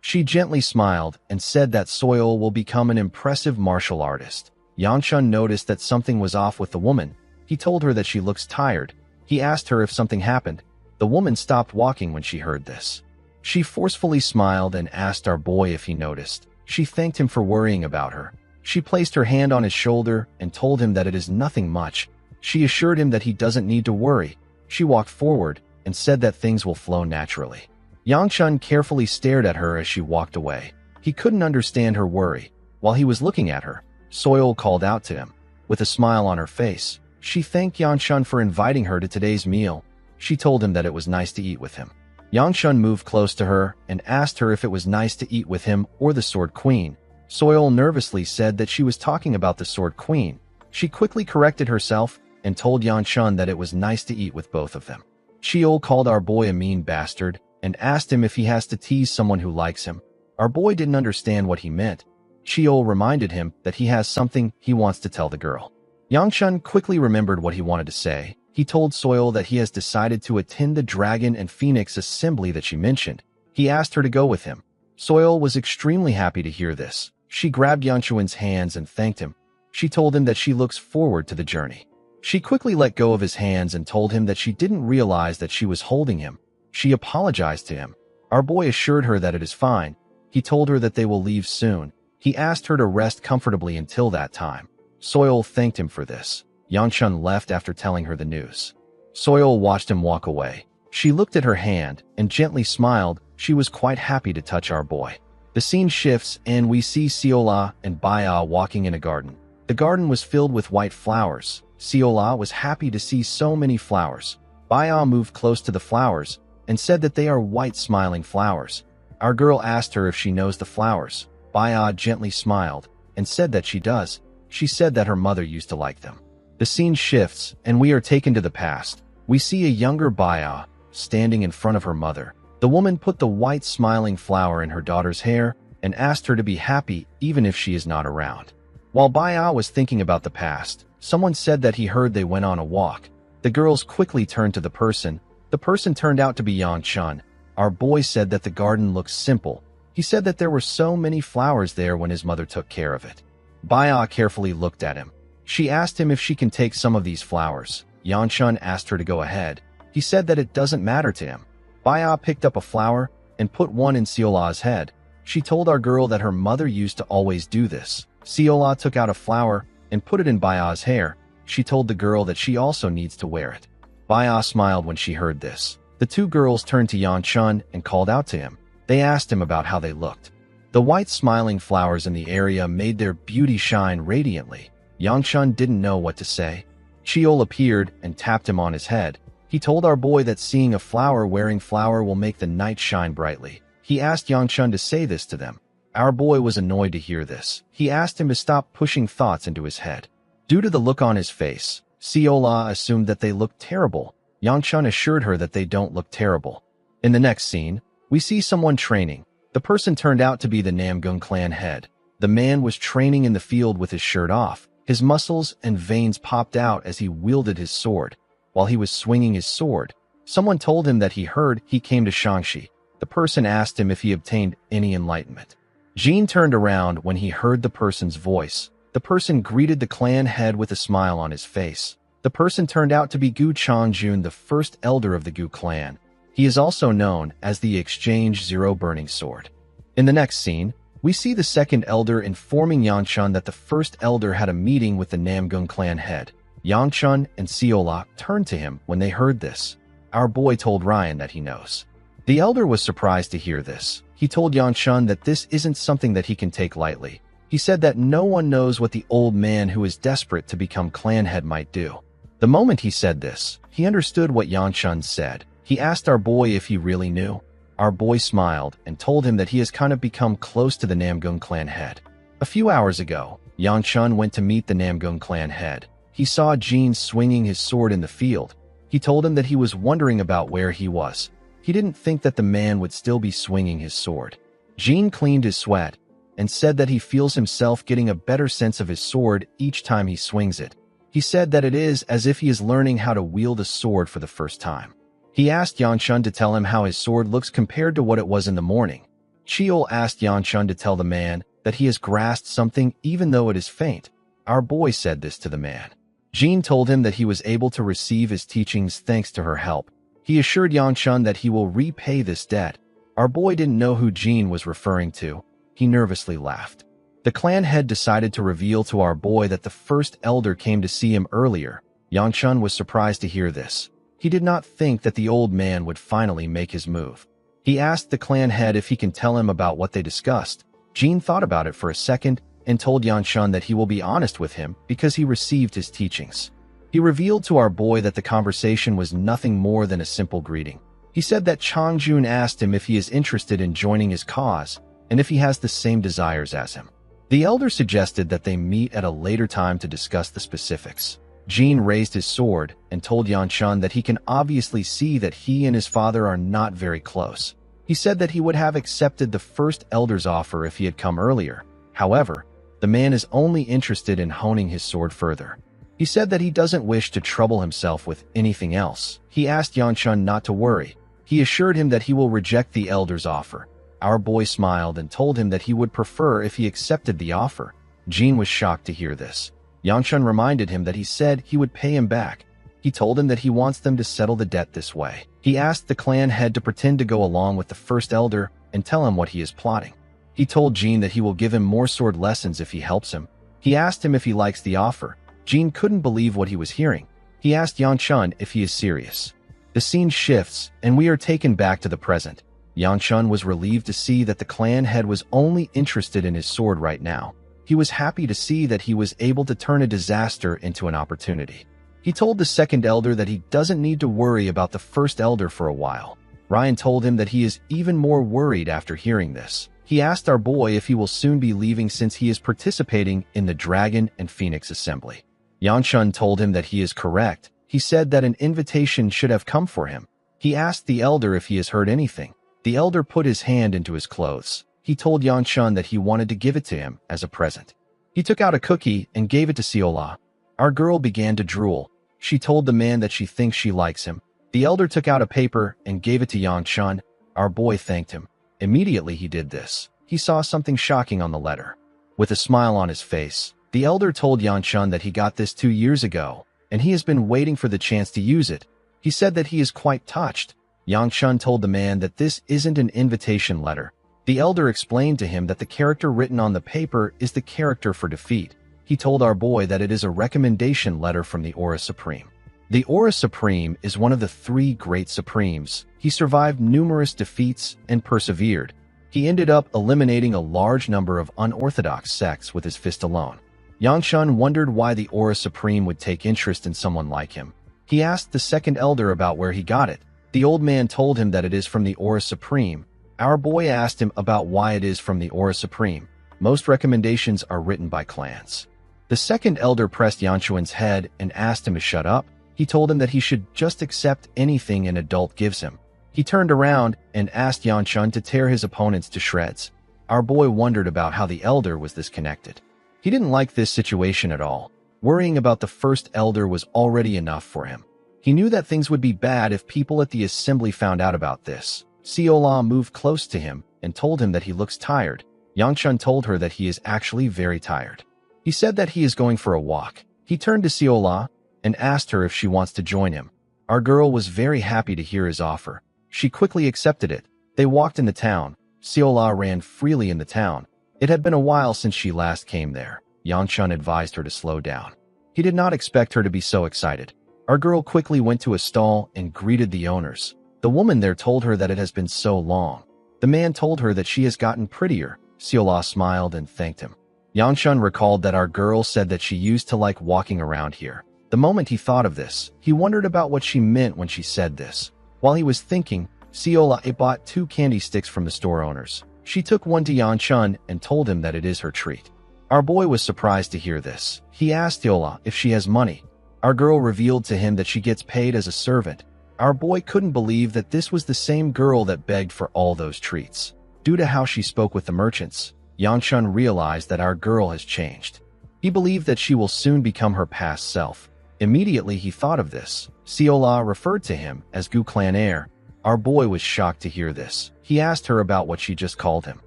S1: She gently smiled and said that Soil will become an impressive martial artist. Yangchun noticed that something was off with the woman. He told her that she looks tired. He asked her if something happened. The woman stopped walking when she heard this. She forcefully smiled and asked our boy if he noticed. She thanked him for worrying about her. She placed her hand on his shoulder and told him that it is nothing much. She assured him that he doesn't need to worry. She walked forward and said that things will flow naturally. Yangchun carefully stared at her as she walked away. He couldn't understand her worry. While he was looking at her, Soil called out to him. With a smile on her face, she thanked Yangchun for inviting her to today's meal. She told him that it was nice to eat with him. Yangchun moved close to her and asked her if it was nice to eat with him or the Sword Queen. Soil nervously said that she was talking about the Sword Queen. She quickly corrected herself and told Yangchun that it was nice to eat with both of them. Chiol called our boy a mean bastard and asked him if he has to tease someone who likes him. Our boy didn't understand what he meant. Chiol reminded him that he has something he wants to tell the girl. Yangchun quickly remembered what he wanted to say. He told Soil that he has decided to attend the Dragon and Phoenix assembly that she mentioned. He asked her to go with him. Soil was extremely happy to hear this. She grabbed Yangchun's hands and thanked him. She told him that she looks forward to the journey. She quickly let go of his hands and told him that she didn't realize that she was holding him. She apologized to him. Our boy assured her that it is fine. He told her that they will leave soon. He asked her to rest comfortably until that time. Soil thanked him for this. Yangchun left after telling her the news. Soil watched him walk away. She looked at her hand and gently smiled. She was quite happy to touch our boy. The scene shifts and we see Seola and Baya walking in a garden. The garden was filled with white flowers. Seola was happy to see so many flowers. Baya moved close to the flowers and said that they are white smiling flowers. Our girl asked her if she knows the flowers. Baya gently smiled and said that she does. She said that her mother used to like them. The scene shifts and we are taken to the past. We see a younger Baya standing in front of her mother. The woman put the white smiling flower in her daughter's hair and asked her to be happy even if she is not around. While Baya was thinking about the past, someone said that he heard they went on a walk. The girls quickly turned to the person. The person turned out to be Yangchun. Our boy said that the garden looks simple. He said that there were so many flowers there when his mother took care of it. Baya carefully looked at him. She asked him if she can take some of these flowers. Yangchun asked her to go ahead. He said that it doesn't matter to him. Baya picked up a flower and put one in Seola's head. She told our girl that her mother used to always do this. Seola took out a flower and put it in Baya's hair. She told the girl that she also needs to wear it. Baya smiled when she heard this. The two girls turned to Yangchun and called out to him. They asked him about how they looked. The white smiling flowers in the area made their beauty shine radiantly. Yangchun didn't know what to say. Chiol appeared and tapped him on his head. He told our boy that seeing a flower wearing flower will make the night shine brightly. He asked Yangchun to say this to them. Our boy was annoyed to hear this. He asked him to stop pushing thoughts into his head. Due to the look on his face, Seola assumed that they looked terrible. Yangchun assured her that they don't look terrible. In the next scene, we see someone training. The person turned out to be the Namgung clan head. The man was training in the field with his shirt off. His muscles and veins popped out as he wielded his sword. While he was swinging his sword, someone told him that he heard he came to Shangxi. The person asked him if he obtained any enlightenment. Jean turned around when he heard the person's voice. The person greeted the clan head with a smile on his face. The person turned out to be Gu Changjun, the first elder of the Gu clan. He is also known as the Exchange Zero Burning Sword. In the next scene, we see the second elder informing Yangchun that the first elder had a meeting with the Namgung clan head. Yangchun and Seola turned to him when they heard this. Our boy told Ryan that he knows. The elder was surprised to hear this. He told Yangchun that this isn't something that he can take lightly. He said that no one knows what the old man who is desperate to become clan head might do. The moment he said this, he understood what Yangchun said. He asked our boy if he really knew. Our boy smiled and told him that he has kind of become close to the Namgung clan head. A few hours ago, Yangchun went to meet the Namgung clan head. He saw Jean swinging his sword in the field. He told him that he was wondering about where he was. He didn't think that the man would still be swinging his sword. Jean cleaned his sweat and said that he feels himself getting a better sense of his sword each time he swings it. He said that it is as if he is learning how to wield a sword for the first time. He asked Yanshun to tell him how his sword looks compared to what it was in the morning. Cheol asked Yanshun to tell the man that he has grasped something even though it is faint. Our boy said this to the man. Jean told him that he was able to receive his teachings thanks to her help. He assured Yanshun that he will repay this debt. Our boy didn't know who Jean was referring to. He nervously laughed. The clan head decided to reveal to our boy that the first elder came to see him earlier. Yanshun was surprised to hear this. He did not think that the old man would finally make his move. He asked the clan head if he can tell him about what they discussed. Jean thought about it for a second and told Yanshun that he will be honest with him because he received his teachings. He revealed to our boy that the conversation was nothing more than a simple greeting. He said that Changjun asked him if he is interested in joining his cause and if he has the same desires as him. The elder suggested that they meet at a later time to discuss the specifics. Jean raised his sword and told Yanshun that he can obviously see that he and his father are not very close. He said that he would have accepted the first elder's offer if he had come earlier. However, the man is only interested in honing his sword further. He said that he doesn't wish to trouble himself with anything else. He asked Yanshun not to worry. He assured him that he will reject the elder's offer. Our boy smiled and told him that he would prefer if he accepted the offer. Jean was shocked to hear this. Yanshun reminded him that he said he would pay him back. He told him that he wants them to settle the debt this way. He asked the clan head to pretend to go along with the first elder and tell him what he is plotting. He told Jean that he will give him more sword lessons if he helps him. He asked him if he likes the offer. Jean couldn't believe what he was hearing. He asked Yanshun if he is serious. The scene shifts, and we are taken back to the present. Yanshun was relieved to see that the clan head was only interested in his sword right now. He was happy to see that he was able to turn a disaster into an opportunity. He told the second elder that he doesn't need to worry about the first elder for a while. Ryan told him that he is even more worried after hearing this. He asked our boy if he will soon be leaving since he is participating in the Dragon and Phoenix Assembly. Yanshun told him that he is correct. He said that an invitation should have come for him. He asked the elder if he has heard anything. The elder put his hand into his clothes. He told Yanshun that he wanted to give it to him as a present. He took out a cookie and gave it to Seola. Our girl began to drool. She told the man that she thinks she likes him. The elder took out a paper and gave it to Yanshun. Our boy thanked him. Immediately he did this. He saw something shocking on the letter. With a smile on his face, the elder told Yanshun that he got this 2 years ago, and he has been waiting for the chance to use it. He said that he is quite touched. Yanshun told the man that this isn't an invitation letter. The elder explained to him that the character written on the paper is the character for defeat. He told our boy that it is a recommendation letter from the Aura Supreme. The Aura Supreme is one of the 3 great Supremes. He survived numerous defeats and persevered. He ended up eliminating a large number of unorthodox sects with his fist alone. Yanshun wondered why the Aura Supreme would take interest in someone like him. He asked the second elder about where he got it. The old man told him that it is from the Aura Supreme. Our boy asked him about why it is from the Aura Supreme. Most recommendations are written by clans. The second elder pressed Yanshun's head and asked him to shut up. He told him that he should just accept anything an adult gives him. He turned around and asked Yanshun to tear his opponents to shreds. Our boy wondered about how the elder was this connected. He didn't like this situation at all. Worrying about the first elder was already enough for him. He knew that things would be bad if people at the assembly found out about this. Seola moved close to him and told him that he looks tired. Yanshun told her that he is actually very tired. He said that he is going for a walk. He turned to Seola and asked her if she wants to join him. Our girl was very happy to hear his offer. She quickly accepted it. They walked in the town. Seola ran freely in the town. It had been a while since she last came there. Yanshun advised her to slow down. He did not expect her to be so excited. Our girl quickly went to a stall and greeted the owners. The woman there told her that it has been so long. The man told her that she has gotten prettier. Seola smiled and thanked him. Yanshun recalled that our girl said that she used to like walking around here. The moment he thought of this, he wondered about what she meant when she said this. While he was thinking, Seola bought 2 candy sticks from the store owners. She took one to Yanshun and told him that it is her treat. Our boy was surprised to hear this. He asked Seola if she has money. Our girl revealed to him that she gets paid as a servant. Our boy couldn't believe that this was the same girl that begged for all those treats. Due to how she spoke with the merchants, Yangchun realized that our girl has changed. He believed that she will soon become her past self. Immediately he thought of this. Siola referred to him as Gu Clan Heir. Our boy was shocked to hear this. He asked her about what she just called him.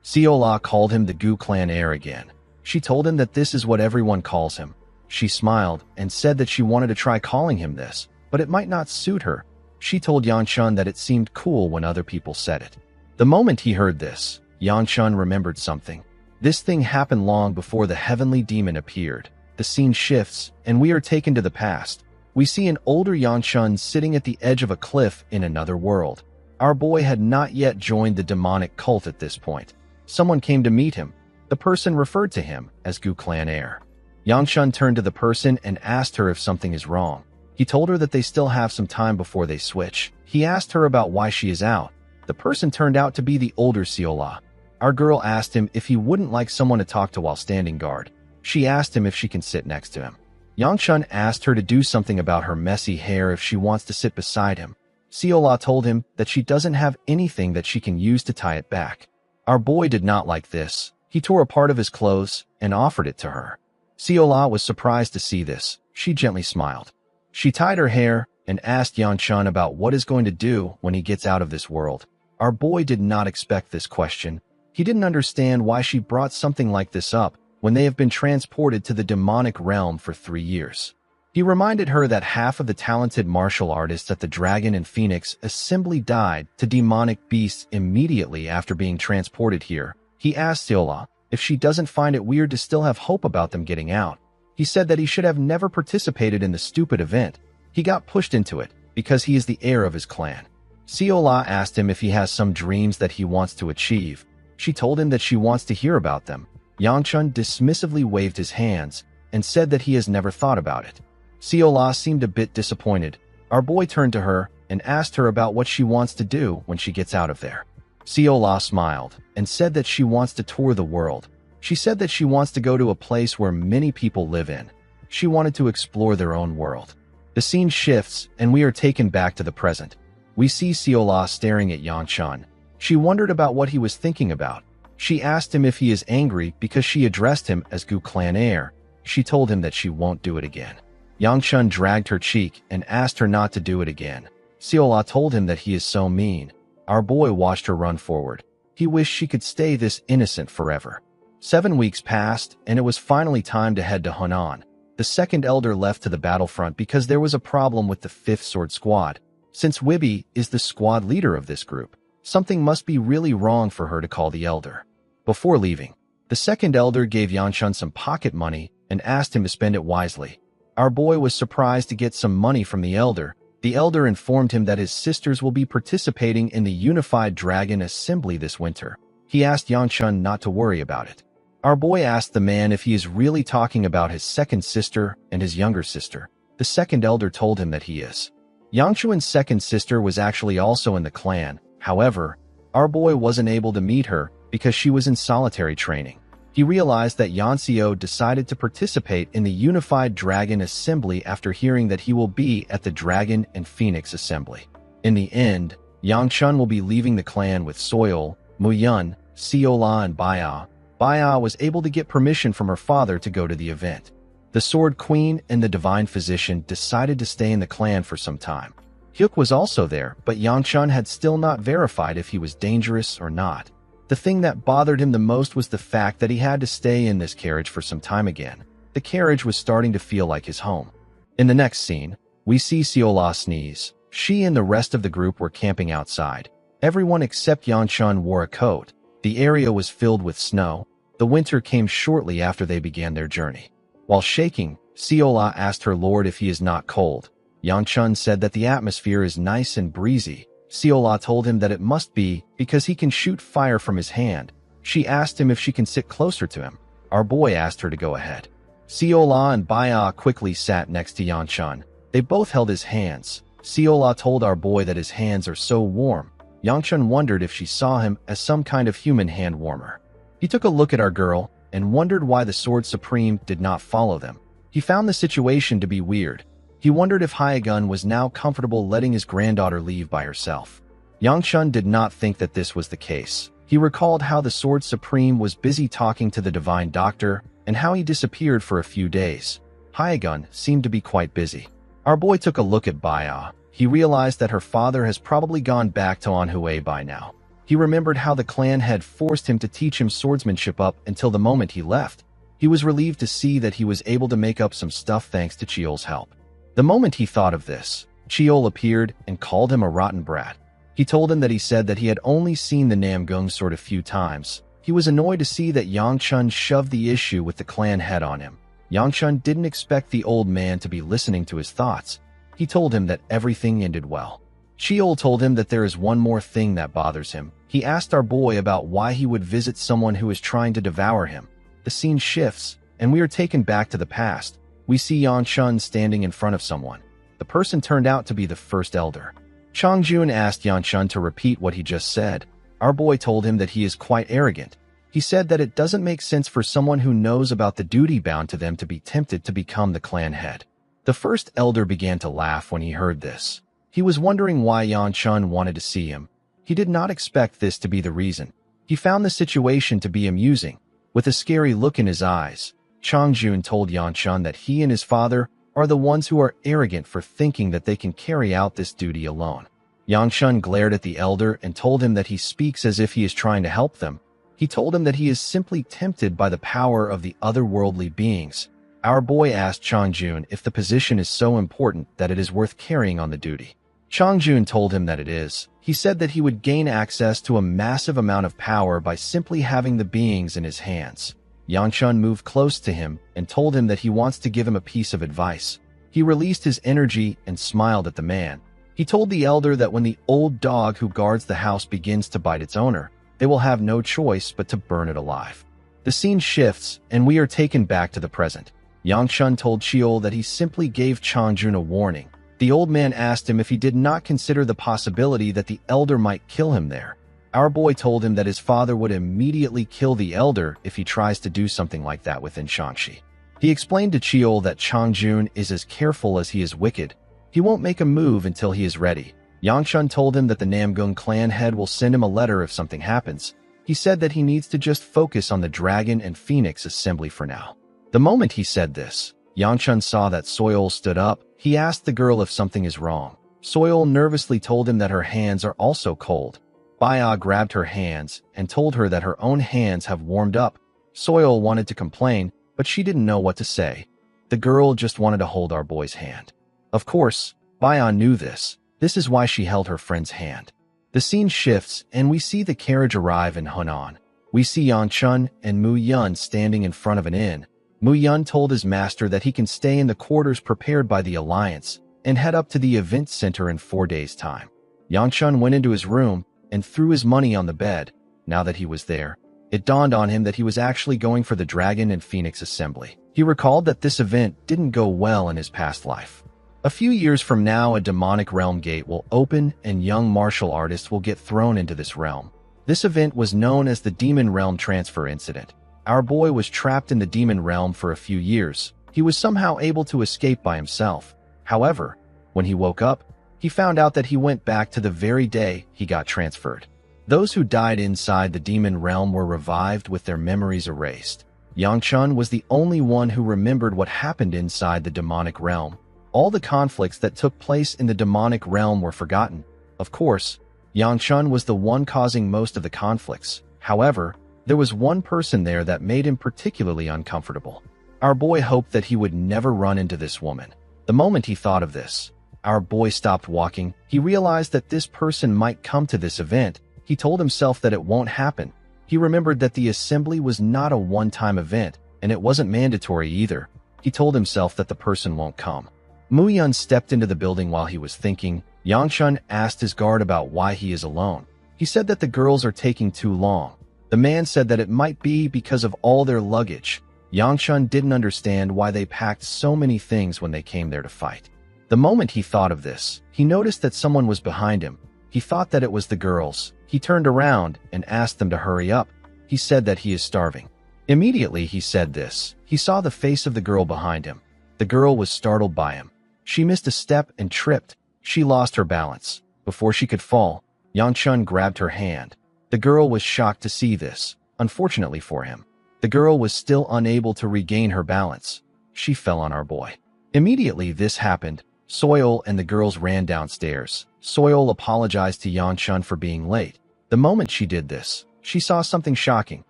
S1: Siola called him the Gu Clan Heir again. She told him that this is what everyone calls him. She smiled and said that she wanted to try calling him this, but it might not suit her. She told Yangchun that it seemed cool when other people said it. The moment he heard this, Yangchun remembered something. This thing happened long before the heavenly demon appeared. The scene shifts, and we are taken to the past. We see an older Yangchun sitting at the edge of a cliff in another world. Our boy had not yet joined the demonic cult at this point. Someone came to meet him. The person referred to him as Gu Clan Heir. Yangchun turned to the person and asked her if something is wrong. He told her that they still have some time before they switch. He asked her about why she is out. The person turned out to be the older Siola. Our girl asked him if he wouldn't like someone to talk to while standing guard. She asked him if she can sit next to him. Yangchun asked her to do something about her messy hair if she wants to sit beside him. Siola told him that she doesn't have anything that she can use to tie it back. Our boy did not like this. He tore a part of his clothes and offered it to her. Siola was surprised to see this. She gently smiled. She tied her hair and asked Yangchun about what he's going to do when he gets out of this world. Our boy did not expect this question. He didn't understand why she brought something like this up when they have been transported to the demonic realm for 3 years. He reminded her that half of the talented martial artists at the Dragon and Phoenix Assembly died to demonic beasts immediately after being transported here. He asked Siola if she doesn't find it weird to still have hope about them getting out. He said that he should have never participated in the stupid event. He got pushed into it because he is the heir of his clan. Siola asked him if he has some dreams that he wants to achieve. She told him that she wants to hear about them. Yangchun dismissively waved his hands and said that he has never thought about it. Siola seemed a bit disappointed. Our boy turned to her and asked her about what she wants to do when she gets out of there. Siola smiled and said that she wants to tour the world. She said that she wants to go to a place where many people live in. She wanted to explore their own world. The scene shifts and we are taken back to the present. We see Siola staring at Yangchun. She wondered about what he was thinking about. She asked him if he is angry because she addressed him as Gu Clan Heir. She told him that she won't do it again. Yangchun dragged her cheek and asked her not to do it again. Siola told him that he is so mean. Our boy watched her run forward. He wished she could stay this innocent forever. 7 weeks passed, and it was finally time to head to Hunan. The second elder left to the battlefront because there was a problem with the 5th Sword Squad. Since Wibby is the squad leader of this group, something must be really wrong for her to call the elder. Before leaving, the second elder gave Yangchun some pocket money and asked him to spend it wisely. Our boy was surprised to get some money from the elder. The elder informed him that his sisters will be participating in the Unified Dragon Assembly this winter. He asked Yangchun not to worry about it. Our boy asked the man if he is really talking about his second sister and his younger sister. The second elder told him that he is. Yangchun's second sister was actually also in the clan. However, our boy wasn't able to meet her because she was in solitary training. He realized that Yanxio decided to participate in the Unified Dragon Assembly after hearing that he will be at the Dragon and Phoenix Assembly. In the end, Yangchun will be leaving the clan with Soil, Muyun, Siola, and Baya. Baya was able to get permission from her father to go to the event. The Sword Queen and the Divine Physician decided to stay in the clan for some time. Hyuk was also there, but Yangchun had still not verified if he was dangerous or not. The thing that bothered him the most was the fact that he had to stay in this carriage for some time again. The carriage was starting to feel like his home. In the next scene, we see Siola sneeze. She and the rest of the group were camping outside. Everyone except Yangchun wore a coat. The area was filled with snow. The winter came shortly after they began their journey. While shaking, Siola asked her lord if he is not cold. Yangchun said that the atmosphere is nice and breezy. Siola told him that it must be because he can shoot fire from his hand. She asked him if she can sit closer to him. Our boy asked her to go ahead. Siola and Baya quickly sat next to Yangchun. They both held his hands. Siola told our boy that his hands are so warm. Yangchun wondered if she saw him as some kind of human hand warmer. He took a look at our girl and wondered why the Sword Supreme did not follow them. He found the situation to be weird. He wondered if Hyagun was now comfortable letting his granddaughter leave by herself. Yangchun did not think that this was the case. He recalled how the Sword Supreme was busy talking to the Divine Doctor and how he disappeared for a few days. Hyagun seemed to be quite busy. Our boy took a look at Baya. He realized that her father has probably gone back to Anhui by now. He remembered how the clan had forced him to teach him swordsmanship up until the moment he left. He was relieved to see that he was able to make up some stuff thanks to Chiol's help. The moment he thought of this, Chiol appeared and called him a rotten brat. He told him that he said that he had only seen the Namgung sword a few times. He was annoyed to see that Yangchun shoved the issue with the clan head on him. Yangchun didn't expect the old man to be listening to his thoughts. He told him that everything ended well. Chiol told him that there is one more thing that bothers him. He asked our boy about why he would visit someone who is trying to devour him. The scene shifts, and we are taken back to the past. We see Yangchun standing in front of someone. The person turned out to be the first elder. Changjun asked Yangchun to repeat what he just said. Our boy told him that he is quite arrogant. He said that it doesn't make sense for someone who knows about the duty bound to them to be tempted to become the clan head. The first elder began to laugh when he heard this. He was wondering why Yangchun wanted to see him. He did not expect this to be the reason. He found the situation to be amusing. With a scary look in his eyes, Changjun told Yangchun that he and his father are the ones who are arrogant for thinking that they can carry out this duty alone. Yangchun glared at the elder and told him that he speaks as if he is trying to help them. He told him that he is simply tempted by the power of the otherworldly beings. Our boy asked Changjun if the position is so important that it is worth carrying on the duty. Changjun told him that it is. He said that he would gain access to a massive amount of power by simply having the beings in his hands. Yangchun moved close to him and told him that he wants to give him a piece of advice. He released his energy and smiled at the man. He told the elder that when the old dog who guards the house begins to bite its owner, they will have no choice but to burn it alive. The scene shifts, and we are taken back to the present. Yangchun told Chiol that he simply gave Changjun a warning. The old man asked him if he did not consider the possibility that the elder might kill him there. Our boy told him that his father would immediately kill the elder if he tries to do something like that within Shangxi. He explained to Chiol that Changjun is as careful as he is wicked. He won't make a move until he is ready. Yangchun told him that the Namgung clan head will send him a letter if something happens. He said that he needs to just focus on the Dragon and Phoenix assembly for now. The moment he said this, Yangchun saw that Soil stood up. He asked the girl if something is wrong. Soil nervously told him that her hands are also cold. Baya grabbed her hands and told her that her own hands have warmed up. Soil wanted to complain, but she didn't know what to say. The girl just wanted to hold our boy's hand. Of course, Baya knew this. This is why she held her friend's hand. The scene shifts, and we see the carriage arrive in Hunan. We see Yangchun and Mu Yun standing in front of an inn. Mu Yun told his master that he can stay in the quarters prepared by the Alliance and head up to the event center in 4 days' time. Yangchun went into his room and threw his money on the bed. Now that he was there, it dawned on him that he was actually going for the Dragon and Phoenix assembly. He recalled that this event didn't go well in his past life. A few years from now, a demonic realm gate will open and young martial artists will get thrown into this realm. This event was known as the Demon Realm Transfer Incident. Our boy was trapped in the Demon Realm for a few years. He was somehow able to escape by himself. However, when he woke up, he found out that he went back to the very day he got transferred. Those who died inside the Demon Realm were revived with their memories erased. Yangchun was the only one who remembered what happened inside the demonic realm. All the conflicts that took place in the demonic realm were forgotten. Of course, Yangchun was the one causing most of the conflicts. However, there was one person there that made him particularly uncomfortable. Our boy hoped that he would never run into this woman. The moment he thought of this, our boy stopped walking. He realized that this person might come to this event. He told himself that it won't happen. He remembered that the assembly was not a one-time event, and it wasn't mandatory either. He told himself that the person won't come. Mu Yun stepped into the building while he was thinking. Yangchun asked his guard about why he is alone. He said that the girls are taking too long. The man said that it might be because of all their luggage. Yangchun didn't understand why they packed so many things when they came there to fight. The moment he thought of this, he noticed that someone was behind him. He thought that it was the girls. He turned around and asked them to hurry up. He said that he is starving. Immediately he said this, he saw the face of the girl behind him. The girl was startled by him. She missed a step and tripped. She lost her balance. Before she could fall, Yangchun grabbed her hand. The girl was shocked to see this. Unfortunately for him, the girl was still unable to regain her balance. She fell on our boy. Immediately this happened, Soil and the girls ran downstairs. Soil apologized to Yanchun for being late. The moment she did this, she saw something shocking.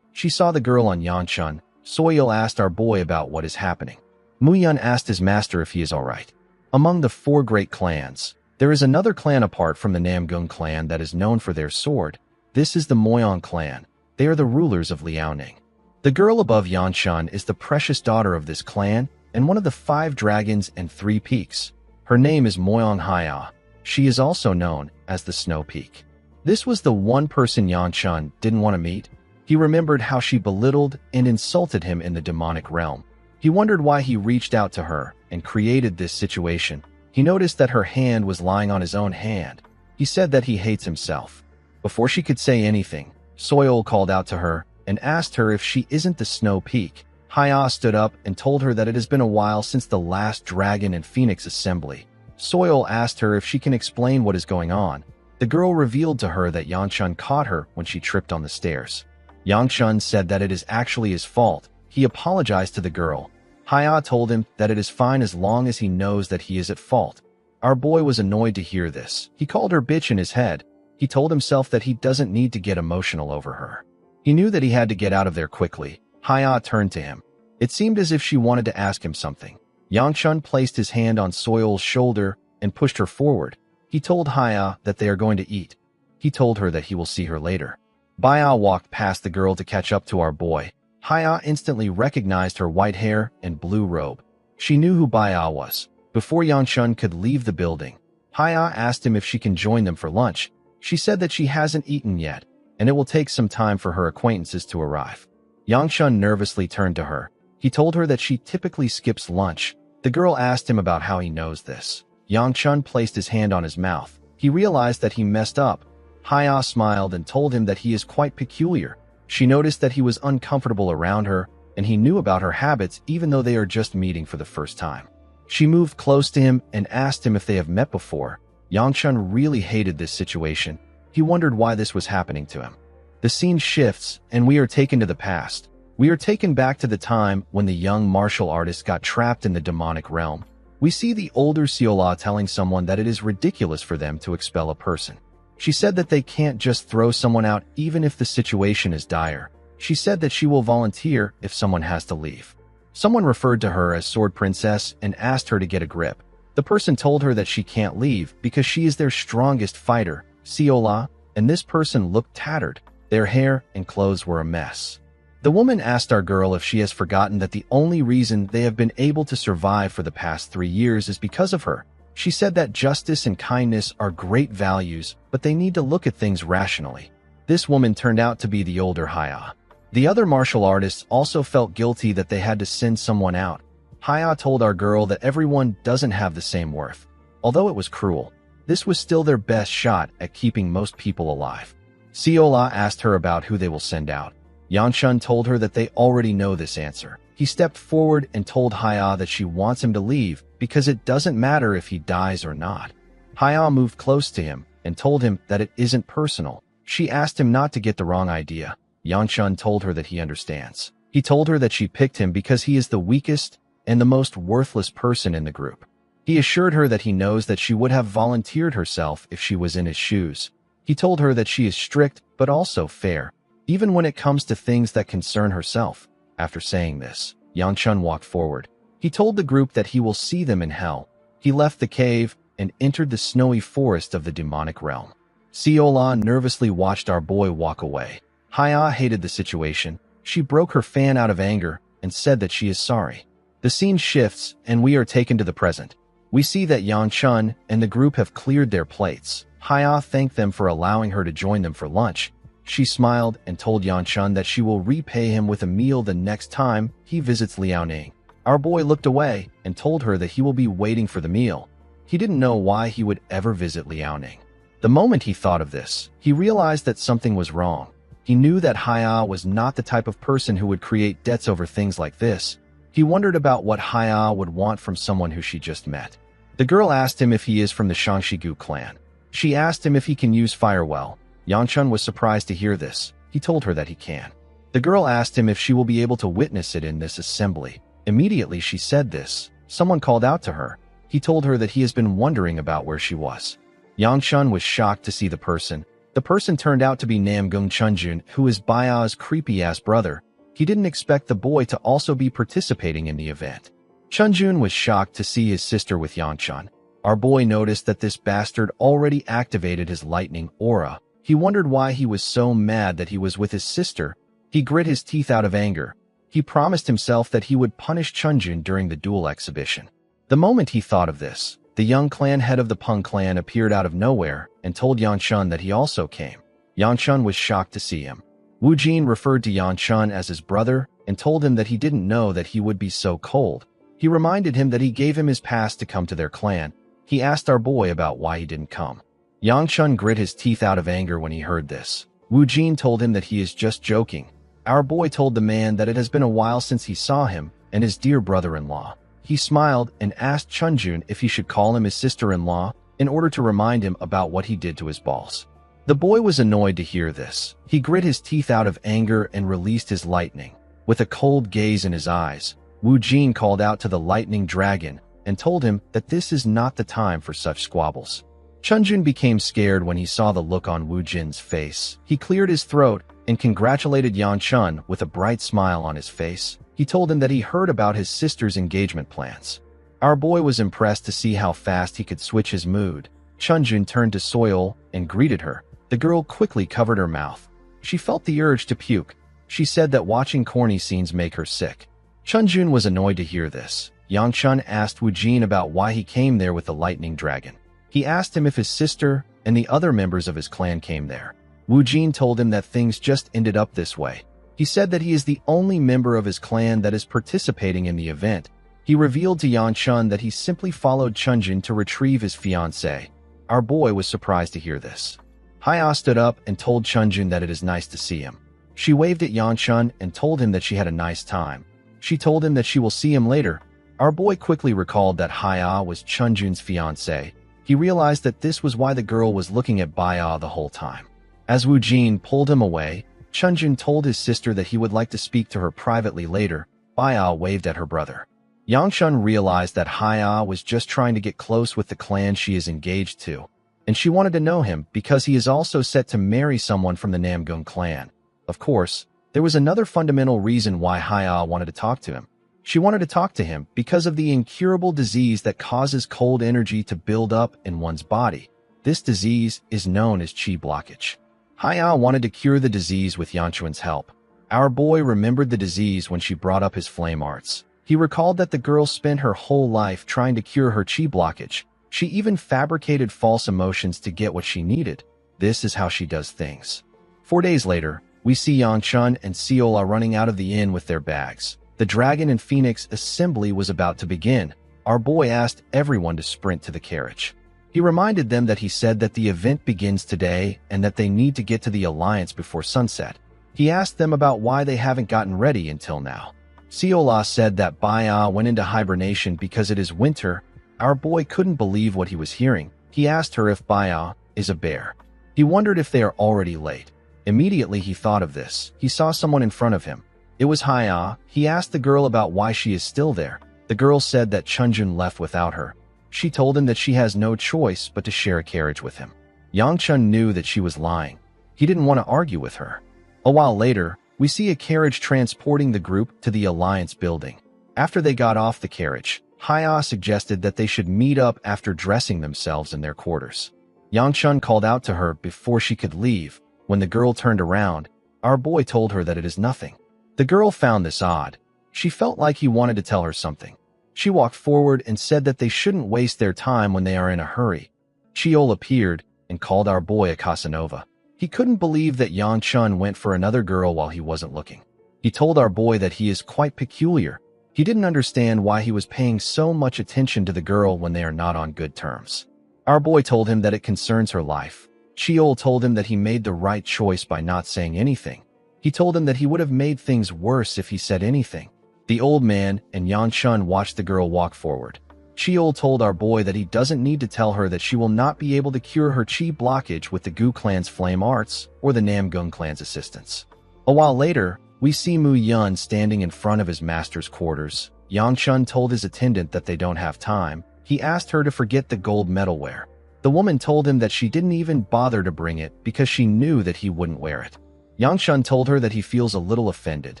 S1: She saw the girl on Yanchun. Soil asked our boy about what is happening. Muyun asked his master if he is alright. Among the 4 great clans, there is another clan apart from the Namgung clan that is known for their sword. This is the Moyong clan. They are the rulers of Liaoning. The girl above Yanchun is the precious daughter of this clan and one of the 5 dragons and 3 peaks. Her name is Moyong Haya. She is also known as the Snow Peak. This was the one person Yanchun didn't want to meet. He remembered how she belittled and insulted him in the demonic realm. He wondered why he reached out to her and created this situation. He noticed that her hand was lying on his own hand. He said that he hates himself. Before she could say anything, Soil called out to her and asked her if she isn't the Snow Peak. Haya stood up and told her that it has been a while since the last Dragon and Phoenix Assembly. Soil asked her if she can explain what is going on. The girl revealed to her that Yanchun caught her when she tripped on the stairs. Yanchun said that it is actually his fault. He apologized to the girl. Haya told him that it is fine as long as he knows that he is at fault. Our boy was annoyed to hear this. He called her bitch in his head. He told himself that he doesn't need to get emotional over her. He knew that he had to get out of there quickly. Haya turned to him. It seemed as if she wanted to ask him something. Yanchun placed his hand on Soil's shoulder and pushed her forward. He told Haya that they are going to eat. He told her that he will see her later. Baya walked past the girl to catch up to our boy. Haya instantly recognized her white hair and blue robe. She knew who Baya was. Before Yanchun could leave the building, Haya asked him if she can join them for lunch. She said that she hasn't eaten yet, and it will take some time for her acquaintances to arrive. Yanchun nervously turned to her. He told her that she typically skips lunch. The girl asked him about how he knows this. Yanchun placed his hand on his mouth. He realized that he messed up. Haya smiled and told him that he is quite peculiar. She noticed that he was uncomfortable around her, and he knew about her habits even though they are just meeting for the first time. She moved close to him and asked him if they have met before. Yanchun really hated this situation. He wondered why this was happening to him. The scene shifts, and we are taken to the past. We are taken back to the time when the young martial artist got trapped in the demonic realm. We see the older Seola telling someone that it is ridiculous for them to expel a person. She said that they can't just throw someone out even if the situation is dire. She said that she will volunteer if someone has to leave. Someone referred to her as Sword Princess and asked her to get a grip. The person told her that she can't leave because she is their strongest fighter, Seola, and this person looked tattered. Their hair and clothes were a mess. The woman asked our girl if she has forgotten that the only reason they have been able to survive for the past 3 years is because of her. She said that justice and kindness are great values, but they need to look at things rationally. This woman turned out to be the older Haya. The other martial artists also felt guilty that they had to send someone out. Haya told our girl that everyone doesn't have the same worth. Although it was cruel, this was still their best shot at keeping most people alive. Seola asked her about who they will send out. Yanchun told her that they already know this answer. He stepped forward and told Haya that she wants him to leave because it doesn't matter if he dies or not. Haya moved close to him and told him that it isn't personal. She asked him not to get the wrong idea. Yanchun told her that he understands. He told her that she picked him because he is the weakest and the most worthless person in the group. He assured her that he knows that she would have volunteered herself if she was in his shoes. He told her that she is strict but also fair, even when it comes to things that concern herself. After saying this, Yanchun walked forward. He told the group that he will see them in hell. He left the cave and entered the snowy forest of the demonic realm. Seola nervously watched our boy walk away. Haya hated the situation. She broke her fan out of anger and said that she is sorry. The scene shifts and we are taken to the present. We see that Yanchun and the group have cleared their plates. Haya thanked them for allowing her to join them for lunch. She smiled and told Yanchun that she will repay him with a meal the next time he visits Liaoning. Our boy looked away and told her that he will be waiting for the meal. He didn't know why he would ever visit Liaoning. The moment he thought of this, he realized that something was wrong. He knew that Haya was not the type of person who would create debts over things like this. He wondered about what Haya would want from someone who she just met. The girl asked him if he is from the Shangshigu clan. She asked him if he can use fire well. Yang Chun was surprised to hear this. He told her that he can. The girl asked him if she will be able to witness it in this assembly. Immediately she said this. Someone called out to her. He told her that he has been wondering about where she was. Yang Chun was shocked to see the person. The person turned out to be Namgung Chunjun, who is Baia's creepy-ass brother. He didn't expect the boy to also be participating in the event. Chunjun was shocked to see his sister with Yang Chun. Our boy noticed that this bastard already activated his lightning aura. He wondered why he was so mad that he was with his sister. He grit his teeth out of anger. He promised himself that he would punish Chunjun during the duel exhibition. The moment he thought of this, the young clan head of the Peng clan appeared out of nowhere and told Yang Chun that he also came. Yang Chun was shocked to see him. Wu Jin referred to Yang Chun as his brother and told him that he didn't know that he would be so cold. He reminded him that he gave him his pass to come to their clan. He asked our boy about why he didn't come. Yang Chun grit his teeth out of anger when he heard this. Wu Jin told him that he is just joking. Our boy told the man that it has been a while since he saw him and his dear brother-in-law. He smiled and asked Chunjun if he should call him his sister-in-law in order to remind him about what he did to his balls. The boy was annoyed to hear this. He grit his teeth out of anger and released his lightning. With a cold gaze in his eyes, Wu Jin called out to the lightning dragon and told him that this is not the time for such squabbles. Chunjun became scared when he saw the look on Wu Jin's face. He cleared his throat and congratulated Yang Chun with a bright smile on his face. He told him that he heard about his sister's engagement plans. Our boy was impressed to see how fast he could switch his mood. Chunjun turned to Soil and greeted her. The girl quickly covered her mouth. She felt the urge to puke. She said that watching corny scenes make her sick. Chunjun was annoyed to hear this. Yang Chun asked Wu Jin about why he came there with the lightning dragon. He asked him if his sister and the other members of his clan came there. Wu Jin told him that things just ended up this way. He said that he is the only member of his clan that is participating in the event. He revealed to Yang Chun that he simply followed Chunjun to retrieve his fiancée. Our boy was surprised to hear this. Haya stood up and told Chunjun that it is nice to see him. She waved at Yang Chun and told him that she had a nice time. She told him that she will see him later. Our boy quickly recalled that Haya was Chunjun's fiancée. He realized that this was why the girl was looking at Baya the whole time. As Wu Jin pulled him away, Chunjun told his sister that he would like to speak to her privately later. Baya waved at her brother. Yang Chun realized that Haya was just trying to get close with the clan she is engaged to, and she wanted to know him because he is also set to marry someone from the Namgung clan. Of course, there was another fundamental reason why Haya wanted to talk to him. She wanted to talk to him because of the incurable disease that causes cold energy to build up in one's body. This disease is known as chi blockage. Haya wanted to cure the disease with Yang Chun's help. Our boy remembered the disease when she brought up his flame arts. He recalled that the girl spent her whole life trying to cure her chi blockage. She even fabricated false emotions to get what she needed. This is how she does things. 4 days later, we see Yang Chun and Seola running out of the inn with their bags. The Dragon and Phoenix assembly was about to begin. Our boy asked everyone to sprint to the carriage. He reminded them that he said that the event begins today and that they need to get to the Alliance before sunset. He asked them about why they haven't gotten ready until now. Seola said that Baya went into hibernation because it is winter. Our boy couldn't believe what he was hearing. He asked her if Baya is a bear. He wondered if they are already late. Immediately he thought of this. He saw someone in front of him. It was Haya. He asked the girl about why she is still there. The girl said that Chunjun left without her. She told him that she has no choice but to share a carriage with him. Yang Chun knew that she was lying. He didn't want to argue with her. A while later, we see a carriage transporting the group to the Alliance building. After they got off the carriage, Haya suggested that they should meet up after dressing themselves in their quarters. Yang Chun called out to her before she could leave. When the girl turned around, our boy told her that it is nothing. The girl found this odd. She felt like he wanted to tell her something. She walked forward and said that they shouldn't waste their time when they are in a hurry. Cheol appeared and called our boy a Casanova. He couldn't believe that Yang Chun went for another girl while he wasn't looking. He told our boy that he is quite peculiar. He didn't understand why he was paying so much attention to the girl when they are not on good terms. Our boy told him that it concerns her life. Cheol told him that he made the right choice by not saying anything. He told him that he would have made things worse if he said anything. The old man and Yang Chun watched the girl walk forward. Cheol told our boy that he doesn't need to tell her that she will not be able to cure her chi blockage with the Gu clan's flame arts or the Namgung clan's assistance. A while later, we see Mu Yun standing in front of his master's quarters. Yang Chun told his attendant that they don't have time. He asked her to forget the gold metalware. The woman told him that she didn't even bother to bring it because she knew that he wouldn't wear it. Yang Chun told her that he feels a little offended.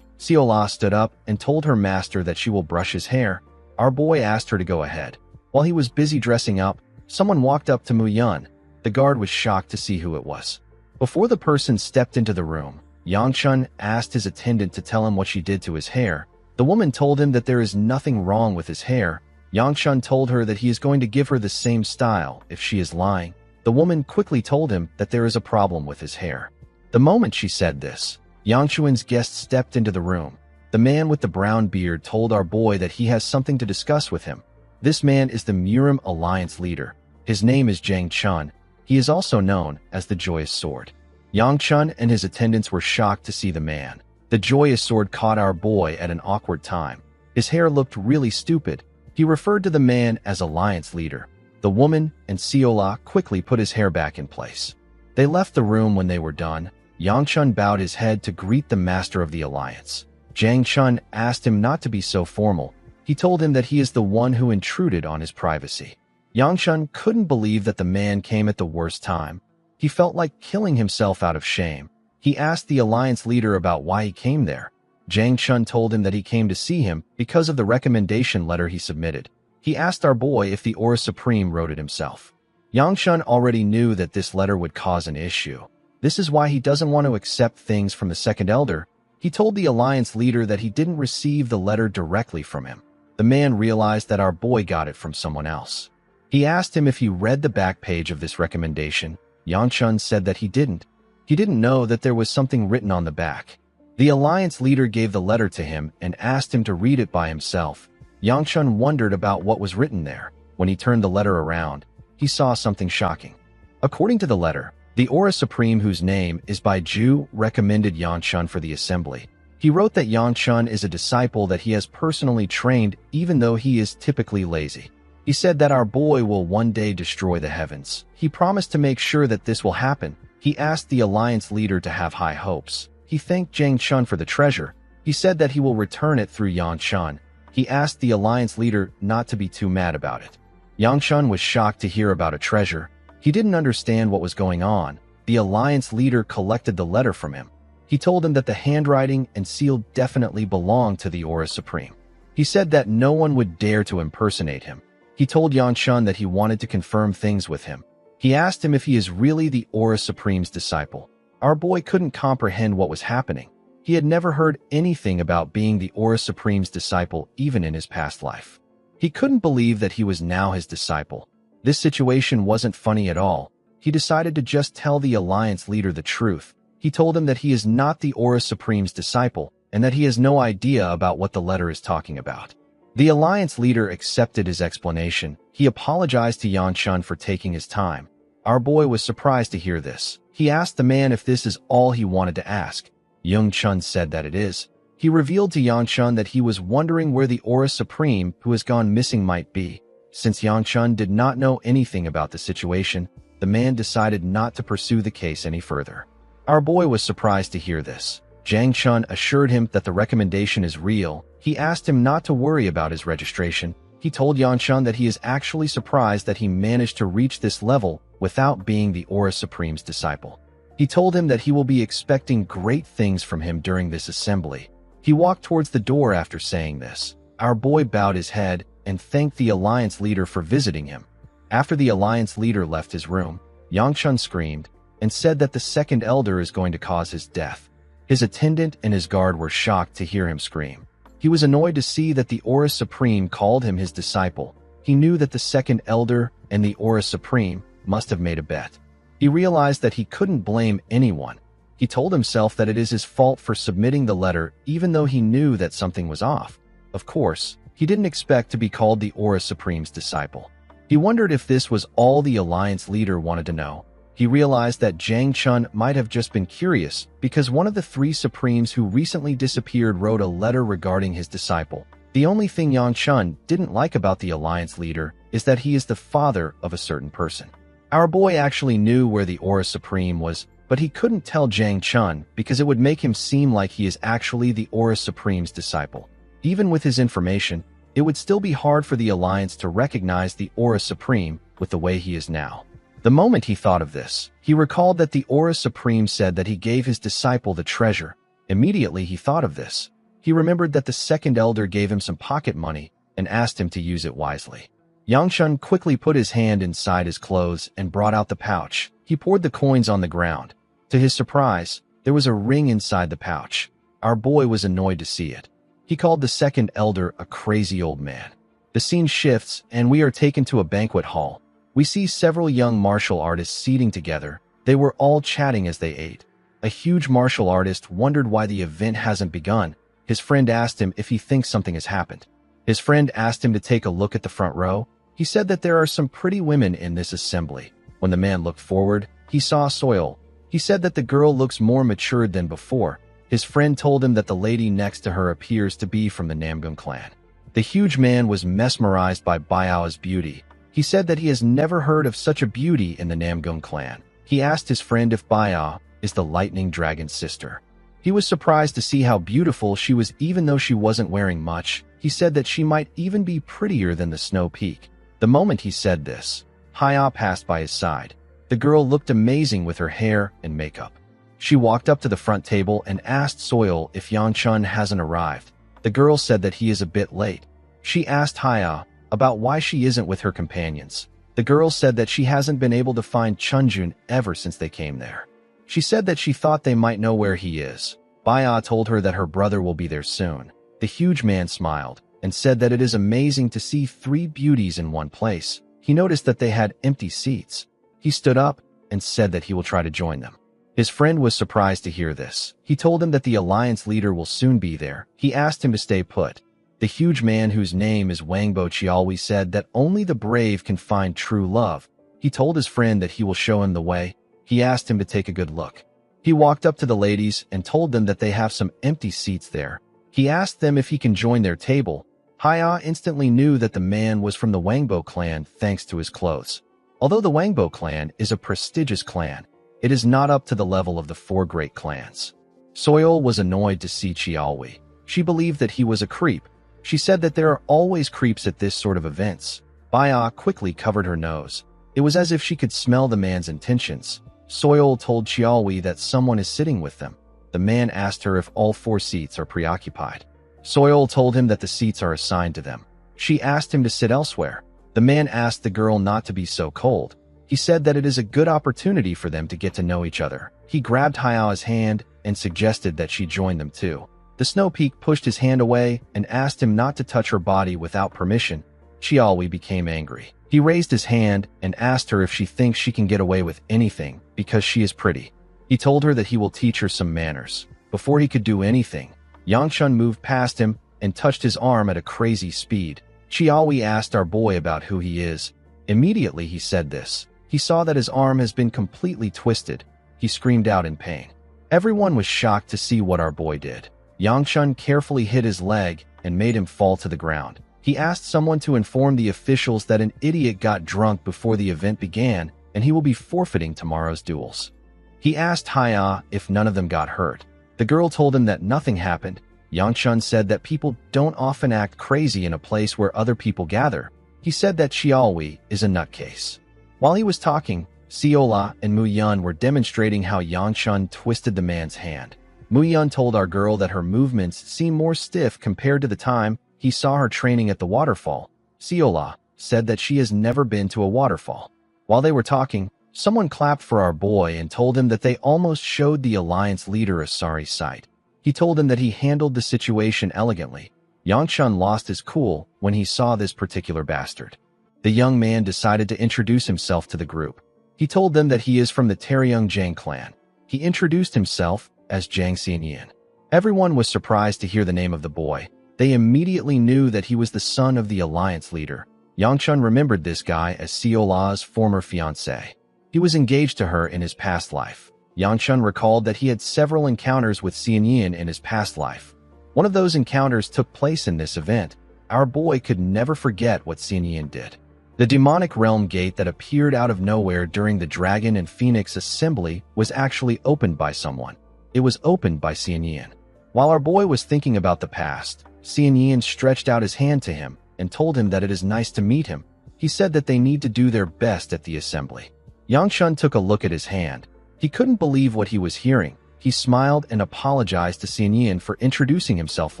S1: Seola stood up and told her master that she will brush his hair. Our boy asked her to go ahead. While he was busy dressing up, someone walked up to Mu Yun. The guard was shocked to see who it was. Before the person stepped into the room, Yang Chun asked his attendant to tell him what she did to his hair. The woman told him that there is nothing wrong with his hair. Yang Chun told her that he is going to give her the same style if she is lying. The woman quickly told him that there is a problem with his hair. The moment she said this, Yang Chun's guest stepped into the room. The man with the brown beard told our boy that he has something to discuss with him. This man is the Murim Alliance leader. His name is Jang Chun. He is also known as the Joyous Sword. Yang Chun and his attendants were shocked to see the man. The Joyous Sword caught our boy at an awkward time. His hair looked really stupid. He referred to the man as Alliance leader. The woman and Seola quickly put his hair back in place. They left the room when they were done. Yang Chun bowed his head to greet the master of the Alliance. Jang Chun asked him not to be so formal. He told him that he is the one who intruded on his privacy. Yang Chun couldn't believe that the man came at the worst time. He felt like killing himself out of shame. He asked the Alliance leader about why he came there. Jang Chun told him that he came to see him because of the recommendation letter he submitted. He asked our boy if the Aura Supreme wrote it himself. Yang Chun already knew that this letter would cause an issue. This is why he doesn't want to accept things from the second elder. He told the Alliance leader that he didn't receive the letter directly from him. The man realized that our boy got it from someone else. He asked him if he read the back page of this recommendation. Yang Chun said that he didn't. He didn't know that there was something written on the back. The Alliance leader gave the letter to him and asked him to read it by himself. Yang Chun wondered about what was written there. When he turned the letter around, he saw something shocking. According to the letter, the Aura Supreme, whose name is by Ju, recommended Yang Chun for the assembly. He wrote that Yang Chun is a disciple that he has personally trained even though he is typically lazy. He said that our boy will one day destroy the heavens. He promised to make sure that this will happen. He asked the Alliance leader to have high hopes. He thanked Jang Chun for the treasure. He said that he will return it through Yang Chun. He asked the Alliance leader not to be too mad about it. Yang Chun was shocked to hear about a treasure. He didn't understand what was going on. The Alliance leader collected the letter from him. He told him that the handwriting and seal definitely belonged to the Aura Supreme. He said that no one would dare to impersonate him. He told Yang Chun that he wanted to confirm things with him. He asked him if he is really the Aura Supreme's disciple. Our boy couldn't comprehend what was happening. He had never heard anything about being the Aura Supreme's disciple even in his past life. He couldn't believe that he was now his disciple. This situation wasn't funny at all. He decided to just tell the Alliance leader the truth. He told him that he is not the Aura Supreme's disciple and that he has no idea about what the letter is talking about. The Alliance leader accepted his explanation. He apologized to Yang Chun for taking his time. Our boy was surprised to hear this. He asked the man if this is all he wanted to ask. Yang Chun said that it is. He revealed to Yang Chun that he was wondering where the Aura Supreme who has gone missing might be. Since Yang Chun did not know anything about the situation, the man decided not to pursue the case any further. Our boy was surprised to hear this. Jang Chun assured him that the recommendation is real. He asked him not to worry about his registration. He told Yang Chun that he is actually surprised that he managed to reach this level without being the Aura Supreme's disciple. He told him that he will be expecting great things from him during this assembly. He walked towards the door after saying this. Our boy bowed his head and thanked the Alliance leader for visiting him. After the Alliance leader left his room, Yang Chun screamed and said that the second elder is going to cause his death. His attendant and his guard were shocked to hear him scream. He was annoyed to see that the Aura Supreme called him his disciple. He knew that the second elder and the Aura Supreme must have made a bet. He realized that he couldn't blame anyone. He told himself that it is his fault for submitting the letter even though he knew that something was off. Of course, he didn't expect to be called the Aura Supreme's disciple. He wondered if this was all the Alliance leader wanted to know. He realized that Jang Chun might have just been curious because one of the three Supremes who recently disappeared wrote a letter regarding his disciple. The only thing Yang Chun didn't like about the alliance leader is that he is the father of a certain person. Our boy actually knew where the Aura Supreme was, but he couldn't tell Yang Chun because it would make him seem like he is actually the Aura Supreme's disciple. Even with his information, it would still be hard for the alliance to recognize the Aura Supreme with the way he is now. The moment he thought of this, he recalled that the Aura Supreme said that he gave his disciple the treasure. Immediately he thought of this. He remembered that the second elder gave him some pocket money and asked him to use it wisely. Yang Chun quickly put his hand inside his clothes and brought out the pouch. He poured the coins on the ground. To his surprise, there was a ring inside the pouch. Our boy was annoyed to see it. He called the second elder a crazy old man. The scene shifts, and we are taken to a banquet hall. We see several young martial artists seating together. They were all chatting as they ate. A huge martial artist wondered why the event hasn't begun. His friend asked him if he thinks something has happened. His friend asked him to take a look at the front row. He said that there are some pretty women in this assembly. When the man looked forward, he saw Soil. He said that the girl looks more matured than before. His friend told him that the lady next to her appears to be from the Namgun clan. The huge man was mesmerized by Baiao's beauty. He said that he has never heard of such a beauty in the Namgun clan. He asked his friend if Baiao is the lightning dragon's sister. He was surprised to see how beautiful she was even though she wasn't wearing much. He said that she might even be prettier than the Snow Peak. The moment he said this, Haya passed by his side. The girl looked amazing with her hair and makeup. She walked up to the front table and asked Soil if Yang Chun hasn't arrived. The girl said that he is a bit late. She asked Haya about why she isn't with her companions. The girl said that she hasn't been able to find Chunjun ever since they came there. She said that she thought they might know where he is. Baya told her that her brother will be there soon. The huge man smiled and said that it is amazing to see three beauties in one place. He noticed that they had empty seats. He stood up and said that he will try to join them. His friend was surprised to hear this. He told him that the alliance leader will soon be there. He asked him to stay put. The huge man, whose name is Wangbo Chiaohui, said that only the brave can find true love. He told his friend that he will show him the way. He asked him to take a good look. He walked up to the ladies and told them that they have some empty seats there. He asked them if he can join their table. Haya instantly knew that the man was from the Wangbo clan thanks to his clothes. Although the Wangbo clan is a prestigious clan, it is not up to the level of the four great clans. Soil was annoyed to see Chiaohui. She believed that he was a creep. She said that there are always creeps at this sort of events. Baya quickly covered her nose. It was as if she could smell the man's intentions. Soil told Chiaohui that someone is sitting with them. The man asked her if all four seats are preoccupied. Soil told him that the seats are assigned to them. She asked him to sit elsewhere. The man asked the girl not to be so cold. He said that it is a good opportunity for them to get to know each other. He grabbed Hayao's hand and suggested that she join them too. The Snow Peak pushed his hand away and asked him not to touch her body without permission. Chiaohui became angry. He raised his hand and asked her if she thinks she can get away with anything because she is pretty. He told her that he will teach her some manners. Before he could do anything, Yang Chun moved past him and touched his arm at a crazy speed. Chiaohui asked our boy about who he is. Immediately he said this. He saw that his arm has been completely twisted. He screamed out in pain. Everyone was shocked to see what our boy did. Yang Chun carefully hit his leg and made him fall to the ground. He asked someone to inform the officials that an idiot got drunk before the event began and he will be forfeiting tomorrow's duels. He asked Haya if none of them got hurt. The girl told him that nothing happened. Yang Chun said that people don't often act crazy in a place where other people gather. He said that Chiaohui is a nutcase. While he was talking, Siola and Mu Yun were demonstrating how Yang Chun twisted the man's hand. Mu Yun told our girl that her movements seem more stiff compared to the time he saw her training at the waterfall. Siola said that she has never been to a waterfall. While they were talking, someone clapped for our boy and told him that they almost showed the alliance leader a sorry sight. He told him that he handled the situation elegantly. Yang Chun lost his cool when he saw this particular bastard. The young man decided to introduce himself to the group. He told them that he is from the Taryung Jiang clan. He introduced himself as Jiang Xianyan. Everyone was surprised to hear the name of the boy. They immediately knew that he was the son of the alliance leader. Yang Chun remembered this guy as Siola's former fiancé. He was engaged to her in his past life. Yang Chun recalled that he had several encounters with Xianyan in his past life. One of those encounters took place in this event. our boy could never forget what Xianyin did. The demonic realm gate that appeared out of nowhere during the Dragon and Phoenix assembly was actually opened by someone. It was opened by Xianyin. While our boy was thinking about the past, Xianyin stretched out his hand to him and told him that it is nice to meet him. He said that they need to do their best at the assembly. Yangchun took a look at his hand. He couldn't believe what he was hearing. He smiled and apologized to Xianyin for introducing himself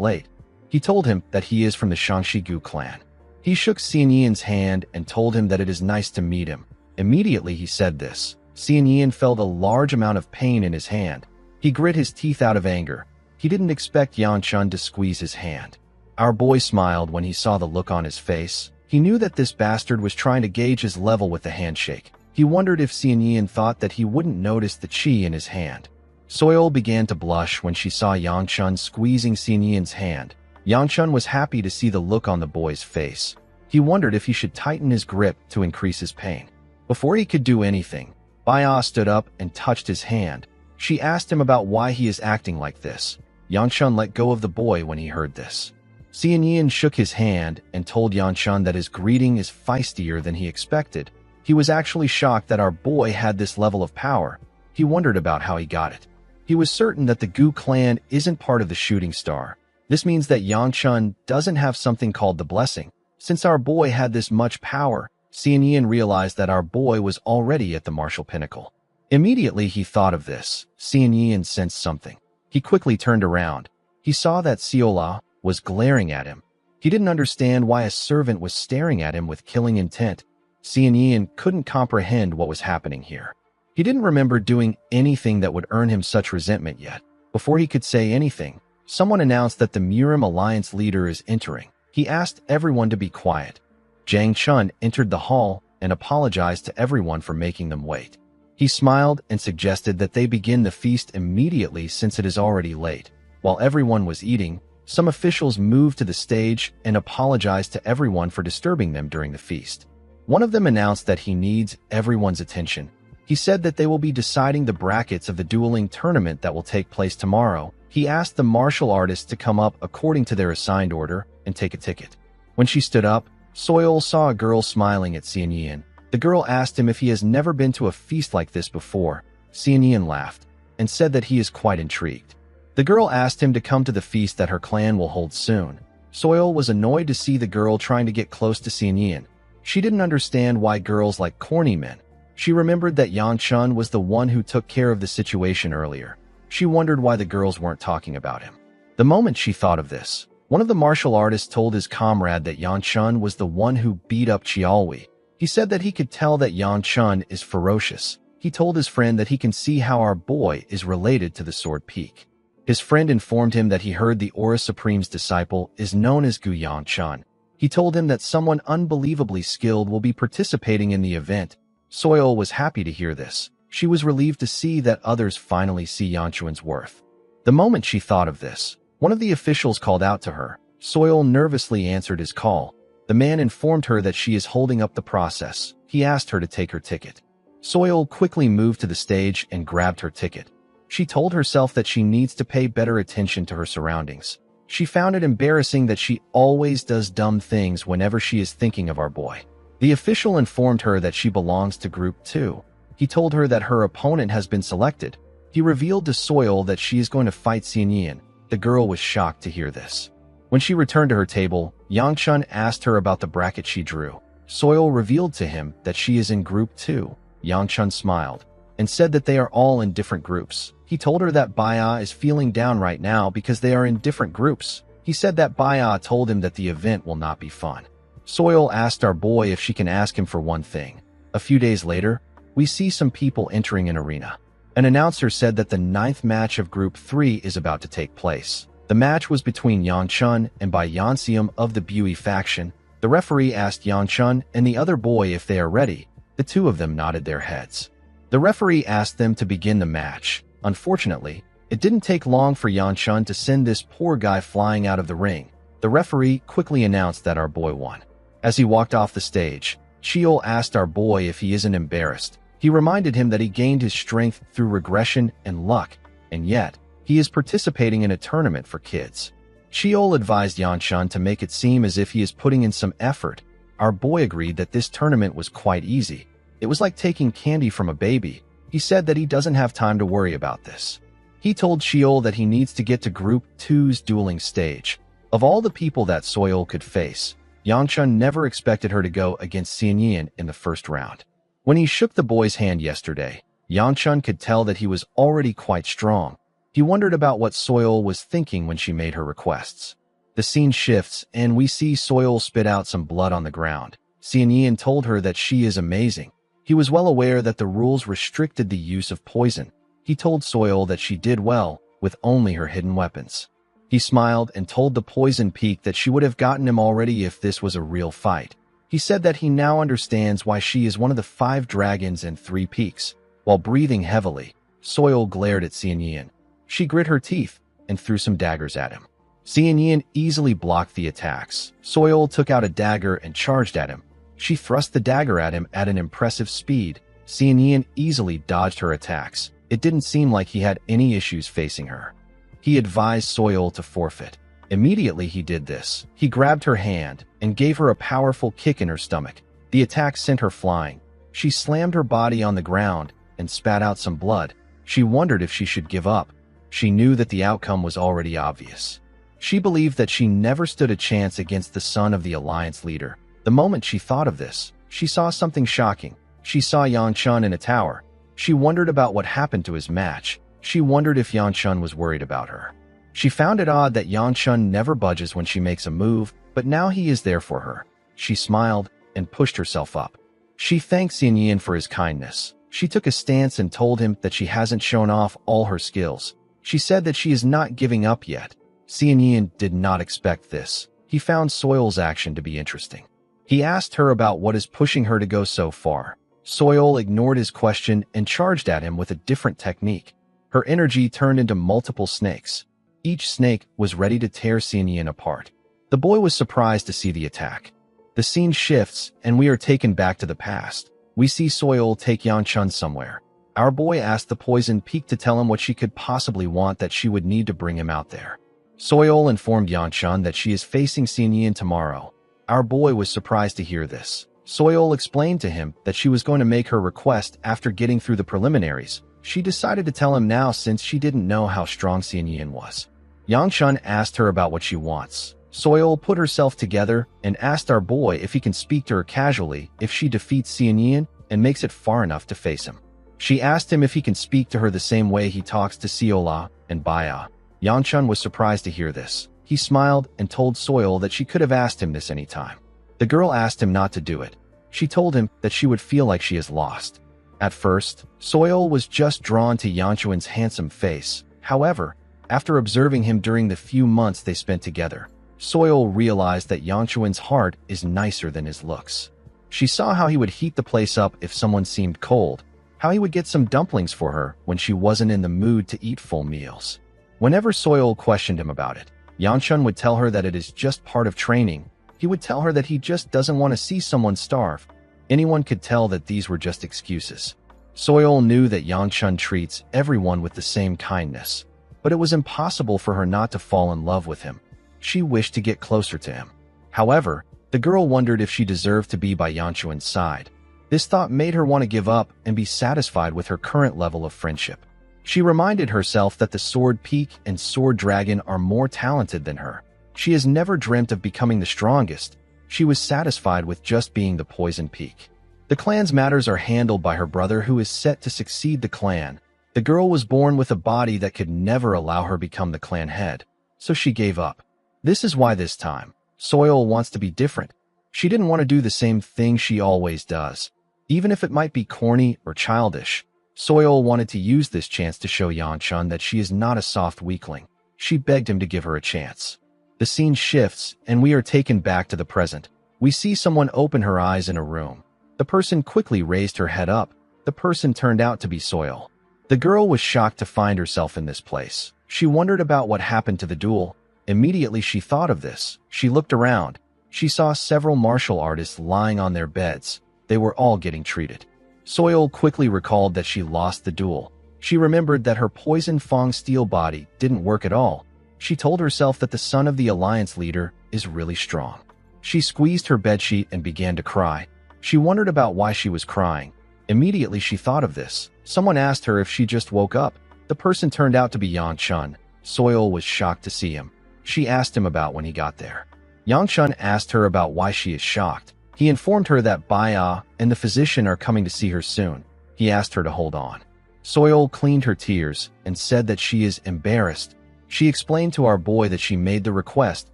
S1: late. He told him that he is from the Shangshigu clan. He shook Xianyin's hand and told him that it is nice to meet him. Immediately he said this, Xianyin felt a large amount of pain in his hand. He grit his teeth out of anger. He didn't expect Yangchun to squeeze his hand. Our boy smiled when he saw the look on his face. He knew that this bastard was trying to gauge his level with the handshake. He wondered if Xianyin thought that he wouldn't notice the chi in his hand. Soil began to blush when she saw Yangchun squeezing Xianyin's hand. Yangchun was happy to see the look on the boy's face. He wondered if he should tighten his grip to increase his pain. Before he could do anything, Baya stood up and touched his hand. She asked him about why he is acting like this. Yangchun let go of the boy when he heard this. Xianyin shook his hand and told Yangchun that his greeting is feistier than he expected. He was actually shocked that our boy had this level of power. He wondered about how he got it. He was certain that the Gu clan isn't part of the shooting star. This means that Yangchun doesn't have something called the blessing. Since our boy had this much power, Xianyin realized that our boy was already at the martial pinnacle. Immediately he thought of this. Xianyin sensed something. He quickly turned around. He saw that Xiola was glaring at him. He didn't understand why a servant was staring at him with killing intent. Xianyin couldn't comprehend what was happening here. He didn't remember doing anything that would earn him such resentment yet. Before he could say anything, someone announced that the Murim Alliance leader is entering. He asked everyone to be quiet. Zhang Chun entered the hall and apologized to everyone for making them wait. He smiled and suggested that they begin the feast immediately since it is already late. While everyone was eating, some officials moved to the stage and apologized to everyone for disturbing them during the feast. One of them announced that he needs everyone's attention. He said that they will be deciding the brackets of the dueling tournament that will take place tomorrow. He asked the martial artists to come up according to their assigned order and take a ticket. When she stood up, Soil saw a girl smiling at Xianyin. The girl asked him if he has never been to a feast like this before. Xianyin laughed and said that he is quite intrigued. The girl asked him to come to the feast that her clan will hold soon. Soil was annoyed to see the girl trying to get close to Xianyin. She didn't understand why girls like corny men. She remembered that Yangchun was the one who took care of the situation earlier. She wondered why the girls weren't talking about him. The moment she thought of this, one of the martial artists told his comrade that Yangchun was the one who beat up Qiaolui. He said that he could tell that Yangchun is ferocious. He told his friend that he can see how our boy is related to the Sword Peak. His friend informed him that he heard the Aura Supreme's disciple is known as Gu Yangchun. He told him that someone unbelievably skilled will be participating in the event. Soil was happy to hear this. She was relieved to see that others finally see Yangchun's worth. The moment she thought of this, one of the officials called out to her. Soil nervously answered his call. The man informed her that she is holding up the process. He asked her to take her ticket. Soil quickly moved to the stage and grabbed her ticket. She told herself that she needs to pay better attention to her surroundings. She found it embarrassing that she always does dumb things whenever she is thinking of our boy. The official informed her that she belongs to Group 2. He told her that her opponent has been selected. He revealed to Soil that she is going to fight Xianyin. The girl was shocked to hear this. When she returned to her table, Yangchun asked her about the bracket she drew. Soil revealed to him that she is in Group 2. Yangchun smiled and said that they are all in different groups. He told her that Baya is feeling down right now because they are in different groups. He said that Baya told him that the event will not be fun. Soil asked our boy if she can ask him for one thing. A few days later, we see some people entering an arena. An announcer said that the 9th match of Group 3 is about to take place. The match was between Yangchun and Bai Yanxium of the Bui faction. The referee asked Yangchun and the other boy if they are ready. The two of them nodded their heads. The referee asked them to begin the match. Unfortunately, it didn't take long for Yangchun to send this poor guy flying out of the ring. The referee quickly announced that our boy won. As he walked off the stage, Chiol asked our boy if he isn't embarrassed. He reminded him that he gained his strength through regression and luck, and yet, he is participating in a tournament for kids. Sheol advised Yanshan to make it seem as if he is putting in some effort. Our boy agreed that this tournament was quite easy. It was like taking candy from a baby. He said that he doesn't have time to worry about this. He told Sheol that he needs to get to Group 2's dueling stage. Of all the people that Soil could face, Yanshan never expected her to go against Xianyan in the first round. When he shook the boy's hand yesterday, Yanshan could tell that he was already quite strong. He wondered about what Soil was thinking when she made her requests. The scene shifts, and we see Soil spit out some blood on the ground. Xianyan told her that she is amazing. He was well aware that the rules restricted the use of poison. He told Soil that she did well with only her hidden weapons. He smiled and told the Poison Peak that she would have gotten him already if this was a real fight. He said that he now understands why she is one of the 5 dragons and 3 peaks. While breathing heavily, Soil glared at Xianyan. She grit her teeth and threw some daggers at him. Xianyan easily blocked the attacks. Soil took out a dagger and charged at him. She thrust the dagger at him at an impressive speed. Xianyan easily dodged her attacks. It didn't seem like he had any issues facing her. He advised Soil to forfeit. Immediately he did this. He grabbed her hand and gave her a powerful kick in her stomach. The attack sent her flying. She slammed her body on the ground and spat out some blood. She wondered if she should give up. She knew that the outcome was already obvious. She believed that she never stood a chance against the son of the Alliance leader. The moment she thought of this, she saw something shocking. She saw Yanshan in a tower. She wondered about what happened to his match. She wondered if Yanshan was worried about her. She found it odd that Yanshan never budges when she makes a move, but now he is there for her. She smiled and pushed herself up. She thanked Xianyan for his kindness. She took a stance and told him that she hasn't shown off all her skills. She said that she is not giving up yet. Xianyan did not expect this. He found Soil's action to be interesting. He asked her about what is pushing her to go so far. Soil ignored his question and charged at him with a different technique. Her energy turned into multiple snakes. Each snake was ready to tear Xianyan apart. The boy was surprised to see the attack. The scene shifts, and we are taken back to the past. We see Soil take Yanshan somewhere. Our boy asked the Poison Peak to tell him what she could possibly want that she would need to bring him out there. Soil informed Yanshan that she is facing Xianyan tomorrow. Our boy was surprised to hear this. Soil explained to him that she was going to make her request after getting through the preliminaries. She decided to tell him now since she didn't know how strong Xianyan was. Yanshan asked her about what she wants. Soil put herself together and asked our boy if he can speak to her casually if she defeats Xianyan and makes it far enough to face him. She asked him if he can speak to her the same way he talks to Siola and Baya. Yanshan was surprised to hear this. He smiled and told Soil that she could have asked him this anytime. The girl asked him not to do it. She told him that she would feel like she is lost. At first, Soil was just drawn to Yanshuan's handsome face. However, after observing him during the few months they spent together, Soil realized that Yanshuan's heart is nicer than his looks. She saw how he would heat the place up if someone seemed cold, how he would get some dumplings for her when she wasn't in the mood to eat full meals. Whenever Soil questioned him about it, Yanshan would tell her that it is just part of training. He would tell her that he just doesn't want to see someone starve. Anyone could tell that these were just excuses. Soil knew that Yanshan treats everyone with the same kindness, but it was impossible for her not to fall in love with him. She wished to get closer to him. However, the girl wondered if she deserved to be by Yanshuan's side. This thought made her want to give up and be satisfied with her current level of friendship. She reminded herself that the Sword Peak and Sword Dragon are more talented than her. She has never dreamt of becoming the strongest. She was satisfied with just being the Poison Peak. The clan's matters are handled by her brother, who is set to succeed the clan. The girl was born with a body that could never allow her become the clan head, so she gave up. This is why this time, Soil wants to be different. She didn't want to do the same thing she always does. Even if it might be corny or childish, Soil wanted to use this chance to show Yanshan that she is not a soft weakling. She begged him to give her a chance. The scene shifts, and we are taken back to the present. We see someone open her eyes in a room. The person quickly raised her head up. The person turned out to be Soil. The girl was shocked to find herself in this place. She wondered about what happened to the duel. Immediately she thought of this. She looked around. She saw several martial artists lying on their beds. They were all getting treated. Soil quickly recalled that she lost the duel. She remembered that her poison Fong steel body didn't work at all. She told herself that the son of the alliance leader is really strong. She squeezed her bedsheet and began to cry. She wondered about why she was crying. Immediately she thought of this. Someone asked her if she just woke up. The person turned out to be Yang Chun. Soil was shocked to see him. She asked him about when he got there. Yang Chun asked her about why she is shocked. He informed her that Baya and the physician are coming to see her soon. He asked her to hold on. Soil cleaned her tears and said that she is embarrassed. She explained to our boy that she made the request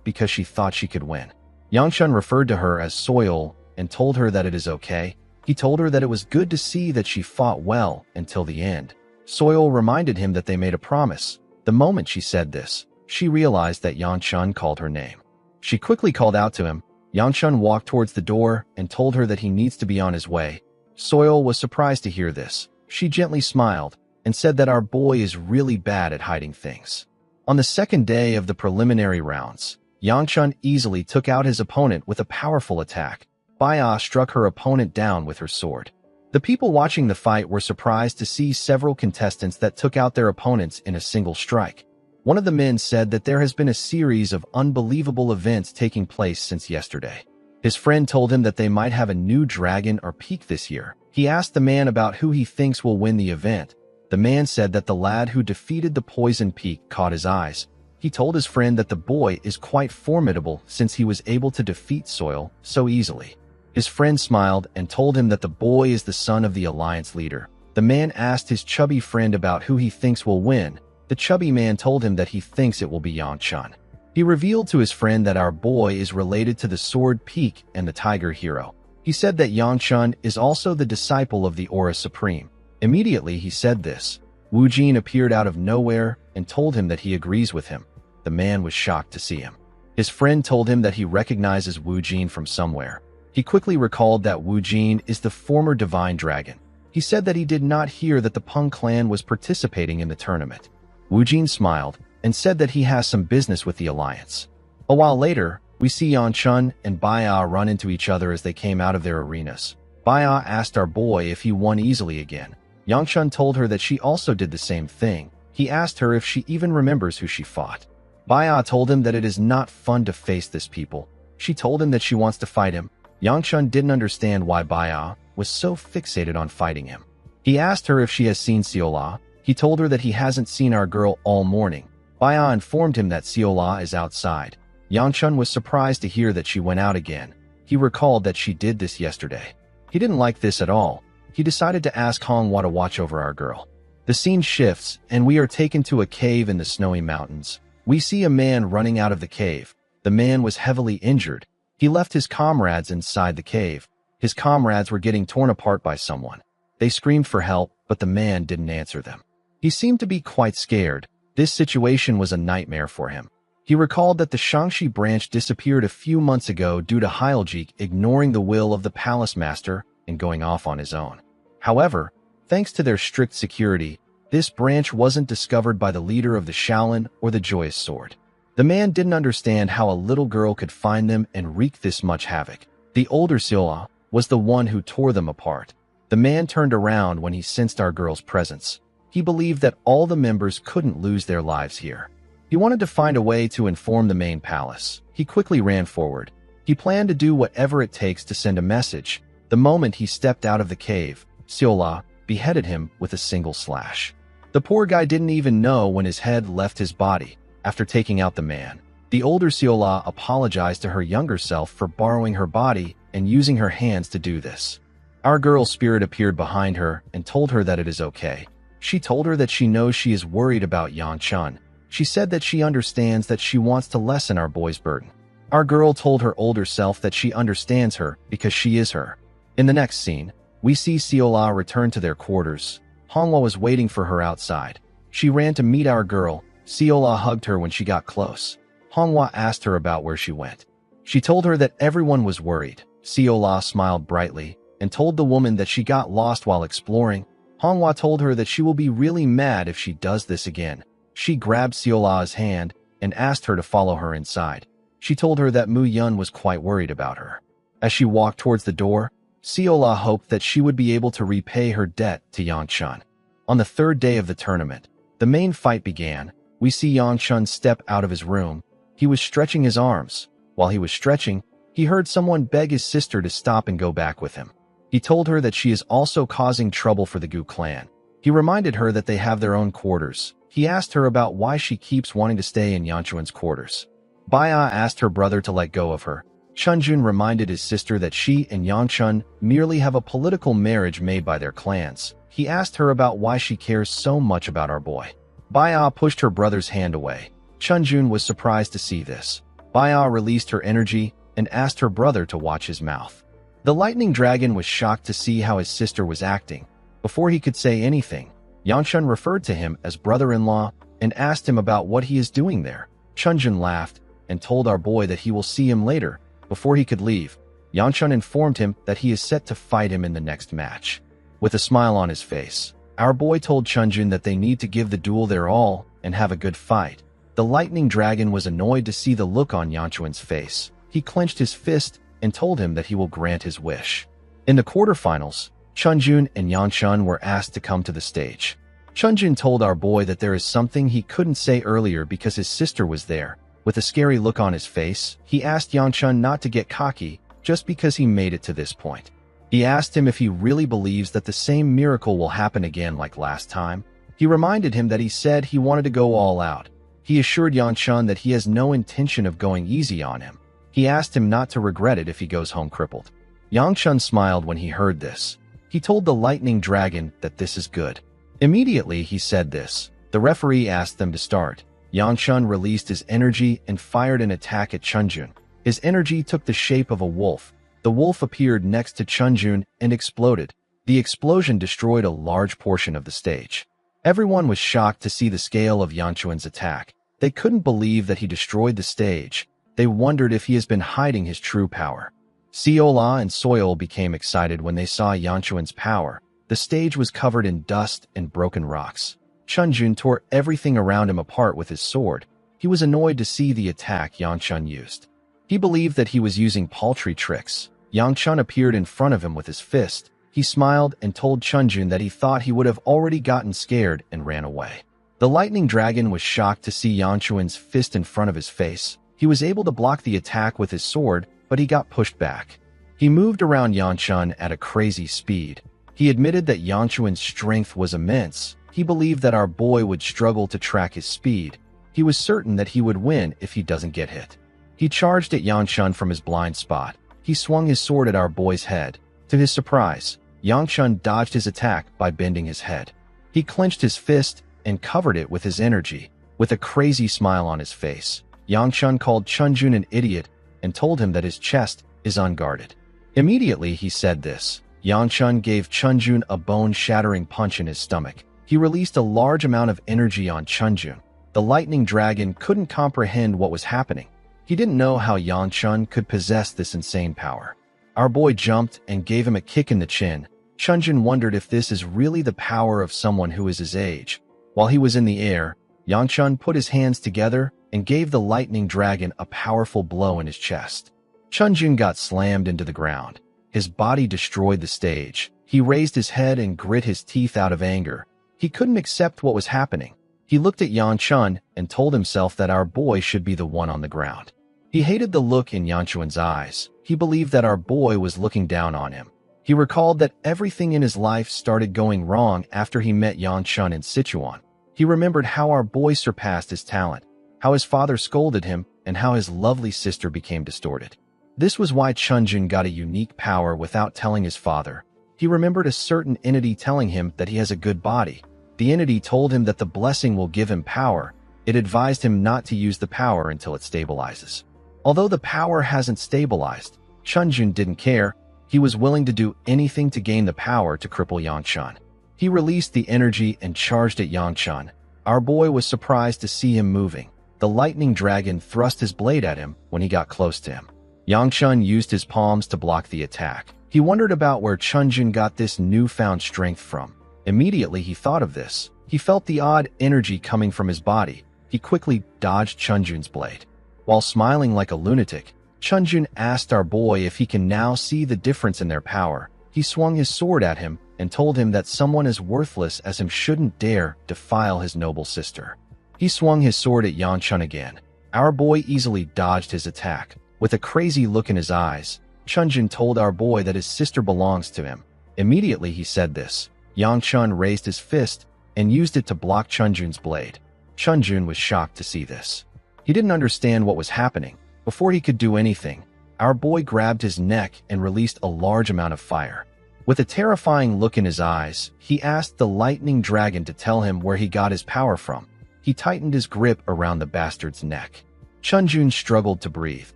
S1: because she thought she could win. Yang Chun referred to her as Soil and told her that it is okay. He told her that it was good to see that she fought well until the end. Soil reminded him that they made a promise. The moment she said this, she realized that Yang Chun called her name. She quickly called out to him. Yang Chun walked towards the door and told her that he needs to be on his way. Soil was surprised to hear this. She gently smiled and said that our boy is really bad at hiding things. On the second day of the preliminary rounds, Yang Chun easily took out his opponent with a powerful attack. Baya struck her opponent down with her sword. The people watching the fight were surprised to see several contestants that took out their opponents in a single strike. One of the men said that there has been a series of unbelievable events taking place since yesterday. His friend told him that they might have a new dragon or peak this year. He asked the man about who he thinks will win the event. The man said that the lad who defeated the poison peak caught his eyes. He told his friend that the boy is quite formidable since he was able to defeat Soil so easily. His friend smiled and told him that the boy is the son of the alliance leader. The man asked his chubby friend about who he thinks will win. The chubby man told him that he thinks it will be Yang Chun. He revealed to his friend that our boy is related to the Sword Peak and the Tiger Hero. He said that Yang Chun is also the disciple of the Aura Supreme. Immediately he said this. Wu Jin appeared out of nowhere and told him that he agrees with him. The man was shocked to see him. His friend told him that he recognizes Wu Jin from somewhere. He quickly recalled that Wu Jin is the former Divine Dragon. He said that he did not hear that the Peng clan was participating in the tournament. Wu Jin smiled and said that he has some business with the Alliance. A while later, we see Yang Chun and Baya run into each other as they came out of their arenas. Baya asked our boy if he won easily again. Yang Chun told her that she also did the same thing. He asked her if she even remembers who she fought. Baya told him that it is not fun to face this people. She told him that she wants to fight him. Yang Chun didn't understand why Baya was so fixated on fighting him. He asked her if she has seen Seola. He told her that he hasn't seen our girl all morning. Baya informed him that Seola is outside. Yang Chun was surprised to hear that she went out again. He recalled that she did this yesterday. He didn't like this at all. He decided to ask Manhwa to watch over our girl. The scene shifts, and we are taken to a cave in the snowy mountains. We see a man running out of the cave. The man was heavily injured. He left his comrades inside the cave. His comrades were getting torn apart by someone. They screamed for help, but the man didn't answer them. He seemed to be quite scared. This situation was a nightmare for him. He recalled that the Shangxi branch disappeared a few months ago due to Heiljik ignoring the will of the palace master and going off on his own. However, thanks to their strict security, this branch wasn't discovered by the leader of the Shaolin or the Joyous Sword. The man didn't understand how a little girl could find them and wreak this much havoc. The older Silla was the one who tore them apart. The man turned around when he sensed our girl's presence. He believed that all the members couldn't lose their lives here. He wanted to find a way to inform the main palace. He quickly ran forward. He planned to do whatever it takes to send a message. The moment he stepped out of the cave, Silla beheaded him with a single slash. The poor guy didn't even know when his head left his body. After taking out the man, the older Silla apologized to her younger self for borrowing her body and using her hands to do this. Our girl's spirit appeared behind her and told her that it is okay. She told her that she knows she is worried about Yang Chun. She said that she understands that she wants to lessen our boy's burden. Our girl told her older self that she understands her because she is her. In the next scene, we see Seola return to their quarters. Manhwa was waiting for her outside. She ran to meet our girl. Seola hugged her when she got close. Manhwa asked her about where she went. She told her that everyone was worried. Seola smiled brightly and told the woman that she got lost while exploring. Manhwa told her that she will be really mad if she does this again. She grabbed Seola's hand and asked her to follow her inside. She told her that Mu Yun was quite worried about her. As she walked towards the door, Seola hoped that she would be able to repay her debt to Yang Chun. On the third day of the tournament, the main fight began. we see Yang Chun step out of his room. He was stretching his arms. While he was stretching, he heard someone beg his sister to stop and go back with him. He told her that she is also causing trouble for the Gu clan. He reminded her that they have their own quarters. He asked her about why she keeps wanting to stay in Yang Chun's quarters. Baya asked her brother to let go of her. Chunjun reminded his sister that she and Yang Chun merely have a political marriage made by their clans. He asked her about why she cares so much about our boy. Baya pushed her brother's hand away. Chunjun was surprised to see this. Baya released her energy and asked her brother to watch his mouth. The lightning dragon was shocked to see how his sister was acting. Before he could say anything, Yang Chun referred to him as brother-in-law and asked him about what he is doing there. Chunjun laughed and told our boy that he will see him later. Before he could leave, Yang Chun informed him that he is set to fight him in the next match. With a smile on his face, our boy told Chunjun that they need to give the duel their all and have a good fight. The lightning dragon was annoyed to see the look on Yang Chun's face. He clenched his fist and told him that he will grant his wish. In the quarterfinals, Chunjun and Yang Chun were asked to come to the stage. Chunjun told our boy that there is something he couldn't say earlier because his sister was there. With a scary look on his face, he asked Yang Chun not to get cocky just because he made it to this point. He asked him if he really believes that the same miracle will happen again like last time. He reminded him that he said he wanted to go all out. He assured Yang Chun that he has no intention of going easy on him. He asked him not to regret it if he goes home crippled. Yang Chun smiled when he heard this. He told the lightning dragon that this is good. Immediately he said this. The referee asked them to start. Yang Chun released his energy and fired an attack at Chunjun. His energy took the shape of a wolf. The wolf appeared next to Chunjun and exploded. The explosion destroyed a large portion of the stage. Everyone was shocked to see the scale of Yang Chun's attack. They couldn't believe that he destroyed the stage. They wondered if he has been hiding his true power. Seola and Soil became excited when they saw Yang Chun's power. The stage was covered in dust and broken rocks. Chunjun tore everything around him apart with his sword. He was annoyed to see the attack Yang Chun used. He believed that he was using paltry tricks. Yang Chun appeared in front of him with his fist. He smiled and told Chunjun that he thought he would have already gotten scared and ran away. The lightning dragon was shocked to see Yang Chun's fist in front of his face. He was able to block the attack with his sword, but he got pushed back. He moved around Yang Chun at a crazy speed. He admitted that Yang Chun's strength was immense. He believed that our boy would struggle to track his speed. He was certain that he would win if he doesn't get hit. He charged at Yang Chun from his blind spot. He swung his sword at our boy's head. To his surprise, Yang Chun dodged his attack by bending his head. He clenched his fist and covered it with his energy. With a crazy smile on his face, Yang Chun called Chunjun an idiot and told him that his chest is unguarded. Immediately he said this. Yang Chun gave Chunjun a bone-shattering punch in his stomach. He released a large amount of energy on Chunjun. The lightning dragon couldn't comprehend what was happening. He didn't know how Yang Chun could possess this insane power. Our boy jumped and gave him a kick in the chin. Chunjun wondered if this is really the power of someone who is his age. While he was in the air, Yang Chun put his hands together and gave the lightning dragon a powerful blow in his chest. Chunjun got slammed into the ground. His body destroyed the stage. He raised his head and grit his teeth out of anger. He couldn't accept what was happening. He looked at Yang Chun and told himself that our boy should be the one on the ground. He hated the look in Yang Chun's eyes. He believed that our boy was looking down on him. He recalled that everything in his life started going wrong after he met Yang Chun in Sichuan. He remembered how our boy surpassed his talent, how his father scolded him, and how his lovely sister became distorted. This was why Chunjun got a unique power without telling his father. He remembered a certain entity telling him that he has a good body. The entity told him that the blessing will give him power. It advised him not to use the power until it stabilizes. Although the power hasn't stabilized, Chunjun didn't care. He was willing to do anything to gain the power to cripple Yang Chun. He released the energy and charged at Yang Chun. Our boy was surprised to see him moving. The lightning dragon thrust his blade at him when he got close to him. Yang Chun used his palms to block the attack. He wondered about where Chunjun got this newfound strength from. Immediately he thought of this. He felt the odd energy coming from his body. He quickly dodged Chunjun's blade. While smiling like a lunatic, Chunjun asked our boy if he can now see the difference in their power. He swung his sword at him and told him that someone as worthless as him shouldn't dare defile his noble sister. He swung his sword at Yang Chun again. Our boy easily dodged his attack. With a crazy look in his eyes, Chunjun told our boy that his sister belongs to him. Immediately he said this, Yang Chun raised his fist and used it to block Chunjun's blade. Chunjun was shocked to see this. He didn't understand what was happening. Before he could do anything, our boy grabbed his neck and released a large amount of fire. With a terrifying look in his eyes, he asked the lightning dragon to tell him where he got his power from. He tightened his grip around the bastard's neck. Chunjun struggled to breathe.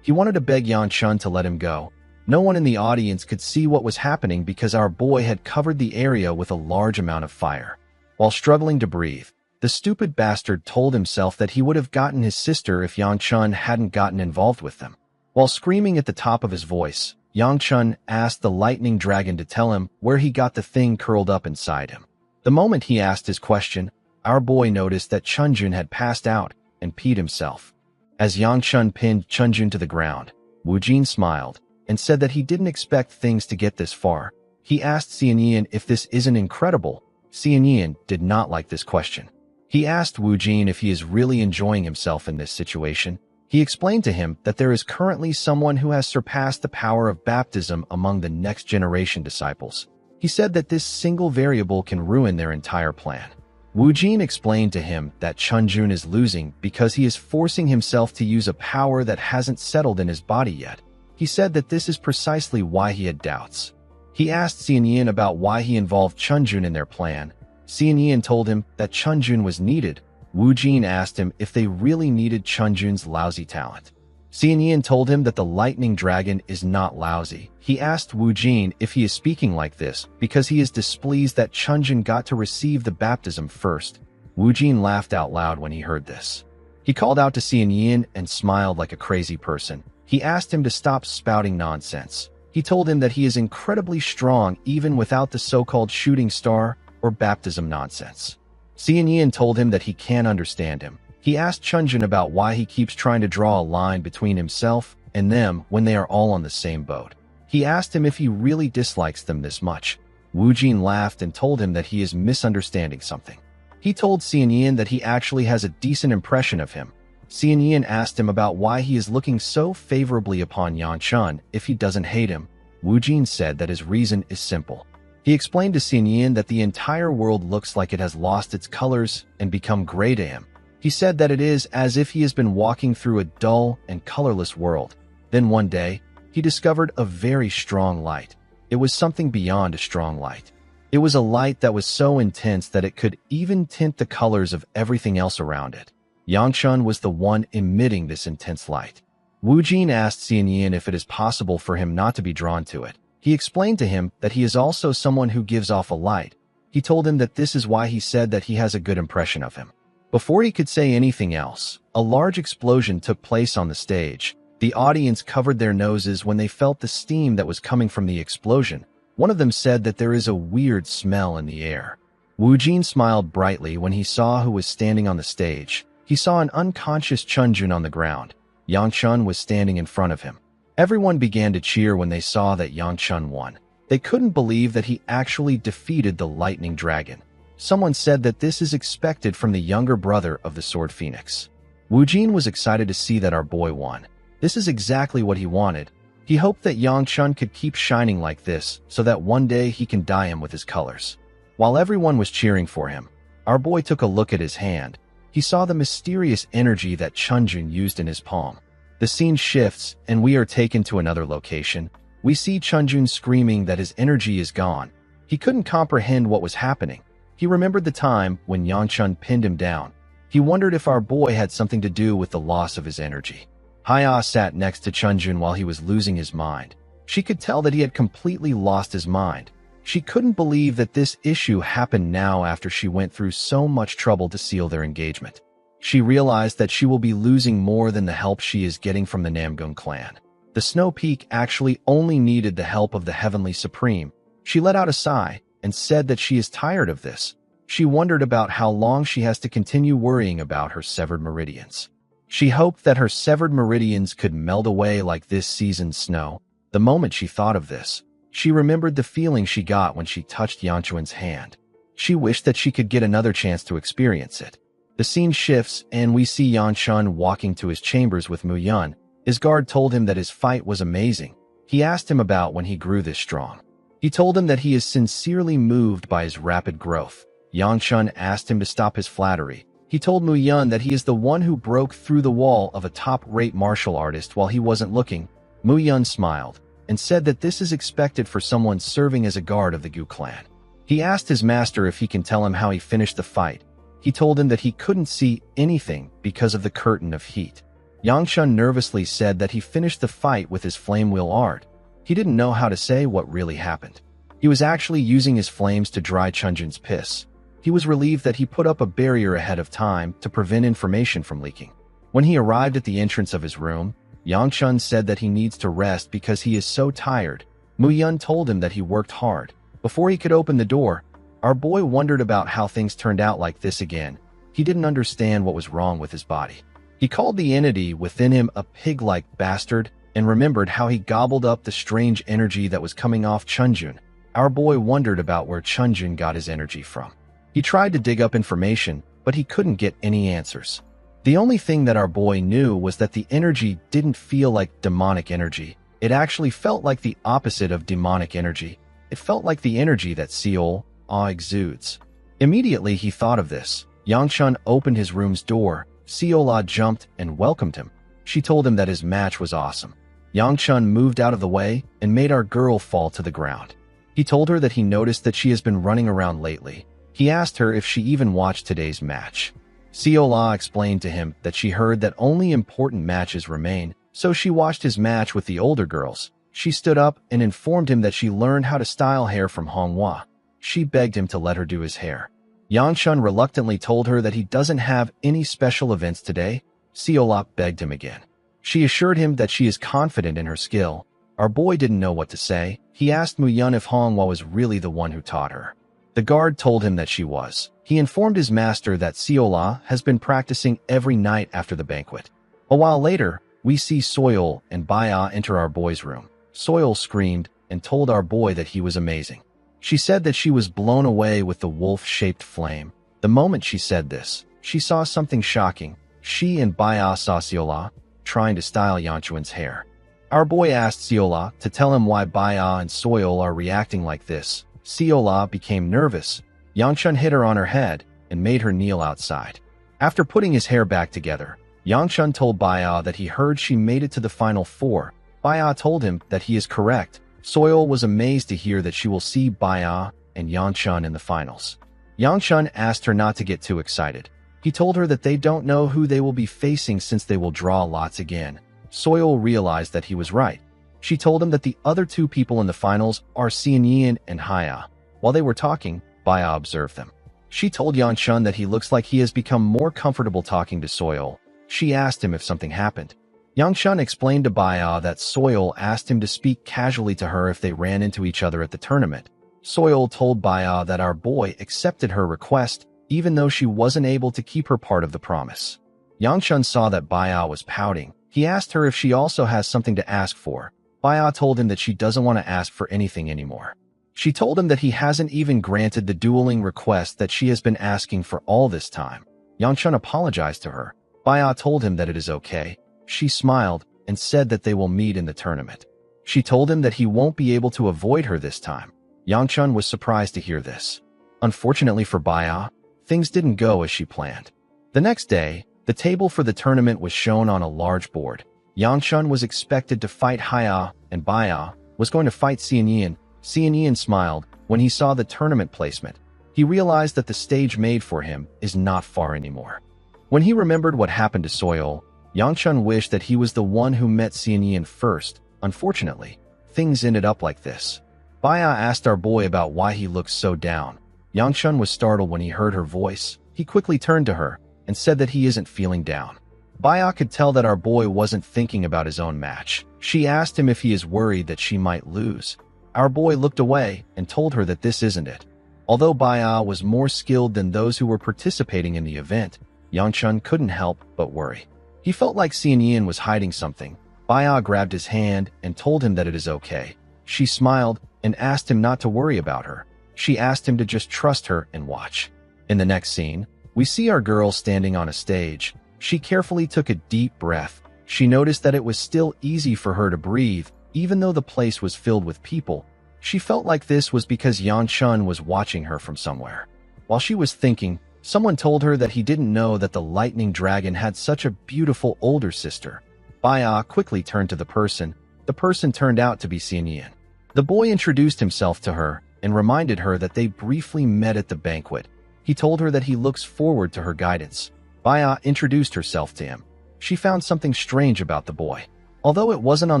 S1: He wanted to beg Yang Chun to let him go. No one in the audience could see what was happening because our boy had covered the area with a large amount of fire. While struggling to breathe, the stupid bastard told himself that he would have gotten his sister if Yang Chun hadn't gotten involved with them. While screaming at the top of his voice, Yang Chun asked the lightning dragon to tell him where he got the thing curled up inside him. The moment he asked his question, our boy noticed that Chunjun had passed out and peed himself. As Yang Chun pinned Chunjun to the ground, Wu Jin smiled and said that he didn't expect things to get this far. He asked Xianyan if this isn't incredible. Xianyan did not like this question. He asked Wu Jin if he is really enjoying himself in this situation. He explained to him that there is currently someone who has surpassed the power of baptism among the next generation disciples. He said that this single variable can ruin their entire plan. Wu Jin explained to him that Chunjun is losing because he is forcing himself to use a power that hasn't settled in his body yet. He said that this is precisely why he had doubts. He asked Xianyan about why he involved Chunjun in their plan. Xianyan told him that Chunjun was needed. Wu Jin asked him if they really needed Chunjun's lousy talent. Xianyan told him that the lightning dragon is not lousy. He asked Wu Jin if he is speaking like this because he is displeased that Chunjun got to receive the baptism first. Wu Jin laughed out loud when he heard this. He called out to Xianyan and smiled like a crazy person. He asked him to stop spouting nonsense. He told him that he is incredibly strong even without the so-called shooting star or baptism nonsense. Xianyan told him that he can't understand him. He asked Chunjun about why he keeps trying to draw a line between himself and them when they are all on the same boat. He asked him if he really dislikes them this much. Wu Jin laughed and told him that he is misunderstanding something. He told Xianyan that he actually has a decent impression of him. Xianyan asked him about why he is looking so favorably upon Yang Chun if he doesn't hate him. Wu Jin said that his reason is simple. He explained to Xianyan that the entire world looks like it has lost its colors and become gray to him. He said that it is as if he has been walking through a dull and colorless world. Then one day, he discovered a very strong light. It was something beyond a strong light. It was a light that was so intense that it could even tint the colors of everything else around it. Yang Chun was the one emitting this intense light. Wu Jin asked Xianyan if it is possible for him not to be drawn to it. He explained to him that he is also someone who gives off a light. He told him that this is why he said that he has a good impression of him. Before he could say anything else, a large explosion took place on the stage. The audience covered their noses when they felt the steam that was coming from the explosion. One of them said that there is a weird smell in the air. Wu Jin smiled brightly when he saw who was standing on the stage. He saw an unconscious Chunjun on the ground. Yang Chun was standing in front of him. Everyone began to cheer when they saw that Yang Chun won. They couldn't believe that he actually defeated the lightning dragon. Someone said that this is expected from the younger brother of the Sword Phoenix. Wu Jin was excited to see that our boy won. This is exactly what he wanted. He hoped that Yang Chun could keep shining like this so that one day he can dye him with his colors. While everyone was cheering for him, our boy took a look at his hand. He saw the mysterious energy that Chunjun used in his palm. The scene shifts, and we are taken to another location. We see Chunjun screaming that his energy is gone. He couldn't comprehend what was happening. He remembered the time when Yang Chun pinned him down. He wondered if our boy had something to do with the loss of his energy. Haya sat next to Chunjun while he was losing his mind. She could tell that he had completely lost his mind. She couldn't believe that this issue happened now after she went through so much trouble to seal their engagement. She realized that she will be losing more than the help she is getting from the Namgung clan. The Snow Peak actually only needed the help of the Heavenly Supreme. She let out a sigh and said that she is tired of this. She wondered about how long she has to continue worrying about her severed meridians. She hoped that her severed meridians could melt away like this season's snow. The moment she thought of this, she remembered the feeling she got when she touched Yang Chun's hand. She wished that she could get another chance to experience it. The scene shifts and we see Yanshun walking to his chambers with Muyun. His guard told him that his fight was amazing. He asked him about when he grew this strong. He told him that he is sincerely moved by his rapid growth. Yanshun asked him to stop his flattery. He told Muyun that he is the one who broke through the wall of a top-rate martial artist while he wasn't looking. Muyun smiled and said that this is expected for someone serving as a guard of the Gu clan. He asked his master if he can tell him how he finished the fight. He told him that he couldn't see anything because of the curtain of heat. Yanshun nervously said that he finished the fight with his flame wheel art. He didn't know how to say what really happened. He was actually using his flames to dry Chunjun's piss. He was relieved that he put up a barrier ahead of time to prevent information from leaking. When he arrived at the entrance of his room, Yanshun said that he needs to rest because he is so tired. Muyun told him that he worked hard. Before he could open the door, our boy wondered about how things turned out like this again. He didn't understand what was wrong with his body. He called the entity within him a pig-like bastard and remembered how he gobbled up the strange energy that was coming off Chunjun. Our boy wondered about where Chunjun got his energy from. He tried to dig up information, but he couldn't get any answers. The only thing that our boy knew was that the energy didn't feel like demonic energy. It actually felt like the opposite of demonic energy. It felt like the energy that Seol exudes. Immediately he thought of this. Yanshun opened his room's door. Seola jumped and welcomed him. She told him that his match was awesome. Yanshun moved out of the way and made our girl fall to the ground. He told her that he noticed that she has been running around lately. He asked her if she even watched today's match. Seola explained to him that she heard that only important matches remain, so she watched his match with the older girls. She stood up and informed him that she learned how to style hair from Manhwa. She begged him to let her do his hair. Yanshun reluctantly told her that he doesn't have any special events today. Seola begged him again. She assured him that she is confident in her skill. Our boy didn't know what to say. He asked Muyun if Manhwa was really the one who taught her. The guard told him that she was. He informed his master that Seola has been practicing every night after the banquet. A while later, we see Soil and Baya enter our boy's room. Soil screamed and told our boy that he was amazing. She said that she was blown away with the wolf-shaped flame. The moment she said this, she saw something shocking. She and Baya saw Seola trying to style Yanchuan's hair. Our boy asked Seola to tell him why Baya and Soil are reacting like this. Seola became nervous. Yanshun hit her on her head and made her kneel outside. After putting his hair back together, Yanshun told Baya that he heard she made it to the final four. Baya told him that he is correct. Soil was amazed to hear that she will see Baya and Yanshun in the finals. Yanshun asked her not to get too excited. He told her that they don't know who they will be facing since they will draw lots again. Soil realized that he was right. She told him that the other two people in the finals are Xianyin and Haya. While they were talking, Baya observed them. She told Yanshun that he looks like he has become more comfortable talking to Soil. She asked him if something happened. Yanshun explained to Baya that Soil asked him to speak casually to her if they ran into each other at the tournament. Soil told Baya that our boy accepted her request even though she wasn't able to keep her part of the promise. Yanshun saw that Baya was pouting. He asked her if she also has something to ask for. Baya told him that she doesn't want to ask for anything anymore. She told him that he hasn't even granted the dueling request that she has been asking for all this time. Yanshun apologized to her. Baya told him that it is okay. She smiled and said that they will meet in the tournament. She told him that he won't be able to avoid her this time. Yanshun was surprised to hear this. Unfortunately for Baya, things didn't go as she planned. The next day, the table for the tournament was shown on a large board. Yanshun was expected to fight Haya, and Baya was going to fight Xianyin. Xianyin smiled when he saw the tournament placement. He realized that the stage made for him is not far anymore. When he remembered what happened to Soil, Yanshun wished that he was the one who met Xianyin first. Unfortunately, things ended up like this. Baya asked our boy about why he looked so down. Yanshun was startled when he heard her voice. He quickly turned to her and said that he isn't feeling down. Baya could tell that our boy wasn't thinking about his own match. She asked him if he is worried that she might lose. Our boy looked away and told her that this isn't it. Although Baya was more skilled than those who were participating in the event, Yanshun couldn't help but worry. He felt like Xianyin was hiding something. Baya grabbed his hand and told him that it is okay. She smiled and asked him not to worry about her. She asked him to just trust her and watch. In the next scene, We see our girl standing on a stage. She carefully took a deep breath. She noticed that it was still easy for her to breathe, even though the place was filled with people. She felt like this was because Yang Chun was watching her from somewhere. While she was thinking, someone told her that he didn't know that the lightning dragon had such a beautiful older sister. Baya quickly turned to the person. The person turned out to be Xianyan. The boy introduced himself to her and reminded her that they briefly met at the banquet. He told her that he looks forward to her guidance. Baya introduced herself to him. She found something strange about the boy. Although it wasn't on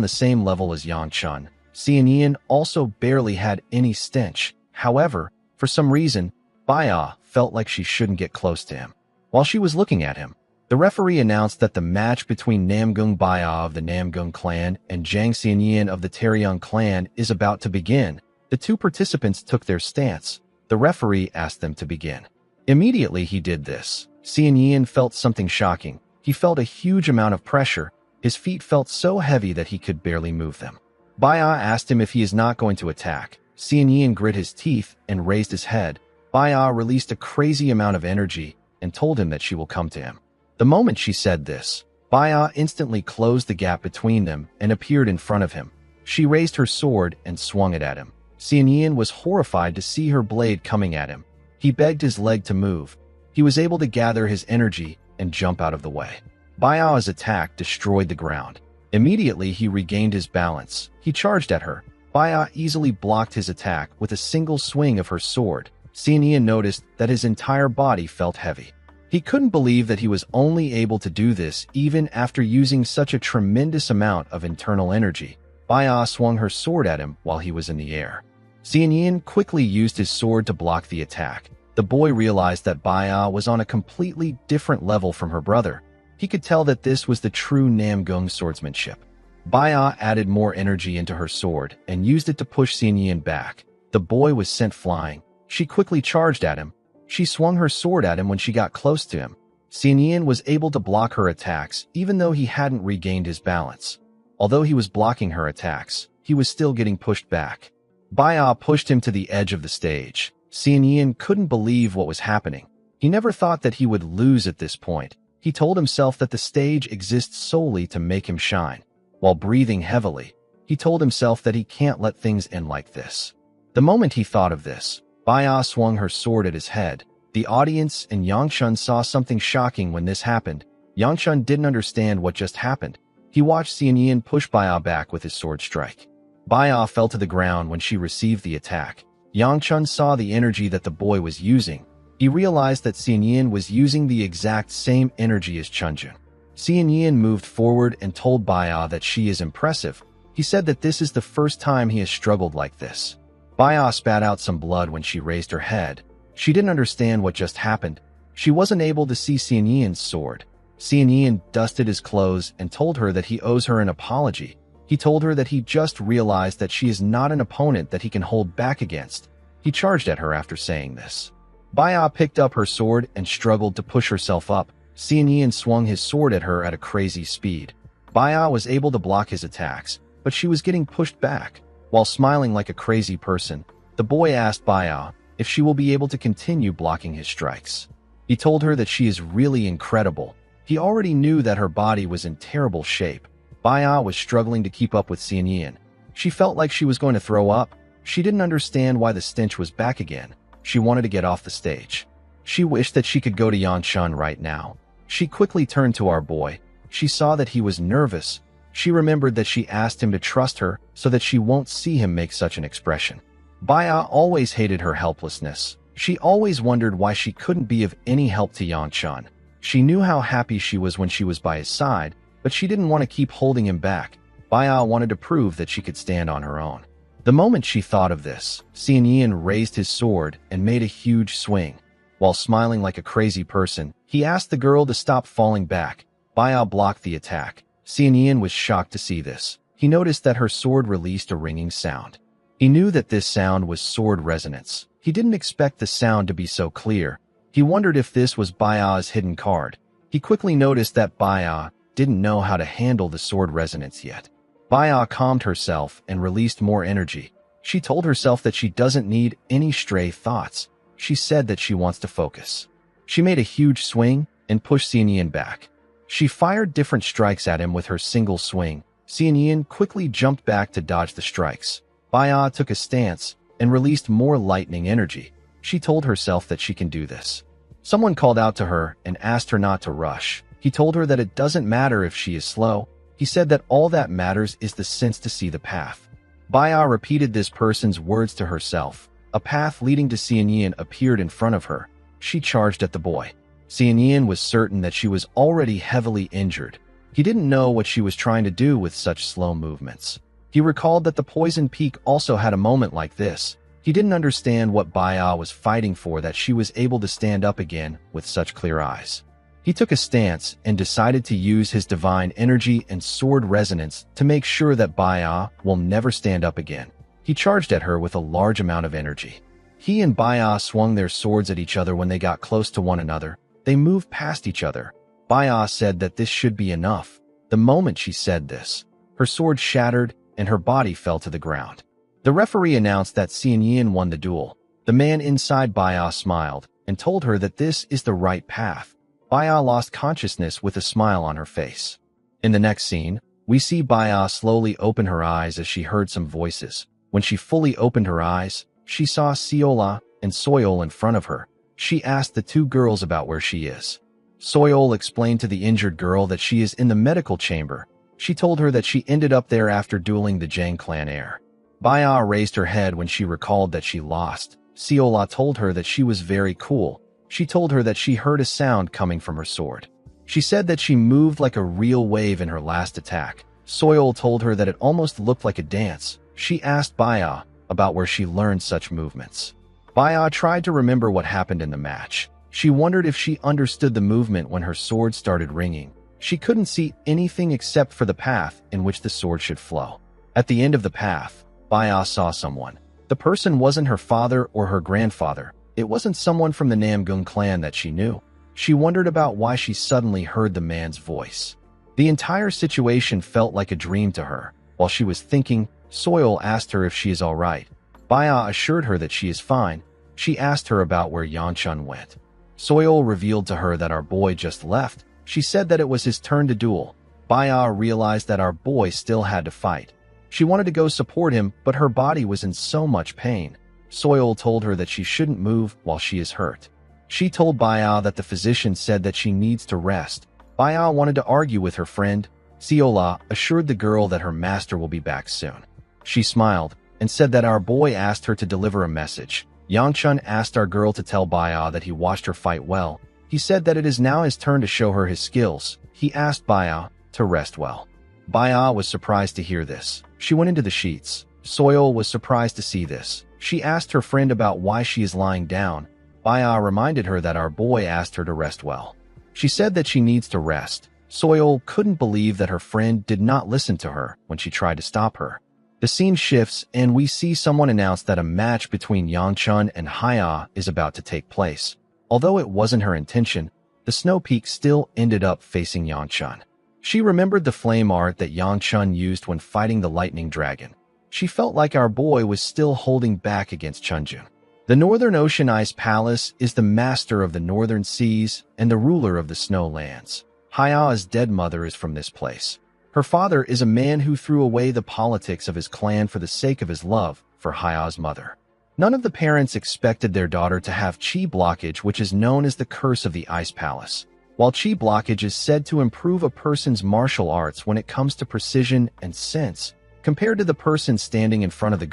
S1: the same level as Yang Chun, Xianyan also barely had any stench. However, for some reason, Baya felt like she shouldn't get close to him. While she was looking at him, the referee announced that the match between Namgung Baya of the Namgung clan and Zhang Xianyan of the Taryong clan is about to begin. The two participants took their stance. The referee asked them to begin. Immediately he did this. Xianyan felt something shocking. He felt a huge amount of pressure. His feet felt so heavy that he could barely move them. Baya asked him if he is not going to attack. Xianyan grit his teeth and raised his head. Baya released a crazy amount of energy and told him that she will come to him. The moment she said this, Baya instantly closed the gap between them and appeared in front of him. She raised her sword and swung it at him. Xianyan was horrified to see her blade coming at him. He begged his leg to move. He was able to gather his energy and jump out of the way. Baya's attack destroyed the ground. Immediately he regained his balance. He charged at her. Baya easily blocked his attack with a single swing of her sword. Xianyan noticed that his entire body felt heavy. He couldn't believe that he was only able to do this even after using such a tremendous amount of internal energy. Baya swung her sword at him while he was in the air. Xianyan quickly used his sword to block the attack. The boy realized that Baya was on a completely different level from her brother. He could tell that this was the true Namgung swordsmanship. Baya added more energy into her sword and used it to push Xianyan back. The boy was sent flying. She quickly charged at him. She swung her sword at him when she got close to him. Xianyan was able to block her attacks even though he hadn't regained his balance. Although he was blocking her attacks, he was still getting pushed back. Baya pushed him to the edge of the stage. Xianyan couldn't believe what was happening. He never thought that he would lose at this point. He told himself that the stage exists solely to make him shine. While breathing heavily, he told himself that he can't let things end like this. The moment he thought of this, Baya swung her sword at his head. The audience and Yang Chun saw something shocking when this happened. Yang Chun didn't understand what just happened. He watched Xianyan push Baya back with his sword strike. Baya fell to the ground when she received the attack. Yang Chun saw the energy that the boy was using. He realized that Xianyan was using the exact same energy as Chunjun. Xianyan moved forward and told Baya that she is impressive. He said that this is the first time he has struggled like this. Baya spat out some blood when she raised her head. She didn't understand what just happened. She wasn't able to see Xianyan's sword. Xianyan dusted his clothes and told her that he owes her an apology. He told her that he just realized that she is not an opponent that he can hold back against. He charged at her after saying this. Baya picked up her sword and struggled to push herself up. Xianyan swung his sword at her at a crazy speed. Baya was able to block his attacks, but she was getting pushed back. While smiling like a crazy person, the boy asked Baya if she will be able to continue blocking his strikes. He told her that she is really incredible. He already knew that her body was in terrible shape. Baya was struggling to keep up with Xianyan. She felt like she was going to throw up. She didn't understand why the stench was back again. She wanted to get off the stage. She wished that she could go to Yang Chun right now. She quickly turned to our boy. She saw that he was nervous. She remembered that she asked him to trust her so that she won't see him make such an expression. Baya always hated her helplessness. She always wondered why she couldn't be of any help to Yang Chun. She knew how happy she was when she was by his side, but she didn't want to keep holding him back. Baya wanted to prove that she could stand on her own. The moment she thought of this, Xianyan raised his sword and made a huge swing. While smiling like a crazy person, he asked the girl to stop falling back. Baya blocked the attack. Xianyan was shocked to see this. He noticed that her sword released a ringing sound. He knew that this sound was sword resonance. He didn't expect the sound to be so clear. He wondered if this was Baya's hidden card. He quickly noticed that Baya didn't know how to handle the sword resonance yet. Baya calmed herself and released more energy. She told herself that she doesn't need any stray thoughts. She said that she wants to focus. She made a huge swing and pushed Xianyan back. She fired different strikes at him with her single swing. Xianyan quickly jumped back to dodge the strikes. Baya took a stance and released more lightning energy. She told herself that she can do this. Someone called out to her and asked her not to rush. He told her that it doesn't matter if she is slow. He said that all that matters is the sense to see the path. Baya repeated this person's words to herself. A path leading to Xianyan appeared in front of her. She charged at the boy. Xianyan was certain that she was already heavily injured. He didn't know what she was trying to do with such slow movements. He recalled that the Poison Peak also had a moment like this. He didn't understand what Baya was fighting for, that she was able to stand up again with such clear eyes. He took a stance and decided to use his divine energy and sword resonance to make sure that Baya will never stand up again. He charged at her with a large amount of energy. He and Baya swung their swords at each other when they got close to one another. They moved past each other. Baya said that this should be enough. The moment she said this, her sword shattered and her body fell to the ground. The referee announced that Xianyan won the duel. The man inside Baya smiled and told her that this is the right path. Baya lost consciousness with a smile on her face. In the next scene, we see Baya slowly open her eyes as she heard some voices. When she fully opened her eyes, she saw Siola and Soyol in front of her. She asked the two girls about where she is. Soyol explained to the injured girl that she is in the medical chamber. She told her that she ended up there after dueling the Jang clan heir. Baya raised her head when she recalled that she lost. Siola told her that she was very cool. She told her that she heard a sound coming from her sword. She said that she moved like a real wave in her last attack. Soyol told her that it almost looked like a dance. She asked Baya about where she learned such movements. Baya tried to remember what happened in the match. She wondered if she understood the movement when her sword started ringing. She couldn't see anything except for the path in which the sword should flow. At the end of the path, Baya saw someone. The person wasn't her father or her grandfather. It wasn't someone from the Namgung clan that she knew. She wondered about why she suddenly heard the man's voice. The entire situation felt like a dream to her. While she was thinking, Soyol asked her if she is all right. Baya assured her that she is fine. She asked her about where Yanchun went. Soyol revealed to her that our boy just left. She said that it was his turn to duel. Baya realized that our boy still had to fight. She wanted to go support him, but her body was in so much pain. Soyol told her that she shouldn't move while she is hurt. She told Baya that the physician said that she needs to rest. Baya wanted to argue with her friend. Siola assured the girl that her master will be back soon. She smiled and said that our boy asked her to deliver a message. Yangchun asked our girl to tell Baya that he watched her fight well. He said that it is now his turn to show her his skills. He asked Baya to rest well. Baya was surprised to hear this. She went into the sheets. Soyol was surprised to see this. She asked her friend about why she is lying down. Baya reminded her that our boy asked her to rest well. She said that she needs to rest. Soyol couldn't believe that her friend did not listen to her when she tried to stop her. The scene shifts and we see someone announce that a match between Yangchun and Haya is about to take place. Although it wasn't her intention, the Snow Peak still ended up facing Yangchun. She remembered the flame art that Yangchun used when fighting the lightning dragon. She felt like our boy was still holding back against Chunjun. The Northern Ocean Ice Palace is the master of the northern seas and the ruler of the snow lands. Haya's dead mother is from this place. Her father is a man who threw away the politics of his clan for the sake of his love for Haya's mother. None of the parents expected their daughter to have chi blockage, which is known as the curse of the Ice Palace. While chi blockage is said to improve a person's martial arts when it comes to precision and sense, compared to the person standing in front of the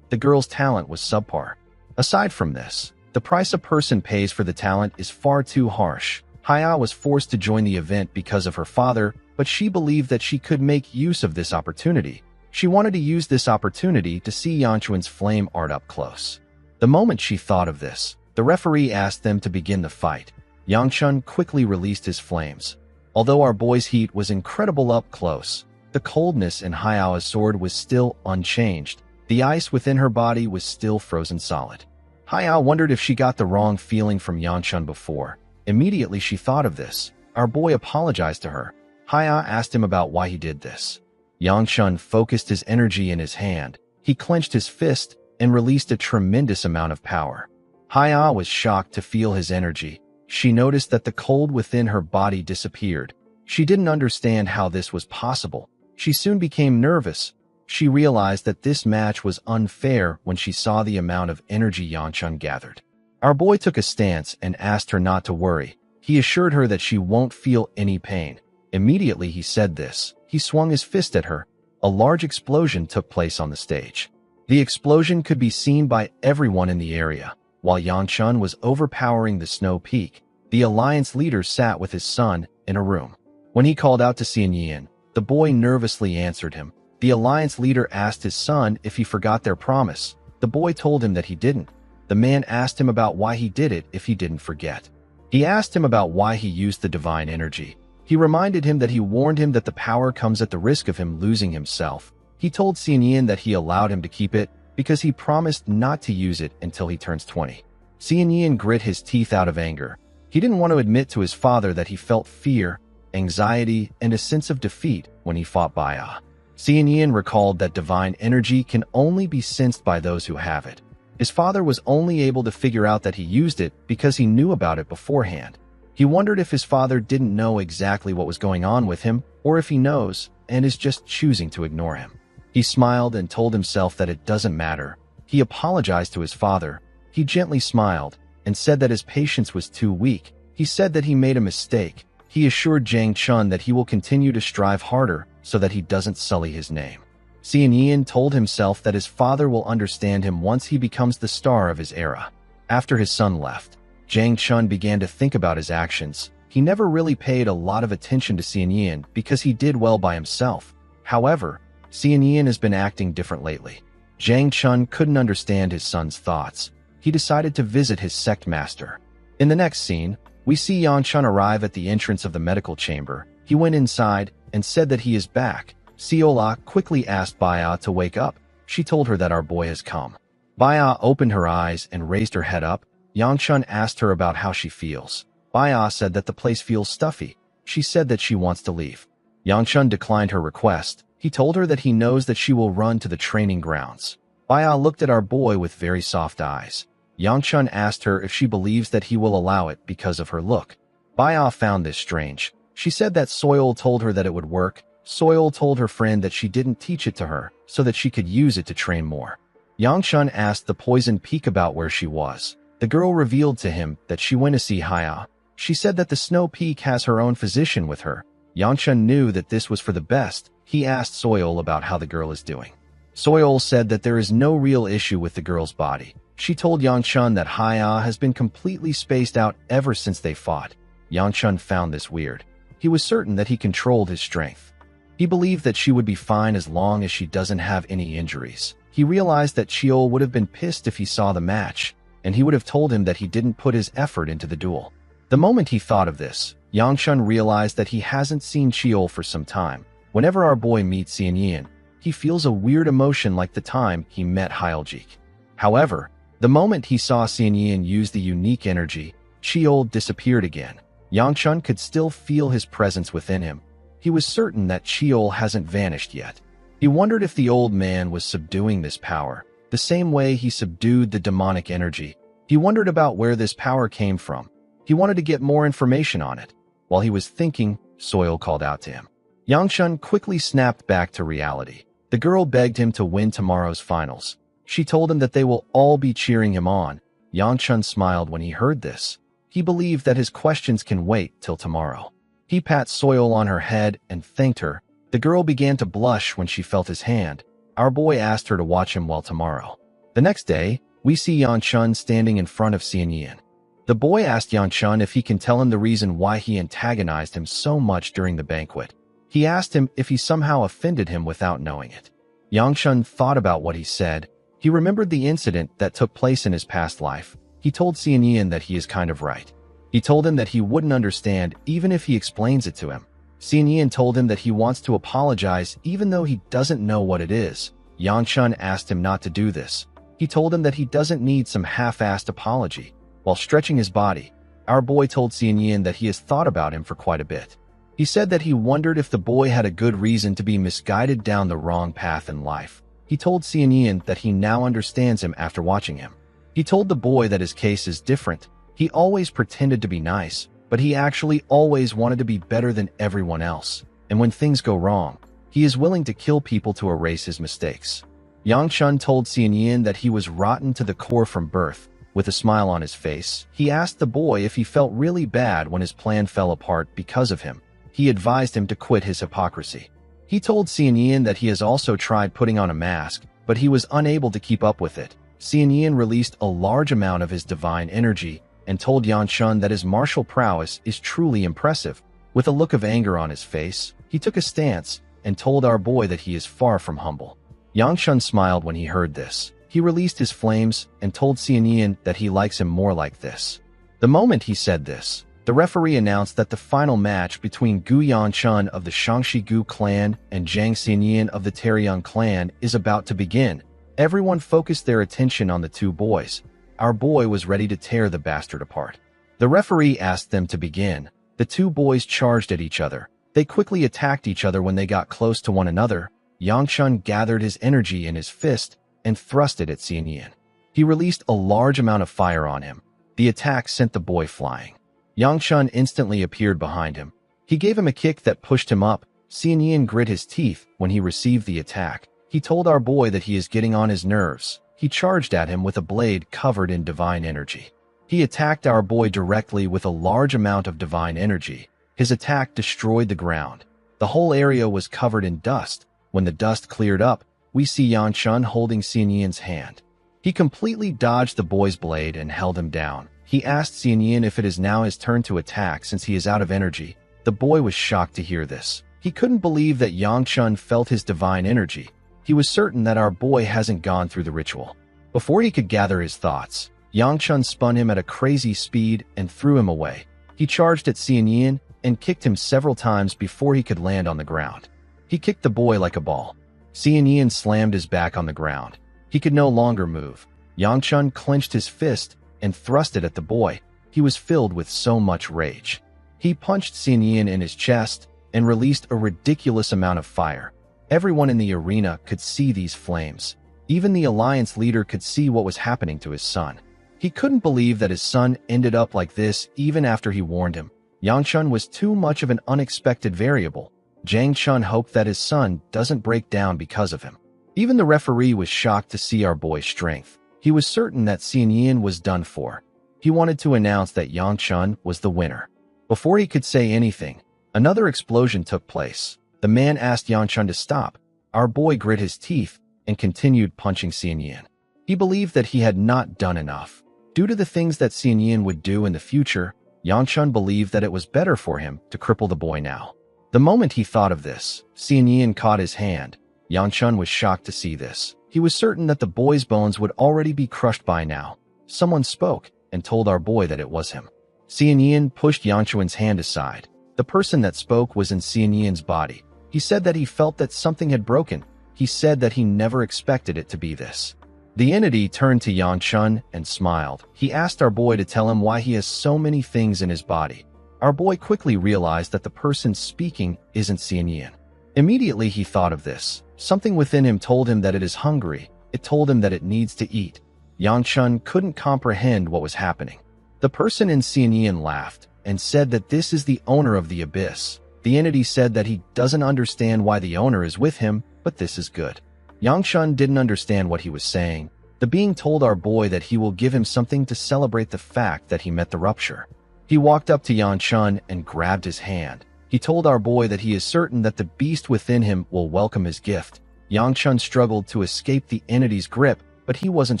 S1: girl's talent was subpar. Aside from this, the price a person pays for the talent is far too harsh. Haya was forced to join the event because of her father, but she believed that she could make use of this opportunity. She wanted to use this opportunity to see Yanchun's flame art up close. The moment she thought of this, the referee asked them to begin the fight. Yangchun quickly released his flames. Although our boy's heat was incredible up close, the coldness in Haya's sword was still unchanged. The ice within her body was still frozen solid. Haya wondered if she got the wrong feeling from Yangchun before. Immediately she thought of this. Our boy apologized to her. Haya asked him about why he did this. Yangchun focused his energy in his hand. He clenched his fist and released a tremendous amount of power. Haya was shocked to feel his energy. She noticed that the cold within her body disappeared. She didn't understand how this was possible. She soon became nervous. She realized that this match was unfair when she saw the amount of energy Yanchun gathered. Our boy took a stance and asked her not to worry. He assured her that she won't feel any pain. Immediately he said this. He swung his fist at her. A large explosion took place on the stage. The explosion could be seen by everyone in the area. While Yanchun was overpowering the snow peak, the alliance leader sat with his son in a room. When he called out to Xianyan, the boy nervously answered him. The alliance leader asked his son if he forgot their promise. The boy told him that he didn't. The man asked him about why he did it if he didn't forget. He asked him about why he used the divine energy. He reminded him that he warned him that the power comes at the risk of him losing himself. He told Xianyan that he allowed him to keep it because he promised not to use it until he turns 20. Xianyan grit his teeth out of anger. He didn't want to admit to his father that he felt fear, anxiety, and a sense of defeat when he fought Baya. Xianyan recalled that divine energy can only be sensed by those who have it. His father was only able to figure out that he used it because he knew about it beforehand. He wondered if his father didn't know exactly what was going on with him, or if he knows and is just choosing to ignore him. He smiled and told himself that it doesn't matter. He apologized to his father. He gently smiled and said that his patience was too weak. He said that he made a mistake. He assured Jiang Chun that he will continue to strive harder so that he doesn't sully his name. Xianyan told himself that his father will understand him once he becomes the star of his era. After his son left, Jiang Chun began to think about his actions. He never really paid a lot of attention to Xianyan because he did well by himself. However, Xianyan has been acting different lately. Jiang Chun couldn't understand his son's thoughts. He decided to visit his sect master. In the next scene, we see Yang Chun arrive at the entrance of the medical chamber. He went inside and said that he is back. Siola quickly asked Baya to wake up. She told her that our boy has come. Baya opened her eyes and raised her head up. Yang Chun asked her about how she feels. Baya said that the place feels stuffy. She said that she wants to leave. Yang Chun declined her request. He told her that he knows that she will run to the training grounds. Baya looked at our boy with very soft eyes. Yang Chun asked her if she believes that he will allow it because of her look. Baya found this strange. She said that Soil told her that it would work. Soil told her friend that she didn't teach it to her so that she could use it to train more. Yang Chun asked the poison peak about where she was. The girl revealed to him that she went to see Haya. She said that the snow peak has her own physician with her. Yang Chun knew that this was for the best. He asked Soil about how the girl is doing. Soil said that there is no real issue with the girl's body. She told Yang Chun that Haya has been completely spaced out ever since they fought. Yang Chun found this weird. He was certain that he controlled his strength. He believed that she would be fine as long as she doesn't have any injuries. He realized that Cheol would have been pissed if he saw the match, and he would have told him that he didn't put his effort into the duel. The moment he thought of this, Yang Chun realized that he hasn't seen Cheol for some time. Whenever our boy meets Xianyan, he feels a weird emotion like the time he met Hyeljik. However, the moment he saw Xianyan use the unique energy, Cheol disappeared again. Yang Chun could still feel his presence within him. He was certain that Cheol hasn't vanished yet. He wondered if the old man was subduing this power, the same way he subdued the demonic energy. He wondered about where this power came from. He wanted to get more information on it. While he was thinking, Soil called out to him. Yang Chun quickly snapped back to reality. The girl begged him to win tomorrow's finals. She told him that they will all be cheering him on. Yang Chun smiled when he heard this. He believed that his questions can wait till tomorrow. He pat Soil on her head and thanked her. The girl began to blush when she felt his hand. Our boy asked her to watch him while tomorrow. The next day, we see Yang Chun standing in front of Xianyan. The boy asked Yang Chun if he can tell him the reason why he antagonized him so much during the banquet. He asked him if he somehow offended him without knowing it. Yang Chun thought about what he said. He remembered the incident that took place in his past life. He told Xianyan that he is kind of right. He told him that he wouldn't understand even if he explains it to him. Xianyan told him that he wants to apologize even though he doesn't know what it is. Yang Chun asked him not to do this. He told him that he doesn't need some half-assed apology. While stretching his body, our boy told Xianyan that he has thought about him for quite a bit. He said that he wondered if the boy had a good reason to be misguided down the wrong path in life. He told Xianyan that he now understands him after watching him. He told the boy that his case is different. He always pretended to be nice, but he actually always wanted to be better than everyone else. And when things go wrong, he is willing to kill people to erase his mistakes. Yang Chun told Xianyan that he was rotten to the core from birth. With a smile on his face, he asked the boy if he felt really bad when his plan fell apart because of him. He advised him to quit his hypocrisy. He told Xianyan that he has also tried putting on a mask, but he was unable to keep up with it. Xianyan released a large amount of his divine energy and told Yang Chun that his martial prowess is truly impressive. With a look of anger on his face, he took a stance and told our boy that he is far from humble. Yang Chun smiled when he heard this. He released his flames and told Xianyan that he likes him more like this. The moment he said this, the referee announced that the final match between Gu Yanchun of the Shangxi Gu clan and Zhang Xianyan of the Taeyang clan is about to begin. Everyone focused their attention on the two boys. Our boy was ready to tear the bastard apart. The referee asked them to begin. The two boys charged at each other. They quickly attacked each other when they got close to one another. Yang Chun gathered his energy in his fist and thrust it at Xianyan. He released a large amount of fire on him. The attack sent the boy flying. Yang Chun instantly appeared behind him. He gave him a kick that pushed him up. Xianyan grit his teeth when he received the attack. He told our boy that he is getting on his nerves. He charged at him with a blade covered in divine energy. He attacked our boy directly with a large amount of divine energy. His attack destroyed the ground. The whole area was covered in dust. When the dust cleared up, we see Yang Chun holding Xianyan's hand. He completely dodged the boy's blade and held him down. He asked Xianyan if it is now his turn to attack since he is out of energy. The boy was shocked to hear this. He couldn't believe that Yang Chun felt his divine energy. He was certain that our boy hasn't gone through the ritual. Before he could gather his thoughts, Yang Chun spun him at a crazy speed and threw him away. He charged at Xianyan and kicked him several times before he could land on the ground. He kicked the boy like a ball. Xianyan slammed his back on the ground. He could no longer move. Yang Chun clenched his fist and thrust it at the boy. He was filled with so much rage. He punched Xianyan in his chest and released a ridiculous amount of fire. Everyone in the arena could see these flames. Even the alliance leader could see what was happening to his son. He couldn't believe that his son ended up like this even after he warned him. Yang Chun was too much of an unexpected variable. Zhang Chun hoped that his son doesn't break down because of him. Even the referee was shocked to see our boy's strength. He was certain that Xianyan was done for. He wanted to announce that Yang Chun was the winner. Before he could say anything, another explosion took place. The man asked Yang Chun to stop. Our boy grit his teeth and continued punching Xianyan. He believed that he had not done enough. Due to the things that Xianyan would do in the future, Yang Chun believed that it was better for him to cripple the boy now. The moment he thought of this, Xianyan caught his hand. Yang Chun was shocked to see this. He was certain that the boy's bones would already be crushed by now. Someone spoke and told our boy that it was him. Xianyan pushed Yang Chun's hand aside. The person that spoke was in Xianyan's body. He said that he felt that something had broken. He said that he never expected it to be this. The entity turned to Yang Chun and smiled. He asked our boy to tell him why he has so many things in his body. Our boy quickly realized that the person speaking isn't Xianyan. Immediately he thought of this. Something within him told him that it is hungry. It told him that it needs to eat. Yang Chun couldn't comprehend what was happening. The person in Xianyan laughed and said that this is the owner of the abyss. The entity said that he doesn't understand why the owner is with him, but this is good. Yang Chun didn't understand what he was saying. The being told our boy that he will give him something to celebrate the fact that he met the rupture. He walked up to Yang Chun and grabbed his hand. He told our boy that he is certain that the beast within him will welcome his gift. Yang Chun struggled to escape the entity's grip, but he wasn't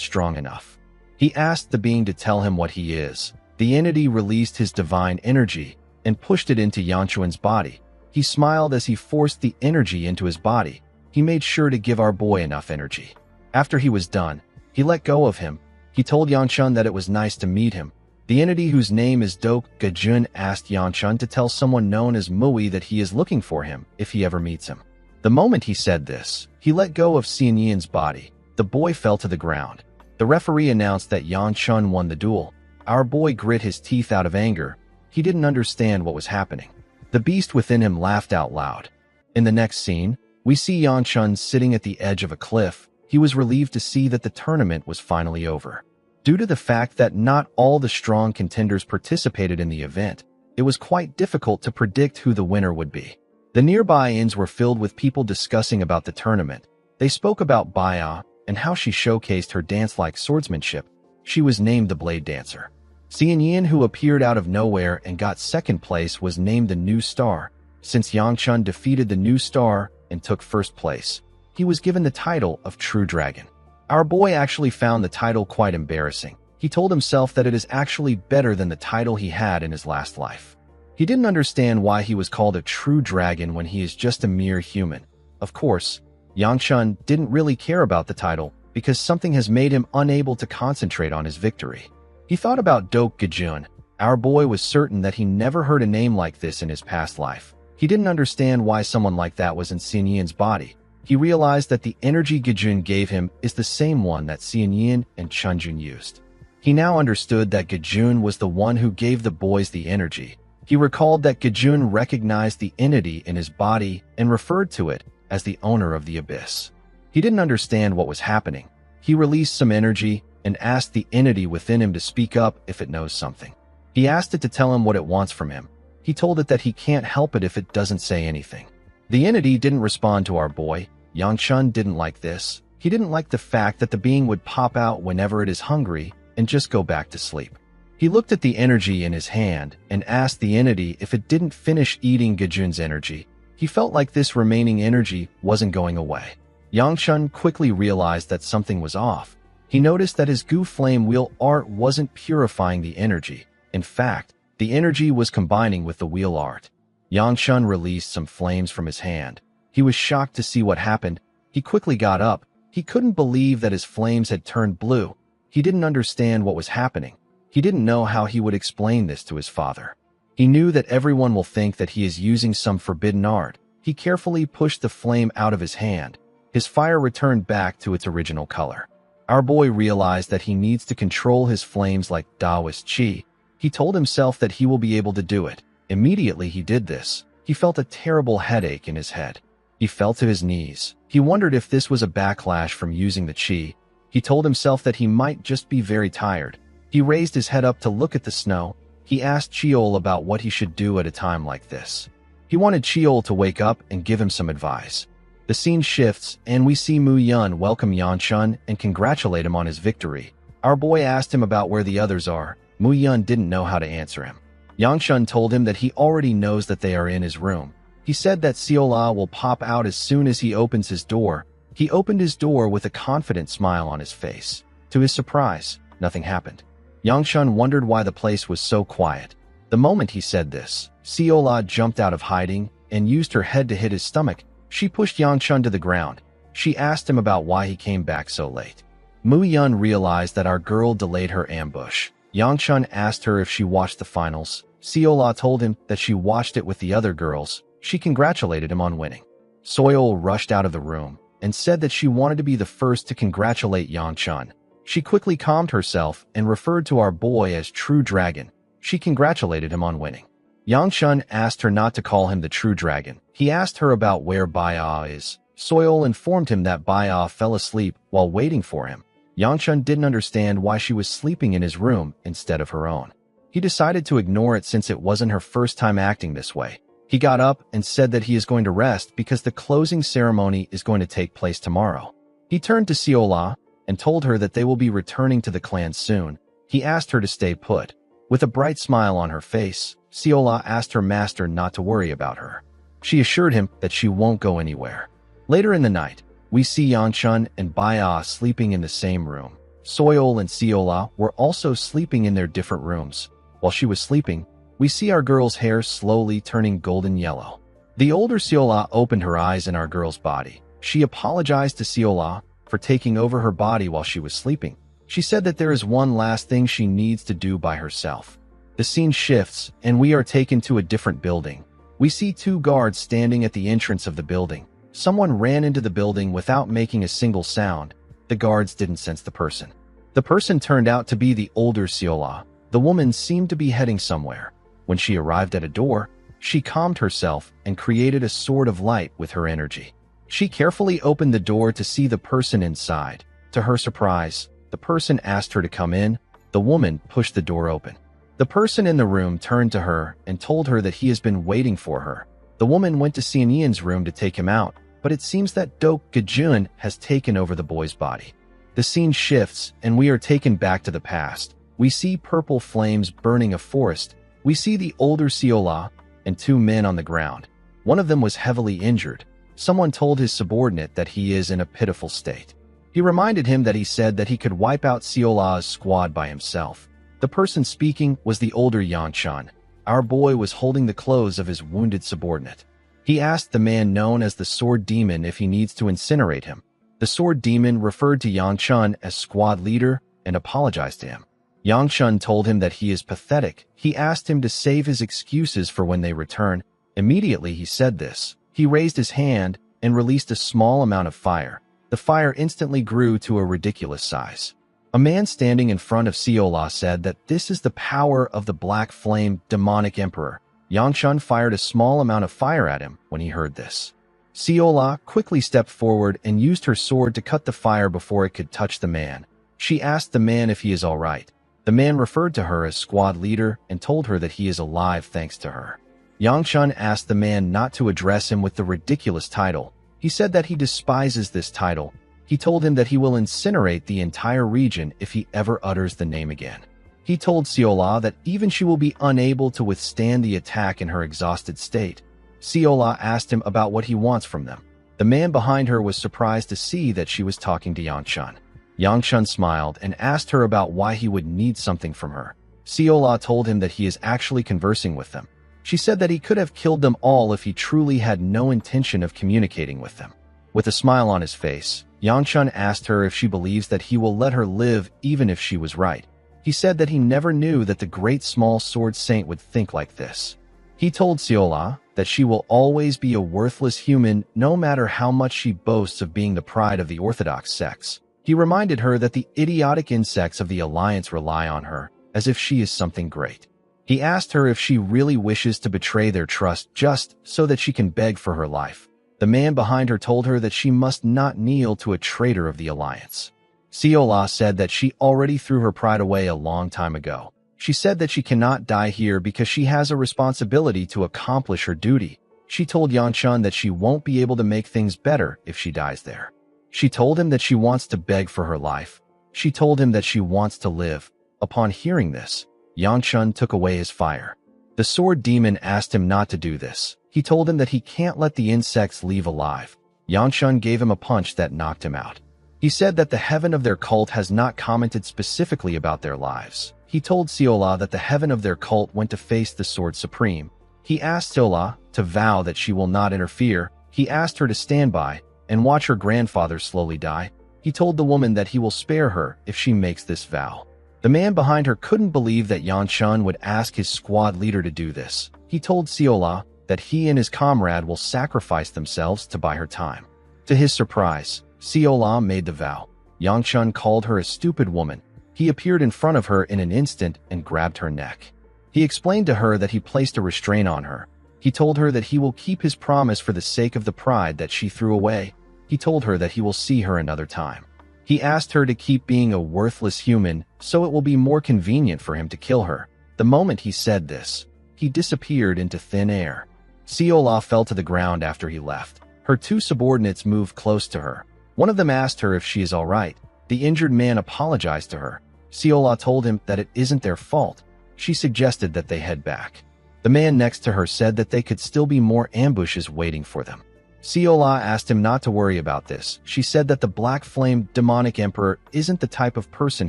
S1: strong enough. He asked the being to tell him what he is. The entity released his divine energy and pushed it into Yang Chun's body. He smiled as he forced the energy into his body. He made sure to give our boy enough energy. After he was done, he let go of him. He told Yang Chun that it was nice to meet him. The entity whose name is Dok Gajun asked Yang Chun to tell someone known as Mui that he is looking for him if he ever meets him. The moment he said this, he let go of Xianyan's body. The boy fell to the ground. The referee announced that Yang Chun won the duel. Our boy grit his teeth out of anger. He didn't understand what was happening. The beast within him laughed out loud. In the next scene, we see Yang Chun sitting at the edge of a cliff. He was relieved to see that the tournament was finally over. Due to the fact that not all the strong contenders participated in the event, it was quite difficult to predict who the winner would be. The nearby inns were filled with people discussing about the tournament. They spoke about Baya and how she showcased her dance-like swordsmanship. She was named the Blade Dancer. Xian Yin, who appeared out of nowhere and got second place, was named the New Star. Since Yang Chun defeated the New Star and took first place, he was given the title of True Dragon. Our boy actually found the title quite embarrassing. He told himself that it is actually better than the title he had in his last life. He didn't understand why he was called a true dragon when he is just a mere human. Of course, Yang Chun didn't really care about the title because something has made him unable to concentrate on his victory. He thought about Dok Gajun. Our boy was certain that he never heard a name like this in his past life. He didn't understand why someone like that was in Xian Yin's body. He realized that the energy Gajun gave him is the same one that Xian Yin and Chunjun used. He now understood that Gajun was the one who gave the boys the energy. He recalled that Gajun recognized the entity in his body and referred to it as the owner of the abyss. He didn't understand what was happening. He released some energy and asked the entity within him to speak up if it knows something. He asked it to tell him what it wants from him. He told it that he can't help it if it doesn't say anything. The entity didn't respond to our boy. Yang Chun didn't like this. He didn't like the fact that the being would pop out whenever it is hungry and just go back to sleep. He looked at the energy in his hand and asked the entity if it didn't finish eating Gajun's energy. He felt like this remaining energy wasn't going away. Yang Chun quickly realized that something was off. He noticed that his Gu Flame Wheel art wasn't purifying the energy. In fact, the energy was combining with the wheel art. Yang Chun released some flames from his hand. He was shocked to see what happened. He quickly got up. He couldn't believe that his flames had turned blue. He didn't understand what was happening. He didn't know how he would explain this to his father. He knew that everyone will think that he is using some forbidden art. He carefully pushed the flame out of his hand. His fire returned back to its original color. Our boy realized that he needs to control his flames like Taoist Qi. He told himself that he will be able to do it. Immediately he did this. He felt a terrible headache in his head. He fell to his knees. He wondered if this was a backlash from using the Qi. He told himself that he might just be very tired. He raised his head up to look at the snow. He asked Chiol about what he should do at a time like this. He wanted Chiol to wake up and give him some advice. The scene shifts, and we see Mu Yun welcome Yang Chun and congratulate him on his victory. Our boy asked him about where the others are. Mu Yun didn't know how to answer him. Yang Chun told him that he already knows that they are in his room. He said that Siola will pop out as soon as he opens his door. He opened his door with a confident smile on his face. To his surprise, nothing happened. Yang Chun wondered why the place was so quiet. The moment he said this, Siola jumped out of hiding and used her head to hit his stomach. She pushed Yang Chun to the ground. She asked him about why he came back so late. Mu Yun realized that our girl delayed her ambush. Yang Chun asked her if she watched the finals. Siola told him that she watched it with the other girls. She congratulated him on winning. Soyeol rushed out of the room and said that she wanted to be the first to congratulate Yang Chun. She quickly calmed herself and referred to our boy as True Dragon. She congratulated him on winning. Yang Chun asked her not to call him the True Dragon. He asked her about where Baya is. Soyeol informed him that Baya fell asleep while waiting for him. Yang Chun didn't understand why she was sleeping in his room instead of her own. He decided to ignore it since it wasn't her first time acting this way. He got up and said that he is going to rest because the closing ceremony is going to take place tomorrow. He turned to Siola and told her that they will be returning to the clan soon. He asked her to stay put. With a bright smile on her face, Siola asked her master not to worry about her. She assured him that she won't go anywhere. Later in the night, we see Yang Chun and Baya sleeping in the same room. Soyeol and Siola were also sleeping in their different rooms. While she was sleeping, we see our girl's hair slowly turning golden yellow. The older Siola opened her eyes in our girl's body. She apologized to Siola for taking over her body while she was sleeping. She said that there is one last thing she needs to do by herself. The scene shifts, and we are taken to a different building. We see two guards standing at the entrance of the building. Someone ran into the building without making a single sound. The guards didn't sense the person. The person turned out to be the older Siola. The woman seemed to be heading somewhere. When she arrived at a door, she calmed herself and created a sword of light with her energy. She carefully opened the door to see the person inside. To her surprise, The person asked her to come in. The woman pushed the door open. The person in the room turned to her and told her that he has been waiting for her. The woman went to Seon-yeon's room to take him out, but it seems that Dok Ga-jun has taken over the boy's body. The scene shifts, and we are taken back to the past. We see purple flames burning a forest. We see the older Seola and two men on the ground. One of them was heavily injured. Someone told his subordinate that he is in a pitiful state. He reminded him that he said that he could wipe out Seola's squad by himself. The person speaking was the older Yang-chan. Our boy was holding the clothes of his wounded subordinate. He asked the man known as the Sword Demon if he needs to incinerate him. The Sword Demon referred to Yang-chan as squad leader and apologized to him. Yang-chan told him that he is pathetic. He asked him to save his excuses for when they return. Immediately he said this. He raised his hand and released a small amount of fire. The fire instantly grew to a ridiculous size. A man standing in front of Seola said that this is the power of the Black Flame Demonic Emperor. Yang-chan fired a small amount of fire at him when he heard this. Seola quickly stepped forward and used her sword to cut the fire before it could touch the man. She asked the man if he is all right. The man referred to her as squad leader and told her that he is alive thanks to her. Yang-chan asked the man not to address him with the ridiculous title. He said that he despises this title. He told him that he will incinerate the entire region if he ever utters the name again. He told Seola that even she will be unable to withstand the attack in her exhausted state. Seola asked him about what he wants from them. The man behind her was surprised to see that she was talking to Yang-chan. Yang-chan smiled and asked her about why he would need something from her. Seola told him that he is actually conversing with them. She said that he could have killed them all if he truly had no intention of communicating with them. With a smile on his face, Yang-chan asked her if she believes that he will let her live even if she was right. He said that he never knew that the great small sword saint would think like this. He told Seola that she will always be a worthless human no matter how much she boasts of being the pride of the Orthodox sects. He reminded her that the idiotic insects of the Alliance rely on her, as if she is something great. He asked her if she really wishes to betray their trust just so that she can beg for her life. The man behind her told her that she must not kneel to a traitor of the Alliance. Seola said that she already threw her pride away a long time ago. She said that she cannot die here because she has a responsibility to accomplish her duty. She told Yang-chan that she won't be able to make things better if she dies there. She told him that she wants to beg for her life. She told him that she wants to live. Upon hearing this, Yang-chan took away his fire. The sword demon asked him not to do this. He told him that he can't let the insects leave alive. Yang-chan gave him a punch that knocked him out. He said that the heaven of their cult has not commented specifically about their lives. He told Seola that the heaven of their cult went to face the Sword Supreme. He asked Seola to vow that she will not interfere. He asked her to stand by and watch her grandfather slowly die. He told the woman that he will spare her if she makes this vow. The man behind her couldn't believe that Yang-chan would ask his squad leader to do this. He told Seola that he and his comrade will sacrifice themselves to buy her time. To his surprise, Seola made the vow. Yang-chan called her a stupid woman. He appeared in front of her in an instant and grabbed her neck. He explained to her that he placed a restraint on her. He told her that he will keep his promise for the sake of the pride that she threw away. He told her that he will see her another time. He asked her to keep being a worthless human so it will be more convenient for him to kill her. The moment he said this, he disappeared into thin air. Seola fell to the ground after he left. Her two subordinates moved close to her. One of them asked her if she is all right. The injured man apologized to her. Seola told him that it isn't their fault. She suggested that they head back. The man next to her said that they could still be more ambushes waiting for them. Seola asked him not to worry about this. She said that the Black Flame Demonic Emperor isn't the type of person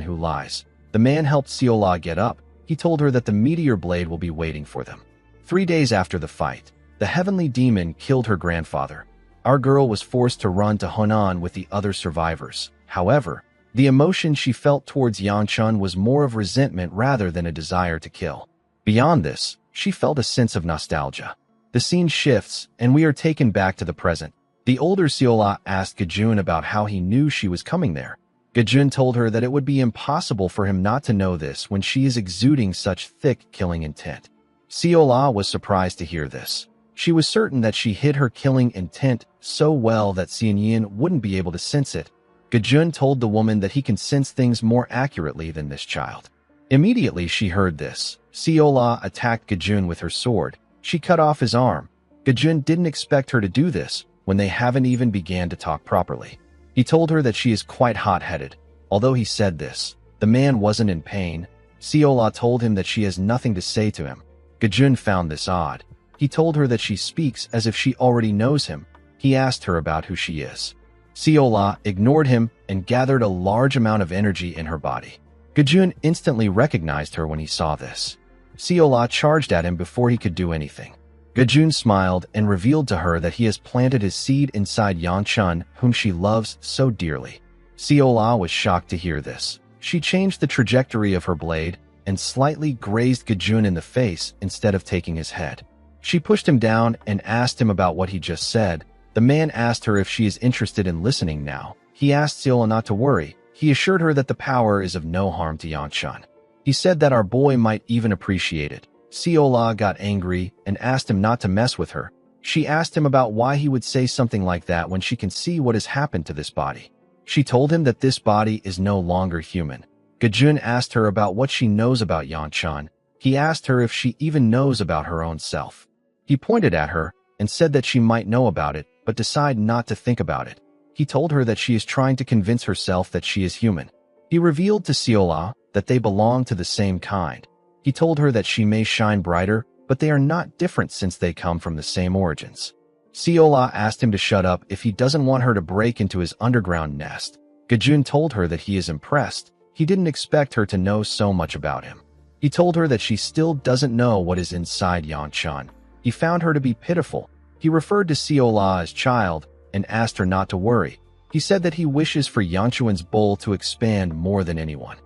S1: who lies. The man helped Seola get up. He told her that the meteor blade will be waiting for them. 3 days after the fight, the heavenly demon killed her grandfather. Our girl was forced to run to Honan with the other survivors. However, the emotion she felt towards Yang-chan was more of resentment rather than a desire to kill. Beyond this, she felt a sense of nostalgia. The scene shifts, and we are taken back to the present. The older Seola asked Ga-jun about how he knew she was coming there. Ga-jun told her that it would be impossible for him not to know this when she is exuding such thick killing intent. Seola was surprised to hear this. She was certain that she hid her killing intent so well that Seon-yeon wouldn't be able to sense it. Gajun told the woman that he can sense things more accurately than this child. Immediately she heard this, Seola attacked Gajun with her sword. She cut off his arm. Gajun didn't expect her to do this when they haven't even began to talk properly. He told her that she is quite hot-headed. Although he said this, the man wasn't in pain. Seola told him that she has nothing to say to him. Gajun found this odd. He told her that she speaks as if she already knows him. He asked her about who she is. Seola ignored him and gathered a large amount of energy in her body. Gajun instantly recognized her when he saw this. Seola charged at him before he could do anything. Gajun smiled and revealed to her that he has planted his seed inside Yanchun, whom she loves so dearly. Seola was shocked to hear this. She changed the trajectory of her blade and slightly grazed Gajun in the face instead of taking his head. She pushed him down and asked him about what he just said. The man asked her if she is interested in listening now. He asked Seola not to worry. He assured her that the power is of no harm to Yanchun. He said that our boy might even appreciate it. Seola got angry and asked him not to mess with her. She asked him about why he would say something like that when she can see what has happened to this body. She told him that this body is no longer human. Gajun asked her about what she knows about Yanchun. He asked her if she even knows about her own self. He pointed at her and said that she might know about it, but decide not to think about it. He told her that she is trying to convince herself that she is human. He revealed to Seola that they belong to the same kind. He told her that she may shine brighter, but they are not different since they come from the same origins. Seola asked him to shut up if he doesn't want her to break into his underground nest. Gajun told her that he is impressed. He didn't expect her to know so much about him. He told her that she still doesn't know what is inside Yanchun. He found her to be pitiful. He referred to Seola as child and asked her not to worry. He said that he wishes for Yanchun's bowl to expand more than anyone.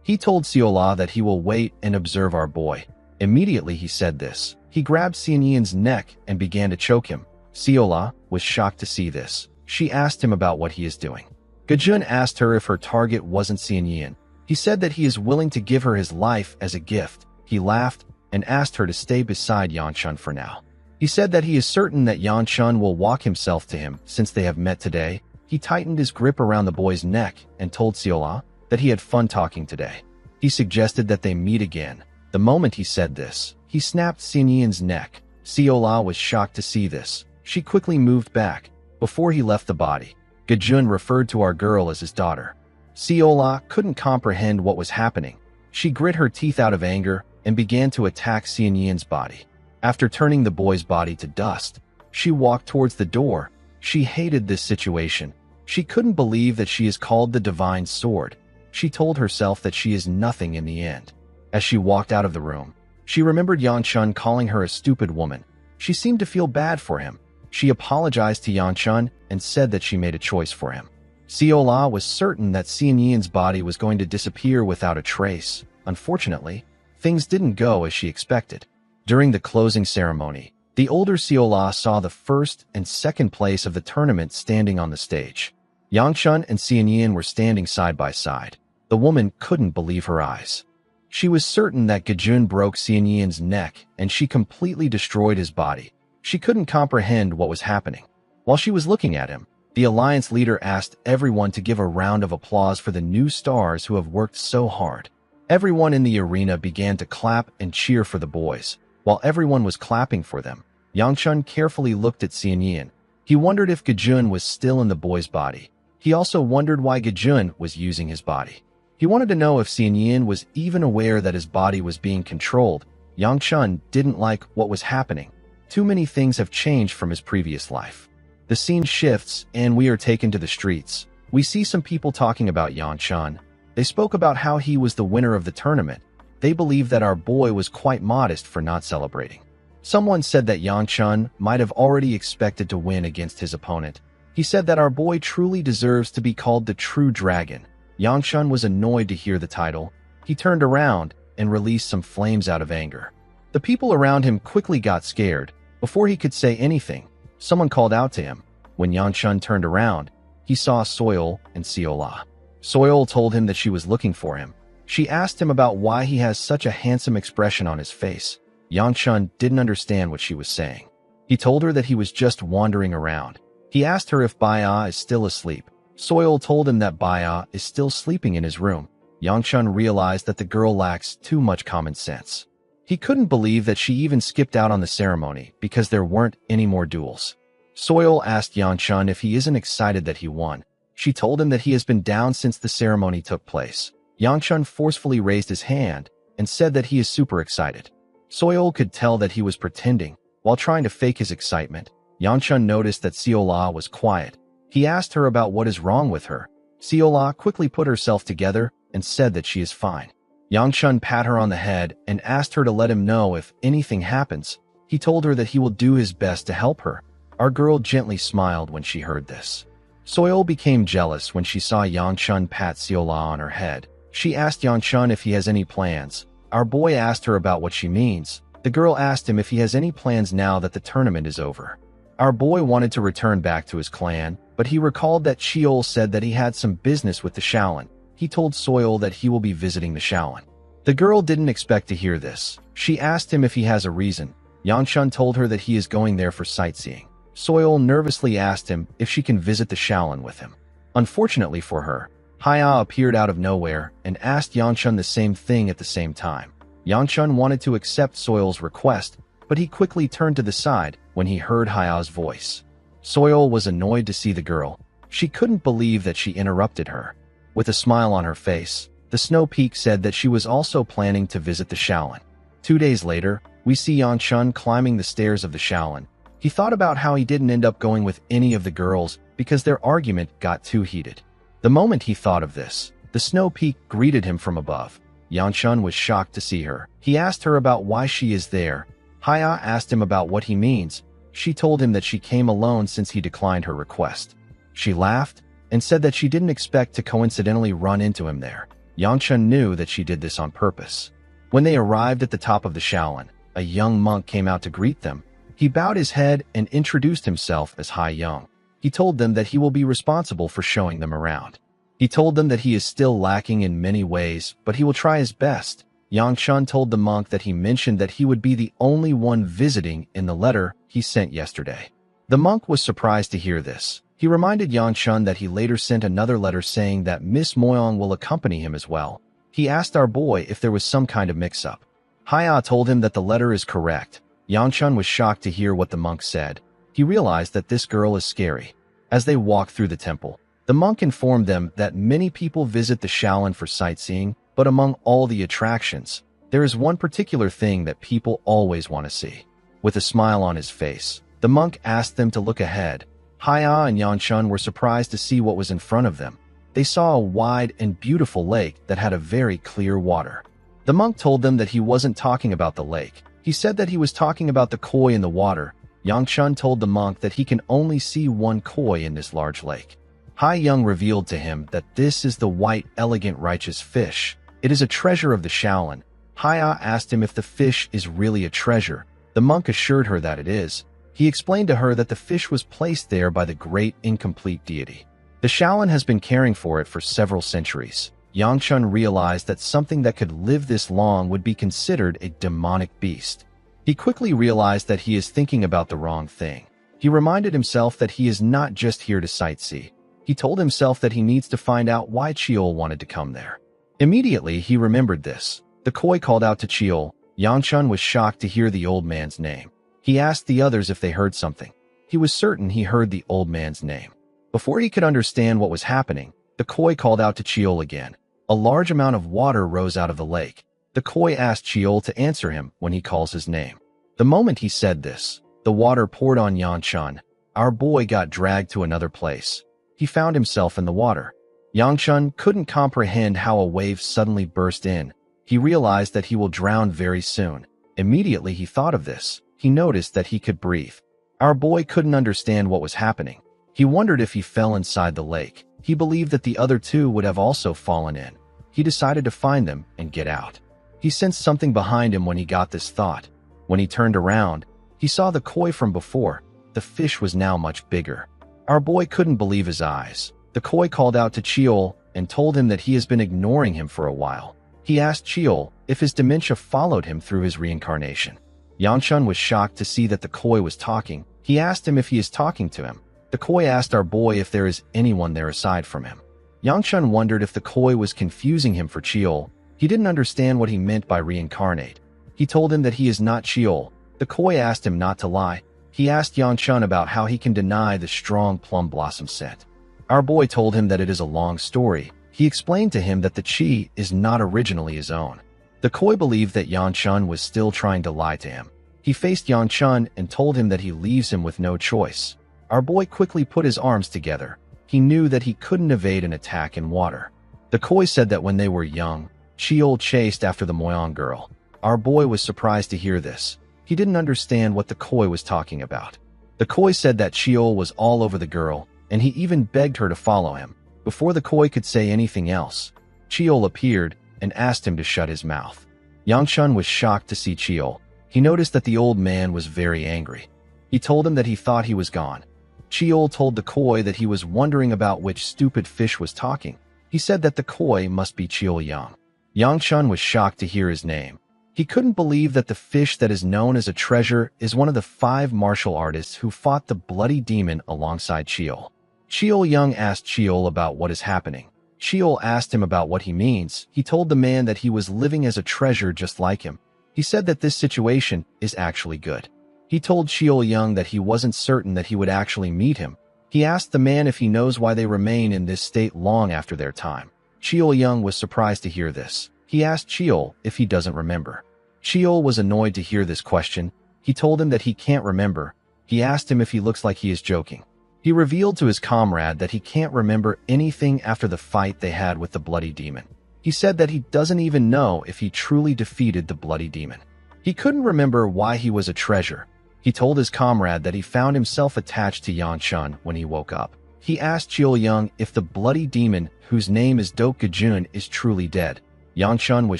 S1: He told Seola that he will wait and observe our boy. Immediately he said this. He grabbed Xianyan's neck and began to choke him. Seola was shocked to see this. She asked him about what he is doing. Gajun asked her if her target wasn't Xianyan. He said that he is willing to give her his life as a gift. He laughed and asked her to stay beside Yanchun for now. He said that he is certain that Yanchun will walk himself to him since they have met today. He tightened his grip around the boy's neck and told Seola that he had fun talking today. He suggested that they meet again. The moment he said this, he snapped Xianyan's neck. Seola was shocked to see this. She quickly moved back. Before he left the body, Gajun referred to our girl as his daughter. Seola couldn't comprehend what was happening. She grit her teeth out of anger and began to attack Xianyan's body. After turning the boy's body to dust, she walked towards the door. She hated this situation. She couldn't believe that she is called the Divine Sword. She told herself that she is nothing in the end. As she walked out of the room, she remembered Yanchun calling her a stupid woman. She seemed to feel bad for him. She apologized to Yanchun and said that she made a choice for him. Seola was certain that Xianyan's body was going to disappear without a trace. Unfortunately, things didn't go as she expected. During the closing ceremony, the older Seola saw the first and second place of the tournament standing on the stage. Yanchun and Xianyan were standing side by side. The woman couldn't believe her eyes. She was certain that Gajun broke Xianyan's neck and she completely destroyed his body. She couldn't comprehend what was happening. While she was looking at him, the alliance leader asked everyone to give a round of applause for the new stars who have worked so hard. Everyone in the arena began to clap and cheer for the boys. While everyone was clapping for them, Yanchun carefully looked at Xianyan. He wondered if Gajun was still in the boy's body. He also wondered why Gajun was using his body. He wanted to know if Xianyan was even aware that his body was being controlled. Yanchun didn't like what was happening. Too many things have changed from his previous life. The scene shifts and we are taken to the streets. We see some people talking about Yanchun. They spoke about how he was the winner of the tournament. They believe that our boy was quite modest for not celebrating. Someone said that Yanchun might have already expected to win against his opponent. He said that our boy truly deserves to be called the true dragon. Yanchun was annoyed to hear the title. He turned around and released some flames out of anger. The people around him quickly got scared. Before he could say anything, someone called out to him. When Yanchun turned around, he saw Soil and Seola. Soil told him that she was looking for him. She asked him about why he has such a handsome expression on his face. Yanchun didn't understand what she was saying. He told her that he was just wandering around. He asked her if Baya is still asleep. Soil told him that Baya is still sleeping in his room. Yangchun realized that the girl lacks too much common sense. He couldn't believe that she even skipped out on the ceremony because there weren't any more duels. Soil asked Yangchun if he isn't excited that he won. She told him that he has been down since the ceremony took place. Yangchun forcefully raised his hand and said that he is super excited. Soil could tell that he was pretending. While trying to fake his excitement, Yangchun noticed that Seola was quiet. He asked her about what is wrong with her. Seola quickly put herself together and said that she is fine. Yangchun pat her on the head and asked her to let him know if anything happens. He told her that he will do his best to help her. Our girl gently smiled when she heard this. Soil became jealous when she saw Yangchun pat Seola on her head. She asked Yangchun if he has any plans. Our boy asked her about what she means. The girl asked him if he has any plans now that the tournament is over. Our boy wanted to return back to his clan, but he recalled that Cheol said that he had some business with the Shaolin. He told Soil that he will be visiting the Shaolin. The girl didn't expect to hear this. She asked him if he has a reason. Yangchun told her that he is going there for sightseeing. Soil nervously asked him if she can visit the Shaolin with him. Unfortunately for her, Haya appeared out of nowhere and asked Yangchun the same thing at the same time. Yangchun wanted to accept Soil's request, but he quickly turned to the side when he heard Haya's voice. Soil was annoyed to see the girl. She couldn't believe that she interrupted her. With a smile on her face, the Snow Peak said that she was also planning to visit the Shaolin. 2 days later, we see Yangchun climbing the stairs of the Shaolin. He thought about how he didn't end up going with any of the girls because their argument got too heated. The moment he thought of this, the Snow Peak greeted him from above. Yangchun was shocked to see her. He asked her about why she is there. Haya asked him about what he means. She told him that she came alone since he declined her request. She laughed and said that she didn't expect to coincidentally run into him there. Yangchun knew that she did this on purpose. When they arrived at the top of the Shaolin, a young monk came out to greet them. He bowed his head and introduced himself as Hai Young. He told them that he will be responsible for showing them around. He told them that he is still lacking in many ways, but he will try his best. Yangchun told the monk that he mentioned that he would be the only one visiting in the letter he sent yesterday. The monk was surprised to hear this. He reminded Yangchun that he later sent another letter saying that Miss Moyong will accompany him as well. He asked our boy if there was some kind of mix-up. Haya told him that the letter is correct. Yangchun was shocked to hear what the monk said. He realized that this girl is scary. As they walked through the temple, the monk informed them that many people visit the Shaolin for sightseeing, but among all the attractions, there is one particular thing that people always want to see. With a smile on his face, the monk asked them to look ahead. Haya and Yangchun were surprised to see what was in front of them. They saw a wide and beautiful lake that had a very clear water. The monk told them that he wasn't talking about the lake. He said that he was talking about the koi in the water. Yangchun told the monk that he can only see one koi in this large lake. Hai Young revealed to him that this is the white, elegant, righteous fish. It is a treasure of the Shaolin. Haya asked him if the fish is really a treasure. The monk assured her that it is. He explained to her that the fish was placed there by the great incomplete deity. The Shaolin has been caring for it for several centuries. Yangchun realized that something that could live this long would be considered a demonic beast. He quickly realized that he is thinking about the wrong thing. He reminded himself that he is not just here to sightsee. He told himself that he needs to find out why Cheol wanted to come there. Immediately, he remembered this. The koi called out to Cheol. Yangchun was shocked to hear the old man's name. He asked the others if they heard something. He was certain he heard the old man's name. Before he could understand what was happening, the koi called out to Cheol again. A large amount of water rose out of the lake. The koi asked Cheol to answer him when he calls his name. The moment he said this, the water poured on Yangchun. Our boy got dragged to another place. He found himself in the water. Yangchun couldn't comprehend how a wave suddenly burst in. He realized that he will drown very soon. Immediately he thought of this. He noticed that he could breathe. Our boy couldn't understand what was happening. He wondered if he fell inside the lake. He believed that the other two would have also fallen in. He decided to find them and get out. He sensed something behind him when he got this thought. When he turned around, he saw the koi from before. The fish was now much bigger. Our boy couldn't believe his eyes. The koi called out to Cheol and told him that he has been ignoring him for a while. He asked Cheol if his dementia followed him through his reincarnation. Yangchun was shocked to see that the koi was talking. He asked him if he is talking to him. The koi asked our boy if there is anyone there aside from him. Yangchun wondered if the koi was confusing him for Cheol. He didn't understand what he meant by reincarnate. He told him that he is not Cheol. The koi asked him not to lie. He asked Yangchun about how he can deny the strong plum blossom scent. Our boy told him that it is a long story. He explained to him that the chi is not originally his own. The koi believed that Yangchun was still trying to lie to him. He faced Yangchun and told him that he leaves him with no choice. Our boy quickly put his arms together. He knew that he couldn't evade an attack in water. The koi said that when they were young, Cheol chased after the Moyang girl. Our boy was surprised to hear this. He didn't understand what the koi was talking about. The koi said that Cheol was all over the girl, and he even begged her to follow him. Before the koi could say anything else, Cheol appeared and asked him to shut his mouth. Yangchun was shocked to see Cheol. He noticed that the old man was very angry. He told him that he thought he was gone. Cheol told the koi that he was wondering about which stupid fish was talking. He said that the koi must be Cheol Yang. Yangchun was shocked to hear his name. He couldn't believe that the fish that is known as a treasure is one of the 5 martial artists who fought the bloody demon alongside Cheol. Cheol Yang asked Cheol about what is happening. Cheol asked him about what he means. He told the man that he was living as a treasure just like him. He said that this situation is actually good. He told Cheol Yang that he wasn't certain that he would actually meet him. He asked the man if he knows why they remain in this state long after their time. Cheol Yang was surprised to hear this. He asked Cheol if he doesn't remember. Cheol was annoyed to hear this question. He told him that he can't remember. He asked him if he looks like he is joking. He revealed to his comrade that he can't remember anything after the fight they had with the bloody demon. He said that he doesn't even know if he truly defeated the bloody demon. He couldn't remember why he was a treasure. He told his comrade that he found himself attached to Yangchun when he woke up. He asked Cheol Yang if the bloody demon, whose name is Dok Gajun, is truly dead. Yangchun was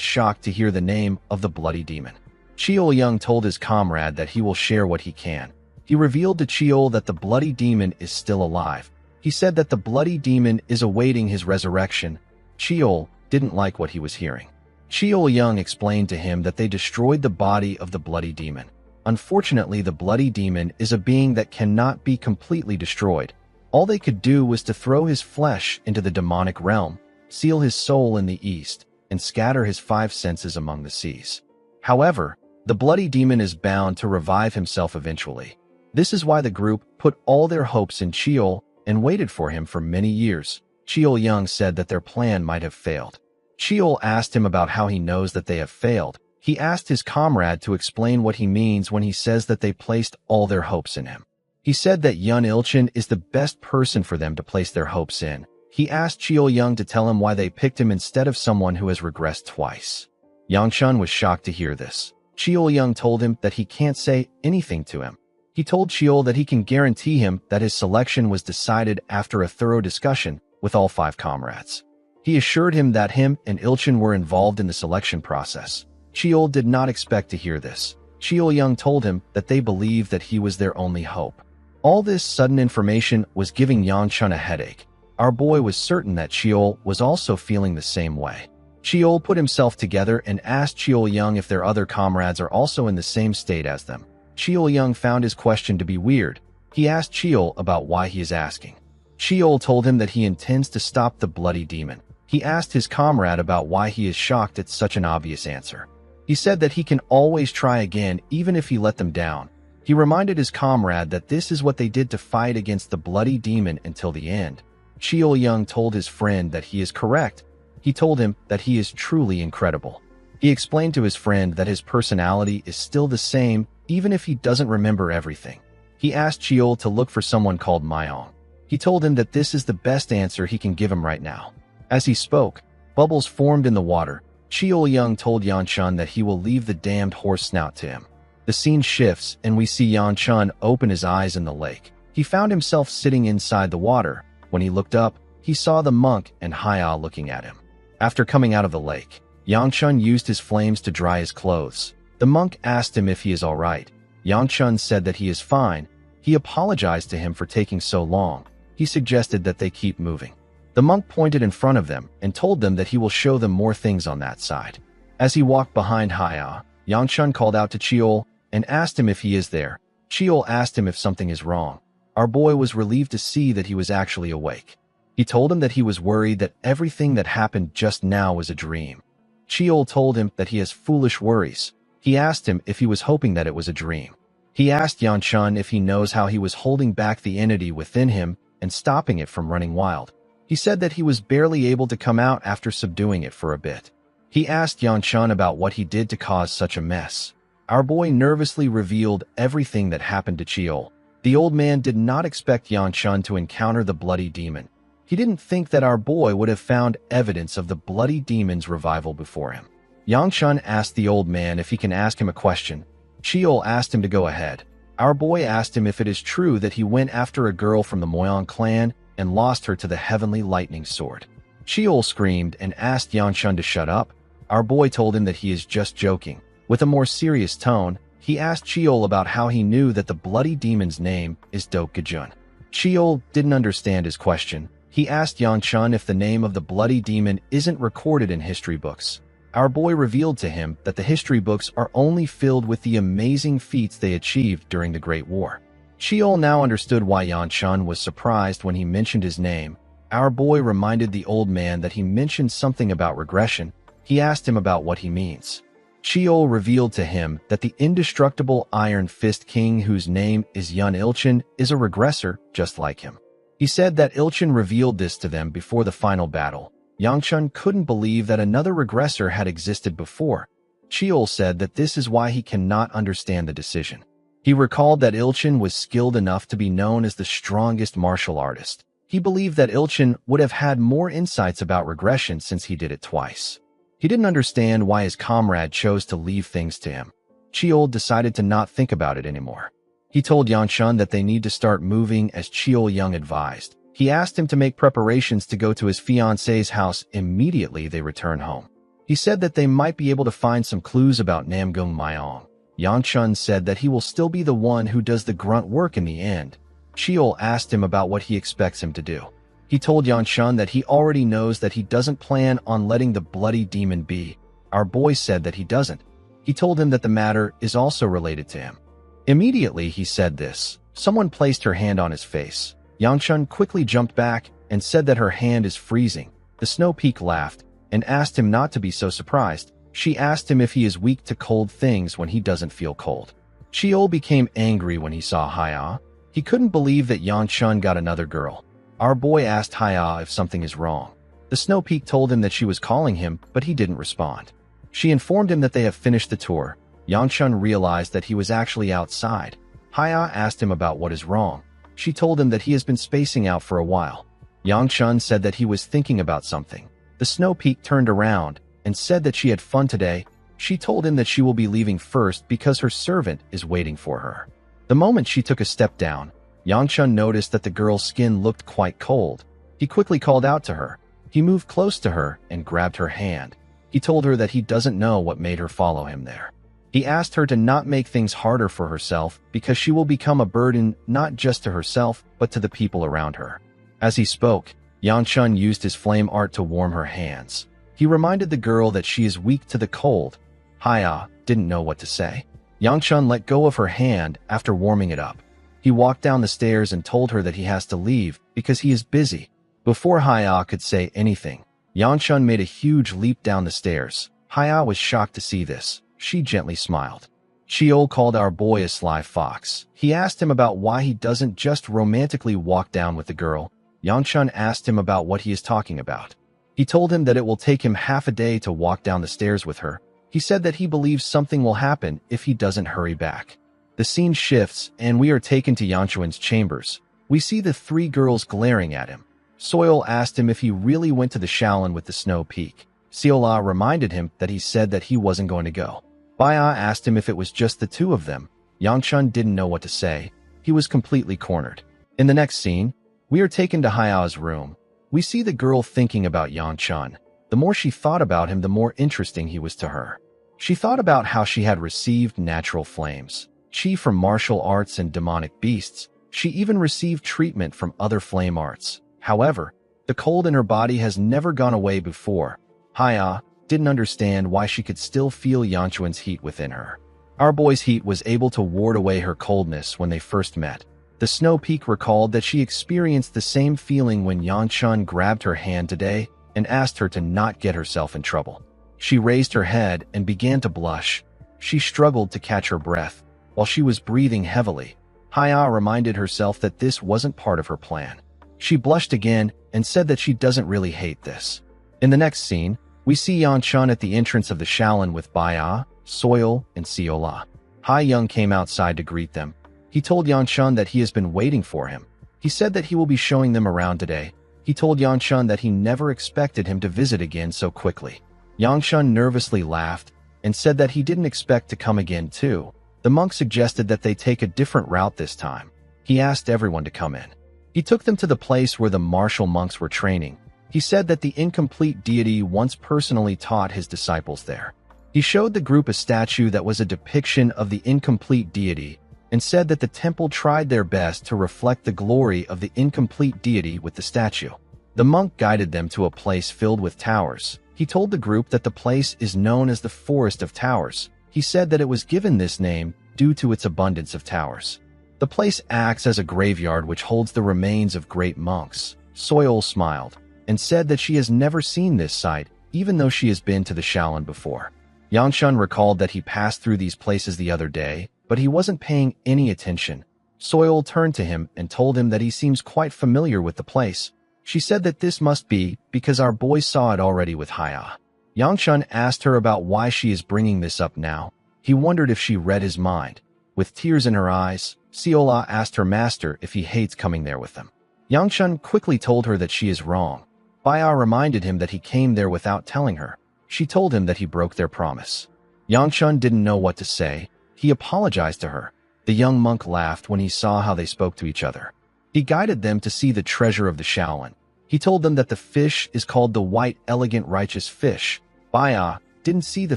S1: shocked to hear the name of the bloody demon. Cheol Yang told his comrade that he will share what he can. He revealed to Cheol that the bloody demon is still alive. He said that the bloody demon is awaiting his resurrection. Cheol didn't like what he was hearing. Cheol Yang explained to him that they destroyed the body of the bloody demon. Unfortunately, the bloody demon is a being that cannot be completely destroyed. All they could do was to throw his flesh into the demonic realm, seal his soul in the east, and scatter his 5 senses among the seas. However, the bloody demon is bound to revive himself eventually. This is why the group put all their hopes in Cheol and waited for him for many years. Cheol Yang said that their plan might have failed. Cheol asked him about how he knows that they have failed. He asked his comrade to explain what he means when he says that they placed all their hopes in him. He said that Yun Ilchin is the best person for them to place their hopes in. He asked Cheol Yang to tell him why they picked him instead of someone who has regressed twice. Yangchun was shocked to hear this. Cheol Yang told him that he can't say anything to him. He told Cheol that he can guarantee him that his selection was decided after a thorough discussion with all 5 comrades. He assured him that him and Ilchin were involved in the selection process. Cheol did not expect to hear this. Cheol Yang told him that they believed that he was their only hope. All this sudden information was giving Yangchun a headache. Our boy was certain that Cheol was also feeling the same way. Cheol put himself together and asked Cheol Yang if their other comrades are also in the same state as them. Cheol Yang found his question to be weird. He asked Cheol about why he is asking. Cheol told him that he intends to stop the bloody demon. He asked his comrade about why he is shocked at such an obvious answer. He said that he can always try again even if he let them down. He reminded his comrade that this is what they did to fight against the bloody demon until the end. Cheol Yang told his friend that he is correct. He told him that he is truly incredible. He explained to his friend that his personality is still the same even if he doesn't remember everything. He asked Cheol to look for someone called Myong. He told him that this is the best answer he can give him right now. As he spoke, bubbles formed in the water. Cheol Yang told Yangchun that he will leave the damned horse snout to him. The scene shifts and we see Yangchun open his eyes in the lake. He found himself sitting inside the water. When he looked up, he saw the monk and Haya looking at him. After coming out of the lake, Yangchun used his flames to dry his clothes. The monk asked him if he is all right. Yangchun said that he is fine. He apologized to him for taking so long. He suggested that they keep moving. The monk pointed in front of them and told them that he will show them more things on that side. As he walked behind Haya, Yangchun called out to Cheol and asked him if he is there. Cheol asked him if something is wrong. Our boy was relieved to see that he was actually awake. He told him that he was worried that everything that happened just now was a dream. Cheol told him that he has foolish worries. He asked him if he was hoping that it was a dream. He asked Yanchun if he knows how he was holding back the entity within him and stopping it from running wild. He said that he was barely able to come out after subduing it for a bit. He asked Yanchun about what he did to cause such a mess. Our boy nervously revealed everything that happened to Cheol. The old man did not expect Yanchun to encounter the bloody demon. He didn't think that our boy would have found evidence of the bloody demon's revival before him. Yanchun asked the old man if he can ask him a question. Cheol asked him to go ahead. Our boy asked him if it is true that he went after a girl from the Moyang clan and lost her to the heavenly lightning sword. Cheol screamed and asked Yanchun to shut up. Our boy told him that he is just joking. With a more serious tone, he asked Cheol about how he knew that the bloody demon's name is Dok Gajun. Cheol didn't understand his question. He asked Yanchun if the name of the bloody demon isn't recorded in history books. Our boy revealed to him that the history books are only filled with the amazing feats they achieved during the Great War. Cheol now understood why Yanchun was surprised when he mentioned his name. Our boy reminded the old man that he mentioned something about regression. He asked him about what he means. Cheol revealed to him that the indestructible Iron Fist King, whose name is Yun Ilchin, is a regressor just like him. He said that Ilchin revealed this to them before the final battle. Yanchun couldn't believe that another regressor had existed before. Cheol said that this is why he cannot understand the decision. He recalled that Ilchin was skilled enough to be known as the strongest martial artist. He believed that Ilchin would have had more insights about regression since he did it twice. He didn't understand why his comrade chose to leave things to him. Cheol decided to not think about it anymore. He told Yanchun that they need to start moving as Cheol Young advised. He asked him to make preparations to go to his fiancée's house immediately they return home. He said that they might be able to find some clues about Namgung Myong. Yanchun said that he will still be the one who does the grunt work in the end. Cheol asked him about what he expects him to do. He told Yanchun that he already knows that he doesn't plan on letting the bloody demon be. Our boy said that he doesn't. He told him that the matter is also related to him. Immediately he said this. Someone placed her hand on his face. Yanchun quickly jumped back and said that her hand is freezing. The Snow Peak laughed and asked him not to be so surprised. She asked him if he is weak to cold things when he doesn't feel cold. Cheol became angry when he saw Haya. He couldn't believe that Yanchun got another girl. Our boy asked Haya if something is wrong. The Snow Peak told him that she was calling him, but he didn't respond. She informed him that they have finished the tour. Yanchun realized that he was actually outside. Haya asked him about what is wrong. She told him that he has been spacing out for a while. Yanchun said that he was thinking about something. The Snow Peak turned around and said that she had fun today. She told him that she will be leaving first because her servant is waiting for her. The moment she took a step down, Yanchun noticed that the girl's skin looked quite cold. He quickly called out to her. He moved close to her and grabbed her hand. He told her that he doesn't know what made her follow him there. He asked her to not make things harder for herself because she will become a burden not just to herself but to the people around her. As he spoke, Yanchun used his flame art to warm her hands. He reminded the girl that she is weak to the cold. Haya didn't know what to say. Yanchun let go of her hand after warming it up. He walked down the stairs and told her that he has to leave because he is busy. Before Haya could say anything, Yanchun made a huge leap down the stairs. Haya was shocked to see this. She gently smiled. Cheol called our boy a sly fox. He asked him about why he doesn't just romantically walk down with the girl. Yanchun asked him about what he is talking about. He told him that it will take him half a day to walk down the stairs with her. He said that he believes something will happen if he doesn't hurry back. The scene shifts, and we are taken to Yanchun's chambers. We see the three girls glaring at him. Soil asked him if he really went to the Shaolin with the Snow Peak. Seola reminded him that he said that he wasn't going to go. Baya asked him if it was just the two of them. Yanchun didn't know what to say. He was completely cornered. In the next scene, we are taken to Haya's room. We see the girl thinking about Yanchun. The more she thought about him, the more interesting he was to her. She thought about how she had received natural flames, chi from martial arts and demonic beasts. She even received treatment from other flame arts. However, the cold in her body has never gone away before. Haya didn't understand why she could still feel Yanchun's heat within her. Our boy's heat was able to ward away her coldness when they first met. The Snow Peak recalled that she experienced the same feeling when Yang grabbed her hand today and asked her to not get herself in trouble. She raised her head and began to blush. She struggled to catch her breath while she was breathing heavily. Haya reminded herself that this wasn't part of her plan. She blushed again and said that she doesn't really hate this. In the next scene, we see Yang at the entrance of the Shaolin with Baya, Soil, and Siola. Hai Young came outside to greet them. He told Yang that he has been waiting for him. He said that he will be showing them around today. He told Yang that he never expected him to visit again so quickly. Yang nervously laughed and said that he didn't expect to come again too. The monk suggested that they take a different route this time. He asked everyone to come in. He took them to the place where the martial monks were training. He said that the incomplete deity once personally taught his disciples there. He showed the group a statue that was a depiction of the incomplete deity and said that the temple tried their best to reflect the glory of the incomplete deity with the statue. The monk guided them to a place filled with towers. He told the group that the place is known as the Forest of Towers. He said that it was given this name due to its abundance of towers. The place acts as a graveyard which holds the remains of great monks. Soil smiled and said that she has never seen this site, even though she has been to the Shaolin before. Yangshan recalled that he passed through these places the other day, but he wasn't paying any attention. Soil turned to him and told him that he seems quite familiar with the place. She said that this must be because our boy saw it already with Haya. Yangshan asked her about why she is bringing this up now. He wondered if she read his mind. With tears in her eyes, Siola asked her master if he hates coming there with them. Yangshan quickly told her that she is wrong. Baya reminded him that he came there without telling her. She told him that he broke their promise. Yangshan didn't know what to say. He apologized to her. The young monk laughed when he saw how they spoke to each other. He guided them to see the treasure of the Shaolin. He told them that the fish is called the white, elegant, righteous fish. Baya didn't see the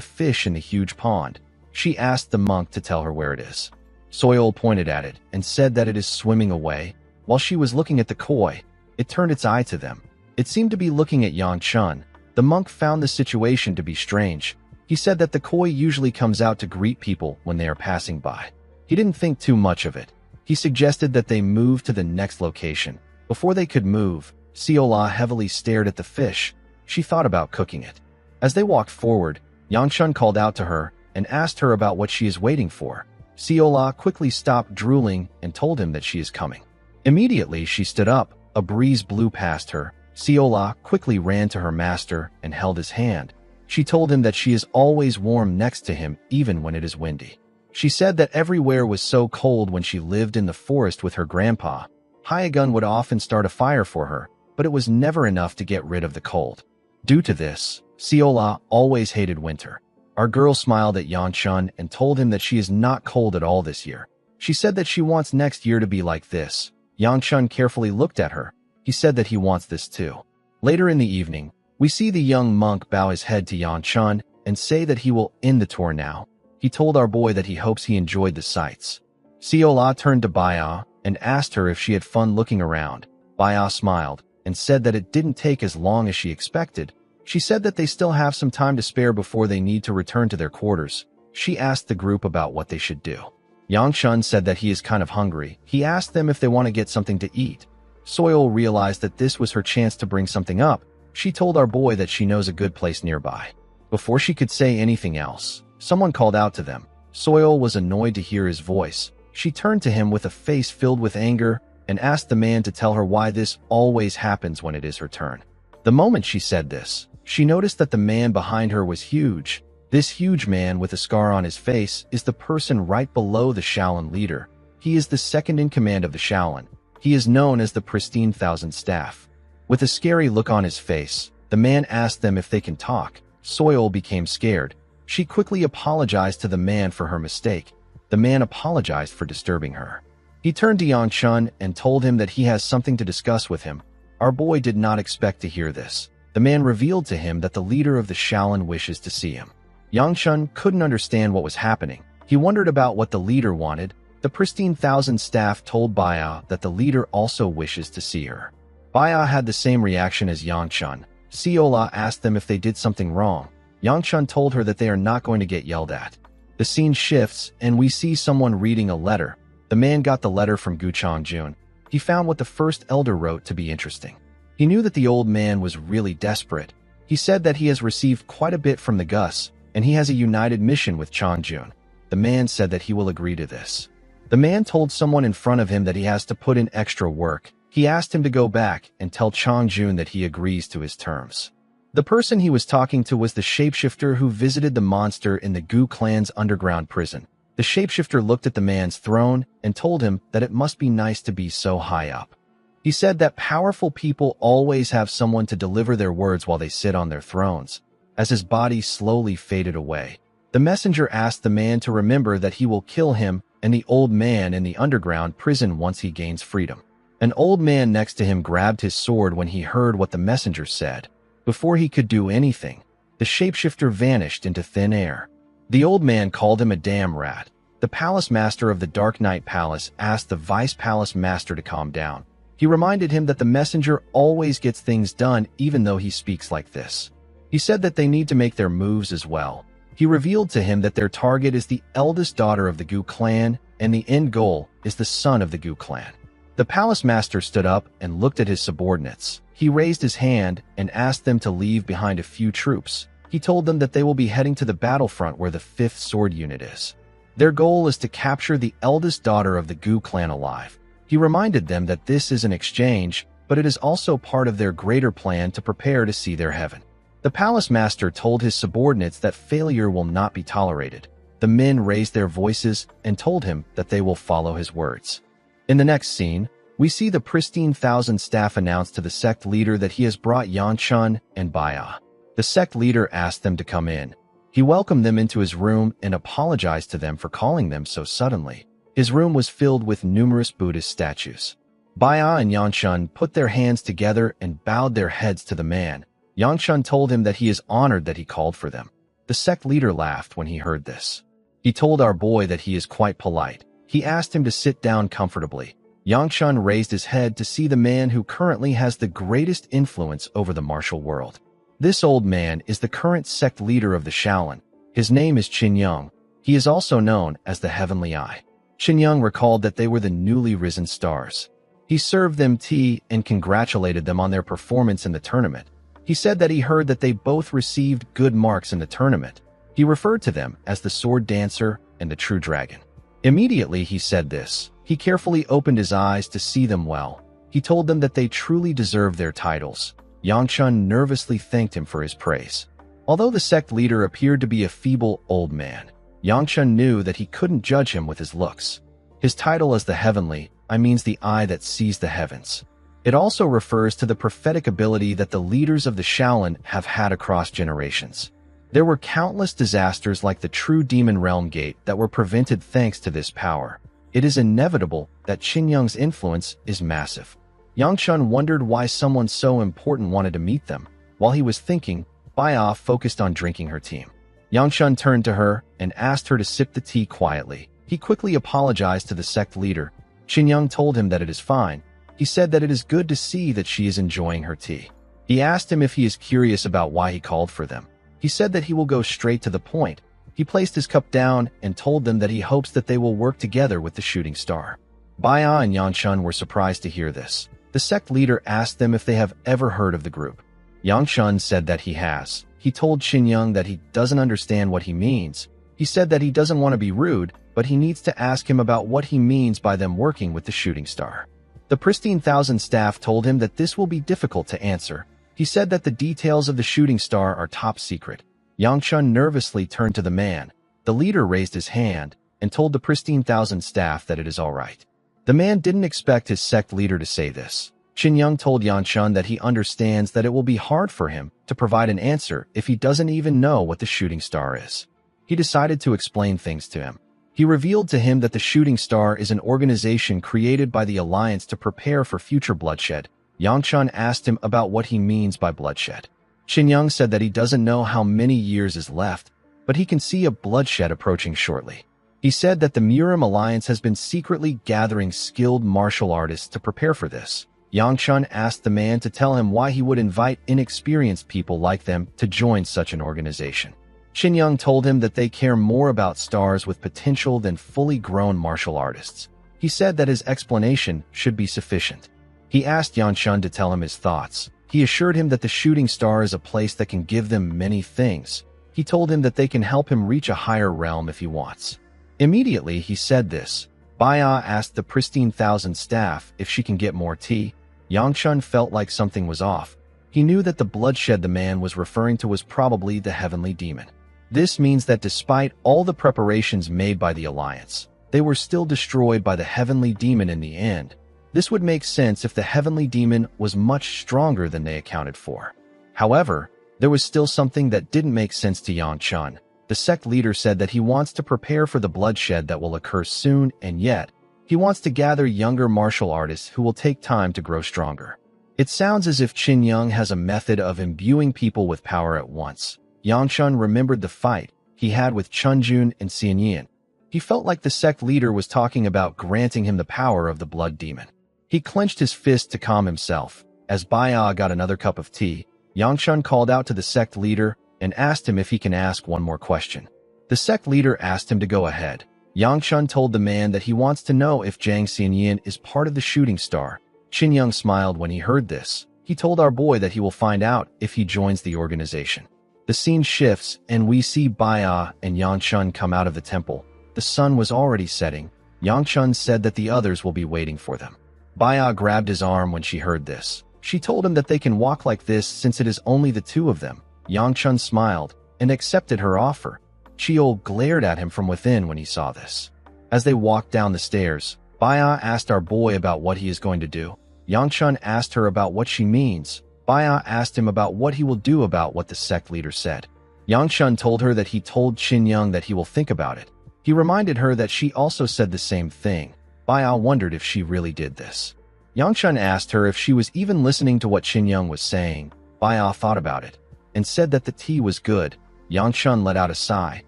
S1: fish in the huge pond. She asked the monk to tell her where it is. Soil pointed at it and said that it is swimming away. While she was looking at the koi, it turned its eye to them. It seemed to be looking at Yangshan. The monk found the situation to be strange. He said that the koi usually comes out to greet people when they are passing by. He didn't think too much of it. He suggested that they move to the next location. Before they could move, Siola heavily stared at the fish. She thought about cooking it. As they walked forward, Yangshan called out to her and asked her about what she is waiting for. Siola quickly stopped drooling and told him that she is coming. Immediately, she stood up. A breeze blew past her. Siola quickly ran to her master and held his hand. She told him that she is always warm next to him even when it is windy. She said that everywhere was so cold when she lived in the forest with her grandpa. Hyagun would often start a fire for her, but it was never enough to get rid of the cold. Due to this, Siola always hated winter. Our girl smiled at Yangshan and told him that she is not cold at all this year. She said that she wants next year to be like this. Yangshan carefully looked at her. He said that he wants this too. Later in the evening, we see the young monk bow his head to Yangshan and say that he will end the tour now. He told our boy that he hopes he enjoyed the sights. Siola turned to Baya and asked her if she had fun looking around. Baya smiled and said that it didn't take as long as she expected. She said that they still have some time to spare before they need to return to their quarters. She asked the group about what they should do. Yangshan said that he is kind of hungry. He asked them if they want to get something to eat. Soil realized that this was her chance to bring something up. She told our boy that she knows a good place nearby. Before she could say anything else, someone called out to them. Soil was annoyed to hear his voice. She turned to him with a face filled with anger and asked the man to tell her why this always happens when it is her turn. The moment she said this, she noticed that the man behind her was huge. This huge man with a scar on his face is the person right below the Shaolin leader. He is the second in command of the Shaolin. He is known as the Pristine Thousand Staff. With a scary look on his face, the man asked them if they can talk. Soil became scared. She quickly apologized to the man for her mistake. The man apologized for disturbing her. He turned to Yangshan and told him that he has something to discuss with him. Our boy did not expect to hear this. The man revealed to him that the leader of the Shaolin wishes to see him. Yangshan couldn't understand what was happening. He wondered about what the leader wanted. The Pristine Thousand Staff told Baya that the leader also wishes to see her. Baya had the same reaction as Yangshan. Siola asked them if they did something wrong. Yangshan told her that they are not going to get yelled at. The scene shifts and we see someone reading a letter. The man got the letter from Gu Chongjun. He found what the first elder wrote to be interesting. He knew that the old man was really desperate. He said that he has received quite a bit from the Gus, and he has a united mission with Chongjun. The man said that he will agree to this. The man told someone in front of him that he has to put in extra work. He asked him to go back and tell Chongjun that he agrees to his terms. The person he was talking to was the shapeshifter who visited the monster in the Gu clan's underground prison. The shapeshifter looked at the man's throne and told him that it must be nice to be so high up. He said that powerful people always have someone to deliver their words while they sit on their thrones. As his body slowly faded away, the messenger asked the man to remember that he will kill him and the old man in the underground prison once he gains freedom. An old man next to him grabbed his sword when he heard what the messenger said. Before he could do anything, the shapeshifter vanished into thin air. The old man called him a damn rat. The palace master of the Dark Knight Palace asked the vice palace master to calm down. He reminded him that the messenger always gets things done even though he speaks like this. He said that they need to make their moves as well. He revealed to him that their target is the eldest daughter of the Gu clan and the end goal is the son of the Gu clan. The palace master stood up and looked at his subordinates. He raised his hand and asked them to leave behind a few troops. He told them that they will be heading to the battlefront where the 5th Sword Unit is. Their goal is to capture the eldest daughter of the Gu clan alive. He reminded them that this is an exchange, but it is also part of their greater plan to prepare to see their heaven. The palace master told his subordinates that failure will not be tolerated. The men raised their voices and told him that they will follow his words. In the next scene, we see the pristine Thousand Staff announce to the sect leader that he has brought Yanchun and Baya. The sect leader asked them to come in. He welcomed them into his room and apologized to them for calling them so suddenly. His room was filled with numerous Buddhist statues. Baya and Yanchun put their hands together and bowed their heads to the man. Yanchun told him that he is honored that he called for them. The sect leader laughed when he heard this. He told our boy that he is quite polite. He asked him to sit down comfortably. Yanchun raised his head to see the man who currently has the greatest influence over the martial world. This old man is the current sect leader of the Shaolin. His name is Qin Yang. He is also known as the Heavenly Eye. Qin Yang recalled that they were the newly risen stars. He served them tea and congratulated them on their performance in the tournament. He said that he heard that they both received good marks in the tournament. He referred to them as the Sword Dancer and the True Dragon. Immediately he said this. He carefully opened his eyes to see them well. He told them that they truly deserved their titles. Yangchun nervously thanked him for his praise. Although the sect leader appeared to be a feeble old man, Yangchun knew that he couldn't judge him with his looks. His title as the Heavenly Eye means the eye that sees the heavens. It also refers to the prophetic ability that the leaders of the Shaolin have had across generations. There were countless disasters like the True Demon Realm Gate that were prevented thanks to this power. It is inevitable that Qin Yang's influence is massive. Yangchun wondered why someone so important wanted to meet them. While he was thinking, Baya focused on drinking her tea. Yangchun turned to her and asked her to sip the tea quietly. He quickly apologized to the sect leader. Qin Yang told him that it is fine. He said that it is good to see that she is enjoying her tea. He asked him if he is curious about why he called for them. He said that he will go straight to the point. He placed his cup down and told them that he hopes that they will work together with the shooting star. Baya and Yangchun were surprised to hear this. The sect leader asked them if they have ever heard of the group. Yangchun said that he has. He told Qin Yang that he doesn't understand what he means. He said that he doesn't want to be rude, but he needs to ask him about what he means by them working with the shooting star. The pristine Thousand Staff told him that this will be difficult to answer. He said that the details of the shooting star are top secret. Yangchun nervously turned to the man. The leader raised his hand and told the pristine Thousand Staff that it is all right. The man didn't expect his sect leader to say this. Qin Yang told Yangchun that he understands that it will be hard for him to provide an answer if he doesn't even know what the shooting star is. He decided to explain things to him. He revealed to him that the shooting star is an organization created by the Alliance to prepare for future bloodshed. Yangchun asked him about what he means by bloodshed. Qin Yang said that he doesn't know how many years is left, but he can see a bloodshed approaching shortly. He said that the Murim Alliance has been secretly gathering skilled martial artists to prepare for this. Yangchun asked the man to tell him why he would invite inexperienced people like them to join such an organization. Qin Yang told him that they care more about stars with potential than fully grown martial artists. He said that his explanation should be sufficient. He asked Yanshun to tell him his thoughts. He assured him that the shooting star is a place that can give them many things. He told him that they can help him reach a higher realm if he wants. Immediately he said this. Baya asked the Pristine Thousand staff if she can get more tea. Yangchun felt like something was off. He knew that the bloodshed the man was referring to was probably the heavenly demon. This means that despite all the preparations made by the Alliance, they were still destroyed by the heavenly demon in the end. This would make sense if the heavenly demon was much stronger than they accounted for. However, there was still something that didn't make sense to Yangchun. The sect leader said that he wants to prepare for the bloodshed that will occur soon, and yet, he wants to gather younger martial artists who will take time to grow stronger. It sounds as if Qin Yang has a method of imbuing people with power at once. Yangchun remembered the fight he had with Chunjun and Xianyan. He felt like the sect leader was talking about granting him the power of the blood demon. He clenched his fist to calm himself. As Baya got another cup of tea, Yangchun called out to the sect leader and asked him if he can ask one more question. The sect leader asked him to go ahead. Yangchun told the man that he wants to know if Zhang Xianyan is part of the shooting star. Qin Yang smiled when he heard this. He told our boy that he will find out if he joins the organization. The scene shifts and we see Baya and Yangchun come out of the temple. The sun was already setting. Yangchun said that the others will be waiting for them. Baya grabbed his arm when she heard this. She told him that they can walk like this since it is only the two of them. Yangchun smiled and accepted her offer. Chiol glared at him from within when he saw this. As they walked down the stairs, Baya asked our boy about what he is going to do. Yangchun asked her about what she means. Baya asked him about what he will do about what the sect leader said. Yangchun told her that he told Qin Yang that he will think about it. He reminded her that she also said the same thing. Baya wondered if she really did this. Yangchun asked her if she was even listening to what Qin Yang was saying. Baya thought about it and said that the tea was good. Yangchun let out a sigh.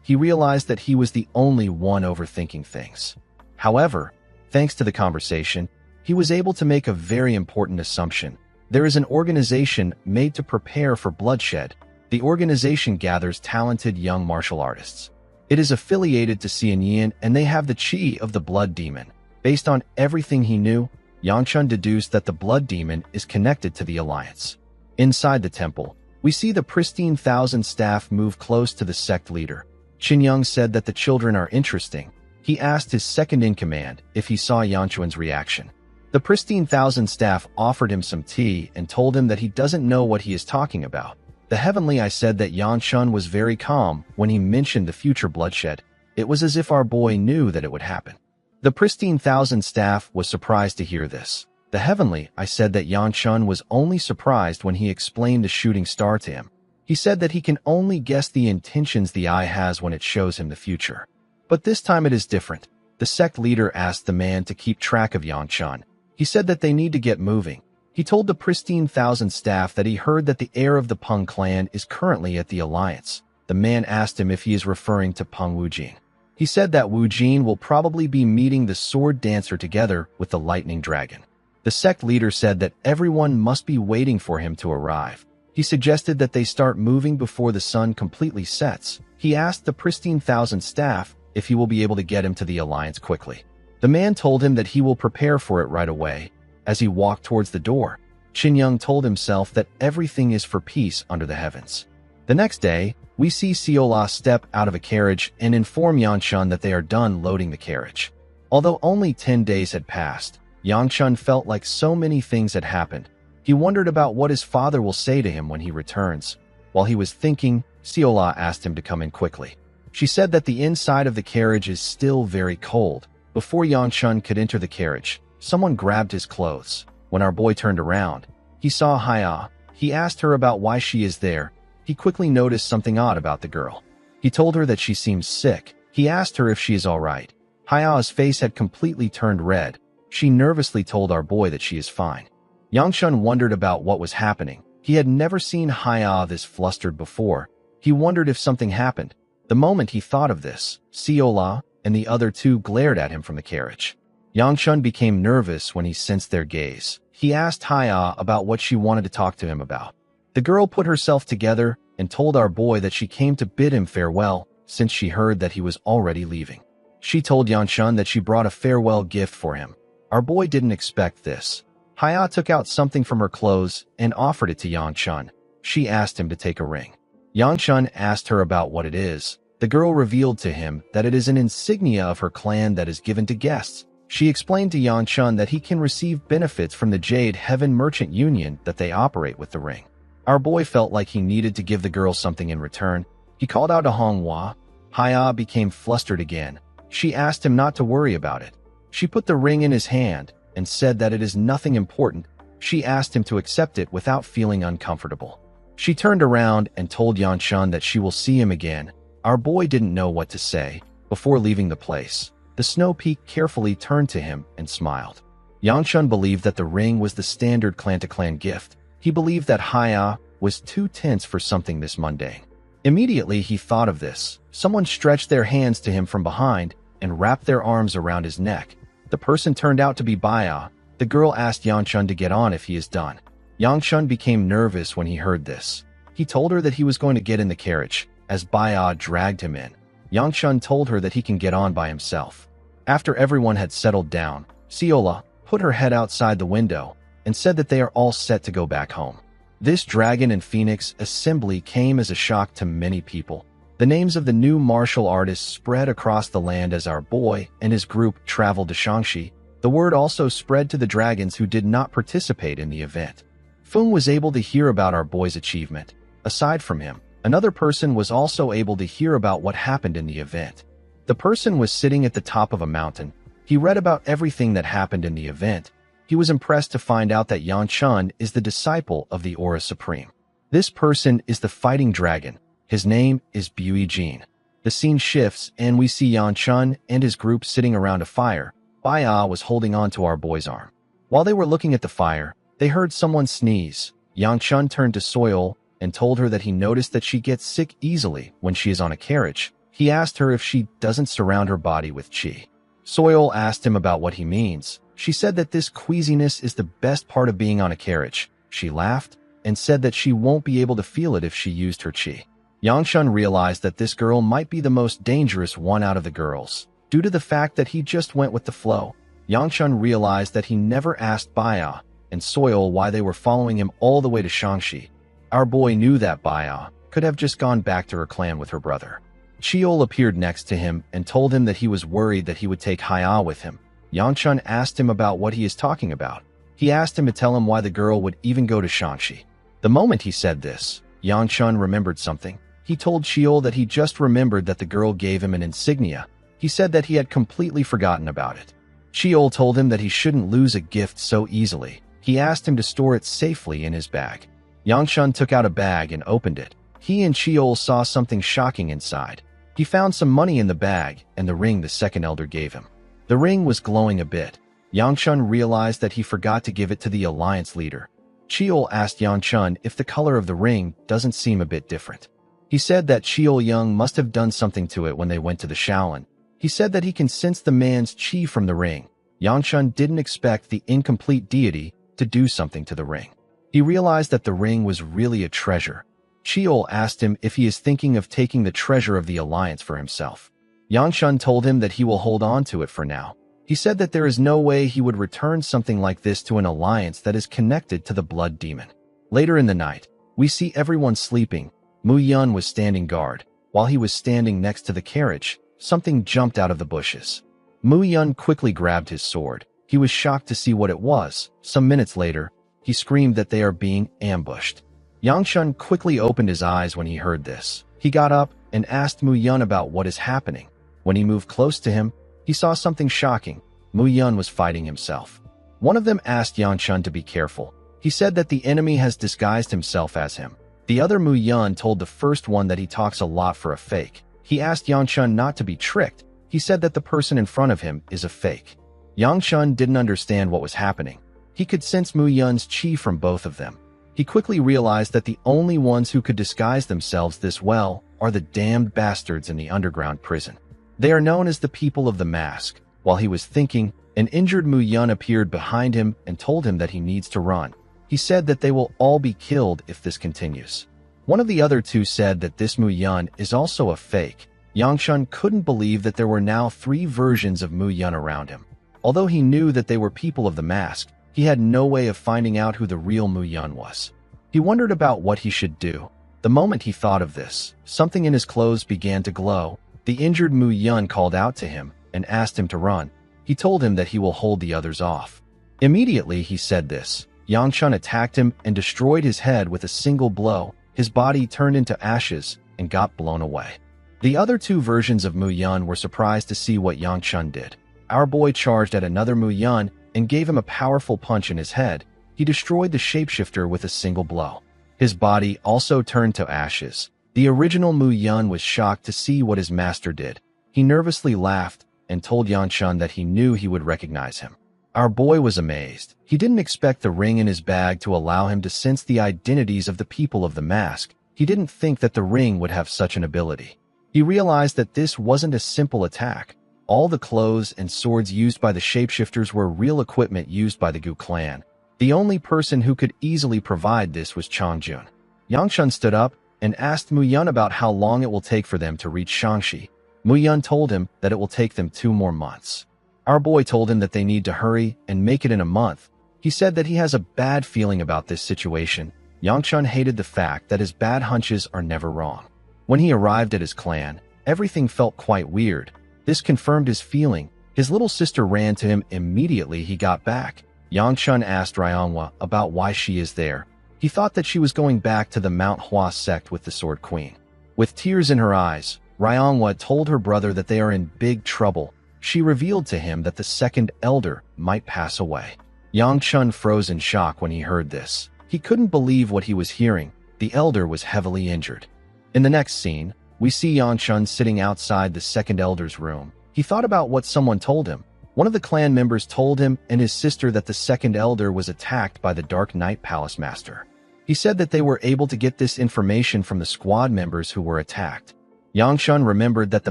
S1: He realized that he was the only one overthinking things. However, thanks to the conversation, he was able to make a very important assumption. There is an organization made to prepare for bloodshed. The organization gathers talented young martial artists. It is affiliated to Xianyan and they have the chi of the blood demon. Based on everything he knew, Yangchun deduced that the blood demon is connected to the alliance. Inside the temple, we see the Pristine Thousand staff move close to the sect leader. Qin Yang said that the children are interesting. He asked his second-in-command if he saw Yangchun's reaction. The Pristine Thousand staff offered him some tea and told him that he doesn't know what he is talking about. The Heavenly Eye said that Yangchun was very calm when he mentioned the future bloodshed. It was as if our boy knew that it would happen. The Pristine Thousand staff was surprised to hear this. The Heavenly Eye said that Yangchun was only surprised when he explained the shooting star to him. He said that he can only guess the intentions the eye has when it shows him the future. But this time it is different. The sect leader asked the man to keep track of Yangchun. He said that they need to get moving. He told the Pristine Thousand staff that he heard that the heir of the Peng clan is currently at the alliance. The man asked him if he is referring to Peng Wujin. He said that Wujin will probably be meeting the sword dancer together with the lightning dragon. The sect leader said that everyone must be waiting for him to arrive. He suggested that they start moving before the sun completely sets. He asked the Pristine Thousand staff if he will be able to get him to the alliance quickly. The man told him that he will prepare for it right away. As he walked towards the door, Qin Yang told himself that everything is for peace under the heavens. The next day, we see Xiola step out of a carriage and inform Yangchun that they are done loading the carriage. Although only 10 days had passed, Yangchun felt like so many things had happened. He wondered about what his father will say to him when he returns. While he was thinking, Xiola asked him to come in quickly. She said that the inside of the carriage is still very cold. Before Yangchun could enter the carriage, someone grabbed his clothes. When our boy turned around, he saw Haya. He asked her about why she is there. He quickly noticed something odd about the girl. He told her that she seems sick. He asked her if she is all right. Haya's face had completely turned red. She nervously told our boy that she is fine. Yangchun wondered about what was happening. He had never seen Haya this flustered before. He wondered if something happened. The moment he thought of this, Xiola and the other two glared at him from the carriage. Yangchun became nervous when he sensed their gaze. He asked Haya about what she wanted to talk to him about. The girl put herself together and told our boy that she came to bid him farewell since she heard that he was already leaving. She told Yanshun that she brought a farewell gift for him. Our boy didn't expect this. Haya took out something from her clothes and offered it to Yanshun. She asked him to take a ring. Yanshun asked her about what it is. The girl revealed to him that it is an insignia of her clan that is given to guests. She explained to Yanshun that he can receive benefits from the Jade Heaven Merchant Union that they operate with the ring. Our boy felt like he needed to give the girl something in return. He called out to Manhwa. Haya became flustered again. She asked him not to worry about it. She put the ring in his hand and said that it is nothing important. She asked him to accept it without feeling uncomfortable. She turned around and told Yanshun that she will see him again. Our boy didn't know what to say. Before leaving the place, the Snow Peak carefully turned to him and smiled. Yanshun believed that the ring was the standard clan-to-clan gift. He believed that Haya was too tense for something this mundane. Immediately he thought of this. Someone stretched their hands to him from behind and wrapped their arms around his neck. The person turned out to be Baya. The girl asked Yanshun to get on if he is done. Yanshun became nervous when he heard this. He told her that he was going to get in the carriage. As Baya dragged him in, Yanshun told her that he can get on by himself. After everyone had settled down, Seola put her head outside the window and said that they are all set to go back home. This Dragon and Phoenix assembly came as a shock to many people. The names of the new martial artists spread across the land as our boy and his group traveled to Shaanxi. The word also spread to the dragons who did not participate in the event. Feng was able to hear about our boy's achievement. Aside from him, another person was also able to hear about what happened in the event. The person was sitting at the top of a mountain. He read about everything that happened in the event. He was impressed to find out that Yanshun is the disciple of the Aura Supreme. This person is the fighting dragon. His name is Bui Jin. The scene shifts and we see Yanshun and his group sitting around a fire. Baya was holding on to our boy's arm. While they were looking at the fire, they heard someone sneeze. Yanshun turned to Soil and told her that he noticed that she gets sick easily when she is on a carriage. He asked her if she doesn't surround her body with qi. Soil asked him about what he means. She said that this queasiness is the best part of being on a carriage. She laughed and said that she won't be able to feel it if she used her qi. Yanshun realized that this girl might be the most dangerous one out of the girls. Due to the fact that he just went with the flow, Yanshun realized that he never asked Baya and Soil why they were following him all the way to Shaanxi. Our boy knew that Baya could have just gone back to her clan with her brother. Chiol appeared next to him and told him that he was worried that he would take Haya with him. Yanshun asked him about what he is talking about. He asked him to tell him why the girl would even go to Shaanxi. The moment he said this, Yanshun remembered something. He told Chiol that he just remembered that the girl gave him an insignia. He said that he had completely forgotten about it. Chiol told him that he shouldn't lose a gift so easily. He asked him to store it safely in his bag. Yanshun took out a bag and opened it. He and Chiol saw something shocking inside. He found some money in the bag and the ring the second elder gave him. The ring was glowing a bit. Yanshun realized that he forgot to give it to the alliance leader. Chiol asked Yanshun if the color of the ring doesn't seem a bit different. He said that Chiol Young must have done something to it when they went to the Shaolin. He said that he can sense the man's qi from the ring. Yanshun didn't expect the incomplete deity to do something to the ring. He realized that the ring was really a treasure. Chiol asked him if he is thinking of taking the treasure of the alliance for himself. Yanshun told him that he will hold on to it for now. He said that there is no way he would return something like this to an alliance that is connected to the blood demon. Later in the night, we see everyone sleeping. Mu Yun was standing guard. While he was standing next to the carriage, something jumped out of the bushes. Mu Yun quickly grabbed his sword. He was shocked to see what it was. Some minutes later, he screamed that they are being ambushed. Yanshun quickly opened his eyes when he heard this. He got up and asked Mu Yun about what is happening. When he moved close to him, he saw something shocking. Mu Yun was fighting himself. One of them asked Yanshun to be careful. He said that the enemy has disguised himself as him. The other Mu Yun told the first one that he talks a lot for a fake. He asked Yanshun not to be tricked. He said that the person in front of him is a fake. Yanshun didn't understand what was happening. He could sense Mu Yun's qi from both of them. He quickly realized that the only ones who could disguise themselves this well are the damned bastards in the underground prison. They are known as the people of the mask. While he was thinking, an injured Mu Yun appeared behind him and told him that he needs to run. He said that they will all be killed if this continues. One of the other two said that this Mu Yun is also a fake. Yangshun couldn't believe that there were now 3 versions of Mu Yun around him. Although he knew that they were people of the mask, he had no way of finding out who the real Mu Yun was. He wondered about what he should do. The moment he thought of this, something in his clothes began to glow. The injured Mu Yun called out to him and asked him to run. He told him that he will hold the others off. Immediately he said this. Yangshun attacked him and destroyed his head with a single blow. His body turned into ashes and got blown away. The other 2 versions of Mu Yun were surprised to see what Yangshun did. Our boy charged at another Mu Yun and gave him a powerful punch in his head. He destroyed the shapeshifter with a single blow. His body also turned to ashes. The original Mu Yun was shocked to see what his master did. He nervously laughed and told Yangshun that he knew he would recognize him. Our boy was amazed. He didn't expect the ring in his bag to allow him to sense the identities of the people of the mask. He didn't think that the ring would have such an ability. He realized that this wasn't a simple attack. All the clothes and swords used by the shapeshifters were real equipment used by the Gu clan. The only person who could easily provide this was Changjun. Yangshun stood up and asked Mu Yun about how long it will take for them to reach Shangxi. Mu Yun told him that it will take them 2 more months. Our boy told him that they need to hurry and make it in a month. He said that he has a bad feeling about this situation. Yangshun hated the fact that his bad hunches are never wrong. When he arrived at his clan, everything felt quite weird. This confirmed his feeling. His little sister ran to him immediately he got back. Yangshun asked Manhwa about why she is there. He thought that she was going back to the Manhwa sect with the Sword Queen. With tears in her eyes, Manhwa told her brother that they are in big trouble. She revealed to him that the second elder might pass away. Yangshun froze in shock when he heard this. He couldn't believe what he was hearing. The elder was heavily injured. In the next scene, we see Yangshun sitting outside the second elder's room. He thought about what someone told him. One of the clan members told him and his sister that the second elder was attacked by the Dark Knight Palace Master. He said that they were able to get this information from the squad members who were attacked. Yangshun remembered that the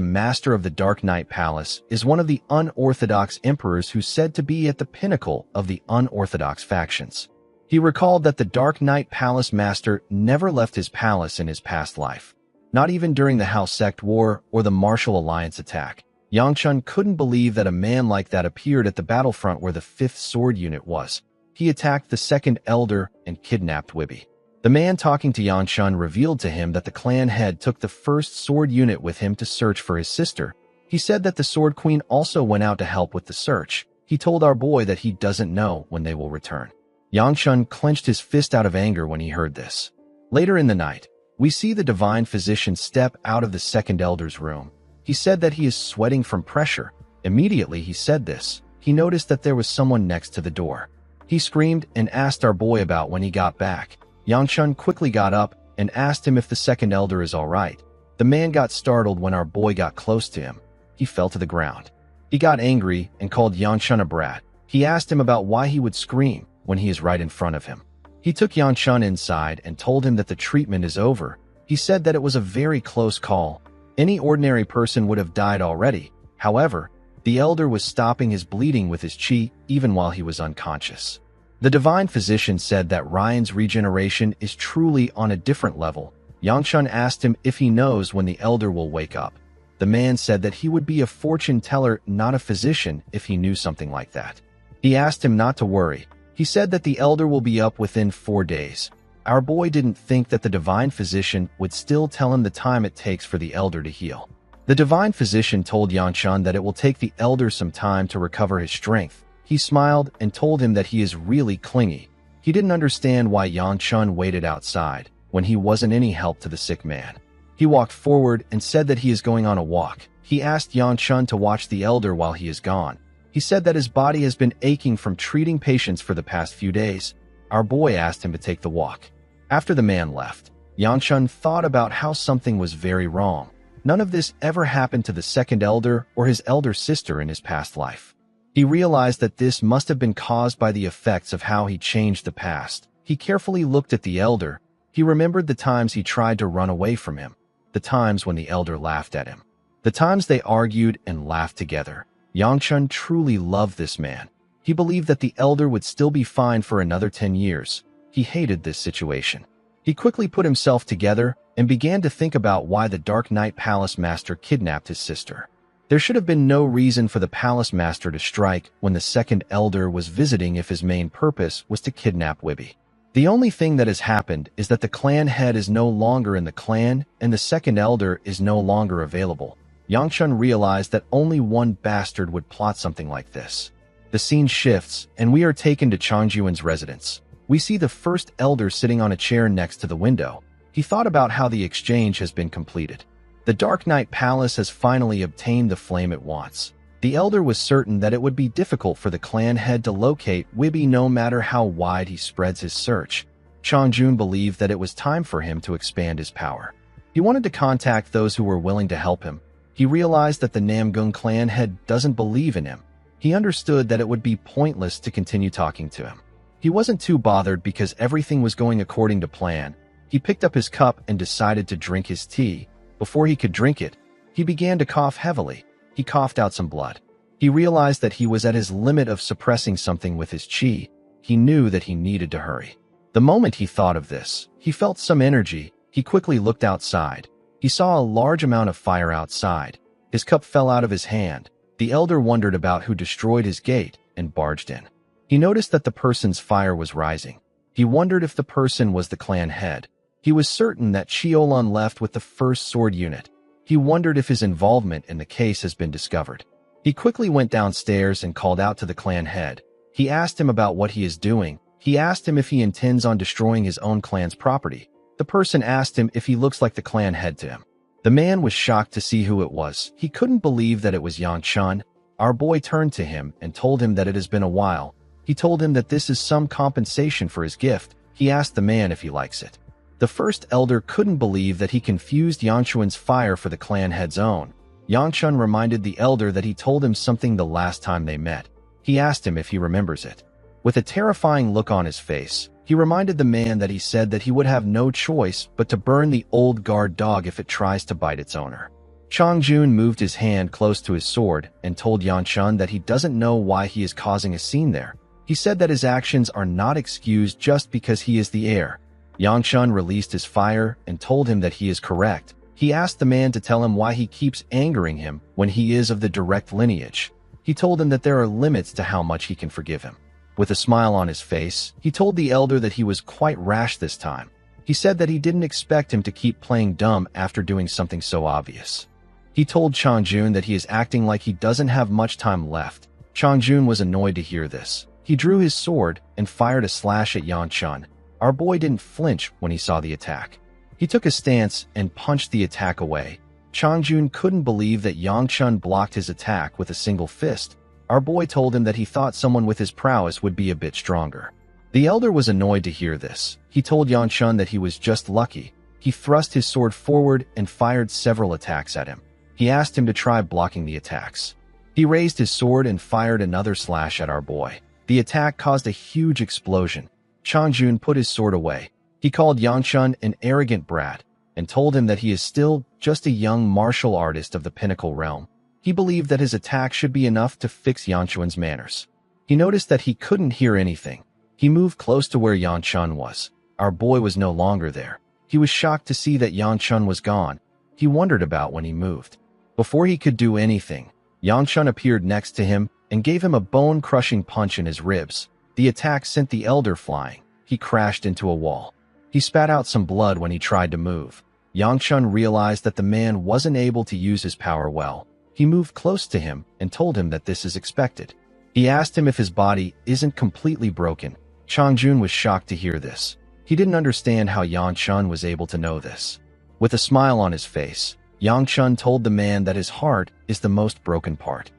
S1: master of the Dark Knight Palace is one of the unorthodox emperors who's said to be at the pinnacle of the unorthodox factions. He recalled that the Dark Knight Palace Master never left his palace in his past life, not even during the House Sect War or the Martial Alliance attack. Yangshun couldn't believe that a man like that appeared at the battlefront where the 5th Sword Unit was. He attacked the second elder and kidnapped Wibby. The man talking to Yangshun revealed to him that the clan head took the 1st Sword Unit with him to search for his sister. He said that the Sword Queen also went out to help with the search. He told our boy that he doesn't know when they will return. Yangshun clenched his fist out of anger when he heard this. Later in the night, we see the divine physician step out of the second elder's room. He said that he is sweating from pressure. Immediately he said this, he noticed that there was someone next to the door. He screamed and asked our boy about when he got back. Yangshun quickly got up and asked him if the second elder is all right. The man got startled when our boy got close to him. He fell to the ground. He got angry and called Yangshun a brat. He asked him about why he would scream when he is right in front of him. He took Yangshun inside and told him that the treatment is over. He said that it was a very close call. Any ordinary person would have died already. However, the elder was stopping his bleeding with his chi even while he was unconscious. The divine physician said that Ryan's regeneration is truly on a different level. Yangshun asked him if he knows when the elder will wake up. The man said that he would be a fortune teller, not a physician, if he knew something like that. He asked him not to worry. He said that the elder will be up within 4 days. Our boy didn't think that the divine physician would still tell him the time it takes for the elder to heal. The divine physician told Yangshun that it will take the elder some time to recover his strength. He smiled and told him that he is really clingy. He didn't understand why Yangshun waited outside when he wasn't any help to the sick man. He walked forward and said that he is going on a walk. He asked Yangshun to watch the elder while he is gone. He said that his body has been aching from treating patients for the past few days. Our boy asked him to take the walk. After the man left, Yangshun thought about how something was very wrong. None of this ever happened to the second elder or his elder sister in his past life. He realized that this must have been caused by the effects of how he changed the past. He carefully looked at the elder. He remembered the times he tried to run away from him, the times when the elder laughed at him, the times they argued and laughed together. Yangshun truly loved this man. He believed that the elder would still be fine for another 10 years. He hated this situation. He quickly put himself together and began to think about why the Dark Knight Palace Master kidnapped his sister. There should have been no reason for the Palace Master to strike when the second elder was visiting if his main purpose was to kidnap Wibby. The only thing that has happened is that the clan head is no longer in the clan and the second elder is no longer available. Yang Chun realized that only one bastard would plot something like this. The scene shifts, and we are taken to Changyuan's residence. We see the first elder sitting on a chair next to the window. He thought about how the exchange has been completed. The Dark Knight Palace has finally obtained the flame it wants. The elder was certain that it would be difficult for the clan head to locate Wibby no matter how wide he spreads his search. Changjun believed that it was time for him to expand his power. He wanted to contact those who were willing to help him. He realized that the Namgung clan head doesn't believe in him. He understood that it would be pointless to continue talking to him. He wasn't too bothered because everything was going according to plan. He picked up his cup and decided to drink his tea. Before he could drink it, he began to cough heavily. He coughed out some blood. He realized that he was at his limit of suppressing something with his chi. He knew that he needed to hurry. The moment he thought of this, he felt some energy. He quickly looked outside. He saw a large amount of fire outside. His cup fell out of his hand. The elder wondered about who destroyed his gate and barged in. He noticed that the person's fire was rising. He wondered if the person was the clan head. He was certain that Chiolan left with the first sword unit. He wondered if his involvement in the case has been discovered. He quickly went downstairs and called out to the clan head. He asked him about what he is doing. He asked him if he intends on destroying his own clan's property. The person asked him if he looks like the clan head to him. The man was shocked to see who it was. He couldn't believe that it was Yang Chun. Our boy turned to him and told him that it has been a while. He told him that this is some compensation for his gift. He asked the man if he likes it. The first elder couldn't believe that he confused Yang Chun's fire for the clan head's own. Yang Chun reminded the elder that he told him something the last time they met. He asked him if he remembers it. With a terrifying look on his face, he reminded the man that he said that he would have no choice but to burn the old guard dog if it tries to bite its owner. Changjun moved his hand close to his sword and told Yang Chun that he doesn't know why he is causing a scene there. He said that his actions are not excused just because he is the heir. Yang Chun released his fire and told him that he is correct. He asked the man to tell him why he keeps angering him when he is of the direct lineage. He told him that there are limits to how much he can forgive him. With a smile on his face, he told the elder that he was quite rash this time. He said that he didn't expect him to keep playing dumb after doing something so obvious. He told Changjun that he is acting like he doesn't have much time left. Changjun was annoyed to hear this. He drew his sword and fired a slash at Yang Chun. Our boy didn't flinch when he saw the attack. He took a stance and punched the attack away. Changjun couldn't believe that Yang Chun blocked his attack with a single fist. Our boy told him that he thought someone with his prowess would be a bit stronger. The elder was annoyed to hear this. He told Yang Chun that he was just lucky. He thrust his sword forward and fired several attacks at him. He asked him to try blocking the attacks. He raised his sword and fired another slash at our boy. The attack caused a huge explosion. Changjun put his sword away. He called Yang Chun an arrogant brat and told him that he is still just a young martial artist of the pinnacle realm. He believed that his attack should be enough to fix Yang Chun's manners. He noticed that he couldn't hear anything. He moved close to where Yang Chun was. Our boy was no longer there. He was shocked to see that Yang Chun was gone. He wondered about when he moved. Before he could do anything, Yang Chun appeared next to him and gave him a bone-crushing punch in his ribs. The attack sent the elder flying. He crashed into a wall. He spat out some blood when he tried to move. Yang Chun realized that the man wasn't able to use his power well. He moved close to him and told him that this is expected. He asked him if his body isn't completely broken. Changjun was shocked to hear this. He didn't understand how Yang Chun was able to know this. With a smile on his face, Yang Chun told the man that his heart is the most broken part.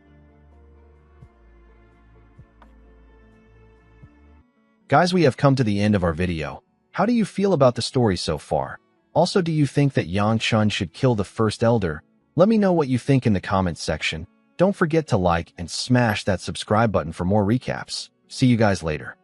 S1: Guys, we have come to the end of our video. How do you feel about the story so far? Also, do you think that Yang Chun should kill the first elder? Let me know what you think in the comments section. Don't forget to like and smash that subscribe button for more recaps. See you guys later.